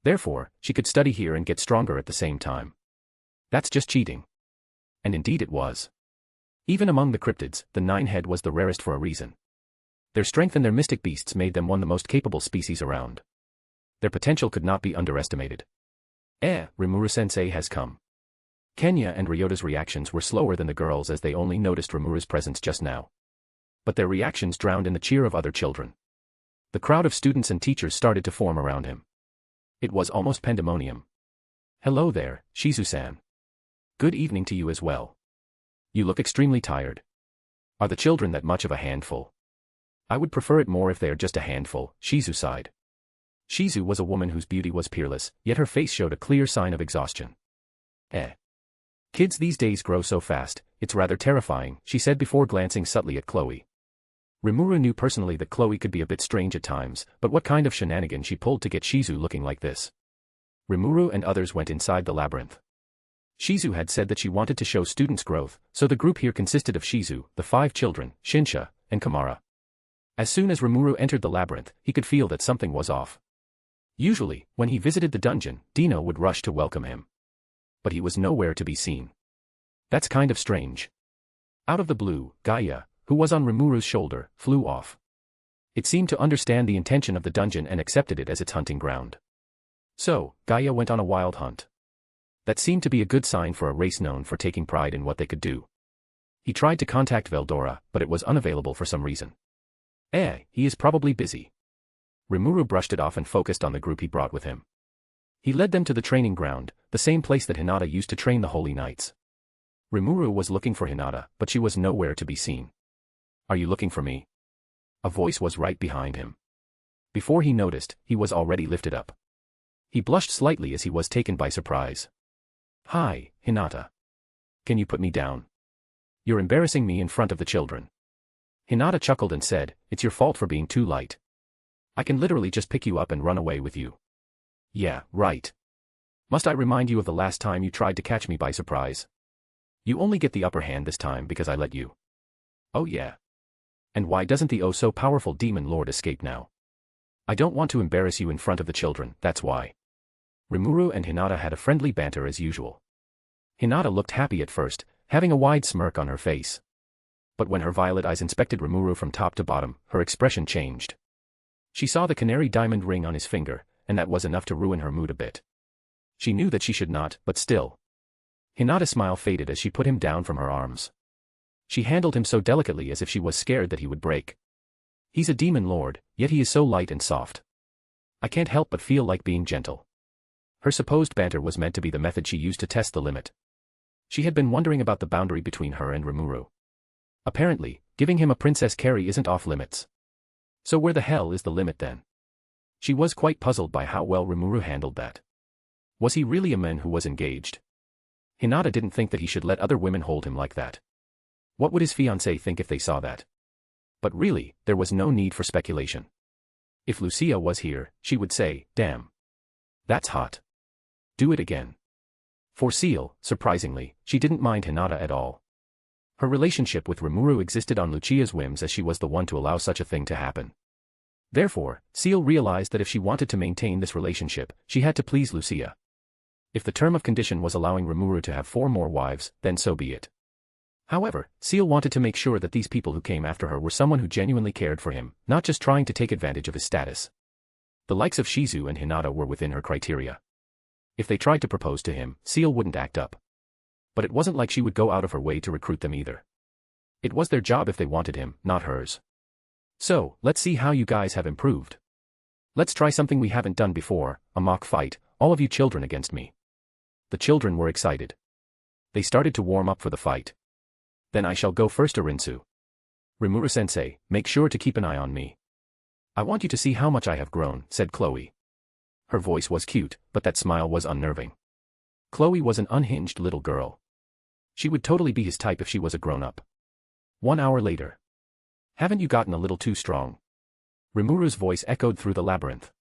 Therefore, she could study here and get stronger at the same time. That's just cheating. And indeed it was. Even among the cryptids, the nine-head was the rarest for a reason. Their strength and their mystic beasts made them one of the most capable species around. Their potential could not be underestimated. Rimuru-sensei has come. Kenya and Ryota's reactions were slower than the girls as they only noticed Rimuru's presence just now. But their reactions drowned in the cheer of other children. The crowd of students and teachers started to form around him. It was almost pandemonium. Hello there, Shizu-san. Good evening to you as well. You look extremely tired. Are the children that much of a handful? I would prefer it more if they are just a handful, Shizu sighed. Shizu was a woman whose beauty was peerless, yet her face showed a clear sign of exhaustion. Kids these days grow so fast, it's rather terrifying, she said before glancing subtly at Chloe. Rimuru knew personally that Chloe could be a bit strange at times, but what kind of shenanigan she pulled to get Shizu looking like this? Rimuru and others went inside the labyrinth. Shizu had said that she wanted to show students growth, so the group here consisted of Shizu, the 5 children, Shinsha, and Kamara. As soon as Rimuru entered the labyrinth, he could feel that something was off. Usually, when he visited the dungeon, Dino would rush to welcome him. But he was nowhere to be seen. That's kind of strange. Out of the blue, Gaia, who was on Rimuru's shoulder, flew off. It seemed to understand the intention of the dungeon and accepted it as its hunting ground. So, Gaia went on a wild hunt. That seemed to be a good sign for a race known for taking pride in what they could do. He tried to contact Veldora, but it was unavailable for some reason. He is probably busy. Rimuru brushed it off and focused on the group he brought with him. He led them to the training ground, the same place that Hinata used to train the holy knights. Rimuru was looking for Hinata, but she was nowhere to be seen. Are you looking for me? A voice was right behind him. Before he noticed, he was already lifted up. He blushed slightly as he was taken by surprise. Hi, Hinata. Can you put me down? You're embarrassing me in front of the children. Hinata chuckled and said, it's your fault for being too light. I can literally just pick you up and run away with you. Yeah, right. Must I remind you of the last time you tried to catch me by surprise? You only get the upper hand this time because I let you. Oh yeah. And why doesn't the oh-so-powerful demon lord escape now? I don't want to embarrass you in front of the children, that's why. Rimuru and Hinata had a friendly banter as usual. Hinata looked happy at first, having a wide smirk on her face. But when her violet eyes inspected Rimuru from top to bottom, her expression changed. She saw the canary diamond ring on his finger, and that was enough to ruin her mood a bit. She knew that she should not, but still. Hinata's smile faded as she put him down from her arms. She handled him so delicately as if she was scared that he would break. He's a demon lord, yet he is so light and soft. I can't help but feel like being gentle. Her supposed banter was meant to be the method she used to test the limit. She had been wondering about the boundary between her and Rimuru. Apparently, giving him a princess carry isn't off limits. So where the hell is the limit then? She was quite puzzled by how well Rimuru handled that. Was he really a man who was engaged? Hinata didn't think that he should let other women hold him like that. What would his fiancée think if they saw that? But really, there was no need for speculation. If Lucia was here, she would say, damn. That's hot. Do it again. For Seal, surprisingly, she didn't mind Hinata at all. Her relationship with Rimuru existed on Lucia's whims as she was the one to allow such a thing to happen. Therefore, Seal realized that if she wanted to maintain this relationship, she had to please Lucia. If the term of condition was allowing Rimuru to have 4 more wives, then so be it. However, Seal wanted to make sure that these people who came after her were someone who genuinely cared for him, not just trying to take advantage of his status. The likes of Shizu and Hinata were within her criteria. If they tried to propose to him, Seal wouldn't act up. But it wasn't like she would go out of her way to recruit them either. It was their job if they wanted him, not hers. So, let's see how you guys have improved. Let's try something we haven't done before, a mock fight, all of you children against me. The children were excited. They started to warm up for the fight. Then I shall go first, Arinsu. Rimuru-sensei, make sure to keep an eye on me. I want you to see how much I have grown, said Chloe. Her voice was cute, but that smile was unnerving. Chloe was an unhinged little girl. She would totally be his type if she was a grown-up. 1 hour later. Haven't you gotten a little too strong? Rimuru's voice echoed through the labyrinth.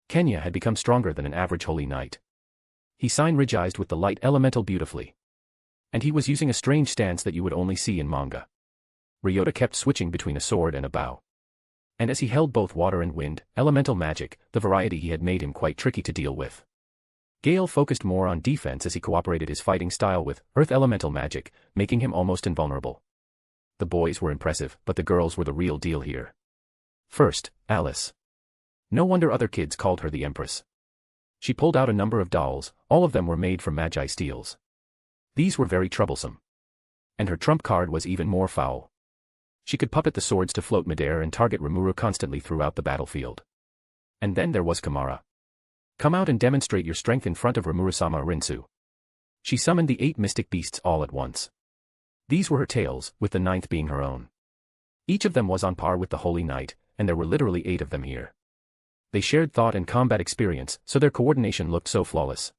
Kenya had become stronger than an average holy knight. He synergized with the light elemental beautifully. And he was using a strange stance that you would only see in manga. Ryota kept switching between a sword and a bow. And as he held both water and wind, elemental magic, the variety he had made him quite tricky to deal with. Gale focused more on defense as he cooperated his fighting style with earth elemental magic, making him almost invulnerable. The boys were impressive, but the girls were the real deal here. First, Alice. No wonder other kids called her the Empress. She pulled out a number of dolls, all of them were made from magi steels. These were very troublesome. And her trump card was even more foul. She could puppet the swords to float midair and target Rimuru constantly throughout the battlefield. And then there was Kamara. Come out and demonstrate your strength in front of Rimuru-sama Rinsu. She summoned the 8 mystic beasts all at once. These were her tails, with the 9th being her own. Each of them was on par with the Holy Knight, and there were literally 8 of them here. They shared thought and combat experience, so their coordination looked so flawless.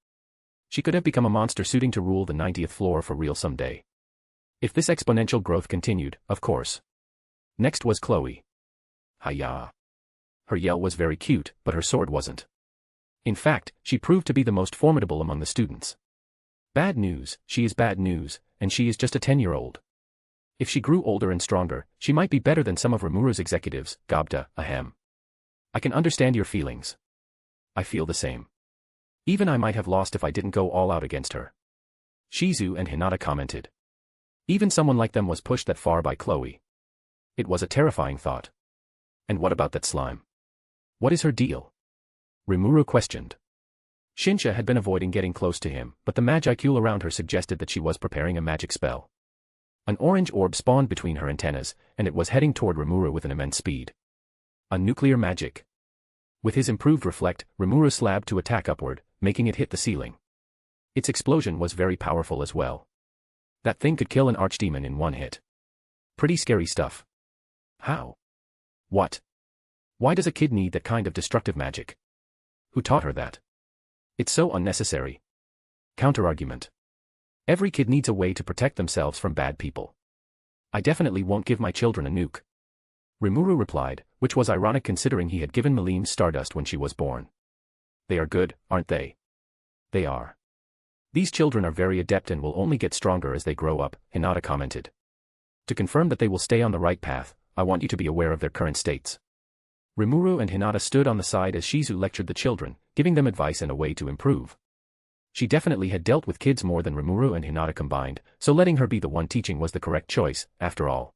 She could have become a monster suiting to rule the 90th floor for real someday. If this exponential growth continued, of course. Next was Chloe. Hi-ya. Her yell was very cute, but her sword wasn't. In fact, she proved to be the most formidable among the students. Bad news, she is bad news, and she is just a 10-year-old. If she grew older and stronger, she might be better than some of Rimuru's executives, Gobta, ahem. I can understand your feelings. I feel the same. Even I might have lost if I didn't go all out against her. Shizu and Hinata commented. Even someone like them was pushed that far by Chloe. It was a terrifying thought. And what about that slime? What is her deal? Rimuru questioned. Shinsha had been avoiding getting close to him, but the magicule around her suggested that she was preparing a magic spell. An orange orb spawned between her antennas, and it was heading toward Rimuru with an immense speed. A nuclear magic. With his improved reflect, Rimuru slabbed to attack upward, making it hit the ceiling. Its explosion was very powerful as well. That thing could kill an archdemon in one hit. Pretty scary stuff. How? What? Why does a kid need that kind of destructive magic? Who taught her that? It's so unnecessary. Counterargument. Every kid needs a way to protect themselves from bad people. I definitely won't give my children a nuke. Rimuru replied, which was ironic considering he had given Malim stardust when she was born. They are good, aren't they? They are. These children are very adept and will only get stronger as they grow up, Hinata commented. To confirm that they will stay on the right path, I want you to be aware of their current states. Rimuru and Hinata stood on the side as Shizu lectured the children, giving them advice and a way to improve. She definitely had dealt with kids more than Rimuru and Hinata combined, so letting her be the one teaching was the correct choice, after all.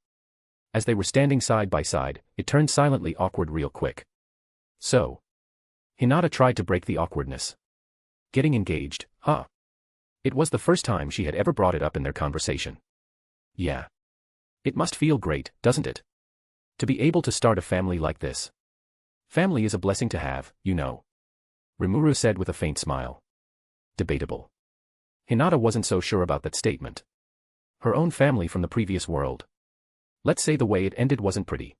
As they were standing side by side, it turned silently awkward real quick. So. Hinata tried to break the awkwardness. Getting engaged, huh? It was the first time she had ever brought it up in their conversation. Yeah. It must feel great, doesn't it? To be able to start a family like this. Family is a blessing to have, you know. Rimuru said with a faint smile. Debatable. Hinata wasn't so sure about that statement. Her own family from the previous world. Let's say the way it ended wasn't pretty.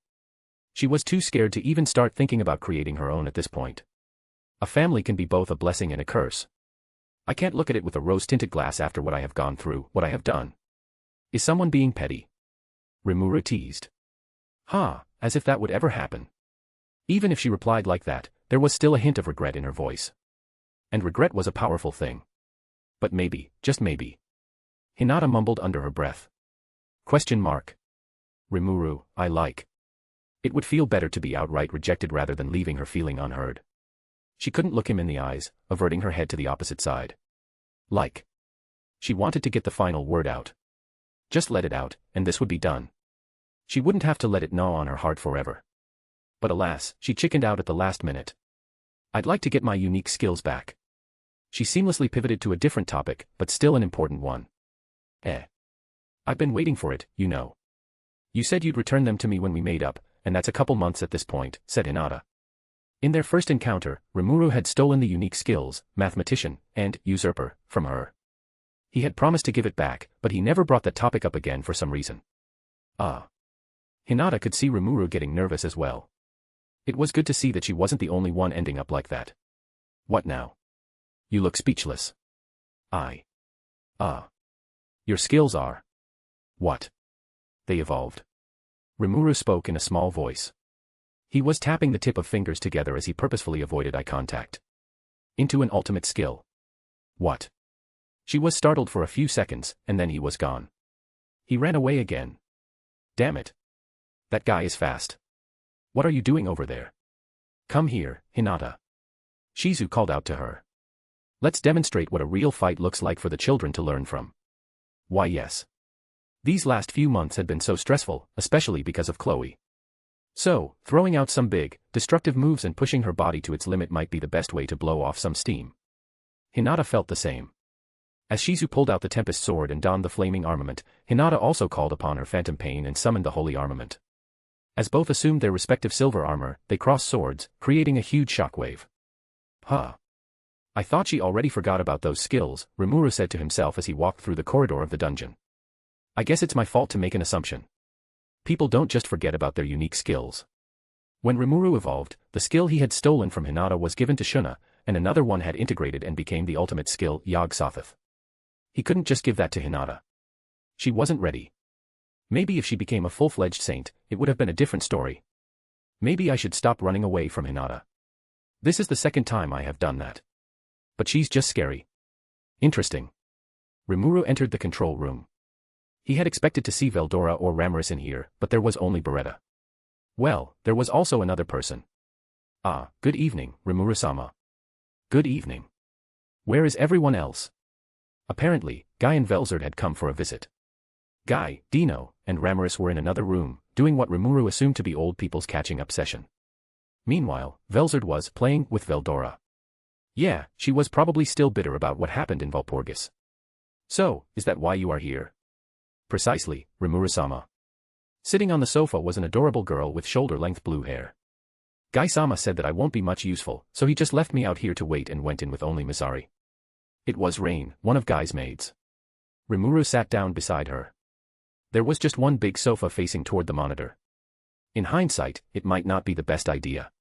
She was too scared to even start thinking about creating her own at this point. A family can be both a blessing and a curse. I can't look at it with a rose-tinted glass after what I have gone through, what I have done. Is someone being petty? Rimuru teased. As if that would ever happen. Even if she replied like that, there was still a hint of regret in her voice. And regret was a powerful thing. But maybe, just maybe. Hinata mumbled under her breath. Question mark. Rimuru, I like. It would feel better to be outright rejected rather than leaving her feeling unheard. She couldn't look him in the eyes, averting her head to the opposite side. Like. She wanted to get the final word out. Just let it out, and this would be done. She wouldn't have to let it gnaw on her heart forever. But alas, she chickened out at the last minute. I'd like to get my unique skills back. She seamlessly pivoted to a different topic, but still an important one. I've been waiting for it, you know. You said you'd return them to me when we made up, and that's a couple months at this point, said Hinata. In their first encounter, Rimuru had stolen the unique skills, mathematician, and usurper, from her. He had promised to give it back, but he never brought that topic up again for some reason. Hinata could see Rimuru getting nervous as well. It was good to see that she wasn't the only one ending up like that. What now? You look speechless. Your skills are. What? They evolved. Rimuru spoke in a small voice. He was tapping the tip of fingers together as he purposefully avoided eye contact. Into an ultimate skill. What? She was startled for a few seconds, and then he was gone. He ran away again. Damn it. That guy is fast. What are you doing over there? Come here, Hinata. Shizu called out to her. Let's demonstrate what a real fight looks like for the children to learn from. Why yes. These last few months had been so stressful, especially because of Chloe. So, throwing out some big, destructive moves and pushing her body to its limit might be the best way to blow off some steam. Hinata felt the same. As Shizu pulled out the Tempest sword and donned the flaming armament, Hinata also called upon her phantom pain and summoned the holy armament. As both assumed their respective silver armor, they crossed swords, creating a huge shockwave. I thought she already forgot about those skills, Rimuru said to himself as he walked through the corridor of the dungeon. I guess it's my fault to make an assumption. People don't just forget about their unique skills. When Rimuru evolved, the skill he had stolen from Hinata was given to Shuna, and another one had integrated and became the ultimate skill, Yog-Sothoth. He couldn't just give that to Hinata. She wasn't ready. Maybe if she became a full-fledged saint, it would have been a different story. Maybe I should stop running away from Hinata. This is the second time I have done that. But she's just scary. Interesting. Rimuru entered the control room. He had expected to see Veldora or Ramaris in here, but there was only Beretta. Well, there was also another person. Good evening, Rimuru-sama. Good evening. Where is everyone else? Apparently, Guy and Velzard had come for a visit. Guy, Dino, and Ramaris were in another room, doing what Rimuru assumed to be old people's catching-up session. Meanwhile, Velzard was playing with Veldora. Yeah, she was probably still bitter about what happened in Valpurgis. So, is that why you are here? Precisely, Rimuru-sama. Sitting on the sofa was an adorable girl with shoulder-length blue hair. Gai-sama said that I won't be much useful, so he just left me out here to wait and went in with only Mizari. It was Rain, one of Gai's maids. Rimuru sat down beside her. There was just one big sofa facing toward the monitor. In hindsight, it might not be the best idea.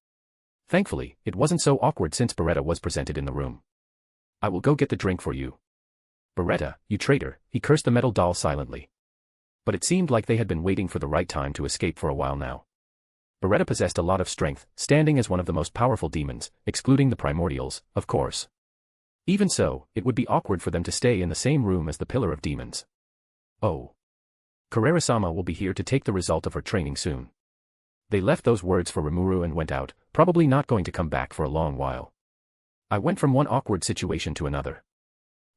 Thankfully, it wasn't so awkward since Beretta was presented in the room. I will go get the drink for you. Beretta, you traitor, he cursed the metal doll silently. But it seemed like they had been waiting for the right time to escape for a while now. Beretta possessed a lot of strength, standing as one of the most powerful demons, excluding the primordials, of course. Even so, it would be awkward for them to stay in the same room as the Pillar of Demons. Oh. Carrera-sama will be here to take the result of her training soon. They left those words for Rimuru and went out, probably not going to come back for a long while. I went from one awkward situation to another.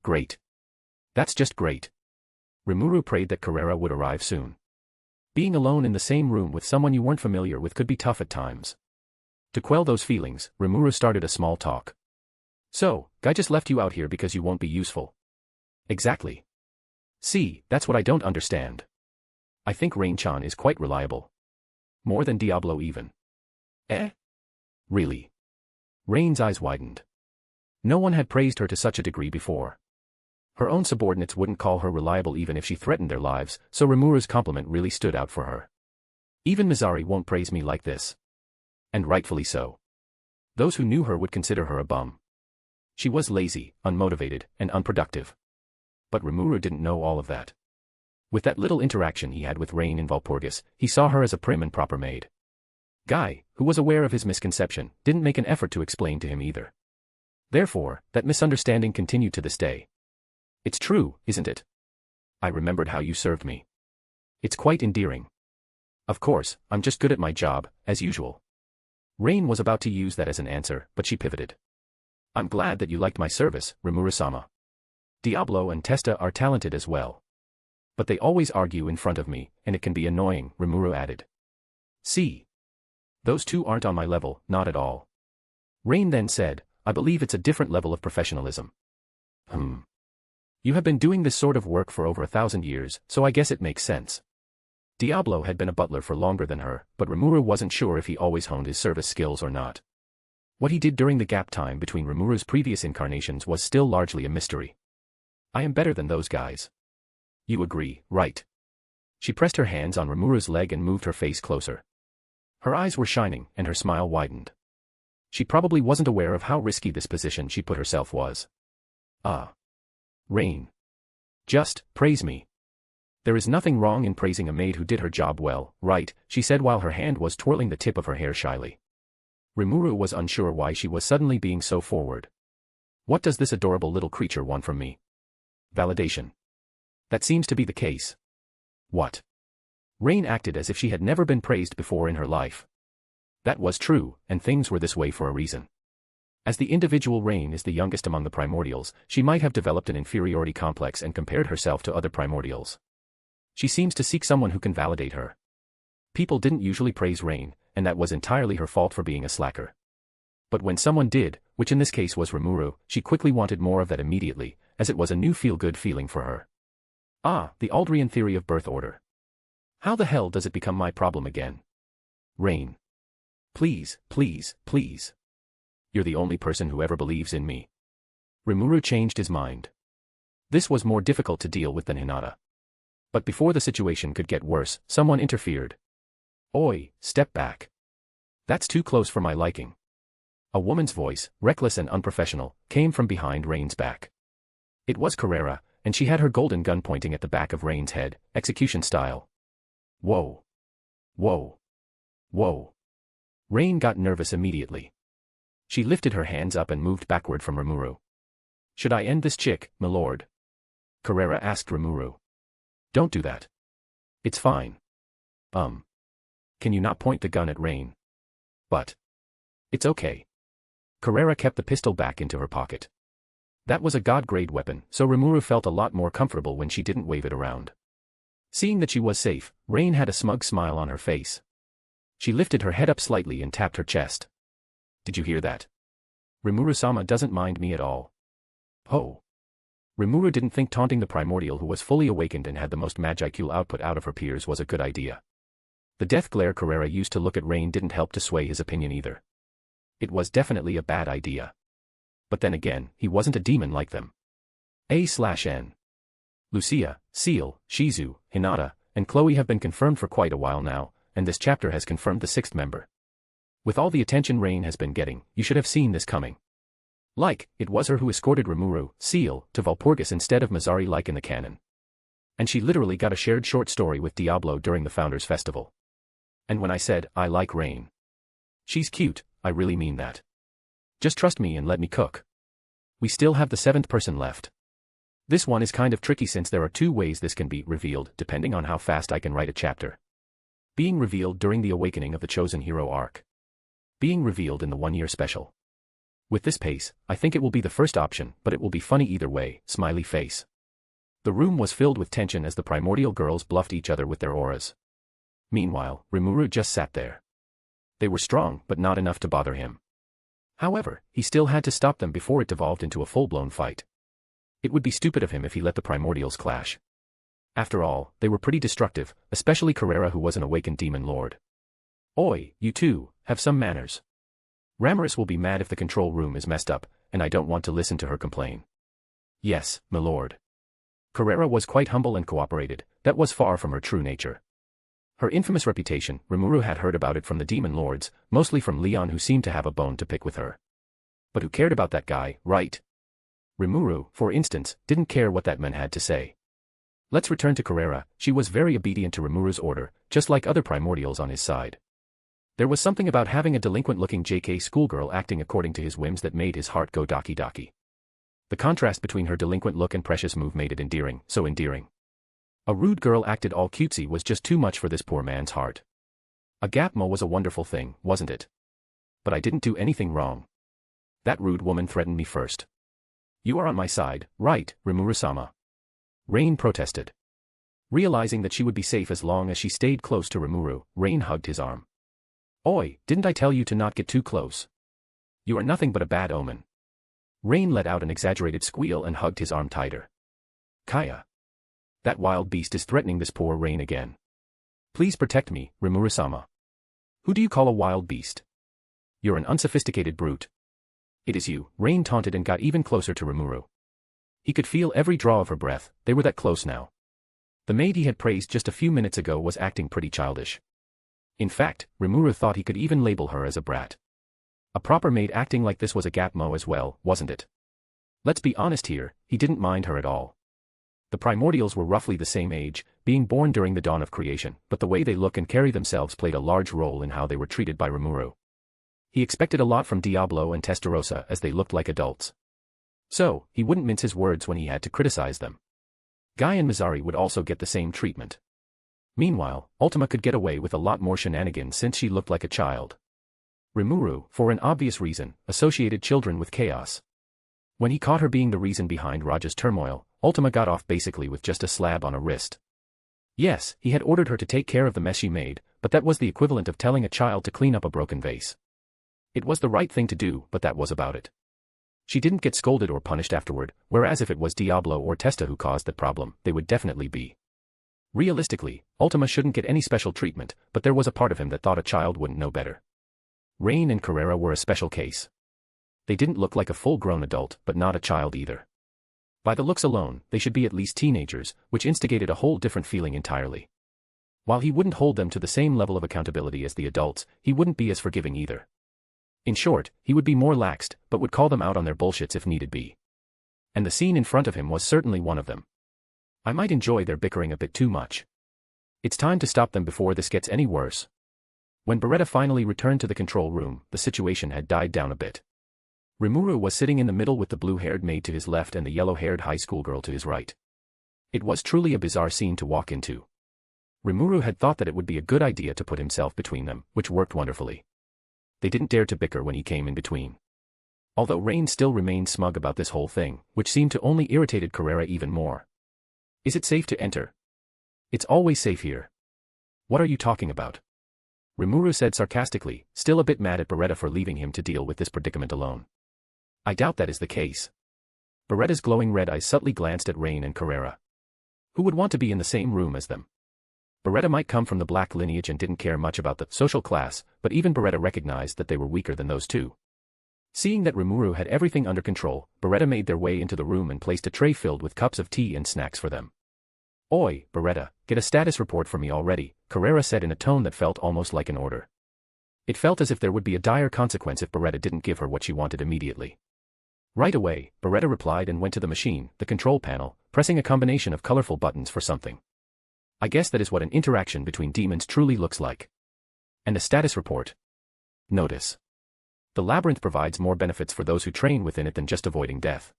Great. That's just great. Rimuru prayed that Carrera would arrive soon. Being alone in the same room with someone you weren't familiar with could be tough at times. To quell those feelings, Rimuru started a small talk. So, Guy just left you out here because you won't be useful. Exactly. See, that's what I don't understand. I think Rain-chan is quite reliable. More than Diablo even. Eh? Really? Rain's eyes widened. No one had praised her to such a degree before. Her own subordinates wouldn't call her reliable even if she threatened their lives, so Rimuru's compliment really stood out for her. Even Mizari won't praise me like this. And rightfully so. Those who knew her would consider her a bum. She was lazy, unmotivated, and unproductive. But Rimuru didn't know all of that. With that little interaction he had with Rain in Valpurgis, he saw her as a prim and proper maid. Guy, who was aware of his misconception, didn't make an effort to explain to him either. Therefore, that misunderstanding continued to this day. It's true, isn't it? I remembered how you served me. It's quite endearing. Of course, I'm just good at my job, as usual. Rain was about to use that as an answer, but she pivoted. I'm glad that you liked my service, Rimuru-sama. Diablo and Testa are talented as well. But they always argue in front of me, and it can be annoying, Rimuru added. See. Those two aren't on my level, not at all. Rain then said, I believe it's a different level of professionalism. You have been doing this sort of work for over 1,000 years, so I guess it makes sense. Diablo had been a butler for longer than her, but Rimuru wasn't sure if he always honed his service skills or not. What he did during the gap time between Rimuru's previous incarnations was still largely a mystery. I am better than those guys. You agree, right? She pressed her hands on Rimuru's leg and moved her face closer. Her eyes were shining, and her smile widened. She probably wasn't aware of how risky this position she put herself was. Ah. Rain. Just, praise me. There is nothing wrong in praising a maid who did her job well, right? She said while her hand was twirling the tip of her hair shyly. Rimuru was unsure why she was suddenly being so forward. What does this adorable little creature want from me? Validation. That seems to be the case. What? Rain acted as if she had never been praised before in her life. That was true, and things were this way for a reason. As the individual Rain is the youngest among the primordials, she might have developed an inferiority complex and compared herself to other primordials. She seems to seek someone who can validate her. People didn't usually praise Rain, and that was entirely her fault for being a slacker. But when someone did, which in this case was Rimuru, she quickly wanted more of that immediately, as it was a new feel-good feeling for her. Ah, the Aldrian theory of birth order. How the hell does it become my problem again? Rain. Please, please, please. You're the only person who ever believes in me. Rimuru changed his mind. This was more difficult to deal with than Hinata. But before the situation could get worse, someone interfered. Oi, step back. That's too close for my liking. A woman's voice, reckless and unprofessional, came from behind Rain's back. It was Carrera, and she had her golden gun pointing at the back of Rain's head, execution style. Whoa. Whoa. Whoa. Rain got nervous immediately. She lifted her hands up and moved backward from Rimuru. Should I end this chick, my lord? Carrera asked Rimuru. Don't do that. It's fine. Can you not point the gun at Rain? But. It's okay. Carrera kept the pistol back into her pocket. That was a god-grade weapon, so Rimuru felt a lot more comfortable when she didn't wave it around. Seeing that she was safe, Rain had a smug smile on her face. She lifted her head up slightly and tapped her chest. Did you hear that? Rimuru-sama doesn't mind me at all. Oh. Rimuru didn't think taunting the primordial who was fully awakened and had the most magical output out of her peers was a good idea. The death glare Carrera used to look at Rain didn't help to sway his opinion either. It was definitely a bad idea. But then again, he wasn't a demon like them. A/N. Lucia, Seal, Shizu, Hinata, and Chloe have been confirmed for quite a while now, and this chapter has confirmed the sixth member. With all the attention Rain has been getting, you should have seen this coming. Like, it was her who escorted Rimuru, Seal, to Valpurgis instead of Mazari like in the canon. And she literally got a shared short story with Diablo during the Founders Festival. And when I said, I like Rain. She's cute, I really mean that. Just trust me and let me cook. We still have the seventh person left. This one is kind of tricky since there are two ways this can be revealed depending on how fast I can write a chapter. Being revealed during the awakening of the Chosen Hero arc. Being revealed in the 1-year special. With this pace, I think it will be the first option, but it will be funny either way, smiley face. The room was filled with tension as the primordial girls bluffed each other with their auras. Meanwhile, Rimuru just sat there. They were strong, but not enough to bother him. However, he still had to stop them before it devolved into a full-blown fight. It would be stupid of him if he let the primordials clash. After all, they were pretty destructive, especially Carrera who was an awakened demon lord. Oi, you two, have some manners. Ramaris will be mad if the control room is messed up, and I don't want to listen to her complain. Yes, my lord. Carrera was quite humble and cooperated, that was far from her true nature. Her infamous reputation, Rimuru had heard about it from the demon lords, mostly from Leon who seemed to have a bone to pick with her. But who cared about that guy, right? Rimuru, for instance, didn't care what that man had to say. Let's return to Carrera. She was very obedient to Rimuru's order, just like other primordials on his side. There was something about having a delinquent-looking JK schoolgirl acting according to his whims that made his heart go doki doki. The contrast between her delinquent look and precious move made it endearing, so endearing. A rude girl acted all cutesy was just too much for this poor man's heart. A Gapmo was a wonderful thing, wasn't it? But I didn't do anything wrong. That rude woman threatened me first. You are on my side, right, Rimuru-sama? Rain protested. Realizing that she would be safe as long as she stayed close to Rimuru, Rain hugged his arm. Oi, didn't I tell you to not get too close? You are nothing but a bad omen. Rain let out an exaggerated squeal and hugged his arm tighter. Kaya. That wild beast is threatening this poor Rain again. Please protect me, Rimuru-sama. Who do you call a wild beast? You're an unsophisticated brute. It is you, Rain taunted and got even closer to Rimuru. He could feel every draw of her breath, they were that close now. The maid he had praised just a few minutes ago was acting pretty childish. In fact, Rimuru thought he could even label her as a brat. A proper maid acting like this was a Gapmo as well, wasn't it? Let's be honest here, he didn't mind her at all. The primordials were roughly the same age, being born during the dawn of creation, but the way they look and carry themselves played a large role in how they were treated by Rimuru. He expected a lot from Diablo and Testarossa as they looked like adults. So, he wouldn't mince his words when he had to criticize them. Guy and Mazari would also get the same treatment. Meanwhile, Ultima could get away with a lot more shenanigans since she looked like a child. Rimuru, for an obvious reason, associated children with chaos. When he caught her being the reason behind Raja's turmoil, Ultima got off basically with just a slab on her wrist. Yes, he had ordered her to take care of the mess she made, but that was the equivalent of telling a child to clean up a broken vase. It was the right thing to do, but that was about it. She didn't get scolded or punished afterward, whereas if it was Diablo or Testa who caused that problem, they would definitely be. Realistically, Ultima shouldn't get any special treatment, but there was a part of him that thought a child wouldn't know better. Rain and Carrera were a special case. They didn't look like a full-grown adult, but not a child either. By the looks alone, they should be at least teenagers, which instigated a whole different feeling entirely. While he wouldn't hold them to the same level of accountability as the adults, he wouldn't be as forgiving either. In short, he would be more laxed, but would call them out on their bullshits if needed be. And the scene in front of him was certainly one of them. I might enjoy their bickering a bit too much. It's time to stop them before this gets any worse. When Beretta finally returned to the control room, the situation had died down a bit. Rimuru was sitting in the middle with the blue-haired maid to his left and the yellow-haired high school girl to his right. It was truly a bizarre scene to walk into. Rimuru had thought that it would be a good idea to put himself between them, which worked wonderfully. They didn't dare to bicker when he came in between. Although Rain still remained smug about this whole thing, which seemed to only irritated Carrera even more. Is it safe to enter? It's always safe here. What are you talking about? Rimuru said sarcastically, still a bit mad at Beretta for leaving him to deal with this predicament alone. I doubt that is the case. Beretta's glowing red eyes subtly glanced at Rain and Carrera. Who would want to be in the same room as them? Beretta might come from the black lineage and didn't care much about the social class, but even Beretta recognized that they were weaker than those two. Seeing that Rimuru had everything under control, Beretta made their way into the room and placed a tray filled with cups of tea and snacks for them. "Oi, Beretta, get a status report for me already," Carrera said in a tone that felt almost like an order. It felt as if there would be a dire consequence if Beretta didn't give her what she wanted immediately. Right away, Beretta replied and went to the machine, the control panel, pressing a combination of colorful buttons for something. I guess that is what an interaction between demons truly looks like. And a status report. Notice. The labyrinth provides more benefits for those who train within it than just avoiding death.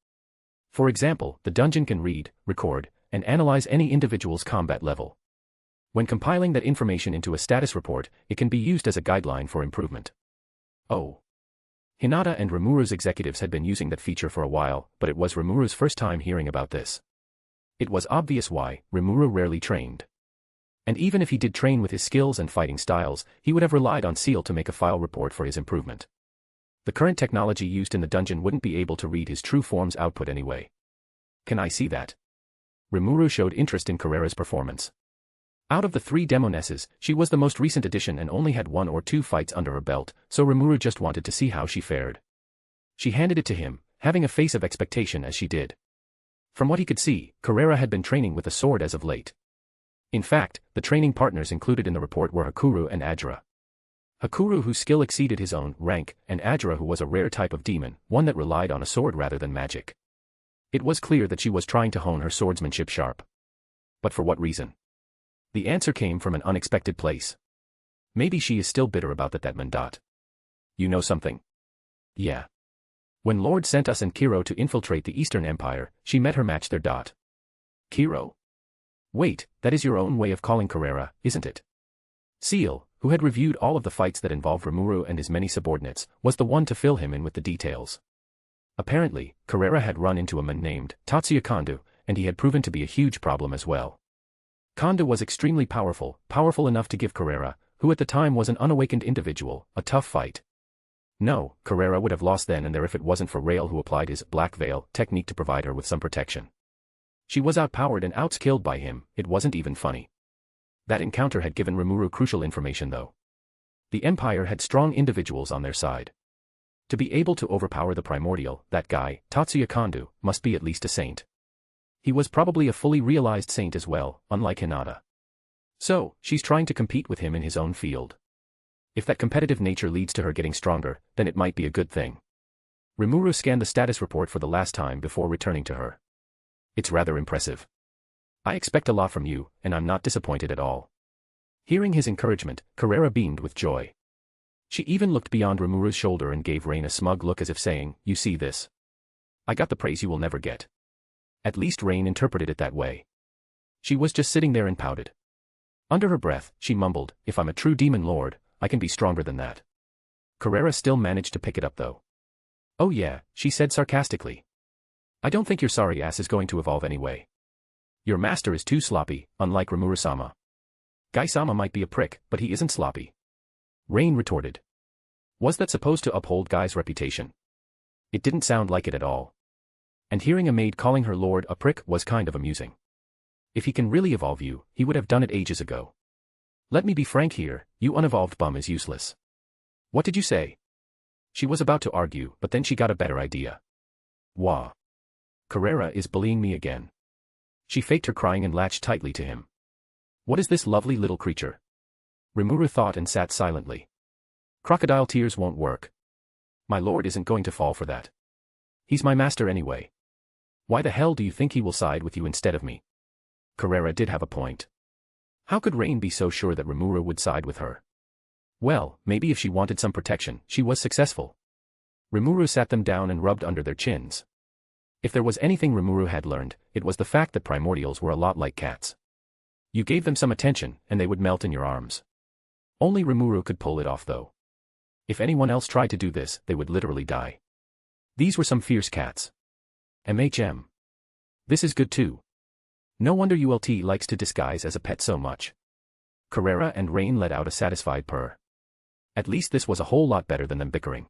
For example, the dungeon can read, record, and analyze any individual's combat level. When compiling that information into a status report, it can be used as a guideline for improvement. Oh. Hinata and Rimuru's executives had been using that feature for a while, but it was Rimuru's first time hearing about this. It was obvious why. Rimuru rarely trained. And even if he did train with his skills and fighting styles, he would have relied on Seal to make a file report for his improvement. The current technology used in the dungeon wouldn't be able to read his true form's output anyway. Can I see that? Rimuru showed interest in Carrera's performance. Out of the 3 demonesses, she was the most recent addition and only had 1 or 2 fights under her belt, so Rimuru just wanted to see how she fared. She handed it to him, having a face of expectation as she did. From what he could see, Carrera had been training with a sword as of late. In fact, the training partners included in the report were Hakuru and Ajra. Hakuru, whose skill exceeded his own rank, and Ajra, who was a rare type of demon, one that relied on a sword rather than magic. It was clear that she was trying to hone her swordsmanship sharp. But for what reason? The answer came from an unexpected place. Maybe she is still bitter about that Mandat. You know something? Yeah. When Lord sent us and Kiro to infiltrate the Eastern Empire, she met her match there. Kiro? Wait, that is your own way of calling Carrera, isn't it? Seal, who had reviewed all of the fights that involved Rimuru and his many subordinates, was the one to fill him in with the details. Apparently, Carrera had run into a man named Tatsuya Kondo, and he had proven to be a huge problem as well. Kondo was extremely powerful enough to give Carrera, who at the time was an unawakened individual, a tough fight. No, Carrera would have lost then and there if it wasn't for Rail, who applied his Black Veil technique to provide her with some protection. She was outpowered and outskilled by him. It wasn't even funny. That encounter had given Rimuru crucial information though. The Empire had strong individuals on their side. To be able to overpower the Primordial, that guy, Tatsuya Kondo, must be at least a saint. He was probably a fully realized saint as well, unlike Hinata. So, she's trying to compete with him in his own field. If that competitive nature leads to her getting stronger, then it might be a good thing. Rimuru scanned the status report for the last time before returning to her. It's rather impressive. I expect a lot from you, and I'm not disappointed at all. Hearing his encouragement, Carrera beamed with joy. She even looked beyond Rimuru's shoulder and gave Rain a smug look as if saying, "You see this? I got the praise you will never get." At least Rain interpreted it that way. She was just sitting there and pouted. Under her breath, she mumbled, "If I'm a true demon lord, I can be stronger than that." Carrera still managed to pick it up though. "Oh yeah," she said sarcastically. "I don't think your sorry ass is going to evolve anyway. Your master is too sloppy, unlike Rimuru-sama. Gai-sama might be a prick, but he isn't sloppy." Rain retorted. Was that supposed to uphold Gai's reputation? It didn't sound like it at all. And hearing a maid calling her lord a prick was kind of amusing. If he can really evolve you, he would have done it ages ago. Let me be frank here, you unevolved bum is useless. What did you say? She was about to argue, but then she got a better idea. Wah. Carrera is bullying me again. She faked her crying and latched tightly to him. What is this lovely little creature? Rimuru thought and sat silently. Crocodile tears won't work. My lord isn't going to fall for that. He's my master anyway. Why the hell do you think he will side with you instead of me? Carrera did have a point. How could Rain be so sure that Rimuru would side with her? Well, maybe if she wanted some protection, she was successful. Rimuru sat them down and rubbed under their chins. If there was anything Rimuru had learned, it was the fact that primordials were a lot like cats. You gave them some attention, and they would melt in your arms. Only Rimuru could pull it off though. If anyone else tried to do this, they would literally die. These were some fierce cats. MHM. This is good too. No wonder ULT likes to disguise as a pet so much. Carrera and Rain let out a satisfied purr. At least this was a whole lot better than them bickering.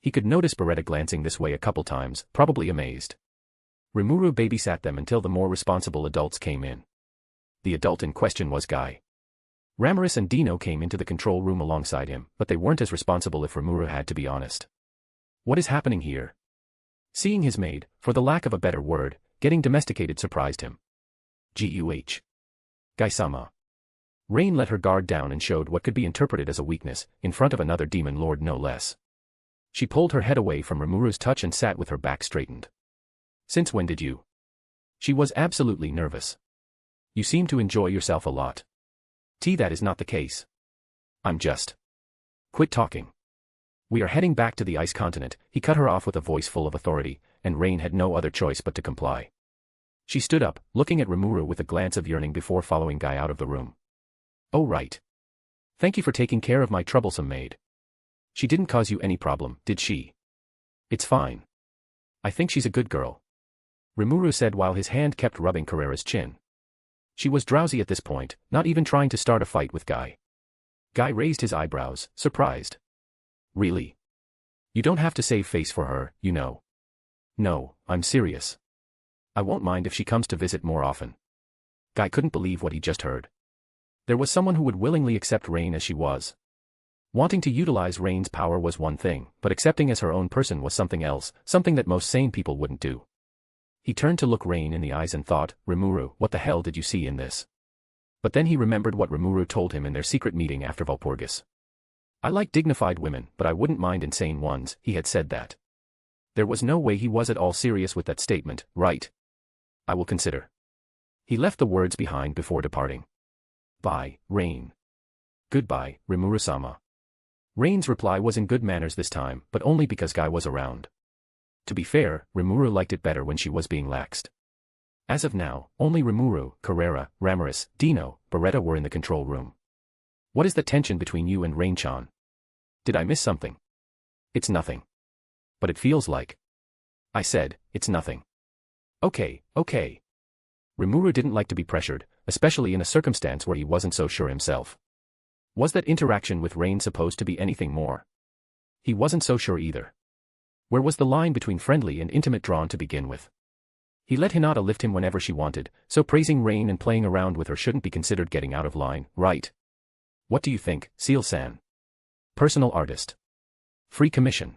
He could notice Beretta glancing this way a couple times, probably amazed. Rimuru babysat them until the more responsible adults came in. The adult in question was Guy. Ramiris and Dino came into the control room alongside him, but they weren't as responsible if Rimuru had to be honest. What is happening here? Seeing his maid, for the lack of a better word, getting domesticated surprised him. Guh. Gai-sama. Rain let her guard down and showed what could be interpreted as a weakness, in front of another demon lord no less. She pulled her head away from Rimuru's touch and sat with her back straightened. Since when did you? She was absolutely nervous. You seem to enjoy yourself a lot. That is not the case. I'm just. Quit talking. We are heading back to the ice continent, he cut her off with a voice full of authority, and Rain had no other choice but to comply. She stood up, looking at Rimuru with a glance of yearning before following Guy out of the room. Oh right. Thank you for taking care of my troublesome maid. She didn't cause you any problem, did she? It's fine. I think she's a good girl. Rimuru said while his hand kept rubbing Carrera's chin. She was drowsy at this point, not even trying to start a fight with Guy. Guy raised his eyebrows, surprised. Really? You don't have to save face for her, you know. No, I'm serious. I won't mind if she comes to visit more often. Guy couldn't believe what he just heard. There was someone who would willingly accept Rain as she was. Wanting to utilize Rain's power was one thing, but accepting as her own person was something else, something that most sane people wouldn't do. He turned to look Rain in the eyes and thought, Rimuru, what the hell did you see in this? But then he remembered what Rimuru told him in their secret meeting after Walpurgis. I like dignified women, but I wouldn't mind insane ones, he had said that. There was no way he was at all serious with that statement, right? I will consider. He left the words behind before departing. Bye, Rain. Goodbye, Rimuru-sama. Rain's reply was in good manners this time, but only because Guy was around. To be fair, Rimuru liked it better when she was being laxed. As of now, only Rimuru, Carrera, Ramiris, Dino, Beretta were in the control room. What is the tension between you and Rain-chan? Did I miss something? It's nothing. But it feels like. I said, it's nothing. Okay. Rimuru didn't like to be pressured, especially in a circumstance where he wasn't so sure himself. Was that interaction with Rain supposed to be anything more? He wasn't so sure either. Where was the line between friendly and intimate drawn to begin with? He let Hinata lift him whenever she wanted, so praising Rain and playing around with her shouldn't be considered getting out of line, right? What do you think, Seal-san? Personal artist. Free commission.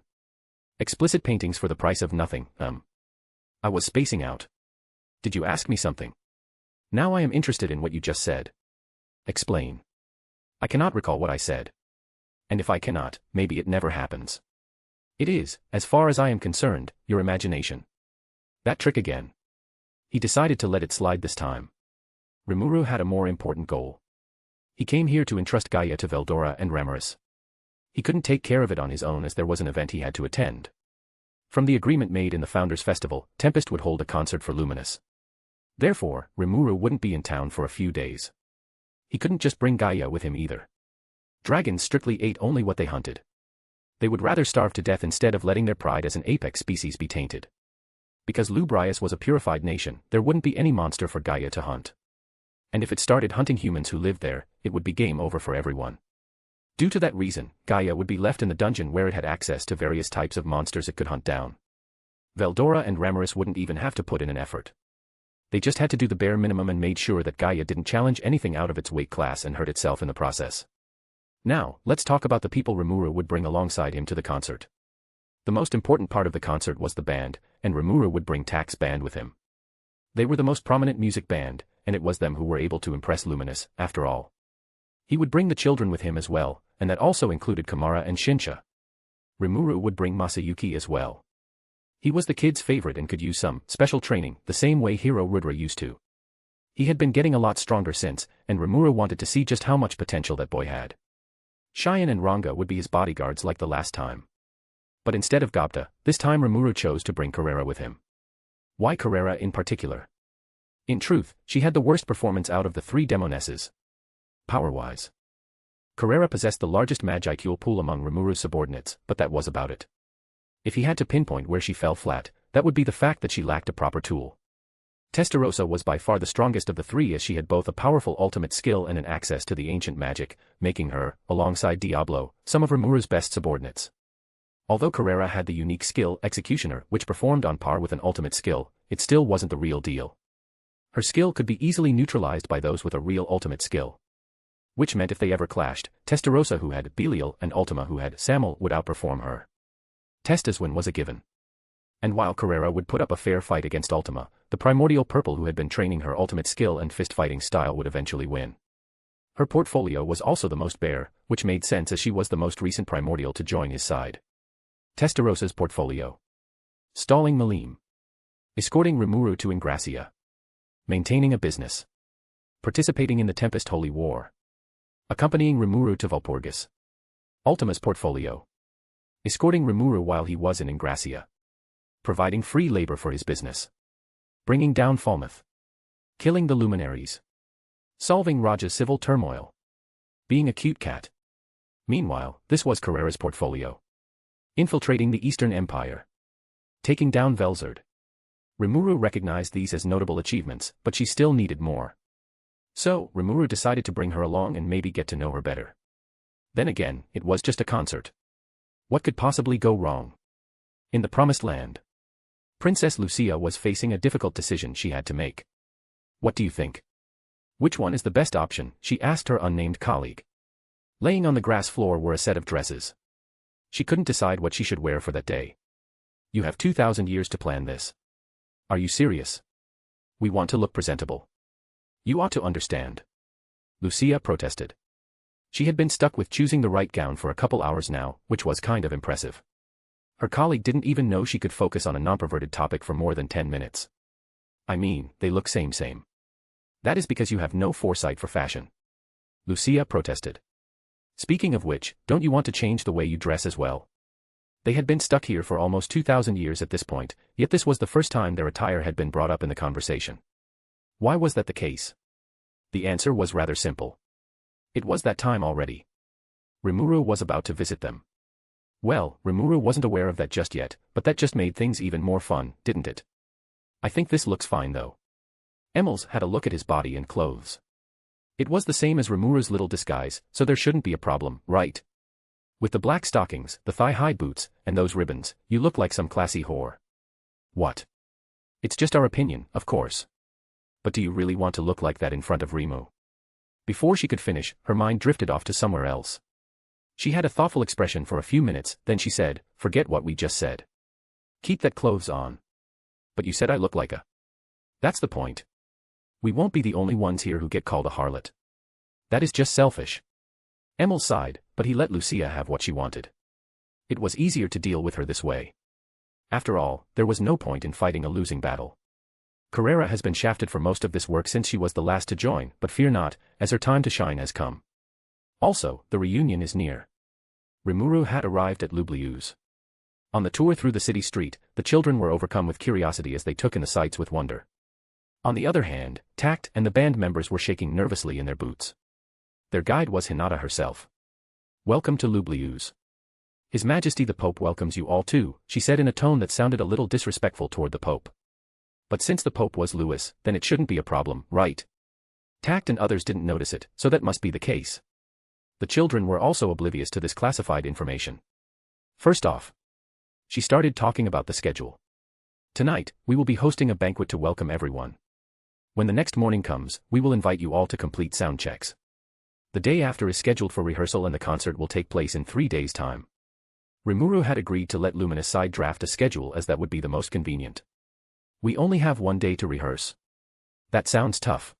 Explicit paintings for the price of nothing, I was spacing out. Did you ask me something? Now I am interested in what you just said. Explain. I cannot recall what I said. And if I cannot, maybe it never happens. It is, as far as I am concerned, your imagination. That trick again. He decided to let it slide this time. Rimuru had a more important goal. He came here to entrust Gaia to Veldora and Ramiris. He couldn't take care of it on his own as there was an event he had to attend. From the agreement made in the Founders' Festival, Tempest would hold a concert for Luminous. Therefore, Rimuru wouldn't be in town for a few days. He couldn't just bring Gaia with him either. Dragons strictly ate only what they hunted. They would rather starve to death instead of letting their pride as an apex species be tainted. Because Lubrius was a purified nation, there wouldn't be any monster for Gaia to hunt. And if it started hunting humans who lived there, it would be game over for everyone. Due to that reason, Gaia would be left in the dungeon where it had access to various types of monsters it could hunt down. Veldora and Ramiris wouldn't even have to put in an effort. They just had to do the bare minimum and made sure that Gaia didn't challenge anything out of its weight class and hurt itself in the process. Now, let's talk about the people Rimuru would bring alongside him to the concert. The most important part of the concert was the band, and Rimuru would bring Tack's band with him. They were the most prominent music band, and it was them who were able to impress Luminous, after all. He would bring the children with him as well, and that also included Kamara and Shinsha. Rimuru would bring Masayuki as well. He was the kid's favorite and could use some special training, the same way Hiro Rudra used to. He had been getting a lot stronger since, and Rimuru wanted to see just how much potential that boy had. Cheyenne and Ranga would be his bodyguards like the last time. But instead of Gobta, this time Rimuru chose to bring Carrera with him. Why Carrera in particular? In truth, she had the worst performance out of the three demonesses. Power-wise. Carrera possessed the largest Magicule pool among Rimuru's subordinates, but that was about it. If he had to pinpoint where she fell flat, that would be the fact that she lacked a proper tool. Testarossa was by far the strongest of the three as she had both a powerful ultimate skill and an access to the ancient magic, making her, alongside Diablo, some of Rimuru's best subordinates. Although Carrera had the unique skill Executioner which performed on par with an ultimate skill, it still wasn't the real deal. Her skill could be easily neutralized by those with a real ultimate skill. Which meant if they ever clashed, Testarossa who had Belial and Ultima who had Samuel would outperform her. Testa's win was a given. And while Carrera would put up a fair fight against Ultima, the primordial purple who had been training her ultimate skill and fist-fighting style would eventually win. Her portfolio was also the most bare, which made sense as she was the most recent primordial to join his side. Testarossa's portfolio. Stalling Malim. Escorting Rimuru to Ingracia. Maintaining a business. Participating in the Tempest Holy War. Accompanying Rimuru to Valpurgis. Ultima's portfolio. Escorting Rimuru while he was in Ingracia. Providing free labor for his business. Bringing down Falmouth. Killing the luminaries. Solving Raja's civil turmoil. Being a cute cat. Meanwhile, this was Carrera's portfolio. Infiltrating the Eastern Empire. Taking down Velzard. Rimuru recognized these as notable achievements, but she still needed more. So, Rimuru decided to bring her along and maybe get to know her better. Then again, it was just a concert. What could possibly go wrong? In the Promised Land. Princess Lucia was facing a difficult decision she had to make. What do you think? Which one is the best option? She asked her unnamed colleague. Laying on the grass floor were a set of dresses. She couldn't decide what she should wear for that day. You have 2,000 years to plan this. Are you serious? We want to look presentable. You ought to understand. Lucia protested. She had been stuck with choosing the right gown for a couple hours now, which was kind of impressive. Her colleague didn't even know she could focus on a non-perverted topic for more than 10 minutes. I mean, they look same. That is because you have no foresight for fashion. Lucia protested. Speaking of which, don't you want to change the way you dress as well? They had been stuck here for almost 2,000 years at this point, yet this was the first time their attire had been brought up in the conversation. Why was that the case? The answer was rather simple. It was that time already. Rimuru was about to visit them. Well, Rimuru wasn't aware of that just yet, but that just made things even more fun, didn't it? I think this looks fine though. Emils had a look at his body and clothes. It was the same as Rimuru's little disguise, so there shouldn't be a problem, right? With the black stockings, the thigh-high boots, and those ribbons, you look like some classy whore. What? It's just our opinion, of course. But do you really want to look like that in front of Rimu? Before she could finish, her mind drifted off to somewhere else. She had a thoughtful expression for a few minutes, then she said, forget what we just said. Keep that clothes on. But you said I look like a... That's the point. We won't be the only ones here who get called a harlot. That is just selfish. Emil sighed, but he let Lucia have what she wanted. It was easier to deal with her this way. After all, there was no point in fighting a losing battle. Carrera has been shafted for most of this work since she was the last to join, but fear not, as her time to shine has come. Also, the reunion is near. Rimuru had arrived at Lublius. On the tour through the city street, the children were overcome with curiosity as they took in the sights with wonder. On the other hand, Tact and the band members were shaking nervously in their boots. Their guide was Hinata herself. Welcome to Lublius. His Majesty the Pope welcomes you all too, she said in a tone that sounded a little disrespectful toward the Pope. But since the Pope was Louis, then it shouldn't be a problem, right? Tact and others didn't notice it, so that must be the case. The children were also oblivious to this classified information. First off, she started talking about the schedule. Tonight, we will be hosting a banquet to welcome everyone. When the next morning comes, we will invite you all to complete sound checks. The day after is scheduled for rehearsal and the concert will take place in 3 days' time. Rimuru had agreed to let Luminous side draft a schedule as that would be the most convenient. We only have 1 day to rehearse. That sounds tough.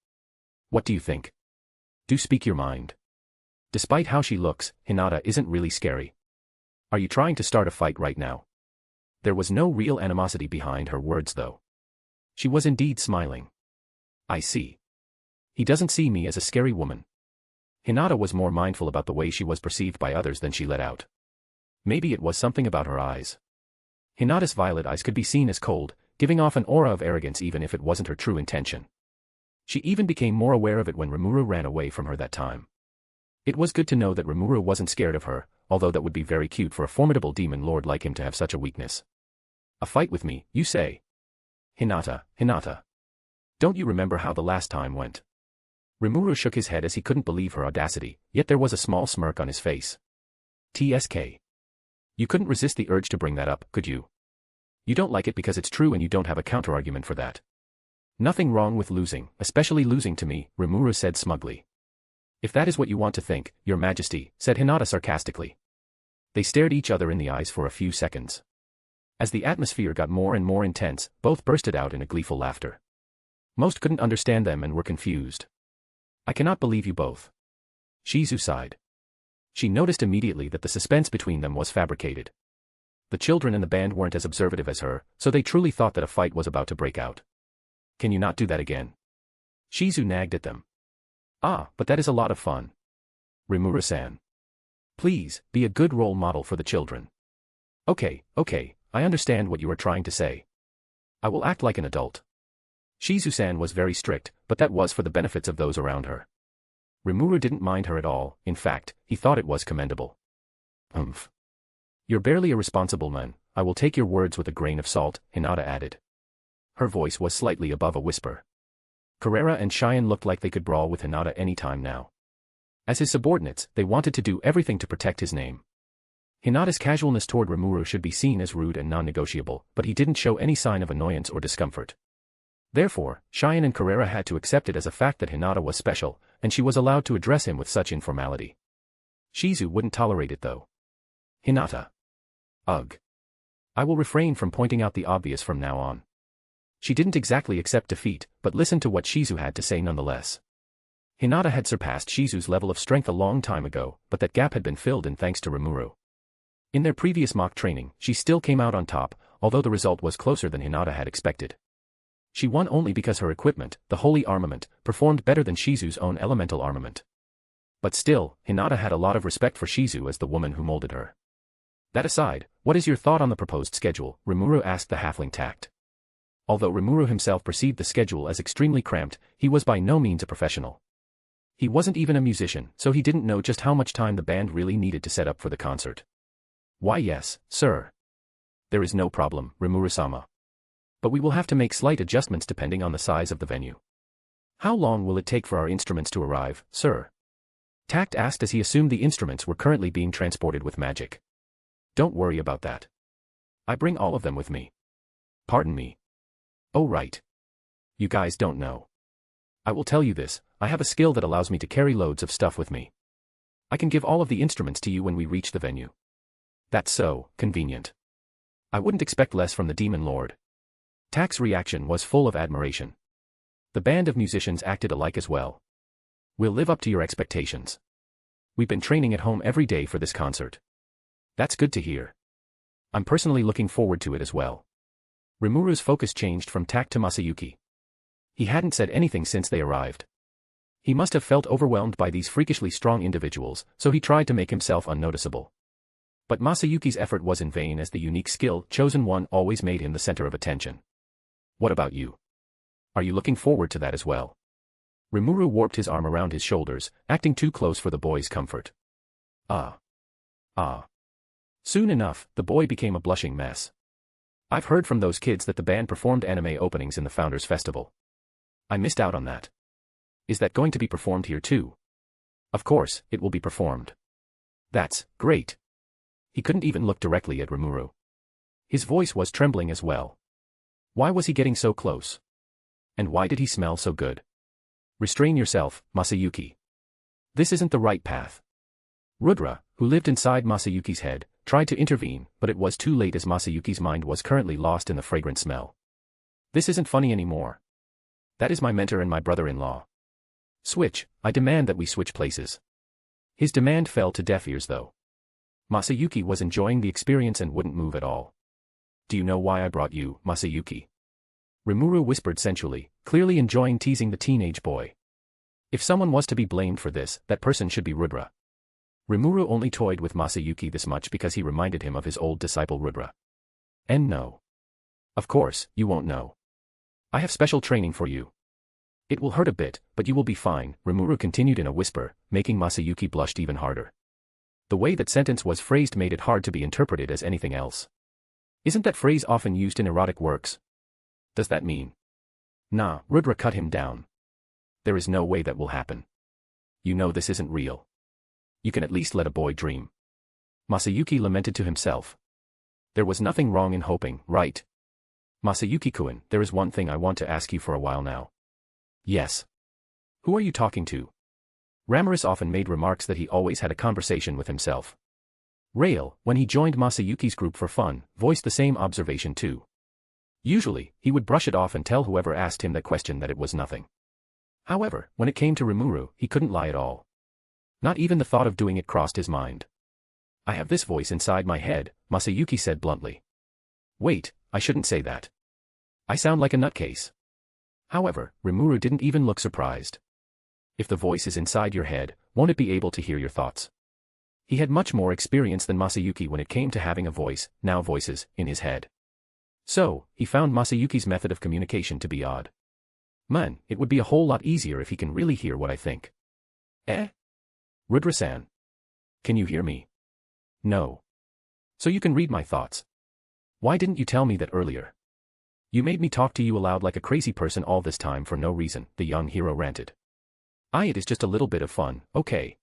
What do you think? Do speak your mind. Despite how she looks, Hinata isn't really scary. Are you trying to start a fight right now? There was no real animosity behind her words though. She was indeed smiling. I see. He doesn't see me as a scary woman. Hinata was more mindful about the way she was perceived by others than she let out. Maybe it was something about her eyes. Hinata's violet eyes could be seen as cold, giving off an aura of arrogance even if it wasn't her true intention. She even became more aware of it when Rimuru ran away from her that time. It was good to know that Rimuru wasn't scared of her, although that would be very cute for a formidable demon lord like him to have such a weakness. A fight with me, you say? Hinata. Don't you remember how the last time went? Rimuru shook his head as he couldn't believe her audacity, yet there was a small smirk on his face. TSK. You couldn't resist the urge to bring that up, could you? You don't like it because it's true and you don't have a counterargument for that. Nothing wrong with losing, especially losing to me, Rimuru said smugly. If that is what you want to think, Your Majesty, said Hinata sarcastically. They stared each other in the eyes for a few seconds. As the atmosphere got more and more intense, both bursted out in a gleeful laughter. Most couldn't understand them and were confused. I cannot believe you both. Shizu sighed. She noticed immediately that the suspense between them was fabricated. The children and the band weren't as observative as her, so they truly thought that a fight was about to break out. Can you not do that again? Shizu nagged at them. Ah, but that is a lot of fun. Rimuru-san. Please, be a good role model for the children. Okay, I understand what you are trying to say. I will act like an adult. Shizu-san was very strict, but that was for the benefits of those around her. Rimuru didn't mind her at all, in fact, he thought it was commendable. Humph. You're barely a responsible man, I will take your words with a grain of salt, Hinata added. Her voice was slightly above a whisper. Carrera and Cheyenne looked like they could brawl with Hinata any time now. As his subordinates, they wanted to do everything to protect his name. Hinata's casualness toward Rimuru should be seen as rude and non-negotiable, but he didn't show any sign of annoyance or discomfort. Therefore, Cheyenne and Carrera had to accept it as a fact that Hinata was special, and she was allowed to address him with such informality. Shizu wouldn't tolerate it though. Hinata. Ugh. I will refrain from pointing out the obvious from now on. She didn't exactly accept defeat, but listened to what Shizu had to say nonetheless. Hinata had surpassed Shizu's level of strength a long time ago, but that gap had been filled in thanks to Rimuru. In their previous mock training, she still came out on top, although the result was closer than Hinata had expected. She won only because her equipment, the holy armament, performed better than Shizu's own elemental armament. But still, Hinata had a lot of respect for Shizu as the woman who molded her. That aside, what is your thought on the proposed schedule? Rimuru asked the halfling tact. Although Rimuru himself perceived the schedule as extremely cramped, he was by no means a professional. He wasn't even a musician, so he didn't know just how much time the band really needed to set up for the concert. Why yes, sir. There is no problem, Rimuru-sama. But we will have to make slight adjustments depending on the size of the venue. How long will it take for our instruments to arrive, sir? Tact asked as he assumed the instruments were currently being transported with magic. Don't worry about that. I bring all of them with me. Pardon me. Oh right. You guys don't know. I will tell you this, I have a skill that allows me to carry loads of stuff with me. I can give all of the instruments to you when we reach the venue. That's so convenient. I wouldn't expect less from the Demon Lord. Tact's reaction was full of admiration. The band of musicians acted alike as well. We'll live up to your expectations. We've been training at home every day for this concert. That's good to hear. I'm personally looking forward to it as well. Rimuru's focus changed from Tact to Masayuki. He hadn't said anything since they arrived. He must have felt overwhelmed by these freakishly strong individuals, so he tried to make himself unnoticeable. But Masayuki's effort was in vain as the unique skill, chosen one, always made him the center of attention. What about you? Are you looking forward to that as well? Rimuru warped his arm around his shoulders, acting too close for the boy's comfort. Ah. Soon enough, the boy became a blushing mess. I've heard from those kids that the band performed anime openings in the Founders Festival. I missed out on that. Is that going to be performed here too? Of course, it will be performed. That's great. He couldn't even look directly at Rimuru. His voice was trembling as well. Why was he getting so close? And why did he smell so good? Restrain yourself, Masayuki. This isn't the right path. Rudra, who lived inside Masayuki's head, tried to intervene, but it was too late as Masayuki's mind was currently lost in the fragrant smell. This isn't funny anymore. That is my mentor and my brother-in-law. Switch, I demand that we switch places. His demand fell to deaf ears though. Masayuki was enjoying the experience and wouldn't move at all. Do you know why I brought you, Masayuki? Rimuru whispered sensually, clearly enjoying teasing the teenage boy. If someone was to be blamed for this, that person should be Rudra. Rimuru only toyed with Masayuki this much because he reminded him of his old disciple Rudra. And no. Of course, you won't know. I have special training for you. It will hurt a bit, but you will be fine, Rimuru continued in a whisper, making Masayuki blush even harder. The way that sentence was phrased made it hard to be interpreted as anything else. Isn't that phrase often used in erotic works? Does that mean? Nah, Rudra cut him down. There is no way that will happen. You know this isn't real. You can at least let a boy dream. Masayuki lamented to himself. There was nothing wrong in hoping, right? Masayuki-kun, there is one thing I want to ask you for a while now. Yes. Who are you talking to? Ramirez often made remarks that he always had a conversation with himself. Rail, when he joined Masayuki's group for fun, voiced the same observation too. Usually, he would brush it off and tell whoever asked him that question that it was nothing. However, when it came to Rimuru, he couldn't lie at all. Not even the thought of doing it crossed his mind. I have this voice inside my head, Masayuki said bluntly. Wait, I shouldn't say that. I sound like a nutcase. However, Rimuru didn't even look surprised. If the voice is inside your head, won't it be able to hear your thoughts? He had much more experience than Masayuki when it came to having a voice, now voices, in his head. So, he found Masayuki's method of communication to be odd. Man, it would be a whole lot easier if he can really hear what I think. Eh? Rudra-san. Can you hear me? No. So you can read my thoughts. Why didn't you tell me that earlier? You made me talk to you aloud like a crazy person all this time for no reason, the young hero ranted. It is just a little bit of fun, okay?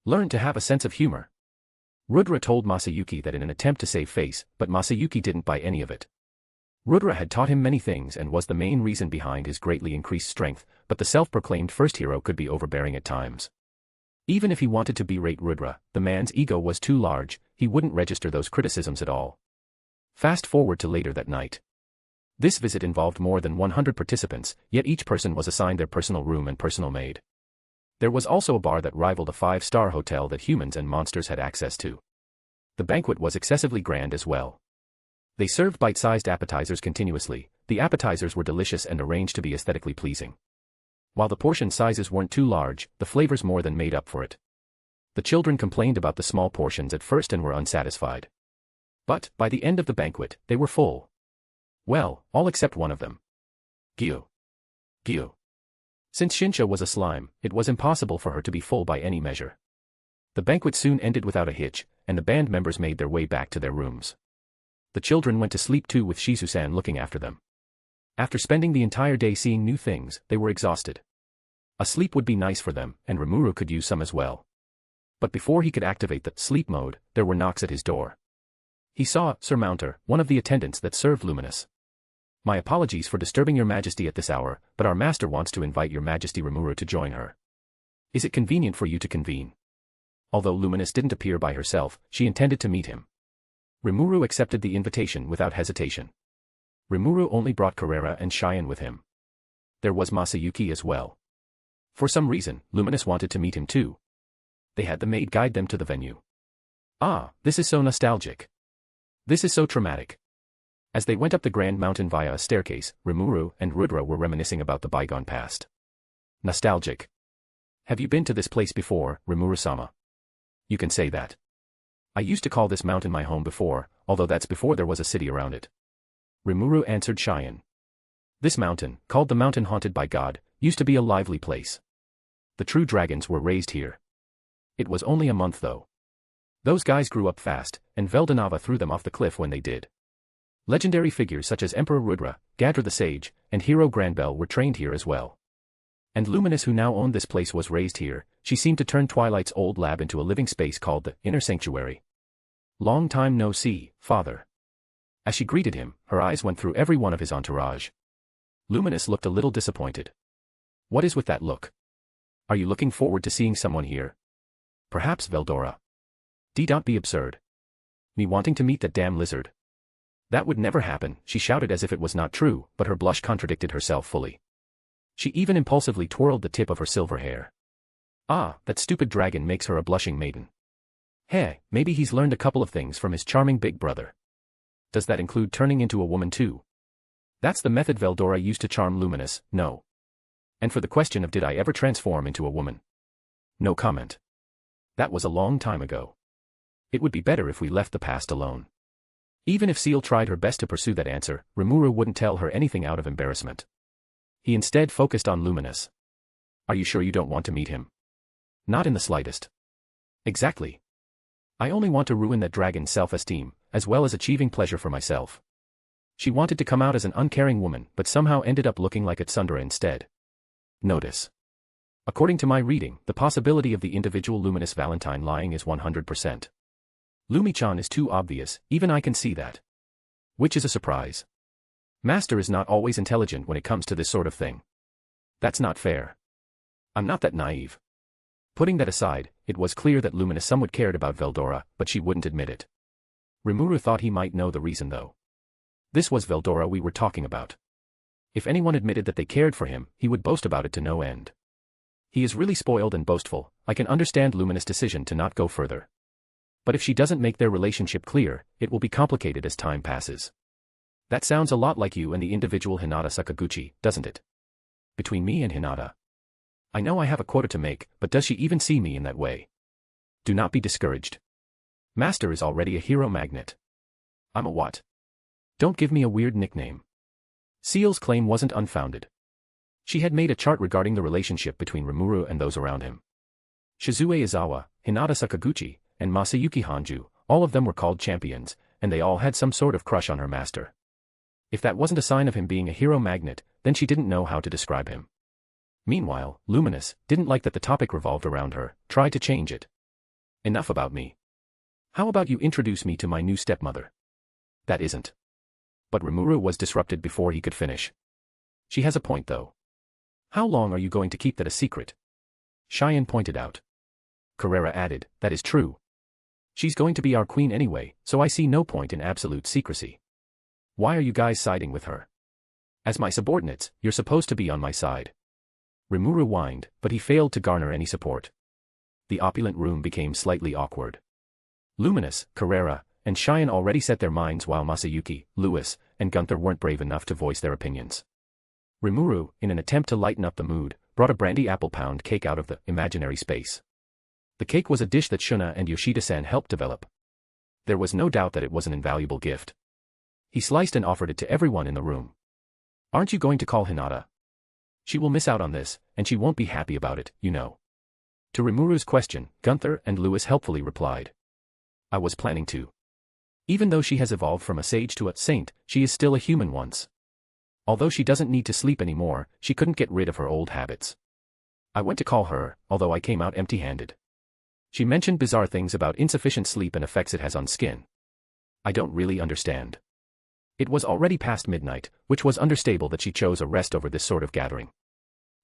Learn to have a sense of humor. Rudra told Masayuki that in an attempt to save face, but Masayuki didn't buy any of it. Rudra had taught him many things and was the main reason behind his greatly increased strength, but the self-proclaimed first hero could be overbearing at times. Even if he wanted to berate Rudra, the man's ego was too large, he wouldn't register those criticisms at all. Fast forward to later that night. This visit involved more than 100 participants, yet each person was assigned their personal room and personal maid. There was also a bar that rivaled a 5-star hotel that humans and monsters had access to. The banquet was excessively grand as well. They served bite-sized appetizers continuously, the appetizers were delicious and arranged to be aesthetically pleasing. While the portion sizes weren't too large, the flavors more than made up for it. The children complained about the small portions at first and were unsatisfied. But, by the end of the banquet, they were full. Well, all except one of them. Gyo. Gyo. Since Shinsha was a slime, it was impossible for her to be full by any measure. The banquet soon ended without a hitch, and the band members made their way back to their rooms. The children went to sleep too with Shizu-san looking after them. After spending the entire day seeing new things, they were exhausted. A sleep would be nice for them, and Rimuru could use some as well. But before he could activate the sleep mode, there were knocks at his door. He saw Surmounter, one of the attendants that served Luminous. My apologies for disturbing your majesty at this hour, but our master wants to invite your majesty Rimuru to join her. Is it convenient for you to convene? Although Luminous didn't appear by herself, she intended to meet him. Rimuru accepted the invitation without hesitation. Rimuru only brought Carrera and Cheyenne with him. There was Masayuki as well. For some reason, Luminous wanted to meet him too. They had the maid guide them to the venue. This is so nostalgic. This is so traumatic. As they went up the grand mountain via a staircase, Rimuru and Rudra were reminiscing about the bygone past. Nostalgic. Have you been to this place before, Rimuru-sama? You can say that. I used to call this mountain my home before, although that's before there was a city around it. Rimuru answered Cheyenne. This mountain, called the mountain haunted by God, used to be a lively place. The true dragons were raised here. It was only a month though. Those guys grew up fast, and Veldanava threw them off the cliff when they did. Legendary figures such as Emperor Rudra, Gadra the Sage, and Hero Granbell were trained here as well. And Luminous, who now owned this place, was raised here. She seemed to turn Twilight's old lab into a living space called the Inner Sanctuary. Long time no see, father. As she greeted him, her eyes went through every one of his entourage. Luminous looked a little disappointed. What is with that look? Are you looking forward to seeing someone here? Perhaps Veldora. Don't be absurd. Me wanting to meet that damn lizard. That would never happen, she shouted as if it was not true, but her blush contradicted herself fully. She even impulsively twirled the tip of her silver hair. That stupid dragon makes her a blushing maiden. Hey, maybe he's learned a couple of things from his charming big brother. Does that include turning into a woman too? That's the method Veldora used to charm Luminous, no. And for the question of did I ever transform into a woman? No comment. That was a long time ago. It would be better if we left the past alone. Even if Seal tried her best to pursue that answer, Rimuru wouldn't tell her anything out of embarrassment. He instead focused on Luminous. Are you sure you don't want to meet him? Not in the slightest. Exactly. I only want to ruin that dragon's self-esteem, as well as achieving pleasure for myself. She wanted to come out as an uncaring woman, but somehow ended up looking like a tsundere instead. Notice. According to my reading, the possibility of the individual Luminous Valentine lying is 100%. Lumi-chan is too obvious, even I can see that. Which is a surprise. Master is not always intelligent when it comes to this sort of thing. That's not fair. I'm not that naive. Putting that aside, it was clear that Luminous somewhat cared about Veldora, but she wouldn't admit it. Rimuru thought he might know the reason though. This was Veldora we were talking about. If anyone admitted that they cared for him, he would boast about it to no end. He is really spoiled and boastful. I can understand Luminous' decision to not go further. But if she doesn't make their relationship clear, it will be complicated as time passes. That sounds a lot like you and the individual Hinata Sakaguchi, doesn't it? Between me and Hinata. I know I have a quota to make, but does she even see me in that way? Do not be discouraged. Master is already a hero magnet. I'm a what? Don't give me a weird nickname. Seal's claim wasn't unfounded. She had made a chart regarding the relationship between Rimuru and those around him. Shizue Izawa, Hinata Sakaguchi, and Masayuki Hanju, all of them were called champions, and they all had some sort of crush on her master. If that wasn't a sign of him being a hero magnet, then she didn't know how to describe him. Meanwhile, Luminous didn't like that the topic revolved around her, tried to change it. Enough about me. How about you introduce me to my new stepmother? That isn't. But Rimuru was disrupted before he could finish. She has a point though. How long are you going to keep that a secret? Cheyenne pointed out. Carrera added, that is true. She's going to be our queen anyway, so I see no point in absolute secrecy. Why are you guys siding with her? As my subordinates, you're supposed to be on my side. Rimuru whined, but he failed to garner any support. The opulent room became slightly awkward. Luminous, Carrera, and Cheyenne already set their minds while Masayuki, Lewis, and Gunther weren't brave enough to voice their opinions. Rimuru, in an attempt to lighten up the mood, brought a brandy apple pound cake out of the imaginary space. The cake was a dish that Shuna and Yoshida-san helped develop. There was no doubt that it was an invaluable gift. He sliced and offered it to everyone in the room. Aren't you going to call Hinata? She will miss out on this, and she won't be happy about it, you know. To Rimuru's question, Gunther and Lewis helpfully replied. I was planning to. Even though she has evolved from a sage to a saint, she is still a human once. Although she doesn't need to sleep anymore, she couldn't get rid of her old habits. I went to call her, although I came out empty-handed. She mentioned bizarre things about insufficient sleep and effects it has on skin. I don't really understand. It was already past midnight, which was understandable that she chose a rest over this sort of gathering.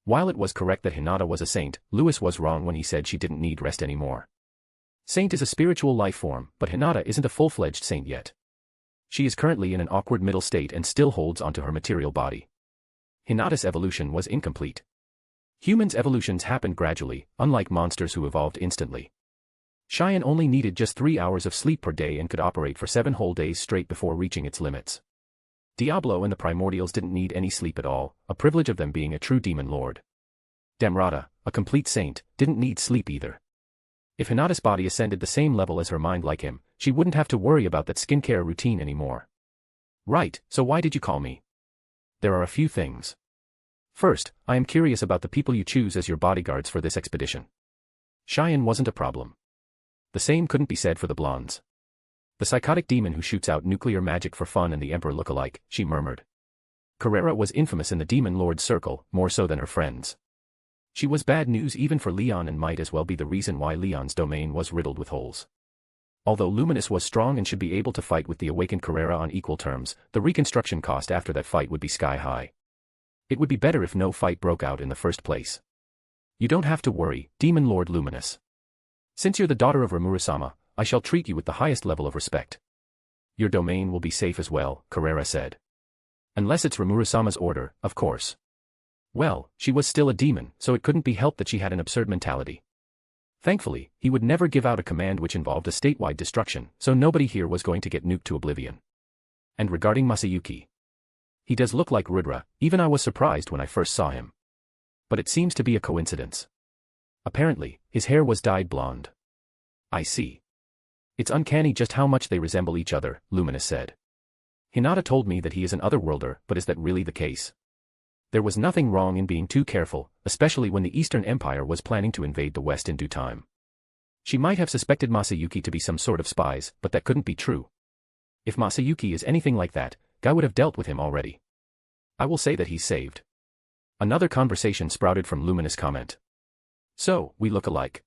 While it was correct that Hinata was a saint, Lewis was wrong when he said she didn't need rest anymore. Saint is a spiritual life form, but Hinata isn't a full-fledged saint yet. She is currently in an awkward middle state and still holds onto her material body. Hinata's evolution was incomplete. Humans' evolutions happened gradually, unlike monsters who evolved instantly. Cheyenne only needed just 3 hours of sleep per day and could operate for 7 whole days straight before reaching its limits. Diablo and the Primordials didn't need any sleep at all, a privilege of them being a true demon lord. Demrata, a complete saint, didn't need sleep either. If Hinata's body ascended the same level as her mind like him, she wouldn't have to worry about that skincare routine anymore. Right, so why did you call me? There are a few things. First, I am curious about the people you choose as your bodyguards for this expedition. Cheyenne wasn't a problem. The same couldn't be said for the blondes. The psychotic demon who shoots out nuclear magic for fun and the Emperor look-alike, she murmured. Carrera was infamous in the Demon Lord's circle, more so than her friends. She was bad news even for Leon and might as well be the reason why Leon's domain was riddled with holes. Although Luminous was strong and should be able to fight with the awakened Carrera on equal terms, the reconstruction cost after that fight would be sky-high. It would be better if no fight broke out in the first place. You don't have to worry, Demon Lord Luminous. Since you're the daughter of Rimuru-sama, I shall treat you with the highest level of respect. Your domain will be safe as well, Carrera said. Unless it's Rimuru-sama's order, of course. Well, she was still a demon, so it couldn't be helped that she had an absurd mentality. Thankfully, he would never give out a command which involved a statewide destruction, so nobody here was going to get nuked to oblivion. And regarding Masayuki. He does look like Rudra, even I was surprised when I first saw him. But it seems to be a coincidence. Apparently, his hair was dyed blonde. I see. It's uncanny just how much they resemble each other, Luminous said. Hinata told me that he is an otherworlder, but is that really the case? There was nothing wrong in being too careful, especially when the Eastern Empire was planning to invade the West in due time. She might have suspected Masayuki to be some sort of spies, but that couldn't be true. If Masayuki is anything like that, Guy would have dealt with him already. I will say that he's saved. Another conversation sprouted from Luminous' comment. So, we look alike.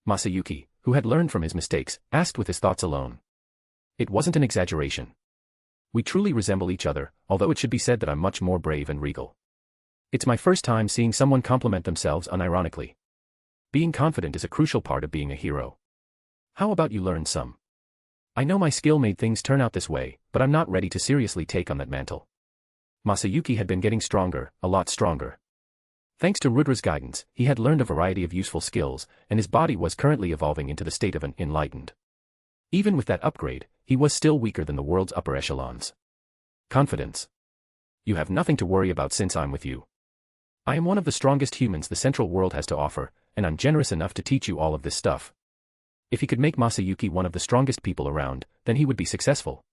Masayuki, who had learned from his mistakes, asked with his thoughts alone. It wasn't an exaggeration. We truly resemble each other, although it should be said that I'm much more brave and regal. It's my first time seeing someone compliment themselves unironically. Being confident is a crucial part of being a hero. How about you learn some? I know my skill made things turn out this way, but I'm not ready to seriously take on that mantle. Masayuki had been getting stronger, a lot stronger. Thanks to Rudra's guidance, he had learned a variety of useful skills, and his body was currently evolving into the state of an enlightened. Even with that upgrade, he was still weaker than the world's upper echelons. Confidence. You have nothing to worry about since I'm with you. I am one of the strongest humans the Central World has to offer, and I'm generous enough to teach you all of this stuff. If he could make Masayuki one of the strongest people around, then he would be successful.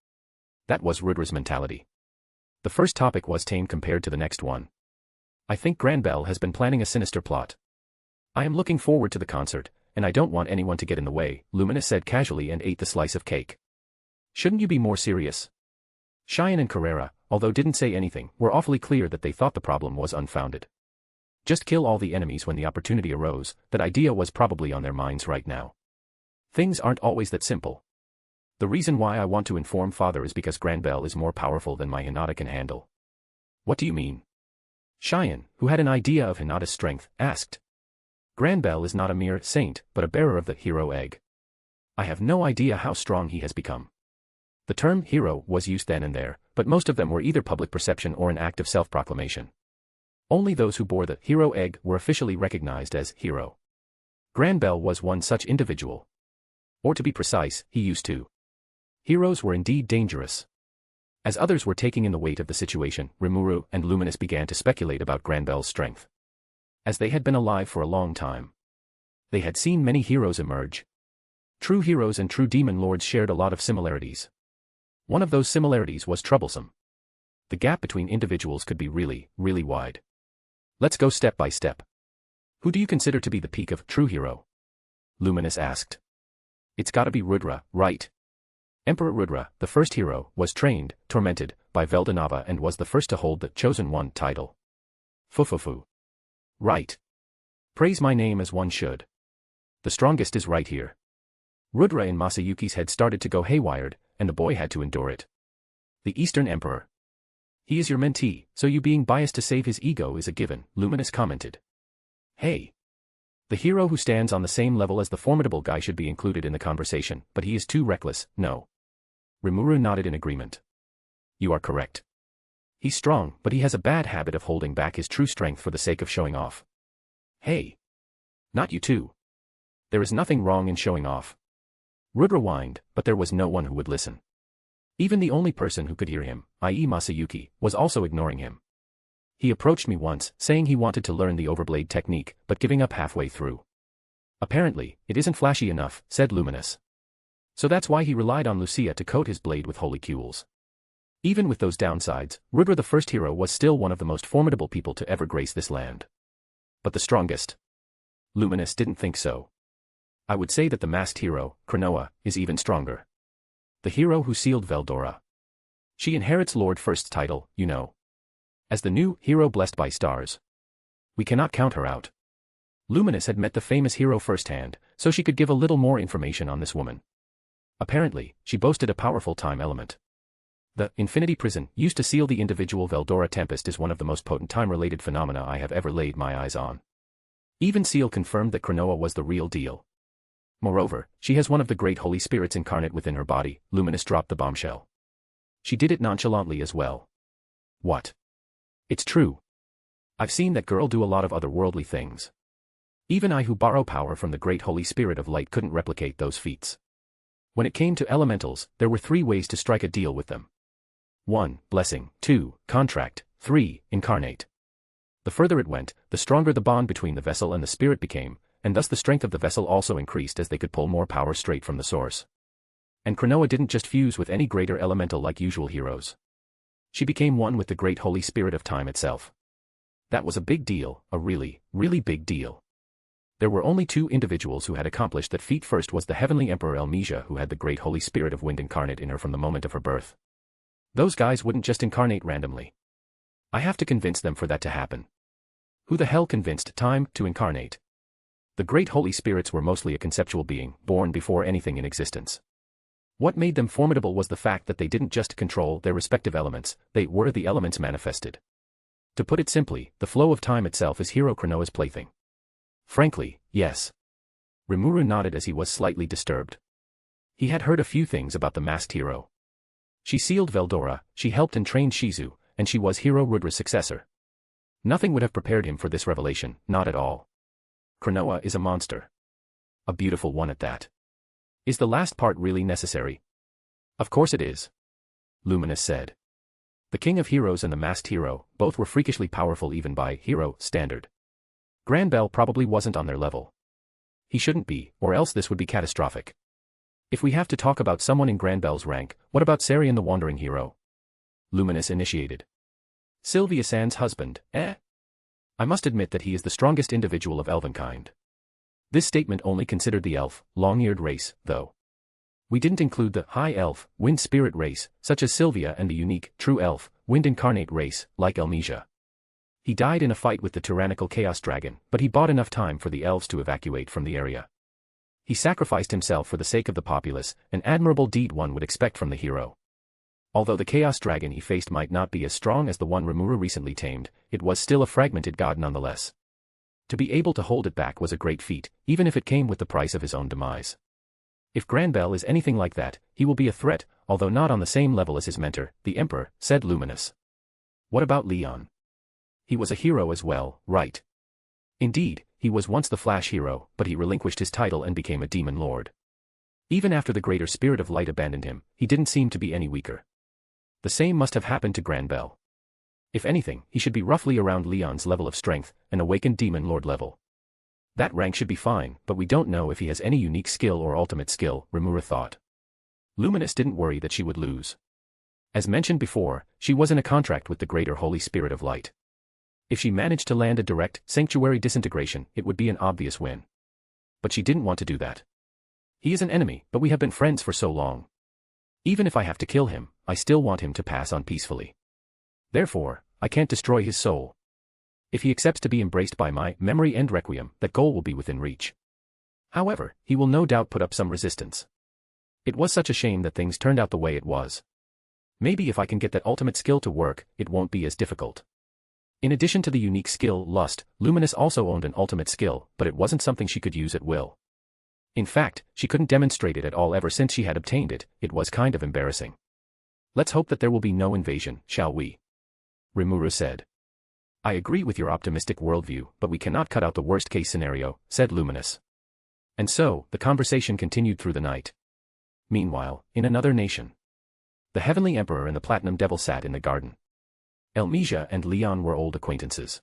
That was Rudra's mentality. The first topic was tame compared to the next one. I think Granbell has been planning a sinister plot. I am looking forward to the concert, and I don't want anyone to get in the way, Luminous said casually and ate the slice of cake. Shouldn't you be more serious? Cheyenne and Carrera, although didn't say anything, were awfully clear that they thought the problem was unfounded. Just kill all the enemies when the opportunity arose, that idea was probably on their minds right now. Things aren't always that simple. The reason why I want to inform Father is because Granbell is more powerful than my Hinata can handle. What do you mean? Cheyenne, who had an idea of Hinata's strength, asked. Granbell is not a mere saint, but a bearer of the hero egg. I have no idea how strong he has become. The term hero was used then and there, but most of them were either public perception or an act of self-proclamation. Only those who bore the hero egg were officially recognized as hero. Granbell was one such individual. Or to be precise, he used to. Heroes were indeed dangerous. As others were taking in the weight of the situation, Rimuru and Luminous began to speculate about Granbell's strength. As they had been alive for a long time, they had seen many heroes emerge. True heroes and true demon lords shared a lot of similarities. One of those similarities was troublesome. The gap between individuals could be really, really wide. Let's go step by step. Who do you consider to be the peak of true hero? Luminous asked. It's gotta be Rudra, right? Emperor Rudra, the first hero, was trained, tormented, by Veldanava and was the first to hold the Chosen One title. Fufufu. Right. Praise my name as one should. The strongest is right here. Rudra in Masayuki's head started to go haywired, and the boy had to endure it. The Eastern Emperor. He is your mentee, so you being biased to save his ego is a given, Luminous commented. Hey. The hero who stands on the same level as the formidable guy should be included in the conversation, but he is too reckless, no. Rimuru nodded in agreement. You are correct. He's strong, but he has a bad habit of holding back his true strength for the sake of showing off. Hey. Not you too. There is nothing wrong in showing off. Rudra whined, but there was no one who would listen. Even the only person who could hear him, i.e. Masayuki, was also ignoring him. He approached me once, saying he wanted to learn the overblade technique, but giving up halfway through. Apparently, it isn't flashy enough, said Luminous. So that's why he relied on Lucia to coat his blade with holy cules. Even with those downsides, Rudra the first hero was still one of the most formidable people to ever grace this land. But the strongest? Luminous didn't think so. I would say that the masked hero, Cronoa, is even stronger. The hero who sealed Veldora. She inherits Lord First's title, you know. As the new hero blessed by stars. We cannot count her out. Luminous had met the famous hero firsthand, so she could give a little more information on this woman. Apparently, she boasted a powerful time element. The Infinity Prison, used to seal the individual Veldora Tempest, is one of the most potent time-related phenomena I have ever laid my eyes on. Even Seal confirmed that Cronoa was the real deal. Moreover, she has one of the great holy spirits incarnate within her body, Luminous dropped the bombshell. She did it nonchalantly as well. What? It's true. I've seen that girl do a lot of otherworldly things. Even I who borrow power from the great holy spirit of light couldn't replicate those feats. When it came to elementals, there were 3 ways to strike a deal with them. 1. Blessing. 2. Contract. 3. Incarnate. The further it went, the stronger the bond between the vessel and the spirit became, and thus the strength of the vessel also increased as they could pull more power straight from the source. And Cronoa didn't just fuse with any greater elemental like usual heroes. She became one with the great holy spirit of time itself. That was a big deal, a really, really big deal. There were only 2 individuals who had accomplished that feat. First was the heavenly emperor Elmesia, who had the great holy spirit of wind incarnate in her from the moment of her birth. Those guys wouldn't just incarnate randomly. I have to convince them for that to happen. Who the hell convinced time to incarnate? The great holy spirits were mostly a conceptual being, born before anything in existence. What made them formidable was the fact that they didn't just control their respective elements, they were the elements manifested. To put it simply, the flow of time itself is Hero Cronoa's plaything. Frankly, yes. Rimuru nodded as he was slightly disturbed. He had heard a few things about the masked hero. She sealed Veldora, she helped and trained Shizu, and she was Hero Rudra's successor. Nothing would have prepared him for this revelation, not at all. Cronoa is a monster. A beautiful one at that. Is the last part really necessary? Of course it is. Luminous said. The King of Heroes and the Masked Hero, both were freakishly powerful even by hero standard. Granbell probably wasn't on their level. He shouldn't be, or else this would be catastrophic. If we have to talk about someone in Granbell's rank, what about Sarian the Wandering Hero? Luminous initiated. Sylvia Sand's husband, I must admit that he is the strongest individual of elvenkind. This statement only considered the elf, long-eared race, though. We didn't include the high elf, wind spirit race, such as Sylvia, and the unique, true elf, wind incarnate race, like Elmesia. He died in a fight with the tyrannical Chaos Dragon, but he bought enough time for the elves to evacuate from the area. He sacrificed himself for the sake of the populace, an admirable deed one would expect from the hero. Although the Chaos Dragon he faced might not be as strong as the one Rimuru recently tamed, it was still a fragmented god nonetheless. To be able to hold it back was a great feat, even if it came with the price of his own demise. If Granbell is anything like that, he will be a threat, although not on the same level as his mentor, the Emperor, said Luminous. What about Leon? He was a hero as well, right? Indeed, he was once the Flash hero, but he relinquished his title and became a demon lord. Even after the greater spirit of light abandoned him, he didn't seem to be any weaker. The same must have happened to Granbell. If anything, he should be roughly around Leon's level of strength, an awakened demon lord level. That rank should be fine, but we don't know if he has any unique skill or ultimate skill, Rimuru thought. Luminous didn't worry that she would lose. As mentioned before, she was in a contract with the greater Holy Spirit of Light. If she managed to land a direct, sanctuary disintegration, it would be an obvious win. But she didn't want to do that. He is an enemy, but we have been friends for so long. Even if I have to kill him, I still want him to pass on peacefully. Therefore, I can't destroy his soul. If he accepts to be embraced by my memory and requiem, that goal will be within reach. However, he will no doubt put up some resistance. It was such a shame that things turned out the way it was. Maybe if I can get that ultimate skill to work, it won't be as difficult. In addition to the unique skill Lust, Luminous also owned an ultimate skill, but it wasn't something she could use at will. In fact, she couldn't demonstrate it at all ever since she had obtained it. It was kind of embarrassing. Let's hope that there will be no invasion, shall we? Rimuru said. I agree with your optimistic worldview, but we cannot cut out the worst-case scenario, said Luminous. And so, the conversation continued through the night. Meanwhile, in another nation, the Heavenly Emperor and the Platinum Devil sat in the garden. Elmesia and Leon were old acquaintances.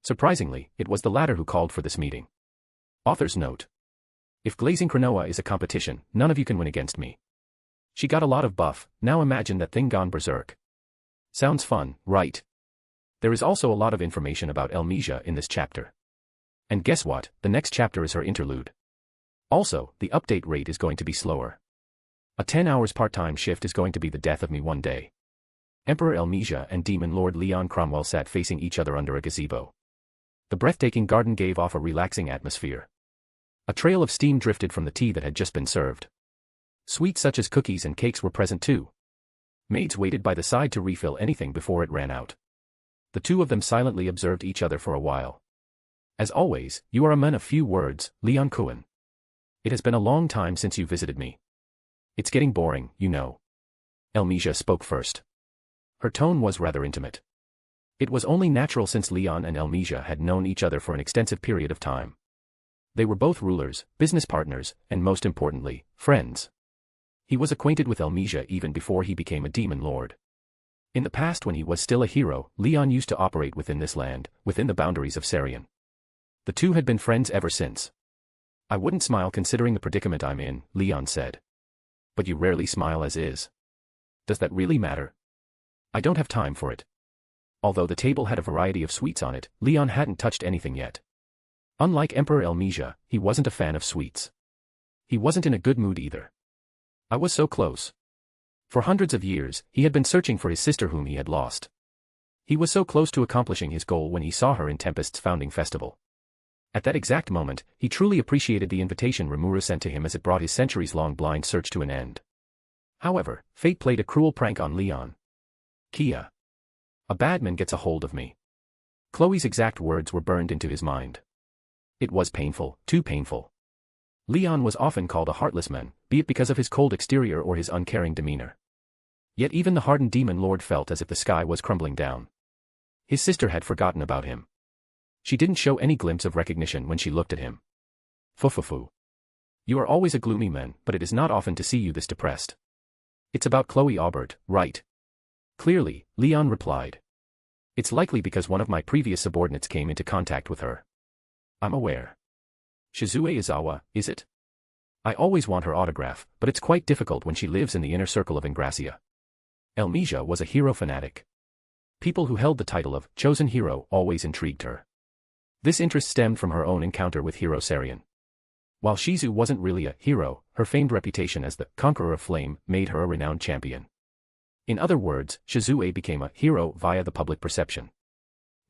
Surprisingly, it was the latter who called for this meeting. Author's note. If Glazing Cronoa is a competition, none of you can win against me. She got a lot of buff, now imagine that thing gone berserk. Sounds fun, right? There is also a lot of information about Elmesia in this chapter. And guess what, the next chapter is her interlude. Also, the update rate is going to be slower. A 10 hours part-time shift is going to be the death of me one day. Emperor Elmesia and Demon Lord Leon Cromwell sat facing each other under a gazebo. The breathtaking garden gave off a relaxing atmosphere. A trail of steam drifted from the tea that had just been served. Sweets such as cookies and cakes were present too. Maids waited by the side to refill anything before it ran out. The two of them silently observed each other for a while. As always, you are a man of few words, Leon Cohen. It has been a long time since you visited me. It's getting boring, you know. Elmesia spoke first. Her tone was rather intimate. It was only natural since Leon and Elmesia had known each other for an extensive period of time. They were both rulers, business partners, and most importantly, friends. He was acquainted with Elmesia even before he became a demon lord. In the past when he was still a hero, Leon used to operate within this land, within the boundaries of Sarian. The two had been friends ever since. I wouldn't smile considering the predicament I'm in, Leon said. But you rarely smile as is. Does that really matter? I don't have time for it. Although the table had a variety of sweets on it, Leon hadn't touched anything yet. Unlike Emperor Elmesia, he wasn't a fan of sweets. He wasn't in a good mood either. I was so close. For hundreds of years, he had been searching for his sister whom he had lost. He was so close to accomplishing his goal when he saw her in Tempest's founding festival. At that exact moment, he truly appreciated the invitation Rimuru sent to him as it brought his centuries-long blind search to an end. However, fate played a cruel prank on Leon. Kia. A bad man gets a hold of me. Chloe's exact words were burned into his mind. It was painful, too painful. Leon was often called a heartless man, be it because of his cold exterior or his uncaring demeanor. Yet even the hardened demon lord felt as if the sky was crumbling down. His sister had forgotten about him. She didn't show any glimpse of recognition when she looked at him. Fufufu. You are always a gloomy man, but it is not often to see you this depressed. It's about Chloe Aubert, right? Clearly, Leon replied. It's likely because one of my previous subordinates came into contact with her. I'm aware. Shizue Izawa, is it? I always want her autograph, but it's quite difficult when she lives in the inner circle of Ingracia. Elmesia was a hero fanatic. People who held the title of chosen hero always intrigued her. This interest stemmed from her own encounter with Hero Sarian. While Shizu wasn't really a hero, her famed reputation as the conqueror of flame made her a renowned champion. In other words, Shizue became a hero via the public perception.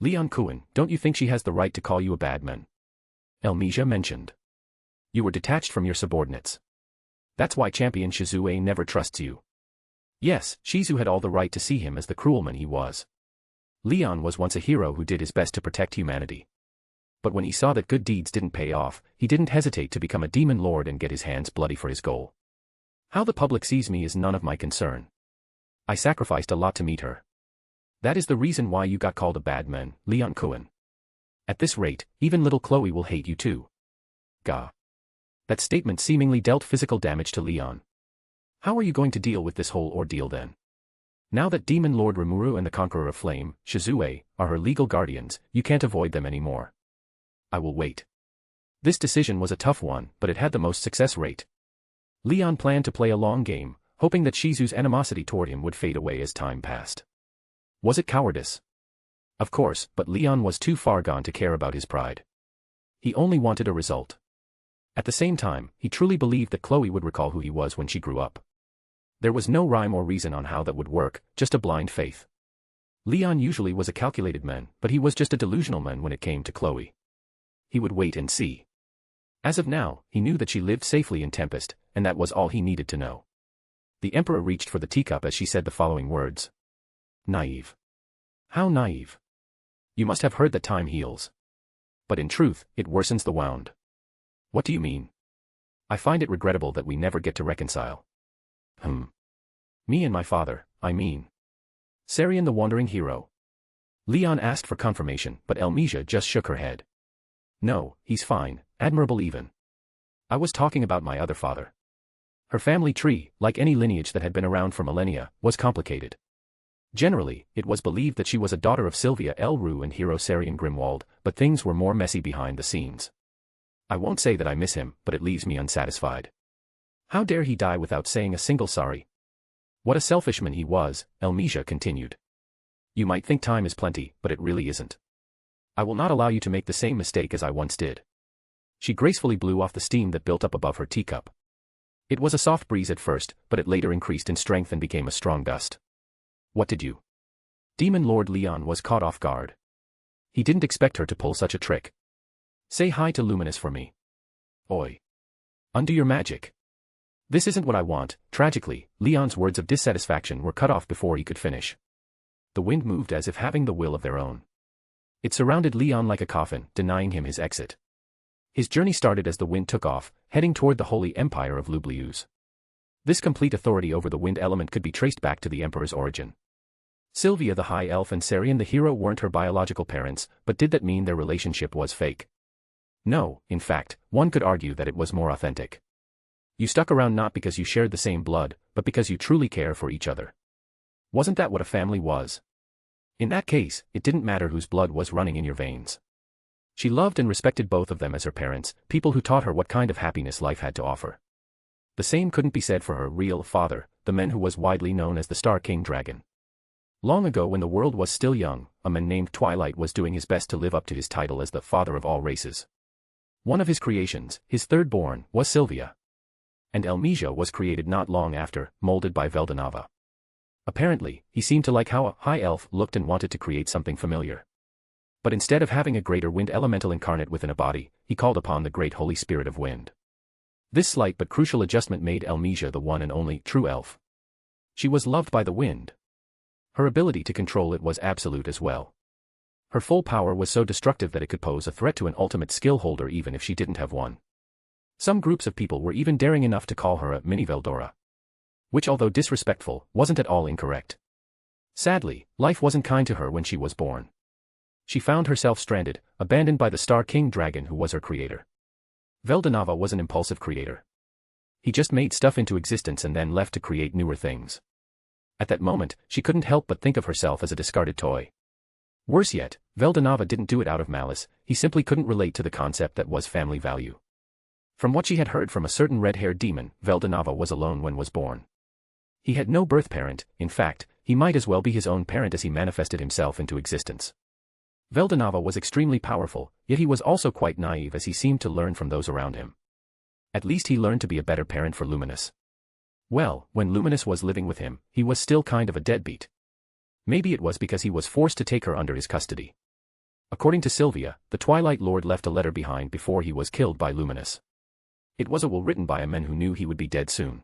Leon Kuan, don't you think she has the right to call you a bad man? Elmesia mentioned. You were detached from your subordinates. That's why Champion Shizue never trusts you. Yes, Shizu had all the right to see him as the cruel man he was. Leon was once a hero who did his best to protect humanity. But when he saw that good deeds didn't pay off, he didn't hesitate to become a demon lord and get his hands bloody for his goal. How the public sees me is none of my concern. I sacrificed a lot to meet her. That is the reason why you got called a bad man, Leon Kuan. At this rate, even little Chloe will hate you too. Gah. That statement seemingly dealt physical damage to Leon. How are you going to deal with this whole ordeal then? Now that Demon Lord Rimuru and the Conqueror of Flame, Shizue, are her legal guardians, you can't avoid them anymore. I will wait. This decision was a tough one, but it had the most success rate. Leon planned to play a long game, hoping that Shizu's animosity toward him would fade away as time passed. Was it cowardice? Of course, but Leon was too far gone to care about his pride. He only wanted a result. At the same time, he truly believed that Chloe would recall who he was when she grew up. There was no rhyme or reason on how that would work, just a blind faith. Leon usually was a calculated man, but he was just a delusional man when it came to Chloe. He would wait and see. As of now, he knew that she lived safely in Tempest, and that was all he needed to know. The Emperor reached for the teacup as she said the following words. Naive. How naive. You must have heard that time heals. But in truth, it worsens the wound. What do you mean? I find it regrettable that we never get to reconcile. Me and my father, I mean. Sarian the wandering hero. Leon asked for confirmation, but Elmesia just shook her head. No, he's fine, admirable even. I was talking about my other father. Her family tree, like any lineage that had been around for millennia, was complicated. Generally, it was believed that she was a daughter of Sylvia L. Rue and hero Sarian Grimwald, but things were more messy behind the scenes. I won't say that I miss him, but it leaves me unsatisfied. How dare he die without saying a single sorry? What a selfish man he was, Elmesia continued. You might think time is plenty, but it really isn't. I will not allow you to make the same mistake as I once did. She gracefully blew off the steam that built up above her teacup. It was a soft breeze at first, but it later increased in strength and became a strong gust. What did you? Demon Lord Leon was caught off guard. He didn't expect her to pull such a trick. Say hi to Luminous for me. Oi. Undo your magic. This isn't what I want. Tragically, Leon's words of dissatisfaction were cut off before he could finish. The wind moved as if having the will of their own. It surrounded Leon like a coffin, denying him his exit. His journey started as the wind took off, heading toward the Holy Empire of Lublius. This complete authority over the wind element could be traced back to the Emperor's origin. Sylvia the High Elf and Sarian the Hero weren't her biological parents, but did that mean their relationship was fake? No, in fact, one could argue that it was more authentic. You stuck around not because you shared the same blood, but because you truly care for each other. Wasn't that what a family was? In that case, it didn't matter whose blood was running in your veins. She loved and respected both of them as her parents, people who taught her what kind of happiness life had to offer. The same couldn't be said for her real father, the man who was widely known as the Star King Dragon. Long ago when the world was still young, a man named Twilight was doing his best to live up to his title as the father of all races. One of his creations, his third born, was Sylvia. And Elmesia was created not long after, molded by Veldanava. Apparently, he seemed to like how a high elf looked and wanted to create something familiar. But instead of having a greater wind elemental incarnate within a body, he called upon the great Holy Spirit of Wind. This slight but crucial adjustment made Elmesia the one and only true elf. She was loved by the wind. Her ability to control it was absolute as well. Her full power was so destructive that it could pose a threat to an ultimate skill holder even if she didn't have one. Some groups of people were even daring enough to call her a mini Veldora. Which, although disrespectful, wasn't at all incorrect. Sadly, life wasn't kind to her when she was born. She found herself stranded, abandoned by the Star King Dragon who was her creator. Veldanava was an impulsive creator. He just made stuff into existence and then left to create newer things. At that moment, she couldn't help but think of herself as a discarded toy. Worse yet, Veldanava didn't do it out of malice, he simply couldn't relate to the concept that was family value. From what she had heard from a certain red-haired demon, Veldanava was alone when was born. He had no birth parent, in fact, he might as well be his own parent as he manifested himself into existence. Veldanava was extremely powerful, yet he was also quite naive as he seemed to learn from those around him. At least he learned to be a better parent for Luminous. Well, when Luminous was living with him, he was still kind of a deadbeat. Maybe it was because he was forced to take her under his custody. According to Sylvia, the Twilight Lord left a letter behind before he was killed by Luminous. It was a will written by a man who knew he would be dead soon.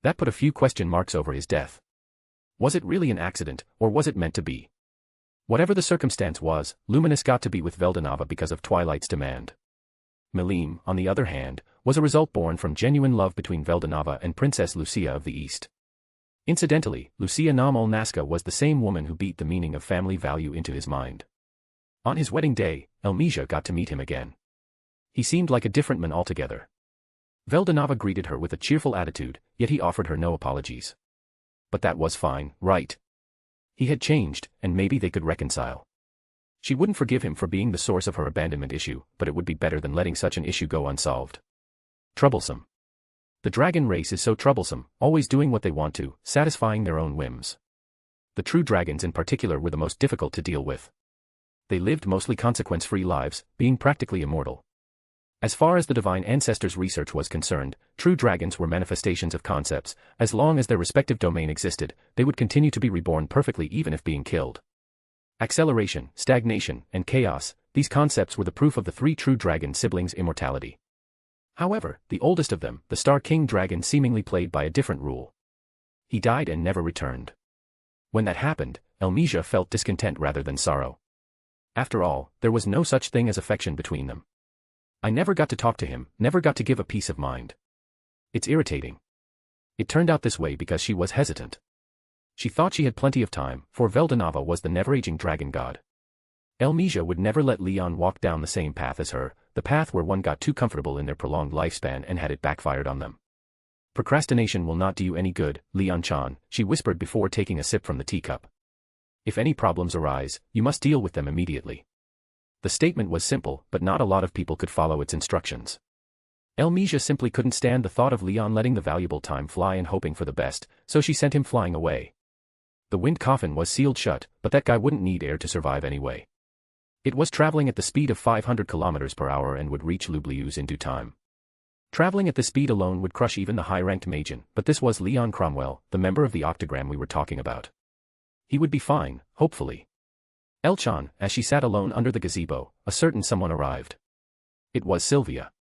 That put a few question marks over his death. Was it really an accident, or was it meant to be? Whatever the circumstance was, Luminous got to be with Veldanava because of Twilight's demand. Melim, on the other hand, was a result born from genuine love between Veldanava and Princess Lucia of the East. Incidentally, Lucia Nam-ul Nazca was the same woman who beat the meaning of family value into his mind. On his wedding day, Elmesia got to meet him again. He seemed like a different man altogether. Veldanava greeted her with a cheerful attitude, yet he offered her no apologies. But that was fine, right? He had changed, and maybe they could reconcile. She wouldn't forgive him for being the source of her abandonment issue, but it would be better than letting such an issue go unsolved. Troublesome. The dragon race is so troublesome, always doing what they want to, satisfying their own whims. The true dragons in particular were the most difficult to deal with. They lived mostly consequence-free lives, being practically immortal. As far as the divine ancestors' research was concerned, true dragons were manifestations of concepts. As long as their respective domain existed, they would continue to be reborn perfectly even if being killed. Acceleration, stagnation, and chaos, these concepts were the proof of the three true dragon siblings' immortality. However, the oldest of them, the Star King Dragon, seemingly played by a different rule. He died and never returned. When that happened, Elmesia felt discontent rather than sorrow. After all, there was no such thing as affection between them. I never got to talk to him, never got to give a peace of mind. It's irritating. It turned out this way because she was hesitant. She thought she had plenty of time, for Veldanava was the never-aging dragon god. Elmesia would never let Leon walk down the same path as her, the path where one got too comfortable in their prolonged lifespan and had it backfired on them. Procrastination will not do you any good, Leon-chan, she whispered before taking a sip from the teacup. If any problems arise, you must deal with them immediately. The statement was simple, but not a lot of people could follow its instructions. Elmesia simply couldn't stand the thought of Leon letting the valuable time fly and hoping for the best, so she sent him flying away. The wind coffin was sealed shut, but that guy wouldn't need air to survive anyway. It was traveling at the speed of 500 kilometers per hour and would reach Lublius in due time. Traveling at this speed alone would crush even the high-ranked Magian, but this was Leon Cromwell, the member of the Octagram we were talking about. He would be fine, hopefully. Elchan, as she sat alone under the gazebo, a certain someone arrived. It was Sylvia.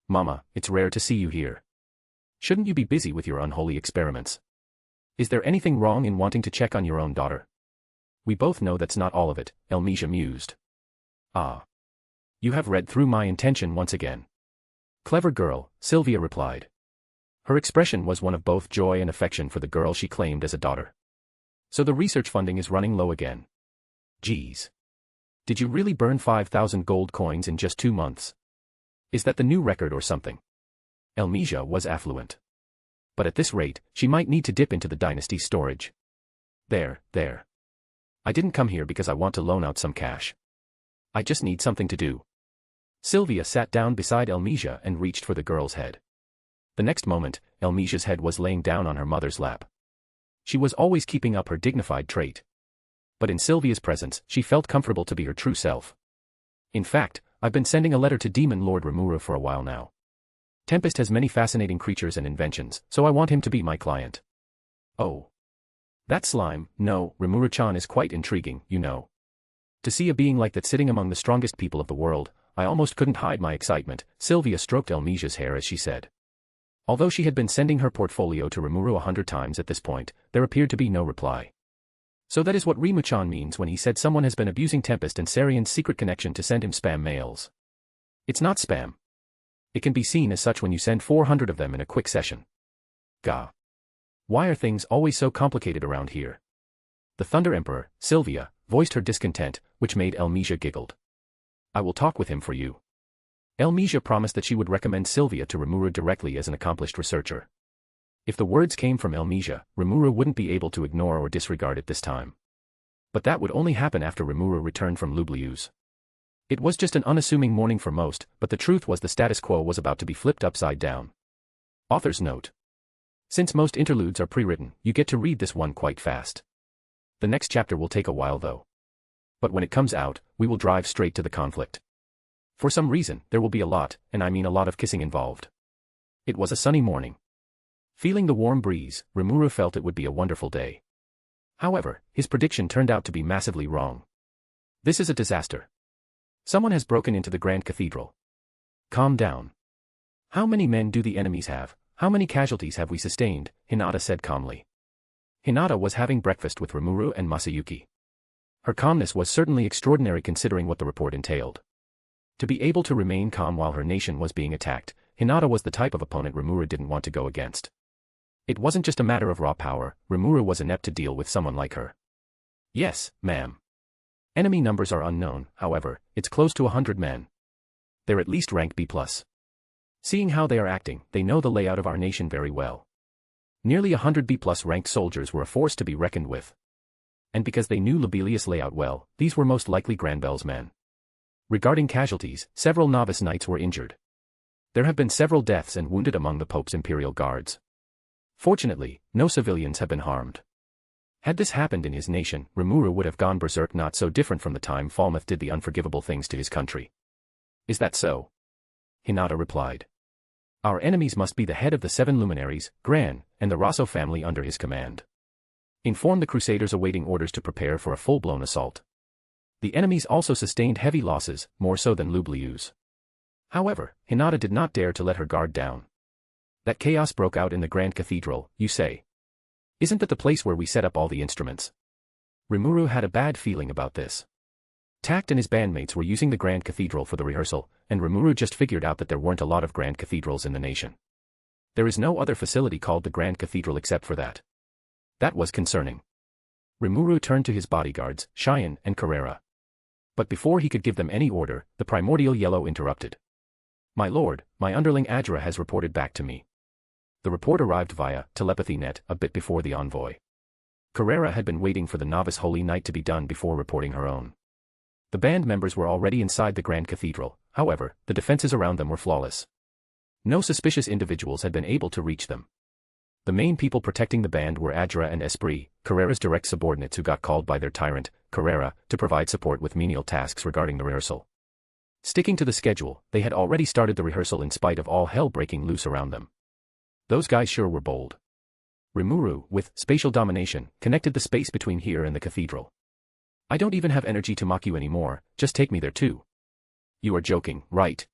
Mama, it's rare to see you here. Shouldn't you be busy with your unholy experiments? Is there anything wrong in wanting to check on your own daughter? We both know that's not all of it, Elmesia mused. Ah. You have read through my intention once again. Clever girl, Sylvia replied. Her expression was one of both joy and affection for the girl she claimed as a daughter. So the research funding is running low again. Geez. Did you really burn 5,000 gold coins in just 2 months? Is that the new record or something? Elmesia was affluent. But at this rate, she might need to dip into the dynasty's storage. There. I didn't come here because I want to loan out some cash. I just need something to do. Sylvia sat down beside Elmesia and reached for the girl's head. The next moment, Elmesia's head was laying down on her mother's lap. She was always keeping up her dignified trait. But in Sylvia's presence, she felt comfortable to be her true self. In fact, I've been sending a letter to Demon Lord Rimuru for a while now. Tempest has many fascinating creatures and inventions, so I want him to be my client. Oh. That slime, no, Rimuru-chan is quite intriguing, you know. To see a being like that sitting among the strongest people of the world, I almost couldn't hide my excitement, Sylvia stroked Elmesia's hair as she said. Although she had been sending her portfolio to Rimuru 100 times at this point, there appeared to be no reply. So that is what Rimuchan means when he said someone has been abusing Tempest and Sarian's secret connection to send him spam mails. It's not spam. It can be seen as such when you send 400 of them in a quick session. Gah. Why are things always so complicated around here? The Thunder Emperor, Sylvia, voiced her discontent, which made Elmesia giggled. I will talk with him for you. Elmesia promised that she would recommend Sylvia to Rimuru directly as an accomplished researcher. If the words came from Elmesia, Rimuru wouldn't be able to ignore or disregard it this time. But that would only happen after Rimuru returned from Lublius. It was just an unassuming morning for most, but the truth was the status quo was about to be flipped upside down. Author's note. Since most interludes are pre-written, you get to read this one quite fast. The next chapter will take a while though. But when it comes out, we will drive straight to the conflict. For some reason, there will be a lot, and I mean a lot of kissing involved. It was a sunny morning. Feeling the warm breeze, Rimuru felt it would be a wonderful day. However, his prediction turned out to be massively wrong. This is a disaster. Someone has broken into the Grand Cathedral. Calm down. How many men do the enemies have? How many casualties have we sustained? Hinata said calmly. Hinata was having breakfast with Rimuru and Masayuki. Her calmness was certainly extraordinary considering what the report entailed. To be able to remain calm while her nation was being attacked, Hinata was the type of opponent Rimuru didn't want to go against. It wasn't just a matter of raw power, Rimuru was inept to deal with someone like her. Yes, ma'am. Enemy numbers are unknown, however, it's close to 100 men. They're at least rank B+. Seeing how they are acting, they know the layout of our nation very well. Nearly 100 B+ ranked soldiers were a force to be reckoned with. And because they knew Lobelia layout well, these were most likely Granbel's men. Regarding casualties, several novice knights were injured. There have been several deaths and wounded among the Pope's imperial guards. Fortunately, no civilians have been harmed. Had this happened in his nation, Rimuru would have gone berserk, not so different from the time Falmouth did the unforgivable things to his country. Is that so? Hinata replied. Our enemies must be the head of the 7 luminaries, Gran, and the Rosso family under his command. Inform the Crusaders awaiting orders to prepare for a full-blown assault. The enemies also sustained heavy losses, more so than Lublius. However, Hinata did not dare to let her guard down. That chaos broke out in the Grand Cathedral, you say? Isn't that the place where we set up all the instruments? Rimuru had a bad feeling about this. Tact and his bandmates were using the Grand Cathedral for the rehearsal, and Rimuru just figured out that there weren't a lot of Grand Cathedrals in the nation. There is no other facility called the Grand Cathedral except for that. That was concerning. Rimuru turned to his bodyguards, Cheyenne and Carrera. But before he could give them any order, the primordial yellow interrupted. My lord, my underling Adra has reported back to me. The report arrived via telepathy net a bit before the envoy. Carrera had been waiting for the novice holy night to be done before reporting her own. The band members were already inside the Grand Cathedral, however, the defenses around them were flawless. No suspicious individuals had been able to reach them. The main people protecting the band were Adra and Esprit, Carrera's direct subordinates who got called by their tyrant, Carrera, to provide support with menial tasks regarding the rehearsal. Sticking to the schedule, they had already started the rehearsal in spite of all hell breaking loose around them. Those guys sure were bold. Rimuru, with spatial domination, connected the space between here and the cathedral. I don't even have energy to mock you anymore, just take me there too. You are joking, right?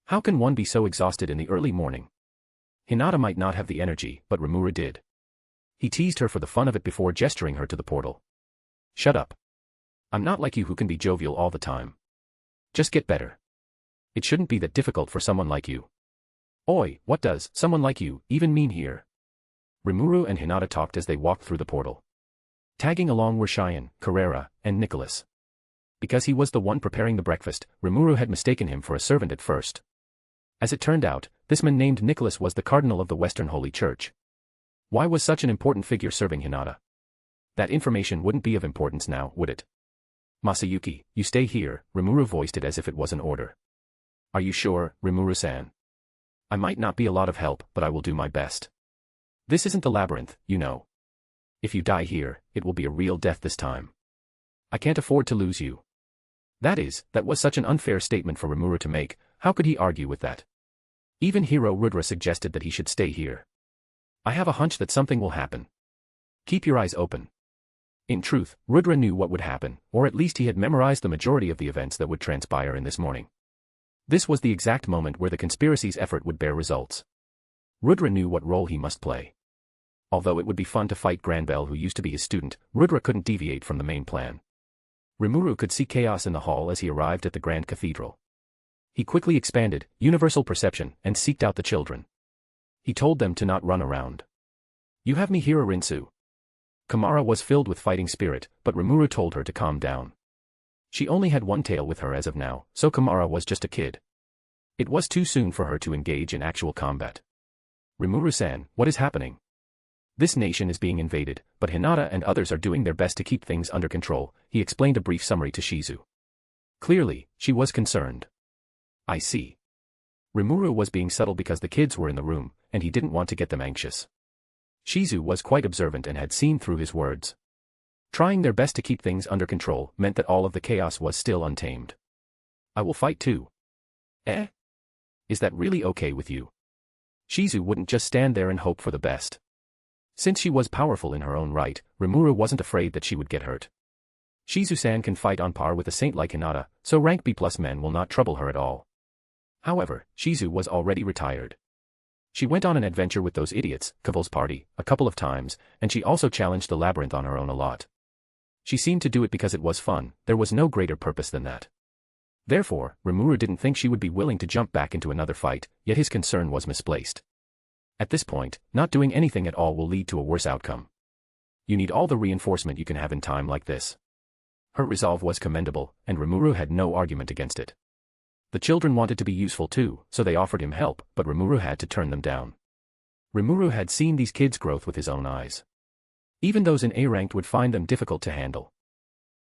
How can one be so exhausted in the early morning? Hinata might not have the energy, but Rimuru did. He teased her for the fun of it before gesturing her to the portal. Shut up. I'm not like you who can be jovial all the time. Just get better. It shouldn't be that difficult for someone like you. Oi, what does someone like you even mean here? Rimuru and Hinata talked as they walked through the portal. Tagging along were Cheyenne, Carrera, and Nicholas. Because he was the one preparing the breakfast, Rimuru had mistaken him for a servant at first. As it turned out, this man named Nicholas was the Cardinal of the Western Holy Church. Why was such an important figure serving Hinata? That information wouldn't be of importance now, would it? Masayuki, you stay here, Rimuru voiced it as if it was an order. Are you sure, Rimuru-san? I might not be a lot of help, but I will do my best. This isn't the labyrinth, you know. If you die here, it will be a real death this time. I can't afford to lose you. That was such an unfair statement for Rimuru to make, how could he argue with that? Even Hiro Rudra suggested that he should stay here. I have a hunch that something will happen. Keep your eyes open. In truth, Rudra knew what would happen, or at least he had memorized the majority of the events that would transpire in this morning. This was the exact moment where the conspiracy's effort would bear results. Rudra knew what role he must play. Although it would be fun to fight Granbell, who used to be his student, Rudra couldn't deviate from the main plan. Rimuru could see chaos in the hall as he arrived at the Grand Cathedral. He quickly expanded universal perception and seeked out the children. He told them to not run around. "You have me here, Arinsu." Kamara was filled with fighting spirit, but Rimuru told her to calm down. She only had one tail with her as of now, so Kamara was just a kid. It was too soon for her to engage in actual combat. "Rimuru-san, what is happening? This nation is being invaded, but Hinata and others are doing their best to keep things under control," he explained a brief summary to Shizu. Clearly, she was concerned. "I see." Rimuru was being subtle because the kids were in the room, and he didn't want to get them anxious. Shizu was quite observant and had seen through his words. Trying their best to keep things under control meant that all of the chaos was still untamed. "I will fight too." "Eh? Is that really okay with you?" Shizu wouldn't just stand there and hope for the best. Since she was powerful in her own right, Rimuru wasn't afraid that she would get hurt. Shizu-san can fight on par with a saint like Hinata, so rank B+ men will not trouble her at all. However, Shizu was already retired. She went on an adventure with those idiots, Caval's party, a couple of times, and she also challenged the labyrinth on her own a lot. She seemed to do it because it was fun, there was no greater purpose than that. Therefore, Rimuru didn't think she would be willing to jump back into another fight, yet his concern was misplaced. At this point, not doing anything at all will lead to a worse outcome. You need all the reinforcement you can have in time like this. Her resolve was commendable, and Rimuru had no argument against it. The children wanted to be useful too, so they offered him help, but Rimuru had to turn them down. Rimuru had seen these kids' growth with his own eyes. Even those in A-ranked would find them difficult to handle.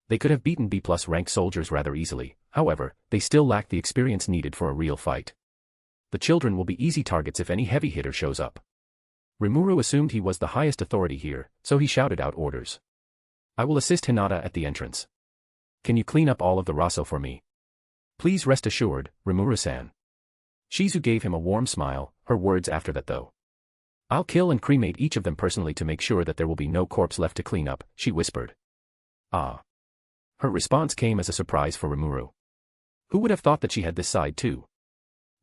They could have beaten B+ ranked soldiers rather easily, however, they still lacked the experience needed for a real fight. The children will be easy targets if any heavy hitter shows up. Rimuru assumed he was the highest authority here, so he shouted out orders. "I will assist Hinata at the entrance. Can you clean up all of the Raso for me? Please rest assured, Rimuru-san." Shizu gave him a warm smile, her words after that though. "I'll kill and cremate each of them personally to make sure that there will be no corpse left to clean up," she whispered. "Ah." Her response came as a surprise for Rimuru. Who would have thought that she had this side too?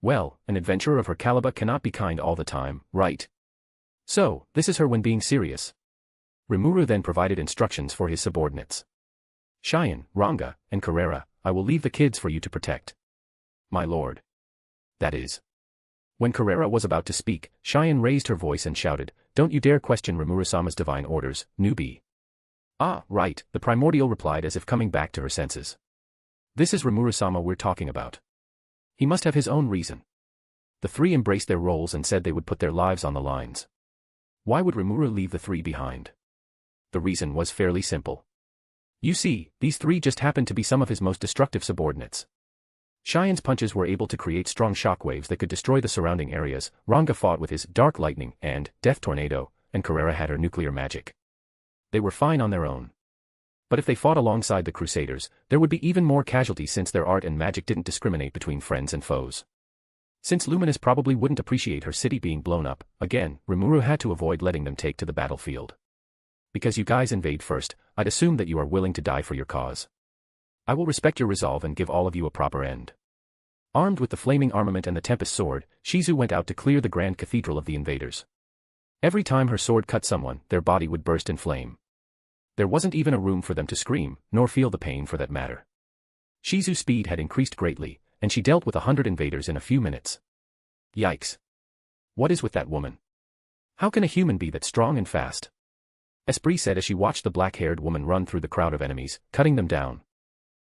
Well, an adventurer of her caliber cannot be kind all the time, right? So, this is her when being serious. Rimuru then provided instructions for his subordinates. "Cheyenne, Ranga, and Carrera, I will leave the kids for you to protect." "My lord." "That is." When Carrera was about to speak, Cheyenne raised her voice and shouted, "Don't you dare question Rimuru-sama's divine orders, newbie." "Ah, right," the primordial replied as if coming back to her senses. "This is Rimuru-sama we're talking about. He must have his own reason." The three embraced their roles and said they would put their lives on the lines. Why would Rimuru leave the three behind? The reason was fairly simple. You see, these three just happened to be some of his most destructive subordinates. Cheyenne's punches were able to create strong shockwaves that could destroy the surrounding areas, Ranga fought with his dark lightning and death tornado, and Carrera had her nuclear magic. They were fine on their own. But if they fought alongside the Crusaders, there would be even more casualties since their art and magic didn't discriminate between friends and foes. Since Luminous probably wouldn't appreciate her city being blown up, again, Rimuru had to avoid letting them take to the battlefield. "Because you guys invade first, I'd assume that you are willing to die for your cause. I will respect your resolve and give all of you a proper end." Armed with the flaming armament and the Tempest sword, Shizu went out to clear the Grand Cathedral of the invaders. Every time her sword cut someone, their body would burst in flame. There wasn't even a room for them to scream, nor feel the pain for that matter. Shizu's speed had increased greatly, and she dealt with 100 invaders in a few minutes. Yikes. What is with that woman? How can a human be that strong and fast? Esprit said as she watched the black-haired woman run through the crowd of enemies, cutting them down.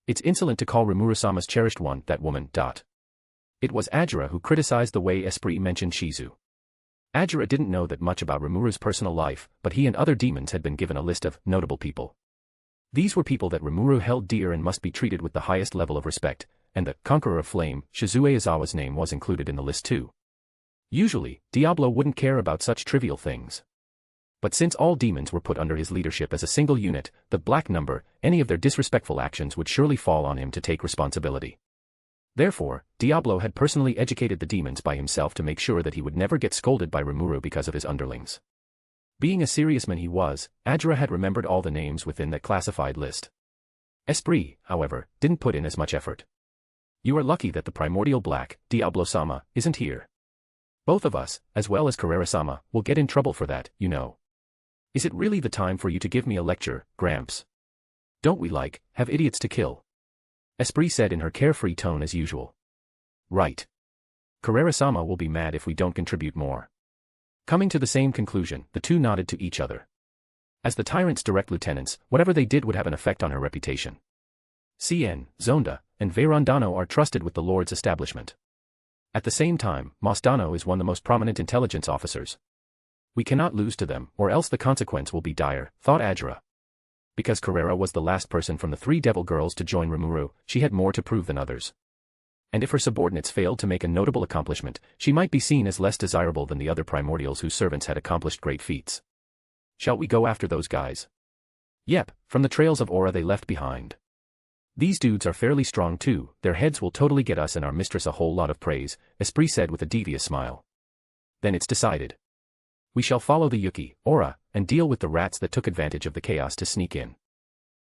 It's insolent to call Rimuru-sama's cherished one that woman. It was Ajura who criticized the way Esprit mentioned Shizu. Ajura didn't know that much about Rimuru's personal life, but he and other demons had been given a list of notable people. These were people that Rimuru held dear and must be treated with the highest level of respect, and the Conqueror of Flame, Shizue Izawa's name was included in the list too. Usually, Diablo wouldn't care about such trivial things. But since all demons were put under his leadership as a single unit, the black number, any of their disrespectful actions would surely fall on him to take responsibility. Therefore, Diablo had personally educated the demons by himself to make sure that he would never get scolded by Rimuru because of his underlings. Being a serious man he was, Ajura had remembered all the names within that classified list. Esprit, however, didn't put in as much effort. "You are lucky that the primordial black, Diablo-sama, isn't here. Both of us, as well as Carrera-sama, will get in trouble for that, you know." Is it really the time for you to give me a lecture, Gramps? Don't we have idiots to kill? Esprit said in her carefree tone as usual. Right. Carrera-sama will be mad if we don't contribute more. Coming to the same conclusion, the two nodded to each other. As the tyrant's direct lieutenants, whatever they did would have an effect on her reputation. CN, Zonda, and Veirandano are trusted with the Lord's establishment. At the same time, Mosdano is one of the most prominent intelligence officers. We cannot lose to them, or else the consequence will be dire, thought Ajira. Because Carrera was the last person from the three devil girls to join Rimuru, she had more to prove than others. And if her subordinates failed to make a notable accomplishment, she might be seen as less desirable than the other primordials whose servants had accomplished great feats. Shall we go after those guys? Yep, from the trails of aura they left behind. These dudes are fairly strong too, their heads will totally get us and our mistress a whole lot of praise, Esprit said with a devious smile. Then it's decided. We shall follow the Yuki, aura, and deal with the rats that took advantage of the chaos to sneak in.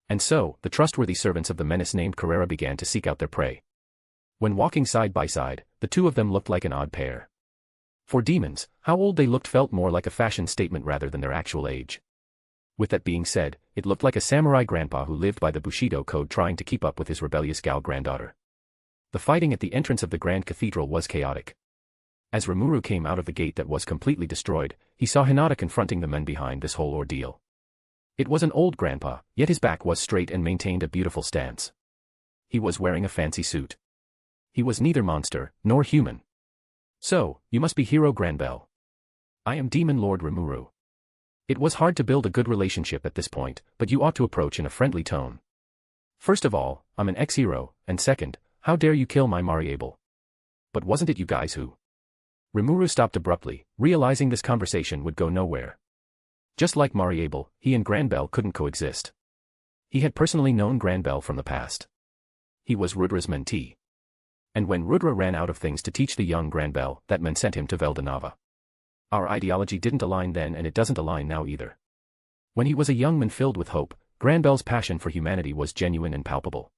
And so, the trustworthy servants of the menace named Carrera began to seek out their prey. When walking side by side, the two of them looked like an odd pair. For demons, how old they looked felt more like a fashion statement rather than their actual age. With that being said, it looked like a samurai grandpa who lived by the Bushido code trying to keep up with his rebellious gal granddaughter. The fighting at the entrance of the Grand Cathedral was chaotic. As Rimuru came out of the gate that was completely destroyed, he saw Hinata confronting the men behind this whole ordeal. It was an old grandpa, yet his back was straight and maintained a beautiful stance. He was wearing a fancy suit. He was neither monster, nor human. So, you must be Hero Granbell. I am Demon Lord Rimuru. It was hard to build a good relationship at this point, but you ought to approach in a friendly tone. First of all, I'm an ex-hero, and second, how dare you kill my Mariable? But wasn't it you guys who? Rimuru stopped abruptly, realizing this conversation would go nowhere. Just like Mariable, he and Granbell couldn't coexist. He had personally known Granbell from the past. He was Rudra's mentee. And when Rudra ran out of things to teach the young Granbell, that man sent him to Veldanava. Our ideology didn't align then and it doesn't align now either. When he was a young man filled with hope, Granbell's passion for humanity was genuine and palpable.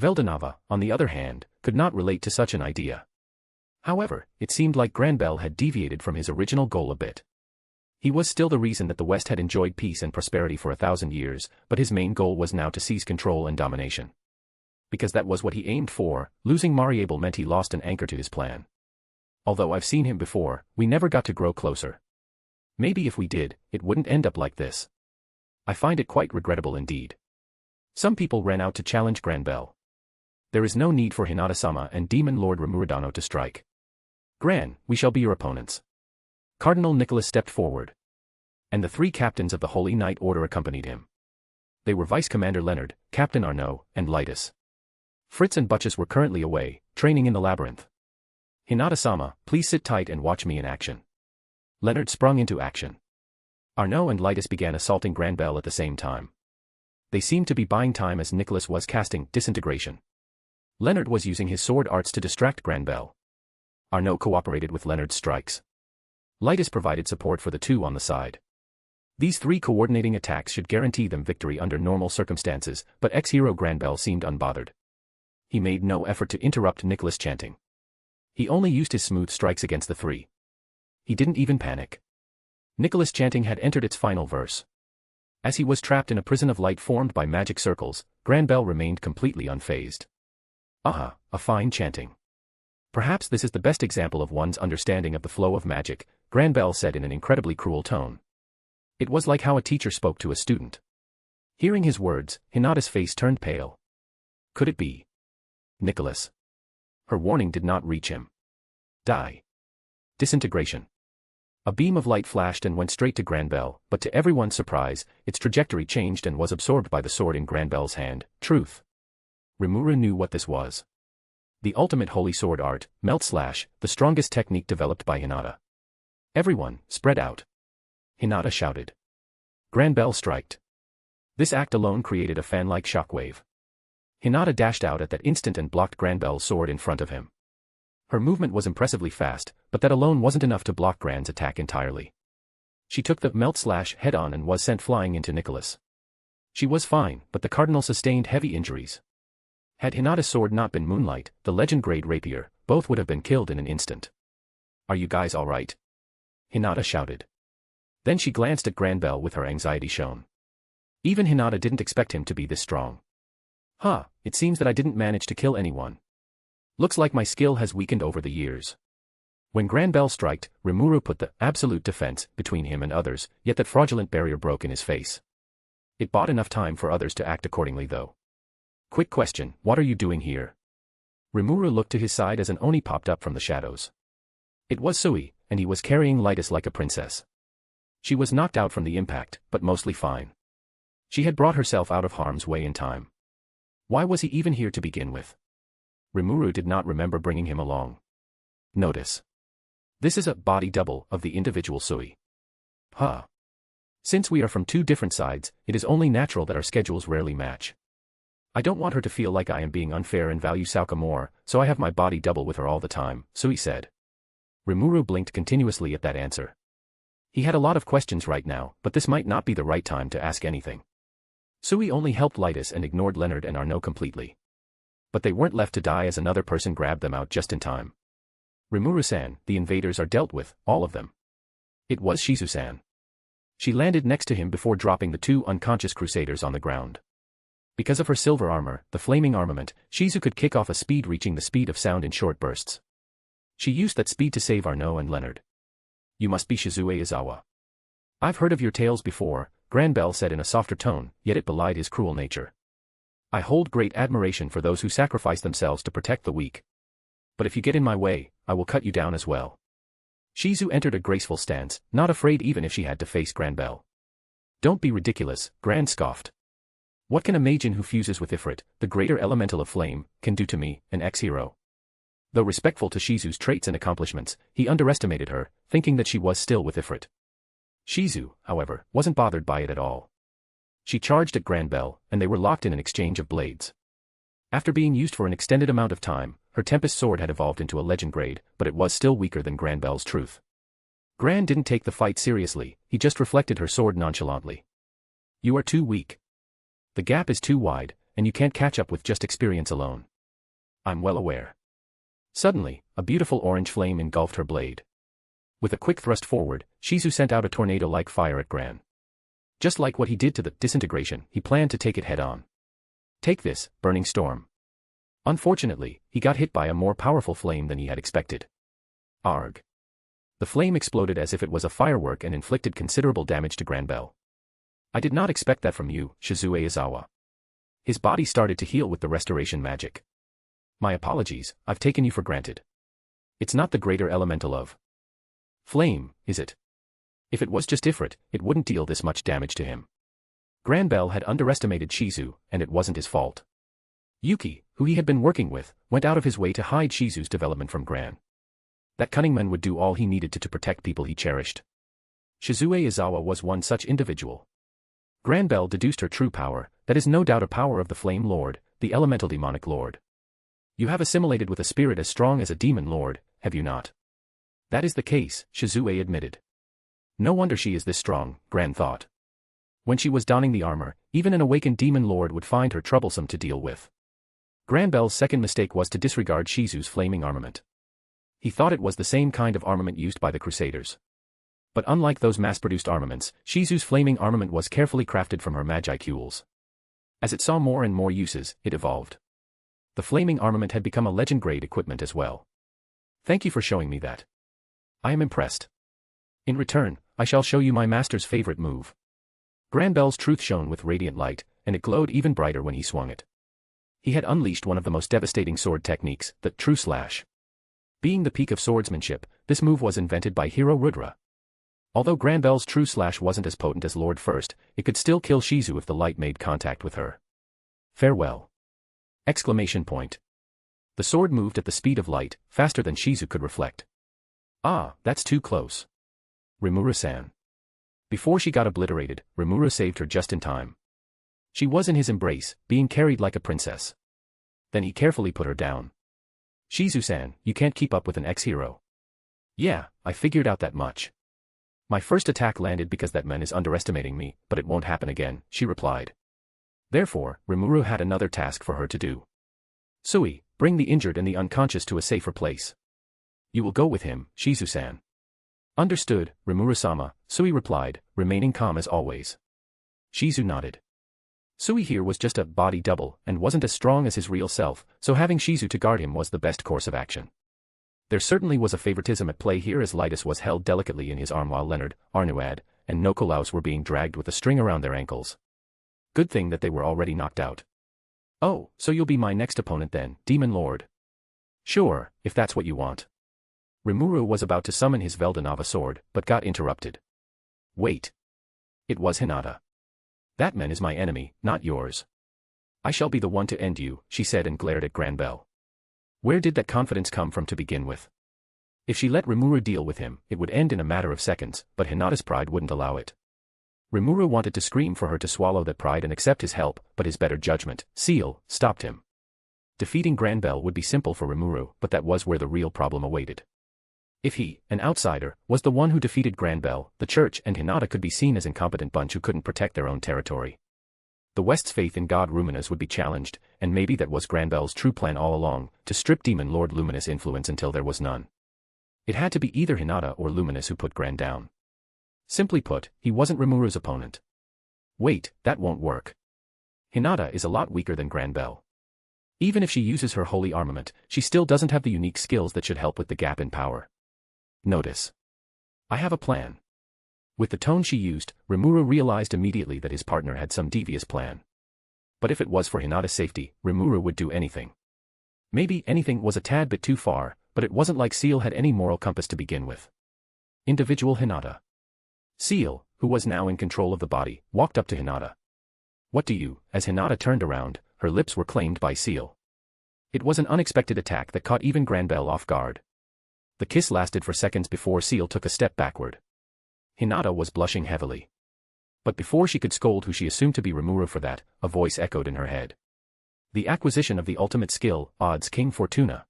Veldanava, on the other hand, could not relate to such an idea. However, it seemed like Granbell had deviated from his original goal a bit. He was still the reason that the West had enjoyed peace and prosperity for 1,000 years, but his main goal was now to seize control and domination. Because that was what he aimed for, losing Mariable meant he lost an anchor to his plan. Although I've seen him before, we never got to grow closer. Maybe if we did, it wouldn't end up like this. I find it quite regrettable indeed. Some people ran out to challenge Granbell. There is no need for Hinata-sama and Demon Lord Rimurudano to strike. Gran, we shall be your opponents. Cardinal Nicholas stepped forward. And the three captains of the Holy Knight Order accompanied him. They were Vice Commander Leonard, Captain Arnaud, and Lightus. Fritz and Butchus were currently away, training in the labyrinth. Hinata-sama, please sit tight and watch me in action. Leonard sprung into action. Arnaud and Lightus began assaulting Granbell at the same time. They seemed to be buying time as Nicholas was casting disintegration. Leonard was using his sword arts to distract Granbell. Arnaud cooperated with Leonard's strikes. Lightus provided support for the two on the side. These three coordinating attacks should guarantee them victory under normal circumstances, but ex-hero Granbell seemed unbothered. He made no effort to interrupt Nicholas chanting. He only used his smooth strikes against the three. He didn't even panic. Nicholas' chanting had entered its final verse. As he was trapped in a prison of light formed by magic circles, Granbell remained completely unfazed. Aha, a fine chanting. Perhaps this is the best example of one's understanding of the flow of magic, Granbell said in an incredibly cruel tone. It was like how a teacher spoke to a student. Hearing his words, Hinata's face turned pale. Could it be Nicholas? Her warning did not reach him. Die. Disintegration. A beam of light flashed and went straight to Granbell, but to everyone's surprise, its trajectory changed and was absorbed by the sword in Granbell's hand, Truth. Rimuru knew what this was. The ultimate holy sword art, Melt Slash, the strongest technique developed by Hinata. Everyone, spread out. Hinata shouted. Granbell striked. This act alone created a fan-like shockwave. Hinata dashed out at that instant and blocked Granbell's sword in front of him. Her movement was impressively fast, but that alone wasn't enough to block Gran's attack entirely. She took the Melt Slash head-on and was sent flying into Nicholas. She was fine, but the Cardinal sustained heavy injuries. Had Hinata's sword not been Moonlight, the legend-grade rapier, both would have been killed in an instant. Are you guys alright? Hinata shouted. Then she glanced at Granbell with her anxiety shown. Even Hinata didn't expect him to be this strong. Huh, it seems that I didn't manage to kill anyone. Looks like my skill has weakened over the years. When Granbell striked, Rimuru put the absolute defense between him and others, yet that fraudulent barrier broke in his face. It bought enough time for others to act accordingly though. Quick question, what are you doing here? Rimuru looked to his side as an Oni popped up from the shadows. It was Sui, and he was carrying Lytus like a princess. She was knocked out from the impact, but mostly fine. She had brought herself out of harm's way in time. Why was he even here to begin with? Rimuru did not remember bringing him along. Notice. This is a body double of the individual Sui. Huh. Since we are from two different sides, it is only natural that our schedules rarely match. I don't want her to feel like I am being unfair and value Sauka more, so I have my body double with her all the time, Sui said. Rimuru blinked continuously at that answer. He had a lot of questions right now, but this might not be the right time to ask anything. Sui only helped Lytus and ignored Leonard and Arnaud completely. But they weren't left to die as another person grabbed them out just in time. Rimuru-san, the invaders are dealt with, all of them. It was Shizu-san. She landed next to him before dropping the two unconscious crusaders on the ground. Because of her silver armor, the flaming armament, Shizu could kick off a speed reaching the speed of sound in short bursts. She used that speed to save Arnaud and Leonard. You must be Shizue Izawa. I've heard of your tales before, Granbell said in a softer tone, yet it belied his cruel nature. I hold great admiration for those who sacrifice themselves to protect the weak. But if you get in my way, I will cut you down as well. Shizu entered a graceful stance, not afraid even if she had to face Granbell. Don't be ridiculous, Gran scoffed. What can a Majin who fuses with Ifrit, the greater elemental of flame, can do to me, an ex-hero? Though respectful to Shizu's traits and accomplishments, he underestimated her, thinking that she was still with Ifrit. Shizu, however, wasn't bothered by it at all. She charged at Granbell, and they were locked in an exchange of blades. After being used for an extended amount of time, her Tempest sword had evolved into a legend grade, but it was still weaker than Granbell's truth. Gran didn't take the fight seriously, he just reflected her sword nonchalantly. You are too weak. The gap is too wide, and you can't catch up with just experience alone. I'm well aware. Suddenly, a beautiful orange flame engulfed her blade. With a quick thrust forward, Shizu sent out a tornado-like fire at Gran. Just like what he did to the disintegration, he planned to take it head-on. Take this, burning storm. Unfortunately, he got hit by a more powerful flame than he had expected. Arg. The flame exploded as if it was a firework and inflicted considerable damage to Granbell. I did not expect that from you, Shizue Izawa. His body started to heal with the restoration magic. My apologies, I've taken you for granted. It's not the greater elemental of flame, is it? If it was just Ifrit, it wouldn't deal this much damage to him. Granbell had underestimated Shizu, and it wasn't his fault. Yuki, who he had been working with, went out of his way to hide Shizu's development from Gran. That cunning man would do all he needed to protect people he cherished. Shizue Izawa was one such individual. Granbell deduced her true power, that is no doubt a power of the Flame Lord, the elemental demonic lord. You have assimilated with a spirit as strong as a demon lord, have you not? That is the case, Shizue admitted. No wonder she is this strong, Gran thought. When she was donning the armor, even an awakened demon lord would find her troublesome to deal with. Granbell's second mistake was to disregard Shizu's flaming armament. He thought it was the same kind of armament used by the Crusaders. But unlike those mass-produced armaments, Shizu's flaming armament was carefully crafted from her Magicules. As it saw more and more uses, it evolved. The flaming armament had become a legend-grade equipment as well. Thank you for showing me that. I am impressed. In return, I shall show you my master's favorite move. Granbell's truth shone with radiant light, and it glowed even brighter when he swung it. He had unleashed one of the most devastating sword techniques, the True Slash. Being the peak of swordsmanship, this move was invented by Hiro Rudra. Although Granbell's True Slash wasn't as potent as Lord First, it could still kill Shizu if the light made contact with her. Farewell! Exclamation point. The sword moved at the speed of light, faster than Shizu could reflect. Ah, that's too close. Rimuru-san. Before she got obliterated, Rimuru saved her just in time. She was in his embrace, being carried like a princess. Then he carefully put her down. Shizu-san, you can't keep up with an ex-hero. Yeah, I figured out that much. My first attack landed because that man is underestimating me, but it won't happen again, she replied. Therefore, Rimuru had another task for her to do. Sui, bring the injured and the unconscious to a safer place. You will go with him, Shizu-san. Understood, Rimuru-sama, Sui replied, remaining calm as always. Shizu nodded. Sui here was just a body double and wasn't as strong as his real self, so having Shizu to guard him was the best course of action. There certainly was a favoritism at play here as Lytus was held delicately in his arm while Leonard, Arnuad, and Nokolaus were being dragged with a string around their ankles. Good thing that they were already knocked out. Oh, so you'll be my next opponent then, Demon Lord. Sure, if that's what you want. Rimuru was about to summon his Veldanava sword, but got interrupted. Wait. It was Hinata. That man is my enemy, not yours. I shall be the one to end you, she said and glared at Granbell. Where did that confidence come from to begin with? If she let Rimuru deal with him, it would end in a matter of seconds, but Hinata's pride wouldn't allow it. Rimuru wanted to scream for her to swallow that pride and accept his help, but his better judgment, Seal, stopped him. Defeating Granbell would be simple for Rimuru, but that was where the real problem awaited. If he, an outsider, was the one who defeated Granbell, the church and Hinata could be seen as incompetent bunch who couldn't protect their own territory. The West's faith in God Luminous would be challenged, and maybe that was Granbell's true plan all along, to strip Demon Lord Luminous influence until there was none. It had to be either Hinata or Luminous who put Gran down. Simply put, he wasn't Rimuru's opponent. Wait, that won't work. Hinata is a lot weaker than Granbell. Even if she uses her holy armament, she still doesn't have the unique skills that should help with the gap in power. Notice. I have a plan. With the tone she used, Rimuru realized immediately that his partner had some devious plan. But if it was for Hinata's safety, Rimuru would do anything. Maybe anything was a tad bit too far, but it wasn't like Seal had any moral compass to begin with. Individual Hinata. Seal, who was now in control of the body, walked up to Hinata. What do you, as Hinata turned around, her lips were claimed by Seal. It was an unexpected attack that caught even Granbell off guard. The kiss lasted for seconds before Seal took a step backward. Hinata was blushing heavily. But before she could scold who she assumed to be Rimuru for that, a voice echoed in her head. The acquisition of the ultimate skill, Odds King Fortuna.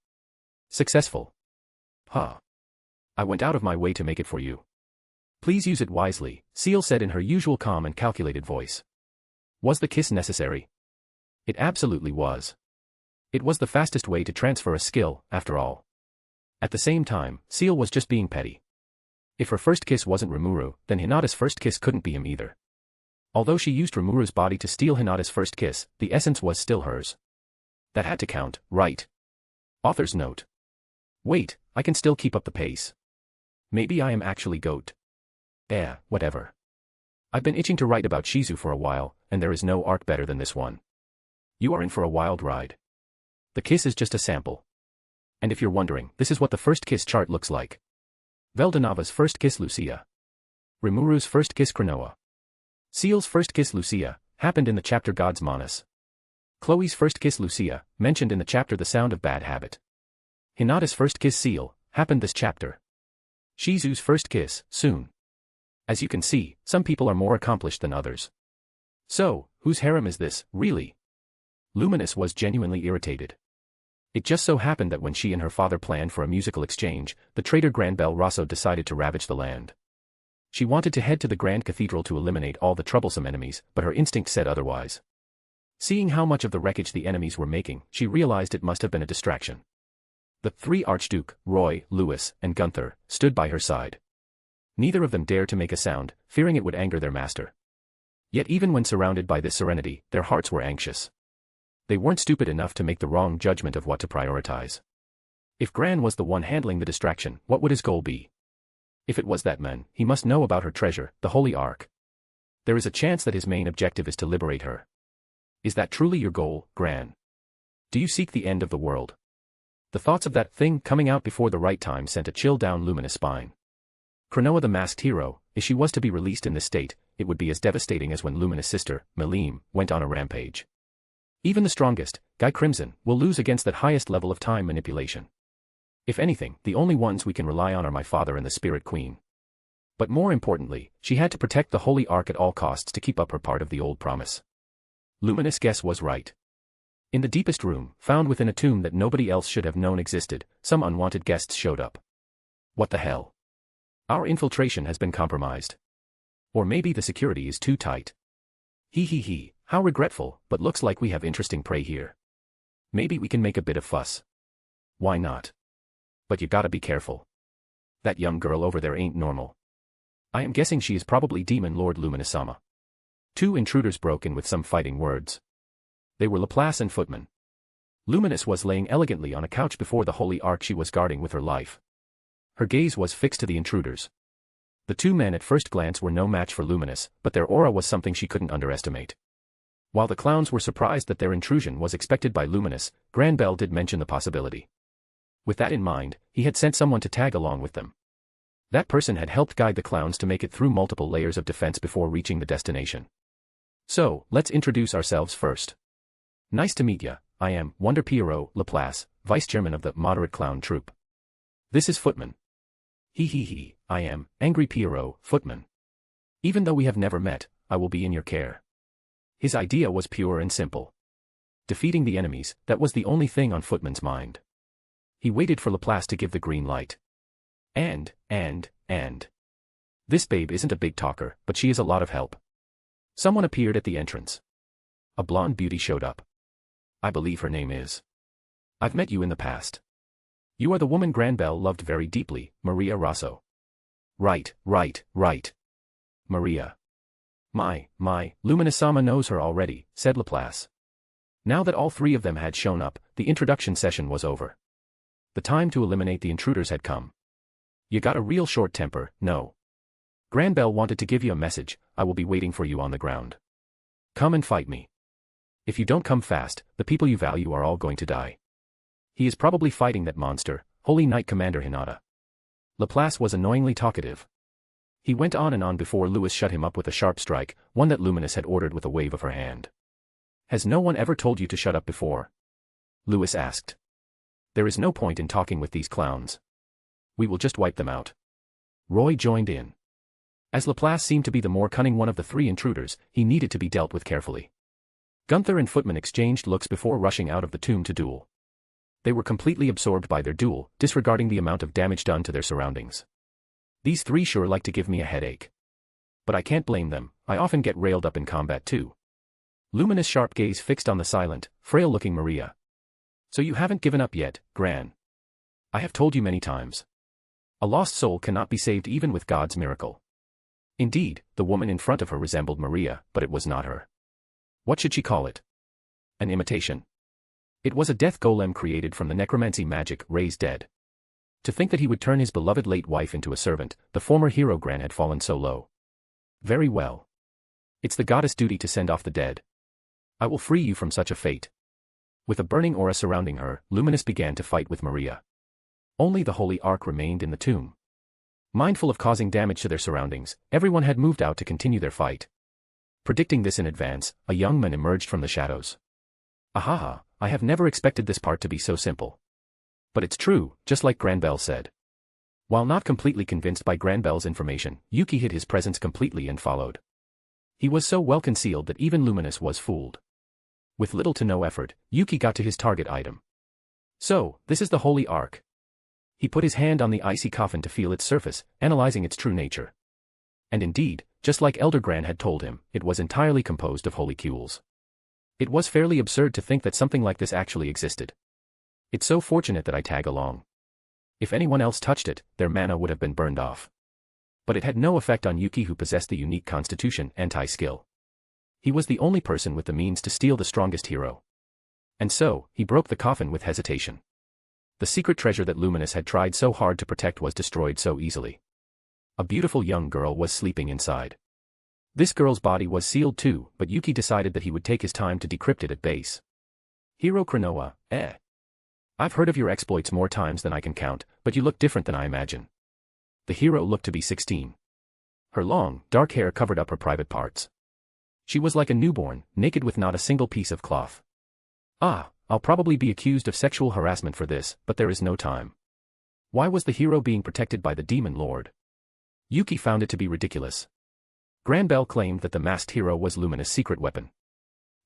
Successful. Huh. I went out of my way to make it for you. Please use it wisely, Seal said in her usual calm and calculated voice. Was the kiss necessary? It absolutely was. It was the fastest way to transfer a skill, after all. At the same time, Seal was just being petty. If her first kiss wasn't Rimuru, then Hinata's first kiss couldn't be him either. Although she used Rimuru's body to steal Hinata's first kiss, the essence was still hers. That had to count, right? Author's note. Wait, I can still keep up the pace. Maybe I am actually GOAT. Whatever. I've been itching to write about Shizu for a while, and there is no art better than this one. You are in for a wild ride. The kiss is just a sample. And if you're wondering, this is what the first kiss chart looks like. Veldanava's first kiss Lucia. Rimuru's first kiss Cronoa. Seal's first kiss Lucia, happened in the chapter God's Manus. Chloe's first kiss Lucia, mentioned in the chapter The Sound of Bad Habit. Hinata's first kiss Seal, happened this chapter. Shizu's first kiss, soon. As you can see, some people are more accomplished than others. So, whose harem is this, really? Luminous was genuinely irritated. It just so happened that when she and her father planned for a musical exchange, the traitor Granbell Rosso decided to ravage the land. She wanted to head to the Grand Cathedral to eliminate all the troublesome enemies, but her instinct said otherwise. Seeing how much of the wreckage the enemies were making, she realized it must have been a distraction. The three Archduke, Roy, Louis, and Gunther, stood by her side. Neither of them dared to make a sound, fearing it would anger their master. Yet even when surrounded by this serenity, their hearts were anxious. They weren't stupid enough to make the wrong judgment of what to prioritize. If Gran was the one handling the distraction, what would his goal be? If it was that man, he must know about her treasure, the Holy Ark. There is a chance that his main objective is to liberate her. Is that truly your goal, Gran? Do you seek the end of the world? The thoughts of that thing coming out before the right time sent a chill down Luminous' spine. Cronoa the masked hero, if she was to be released in this state, it would be as devastating as when Luminous' sister, Melim, went on a rampage. Even the strongest, Guy Crimson, will lose against that highest level of time manipulation. If anything, the only ones we can rely on are my father and the Spirit Queen. But more importantly, she had to protect the Holy Ark at all costs to keep up her part of the old promise. Luminous' guess was right. In the deepest room, found within a tomb that nobody else should have known existed, some unwanted guests showed up. What the hell? Our infiltration has been compromised. Or maybe the security is too tight. He, how regretful, but looks like we have interesting prey here. Maybe we can make a bit of fuss. Why not? But you gotta be careful. That young girl over there ain't normal. I am guessing she is probably Demon Lord Luminous-sama. Two intruders broke in with some fighting words. They were Laplace and Footman. Luminous was laying elegantly on a couch before the holy ark she was guarding with her life. Her gaze was fixed to the intruders. The two men at first glance were no match for Luminous, but their aura was something she couldn't underestimate. While the clowns were surprised that their intrusion was expected by Luminous, Granbell did mention the possibility. With that in mind, he had sent someone to tag along with them. That person had helped guide the clowns to make it through multiple layers of defense before reaching the destination. So, let's introduce ourselves first. Nice to meet ya, I am Wonder Pierrot Laplace, Vice Chairman of the Moderate Clown Troupe. This is Footman. He, I am Angry Pierrot, Footman. Even though we have never met, I will be in your care. His idea was pure and simple. Defeating the enemies, that was the only thing on Footman's mind. He waited for Laplace to give the green light. And. This babe isn't a big talker, but she is a lot of help. Someone appeared at the entrance. A blonde beauty showed up. I believe her name is. I've met you in the past. You are the woman Granbell loved very deeply, Maria Rosso. Right. Maria. My, Luminous-sama knows her already, said Laplace. Now that all three of them had shown up, the introduction session was over. The time to eliminate the intruders had come. You got a real short temper, no. Granbell wanted to give you a message, I will be waiting for you on the ground. Come and fight me. If you don't come fast, the people you value are all going to die. He is probably fighting that monster, Holy Knight Commander Hinata. Laplace was annoyingly talkative. He went on and on before Lewis shut him up with a sharp strike, one that Luminous had ordered with a wave of her hand. Has no one ever told you to shut up before? Lewis asked. There is no point in talking with these clowns. We will just wipe them out. Roy joined in. As Laplace seemed to be the more cunning one of the three intruders, he needed to be dealt with carefully. Gunther and Footman exchanged looks before rushing out of the tomb to duel. They were completely absorbed by their duel, disregarding the amount of damage done to their surroundings. These three sure like to give me a headache. But I can't blame them, I often get railed up in combat too. Luminous' sharp gaze fixed on the silent, frail-looking Maria. So you haven't given up yet, Gran. I have told you many times. A lost soul cannot be saved even with God's miracle. Indeed, the woman in front of her resembled Maria, but it was not her. What should she call it? An imitation. It was a death golem created from the necromancy magic, raised dead. To think that he would turn his beloved late wife into a servant, the former hero Gran had fallen so low. Very well. It's the goddess' duty to send off the dead. I will free you from such a fate. With a burning aura surrounding her, Luminous began to fight with Maria. Only the holy ark remained in the tomb. Mindful of causing damage to their surroundings, everyone had moved out to continue their fight. Predicting this in advance, a young man emerged from the shadows. Ahaha, I have never expected this part to be so simple. But it's true, just like Granbell said. While not completely convinced by Granbell's information, Yuki hid his presence completely and followed. He was so well concealed that even Luminous was fooled. With little to no effort, Yuki got to his target item. So, this is the holy ark. He put his hand on the icy coffin to feel its surface, analyzing its true nature. And indeed, just like Elder Gran had told him, it was entirely composed of holy jewels. It was fairly absurd to think that something like this actually existed. It's so fortunate that I tag along. If anyone else touched it, their mana would have been burned off. But it had no effect on Yuki, who possessed the unique constitution anti-skill. He was the only person with the means to steal the strongest hero. And so, he broke the coffin with hesitation. The secret treasure that Luminous had tried so hard to protect was destroyed so easily. A beautiful young girl was sleeping inside. This girl's body was sealed too, but Yuki decided that he would take his time to decrypt it at base. Hero Kronoa, I've heard of your exploits more times than I can count, but you look different than I imagine. The hero looked to be 16. Her long, dark hair covered up her private parts. She was like a newborn, naked with not a single piece of cloth. I'll probably be accused of sexual harassment for this, but there is no time. Why was the hero being protected by the Demon Lord? Yuki found it to be ridiculous. Granbell claimed that the masked hero was Luminous' secret weapon.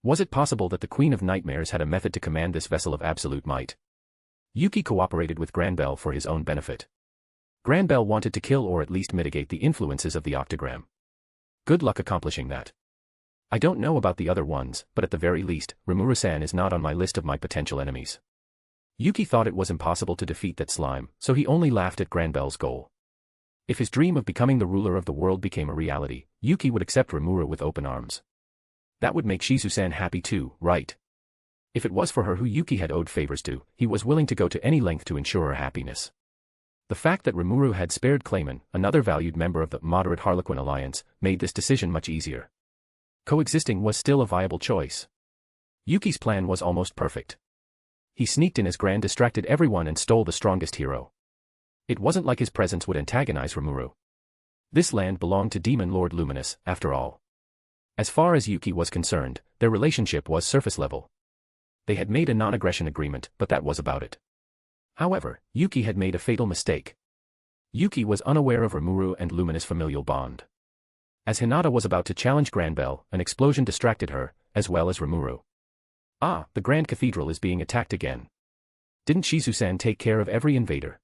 Was it possible that the Queen of Nightmares had a method to command this vessel of absolute might? Yuki cooperated with Granbell for his own benefit. Granbell wanted to kill or at least mitigate the influences of the octogram. Good luck accomplishing that. I don't know about the other ones, but at the very least, Rimuru-san is not on my list of my potential enemies. Yuki thought it was impossible to defeat that slime, so he only laughed at Granbell's goal. If his dream of becoming the ruler of the world became a reality, Yuki would accept Rimuru with open arms. That would make Shizu-san happy too, right? If it was for her who Yuki had owed favors to, he was willing to go to any length to ensure her happiness. The fact that Rimuru had spared Clayman, another valued member of the moderate Harlequin alliance, made this decision much easier. Coexisting was still a viable choice. Yuki's plan was almost perfect. He sneaked in as Gran distracted everyone and stole the strongest hero. It wasn't like his presence would antagonize Rimuru. This land belonged to Demon Lord Luminous, after all. As far as Yuki was concerned, their relationship was surface level. They had made a non-aggression agreement, but that was about it. However, Yuki had made a fatal mistake. Yuki was unaware of Rimuru and Luminous' familial bond. As Hinata was about to challenge Granbell, an explosion distracted her, as well as Rimuru. Ah, the Grand Cathedral is being attacked again. Didn't Shizu-san take care of every invader?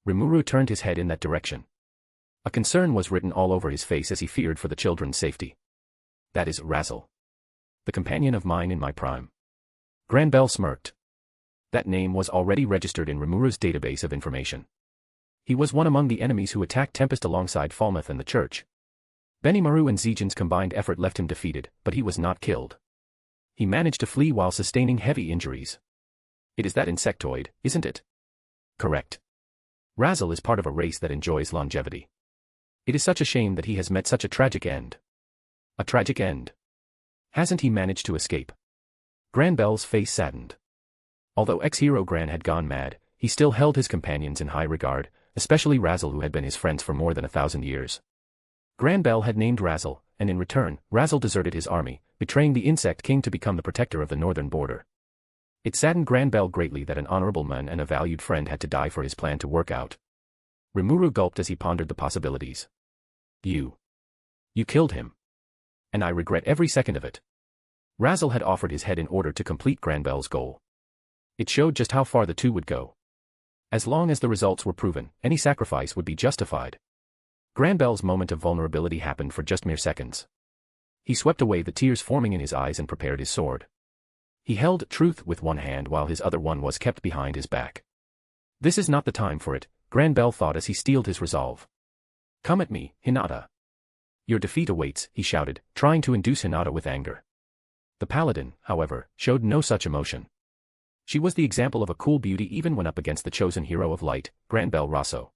Rimuru turned his head in that direction. A concern was written all over his face as he feared for the children's safety. That is Razzle. The companion of mine in my prime. Granbell smirked. That name was already registered in Rimuru's database of information. He was one among the enemies who attacked Tempest alongside Falmouth and the Church. Benimaru and Zijin's combined effort left him defeated, but he was not killed. He managed to flee while sustaining heavy injuries. It is that insectoid, isn't it? Correct. Razzle is part of a race that enjoys longevity. It is such a shame that he has met such a tragic end. A tragic end. Hasn't he managed to escape? Granbell's face saddened. Although ex-hero Gran had gone mad, he still held his companions in high regard, especially Razzle who had been his friends for more than 1,000 years. Granbell had named Razzle, and in return, Razzle deserted his army, betraying the Insect King to become the protector of the northern border. It saddened Granbell greatly that an honorable man and a valued friend had to die for his plan to work out. Rimuru gulped as he pondered the possibilities. You killed him. And I regret every second of it. Razzle had offered his head in order to complete Granbell's goal. It showed just how far the two would go. As long as the results were proven, any sacrifice would be justified. Granbell's moment of vulnerability happened for just mere seconds. He swept away the tears forming in his eyes and prepared his sword. He held truth with one hand while his other one was kept behind his back. This is not the time for it, Granbell thought as he steeled his resolve. Come at me, Hinata. Your defeat awaits, he shouted, trying to induce Hinata with anger. The paladin, however, showed no such emotion. She was the example of a cool beauty even when up against the chosen hero of light, Granbell Rosso.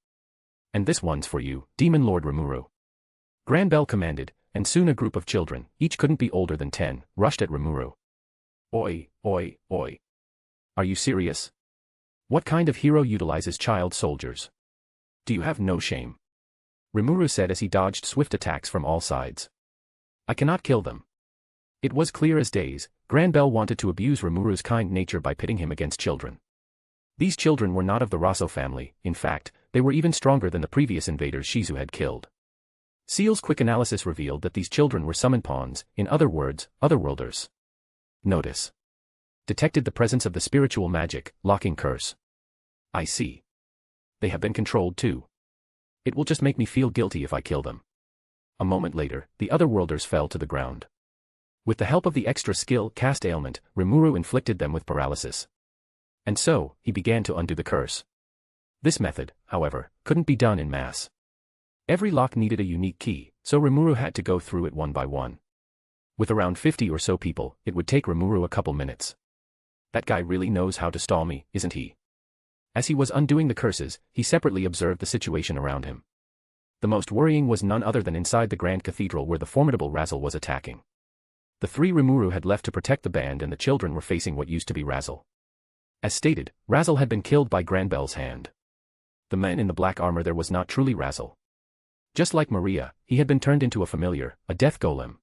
And this one's for you, Demon Lord Rimuru. Granbell commanded, and soon a group of children, each couldn't be older than 10, rushed at Rimuru. Oi, oi, oi. Are you serious? What kind of hero utilizes child soldiers? Do you have no shame? Rimuru said as he dodged swift attacks from all sides. I cannot kill them. It was clear as days, Granbell wanted to abuse Rimuru's kind nature by pitting him against children. These children were not of the Rosso family, in fact, they were even stronger than the previous invaders Shizu had killed. Seal's quick analysis revealed that these children were summon pawns, in other words, otherworlders. Notice. Detected the presence of the spiritual magic, locking curse. I see. They have been controlled too. It will just make me feel guilty if I kill them. A moment later, the otherworlders fell to the ground. With the help of the extra skill cast ailment, Rimuru inflicted them with paralysis. And so, he began to undo the curse. This method, however, couldn't be done in mass. Every lock needed a unique key, so Rimuru had to go through it one by one. With around 50 or so people, it would take Rimuru a couple minutes. That guy really knows how to stall me, isn't he? As he was undoing the curses, he separately observed the situation around him. The most worrying was none other than inside the Grand Cathedral where the formidable Razzle was attacking. The 3 Rimuru had left to protect the band and the children were facing what used to be Razzle. As stated, Razzle had been killed by Granbell's hand. The man in the black armor there was not truly Razzle. Just like Maria, he had been turned into a familiar, a death golem.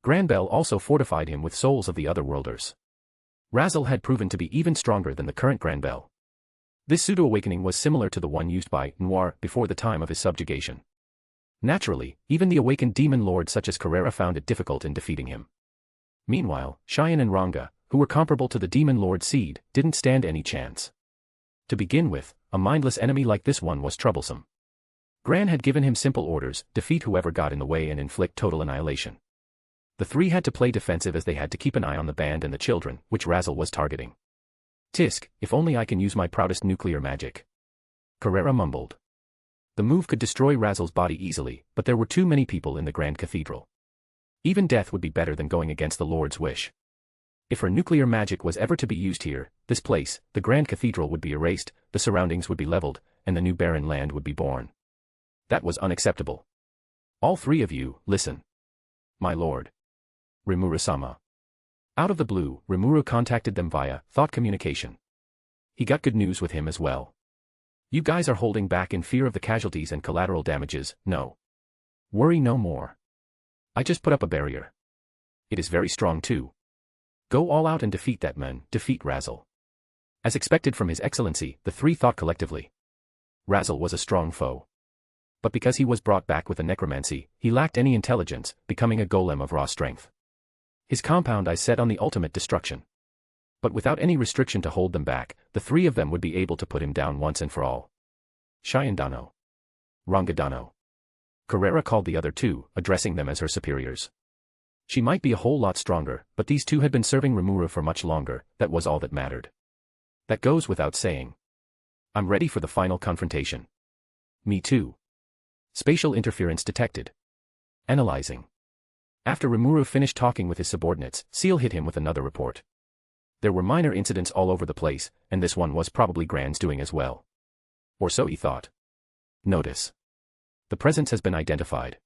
Granbell also fortified him with souls of the otherworlders. Razzle had proven to be even stronger than the current Granbell. This pseudo-awakening was similar to the one used by Noir before the time of his subjugation. Naturally, even the awakened demon lord such as Carrera found it difficult in defeating him. Meanwhile, Cheyenne and Ranga, who were comparable to the demon lord Seed, didn't stand any chance. To begin with, a mindless enemy like this one was troublesome. Gran had given him simple orders, defeat whoever got in the way and inflict total annihilation. The 3 had to play defensive as they had to keep an eye on the band and the children, which Razzle was targeting. Tisk, if only I can use my proudest nuclear magic. Carrera mumbled. The move could destroy Razel's body easily, but there were too many people in the Grand Cathedral. Even death would be better than going against the Lord's wish. If her nuclear magic was ever to be used here, this place, the Grand Cathedral, would be erased, the surroundings would be leveled, and the new barren land would be born. That was unacceptable. All three of you, listen. My lord. Rimuru-sama. Out of the blue, Rimuru contacted them via thought communication. He got good news with him as well. You guys are holding back in fear of the casualties and collateral damages, no. Worry no more. I just put up a barrier. It is very strong too. Go all out and defeat that man, defeat Razel. As expected from His Excellency, the three thought collectively. Razel was a strong foe. But because he was brought back with a necromancy, he lacked any intelligence, becoming a golem of raw strength. His compound eyes set on the ultimate destruction. But without any restriction to hold them back, the three of them would be able to put him down once and for all. Shiandano. Rangadano. Carrera called the other two, addressing them as her superiors. She might be a whole lot stronger, but these two had been serving Rimuru for much longer, that was all that mattered. That goes without saying. I'm ready for the final confrontation. Me too. Spatial interference detected. Analyzing. After Rimuru finished talking with his subordinates, Seal hit him with another report. There were minor incidents all over the place, and this one was probably Gran's doing as well. Or so he thought. Notice. The presence has been identified.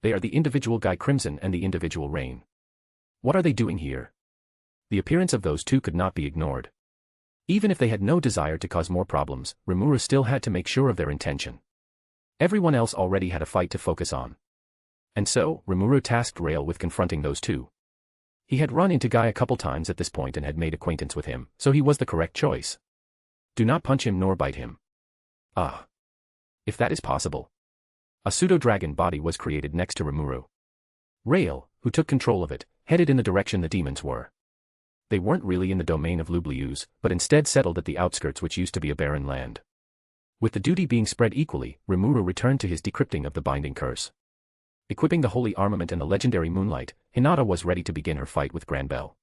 They are the individual Guy Crimson and the individual Rain. What are they doing here? The appearance of those two could not be ignored. Even if they had no desire to cause more problems, Rimuru still had to make sure of their intention. Everyone else already had a fight to focus on. And so, Rimuru tasked Rail with confronting those two. He had run into Guy a couple times at this point and had made acquaintance with him, so he was the correct choice. Do not punch him nor bite him. Ah. If that is possible. A pseudo-dragon body was created next to Rimuru. Rail, who took control of it, headed in the direction the demons were. They weren't really in the domain of Lublius, but instead settled at the outskirts which used to be a barren land. With the duty being spread equally, Rimuru returned to his decrypting of the binding curse. Equipping the holy armament and the legendary moonlight, Hinata was ready to begin her fight with Granbell.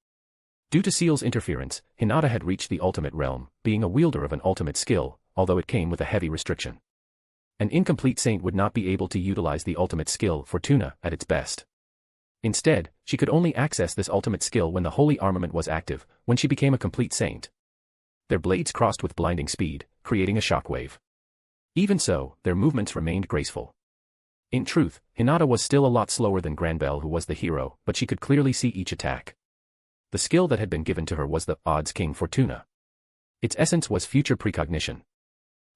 Due to Seal's interference, Hinata had reached the ultimate realm, being a wielder of an ultimate skill, although it came with a heavy restriction. An incomplete saint would not be able to utilize the ultimate skill, Fortuna, at its best. Instead, she could only access this ultimate skill when the holy armament was active, when she became a complete saint. Their blades crossed with blinding speed, creating a shockwave. Even so, their movements remained graceful. In truth, Hinata was still a lot slower than Granbell, who was the hero, but she could clearly see each attack. The skill that had been given to her was the Odds King Fortuna. Its essence was future precognition.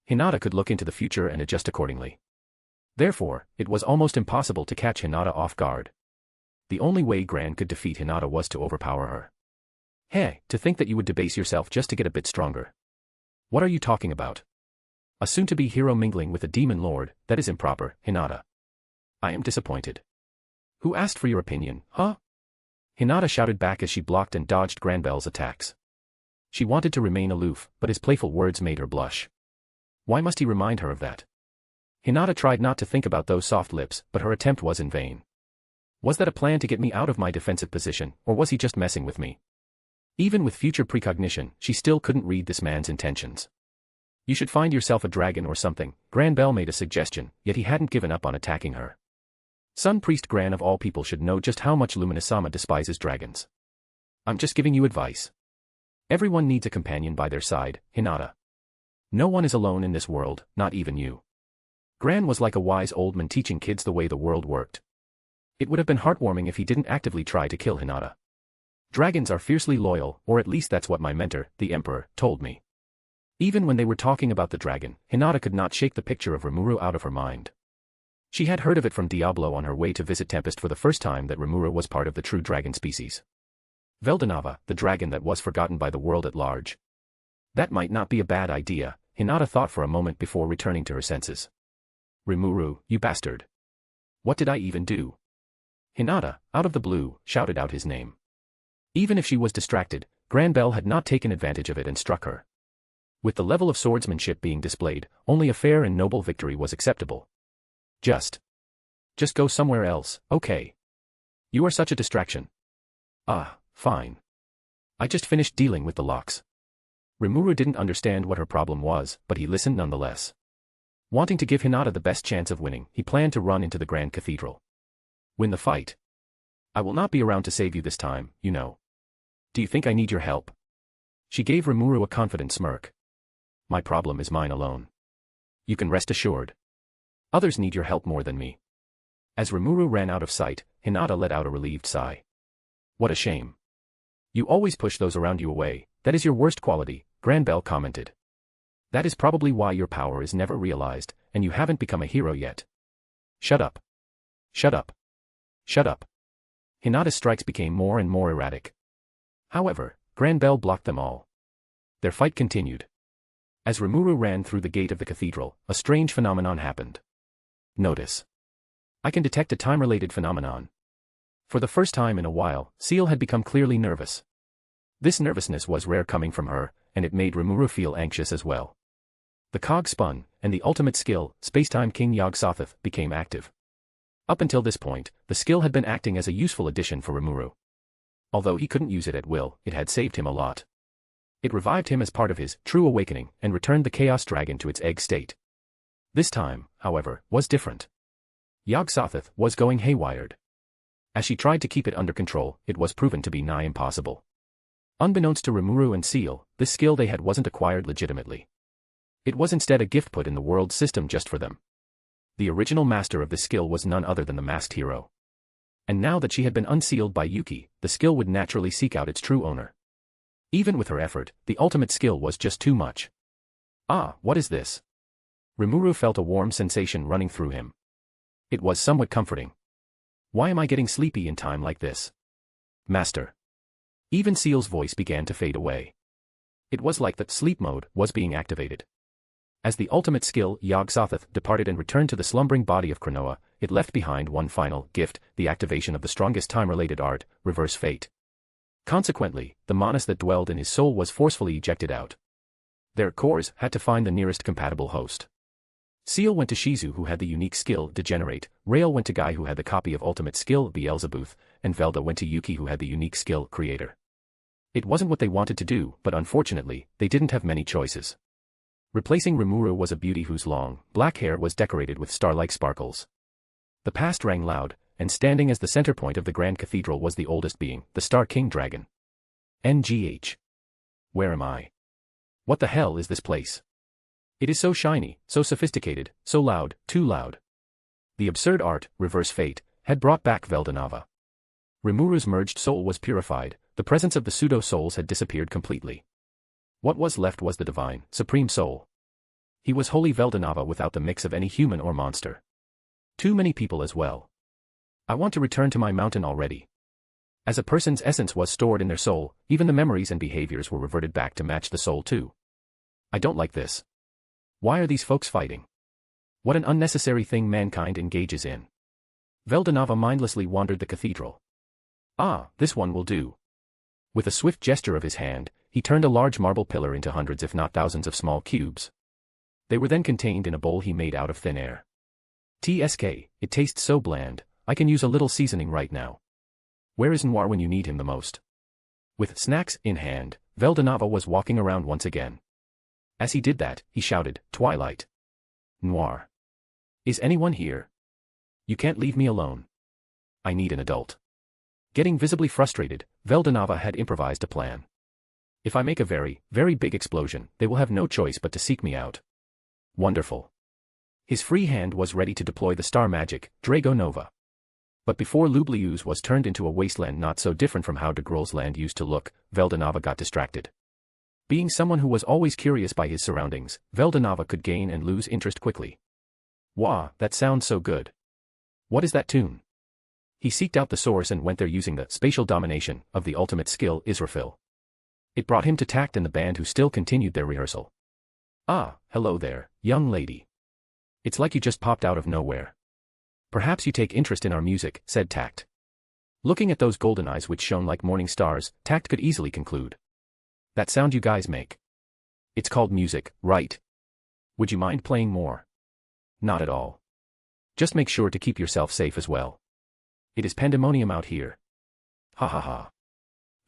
Hinata could look into the future and adjust accordingly. Therefore, it was almost impossible to catch Hinata off guard. The only way Gran could defeat Hinata was to overpower her. Hey, to think that you would debase yourself just to get a bit stronger. What are you talking about? A soon-to-be hero mingling with a demon lord, that is improper, Hinata. I am disappointed. Who asked for your opinion, huh? Hinata shouted back as she blocked and dodged Granbell's attacks. She wanted to remain aloof, but his playful words made her blush. Why must he remind her of that? Hinata tried not to think about those soft lips, but her attempt was in vain. Was that a plan to get me out of my defensive position, or was he just messing with me? Even with future precognition, she still couldn't read this man's intentions. You should find yourself a dragon or something, Granbell made a suggestion, yet he hadn't given up on attacking her. Sun Priest Gran of all people should know just how much Luminous-sama despises dragons. I'm just giving you advice. Everyone needs a companion by their side, Hinata. No one is alone in this world, not even you. Gran was like a wise old man teaching kids the way the world worked. It would have been heartwarming if he didn't actively try to kill Hinata. Dragons are fiercely loyal, or at least that's what my mentor, the Emperor, told me. Even when they were talking about the dragon, Hinata could not shake the picture of Rimuru out of her mind. She had heard of it from Diablo on her way to visit Tempest for the first time that Rimuru was part of the true dragon species. Veldanava, the dragon that was forgotten by the world at large. That might not be a bad idea, Hinata thought for a moment before returning to her senses. Rimuru, you bastard. What did I even do? Hinata, out of the blue, shouted out his name. Even if she was distracted, Granbell had not taken advantage of it and struck her. With the level of swordsmanship being displayed, only a fair and noble victory was acceptable. Just go somewhere else, okay? You are such a distraction. Ah, fine. I just finished dealing with the locks. Rimuru didn't understand what her problem was, but he listened nonetheless. Wanting to give Hinata the best chance of winning, he planned to run into the Grand Cathedral. Win the fight. I will not be around to save you this time, you know. Do you think I need your help? She gave Rimuru a confident smirk. My problem is mine alone. You can rest assured. Others need your help more than me. As Rimuru ran out of sight, Hinata let out a relieved sigh. What a shame. You always push those around you away, that is your worst quality, Granbell commented. That is probably why your power is never realized, and you haven't become a hero yet. Shut up. Shut up. Shut up. Hinata's strikes became more and more erratic. However, Granbell blocked them all. Their fight continued. As Rimuru ran through the gate of the cathedral, a strange phenomenon happened. Notice. I can detect a time-related phenomenon. For the first time in a while, Seal had become clearly nervous. This nervousness was rare coming from her, and it made Rimuru feel anxious as well. The cog spun, and the ultimate skill, Spacetime King Yog-Sothoth, became active. Up until this point, the skill had been acting as a useful addition for Rimuru. Although he couldn't use it at will, it had saved him a lot. It revived him as part of his true awakening and returned the Chaos Dragon to its egg state. This time, however, was different. Yog-Sothoth was going haywired. As she tried to keep it under control, it was proven to be nigh impossible. Unbeknownst to Rimuru and Seal, this skill they had wasn't acquired legitimately. It was instead a gift put in the world system just for them. The original master of this skill was none other than the masked hero. And now that she had been unsealed by Yuki, the skill would naturally seek out its true owner. Even with her effort, the ultimate skill was just too much. Ah, what is this? Rimuru felt a warm sensation running through him. It was somewhat comforting. Why am I getting sleepy in time like this? Master. Even Seal's voice began to fade away. It was like that sleep mode was being activated. As the ultimate skill, Yog-Sothoth, departed and returned to the slumbering body of Cronoa, it left behind one final gift, the activation of the strongest time-related art, Reverse Fate. Consequently, the manas that dwelled in his soul was forcefully ejected out. Their cores had to find the nearest compatible host. Seal went to Shizu who had the unique skill, Degenerate, Rail went to Guy who had the copy of ultimate skill, Beelzebuth, and Velda went to Yuki who had the unique skill, Creator. It wasn't what they wanted to do, but unfortunately, they didn't have many choices. Replacing Rimuru was a beauty whose long, black hair was decorated with star-like sparkles. The past rang loud, and standing as the center point of the Grand Cathedral was the oldest being, the Star King Dragon. NGH. Where am I? What the hell is this place? It is so shiny, so sophisticated, so loud, too loud. The absurd art, Reverse Fate, had brought back Veldanava. Rimuru's merged soul was purified, the presence of the pseudo-souls had disappeared completely. What was left was the divine, supreme soul. He was wholly Veldanava without the mix of any human or monster. Too many people as well. I want to return to my mountain already. As a person's essence was stored in their soul, even the memories and behaviors were reverted back to match the soul too. I don't like this. Why are these folks fighting? What an unnecessary thing mankind engages in. Veldanava mindlessly wandered the cathedral. Ah, this one will do. With a swift gesture of his hand, he turned a large marble pillar into hundreds if not thousands of small cubes. They were then contained in a bowl he made out of thin air. TSK, it tastes so bland, I can use a little seasoning right now. Where is Noir when you need him the most? With snacks in hand, Veldanava was walking around once again. As he did that, he shouted, Twilight. Noir. Is anyone here? You can't leave me alone. I need an adult. Getting visibly frustrated, Veldanava had improvised a plan. If I make a very, very big explosion, they will have no choice but to seek me out. Wonderful. His free hand was ready to deploy the star magic, Drago Nova. But before Lublius was turned into a wasteland not so different from how de Grol's land used to look, Veldanava got distracted. Being someone who was always curious by his surroundings, Veldanava could gain and lose interest quickly. Wah, that sounds so good. What is that tune? He seeked out the source and went there using the spatial domination of the ultimate skill, Israfil. It brought him to Tact and the band who still continued their rehearsal. Ah, hello there, young lady. It's like you just popped out of nowhere. Perhaps you take interest in our music, said Tact. Looking at those golden eyes which shone like morning stars, Tact could easily conclude. That sound you guys make. It's called music, right? Would you mind playing more? Not at all. Just make sure to keep yourself safe as well. It is pandemonium out here. Ha ha ha.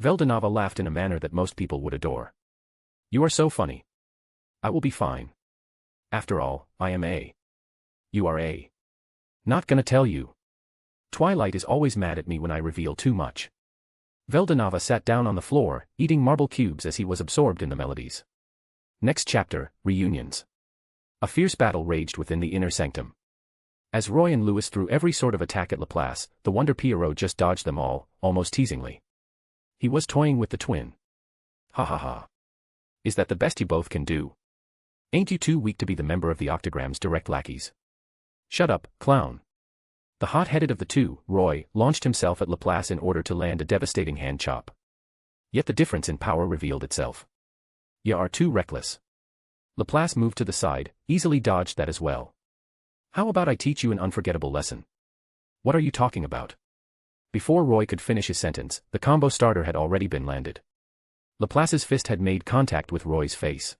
Veldanava laughed in a manner that most people would adore. You are so funny. I will be fine. After all, I am A. You are A. Not gonna tell you. Twilight is always mad at me when I reveal too much. Veldanava sat down on the floor, eating marble cubes as he was absorbed in the melodies. Next chapter, Reunions. A fierce battle raged within the inner sanctum. As Roy and Louis threw every sort of attack at Laplace, the Wonder Pierrot just dodged them all, almost teasingly. He was toying with the twin. Ha ha ha. Is that the best you both can do? Ain't you too weak to be the member of the Octogram's direct lackeys? Shut up, clown. The hot-headed of the two, Roy, launched himself at Laplace in order to land a devastating hand chop. Yet the difference in power revealed itself. You are too reckless. Laplace moved to the side, easily dodged that as well. How about I teach you an unforgettable lesson? What are you talking about? Before Roy could finish his sentence, the combo starter had already been landed. Laplace's fist had made contact with Roy's face.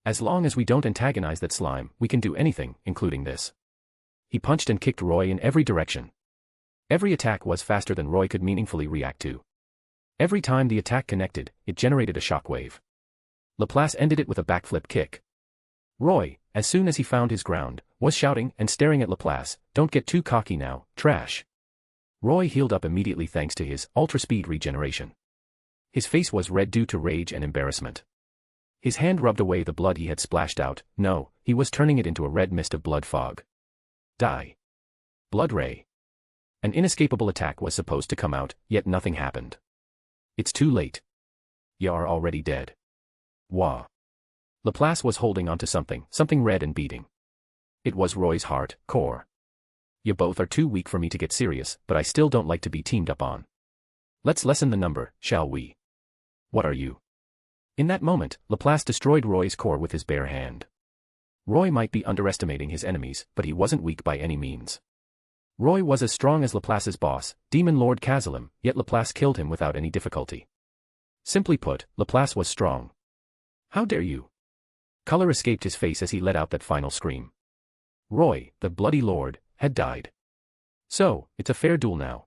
As long as we don't antagonize that slime, we can do anything, including this. He punched and kicked Roy in every direction. Every attack was faster than Roy could meaningfully react to. Every time the attack connected, it generated a shockwave. Laplace ended it with a backflip kick. Roy, as soon as he found his ground, was shouting and staring at Laplace, "Don't get too cocky now, trash." Roy healed up immediately thanks to his ultra-speed regeneration. His face was red due to rage and embarrassment. His hand rubbed away the blood he had splashed out. No, he was turning it into a red mist of blood fog. Die. Blood ray. An inescapable attack was supposed to come out, yet nothing happened. It's too late. You're already dead. Wah. Laplace was holding onto something red and beating. It was Roy's heart core. You both are too weak for me to get serious, but I still don't like to be teamed up on. Let's lessen the number, shall we? What are you? In that moment, Laplace destroyed Roy's core with his bare hand. Roy might be underestimating his enemies, but he wasn't weak by any means. Roy was as strong as Laplace's boss, Demon Lord Kazalim, yet Laplace killed him without any difficulty. Simply put, Laplace was strong. How dare you? Color escaped his face as he let out that final scream. Roy, the bloody lord, had died. So, it's a fair duel now.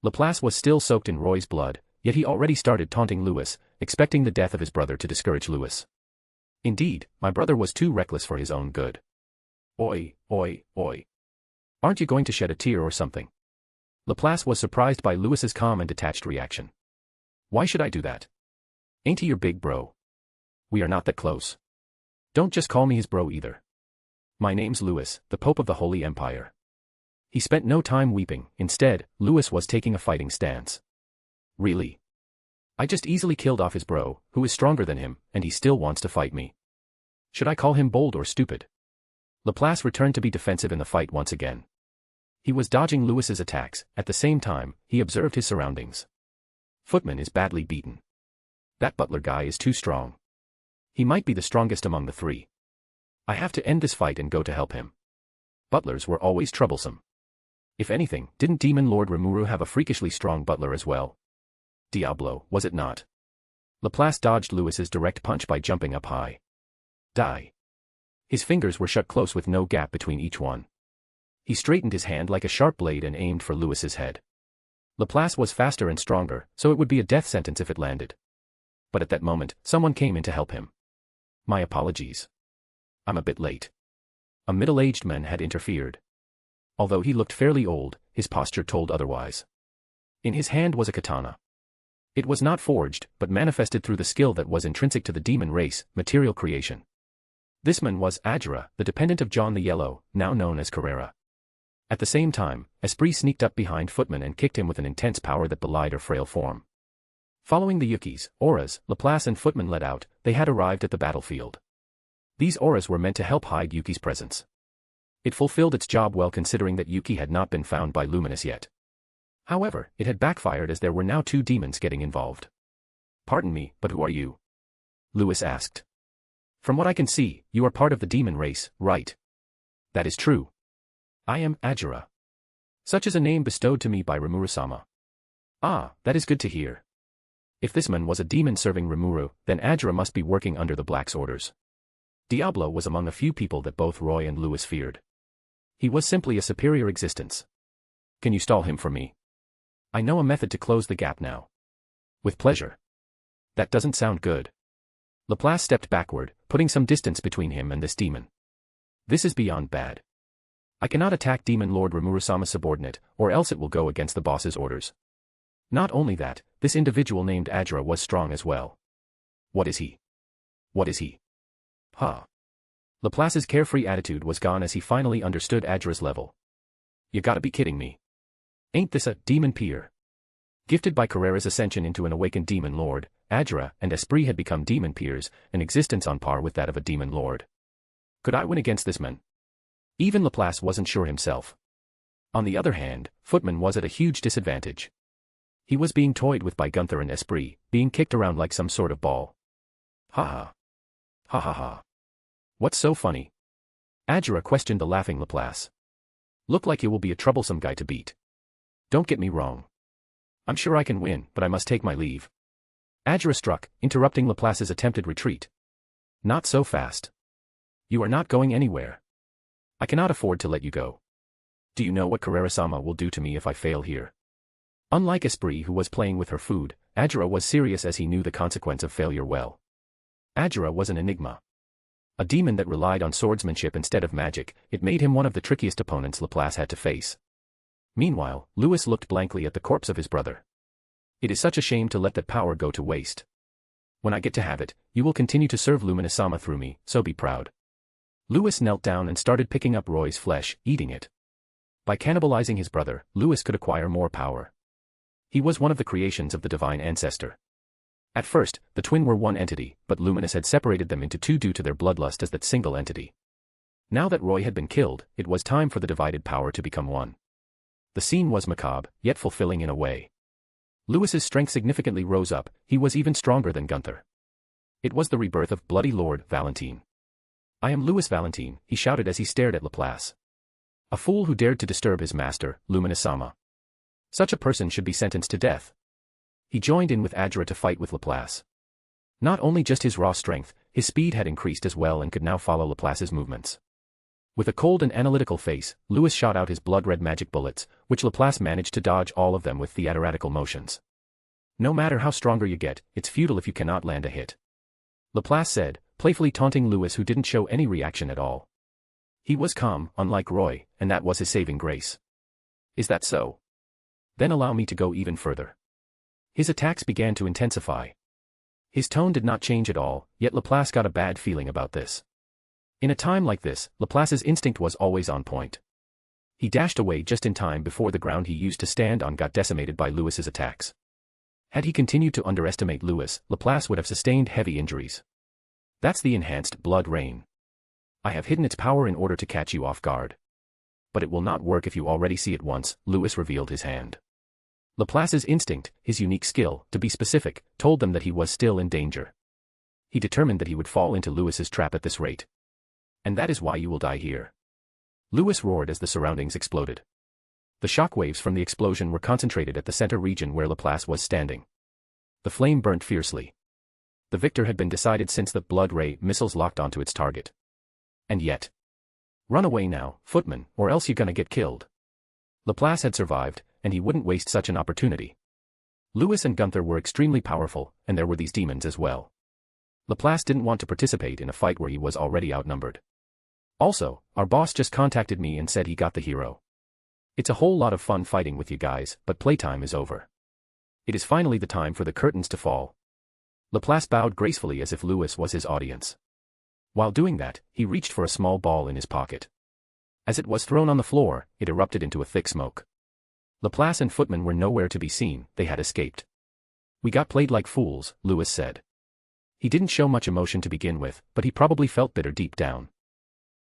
Laplace was still soaked in Roy's blood, yet he already started taunting Louis, expecting the death of his brother to discourage Louis. Indeed, my brother was too reckless for his own good. Oi, oi, oi. Aren't you going to shed a tear or something? Laplace was surprised by Louis's calm and detached reaction. Why should I do that? Ain't he your big bro? We are not that close. Don't just call me his bro either. My name's Louis, the Pope of the Holy Empire. He spent no time weeping, instead, Louis was taking a fighting stance. Really? I just easily killed off his bro, who is stronger than him, and he still wants to fight me. Should I call him bold or stupid? Laplace returned to be defensive in the fight once again. He was dodging Louis's attacks, at the same time, he observed his surroundings. Footman is badly beaten. That butler guy is too strong. He might be the strongest among the three. I have to end this fight and go to help him. Butlers were always troublesome. If anything, didn't Demon Lord Rimuru have a freakishly strong butler as well? Diablo, was it not? Laplace dodged Louis's direct punch by jumping up high. Die. His fingers were shut close with no gap between each one. He straightened his hand like a sharp blade and aimed for Louis's head. Laplace was faster and stronger, so it would be a death sentence if it landed. But at that moment, someone came in to help him. My apologies. I'm a bit late. A middle-aged man had interfered. Although he looked fairly old, his posture told otherwise. In his hand was a katana. It was not forged, but manifested through the skill that was intrinsic to the demon race, material creation. This man was Ajira, the dependent of John the Yellow, now known as Carrera. At the same time, Esprit sneaked up behind Footman and kicked him with an intense power that belied her frail form. Following the Yukis, auras, Laplace and Footman let out, they had arrived at the battlefield. These auras were meant to help hide Yuki's presence. It fulfilled its job well considering that Yuki had not been found by Luminous yet. However, it had backfired as there were now two demons getting involved. Pardon me, but who are you? Louis asked. From what I can see, you are part of the demon race, right? That is true. I am Ajira. Such is a name bestowed to me by Rimuru-sama. Ah, that is good to hear. If this man was a demon serving Rimuru, then Ajira must be working under the Black's orders. Diablo was among a few people that both Roy and Louis feared. He was simply a superior existence. Can you stall him for me? I know a method to close the gap now. With pleasure. That doesn't sound good. Laplace stepped backward, putting some distance between him and this demon. This is beyond bad. I cannot attack Demon Lord Rimuru-sama's subordinate, or else it will go against the boss's orders. Not only that, this individual named Ajra was strong as well. What is he? What is he? Huh. Laplace's carefree attitude was gone as he finally understood Ajra's level. You gotta be kidding me. Ain't this a demon peer? Gifted by Carrera's ascension into an awakened demon lord, Ajra and Esprit had become demon peers, an existence on par with that of a demon lord. Could I win against this man? Even Laplace wasn't sure himself. On the other hand, Footman was at a huge disadvantage. He was being toyed with by Gunther and Esprit, being kicked around like some sort of ball. Ha ha. Ha ha ha. What's so funny? Ajra questioned the laughing Laplace. Look like you will be a troublesome guy to beat. Don't get me wrong. I'm sure I can win, but I must take my leave. Ajra struck, interrupting Laplace's attempted retreat. Not so fast. You are not going anywhere. I cannot afford to let you go. Do you know what Carrera-sama will do to me if I fail here? Unlike Esprit who was playing with her food, Ajra was serious as he knew the consequence of failure well. Ajra was an enigma. A demon that relied on swordsmanship instead of magic, it made him one of the trickiest opponents Laplace had to face. Meanwhile, Louis looked blankly at the corpse of his brother. It is such a shame to let that power go to waste. When I get to have it, you will continue to serve Lumina-sama through me, so be proud. Louis knelt down and started picking up Roy's flesh, eating it. By cannibalizing his brother, Louis could acquire more power. He was one of the creations of the divine ancestor. At first, the twin were one entity, but Luminous had separated them into two due to their bloodlust as that single entity. Now that Roy had been killed, it was time for the divided power to become one. The scene was macabre, yet fulfilling in a way. Louis's strength significantly rose up, he was even stronger than Gunther. It was the rebirth of Bloody Lord Valentine. I am Louis Valentine, he shouted as he stared at Laplace. A fool who dared to disturb his master, Lumina-sama. Such a person should be sentenced to death. He joined in with Ajra to fight with Laplace. Not only just his raw strength, his speed had increased as well and could now follow Laplace's movements. With a cold and analytical face, Louis shot out his blood-red magic bullets, which Laplace managed to dodge all of them with theatrical motions. No matter how stronger you get, it's futile if you cannot land a hit. Laplace said, playfully taunting Louis who didn't show any reaction at all. He was calm, unlike Roy, and that was his saving grace. Is that so? Then allow me to go even further. His attacks began to intensify. His tone did not change at all, yet Laplace got a bad feeling about this. In a time like this, Laplace's instinct was always on point. He dashed away just in time before the ground he used to stand on got decimated by Louis's attacks. Had he continued to underestimate Louis, Laplace would have sustained heavy injuries. That's the enhanced blood rain. I have hidden its power in order to catch you off guard. But it will not work if you already see it once, Louis revealed his hand. Laplace's instinct, his unique skill, to be specific, told them that he was still in danger. He determined that he would fall into Louis's trap at this rate. And that is why you will die here. Louis roared as the surroundings exploded. The shockwaves from the explosion were concentrated at the center region where Laplace was standing. The flame burnt fiercely. The victor had been decided since the blood ray missiles locked onto its target. And yet. Run away now, footman, or else you're gonna get killed. Laplace had survived, and he wouldn't waste such an opportunity. Louis and Gunther were extremely powerful, and there were these demons as well. Laplace didn't want to participate in a fight where he was already outnumbered. Also, our boss just contacted me and said he got the hero. It's a whole lot of fun fighting with you guys, but playtime is over. It is finally the time for the curtains to fall. Laplace bowed gracefully as if Louis was his audience. While doing that, he reached for a small ball in his pocket. As it was thrown on the floor, it erupted into a thick smoke. Laplace and Footman were nowhere to be seen, they had escaped. We got played like fools, Louis said. He didn't show much emotion to begin with, but he probably felt bitter deep down.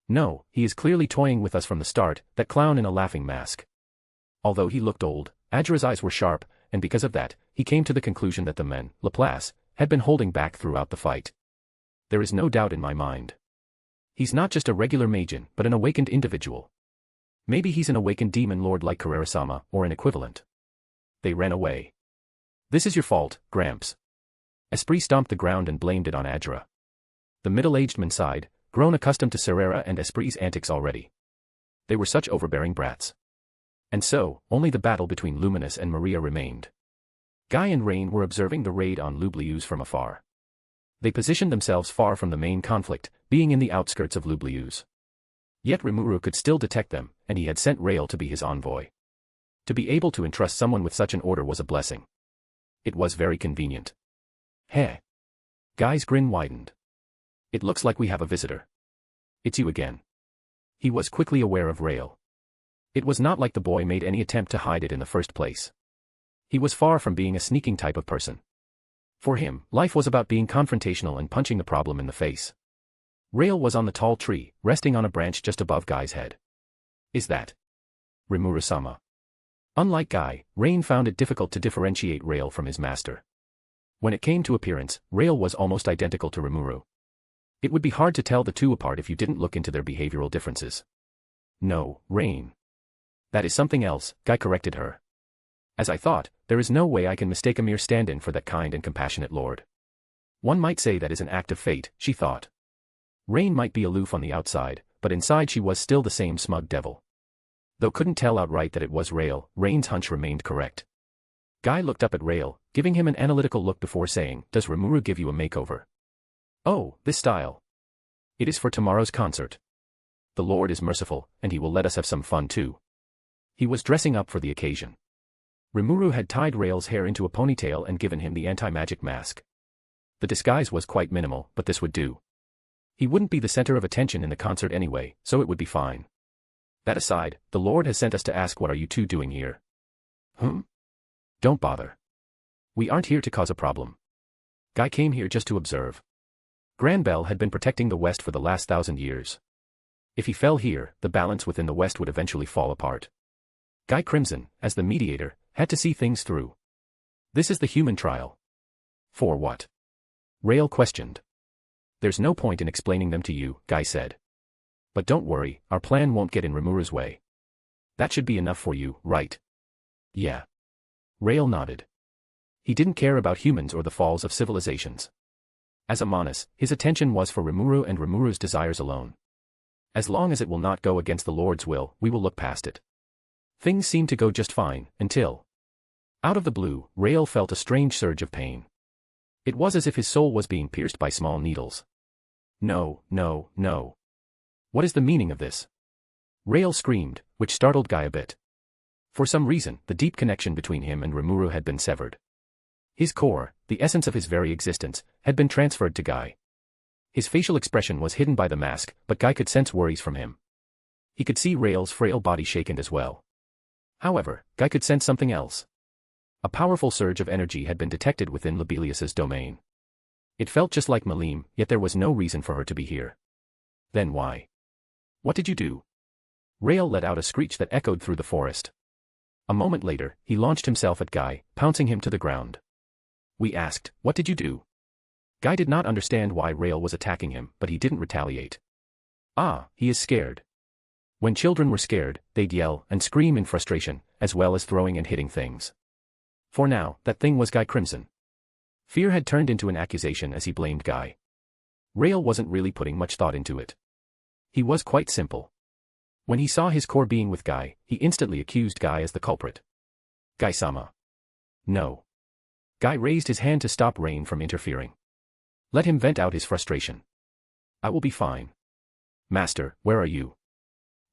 No, he is clearly toying with us from the start, that clown in a laughing mask. Although he looked old, Ajra's eyes were sharp, and because of that, he came to the conclusion that the man, Laplace, had been holding back throughout the fight. There is no doubt in my mind. He's not just a regular Majin, but an awakened individual. Maybe he's an awakened demon lord like Carrera-sama, or an equivalent. They ran away. This is your fault, Gramps. Esprit stomped the ground and blamed it on Ajra. The middle-aged man sighed, grown accustomed to Serera and Esprit's antics already. They were such overbearing brats. And so, only the battle between Luminous and Maria remained. Guy and Rain were observing the raid on Lublius from afar. They positioned themselves far from the main conflict, being in the outskirts of Lublius. Yet Rimuru could still detect them, and he had sent Rael to be his envoy. To be able to entrust someone with such an order was a blessing. It was very convenient. Heh. Guy's grin widened. It looks like we have a visitor. It's you again. He was quickly aware of Rael. It was not like the boy made any attempt to hide it in the first place. He was far from being a sneaking type of person. For him, life was about being confrontational and punching the problem in the face. Rael was on the tall tree, resting on a branch just above Guy's head. Is that Rimuru-sama? Unlike Guy, Rain found it difficult to differentiate Rael from his master. When it came to appearance, Rael was almost identical to Rimuru. It would be hard to tell the two apart if you didn't look into their behavioral differences. No, Rain. That is something else, Guy corrected her. As I thought, there is no way I can mistake a mere stand-in for that kind and compassionate lord. One might say that is an act of fate, she thought. Rain might be aloof on the outside, but inside she was still the same smug devil. Though couldn't tell outright that it was Rael, Rain's hunch remained correct. Guy looked up at Rael, giving him an analytical look before saying, "Does Rimuru give you a makeover?" "Oh, this style. It is for tomorrow's concert. The Lord is merciful, and he will let us have some fun too." He was dressing up for the occasion. Rimuru had tied Rael's hair into a ponytail and given him the anti-magic mask. The disguise was quite minimal, but this would do. He wouldn't be the center of attention in the concert anyway, so it would be fine. That aside, the Lord has sent us to ask, what are you two doing here? Don't bother. We aren't here to cause a problem. Guy came here just to observe. Granbell had been protecting the West for the last 1,000 years. If he fell here, the balance within the West would eventually fall apart. Guy Crimson, as the mediator, had to see things through. This is the human trial. For what? Rael questioned. There's no point in explaining them to you, Guy said. But don't worry, our plan won't get in Rimuru's way. That should be enough for you, right? Yeah. Rael nodded. He didn't care about humans or the falls of civilizations. As a Manus, his attention was for Rimuru and Rimuru's desires alone. As long as it will not go against the Lord's will, we will look past it. Things seemed to go just fine, until... Out of the blue, Rael felt a strange surge of pain. It was as if his soul was being pierced by small needles. No, no, no. What is the meaning of this? Rael screamed, which startled Guy a bit. For some reason, the deep connection between him and Rimuru had been severed. His core, the essence of his very existence, had been transferred to Guy. His facial expression was hidden by the mask, but Guy could sense worries from him. He could see Rael's frail body shaken as well. However, Guy could sense something else. A powerful surge of energy had been detected within Lobelius's domain. It felt just like Malim, yet there was no reason for her to be here. Then why? What did you do? Rael let out a screech that echoed through the forest. A moment later, he launched himself at Guy, pouncing him to the ground. We asked, what did you do? Guy did not understand why Rael was attacking him, but he didn't retaliate. Ah, he is scared. When children were scared, they'd yell and scream in frustration, as well as throwing and hitting things. For now, that thing was Guy Crimson. Fear had turned into an accusation as he blamed Guy. Rael wasn't really putting much thought into it. He was quite simple. When he saw his core being with Guy, he instantly accused Guy as the culprit. Guy-sama. No. Guy raised his hand to stop Rain from interfering. Let him vent out his frustration. I will be fine. Master, where are you?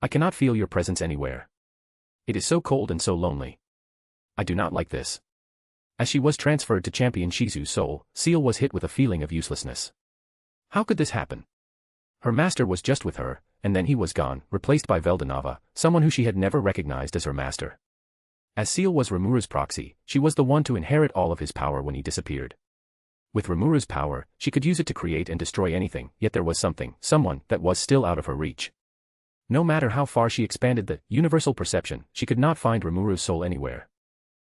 I cannot feel your presence anywhere. It is so cold and so lonely. I do not like this. As she was transferred to Champion Shizu's soul, Seal was hit with a feeling of uselessness. How could this happen? Her master was just with her, and then he was gone, replaced by Veldanava, someone who she had never recognized as her master. As Seal was Rimuru's proxy, she was the one to inherit all of his power when he disappeared. With Rimuru's power, she could use it to create and destroy anything, yet there was someone, that was still out of her reach. No matter how far she expanded the universal perception, she could not find Rimuru's soul anywhere.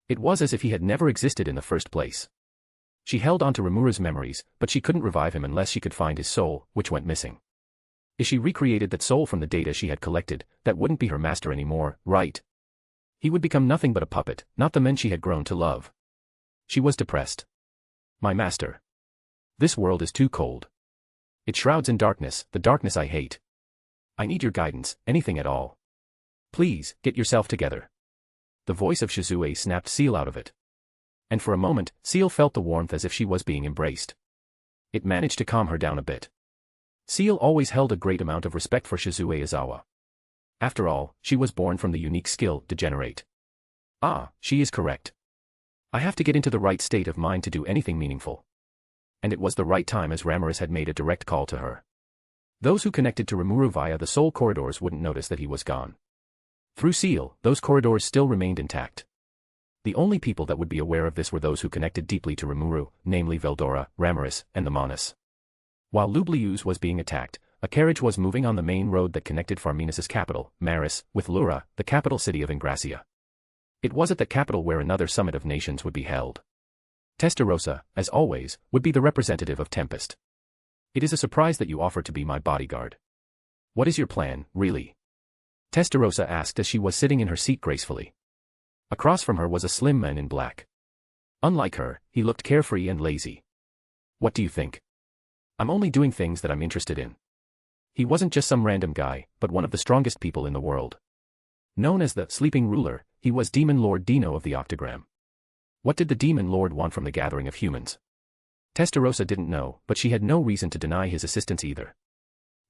It was as if he had never existed in the first place. She held onto Rimuru's memories, but she couldn't revive him unless she could find his soul, which went missing. If she recreated that soul from the data she had collected, that wouldn't be her master anymore, right? He would become nothing but a puppet, not the man she had grown to love. She was depressed. My master. This world is too cold. It shrouds in darkness, the darkness I hate. I need your guidance, anything at all. Please, get yourself together. The voice of Shizue snapped Seal out of it. And for a moment, Seal felt the warmth as if she was being embraced. It managed to calm her down a bit. Seal always held a great amount of respect for Shizue Izawa. After all, she was born from the unique skill, degenerate. Ah, she is correct. I have to get into the right state of mind to do anything meaningful. And it was the right time as Ramirez had made a direct call to her. Those who connected to Rimuru via the soul corridors wouldn't notice that he was gone. Through Seal, those corridors still remained intact. The only people that would be aware of this were those who connected deeply to Rimuru, namely Veldora, Ramirez, and the Manas. While Lublius was being attacked, a carriage was moving on the main road that connected Farminus' capital, Maris, with Lura, the capital city of Ingracia. It was at the capital where another summit of nations would be held. Testarossa, as always, would be the representative of Tempest. It is a surprise that you offer to be my bodyguard. What is your plan, really? Testarossa asked as she was sitting in her seat gracefully. Across from her was a slim man in black. Unlike her, he looked carefree and lazy. What do you think? I'm only doing things that I'm interested in. He wasn't just some random guy, but one of the strongest people in the world. Known as the Sleeping Ruler, he was Demon Lord Dino of the Octagram. What did the Demon Lord want from the gathering of humans? Testarossa didn't know, but she had no reason to deny his assistance either.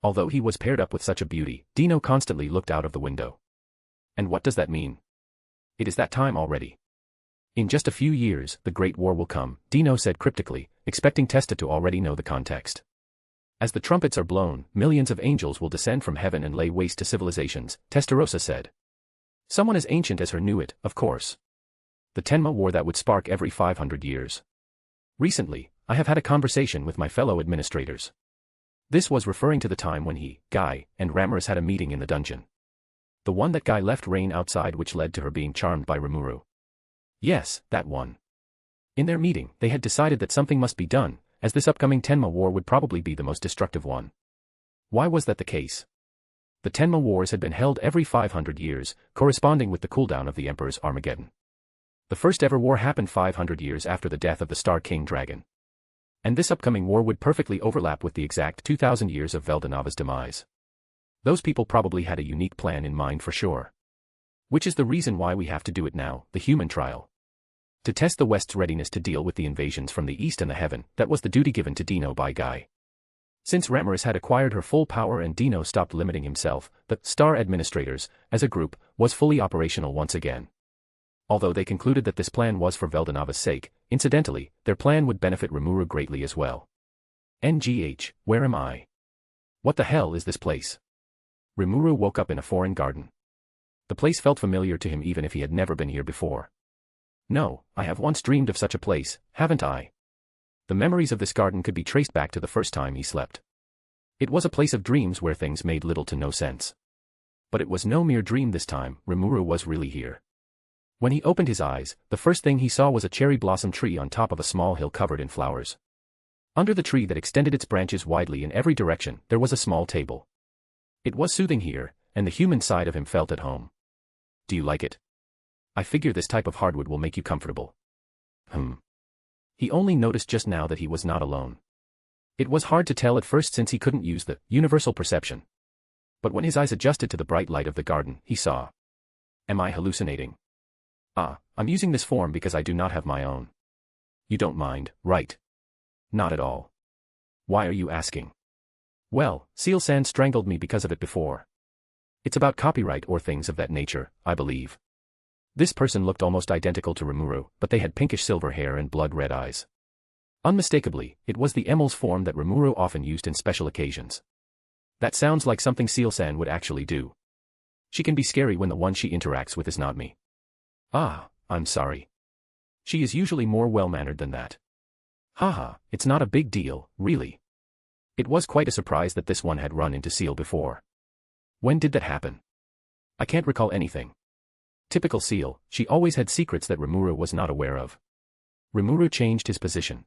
Although he was paired up with such a beauty, Dino constantly looked out of the window. And what does that mean? It is that time already. In just a few years, the Great War will come, Dino said cryptically, expecting Testa to already know the context. As the trumpets are blown, millions of angels will descend from heaven and lay waste to civilizations, Testarossa said. Someone as ancient as her knew it, of course. The Tenma War that would spark every 500 years. Recently, I have had a conversation with my fellow administrators. This was referring to the time when he, Guy, and Ramirez had a meeting in the dungeon. The one that Guy left Rain outside which led to her being charmed by Rimuru. Yes, that one. In their meeting, they had decided that something must be done, as this upcoming Tenma War would probably be the most destructive one. Why was that the case? The Tenma Wars had been held every 500 years, corresponding with the cooldown of the Emperor's Armageddon. The first ever war happened 500 years after the death of the Star King Dragon. And this upcoming war would perfectly overlap with the exact 2,000 years of Veldanava's demise. Those people probably had a unique plan in mind for sure. Which is the reason why we have to do it now, the human trial. To test the West's readiness to deal with the invasions from the East and the Heaven, that was the duty given to Dino by Guy. Since Ramirez had acquired her full power and Dino stopped limiting himself, the Star Administrators, as a group, was fully operational once again. Although they concluded that this plan was for Veldanava's sake, incidentally, their plan would benefit Rimuru greatly as well. NGH, where am I? What the hell is this place? Rimuru woke up in a foreign garden. The place felt familiar to him even if he had never been here before. No, I have once dreamed of such a place, haven't I? The memories of this garden could be traced back to the first time he slept. It was a place of dreams where things made little to no sense. But it was no mere dream this time, Rimuru was really here. When he opened his eyes, the first thing he saw was a cherry blossom tree on top of a small hill covered in flowers. Under the tree that extended its branches widely in every direction, there was a small table. It was soothing here, and the human side of him felt at home. Do you like it? I figure this type of hardwood will make you comfortable. He only noticed just now that he was not alone. It was hard to tell at first since he couldn't use the universal perception. But when his eyes adjusted to the bright light of the garden, he saw. Am I hallucinating? I'm using this form because I do not have my own. You don't mind, right? Not at all. Why are you asking? Well, Seal-san strangled me because of it before. It's about copyright or things of that nature, I believe. This person looked almost identical to Rimuru, but they had pinkish silver hair and blood-red eyes. Unmistakably, it was the Emel's form that Rimuru often used in special occasions. That sounds like something Seal-san would actually do. She can be scary when the one she interacts with is not me. I'm sorry. She is usually more well-mannered than that. Haha, it's not a big deal, really. It was quite a surprise that this one had run into Seal before. When did that happen? I can't recall anything. Typical Seal, she always had secrets that Rimuru was not aware of. Rimuru changed his position.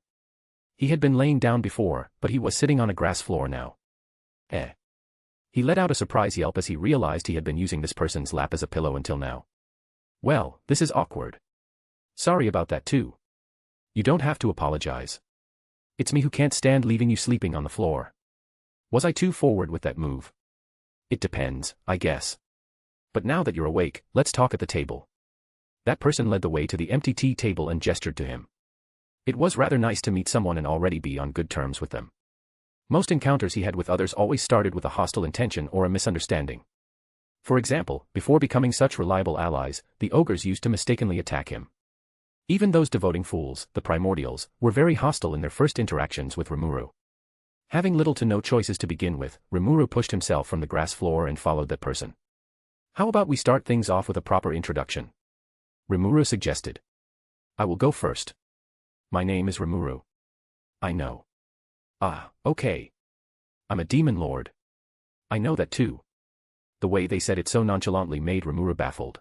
He had been laying down before, but he was sitting on a grass floor now. He let out a surprise yelp as he realized he had been using this person's lap as a pillow until now. Well, this is awkward. Sorry about that too. You don't have to apologize. It's me who can't stand leaving you sleeping on the floor. Was I too forward with that move? It depends, I guess. But now that you're awake, let's talk at the table. That person led the way to the empty tea table and gestured to him. It was rather nice to meet someone and already be on good terms with them. Most encounters he had with others always started with a hostile intention or a misunderstanding. For example, before becoming such reliable allies, the ogres used to mistakenly attack him. Even those devoting fools, the primordials, were very hostile in their first interactions with Rimuru. Having little to no choices to begin with, Rimuru pushed himself from the grass floor and followed that person. How about we start things off with a proper introduction? Rimuru suggested. I will go first. My name is Rimuru. I know. Ah, okay. I'm a demon lord. I know that too. The way they said it so nonchalantly made Rimuru baffled.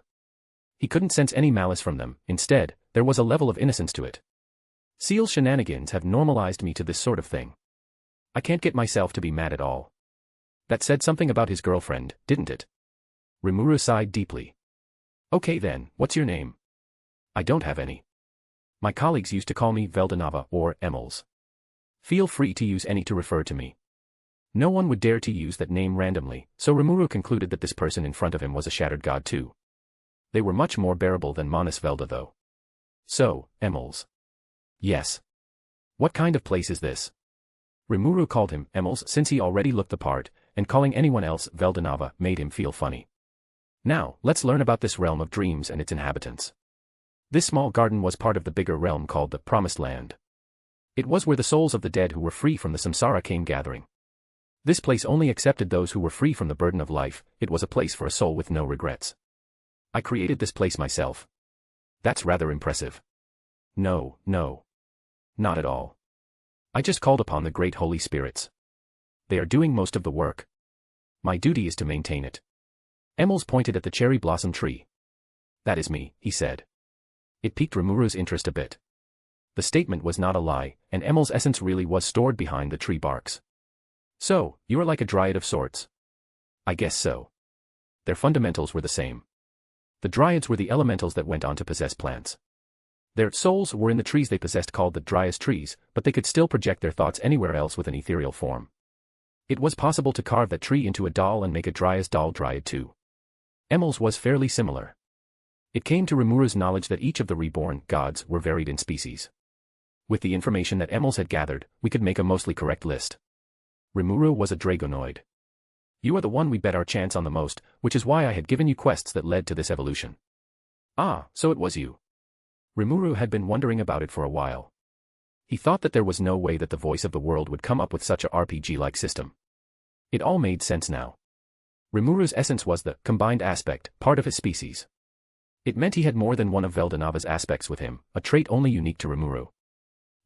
He couldn't sense any malice from them, instead, there was a level of innocence to it. Seal's shenanigans have normalized me to this sort of thing. I can't get myself to be mad at all. That said something about his girlfriend, didn't it? Rimuru sighed deeply. Okay then, what's your name? I don't have any. My colleagues used to call me Veldanava or Emils. Feel free to use any to refer to me. No one would dare to use that name randomly, so Rimuru concluded that this person in front of him was a shattered god too. They were much more bearable than Manus Velda though. So, Emils. Yes. What kind of place is this? Rimuru called him Emils since he already looked the part, and calling anyone else Veldanava made him feel funny. Now, let's learn about this realm of dreams and its inhabitants. This small garden was part of the bigger realm called the Promised Land. It was where the souls of the dead who were free from the samsara came gathering. This place only accepted those who were free from the burden of life, it was a place for a soul with no regrets. I created this place myself. That's rather impressive. No. Not at all. I just called upon the great holy spirits. They are doing most of the work. My duty is to maintain it. Emils pointed at the cherry blossom tree. That is me, he said. It piqued Rimuru's interest a bit. The statement was not a lie, and Emils' essence really was stored behind the tree barks. So, you are like a dryad of sorts. I guess so. Their fundamentals were the same. The dryads were the elementals that went on to possess plants. Their souls were in the trees they possessed called the dryas trees, but they could still project their thoughts anywhere else with an ethereal form. It was possible to carve that tree into a doll and make a dryas doll dryad too. Emils was fairly similar. It came to Rimuru's knowledge that each of the reborn gods were varied in species. With the information that Emils had gathered, we could make a mostly correct list. Rimuru was a dragonoid. You are the one we bet our chance on the most, which is why I had given you quests that led to this evolution. Ah, so it was you. Rimuru had been wondering about it for a while. He thought that there was no way that the voice of the world would come up with such a RPG-like system. It all made sense now. Rimuru's essence was the combined aspect, part of his species. It meant he had more than one of Veldanava's aspects with him, a trait only unique to Rimuru.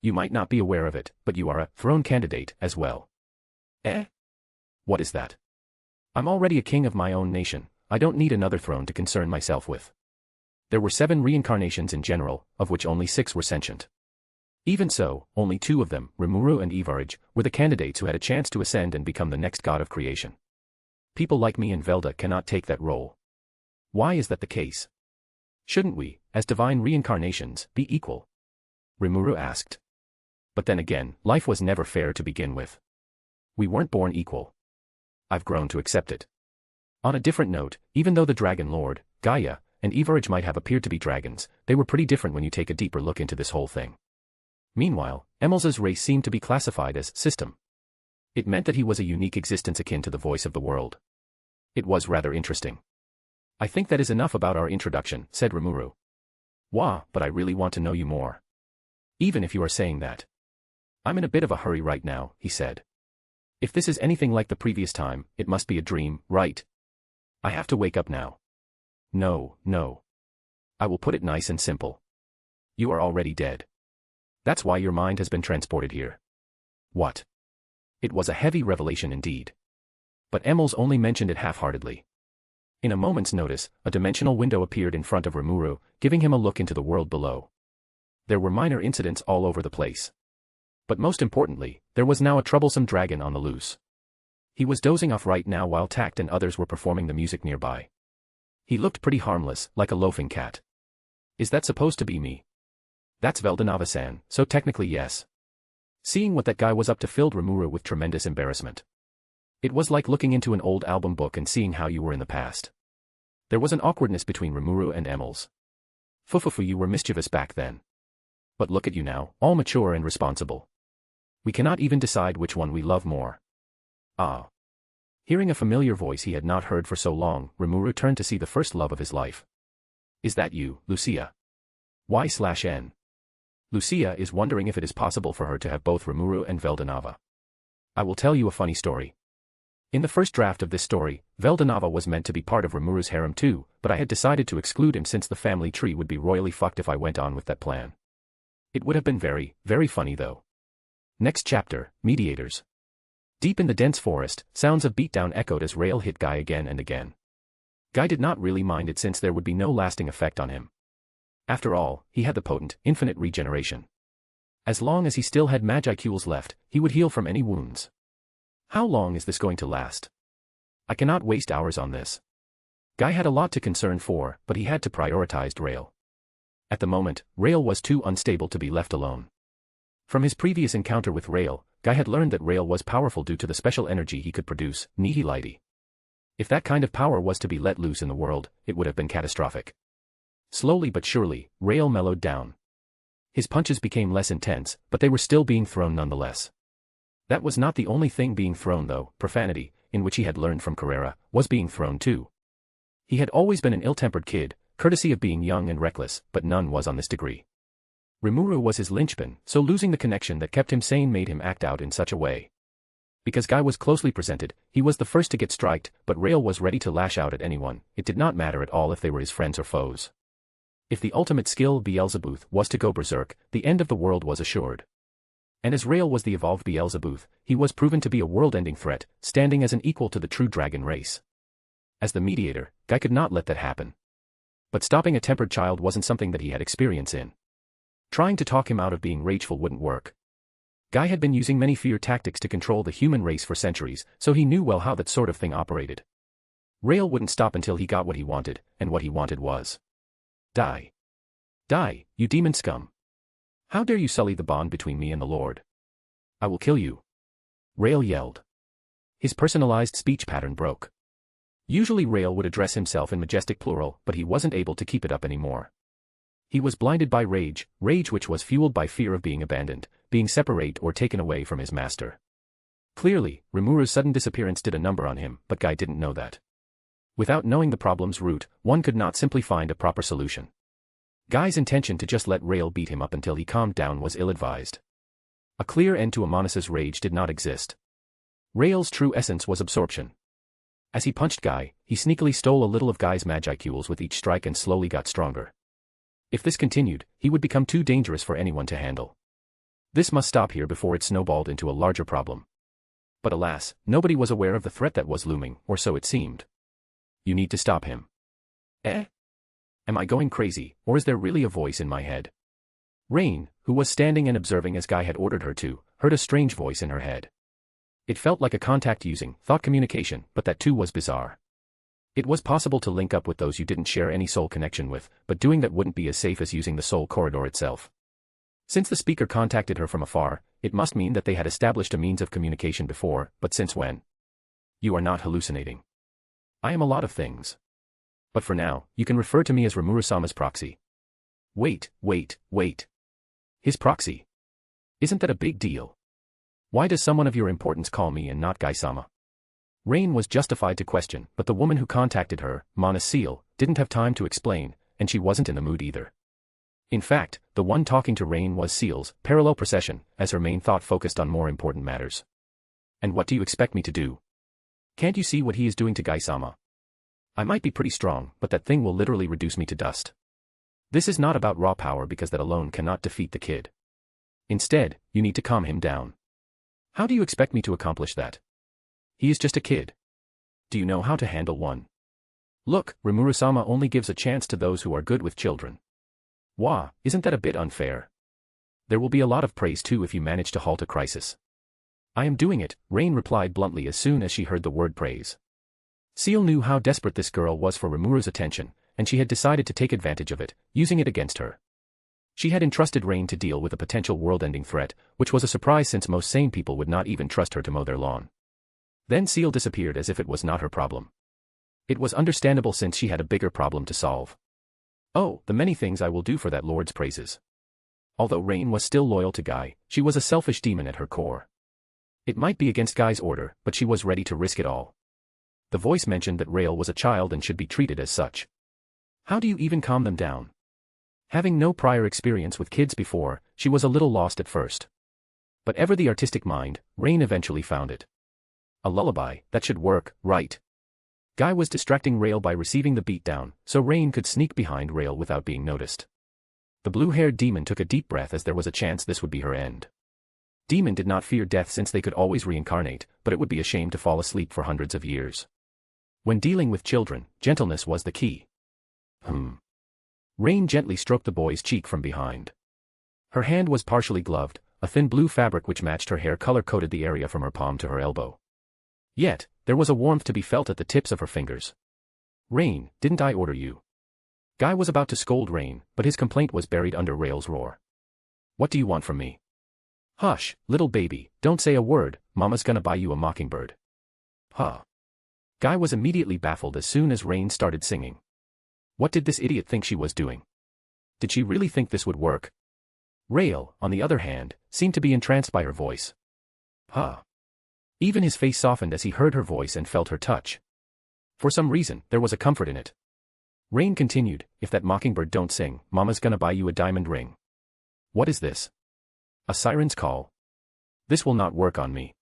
You might not be aware of it, but you are a throne candidate as well. Eh? What is that? I'm already a king of my own nation, I don't need another throne to concern myself with. There were 7 reincarnations in general, of which only 6 were sentient. Even so, only 2 of them, Rimuru and Ivaraj, were the candidates who had a chance to ascend and become the next god of creation. People like me and Velda cannot take that role. Why is that the case? Shouldn't we, as divine reincarnations, be equal? Rimuru asked. But then again, life was never fair to begin with. We weren't born equal. I've grown to accept it. On a different note, even though the Dragon Lord, Gaia, and Ivaraj might have appeared to be dragons, they were pretty different when you take a deeper look into this whole thing. Meanwhile, Emils' race seemed to be classified as system. It meant that he was a unique existence akin to the voice of the world. It was rather interesting. I think that is enough about our introduction, said Rimuru. Wah, but I really want to know you more. Even if you are saying that. I'm in a bit of a hurry right now, he said. If this is anything like the previous time, it must be a dream, right? I have to wake up now. No. I will put it nice and simple. You are already dead. That's why your mind has been transported here. What? It was a heavy revelation indeed. But Emils only mentioned it half-heartedly. In a moment's notice, a dimensional window appeared in front of Rimuru, giving him a look into the world below. There were minor incidents all over the place. But most importantly, there was now a troublesome dragon on the loose. He was dozing off right now while Tact and others were performing the music nearby. He looked pretty harmless, like a loafing cat. Is that supposed to be me? That's Veldanava-san, so technically yes. Seeing what that guy was up to filled Rimuru with tremendous embarrassment. It was like looking into an old album book and seeing how you were in the past. There was an awkwardness between Rimuru and Emils. Fufufu, you were mischievous back then. But look at you now, all mature and responsible. We cannot even decide which one we love more. Ah. Hearing a familiar voice he had not heard for so long, Rimuru turned to see the first love of his life. Is that you, Lucia? Y/N. Lucia is wondering if it is possible for her to have both Rimuru and Veldanava. I will tell you a funny story. In the first draft of this story, Veldanava was meant to be part of Rimuru's harem too, but I had decided to exclude him since the family tree would be royally fucked if I went on with that plan. It would have been very, very funny though. Next chapter, Mediators. Deep in the dense forest, sounds of beatdown echoed as Rail hit Guy again and again. Guy did not really mind it since there would be no lasting effect on him. After all, he had the potent, infinite regeneration. As long as he still had Magicools left, he would heal from any wounds. How long is this going to last? I cannot waste hours on this. Guy had a lot to concern for, but he had to prioritize Rail. At the moment, Rail was too unstable to be left alone. From his previous encounter with Rail, Guy had learned that Rail was powerful due to the special energy he could produce, Nihility. If that kind of power was to be let loose in the world, it would have been catastrophic. Slowly but surely, Rail mellowed down. His punches became less intense, but they were still being thrown nonetheless. That was not the only thing being thrown though. Profanity, in which he had learned from Carrera, was being thrown too. He had always been an ill-tempered kid, courtesy of being young and reckless, but none was on this degree. Rimuru was his linchpin, so losing the connection that kept him sane made him act out in such a way. Because Guy was closely presented, he was the first to get striked, but Rail was ready to lash out at anyone. It did not matter at all if they were his friends or foes. If the ultimate skill Beelzebub was to go berserk, the end of the world was assured. And as Rail was the evolved Beelzebub, he was proven to be a world-ending threat, standing as an equal to the true dragon race. As the mediator, Guy could not let that happen. But stopping a tempered child wasn't something that he had experience in. Trying to talk him out of being rageful wouldn't work. Guy had been using many fear tactics to control the human race for centuries, so he knew well how that sort of thing operated. Rail wouldn't stop until he got what he wanted, and what he wanted was... Die. Die, you demon scum. How dare you sully the bond between me and the Lord? I will kill you. Rail yelled. His personalized speech pattern broke. Usually Rail would address himself in majestic plural, but he wasn't able to keep it up anymore. He was blinded by rage which was fueled by fear of being abandoned, being separate or taken away from his master. Clearly, Rimuru's sudden disappearance did a number on him, but Guy didn't know that. Without knowing the problem's root, one could not simply find a proper solution. Guy's intention to just let Rail beat him up until he calmed down was ill-advised. A clear end to Amonis's rage did not exist. Rail's true essence was absorption. As he punched Guy, he sneakily stole a little of Guy's Magicools with each strike and slowly got stronger. If this continued, he would become too dangerous for anyone to handle. This must stop here before it snowballed into a larger problem. But alas, nobody was aware of the threat that was looming, or so it seemed. You need to stop him. Eh? Am I going crazy, or is there really a voice in my head? Rain, who was standing and observing as Guy had ordered her to, heard a strange voice in her head. It felt like a contact using thought communication, but that too was bizarre. It was possible to link up with those you didn't share any soul connection with, but doing that wouldn't be as safe as using the soul corridor itself. Since the speaker contacted her from afar, it must mean that they had established a means of communication before, but since when? You are not hallucinating. I am a lot of things. But for now, you can refer to me as Rimuru-sama's proxy. Wait. His proxy? Isn't that a big deal? Why does someone of your importance call me and not Guy-sama? Rain was justified to question, but the woman who contacted her, Mana Seal, didn't have time to explain, and she wasn't in the mood either. In fact, the one talking to Rain was Seal's parallel procession, as her main thought focused on more important matters. And what do you expect me to do? Can't you see what he is doing to Guy-sama? I might be pretty strong, but that thing will literally reduce me to dust. This is not about raw power because that alone cannot defeat the kid. Instead, you need to calm him down. How do you expect me to accomplish that? He is just a kid. Do you know how to handle one? Look, Rimuru-sama only gives a chance to those who are good with children. Wah, isn't that a bit unfair? There will be a lot of praise too if you manage to halt a crisis. I am doing it, Rain replied bluntly as soon as she heard the word praise. Seal knew how desperate this girl was for Rimuru's attention, and she had decided to take advantage of it, using it against her. She had entrusted Rain to deal with a potential world-ending threat, which was a surprise since most sane people would not even trust her to mow their lawn. Then Seal disappeared as if it was not her problem. It was understandable since she had a bigger problem to solve. Oh, the many things I will do for that Lord's praises. Although Rain was still loyal to Guy, she was a selfish demon at her core. It might be against Guy's order, but she was ready to risk it all. The voice mentioned that Rael was a child and should be treated as such. How do you even calm them down? Having no prior experience with kids before, she was a little lost at first. But ever the artistic mind, Rain eventually found it. A lullaby, that should work, right? Guy was distracting Rael by receiving the beatdown, so Rain could sneak behind Rael without being noticed. The blue-haired demon took a deep breath as there was a chance this would be her end. Demon did not fear death since they could always reincarnate, but it would be a shame to fall asleep for hundreds of years. When dealing with children, gentleness was the key. Rain gently stroked the boy's cheek from behind. Her hand was partially gloved, a thin blue fabric which matched her hair color coated the area from her palm to her elbow. Yet, there was a warmth to be felt at the tips of her fingers. Rain, didn't I order you? Guy was about to scold Rain, but his complaint was buried under Rael's roar. What do you want from me? Hush, little baby, don't say a word, Mama's gonna buy you a mockingbird. Huh. Guy was immediately baffled as soon as Rain started singing. What did this idiot think she was doing? Did she really think this would work? Rael, on the other hand, seemed to be entranced by her voice. Huh. Even his face softened as he heard her voice and felt her touch. For some reason, there was a comfort in it. Rain continued, if that mockingbird don't sing, Mama's gonna buy you a diamond ring. What is this? A siren's call? This will not work on me.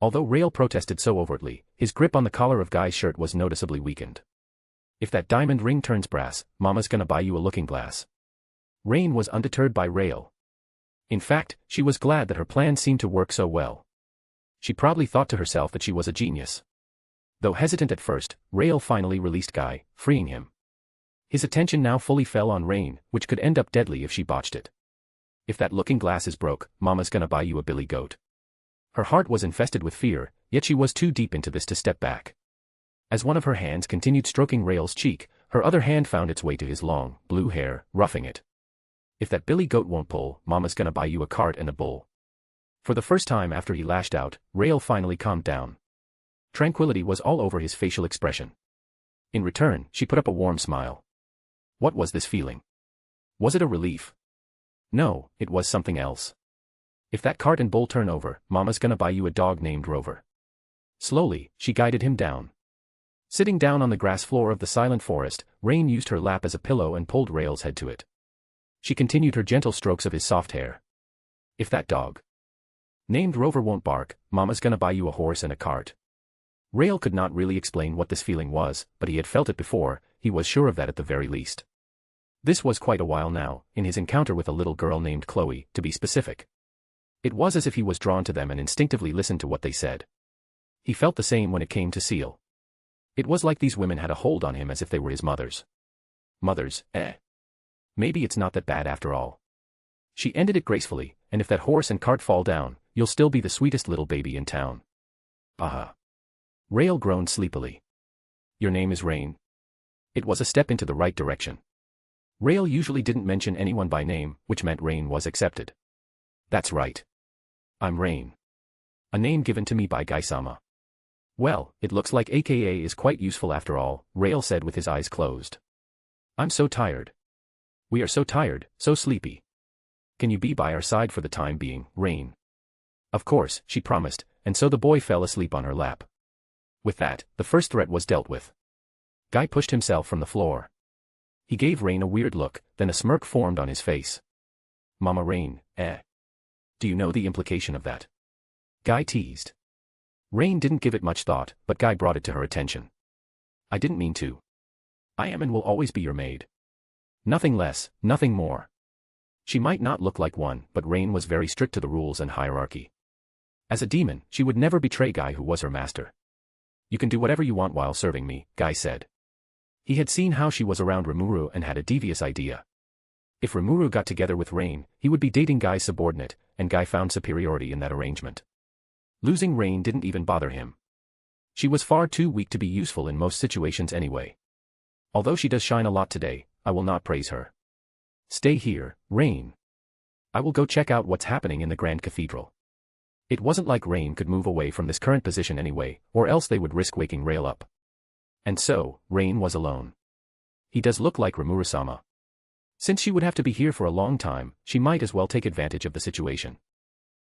Although Rael protested so overtly, his grip on the collar of Guy's shirt was noticeably weakened. If that diamond ring turns brass, Mama's gonna buy you a looking glass. Rain was undeterred by Rael. In fact, she was glad that her plan seemed to work so well. She probably thought to herself that she was a genius. Though hesitant at first, Rael finally released Guy, freeing him. His attention now fully fell on Rain, which could end up deadly if she botched it. If that looking glass is broke, Mama's gonna buy you a billy goat. Her heart was infested with fear, yet she was too deep into this to step back. As one of her hands continued stroking Rael's cheek, her other hand found its way to his long, blue hair, roughing it. If that billy goat won't pull, Mama's gonna buy you a cart and a bull. For the first time after he lashed out, Rael finally calmed down. Tranquility was all over his facial expression. In return, she put up a warm smile. What was this feeling? Was it a relief? No, it was something else. If that cart and bull turn over, Mama's gonna buy you a dog named Rover. Slowly, she guided him down. Sitting down on the grass floor of the silent forest, Rain used her lap as a pillow and pulled Rael's head to it. She continued her gentle strokes of his soft hair. If that dog named Rover won't bark, Mama's gonna buy you a horse and a cart. Rael could not really explain what this feeling was, but he had felt it before, he was sure of that at the very least. This was quite a while now, in his encounter with a little girl named Chloe, to be specific. It was as if he was drawn to them and instinctively listened to what they said. He felt the same when it came to Seal. It was like these women had a hold on him as if they were his mothers. Mothers, eh? Maybe it's not that bad after all. She ended it gracefully, and if that horse and cart fall down, you'll still be the sweetest little baby in town. Aha. Rael groaned sleepily. Your name is Rain? It was a step into the right direction. Rael usually didn't mention anyone by name, which meant Rain was accepted. That's right. I'm Rain. A name given to me by Guy-sama. Well, it looks like AKA is quite useful after all, Rael said with his eyes closed. I'm so tired. We are so tired, so sleepy. Can you be by our side for the time being, Rain? Of course, she promised, and so the boy fell asleep on her lap. With that, the first threat was dealt with. Guy pushed himself from the floor. He gave Rain a weird look, then a smirk formed on his face. Mama Rain, eh? Do you know the implication of that? Guy teased. Rain didn't give it much thought, but Guy brought it to her attention. I didn't mean to. I am and will always be your maid. Nothing less, nothing more. She might not look like one, but Rain was very strict to the rules and hierarchy. As a demon, she would never betray Guy who was her master. You can do whatever you want while serving me, Guy said. He had seen how she was around Rimuru and had a devious idea. If Rimuru got together with Rain, he would be dating Guy's subordinate, and Guy found superiority in that arrangement. Losing Rain didn't even bother him. She was far too weak to be useful in most situations anyway. Although she does shine a lot today, I will not praise her. Stay here, Rain. I will go check out what's happening in the Grand Cathedral. It wasn't like Rain could move away from this current position anyway, or else they would risk waking Rael up. And so, Rain was alone. He does look like Rimuru-sama. Since she would have to be here for a long time, she might as well take advantage of the situation.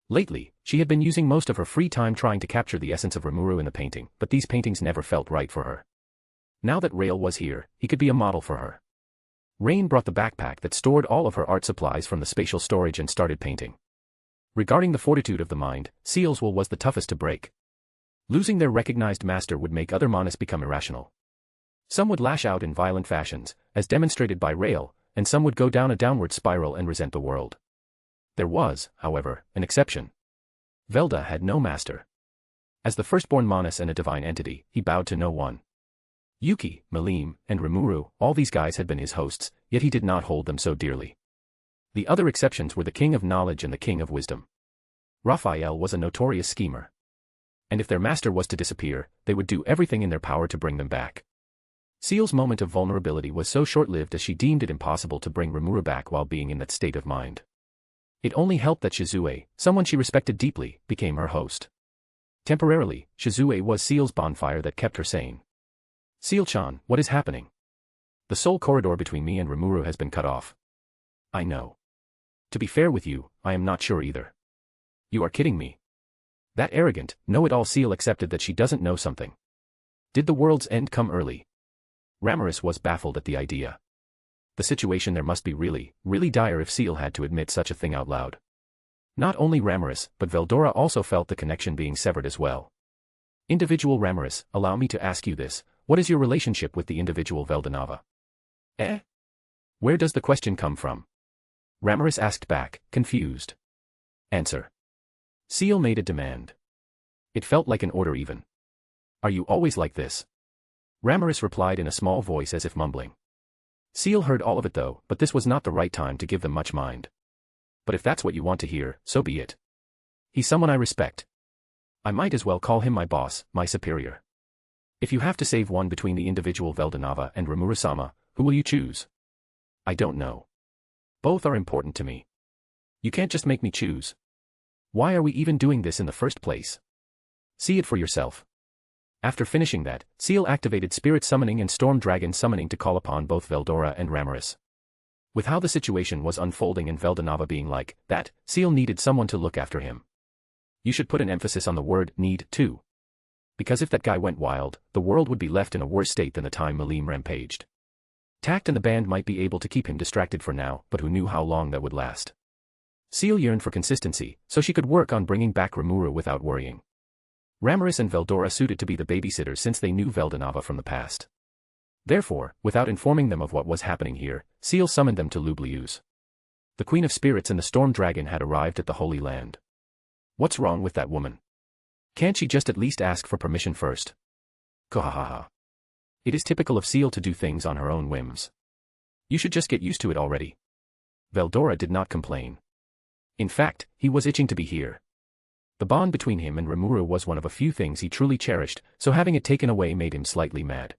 Lately, she had been using most of her free time trying to capture the essence of Rimuru in the painting, but these paintings never felt right for her. Now that Rail was here, he could be a model for her. Rain brought the backpack that stored all of her art supplies from the spatial storage and started painting. Regarding the fortitude of the mind, Seal's will was the toughest to break. Losing their recognized master would make other Manas become irrational. Some would lash out in violent fashions, as demonstrated by Rail, and some would go down a downward spiral and resent the world. There was, however, an exception. Velda had no master. As the firstborn Manas and a divine entity, he bowed to no one. Yuki, Malim, and Rimuru, all these guys had been his hosts, yet he did not hold them so dearly. The other exceptions were the King of Knowledge and the King of Wisdom. Raphael was a notorious schemer. And if their master was to disappear, they would do everything in their power to bring them back. Seal's moment of vulnerability was so short-lived as she deemed it impossible to bring Rimuru back while being in that state of mind. It only helped that Shizue, someone she respected deeply, became her host. Temporarily, Shizue was Seal's bonfire that kept her sane. Seal-chan, what is happening? The soul corridor between me and Rimuru has been cut off. I know. To be fair with you, I am not sure either. You are kidding me. That arrogant, know-it-all Seal accepted that she doesn't know something. Did the world's end come early? Ramaris was baffled at the idea. The situation there must be really, really dire if Seal had to admit such a thing out loud. Not only Ramaris, but Veldora also felt the connection being severed as well. Individual Ramaris, allow me to ask you this, what is your relationship with the individual Veldanava? Eh? Where does the question come from? Ramaris asked back, confused. Answer. Seal made a demand. It felt like an order even. Are you always like this? Ramaris replied in a small voice as if mumbling. Seal heard all of it though, but this was not the right time to give them much mind. But if that's what you want to hear, so be it. He's someone I respect. I might as well call him my boss, my superior. If you have to save one between the individual Veldanava and Rimuru-sama, who will you choose? I don't know. Both are important to me. You can't just make me choose. Why are we even doing this in the first place? See it for yourself. After finishing that, Seal activated Spirit Summoning and Storm Dragon Summoning to call upon both Veldora and Ramaris. With how the situation was unfolding and Veldanava being like that, Seal needed someone to look after him. You should put an emphasis on the word need too. Because if that guy went wild, the world would be left in a worse state than the time Malim rampaged. Tact and the band might be able to keep him distracted for now, but who knew how long that would last. Seal yearned for consistency, so she could work on bringing back Rimuru without worrying. Ramaris and Veldora suited to be the babysitters since they knew Veldanava from the past. Therefore, without informing them of what was happening here, Seal summoned them to Lublius. The Queen of Spirits and the Storm Dragon had arrived at the Holy Land. What's wrong with that woman? Can't she just at least ask for permission first? Kahahaha. It is typical of Seal to do things on her own whims. You should just get used to it already. Veldora did not complain. In fact, he was itching to be here. The bond between him and Rimuru was one of a few things he truly cherished, so having it taken away made him slightly mad.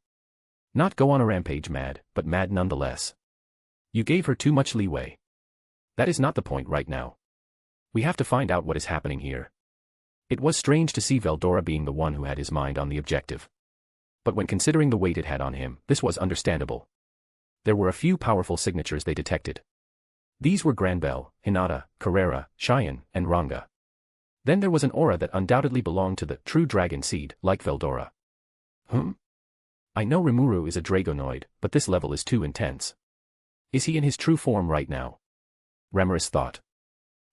Not go on a rampage mad, but mad nonetheless. You gave her too much leeway. That is not the point right now. We have to find out what is happening here. It was strange to see Veldora being the one who had his mind on the objective. But when considering the weight it had on him, this was understandable. There were a few powerful signatures they detected. These were Granbell, Hinata, Carrera, Cheyenne, and Ranga. Then there was an aura that undoubtedly belonged to the true dragon seed, like Veldora. I know Rimuru is a Dragonoid, but this level is too intense. Is he in his true form right now? Ramaris thought.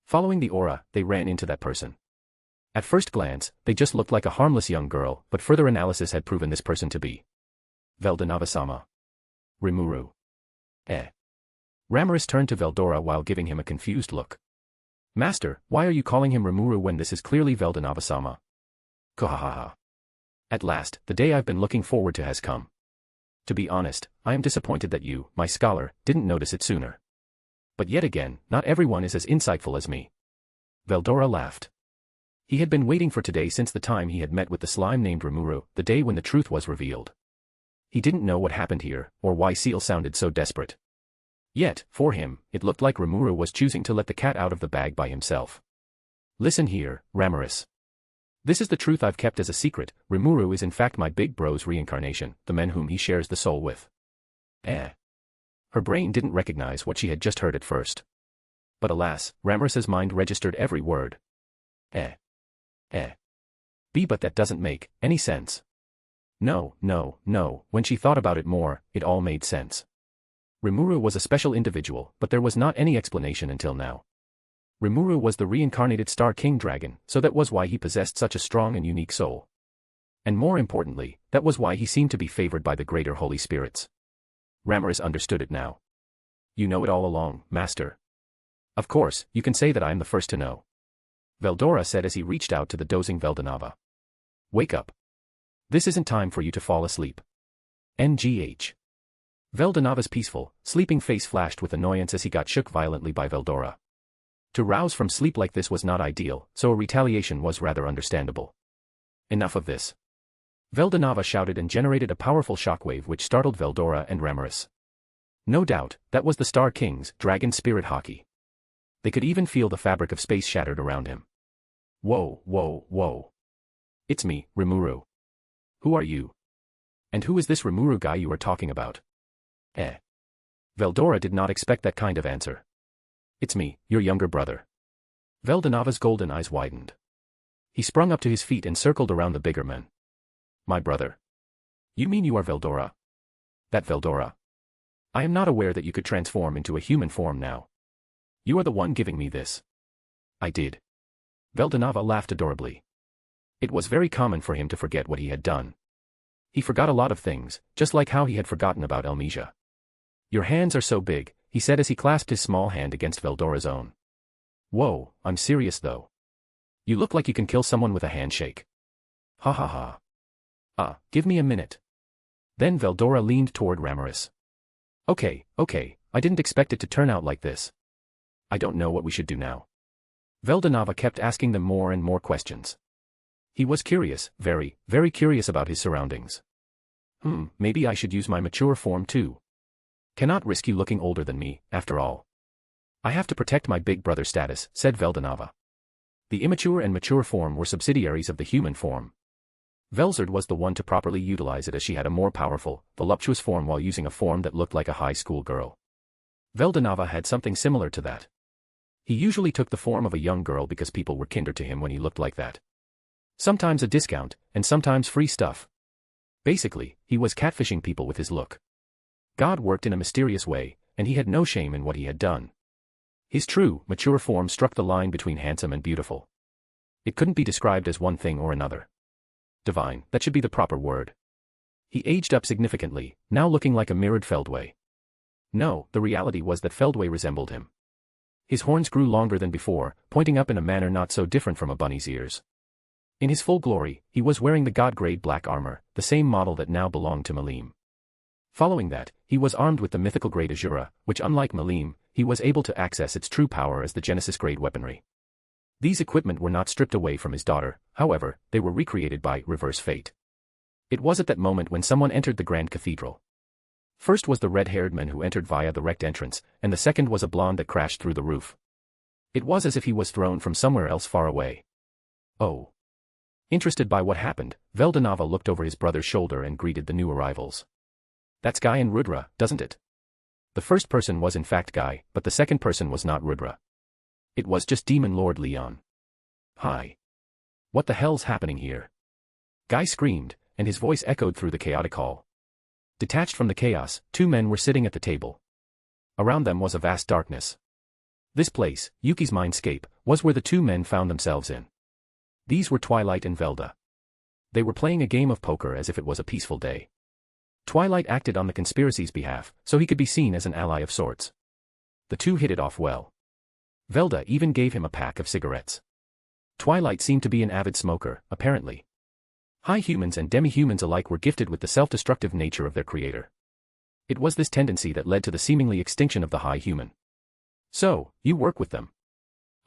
Following the aura, they ran into that person. At first glance, they just looked like a harmless young girl, but further analysis had proven this person to be Veldanava-sama. Rimuru. Ramaris turned to Veldora while giving him a confused look. Master, why are you calling him Rimuru when this is clearly Veldanava-sama? Kahahaha. At last, the day I've been looking forward to has come. To be honest, I am disappointed that you, my scholar, didn't notice it sooner. But yet again, not everyone is as insightful as me. Veldora laughed. He had been waiting for today since the time he had met with the slime named Rimuru, the day when the truth was revealed. He didn't know what happened here, or why Seal sounded so desperate. Yet, for him, it looked like Rimuru was choosing to let the cat out of the bag by himself. Listen here, Ramaris. This is the truth I've kept as a secret. Rimuru is in fact my big bro's reincarnation, the man whom he shares the soul with. Her brain didn't recognize what she had just heard at first. But alas, Ramaris's mind registered every word. Eh. But that doesn't make any sense. No. When she thought about it more, it all made sense. Rimuru was a special individual, but there was not any explanation until now. Rimuru was the reincarnated Star King Dragon, so that was why he possessed such a strong and unique soul. And more importantly, that was why he seemed to be favored by the greater holy spirits. Ramaris understood it now. You know it all along, Master. Of course, you can say that I am the first to know. Veldora said as he reached out to the dozing Veldanava. Wake up. This isn't time for you to fall asleep. NGH. Veldanava's peaceful, sleeping face flashed with annoyance as he got shook violently by Veldora. To rouse from sleep like this was not ideal, so a retaliation was rather understandable. Enough of this. Veldanava shouted and generated a powerful shockwave which startled Veldora and Ramaris. No doubt, that was the Star King's dragon spirit hockey. They could even feel the fabric of space shattered around him. Whoa. It's me, Rimuru. Who are you? And who is this Rimuru guy you are talking about? Veldora did not expect that kind of answer. It's me, your younger brother. Veldanava's golden eyes widened. He sprung up to his feet and circled around the bigger men. My brother. You mean you are Veldora? That Veldora. I am not aware that you could transform into a human form now. You are the one giving me this. I did. Veldanava laughed adorably. It was very common for him to forget what he had done. He forgot a lot of things, just like how he had forgotten about Elmesia. Your hands are so big, he said as he clasped his small hand against Veldora's own. Whoa, I'm serious though. You look like you can kill someone with a handshake. Ha. Give me a minute. Then Veldora leaned toward Ramaris. Okay, I didn't expect it to turn out like this. I don't know what we should do now. Veldanava kept asking them more and more questions. He was curious, very, very curious about his surroundings. Maybe I should use my mature form too. Cannot risk you looking older than me, after all. I have to protect my big brother status, said Veldanava. The immature and mature form were subsidiaries of the human form. Velzard was the one to properly utilize it as she had a more powerful, voluptuous form while using a form that looked like a high school girl. Veldanava had something similar to that. He usually took the form of a young girl because people were kinder to him when he looked like that. Sometimes a discount, and sometimes free stuff. Basically, he was catfishing people with his look. God worked in a mysterious way, and he had no shame in what he had done. His true, mature form struck the line between handsome and beautiful. It couldn't be described as one thing or another. Divine, that should be the proper word. He aged up significantly, now looking like a mirrored Feldway. No, the reality was that Feldway resembled him. His horns grew longer than before, pointing up in a manner not so different from a bunny's ears. In his full glory, he was wearing the god-grade black armor, the same model that now belonged to Malim. Following that, he was armed with the mythical grade Azura, which unlike Malim, he was able to access its true power as the Genesis-grade weaponry. These equipment were not stripped away from his daughter, however, they were recreated by reverse fate. It was at that moment when someone entered the Grand Cathedral. First was the red-haired man who entered via the wrecked entrance, and the second was a blonde that crashed through the roof. It was as if he was thrown from somewhere else far away. Oh. Interested by what happened, Veldanava looked over his brother's shoulder and greeted the new arrivals. That's Guy and Rudra, doesn't it? The first person was in fact Guy, but the second person was not Rudra. It was just Demon Lord Leon. Hi. What the hell's happening here? Guy screamed, and his voice echoed through the chaotic hall. Detached from the chaos, two men were sitting at the table. Around them was a vast darkness. This place, Yuki's mindscape, was where the two men found themselves in. These were Twilight and Velda. They were playing a game of poker as if it was a peaceful day. Twilight acted on the conspiracy's behalf, so he could be seen as an ally of sorts. The two hit it off well. Velda even gave him a pack of cigarettes. Twilight seemed to be an avid smoker, apparently. High humans and demi-humans alike were gifted with the self-destructive nature of their creator. It was this tendency that led to the seemingly extinction of the high human. So, you work with them?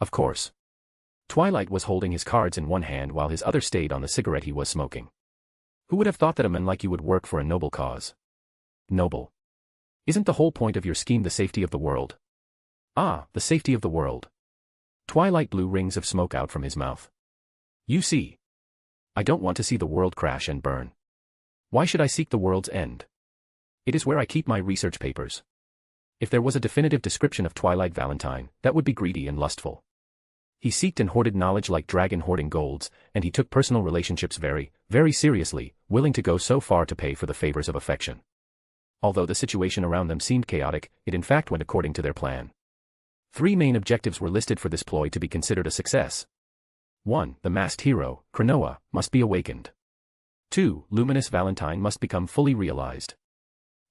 Of course. Twilight was holding his cards in one hand while his other stayed on the cigarette he was smoking. Who would have thought that a man like you would work for a noble cause? Noble. Isn't the whole point of your scheme the safety of the world? Ah, the safety of the world. Twilight blew rings of smoke out from his mouth. You see. I don't want to see the world crash and burn. Why should I seek the world's end? It is where I keep my research papers. If there was a definitive description of Twilight Valentine, that would be greedy and lustful. He seeked and hoarded knowledge like dragon hoarding golds, and he took personal relationships very, very seriously, willing to go so far to pay for the favors of affection. Although the situation around them seemed chaotic, it in fact went according to their plan. 3 main objectives were listed for this ploy to be considered a success. 1. The masked hero, Cronoa, must be awakened. 2. Luminous Valentine must become fully realized.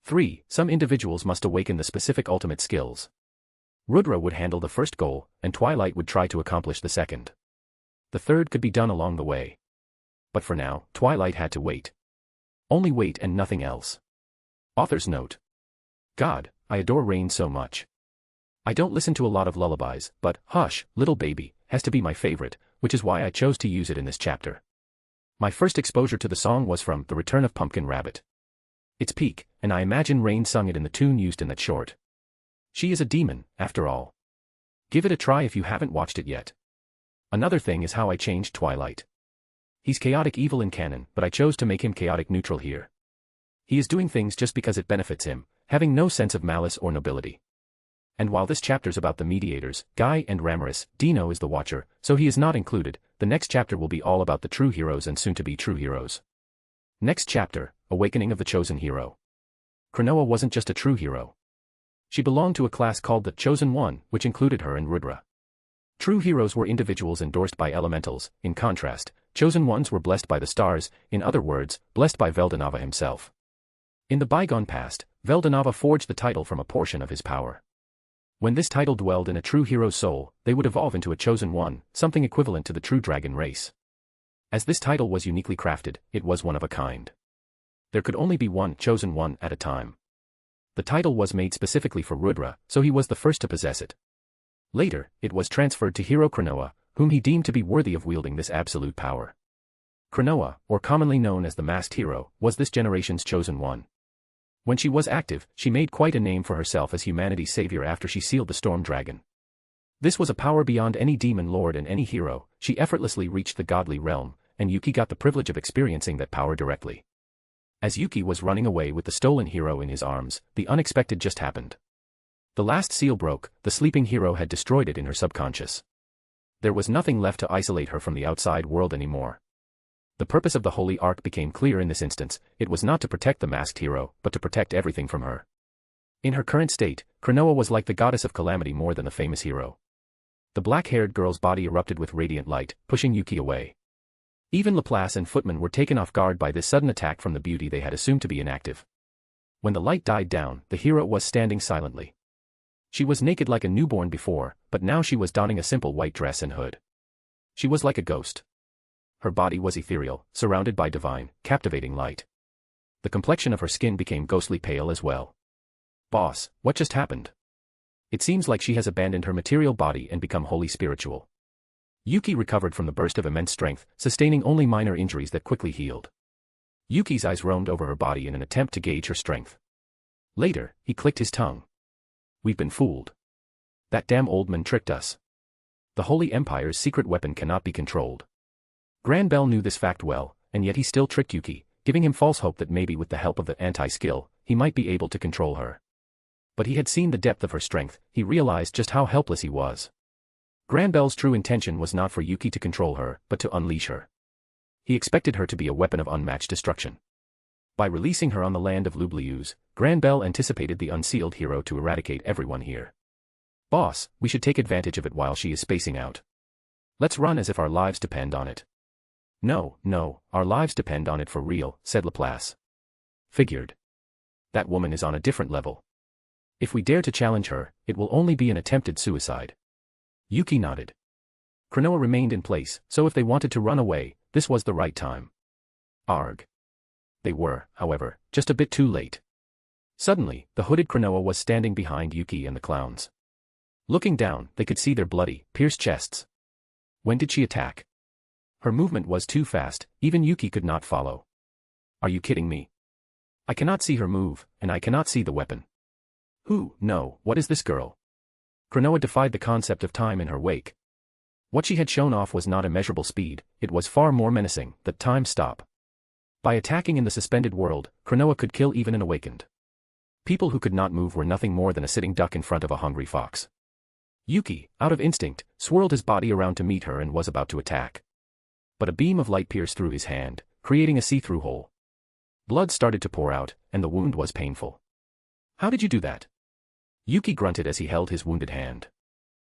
3. Some individuals must awaken the specific ultimate skills. Rudra would handle the first goal, and Twilight would try to accomplish the second. The third could be done along the way. But for now, Twilight had to wait. Only wait and nothing else. Author's note. God, I adore rain so much. I don't listen to a lot of lullabies, but Hush, Little Baby has to be my favorite, which is why I chose to use it in this chapter. My first exposure to the song was from The Return of Pumpkin Rabbit. It's peak, and I imagine Rain sung it in the tune used in that short. She is a demon, after all. Give it a try if you haven't watched it yet. Another thing is how I changed Twilight. He's chaotic evil in canon, but I chose to make him chaotic neutral here. He is doing things just because it benefits him, having no sense of malice or nobility. And while this chapter's about the mediators, Guy and Ramaris, Dino is the watcher, so he is not included. The next chapter will be all about the true heroes and soon-to-be true heroes. Next chapter, Awakening of the Chosen Hero. Cronoa wasn't just a true hero. She belonged to a class called the Chosen One, which included her and Rudra. True heroes were individuals endorsed by elementals. In contrast, chosen ones were blessed by the stars, in other words, blessed by Veldanava himself. In the bygone past, Veldanava forged the title from a portion of his power. When this title dwelled in a true hero's soul, they would evolve into a chosen one, something equivalent to the true dragon race. As this title was uniquely crafted, it was one of a kind. There could only be one chosen one at a time. The title was made specifically for Rudra, so he was the first to possess it. Later, it was transferred to hero Cronoa, whom he deemed to be worthy of wielding this absolute power. Cronoa, or commonly known as the Masked Hero, was this generation's chosen one. When she was active, she made quite a name for herself as humanity's savior after she sealed the Storm Dragon. This was a power beyond any demon lord and any hero. She effortlessly reached the godly realm, and Yuki got the privilege of experiencing that power directly. As Yuki was running away with the stolen hero in his arms, the unexpected just happened. The last seal broke, the sleeping hero had destroyed it in her subconscious. There was nothing left to isolate her from the outside world anymore. The purpose of the holy ark became clear in this instance. It was not to protect the masked hero, but to protect everything from her. In her current state, Cronoa was like the goddess of calamity more than the famous hero. The black-haired girl's body erupted with radiant light, pushing Yuki away. Even Laplace and Footman were taken off guard by this sudden attack from the beauty they had assumed to be inactive. When the light died down, the hero was standing silently. She was naked like a newborn before, but now she was donning a simple white dress and hood. She was like a ghost. Her body was ethereal, surrounded by divine, captivating light. The complexion of her skin became ghostly pale as well. Boss, what just happened? It seems like she has abandoned her material body and become wholly spiritual. Yuki recovered from the burst of immense strength, sustaining only minor injuries that quickly healed. Yuki's eyes roamed over her body in an attempt to gauge her strength. Later, he clicked his tongue. We've been fooled. That damn old man tricked us. The Holy Empire's secret weapon cannot be controlled. Gran Bell knew this fact well, and yet he still tricked Yuki, giving him false hope that maybe with the help of the anti-skill, he might be able to control her. But he had seen the depth of her strength. He realized just how helpless he was. Gran Bell's true intention was not for Yuki to control her, but to unleash her. He expected her to be a weapon of unmatched destruction. By releasing her on the land of Lublius, Gran Bell anticipated the unsealed hero to eradicate everyone here. Boss, we should take advantage of it while she is spacing out. Let's run as if our lives depend on it. No, our lives depend on it for real, said Laplace. Figured. That woman is on a different level. If we dare to challenge her, it will only be an attempted suicide. Yuki nodded. Cronoa remained in place, so if they wanted to run away, this was the right time. Arg. They were, however, just a bit too late. Suddenly, the hooded Cronoa was standing behind Yuki and the clowns. Looking down, they could see their bloody, pierced chests. When did she attack? Her movement was too fast, even Yuki could not follow. Are you kidding me? I cannot see her move, and I cannot see the weapon. What is this girl? Cronoa defied the concept of time in her wake. What she had shown off was not immeasurable speed, it was far more menacing, the time stop. By attacking in the suspended world, Cronoa could kill even an awakened. People who could not move were nothing more than a sitting duck in front of a hungry fox. Yuki, out of instinct, swirled his body around to meet her and was about to attack. But a beam of light pierced through his hand, creating a see-through hole. Blood started to pour out, and the wound was painful. "How did you do that?" Yuki grunted as he held his wounded hand.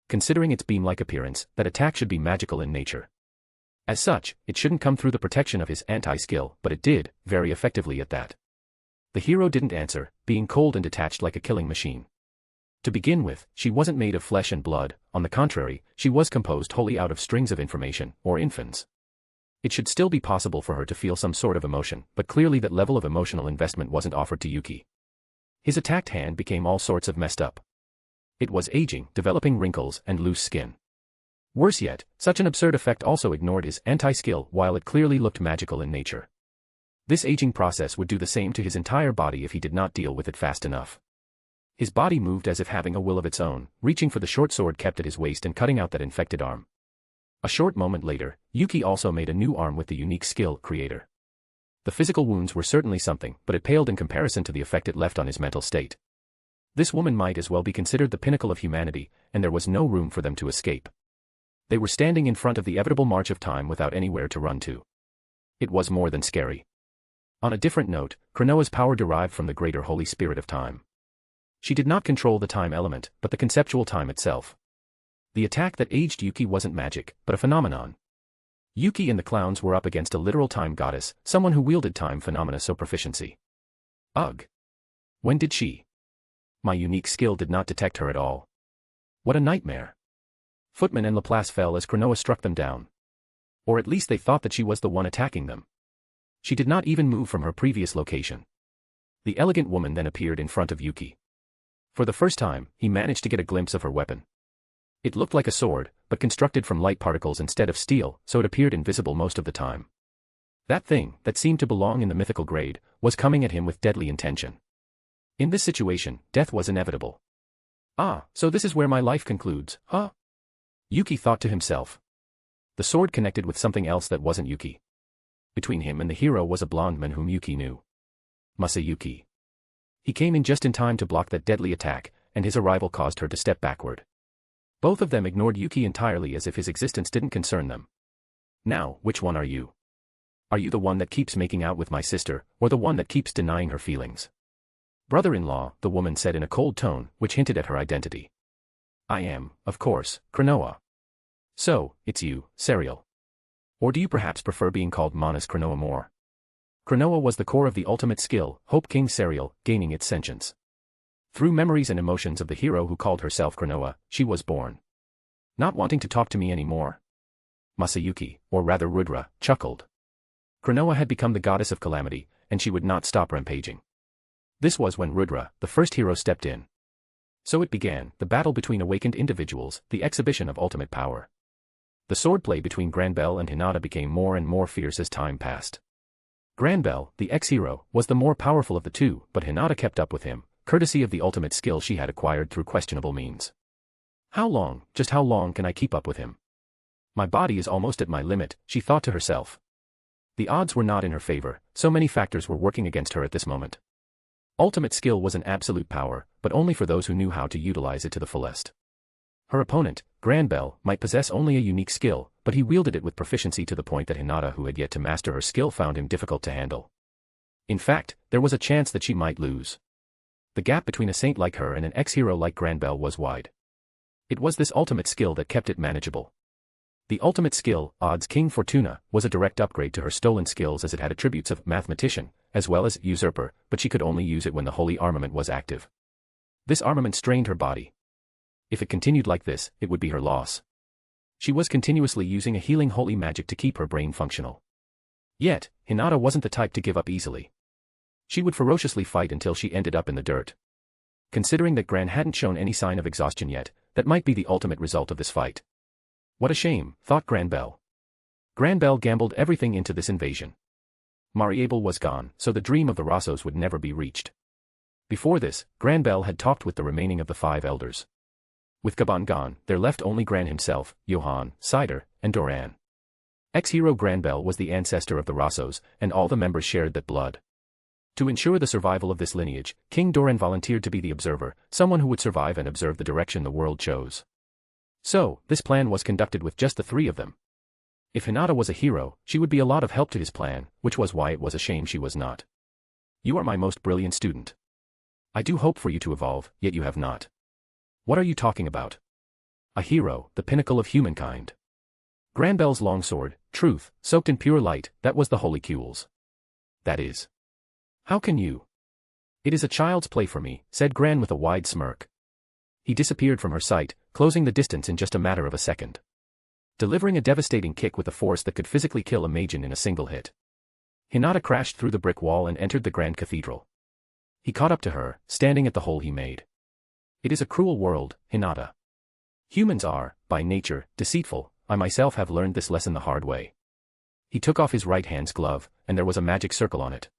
Considering its beam-like appearance, that attack should be magical in nature. As such, it shouldn't come through the protection of his anti-skill, but it did, very effectively at that. The hero didn't answer, being cold and detached like a killing machine. To begin with, she wasn't made of flesh and blood, on the contrary, she was composed wholly out of strings of information, or infins. It should still be possible for her to feel some sort of emotion, but clearly that level of emotional investment wasn't offered to Yuki. His attacked hand became all sorts of messed up. It was aging, developing wrinkles and loose skin. Worse yet, such an absurd effect also ignored his anti-skill while it clearly looked magical in nature. This aging process would do the same to his entire body if he did not deal with it fast enough. His body moved as if having a will of its own, reaching for the short sword kept at his waist and cutting out that infected arm. A short moment later, Yuki also made a new arm with the unique skill creator. The physical wounds were certainly something, but it paled in comparison to the effect it left on his mental state. This woman might as well be considered the pinnacle of humanity, and there was no room for them to escape. They were standing in front of the inevitable march of time without anywhere to run to. It was more than scary. On a different note, Cronoa's power derived from the greater holy spirit of time. She did not control the time element, but the conceptual time itself. The attack that aged Yuki wasn't magic, but a phenomenon. Yuki and the clowns were up against a literal time goddess, someone who wielded time phenomena so proficiency. Ugh. When did she? My unique skill did not detect her at all. What a nightmare. Footman and Laplace fell as Cronoa struck them down. Or at least they thought that she was the one attacking them. She did not even move from her previous location. The elegant woman then appeared in front of Yuki. For the first time, he managed to get a glimpse of her weapon. It looked like a sword, but constructed from light particles instead of steel, so it appeared invisible most of the time. That thing, that seemed to belong in the mythical grade, was coming at him with deadly intention. In this situation, death was inevitable. Ah, so this is where my life concludes, huh? Yuki thought to himself. The sword connected with something else that wasn't Yuki. Between him and the hero was a blonde man whom Yuki knew. Masayuki. He came in just in time to block that deadly attack, and his arrival caused her to step backward. Both of them ignored Yuki entirely as if his existence didn't concern them. Now, which one are you? Are you the one that keeps making out with my sister, or the one that keeps denying her feelings? Brother-in-law, the woman said in a cold tone, which hinted at her identity. I am, of course, Cronoa. So, it's you, Serial. Or do you perhaps prefer being called Manas Cronoa more? Cronoa was the core of the ultimate skill, Hope King Serial, gaining its sentience. Through memories and emotions of the hero who called herself Cronoa, she was born. Not wanting to talk to me anymore? Masayuki, or rather Rudra, chuckled. Cronoa had become the goddess of calamity, and she would not stop rampaging. This was when Rudra, the first hero, stepped in. So it began, the battle between awakened individuals, the exhibition of ultimate power. The swordplay between Granbell and Hinata became more and more fierce as time passed. Granbell, the ex-hero, was the more powerful of the two, but Hinata kept up with him, courtesy of the ultimate skill she had acquired through questionable means. How long, just how long can I keep up with him? My body is almost at my limit, she thought to herself. The odds were not in her favor, so many factors were working against her at this moment. Ultimate skill was an absolute power, but only for those who knew how to utilize it to the fullest. Her opponent, Granbell, might possess only a unique skill, but he wielded it with proficiency to the point that Hinata, who had yet to master her skill, found him difficult to handle. In fact, there was a chance that she might lose. The gap between a saint like her and an ex-hero like Granbell was wide. It was this ultimate skill that kept it manageable. The ultimate skill, Odds King Fortuna, was a direct upgrade to her stolen skills as it had attributes of mathematician, as well as usurper, but she could only use it when the holy armament was active. This armament strained her body. If it continued like this, it would be her loss. She was continuously using a healing holy magic to keep her brain functional. Yet, Hinata wasn't the type to give up easily. She would ferociously fight until she ended up in the dirt. Considering that Gran hadn't shown any sign of exhaustion yet, that might be the ultimate result of this fight. What a shame, thought Granbell. Granbell gambled everything into this invasion. Mariable was gone, so the dream of the Rossos would never be reached. Before this, Granbell had talked with the remaining of the 5 elders. With Gaban gone, there left only Gran himself, Johann, Cider, and Doran. Ex-hero Granbell was the ancestor of the Rossos, and all the members shared that blood. To ensure the survival of this lineage, King Doran volunteered to be the observer, someone who would survive and observe the direction the world chose. So, this plan was conducted with just the three of them. If Hinata was a hero, she would be a lot of help to his plan, which was why it was a shame she was not. You are my most brilliant student. I do hope for you to evolve, yet you have not. What are you talking about? A hero, the pinnacle of humankind. Granbel's longsword, truth, soaked in pure light, that was the holy Kules. That is. How can you? It is a child's play for me, said Gran with a wide smirk. He disappeared from her sight, closing the distance in just a matter of a second. Delivering a devastating kick with a force that could physically kill a Magian in a single hit. Hinata crashed through the brick wall and entered the Grand Cathedral. He caught up to her, standing at the hole he made. It is a cruel world, Hinata. Humans are, by nature, deceitful. I myself have learned this lesson the hard way. He took off his right hand's glove, and there was a magic circle on it.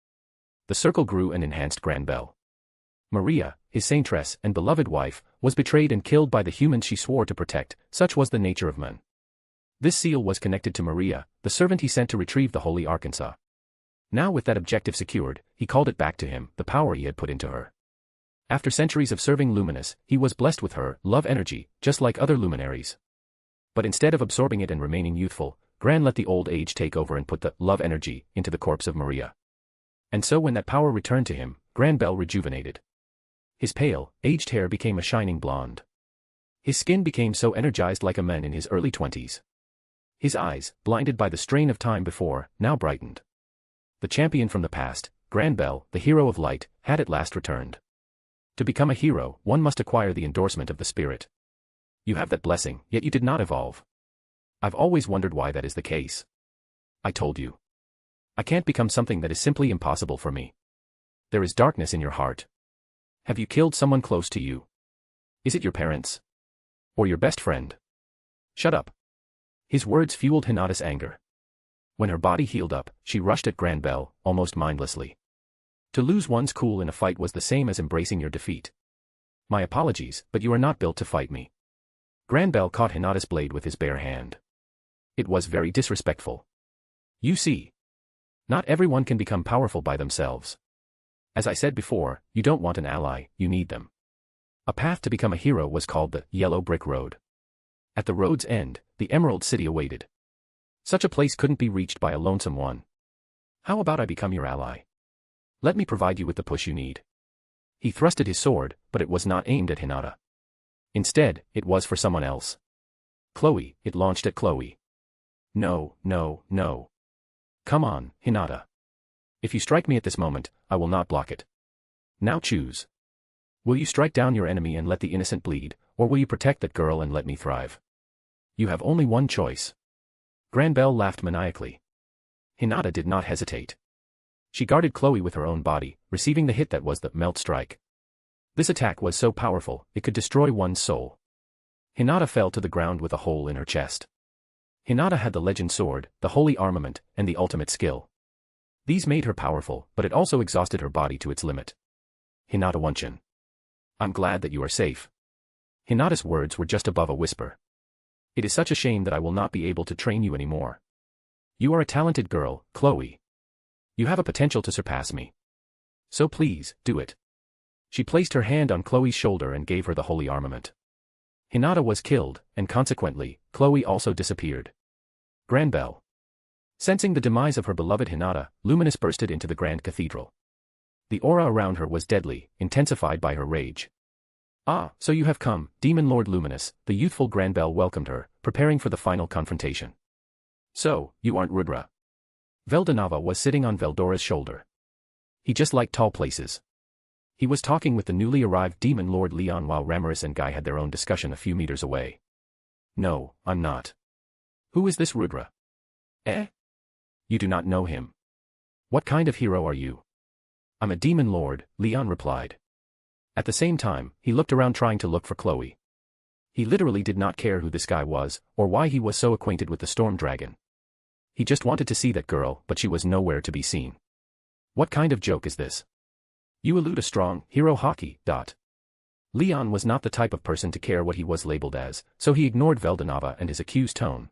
The circle grew and enhanced Granbel. Maria, his saintress and beloved wife, was betrayed and killed by the humans she swore to protect, such was the nature of men. This seal was connected to Maria, the servant he sent to retrieve the Holy Arkansas. Now with that objective secured, he called it back to him, the power he had put into her. After centuries of serving Luminous, he was blessed with her love energy, just like other luminaries. But instead of absorbing it and remaining youthful, Gran let the old age take over and put the love energy into the corpse of Maria. And so when that power returned to him, Granbel rejuvenated. His pale, aged hair became a shining blonde. His skin became so energized like a man in his early 20s. His eyes, blinded by the strain of time before, now brightened. The champion from the past, Granbel, the hero of light, had at last returned. To become a hero, one must acquire the endorsement of the spirit. You have that blessing, yet you did not evolve. I've always wondered why that is the case. I told you. I can't become something that is simply impossible for me. There is darkness in your heart. Have you killed someone close to you? Is it your parents? Or your best friend? Shut up. His words fueled Hinata's anger. When her body healed up, she rushed at Granbel, almost mindlessly. To lose one's cool in a fight was the same as embracing your defeat. My apologies, but you are not built to fight me. Granbel caught Hinata's blade with his bare hand. It was very disrespectful. You see. Not everyone can become powerful by themselves. As I said before, you don't want an ally, you need them. A path to become a hero was called the Yellow Brick Road. At the road's end, the Emerald City awaited. Such a place couldn't be reached by a lonesome one. How about I become your ally? Let me provide you with the push you need. He thrusted his sword, but it was not aimed at Hinata. Instead, it was for someone else. Chloe, it launched at Chloe. No, no, no. Come on, Hinata. If you strike me at this moment, I will not block it. Now choose. Will you strike down your enemy and let the innocent bleed, or will you protect that girl and let me thrive? You have only one choice. Granbel laughed maniacally. Hinata did not hesitate. She guarded Chloe with her own body, receiving the hit that was the melt strike. This attack was so powerful, it could destroy one's soul. Hinata fell to the ground with a hole in her chest. Hinata had the legend sword, the holy armament, and the ultimate skill. These made her powerful, but it also exhausted her body to its limit. Hinata Wunchin. I'm glad that you are safe. Hinata's words were just above a whisper. It is such a shame that I will not be able to train you anymore. You are a talented girl, Chloe. You have a potential to surpass me. So please, do it. She placed her hand on Chloe's shoulder and gave her the holy armament. Hinata was killed, and consequently, Chloe also disappeared. Granbel. Sensing the demise of her beloved Hinata, Luminous bursted into the Grand Cathedral. The aura around her was deadly, intensified by her rage. Ah, so you have come, Demon Lord Luminous, the youthful Granbel welcomed her, preparing for the final confrontation. So, you aren't Rudra. Veldanava was sitting on Veldora's shoulder. He just liked tall places. He was talking with the newly arrived Demon Lord Leon while Ramaris and Guy had their own discussion a few meters away. No, I'm not. Who is this Rudra? Eh? You do not know him. What kind of hero are you? I'm a Demon Lord, Leon replied. At the same time, he looked around trying to look for Chloe. He literally did not care who this guy was, or why he was so acquainted with the Storm Dragon. He just wanted to see that girl, but she was nowhere to be seen. What kind of joke is this? You elude a strong hero hockey. Leon was not the type of person to care what he was labeled as, so he ignored Veldanava and his accused tone.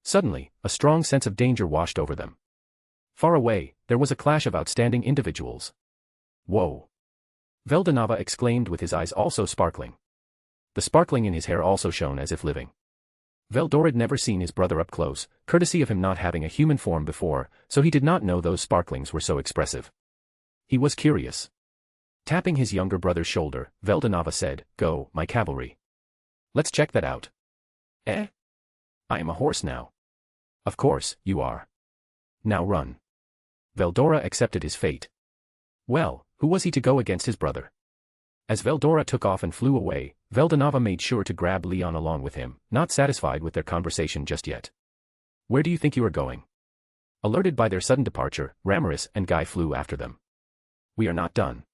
Suddenly, a strong sense of danger washed over them. Far away, there was a clash of outstanding individuals. Whoa! Veldanava exclaimed with his eyes also sparkling. The sparkling in his hair also shone as if living. Veldor had never seen his brother up close, courtesy of him not having a human form before, so he did not know those sparklings were so expressive. He was curious. Tapping his younger brother's shoulder, Veldanava said, "Go, my cavalry. Let's check that out." "Eh? I am a horse now." "Of course, you are. Now run." Veldora accepted his fate. Well, who was he to go against his brother? As Veldora took off and flew away, Veldanava made sure to grab Leon along with him, not satisfied with their conversation just yet. "Where do you think you are going?" Alerted by their sudden departure, Ramiris and Guy flew after them. "We are not done."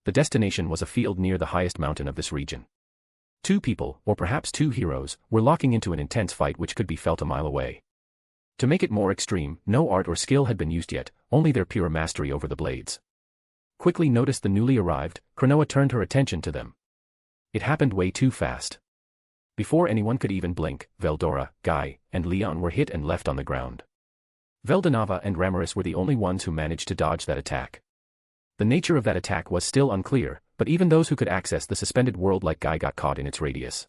The destination was a field near the highest mountain of this region. Two people, or perhaps two heroes, were locking into an intense fight which could be felt a mile away. To make it more extreme, no art or skill had been used yet, only their pure mastery over the blades. Quickly noticed the newly arrived, Cronoa turned her attention to them. It happened way too fast. Before anyone could even blink, Veldora, Guy, and Leon were hit and left on the ground. Veldanava and Ramiris were the only ones who managed to dodge that attack. The nature of that attack was still unclear, but even those who could access the suspended world like Guy got caught in its radius.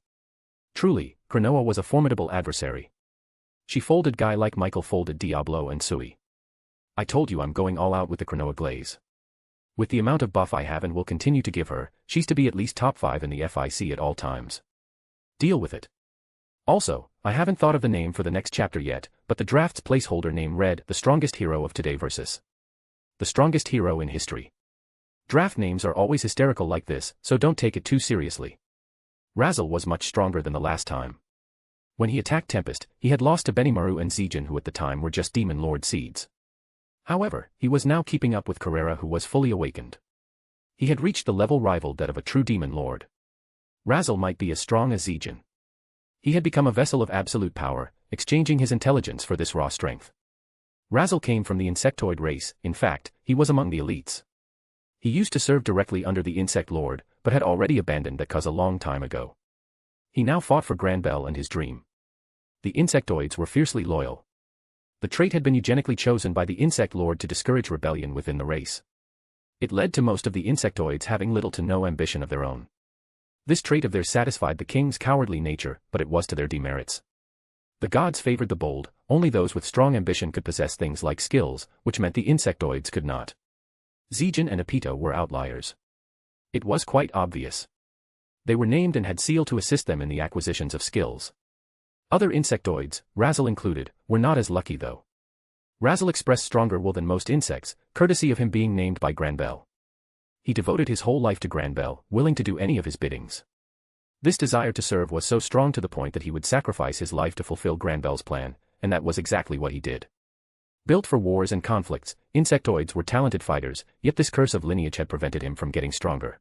Truly, Cronoa was a formidable adversary. She folded Guy like Michael folded Diablo and Sui. "I told you I'm going all out with the Cronoa glaze. With the amount of buff I have and will continue to give her, she's to be at least top 5 in the FIC at all times. Deal with it." Also, I haven't thought of the name for the next chapter yet, but the draft's placeholder name read The Strongest Hero of Today versus The Strongest Hero in History. Draft names are always hysterical like this, so don't take it too seriously. Razel was much stronger than the last time. When he attacked Tempest, he had lost to Benimaru and Zijin, who at the time were just Demon Lord seeds. However, he was now keeping up with Carrera, who was fully awakened. He had reached the level rivaled that of a true Demon Lord. Razel might be as strong as Zijin. He had become a vessel of absolute power, exchanging his intelligence for this raw strength. Razel came from the insectoid race, in fact, he was among the elites. He used to serve directly under the Insect Lord, but had already abandoned that cause a long time ago. He now fought for Granbell and his dream. The insectoids were fiercely loyal. The trait had been eugenically chosen by the Insect Lord to discourage rebellion within the race. It led to most of the insectoids having little to no ambition of their own. This trait of theirs satisfied the king's cowardly nature, but it was to their demerits. The gods favored the bold, only those with strong ambition could possess things like skills, which meant the insectoids could not. Zijin and Apito were outliers. It was quite obvious. They were named and had Seal to assist them in the acquisitions of skills. Other insectoids, Razel included, were not as lucky though. Razel expressed stronger will than most insects, courtesy of him being named by Granbell. He devoted his whole life to Granbell, willing to do any of his biddings. This desire to serve was so strong to the point that he would sacrifice his life to fulfill Granbell's plan, and that was exactly what he did. Built for wars and conflicts, insectoids were talented fighters, yet this curse of lineage had prevented him from getting stronger.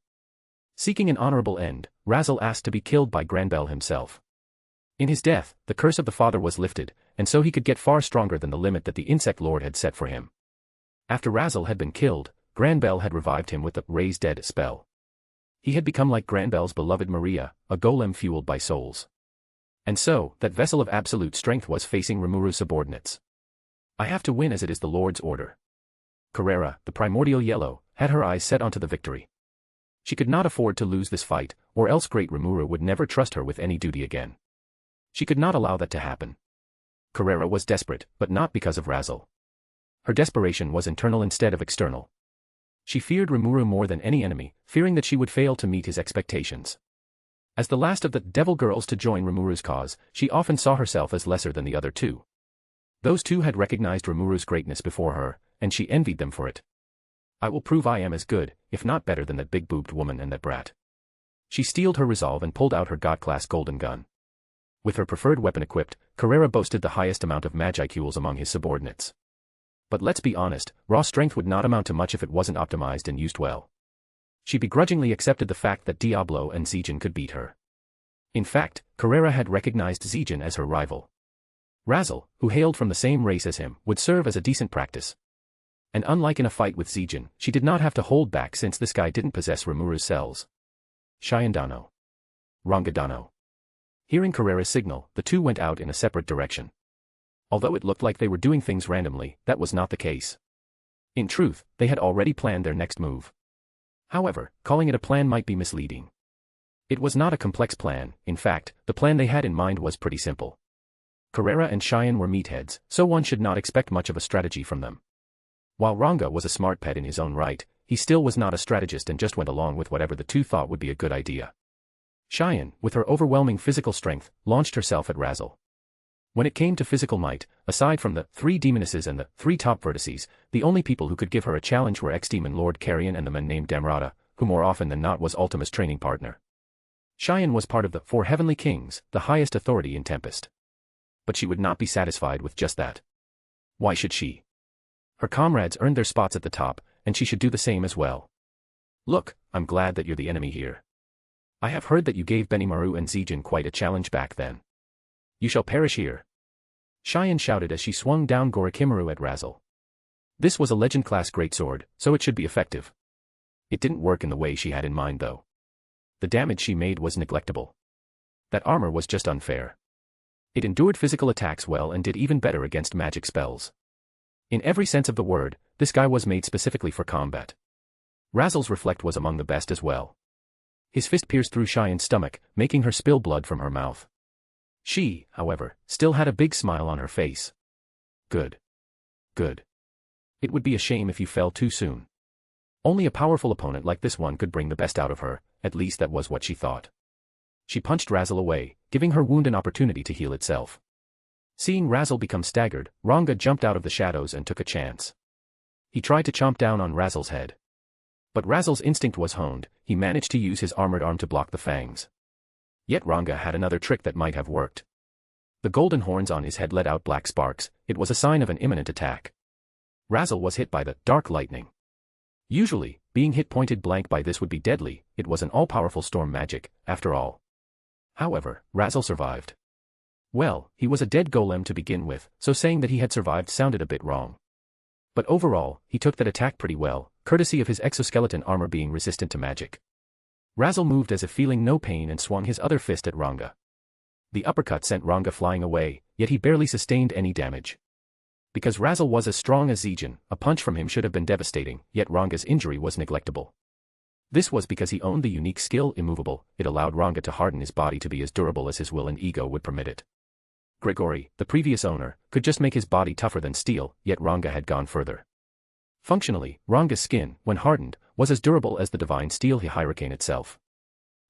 Seeking an honorable end, Razel asked to be killed by Granbell himself. In his death, the curse of the father was lifted, and so he could get far stronger than the limit that the Insect Lord had set for him. After Razel had been killed, Granbell had revived him with the Raise Dead spell. He had become like Granbell's beloved Maria, a golem fueled by souls. And so, that vessel of absolute strength was facing Rimuru's subordinates. "I have to win as it is the Lord's order." Carrera, the primordial yellow, had her eyes set onto the victory. She could not afford to lose this fight, or else great Rimuru would never trust her with any duty again. She could not allow that to happen. Carrera was desperate, but not because of Razel. Her desperation was internal instead of external. She feared Rimuru more than any enemy, fearing that she would fail to meet his expectations. As the last of the devil girls to join Rimuru's cause, she often saw herself as lesser than the other two. Those two had recognized Rimuru's greatness before her, and she envied them for it. "I will prove I am as good, if not better than that big-boobed woman and that brat." She steeled her resolve and pulled out her god-class golden gun. With her preferred weapon equipped, Carrera boasted the highest amount of magiceules among his subordinates. But let's be honest, raw strength would not amount to much if it wasn't optimized and used well. She begrudgingly accepted the fact that Diablo and Zijin could beat her. In fact, Carrera had recognized Zijin as her rival. Razel, who hailed from the same race as him, would serve as a decent practice. And unlike in a fight with Zijin, she did not have to hold back since this guy didn't possess Rimuru's cells. Shiandano. Rangadano. Hearing Carrera's signal, the two went out in a separate direction. Although it looked like they were doing things randomly, that was not the case. In truth, they had already planned their next move. However, calling it a plan might be misleading. It was not a complex plan. In fact, the plan they had in mind was pretty simple. Carrera and Cheyenne were meatheads, so one should not expect much of a strategy from them. While Ranga was a smart pet in his own right, he still was not a strategist and just went along with whatever the two thought would be a good idea. Cheyenne, with her overwhelming physical strength, launched herself at Razzle. When it came to physical might, aside from the 3 demonesses and the 3 top vertices, the only people who could give her a challenge were ex-demon Lord Carrion and the man named Damrata, who more often than not was Ultima's training partner. Cheyenne was part of the 4 heavenly kings, the highest authority in Tempest. But she would not be satisfied with just that. Why should she? Her comrades earned their spots at the top, and she should do the same as well. Look, I'm glad that you're the enemy here. I have heard that you gave Benimaru and Zijin quite a challenge back then. You shall perish here. Cheyenne shouted as she swung down Gorokimaru at Razzle. This was a legend-class greatsword, so it should be effective. It didn't work in the way she had in mind though. The damage she made was neglectable. That armor was just unfair. It endured physical attacks well and did even better against magic spells. In every sense of the word, this guy was made specifically for combat. Razzle's reflect was among the best as well. His fist pierced through Cheyenne's stomach, making her spill blood from her mouth. She, however, still had a big smile on her face. Good. Good. It would be a shame if you fell too soon. Only a powerful opponent like this one could bring the best out of her, at least that was what she thought. She punched Razzle away, giving her wound an opportunity to heal itself. Seeing Razzle become staggered, Ranga jumped out of the shadows and took a chance. He tried to chomp down on Razzle's head. But Razzle's instinct was honed, he managed to use his armored arm to block the fangs. Yet Ranga had another trick that might have worked. The golden horns on his head let out black sparks, it was a sign of an imminent attack. Razzle was hit by the dark lightning. Usually, being hit pointed blank by this would be deadly, it was an all-powerful storm magic, after all. However, Razzle survived. Well, he was a dead golem to begin with, so saying that he had survived sounded a bit wrong. But overall, he took that attack pretty well, courtesy of his exoskeleton armor being resistant to magic. Razzle moved as if feeling no pain and swung his other fist at Ranga. The uppercut sent Ranga flying away, yet he barely sustained any damage. Because Razzle was as strong as Zijin, a punch from him should have been devastating, yet Ranga's injury was neglectable. This was because he owned the unique skill Immovable, it allowed Ranga to harden his body to be as durable as his will and ego would permit it. Gregory, the previous owner, could just make his body tougher than steel, yet Ranga had gone further. Functionally, Ranga's skin, when hardened, was as durable as the divine steel hurricane itself.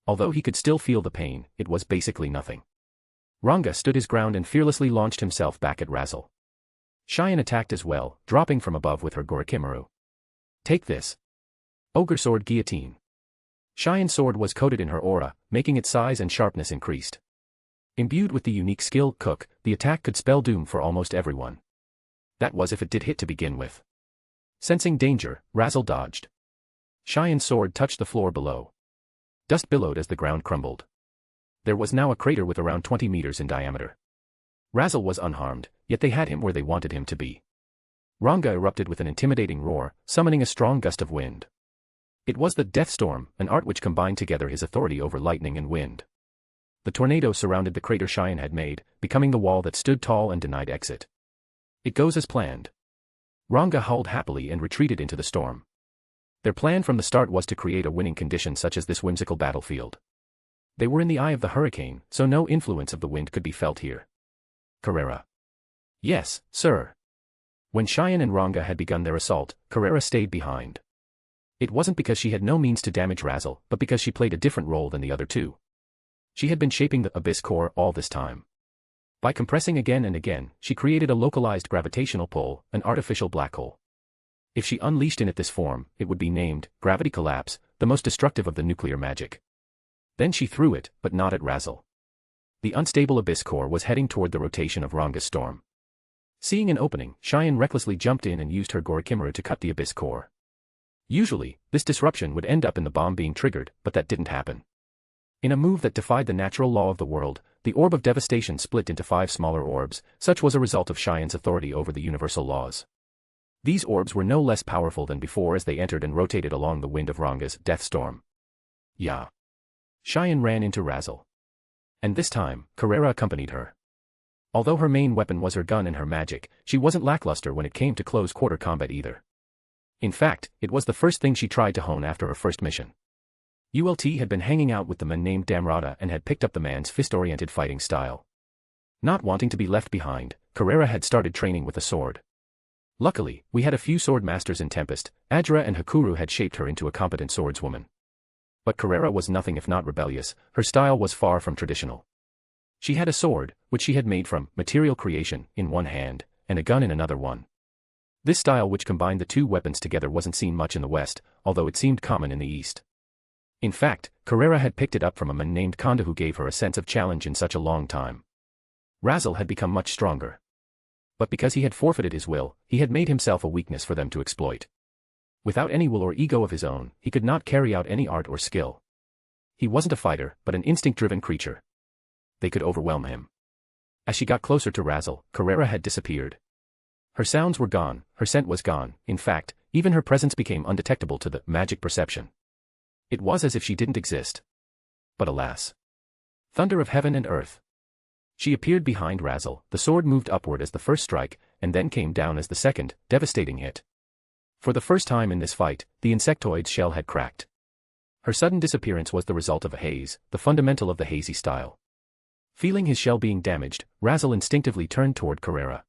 Although he could still feel the pain, it was basically nothing. Ranga stood his ground and fearlessly launched himself back at Razzle. Cheyenne attacked as well, dropping from above with her Gorokimaru. Take this. Ogre Sword Guillotine. Cheyenne's sword was coated in her aura, making its size and sharpness increased. Imbued with the unique skill Cook, the attack could spell doom for almost everyone. That was if it did hit to begin with. Sensing danger, Razzle dodged. Cheyenne's sword touched the floor below. Dust billowed as the ground crumbled. There was now a crater with around 20 meters in diameter. Razzle was unharmed, yet they had him where they wanted him to be. Ranga erupted with an intimidating roar, summoning a strong gust of wind. It was the Death Storm, an art which combined together his authority over lightning and wind. The tornado surrounded the crater Cheyenne had made, becoming the wall that stood tall and denied exit. It goes as planned. Ranga howled happily and retreated into the storm. Their plan from the start was to create a winning condition such as this whimsical battlefield. They were in the eye of the hurricane, so no influence of the wind could be felt here. Carrera. Yes, sir. When Cheyenne and Ranga had begun their assault, Carrera stayed behind. It wasn't because she had no means to damage Razzle, but because she played a different role than the other two. She had been shaping the Abyss core all this time. By compressing again and again, she created a localized gravitational pull, an artificial black hole. If she unleashed in it this form, it would be named Gravity Collapse, the most destructive of the nuclear magic. Then she threw it, but not at Razzle. The unstable Abyss core was heading toward the rotation of Ranga's storm. Seeing an opening, Cheyenne recklessly jumped in and used her Gorokimaru to cut the Abyss core. Usually, this disruption would end up in the bomb being triggered, but that didn't happen. In a move that defied the natural law of the world, the orb of devastation split into 5 smaller orbs, such was a result of Cheyenne's authority over the universal laws. These orbs were no less powerful than before as they entered and rotated along the wind of Ranga's death storm. Yeah. Cheyenne ran into Razzle. And this time, Carrera accompanied her. Although her main weapon was her gun and her magic, she wasn't lackluster when it came to close-quarter combat either. In fact, it was the first thing she tried to hone after her first mission. ULT had been hanging out with the man named Damrata and had picked up the man's fist-oriented fighting style. Not wanting to be left behind, Carrera had started training with a sword. Luckily, we had a few sword masters in Tempest. Ajra and Hakuru had shaped her into a competent swordswoman. But Carrera was nothing if not rebellious. Her style was far from traditional. She had a sword, which she had made from material creation, in one hand, and a gun in another one. This style which combined the two weapons together wasn't seen much in the West, although it seemed common in the East. In fact, Carrera had picked it up from a man named Konda who gave her a sense of challenge in such a long time. Razel had become much stronger. But because he had forfeited his will, he had made himself a weakness for them to exploit. Without any will or ego of his own, he could not carry out any art or skill. He wasn't a fighter, but an instinct-driven creature. They could overwhelm him. As she got closer to Razel, Carrera had disappeared. Her sounds were gone, her scent was gone, in fact, even her presence became undetectable to the magic perception. It was as if she didn't exist. But alas! Thunder of heaven and earth! She appeared behind Razel, the sword moved upward as the first strike, and then came down as the second, devastating hit. For the first time in this fight, the insectoid's shell had cracked. Her sudden disappearance was the result of a haze, the fundamental of the hazy style. Feeling his shell being damaged, Razel instinctively turned toward Carrera.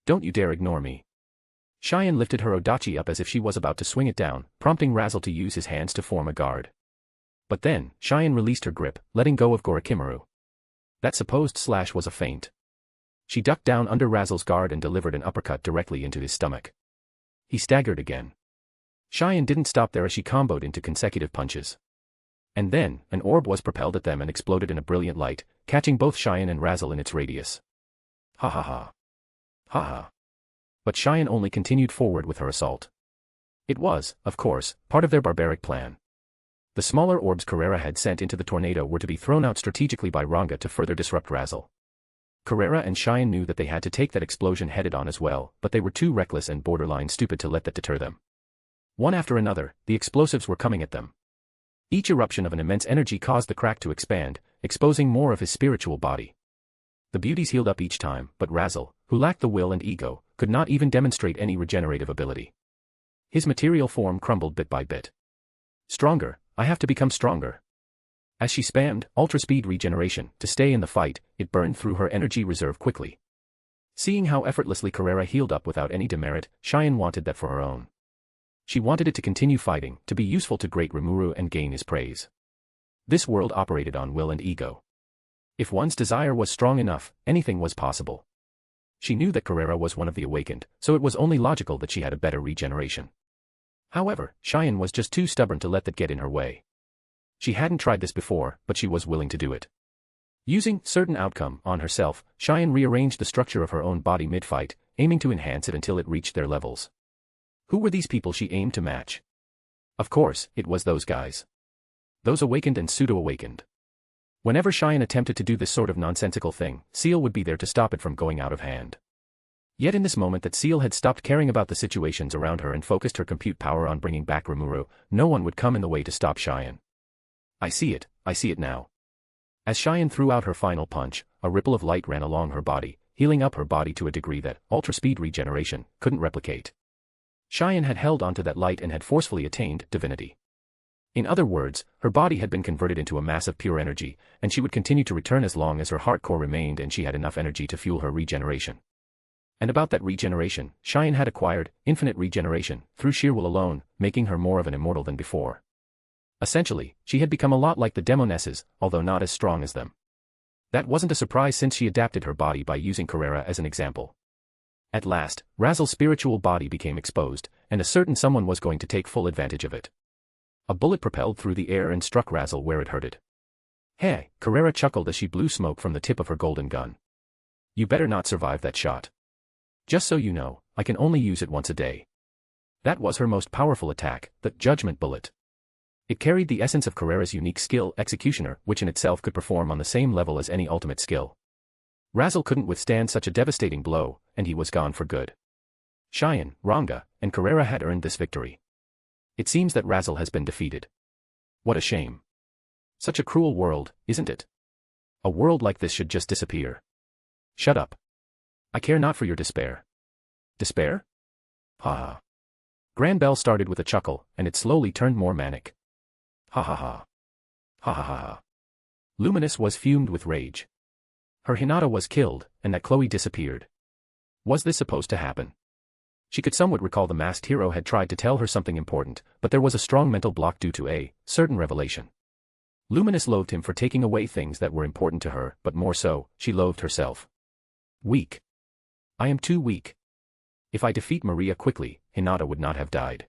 "Don't you dare ignore me." Cheyenne lifted her odachi up as if she was about to swing it down, prompting Razel to use his hands to form a guard. But then, Cheyenne released her grip, letting go of Gorokimaru. That supposed slash was a feint. She ducked down under Razel's guard and delivered an uppercut directly into his stomach. He staggered again. Cheyenne didn't stop there as she comboed into consecutive punches. And then, an orb was propelled at them and exploded in a brilliant light, catching both Cheyenne and Razel in its radius. Ha ha ha. Ha ha. But Cheyenne only continued forward with her assault. It was, of course, part of their barbaric plan. The smaller orbs Carrera had sent into the tornado were to be thrown out strategically by Ranga to further disrupt Razel. Carrera and Cheyenne knew that they had to take that explosion headed on as well, but they were too reckless and borderline stupid to let that deter them. One after another, the explosives were coming at them. Each eruption of an immense energy caused the crack to expand, exposing more of his spiritual body. The beauties healed up each time, but Razel, who lacked the will and ego, could not even demonstrate any regenerative ability. His material form crumbled bit by bit. Stronger, I have to become stronger. As she spammed ultra-speed regeneration to stay in the fight, it burned through her energy reserve quickly. Seeing how effortlessly Carrera healed up without any demerit, Cheyenne wanted that for her own. She wanted it to continue fighting, to be useful to great Rimuru and gain his praise. This world operated on will and ego. If one's desire was strong enough, anything was possible. She knew that Carrera was one of the awakened, so it was only logical that she had a better regeneration. However, Cheyenne was just too stubborn to let that get in her way. She hadn't tried this before, but she was willing to do it. Using certain outcome on herself, Cheyenne rearranged the structure of her own body mid-fight, aiming to enhance it until it reached their levels. Who were these people she aimed to match? Of course, it was those guys. Those awakened and pseudo-awakened. Whenever Cheyenne attempted to do this sort of nonsensical thing, Seal would be there to stop it from going out of hand. Yet in this moment that Seal had stopped caring about the situations around her and focused her compute power on bringing back Rimuru, no one would come in the way to stop Cheyenne. I see it now. As Cheyenne threw out her final punch, a ripple of light ran along her body, healing up her body to a degree that ultra-speed regeneration couldn't replicate. Cheyenne had held onto that light and had forcefully attained divinity. In other words, her body had been converted into a mass of pure energy, and she would continue to return as long as her heart core remained and she had enough energy to fuel her regeneration. And about that regeneration, Cheyenne had acquired infinite regeneration through sheer will alone, making her more of an immortal than before. Essentially, she had become a lot like the Demonesses, although not as strong as them. That wasn't a surprise since she adapted her body by using Carrera as an example. At last, Razel's spiritual body became exposed, and a certain someone was going to take full advantage of it. A bullet propelled through the air and struck Razel where it hurted. Hey, Carrera chuckled as she blew smoke from the tip of her golden gun. You better not survive that shot. Just so you know, I can only use it once a day. That was her most powerful attack, the Judgment Bullet. It carried the essence of Carrera's unique skill, Executioner, which in itself could perform on the same level as any ultimate skill. Razel couldn't withstand such a devastating blow, and he was gone for good. Cheyenne, Ranga, and Carrera had earned this victory. It seems that Razel has been defeated. What a shame. Such a cruel world, isn't it? A world like this should just disappear. Shut up. I care not for your despair. Despair? Ha ha. Granbell started with a chuckle, and it slowly turned more manic. Ha ha ha. Ha ha ha ha. Luminous was fumed with rage. Her Hinata was killed, and that Chloe disappeared. Was this supposed to happen? She could somewhat recall the masked hero had tried to tell her something important, but there was a strong mental block due to a certain revelation. Luminous loathed him for taking away things that were important to her, but more so, she loathed herself. Weak. I am too weak. If I defeat Maria quickly, Hinata would not have died.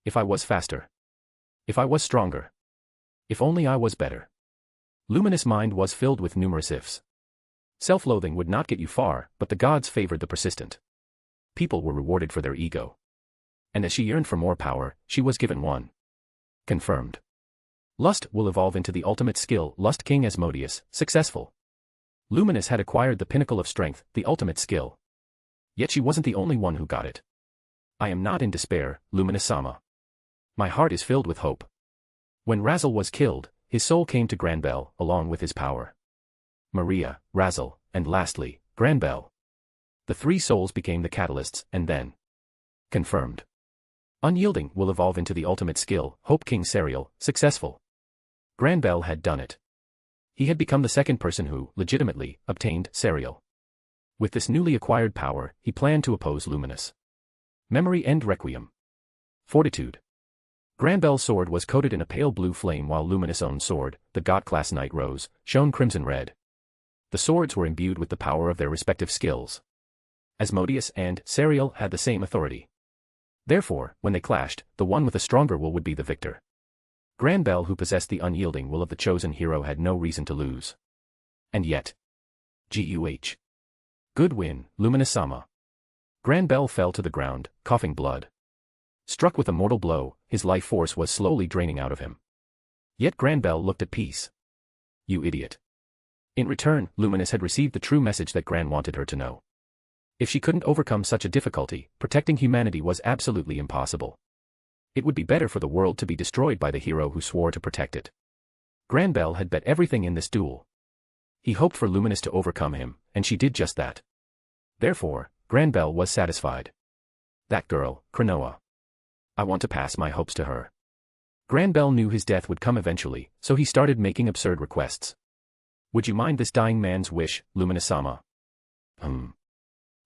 If I was faster. If I was stronger. If only I was better. Luminous' mind was filled with numerous ifs. Self-loathing would not get you far, but the gods favored the persistent. People were rewarded for their ego. And as she yearned for more power, she was given one. Confirmed. Lust will evolve into the ultimate skill. Lust King Asmodeus, successful. Luminous had acquired the pinnacle of strength, the ultimate skill. Yet she wasn't the only one who got it. I am not in despair, Luminous-sama. My heart is filled with hope. When Razzle was killed, his soul came to Granbell, along with his power. Maria, Razzle, and lastly, Granbell. The three souls became the catalysts, and then. Confirmed. Unyielding will evolve into the ultimate skill, Hope King Serial, successful. Granbell had done it. He had become the second person who, legitimately, obtained Serial. With this newly acquired power, he planned to oppose Luminous. Memory and Requiem. Fortitude. Granbell's sword was coated in a pale blue flame while Luminous' own sword, the God-class Night Rose, shone crimson red. The swords were imbued with the power of their respective skills. Asmodeus and Serial had the same authority. Therefore, when they clashed, the one with a stronger will would be the victor. Granbell, who possessed the unyielding will of the chosen hero, had no reason to lose. And yet. Guh. Good win, Luminous-sama. Granbell fell to the ground, coughing blood. Struck with a mortal blow, his life force was slowly draining out of him. Yet Granbell looked at peace. You idiot. In return, Luminous had received the true message that Gran wanted her to know. If she couldn't overcome such a difficulty, protecting humanity was absolutely impossible. It would be better for the world to be destroyed by the hero who swore to protect it. Granbell had bet everything in this duel. He hoped for Luminous to overcome him, and she did just that. Therefore, Granbell was satisfied. That girl, Cronoa. I want to pass my hopes to her. Granbell knew his death would come eventually, so he started making absurd requests. Would you mind this dying man's wish, Luminous-sama?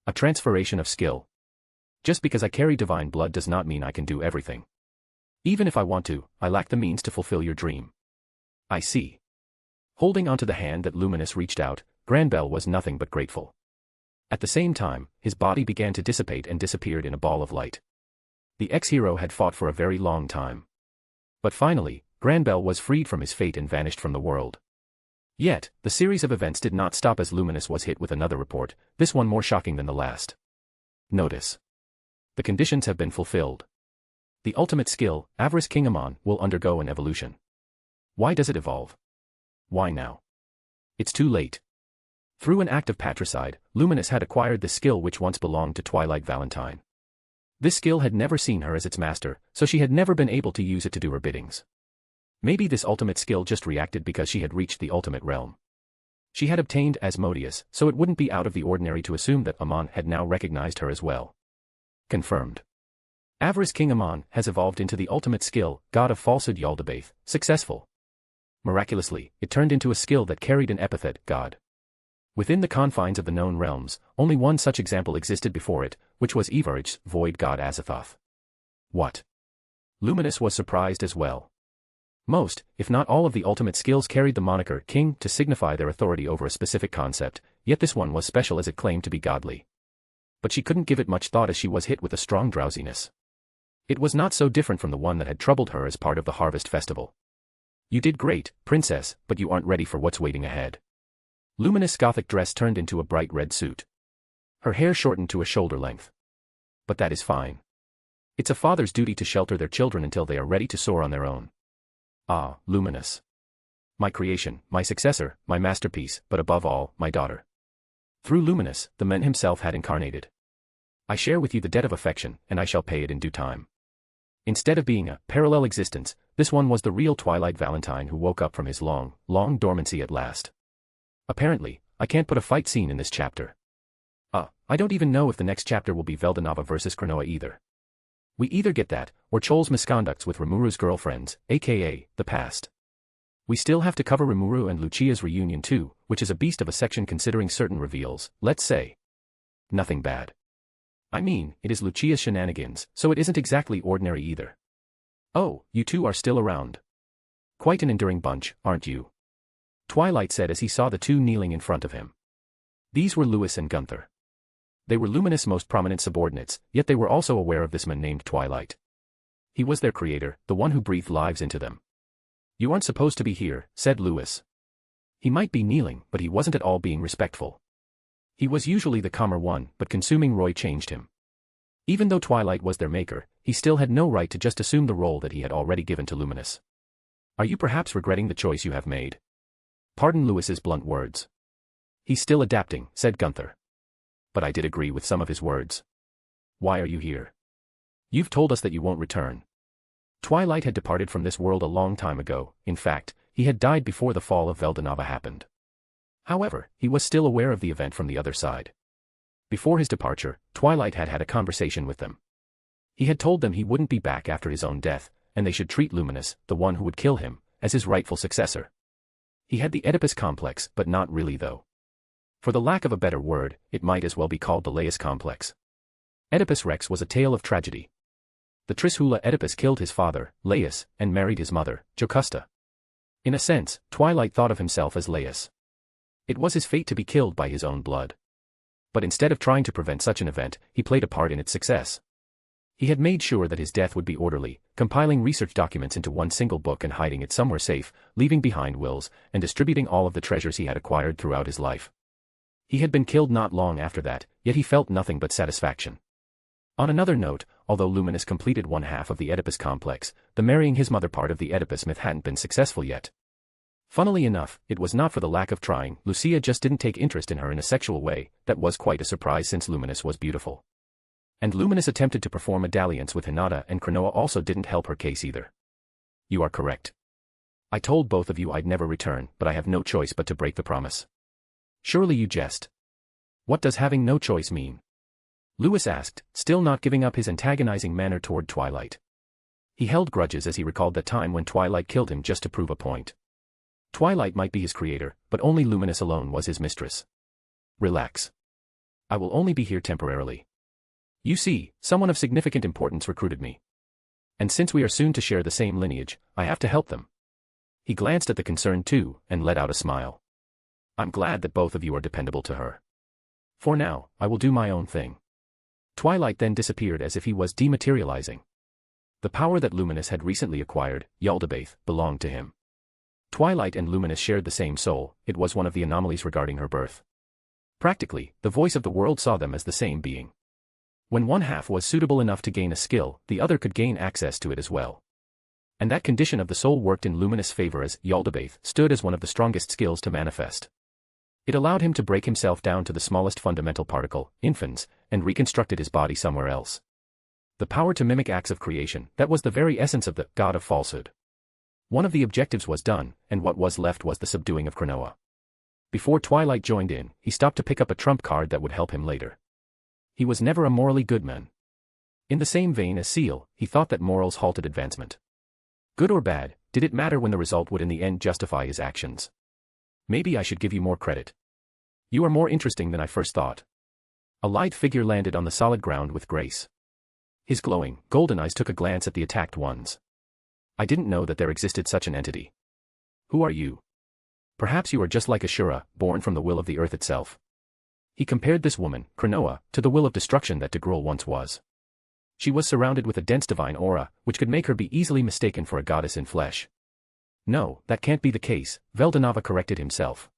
A transferation of skill. Just because I carry divine blood does not mean I can do everything. Even if I want to, I lack the means to fulfill your dream. I see. Holding onto the hand that Luminous reached out, Granbell was nothing but grateful. At the same time, his body began to dissipate and disappeared in a ball of light. The ex-hero had fought for a very long time. But finally, Granbell was freed from his fate and vanished from the world. Yet, the series of events did not stop as Luminous was hit with another report, this one more shocking than the last. Notice. The conditions have been fulfilled. The ultimate skill, Avarice King Amon, will undergo an evolution. Why does it evolve? Why now? It's too late. Through an act of patricide, Luminous had acquired the skill which once belonged to Twilight Valentine. This skill had never seen her as its master, so she had never been able to use it to do her biddings. Maybe this ultimate skill just reacted because she had reached the ultimate realm. She had obtained Asmodeus, so it wouldn't be out of the ordinary to assume that Amon had now recognized her as well. Confirmed. Avarice King Amon has evolved into the ultimate skill, God of Falsehood Yaldabaoth, successful. Miraculously, it turned into a skill that carried an epithet, God. Within the confines of the known realms, only one such example existed before it, which was Evarch's void god Azathoth. What? Luminous was surprised as well. Most, if not all of the ultimate skills carried the moniker King to signify their authority over a specific concept, yet this one was special as it claimed to be godly. But she couldn't give it much thought as she was hit with a strong drowsiness. It was not so different from the one that had troubled her as part of the Harvest Festival. You did great, princess, but you aren't ready for what's waiting ahead. Luminous' gothic dress turned into a bright red suit. Her hair shortened to a shoulder length. But that is fine. It's a father's duty to shelter their children until they are ready to soar on their own. Ah, Luminous. My creation, my successor, my masterpiece, but above all, my daughter. Through Luminous, the man himself had incarnated. I share with you the debt of affection, and I shall pay it in due time. Instead of being a parallel existence, this one was the real Twilight Valentine who woke up from his long, long dormancy at last. Apparently, I can't put a fight scene in this chapter. I don't even know if the next chapter will be Veldanava versus Cronoa either. We either get that, or Chol's misconducts with Rimuru's girlfriends, aka, the past. We still have to cover Rimuru and Lucia's reunion too, which is a beast of a section considering certain reveals, let's say. Nothing bad. I mean, it is Lucia's shenanigans, so it isn't exactly ordinary either. Oh, you two are still around. Quite an enduring bunch, aren't you? Twilight said as he saw the two kneeling in front of him. These were Lewis and Gunther. They were Luminous' most prominent subordinates, yet they were also aware of this man named Twilight. He was their creator, the one who breathed lives into them. You aren't supposed to be here, said Lewis. He might be kneeling, but he wasn't at all being respectful. He was usually the calmer one, but consuming Roy changed him. Even though Twilight was their maker, he still had no right to just assume the role that he had already given to Luminous. Are you perhaps regretting the choice you have made? Pardon Lewis's blunt words. He's still adapting, said Gunther. But I did agree with some of his words. Why are you here? You've told us that you won't return. Twilight had departed from this world a long time ago. In fact, he had died before the fall of Veldanava happened. However, he was still aware of the event from the other side. Before his departure, Twilight had had a conversation with them. He had told them he wouldn't be back after his own death, and they should treat Luminous, the one who would kill him, as his rightful successor. He had the Oedipus complex, but not really though. For the lack of a better word, it might as well be called the Laius complex. Oedipus Rex was a tale of tragedy. The Trishula Oedipus killed his father, Laius, and married his mother, Jocasta. In a sense, Twilight thought of himself as Laius. It was his fate to be killed by his own blood. But instead of trying to prevent such an event, he played a part in its success. He had made sure that his death would be orderly, compiling research documents into one single book and hiding it somewhere safe, leaving behind wills, and distributing all of the treasures he had acquired throughout his life. He had been killed not long after that, yet he felt nothing but satisfaction. On another note, although Luminous completed one half of the Oedipus complex, the marrying his mother part of the Oedipus myth hadn't been successful yet. Funnily enough, it was not for the lack of trying. Lucia just didn't take interest in her in a sexual way. That was quite a surprise since Luminous was beautiful. And Luminous attempted to perform a dalliance with Hinata, and Cronoa also didn't help her case either. You are correct. I told both of you I'd never return, but I have no choice but to break the promise. Surely you jest. What does having no choice mean? Lewis asked, still not giving up his antagonizing manner toward Twilight. He held grudges as he recalled that time when Twilight killed him just to prove a point. Twilight might be his creator, but only Luminous alone was his mistress. Relax. I will only be here temporarily. You see, someone of significant importance recruited me. And since we are soon to share the same lineage, I have to help them. He glanced at the concerned two, and let out a smile. I'm glad that both of you are dependable to her. For now, I will do my own thing. Twilight then disappeared as if he was dematerializing. The power that Luminous had recently acquired, Yaldabaoth, belonged to him. Twilight and Luminous shared the same soul. It was one of the anomalies regarding her birth. Practically, the voice of the world saw them as the same being. When one half was suitable enough to gain a skill, the other could gain access to it as well. And that condition of the soul worked in Luminous' favor as Yaldabaoth stood as one of the strongest skills to manifest. It allowed him to break himself down to the smallest fundamental particle, infans, and reconstructed his body somewhere else. The power to mimic acts of creation, that was the very essence of the god of falsehood. One of the objectives was done, and what was left was the subduing of Cronoa. Before Twilight joined in, he stopped to pick up a trump card that would help him later. He was never a morally good man. In the same vein as Seal, he thought that morals halted advancement. Good or bad, did it matter when the result would in the end justify his actions? Maybe I should give you more credit. You are more interesting than I first thought. A light figure landed on the solid ground with grace. His glowing, golden eyes took a glance at the attacked ones. I didn't know that there existed such an entity. Who are you? Perhaps you are just like Ashura, born from the will of the earth itself. He compared this woman, Cronoa, to the will of destruction that Degrul once was. She was surrounded with a dense divine aura, which could make her be easily mistaken for a goddess in flesh. No, that can't be the case, Veldanava corrected himself.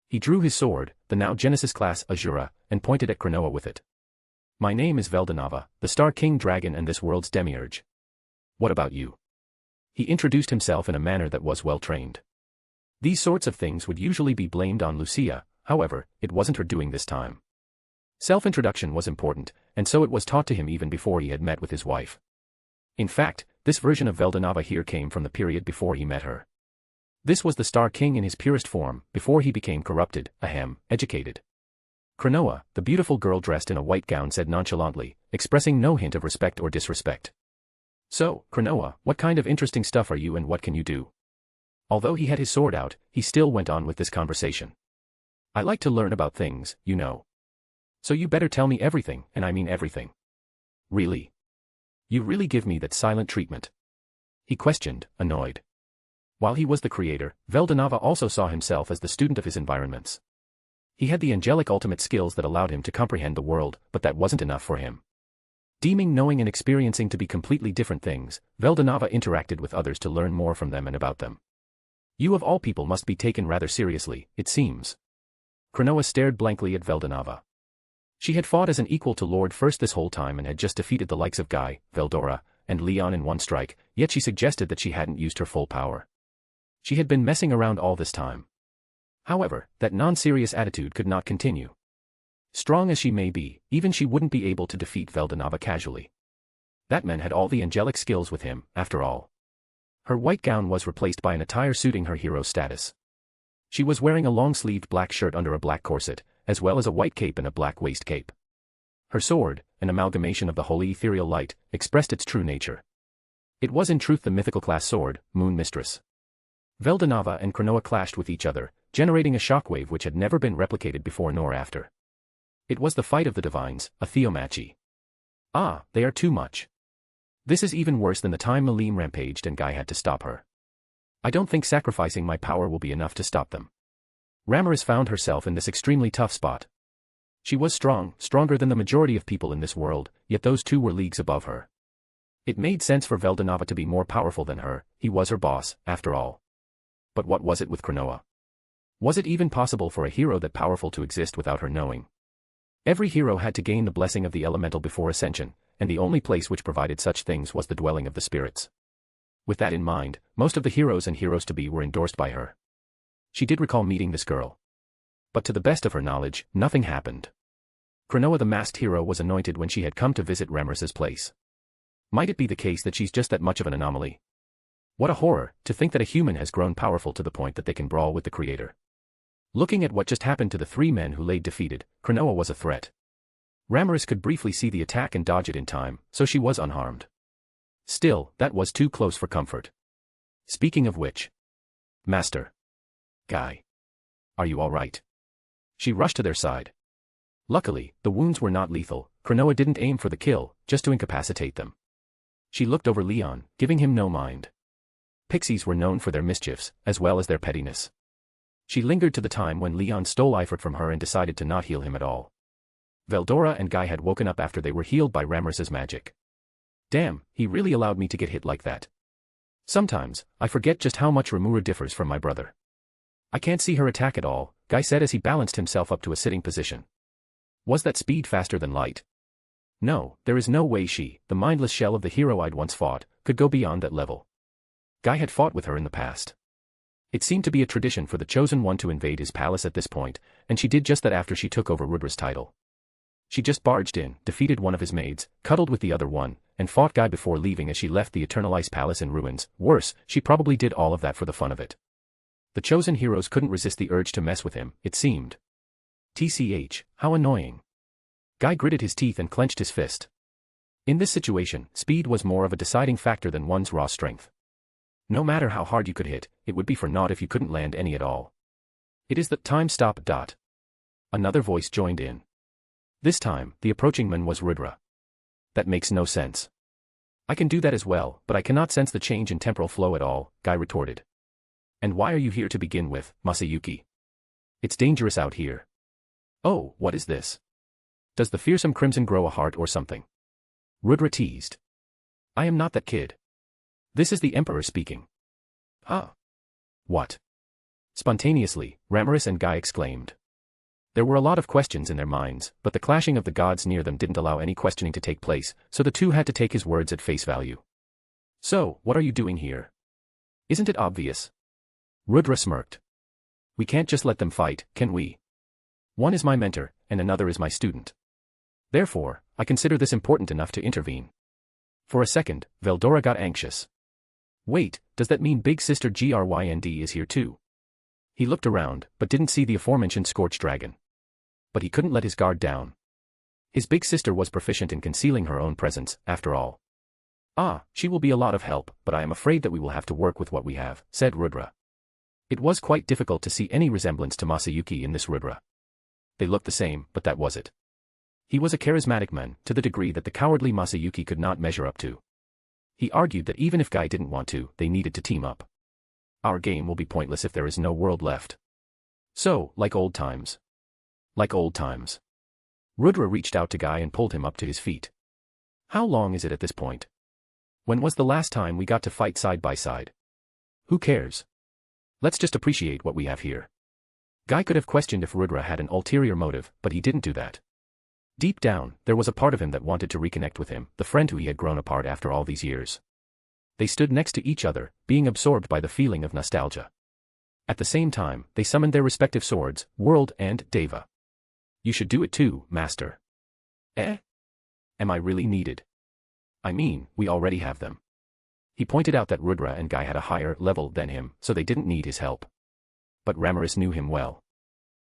He drew his sword, the now Genesis-class Ashura, and pointed at Cronoa with it. My name is Veldanava, the Star King Dragon and this world's demiurge. What about you? He introduced himself in a manner that was well-trained. These sorts of things would usually be blamed on Lucia, however, it wasn't her doing this time. Self-introduction was important, and so it was taught to him even before he had met with his wife. In fact, this version of Veldanava here came from the period before he met her. This was the Star King in his purest form, before he became corrupted, educated. Cronoa, the beautiful girl dressed in a white gown, said nonchalantly, expressing no hint of respect or disrespect. So, Cronoa, what kind of interesting stuff are you and what can you do? Although he had his sword out, he still went on with this conversation. I like to learn about things, you know. So you better tell me everything, and I mean everything. Really? You really give me that silent treatment? He questioned, annoyed. While he was the creator, Veldanava also saw himself as the student of his environments. He had the angelic ultimate skills that allowed him to comprehend the world, but that wasn't enough for him. Deeming knowing and experiencing to be completely different things, Veldanava interacted with others to learn more from them and about them. You of all people must be taken rather seriously, it seems. Cronoa stared blankly at Veldanava. She had fought as an equal to Lord First this whole time and had just defeated the likes of Guy, Veldora, and Leon in one strike, yet she suggested that she hadn't used her full power. She had been messing around all this time. However, that non-serious attitude could not continue. Strong as she may be, even she wouldn't be able to defeat Veldanava casually. That man had all the angelic skills with him, after all. Her white gown was replaced by an attire suiting her hero status. She was wearing a long-sleeved black shirt under a black corset, as well as a white cape and a black waist cape. Her sword, an amalgamation of the holy ethereal light, expressed its true nature. It was in truth the mythical class sword, Moon Mistress. Veldanava and Cronoa clashed with each other, generating a shockwave which had never been replicated before nor after. It was the fight of the divines, a theomachi. Ah, they are too much. This is even worse than the time Malim rampaged and Guy had to stop her. I don't think sacrificing my power will be enough to stop them. Ramaris found herself in this extremely tough spot. She was strong, stronger than the majority of people in this world, yet those two were leagues above her. It made sense for Veldanava to be more powerful than her, he was her boss, after all. But what was it with Cronoa? Was it even possible for a hero that powerful to exist without her knowing? Every hero had to gain the blessing of the elemental before ascension, and the only place which provided such things was the dwelling of the spirits. With that in mind, most of the heroes and heroes-to-be were endorsed by her. She did recall meeting this girl. But to the best of her knowledge, nothing happened. Cronoa the masked hero was anointed when she had come to visit Ramaris's place. Might it be the case that she's just that much of an anomaly? What a horror, to think that a human has grown powerful to the point that they can brawl with the creator. Looking at what just happened to the three men who lay defeated, Cronoa was a threat. Ramaris could briefly see the attack and dodge it in time, so she was unharmed. Still, that was too close for comfort. Speaking of which. Master. Guy. Are you all right? She rushed to their side. Luckily, the wounds were not lethal. Cronoa didn't aim for the kill, just to incapacitate them. She looked over Leon, giving him no mind. Pixies were known for their mischiefs, as well as their pettiness. She lingered to the time when Leon stole Ifrit from her and decided to not heal him at all. Veldora and Guy had woken up after they were healed by Ramaris's magic. Damn, he really allowed me to get hit like that. Sometimes, I forget just how much Rimuru differs from my brother. I can't see her attack at all, Guy said as he balanced himself up to a sitting position. Was that speed faster than light? No, there is no way she, the mindless shell of the hero I'd once fought, could go beyond that level. Guy had fought with her in the past. It seemed to be a tradition for the Chosen One to invade his palace at this point, and she did just that after she took over Rudra's title. She just barged in, defeated one of his maids, cuddled with the other one, and fought Guy before leaving as she left the Eternal Ice Palace in ruins. Worse, she probably did all of that for the fun of it. The chosen heroes couldn't resist the urge to mess with him, it seemed. TCH, how annoying. Guy gritted his teeth and clenched his fist. In this situation, speed was more of a deciding factor than one's raw strength. No matter how hard you could hit, it would be for naught if you couldn't land any at all. It is the time stop. Another voice joined in. This time, the approaching man was Rudra. That makes no sense. I can do that as well, but I cannot sense the change in temporal flow at all, Guy retorted. And why are you here to begin with, Masayuki? It's dangerous out here. Oh, what is this? Does the fearsome crimson grow a heart or something? Rudra teased. I am not that kid. This is the Emperor speaking. Ah. What? Spontaneously, Ramaris and Guy exclaimed. There were a lot of questions in their minds, but the clashing of the gods near them didn't allow any questioning to take place, so the two had to take his words at face value. So, what are you doing here? Isn't it obvious? Rudra smirked. We can't just let them fight, can we? One is my mentor, and another is my student. Therefore, I consider this important enough to intervene. For a second, Veldora got anxious. Wait, does that mean Big Sister Grynd is here too? He looked around, but didn't see the aforementioned Scorched Dragon. But he couldn't let his guard down. His big sister was proficient in concealing her own presence, after all. "Ah, she will be a lot of help, but I am afraid that we will have to work with what we have," said Rudra. It was quite difficult to see any resemblance to Masayuki in this Rudra. They looked the same, but that was it. He was a charismatic man, to the degree that the cowardly Masayuki could not measure up to. He argued that even if Guy didn't want to, they needed to team up. "Our game will be pointless if there is no world left. So, like old times." Like old times. Rudra reached out to Guy and pulled him up to his feet. "How long is it at this point? When was the last time we got to fight side by side? Who cares? Let's just appreciate what we have here." Guy could have questioned if Rudra had an ulterior motive, but he didn't do that. Deep down, there was a part of him that wanted to reconnect with him, the friend who he had grown apart after all these years. They stood next to each other, being absorbed by the feeling of nostalgia. At the same time, they summoned their respective swords, World and Deva. "You should do it too, Master." "Eh? Am I really needed? I mean, we already have them." He pointed out that Rudra and Guy had a higher level than him, so they didn't need his help. But Ramaris knew him well.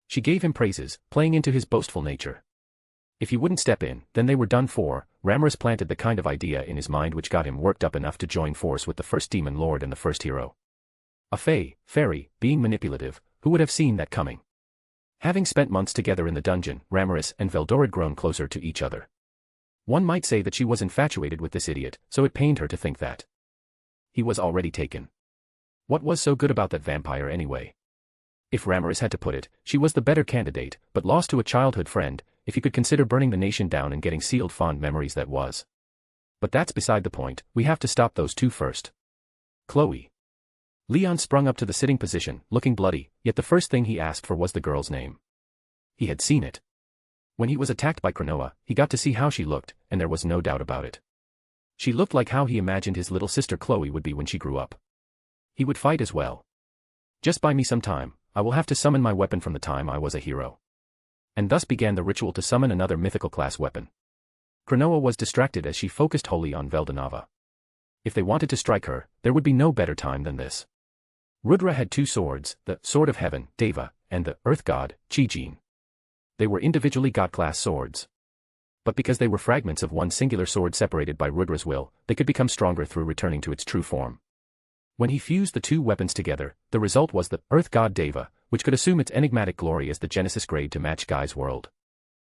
She gave him praises, playing into his boastful nature. If he wouldn't step in, then they were done for. Ramaris planted the kind of idea in his mind which got him worked up enough to join force with the first demon lord and the first hero. A fairy, being manipulative, who would have seen that coming? Having spent months together in the dungeon, Ramaris and Veldor had grown closer to each other. One might say that she was infatuated with this idiot, so it pained her to think that he was already taken. What was so good about that vampire anyway? If Ramaris had to put it, she was the better candidate, but lost to a childhood friend. If he could consider burning the nation down and getting sealed fond memories, that was. But that's beside the point, we have to stop those two first. Chloe. Leon sprung up to the sitting position, looking bloody, yet the first thing he asked for was the girl's name. He had seen it. When he was attacked by Cronoa, he got to see how she looked, and there was no doubt about it. She looked like how he imagined his little sister Chloe would be when she grew up. He would fight as well. "Just buy me some time, I will have to summon my weapon from the time I was a hero." And thus began the ritual to summon another mythical class weapon. Cronoa was distracted as she focused wholly on Veldanava. If they wanted to strike her, there would be no better time than this. Rudra had two swords, the Sword of Heaven, Deva, and the Earth God, Chijin. They were individually god-class swords. But because they were fragments of one singular sword separated by Rudra's will, they could become stronger through returning to its true form. When he fused the two weapons together, the result was the Earth God Deva, which could assume its enigmatic glory as the Genesis grade to match Guy's world.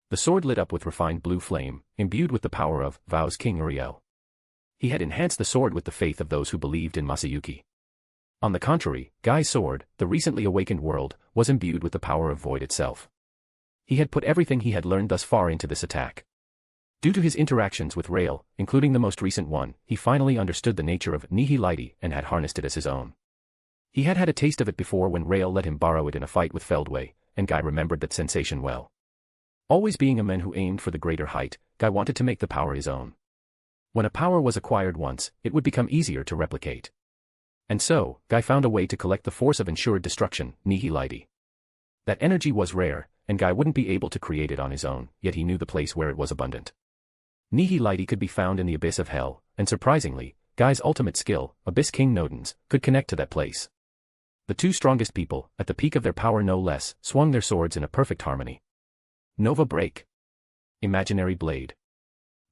The sword lit up with refined blue flame, imbued with the power of Vow's King Uriel. He had enhanced the sword with the faith of those who believed in Masayuki. On the contrary, Guy's sword, the recently awakened world, was imbued with the power of void itself. He had put everything he had learned thus far into this attack. Due to his interactions with Rael, including the most recent one, he finally understood the nature of Nihility and had harnessed it as his own. He had had a taste of it before when Rael let him borrow it in a fight with Feldway, and Guy remembered that sensation well. Always being a man who aimed for the greater height, Guy wanted to make the power his own. When a power was acquired once, it would become easier to replicate. And so, Guy found a way to collect the force of ensured destruction, Nihility. That energy was rare, and Guy wouldn't be able to create it on his own, yet he knew the place where it was abundant. Nihility could be found in the abyss of hell, and surprisingly, Guy's ultimate skill, Abyss King Nodens, could connect to that place. The two strongest people, at the peak of their power no less, swung their swords in a perfect harmony. Nova Break. Imaginary Blade.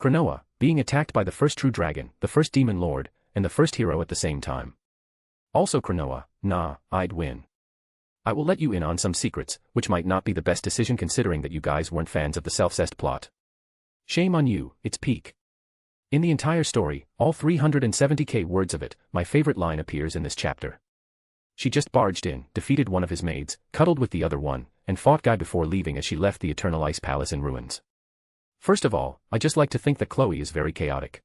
Cronoa, being attacked by the first true dragon, the first demon lord, and the first hero at the same time. Also Cronoa, nah, I'd win. I will let you in on some secrets, which might not be the best decision considering that you guys weren't fans of the self-cessed plot. Shame on you, it's peak. In the entire story, all 370k words of it, my favorite line appears in this chapter. She just barged in, defeated one of his maids, cuddled with the other one, and fought Guy before leaving as she left the Eternal Ice Palace in ruins. First of all, I just like to think that Chloe is very chaotic.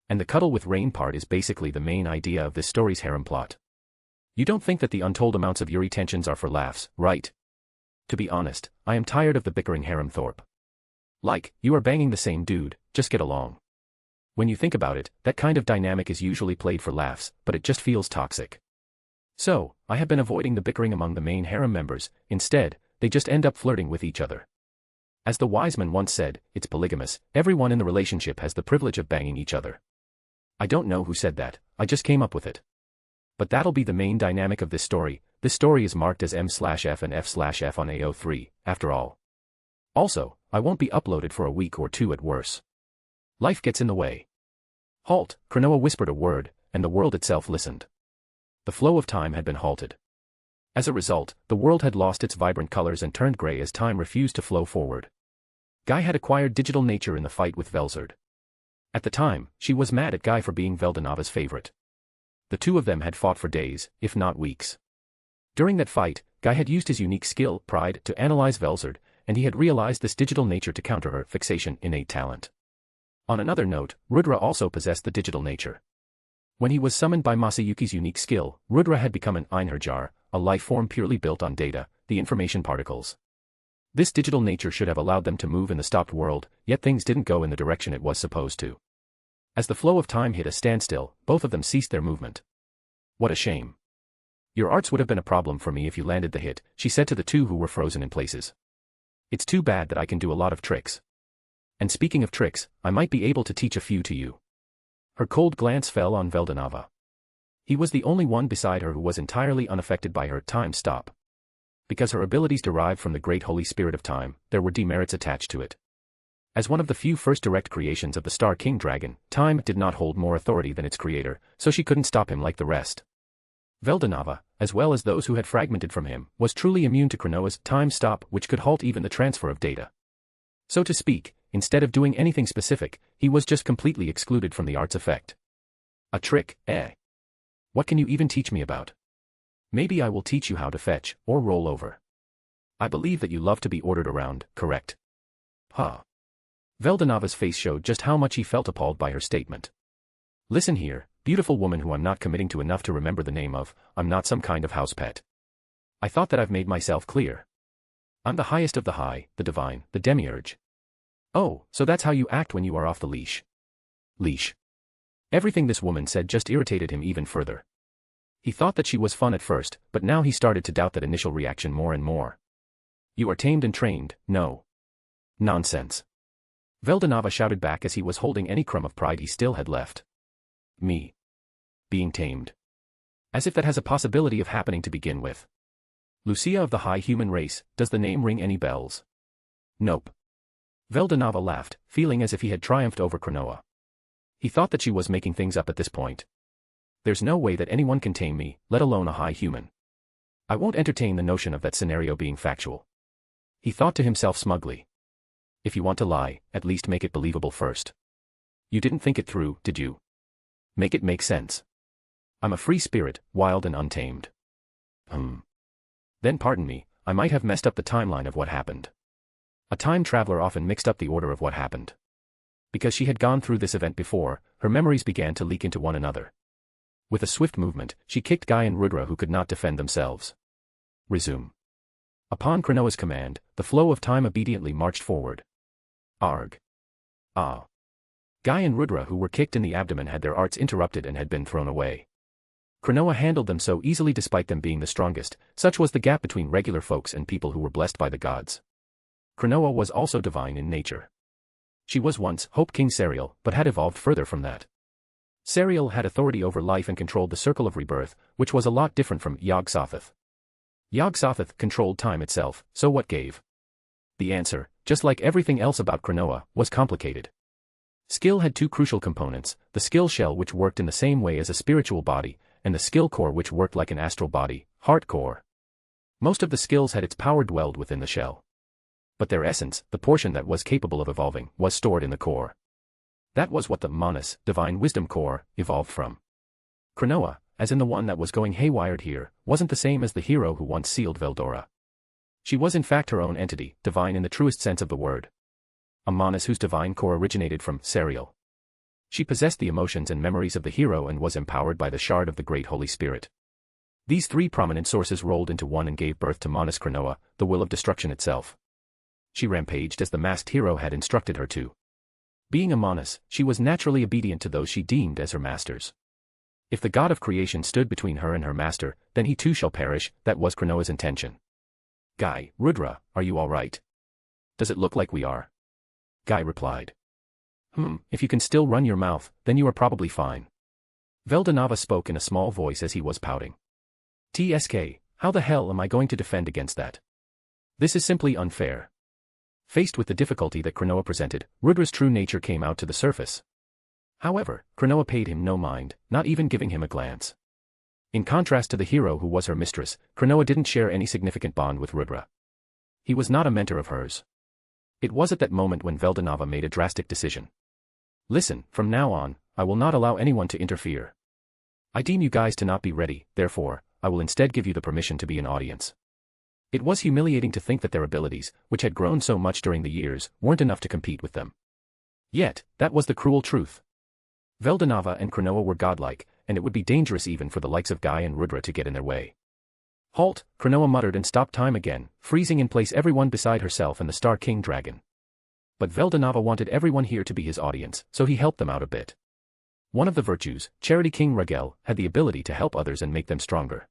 And the cuddle with Rain part is basically the main idea of this story's harem plot. You don't think that the untold amounts of Yuri tensions are for laughs, right? To be honest, I am tired of the bickering harem Thorpe. Like, you are banging the same dude, just get along. When you think about it, that kind of dynamic is usually played for laughs, but it just feels toxic. So, I have been avoiding the bickering among the main harem members, instead, they just end up flirting with each other. As the wise man once said, it's polygamous, everyone in the relationship has the privilege of banging each other. I don't know who said that, I just came up with it. But that'll be the main dynamic of this story is marked as M/F and F/F on AO3, after all. Also, I won't be uploaded for a week or two at worst. Life gets in the way. Halt, Cronoa whispered a word, and the world itself listened. The flow of time had been halted. As a result, the world had lost its vibrant colors and turned gray as time refused to flow forward. Guy had acquired digital nature in the fight with Velzard. At the time, she was mad at Guy for being Veldanava's favorite. The two of them had fought for days, if not weeks. During that fight, Guy had used his unique skill, pride, to analyze Velzard, and he had realized this digital nature to counter her fixation innate talent. On another note, Rudra also possessed the digital nature. When he was summoned by Masayuki's unique skill, Rudra had become an Einherjar, a life form purely built on data, the information particles. This digital nature should have allowed them to move in the stopped world, yet things didn't go in the direction it was supposed to. As the flow of time hit a standstill, both of them ceased their movement. What a shame. Your arts would have been a problem for me if you landed the hit, she said to the two who were frozen in places. It's too bad that I can do a lot of tricks. And speaking of tricks, I might be able to teach a few to you. Her cold glance fell on Veldanava. He was the only one beside her who was entirely unaffected by her time stop. Because her abilities derived from the great Holy Spirit of time, there were demerits attached to it. As one of the few first direct creations of the Star King Dragon, time did not hold more authority than its creator, so she couldn't stop him like the rest. Veldanava, as well as those who had fragmented from him, was truly immune to Cronoa's time stop, which could halt even the transfer of data. So to speak, instead of doing anything specific, he was just completely excluded from the art's effect. A trick, eh? What can you even teach me about? Maybe I will teach you how to fetch, or roll over. I believe that you love to be ordered around, correct? Huh. Veldanava's face showed just how much he felt appalled by her statement. Listen here, beautiful woman who I'm not committing to enough to remember the name of, I'm not some kind of house pet. I thought that I've made myself clear. I'm the highest of the high, the divine, the demiurge. Oh, so that's how you act when you are off the leash. Leash. Everything this woman said just irritated him even further. He thought that she was fun at first, but now he started to doubt that initial reaction more and more. You are tamed and trained, no. Nonsense. Veldanava shouted back as he was holding any crumb of pride he still had left. Me. Being tamed. As if that has a possibility of happening to begin with. Lucia of the high human race, does the name ring any bells? Nope. Veldanava laughed, feeling as if he had triumphed over Cronoa. He thought that she was making things up at this point. There's no way that anyone can tame me, let alone a high human. I won't entertain the notion of that scenario being factual. He thought to himself smugly. If you want to lie, at least make it believable first. You didn't think it through, did you? Make it make sense. I'm a free spirit, wild and untamed. Then pardon me, I might have messed up the timeline of what happened. A time traveler often mixed up the order of what happened. Because she had gone through this event before, her memories began to leak into one another. With a swift movement, she kicked Guy and Rudra who could not defend themselves. Resume. Upon Cronoa's command, the flow of time obediently marched forward. Arg. Ah. Guy and Rudra who were kicked in the abdomen had their arts interrupted and had been thrown away. Cronoa handled them so easily despite them being the strongest, such was the gap between regular folks and people who were blessed by the gods. Cronoa was also divine in nature. She was once Hope King Serial, but had evolved further from that. Serial had authority over life and controlled the circle of rebirth, which was a lot different from Yog-Sothoth. Yog-Sothoth controlled time itself, so what gave? The answer, just like everything else about Cronoa, was complicated. Skill had two crucial components, the skill shell which worked in the same way as a spiritual body, and the skill core which worked like an astral body, heart core. Most of the skills had its power dwelled within the shell. But their essence, the portion that was capable of evolving, was stored in the core. That was what the Manas, divine wisdom core, evolved from. Cronoa, as in the one that was going haywired here, wasn't the same as the hero who once sealed Veldora. She was in fact her own entity, divine in the truest sense of the word. A Manas whose divine core originated from Serial. She possessed the emotions and memories of the hero and was empowered by the shard of the great Holy Spirit. These three prominent sources rolled into one and gave birth to Manas Cronoa, the will of destruction itself. She rampaged as the masked hero had instructed her to. Being a Manas, she was naturally obedient to those she deemed as her masters. If the god of creation stood between her and her master, then he too shall perish, that was Cronoa's intention. Guy, Rudra, are you all right? Does it look like we are? Guy replied. If you can still run your mouth, then you are probably fine. Veldanava spoke in a small voice as he was pouting. TSK, how the hell am I going to defend against that? This is simply unfair. Faced with the difficulty that Cronoa presented, Rudra's true nature came out to the surface. However, Cronoa paid him no mind, not even giving him a glance. In contrast to the hero who was her mistress, Cronoa didn't share any significant bond with Rudra. He was not a mentor of hers. It was at that moment when Veldanava made a drastic decision. Listen, from now on, I will not allow anyone to interfere. I deem you guys to not be ready, therefore, I will instead give you the permission to be an audience. It was humiliating to think that their abilities, which had grown so much during the years, weren't enough to compete with them. Yet, that was the cruel truth. Veldanava and Cronoa were godlike, and it would be dangerous even for the likes of Guy and Rudra to get in their way. Halt, Cronoa muttered and stopped time again, freezing in place everyone beside herself and the Star King Dragon. But Veldanava wanted everyone here to be his audience, so he helped them out a bit. One of the virtues, Charity King Ragel, had the ability to help others and make them stronger.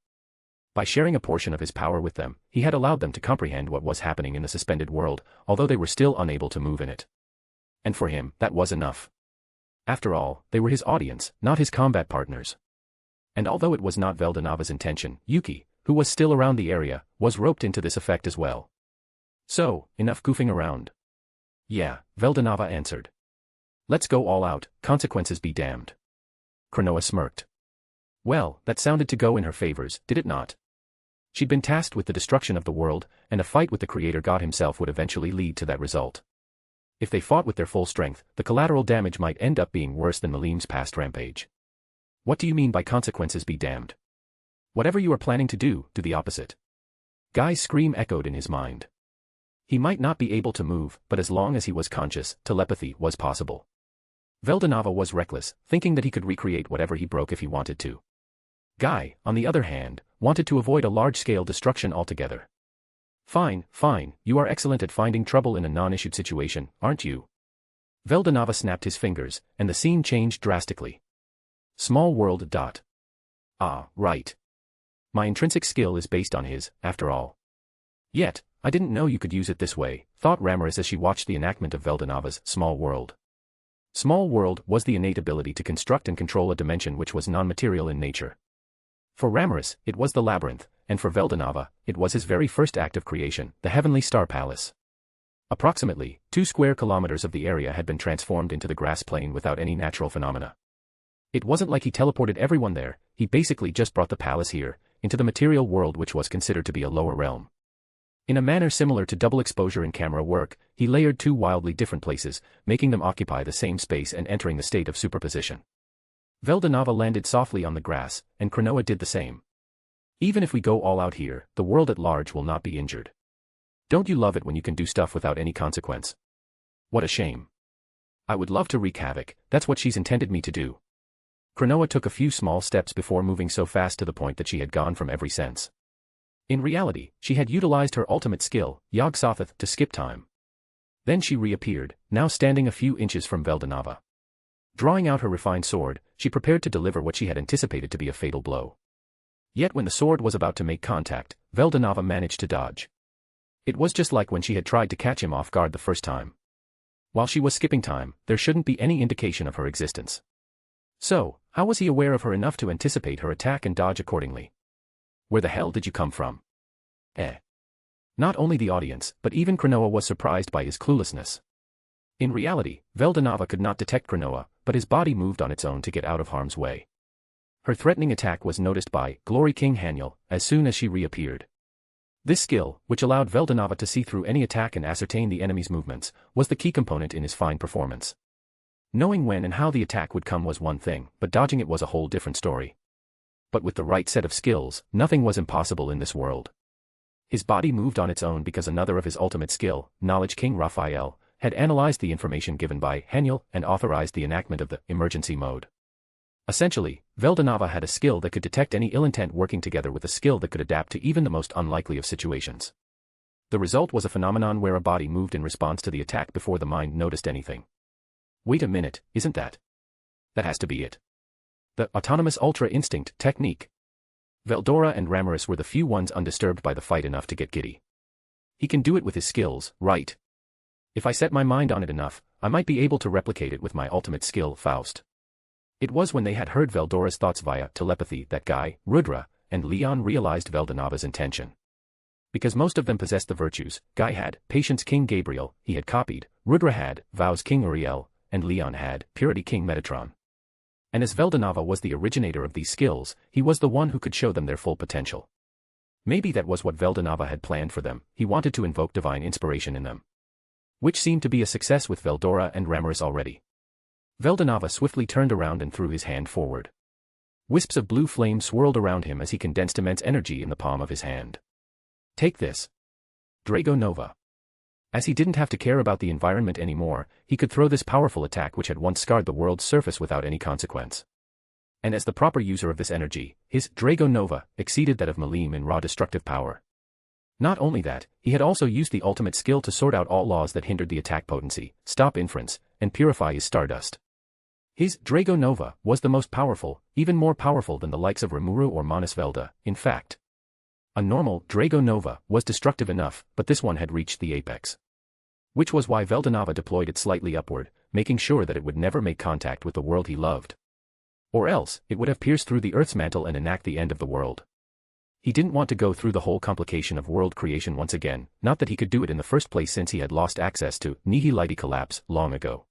By sharing a portion of his power with them, he had allowed them to comprehend what was happening in the suspended world, although they were still unable to move in it. And for him, that was enough. After all, they were his audience, not his combat partners. And although it was not Veldanava's intention, Yuki, who was still around the area, was roped into this effect as well. So, enough goofing around. Yeah, Veldanava answered. Let's go all out, consequences be damned. Cronoa smirked. Well, that sounded to go in her favors, did it not? She'd been tasked with the destruction of the world, and a fight with the Creator God himself would eventually lead to that result. If they fought with their full strength, the collateral damage might end up being worse than Malim's past rampage. What do you mean by consequences be damned? Whatever you are planning to do the opposite. Guy's scream echoed in his mind. He might not be able to move, but as long as he was conscious, telepathy was possible. Veldanava was reckless, thinking that he could recreate whatever he broke if he wanted to. Guy, on the other hand, wanted to avoid a large-scale destruction altogether. Fine, you are excellent at finding trouble in a non-issued situation, aren't you? Veldanava snapped his fingers, and the scene changed drastically. Small world. Ah, right. My intrinsic skill is based on his, after all. Yet, I didn't know you could use it this way, thought Ramaris as she watched the enactment of Veldanava's Small World. Small World was the innate ability to construct and control a dimension which was non-material in nature. For Ramaris, it was the labyrinth, and for Veldanava, it was his very first act of creation, the Heavenly Star Palace. Approximately 2 square kilometers of the area had been transformed into the grass plain without any natural phenomena. It wasn't like he teleported everyone there, he basically just brought the palace here, into the material world which was considered to be a lower realm. In a manner similar to double exposure in camera work, he layered 2 wildly different places, making them occupy the same space and entering the state of superposition. Veldanava landed softly on the grass, and Cronoa did the same. Even if we go all out here, the world at large will not be injured. Don't you love it when you can do stuff without any consequence? What a shame. I would love to wreak havoc, that's what she's intended me to do. Cronoa took a few small steps before moving so fast to the point that she had gone from every sense. In reality, she had utilized her ultimate skill, Yog-Sothoth, to skip time. Then she reappeared, now standing a few inches from Veldanava. Drawing out her refined sword, she prepared to deliver what she had anticipated to be a fatal blow. Yet when the sword was about to make contact, Veldanava managed to dodge. It was just like when she had tried to catch him off guard the first time. While she was skipping time, there shouldn't be any indication of her existence. So, how was he aware of her enough to anticipate her attack and dodge accordingly? Where the hell did you come from? Not only the audience, but even Cronoa was surprised by his cluelessness. In reality, Veldanava could not detect Cronoa, but his body moved on its own to get out of harm's way. Her threatening attack was noticed by Glory King Haniel as soon as she reappeared. This skill, which allowed Veldanava to see through any attack and ascertain the enemy's movements, was the key component in his fine performance. Knowing when and how the attack would come was one thing, but dodging it was a whole different story. But with the right set of skills, nothing was impossible in this world. His body moved on its own because another of his ultimate skill, Knowledge King Raphael, had analyzed the information given by Haniel and authorized the enactment of the emergency mode. Essentially, Veldanava had a skill that could detect any ill intent working together with a skill that could adapt to even the most unlikely of situations. The result was a phenomenon where a body moved in response to the attack before the mind noticed anything. Wait a minute, isn't that? That has to be it. The autonomous ultra instinct technique. Veldora and Ramaris were the few ones undisturbed by the fight enough to get giddy. He can do it with his skills, right? If I set my mind on it enough, I might be able to replicate it with my ultimate skill, Faust. It was when they had heard Veldora's thoughts via telepathy that Guy, Rudra, and Leon realized Veldanava's intention. Because most of them possessed the virtues. Guy had Patience King Gabriel, he had copied, Rudra had Vows King Uriel, and Leon had Purity King Metatron. And as Veldanava was the originator of these skills, he was the one who could show them their full potential. Maybe that was what Veldanava had planned for them. He wanted to invoke divine inspiration in them. Which seemed to be a success with Veldora and Ramaris already. Veldanava swiftly turned around and threw his hand forward. Wisps of blue flame swirled around him as he condensed immense energy in the palm of his hand. Take this. Drago Nova. As he didn't have to care about the environment anymore, he could throw this powerful attack which had once scarred the world's surface without any consequence. And as the proper user of this energy, his Drago Nova exceeded that of Malim in raw destructive power. Not only that, he had also used the ultimate skill to sort out all laws that hindered the attack potency, stop inference, and purify his stardust. His Drago Nova was the most powerful, even more powerful than the likes of Rimuru or Manisvelda, in fact. A normal Drago Nova was destructive enough, but this one had reached the apex. Which was why Veldanava deployed it slightly upward, making sure that it would never make contact with the world he loved. Or else, it would have pierced through the Earth's mantle and enact the end of the world. He didn't want to go through the whole complication of world creation once again, not that he could do it in the first place since he had lost access to Nihility Collapse long ago.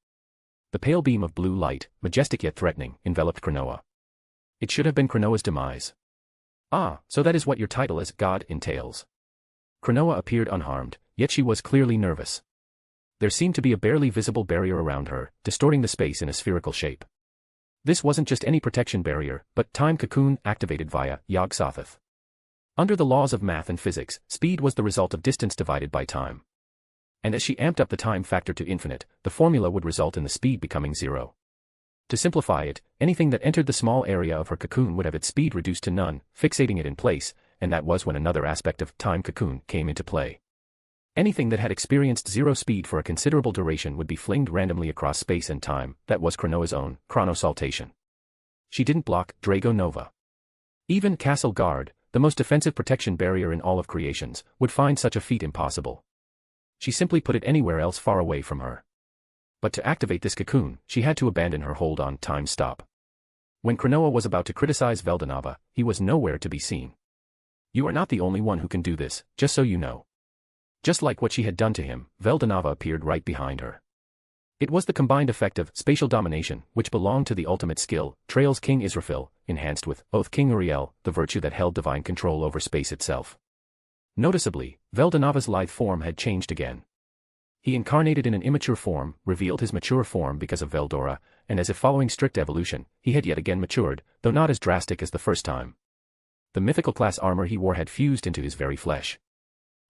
The pale beam of blue light, majestic yet threatening, enveloped Cronoa. It should have been Cronoa's demise. Ah, so that is what your title as God entails. Cronoa appeared unharmed, yet she was clearly nervous. There seemed to be a barely visible barrier around her, distorting the space in a spherical shape. This wasn't just any protection barrier, but time cocoon activated via Yog-Sothoth. Under the laws of math and physics, speed was the result of distance divided by time. And as she amped up the time factor to infinite, the formula would result in the speed becoming zero. To simplify it, anything that entered the small area of her cocoon would have its speed reduced to none, fixating it in place, and that was when another aspect of time cocoon came into play. Anything that had experienced zero speed for a considerable duration would be flinged randomly across space and time. That was Cronoa's own chronosaltation. She didn't block Drago Nova. Even Castle Guard, the most defensive protection barrier in all of creations, would find such a feat impossible. She simply put it anywhere else far away from her. But to activate this cocoon, she had to abandon her hold on time stop. When Cronoa was about to criticize Veldanava, he was nowhere to be seen. You are not the only one who can do this, just so you know. Just like what she had done to him, Veldanava appeared right behind her. It was the combined effect of spatial domination, which belonged to the ultimate skill, Trails King Israfil, enhanced with Oath King Uriel, the virtue that held divine control over space itself. Noticeably, Veldanava's lithe form had changed again. He incarnated in an immature form, revealed his mature form because of Veldora, and as if following strict evolution, he had yet again matured, though not as drastic as the first time. The mythical class armor he wore had fused into his very flesh.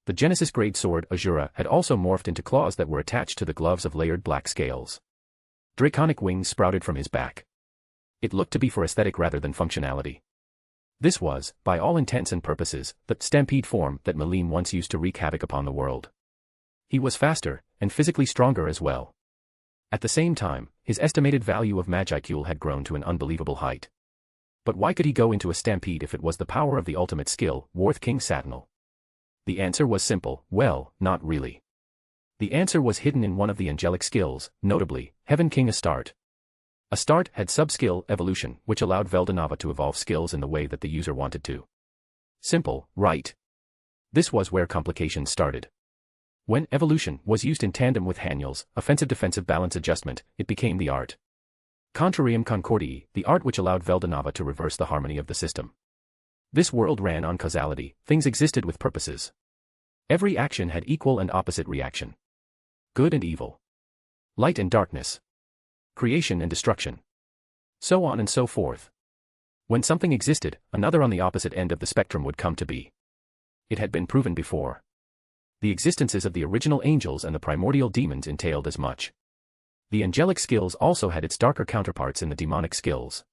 The Genesis grade sword, Azura, had also morphed into claws that were attached to the gloves of layered black scales. Draconic wings sprouted from his back. It looked to be for aesthetic rather than functionality. This was, by all intents and purposes, the stampede form that Malim once used to wreak havoc upon the world. He was faster, and physically stronger as well. At the same time, his estimated value of Magicule had grown to an unbelievable height. But why could he go into a stampede if it was the power of the ultimate skill, Worth King Satinal? The answer was simple, well, not really. The answer was hidden in one of the angelic skills, notably, Heaven King Astarte. Astarte had sub-skill evolution, which allowed Veldanava to evolve skills in the way that the user wanted to. Simple, right? This was where complications started. When evolution was used in tandem with Haniel's offensive-defensive balance adjustment, it became the art. Contrarium Concordii, the art which allowed Veldanava to reverse the harmony of the system. This world ran on causality, things existed with purposes. Every action had equal and opposite reaction. Good and evil. Light and darkness. Creation and destruction. So on and so forth. When something existed, another on the opposite end of the spectrum would come to be. It had been proven before. The existences of the original angels and the primordial demons entailed as much. The angelic skills also had its darker counterparts in the demonic skills.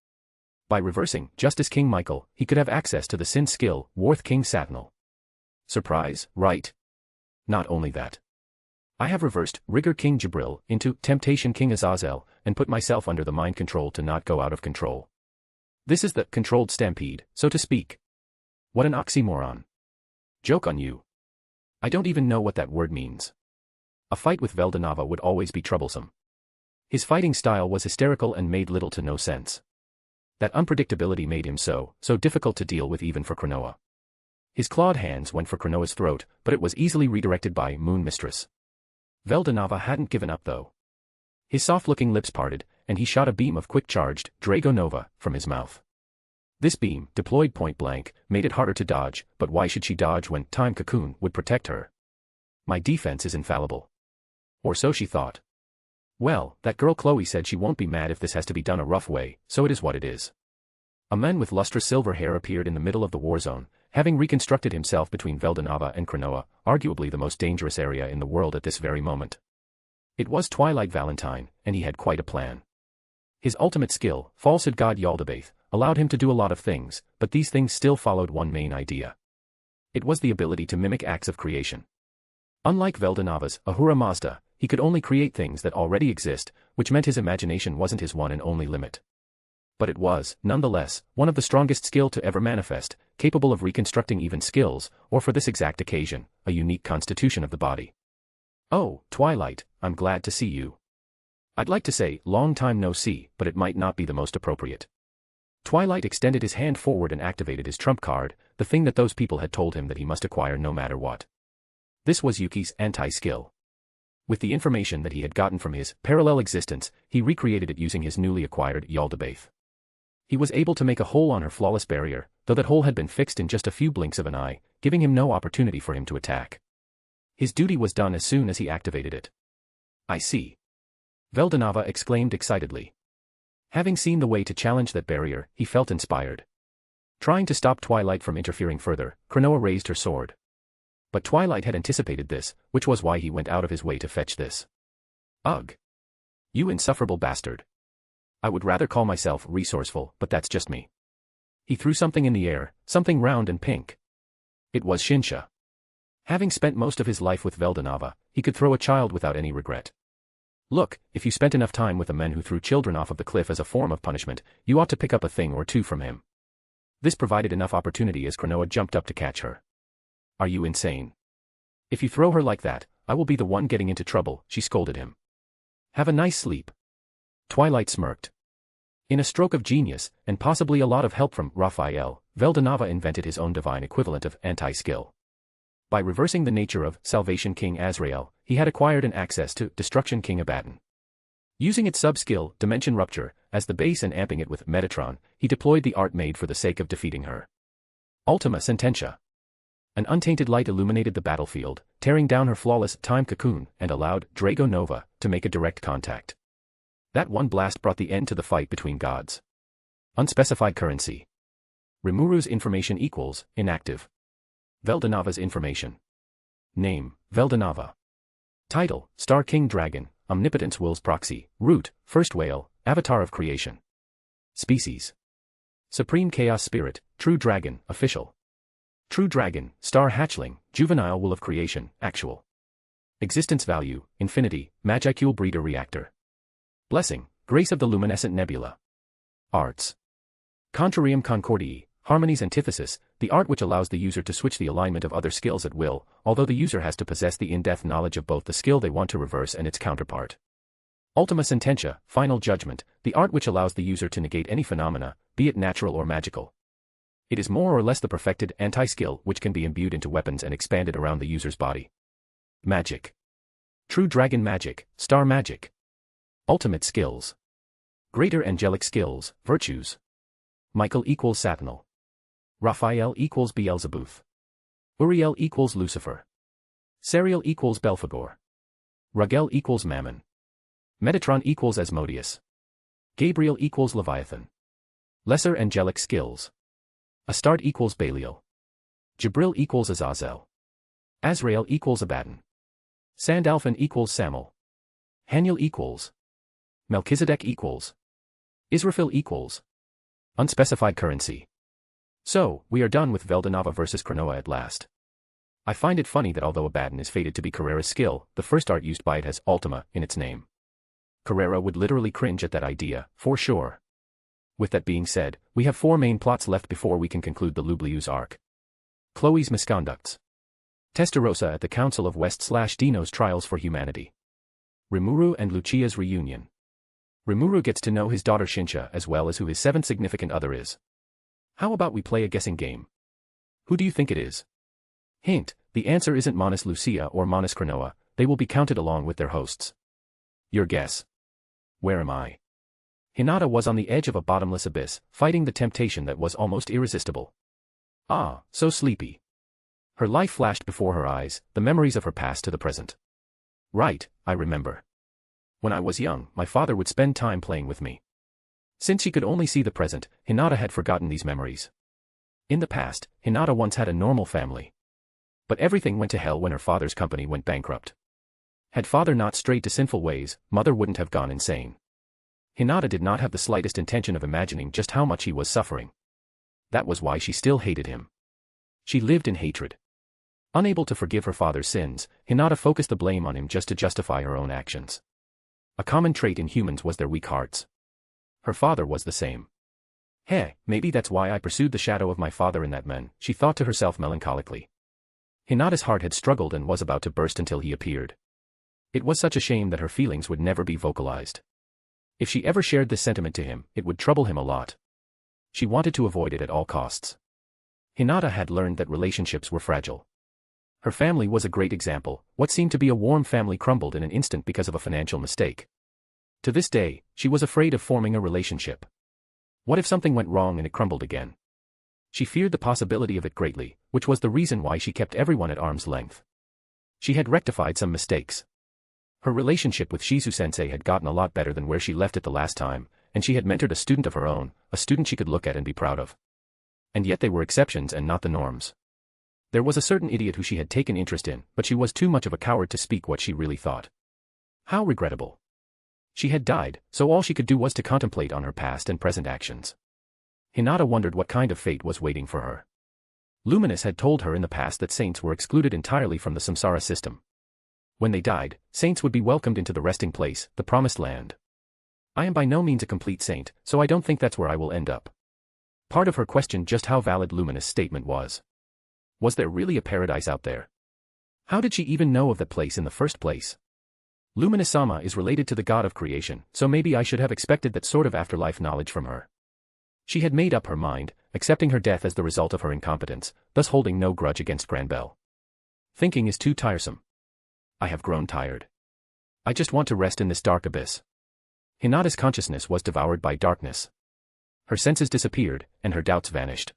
By reversing Justice King Michael, he could have access to the sin skill, Worth King Satinal. Surprise, right? Not only that. I have reversed Rigor King Jibril into Temptation King Azazel, and put myself under the mind control to not go out of control. This is the controlled stampede, so to speak. What an oxymoron. Joke on you. I don't even know what that word means. A fight with Veldanava would always be troublesome. His fighting style was hysterical and made little to no sense. That unpredictability made him so difficult to deal with even for Cronoa. His clawed hands went for Cronoa's throat, but it was easily redirected by Moon Mistress. Veldanava hadn't given up though. His soft-looking lips parted, and he shot a beam of quick-charged Dragonova from his mouth. This beam, deployed point-blank, made it harder to dodge, but why should she dodge when Time Cocoon would protect her? My defense is infallible. Or so she thought. Well, that girl Chloe said she won't be mad if this has to be done a rough way, so it is what it is. A man with lustrous silver hair appeared in the middle of the war zone, having reconstructed himself between Veldanava and Cronoa, arguably the most dangerous area in the world at this very moment. It was Twilight Valentine, and he had quite a plan. His ultimate skill, Falsehood God Yaldabaoth, allowed him to do a lot of things, but these things still followed one main idea. It was the ability to mimic acts of creation. Unlike Veldanava's Ahura Mazda, he could only create things that already exist, which meant his imagination wasn't his one and only limit. But it was, nonetheless, one of the strongest skill to ever manifest, capable of reconstructing even skills, or for this exact occasion, a unique constitution of the body. Oh, Twilight, I'm glad to see you. I'd like to say, long time no see, but it might not be the most appropriate. Twilight extended his hand forward and activated his trump card, the thing that those people had told him that he must acquire no matter what. This was Yuki's anti-skill. With the information that he had gotten from his parallel existence, he recreated it using his newly acquired Yaldabaoth. He was able to make a hole on her flawless barrier, though that hole had been fixed in just a few blinks of an eye, giving him no opportunity for him to attack. His duty was done as soon as he activated it. I see. Veldanava exclaimed excitedly. Having seen the way to challenge that barrier, he felt inspired. Trying to stop Twilight from interfering further, Cronoa raised her sword. But Twilight had anticipated this, which was why he went out of his way to fetch this. Ugh. You insufferable bastard. I would rather call myself resourceful, but that's just me. He threw something in the air, something round and pink. It was Shinsha. Having spent most of his life with Veldanava, he could throw a child without any regret. Look, if you spent enough time with a man who threw children off of the cliff as a form of punishment, you ought to pick up a thing or two from him. This provided enough opportunity as Cronoa jumped up to catch her. Are you insane? If you throw her like that, I will be the one getting into trouble, she scolded him. Have a nice sleep. Twilight smirked. In a stroke of genius, and possibly a lot of help from Raphael, Veldanava invented his own divine equivalent of anti-skill. By reversing the nature of Salvation King Azrael, he had acquired an access to Destruction King Abaddon. Using its sub-skill, Dimension Rupture, as the base and amping it with Metatron, he deployed the art made for the sake of defeating her. Ultima Sententia. An untainted light illuminated the battlefield, tearing down her flawless Time Cocoon and allowed Dragonova to make a direct contact. That one blast brought the end to the fight between gods. Unspecified currency. Rimuru's information equals inactive. Veldanava's information. Name, Veldanava. Title, Star King Dragon, Omnipotence Will's Proxy, Root, First Whale, Avatar of Creation. Species. Supreme Chaos Spirit, True Dragon, Official. True Dragon, Star Hatchling, Juvenile Will of Creation, Actual. Existence Value, Infinity, Magicule Breeder Reactor. Blessing, Grace of the Luminescent Nebula. Arts. Contrarium Concordii, Harmony's Antithesis, the art which allows the user to switch the alignment of other skills at will, although the user has to possess the in-depth knowledge of both the skill they want to reverse and its counterpart. Ultima Sententia, Final Judgment, the art which allows the user to negate any phenomena, be it natural or magical. It is more or less the perfected anti-skill which can be imbued into weapons and expanded around the user's body. Magic. True Dragon Magic, Star Magic. Ultimate Skills. Greater Angelic Skills, Virtues. Michael equals Sathanal. Raphael equals Beelzebub. Uriel equals Lucifer. Sariel equals Belphegor. Ragel equals Mammon. Metatron equals Asmodeus. Gabriel equals Leviathan. Lesser Angelic Skills. Astarte equals Belial. Jibril equals Azazel. Azrael equals Abaddon. Sandalphon equals Samel. Haniel equals. Melchizedek equals. Israfil equals. Unspecified currency. So, we are done with Veldanava versus Cronoa at last. I find it funny that although Abaddon is fated to be Carrera's skill, the first art used by it has Ultima in its name. Carrera would literally cringe at that idea, for sure. With that being said, we have 4 main plots left before we can conclude the Lubliu's arc. Chloe's misconducts. Testarossa at the Council of West/Dino's Trials for Humanity. Rimuru and Lucia's reunion. Rimuru gets to know his daughter Shinsha as well as who his 7th significant other is. How about we play a guessing game? Who do you think it is? Hint, the answer isn't Manus Lucia or Manus Cronoa, they will be counted along with their hosts. Your guess. Where am I? Hinata was on the edge of a bottomless abyss, fighting the temptation that was almost irresistible. Ah, so sleepy. Her life flashed before her eyes, the memories of her past to the present. Right, I remember. When I was young, my father would spend time playing with me. Since she could only see the present, Hinata had forgotten these memories. In the past, Hinata once had a normal family. But everything went to hell when her father's company went bankrupt. Had father not strayed to sinful ways, mother wouldn't have gone insane. Hinata did not have the slightest intention of imagining just how much he was suffering. That was why she still hated him. She lived in hatred. Unable to forgive her father's sins, Hinata focused the blame on him just to justify her own actions. A common trait in humans was their weak hearts. Her father was the same. Hey, maybe that's why I pursued the shadow of my father in that man, she thought to herself melancholically. Hinata's heart had struggled and was about to burst until he appeared. It was such a shame that her feelings would never be vocalized. If she ever shared this sentiment to him, it would trouble him a lot. She wanted to avoid it at all costs. Hinata had learned that relationships were fragile. Her family was a great example. What seemed to be a warm family crumbled in an instant because of a financial mistake. To this day, she was afraid of forming a relationship. What if something went wrong and it crumbled again? She feared the possibility of it greatly, which was the reason why she kept everyone at arm's length. She had rectified some mistakes. Her relationship with Shizu-sensei had gotten a lot better than where she left it the last time, and she had mentored a student of her own, a student she could look at and be proud of. And yet they were exceptions and not the norms. There was a certain idiot who she had taken interest in, but she was too much of a coward to speak what she really thought. How regrettable. She had died, so all she could do was to contemplate on her past and present actions. Hinata wondered what kind of fate was waiting for her. Luminous had told her in the past that saints were excluded entirely from the samsara system. When they died, saints would be welcomed into the resting place, the promised land. I am by no means a complete saint, so I don't think that's where I will end up. Part of her questioned just how valid Luminous' statement was. Was there really a paradise out there? How did she even know of that place in the first place? Luminous-sama is related to the god of creation, so maybe I should have expected that sort of afterlife knowledge from her. She had made up her mind, accepting her death as the result of her incompetence, thus holding no grudge against Granbell. Thinking is too tiresome. I have grown tired. I just want to rest in this dark abyss. Hinata's consciousness was devoured by darkness. Her senses disappeared, and her doubts vanished.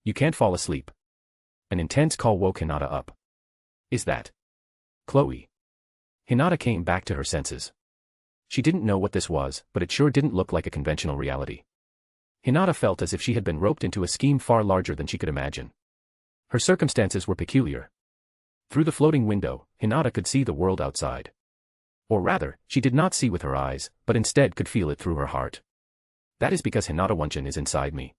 You can't fall asleep. An intense call woke Hinata up. Is that Chloe? Hinata came back to her senses. She didn't know what this was, but it sure didn't look like a conventional reality. Hinata felt as if she had been roped into a scheme far larger than she could imagine. Her circumstances were peculiar. Through the floating window, Hinata could see the world outside. Or rather, she did not see with her eyes, but instead could feel it through her heart. That is because Hinata Wanchan is inside me.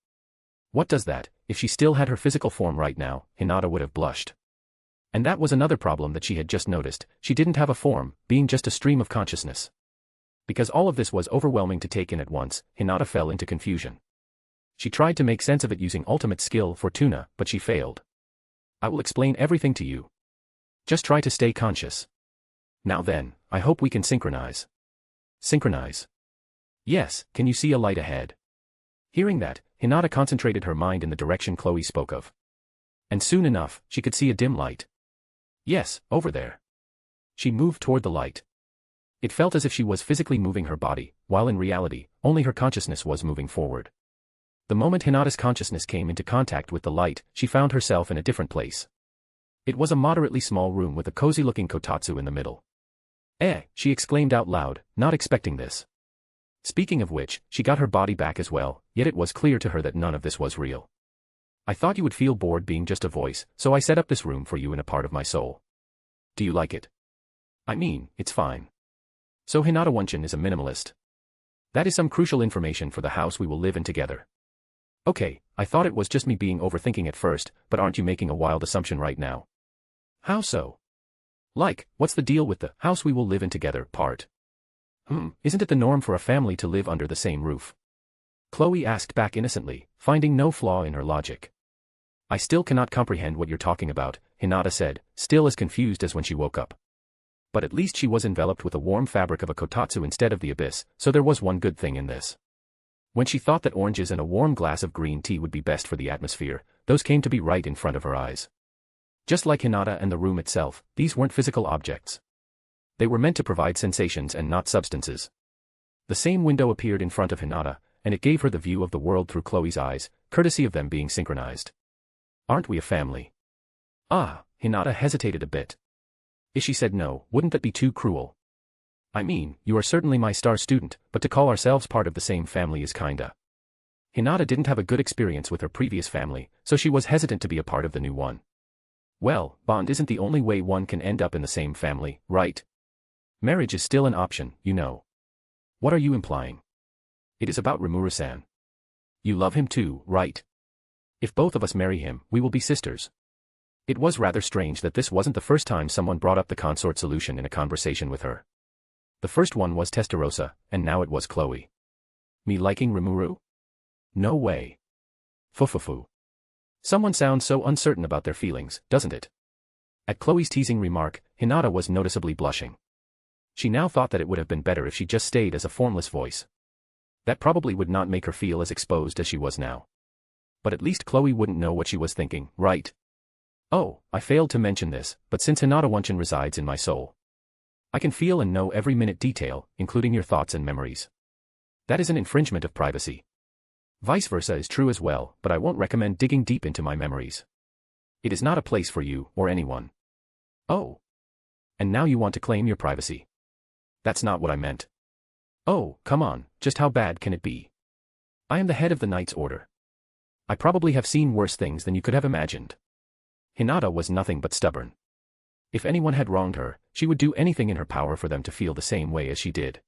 What does that? If she still had her physical form right now, Hinata would have blushed. And that was another problem that she had just noticed, she didn't have a form, being just a stream of consciousness. Because all of this was overwhelming to take in at once, Hinata fell into confusion. She tried to make sense of it using ultimate skill, Fortuna, but she failed. I will explain everything to you. Just try to stay conscious. Now then, I hope we can synchronize. Synchronize. Yes, can you see a light ahead? Hearing that, Hinata concentrated her mind in the direction Chloe spoke of. And soon enough, she could see a dim light. Yes, over there. She moved toward the light. It felt as if she was physically moving her body, while in reality, only her consciousness was moving forward. The moment Hinata's consciousness came into contact with the light, she found herself in a different place. It was a moderately small room with a cozy-looking kotatsu in the middle. She exclaimed out loud, not expecting this. Speaking of which, she got her body back as well, yet it was clear to her that none of this was real. I thought you would feel bored being just a voice, so I set up this room for you in a part of my soul. Do you like it? I mean, it's fine. So Hinata Wanchan is a minimalist. That is some crucial information for the house we will live in together. Okay, I thought it was just me being overthinking at first, but aren't you making a wild assumption right now? How so? Like, what's the deal with the house we will live in together part? Isn't it the norm for a family to live under the same roof? Chloe asked back innocently, finding no flaw in her logic. I still cannot comprehend what you're talking about, Hinata said, still as confused as when she woke up. But at least she was enveloped with a warm fabric of a kotatsu instead of the abyss, so there was one good thing in this. When she thought that oranges and a warm glass of green tea would be best for the atmosphere, those came to be right in front of her eyes. Just like Hinata and the room itself, these weren't physical objects. They were meant to provide sensations and not substances. The same window appeared in front of Hinata, and it gave her the view of the world through Chloe's eyes, courtesy of them being synchronized. Aren't we a family? Ah, Hinata hesitated a bit. If she said no, wouldn't that be too cruel? I mean, you are certainly my star student, but to call ourselves part of the same family is kinda. Hinata didn't have a good experience with her previous family, so she was hesitant to be a part of the new one. Well, bond isn't the only way one can end up in the same family, right? Marriage is still an option, you know. What are you implying? It is about Rimuru-san. You love him too, right? If both of us marry him, we will be sisters. It was rather strange that this wasn't the first time someone brought up the consort solution in a conversation with her. The first one was Testarossa, and now it was Chloe. Me liking Rimuru? No way. Fufufu. Someone sounds so uncertain about their feelings, doesn't it? At Chloe's teasing remark, Hinata was noticeably blushing. She now thought that it would have been better if she just stayed as a formless voice. That probably would not make her feel as exposed as she was now. But at least Chloe wouldn't know what she was thinking, right? Oh, I failed to mention this, but since Hinata-wanchan resides in my soul, I can feel and know every minute detail, including your thoughts and memories. That is an infringement of privacy. Vice versa is true as well, but I won't recommend digging deep into my memories. It is not a place for you, or anyone. Oh. And now you want to claim your privacy. That's not what I meant. Oh, come on, just how bad can it be? I am the head of the Knight's Order. I probably have seen worse things than you could have imagined. Hinata was nothing but stubborn. If anyone had wronged her, she would do anything in her power for them to feel the same way as she did.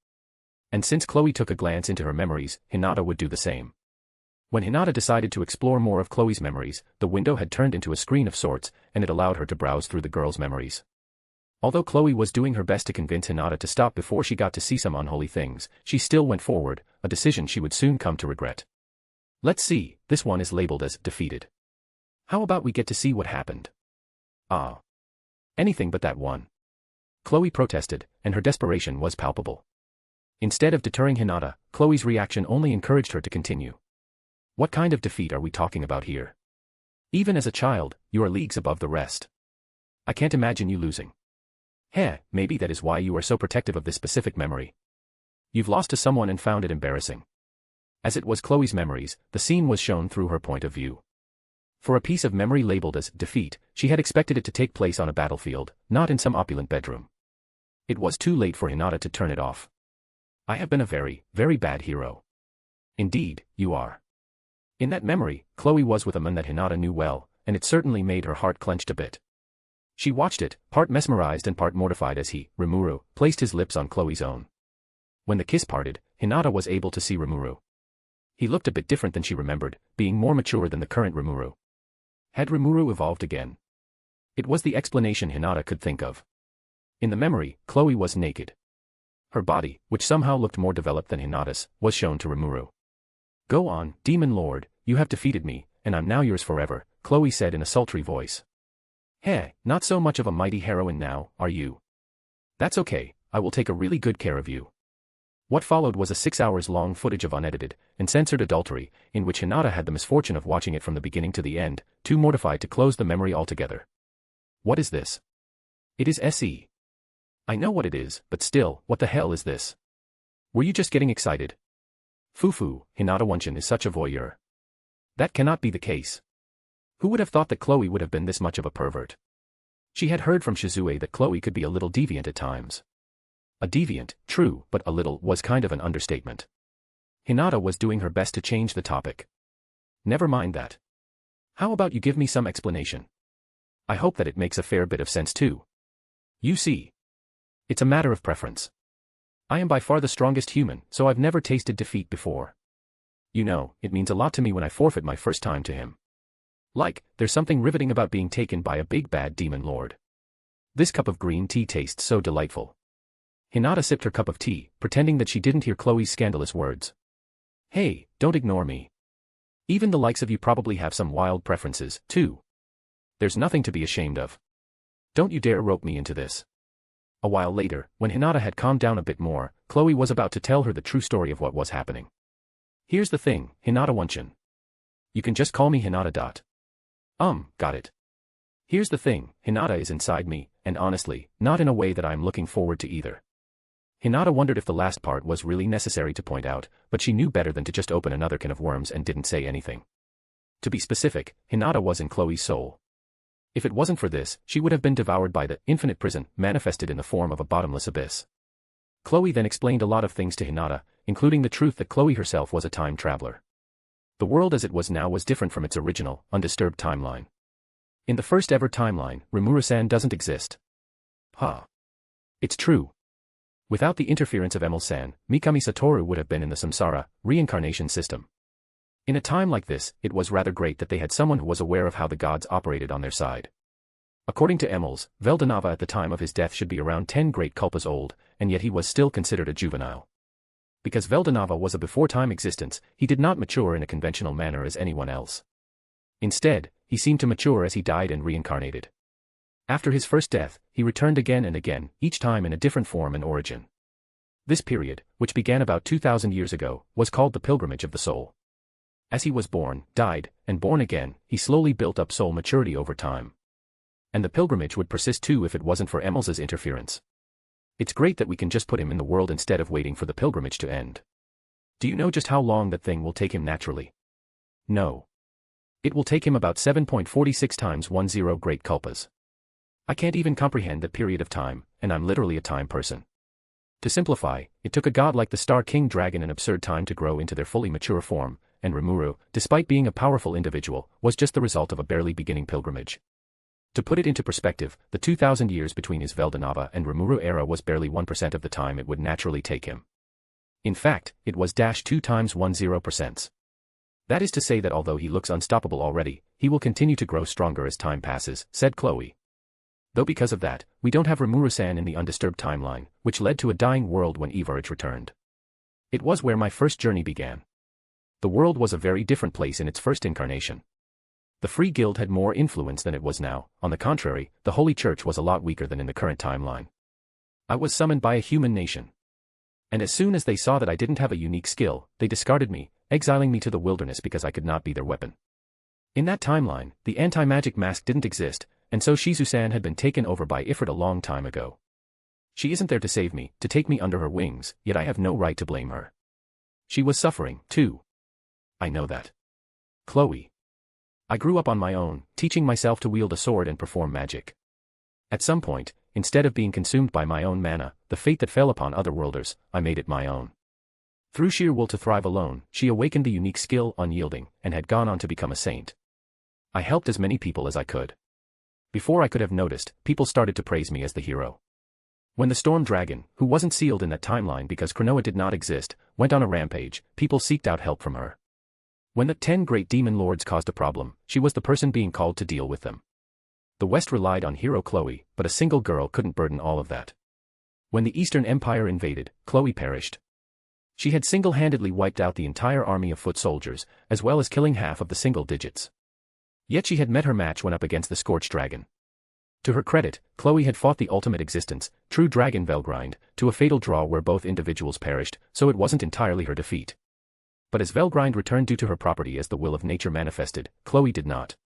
And since Chloe took a glance into her memories, Hinata would do the same. When Hinata decided to explore more of Chloe's memories, the window had turned into a screen of sorts, and it allowed her to browse through the girl's memories. Although Chloe was doing her best to convince Hinata to stop before she got to see some unholy things, she still went forward, a decision she would soon come to regret. Let's see, this one is labeled as defeated. How about we get to see what happened? Ah. Anything but that one. Chloe protested, and her desperation was palpable. Instead of deterring Hinata, Chloe's reaction only encouraged her to continue. What kind of defeat are we talking about here? Even as a child, you are leagues above the rest. I can't imagine you losing. Heh, maybe that is why you are so protective of this specific memory. You've lost to someone and found it embarrassing. As it was Chloe's memories, the scene was shown through her point of view. For a piece of memory labeled as defeat, she had expected it to take place on a battlefield, not in some opulent bedroom. It was too late for Hinata to turn it off. I have been a very, very bad hero. Indeed, you are. In that memory, Chloe was with a man that Hinata knew well, and it certainly made her heart clenched a bit. She watched it, part mesmerized and part mortified as he, Rimuru, placed his lips on Chloe's own. When the kiss parted, Hinata was able to see Rimuru. He looked a bit different than she remembered, being more mature than the current Rimuru. Had Rimuru evolved again? It was the explanation Hinata could think of. In the memory, Chloe was naked. Her body, which somehow looked more developed than Hinata's, was shown to Rimuru. Go on, Demon Lord, you have defeated me, and I'm now yours forever, Chloe said in a sultry voice. Hey, not so much of a mighty heroine now, are you? That's okay, I will take a really good care of you. What followed was a 6 hours long footage of unedited and censored adultery, in which Hinata had the misfortune of watching it from the beginning to the end, too mortified to close the memory altogether. What is this? It is SE. I know what it is, but still, what the hell is this? Were you just getting excited? Fufu, Hinata-wanchan is such a voyeur. That cannot be the case. Who would have thought that Chloe would have been this much of a pervert? She had heard from Shizue that Chloe could be a little deviant at times. A deviant, true, but a little was kind of an understatement. Hinata was doing her best to change the topic. Never mind that. How about you give me some explanation? I hope that it makes a fair bit of sense too. You see. It's a matter of preference. I am by far the strongest human, so I've never tasted defeat before. You know, it means a lot to me when I forfeit my first time to him. Like, there's something riveting about being taken by a big bad demon lord. This cup of green tea tastes so delightful. Hinata sipped her cup of tea, pretending that she didn't hear Chloe's scandalous words. Hey, don't ignore me. Even the likes of you probably have some wild preferences, too. There's nothing to be ashamed of. Don't you dare rope me into this. A while later, when Hinata had calmed down a bit more, Chloe was about to tell her the true story of what was happening. Here's the thing, Hinata-wanchan. You can just call me Hinata. Got it. Here's the thing, Hinata is inside me, and honestly, not in a way that I'm looking forward to either. Hinata wondered if the last part was really necessary to point out, but she knew better than to just open another can of worms and didn't say anything. To be specific, Hinata was in Chloe's soul. If it wasn't for this, she would have been devoured by the infinite prison, manifested in the form of a bottomless abyss. Chloe then explained a lot of things to Hinata, including the truth that Chloe herself was a time traveler. The world as it was now was different from its original, undisturbed timeline. In the first ever timeline, Rimuru-san doesn't exist. It's true. Without the interference of Emil-san, Mikami Satoru would have been in the samsara, reincarnation system. In a time like this, it was rather great that they had someone who was aware of how the gods operated on their side. According to Emils, Veldanava at the time of his death should be around 10 great kalpas old, and yet he was still considered a juvenile. Because Veldanava was a before-time existence, he did not mature in a conventional manner as anyone else. Instead, he seemed to mature as he died and reincarnated. After his first death, he returned again and again, each time in a different form and origin. This period, which began about 2,000 years ago, was called the pilgrimage of the soul. As he was born, died, and born again, he slowly built up soul maturity over time. And the pilgrimage would persist too if it wasn't for Emil's interference. It's great that we can just put him in the world instead of waiting for the pilgrimage to end. Do you know just how long that thing will take him naturally? No. It will take him about 7.46 times 10 great kalpas. I can't even comprehend that period of time, and I'm literally a time person. To simplify, it took a god like the Star King Dragon an absurd time to grow into their fully mature form, and Rimuru, despite being a powerful individual, was just the result of a barely beginning pilgrimage. To put it into perspective, the 2,000 years between his Veldanava and Rimuru era was barely 1% of the time it would naturally take him. In fact, it was 2 times 10%. That is to say that although he looks unstoppable already, he will continue to grow stronger as time passes, said Chloe. Though because of that, we don't have Rimuru-san in the undisturbed timeline, which led to a dying world when Evarage returned. It was where my first journey began. The world was a very different place in its first incarnation. The Free Guild had more influence than it was now. On the contrary, the Holy Church was a lot weaker than in the current timeline. I was summoned by a human nation. And as soon as they saw that I didn't have a unique skill, they discarded me, exiling me to the wilderness because I could not be their weapon. In that timeline, the anti-magic mask didn't exist, and so Shizu-san had been taken over by Ifrit a long time ago. She isn't there to save me, to take me under her wings, yet I have no right to blame her. She was suffering, too. I know that. Chloe. I grew up on my own, teaching myself to wield a sword and perform magic. At some point, instead of being consumed by my own mana, the fate that fell upon otherworlders, I made it my own. Through sheer will to thrive alone, she awakened the unique skill, unyielding, and had gone on to become a saint. I helped as many people as I could. Before I could have noticed, people started to praise me as the hero. When the Storm Dragon, who wasn't sealed in that timeline because Cronoa did not exist, went on a rampage, people seeked out help from her. When the 10 great demon lords caused a problem, she was the person being called to deal with them. The West relied on hero Chloe, but a single girl couldn't burden all of that. When the Eastern Empire invaded, Chloe perished. She had single-handedly wiped out the entire army of foot soldiers, as well as killing half of the single digits. Yet she had met her match when up against the Scorched Dragon. To her credit, Chloe had fought the ultimate existence, true dragon Velgrind, to a fatal draw where both individuals perished, so it wasn't entirely her defeat. But as Velgrind returned due to her property as the will of nature manifested, Chloe did not.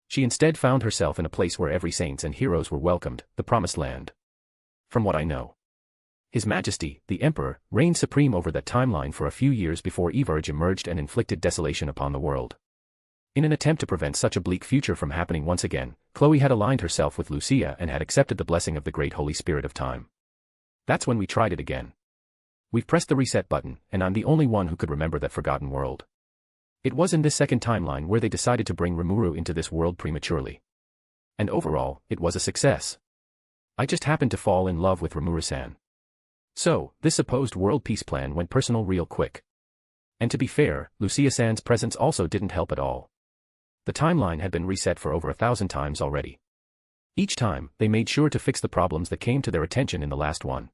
She instead found herself in a place where every saints and heroes were welcomed, the Promised Land. From what I know, His Majesty, the Emperor, reigned supreme over that timeline for a few years before Evarge emerged and inflicted desolation upon the world. In an attempt to prevent such a bleak future from happening once again, Chloe had aligned herself with Lucia and had accepted the blessing of the great Holy Spirit of Time. That's when we tried it again. We've pressed the reset button, and I'm the only one who could remember that forgotten world. It was in this second timeline where they decided to bring Rimuru into this world prematurely. And overall, it was a success. I just happened to fall in love with Rimuru-san. So, this supposed world peace plan went personal real quick. And to be fair, Lucia-san's presence also didn't help at all. The timeline had been reset for over 1,000 times already. Each time, they made sure to fix the problems that came to their attention in the last one.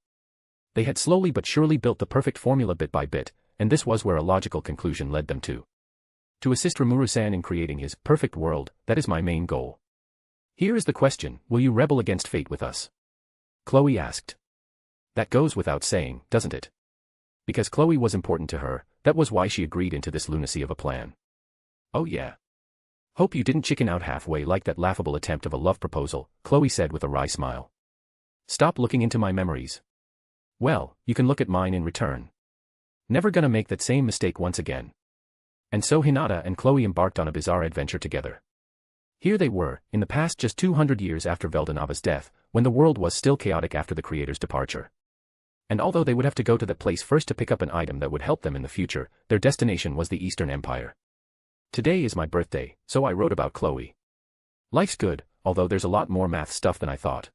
They had slowly but surely built the perfect formula bit by bit, and this was where a logical conclusion led them to. To assist Rimuru-san in creating his perfect world, that is my main goal. Here is the question, will you rebel against fate with us? Chloe asked. That goes without saying, doesn't it? Because Chloe was important to her, that was why she agreed into this lunacy of a plan. Oh yeah. Hope you didn't chicken out halfway like that laughable attempt of a love proposal, Chloe said with a wry smile. Stop looking into my memories. Well, you can look at mine in return. Never gonna make that same mistake once again. And so Hinata and Chloe embarked on a bizarre adventure together. Here they were, in the past just 200 years after Veldanava's death, when the world was still chaotic after the creator's departure. And although they would have to go to that place first to pick up an item that would help them in the future, their destination was the Eastern Empire. Today is my birthday, so I wrote about Chloe. Life's good, although there's a lot more math stuff than I thought.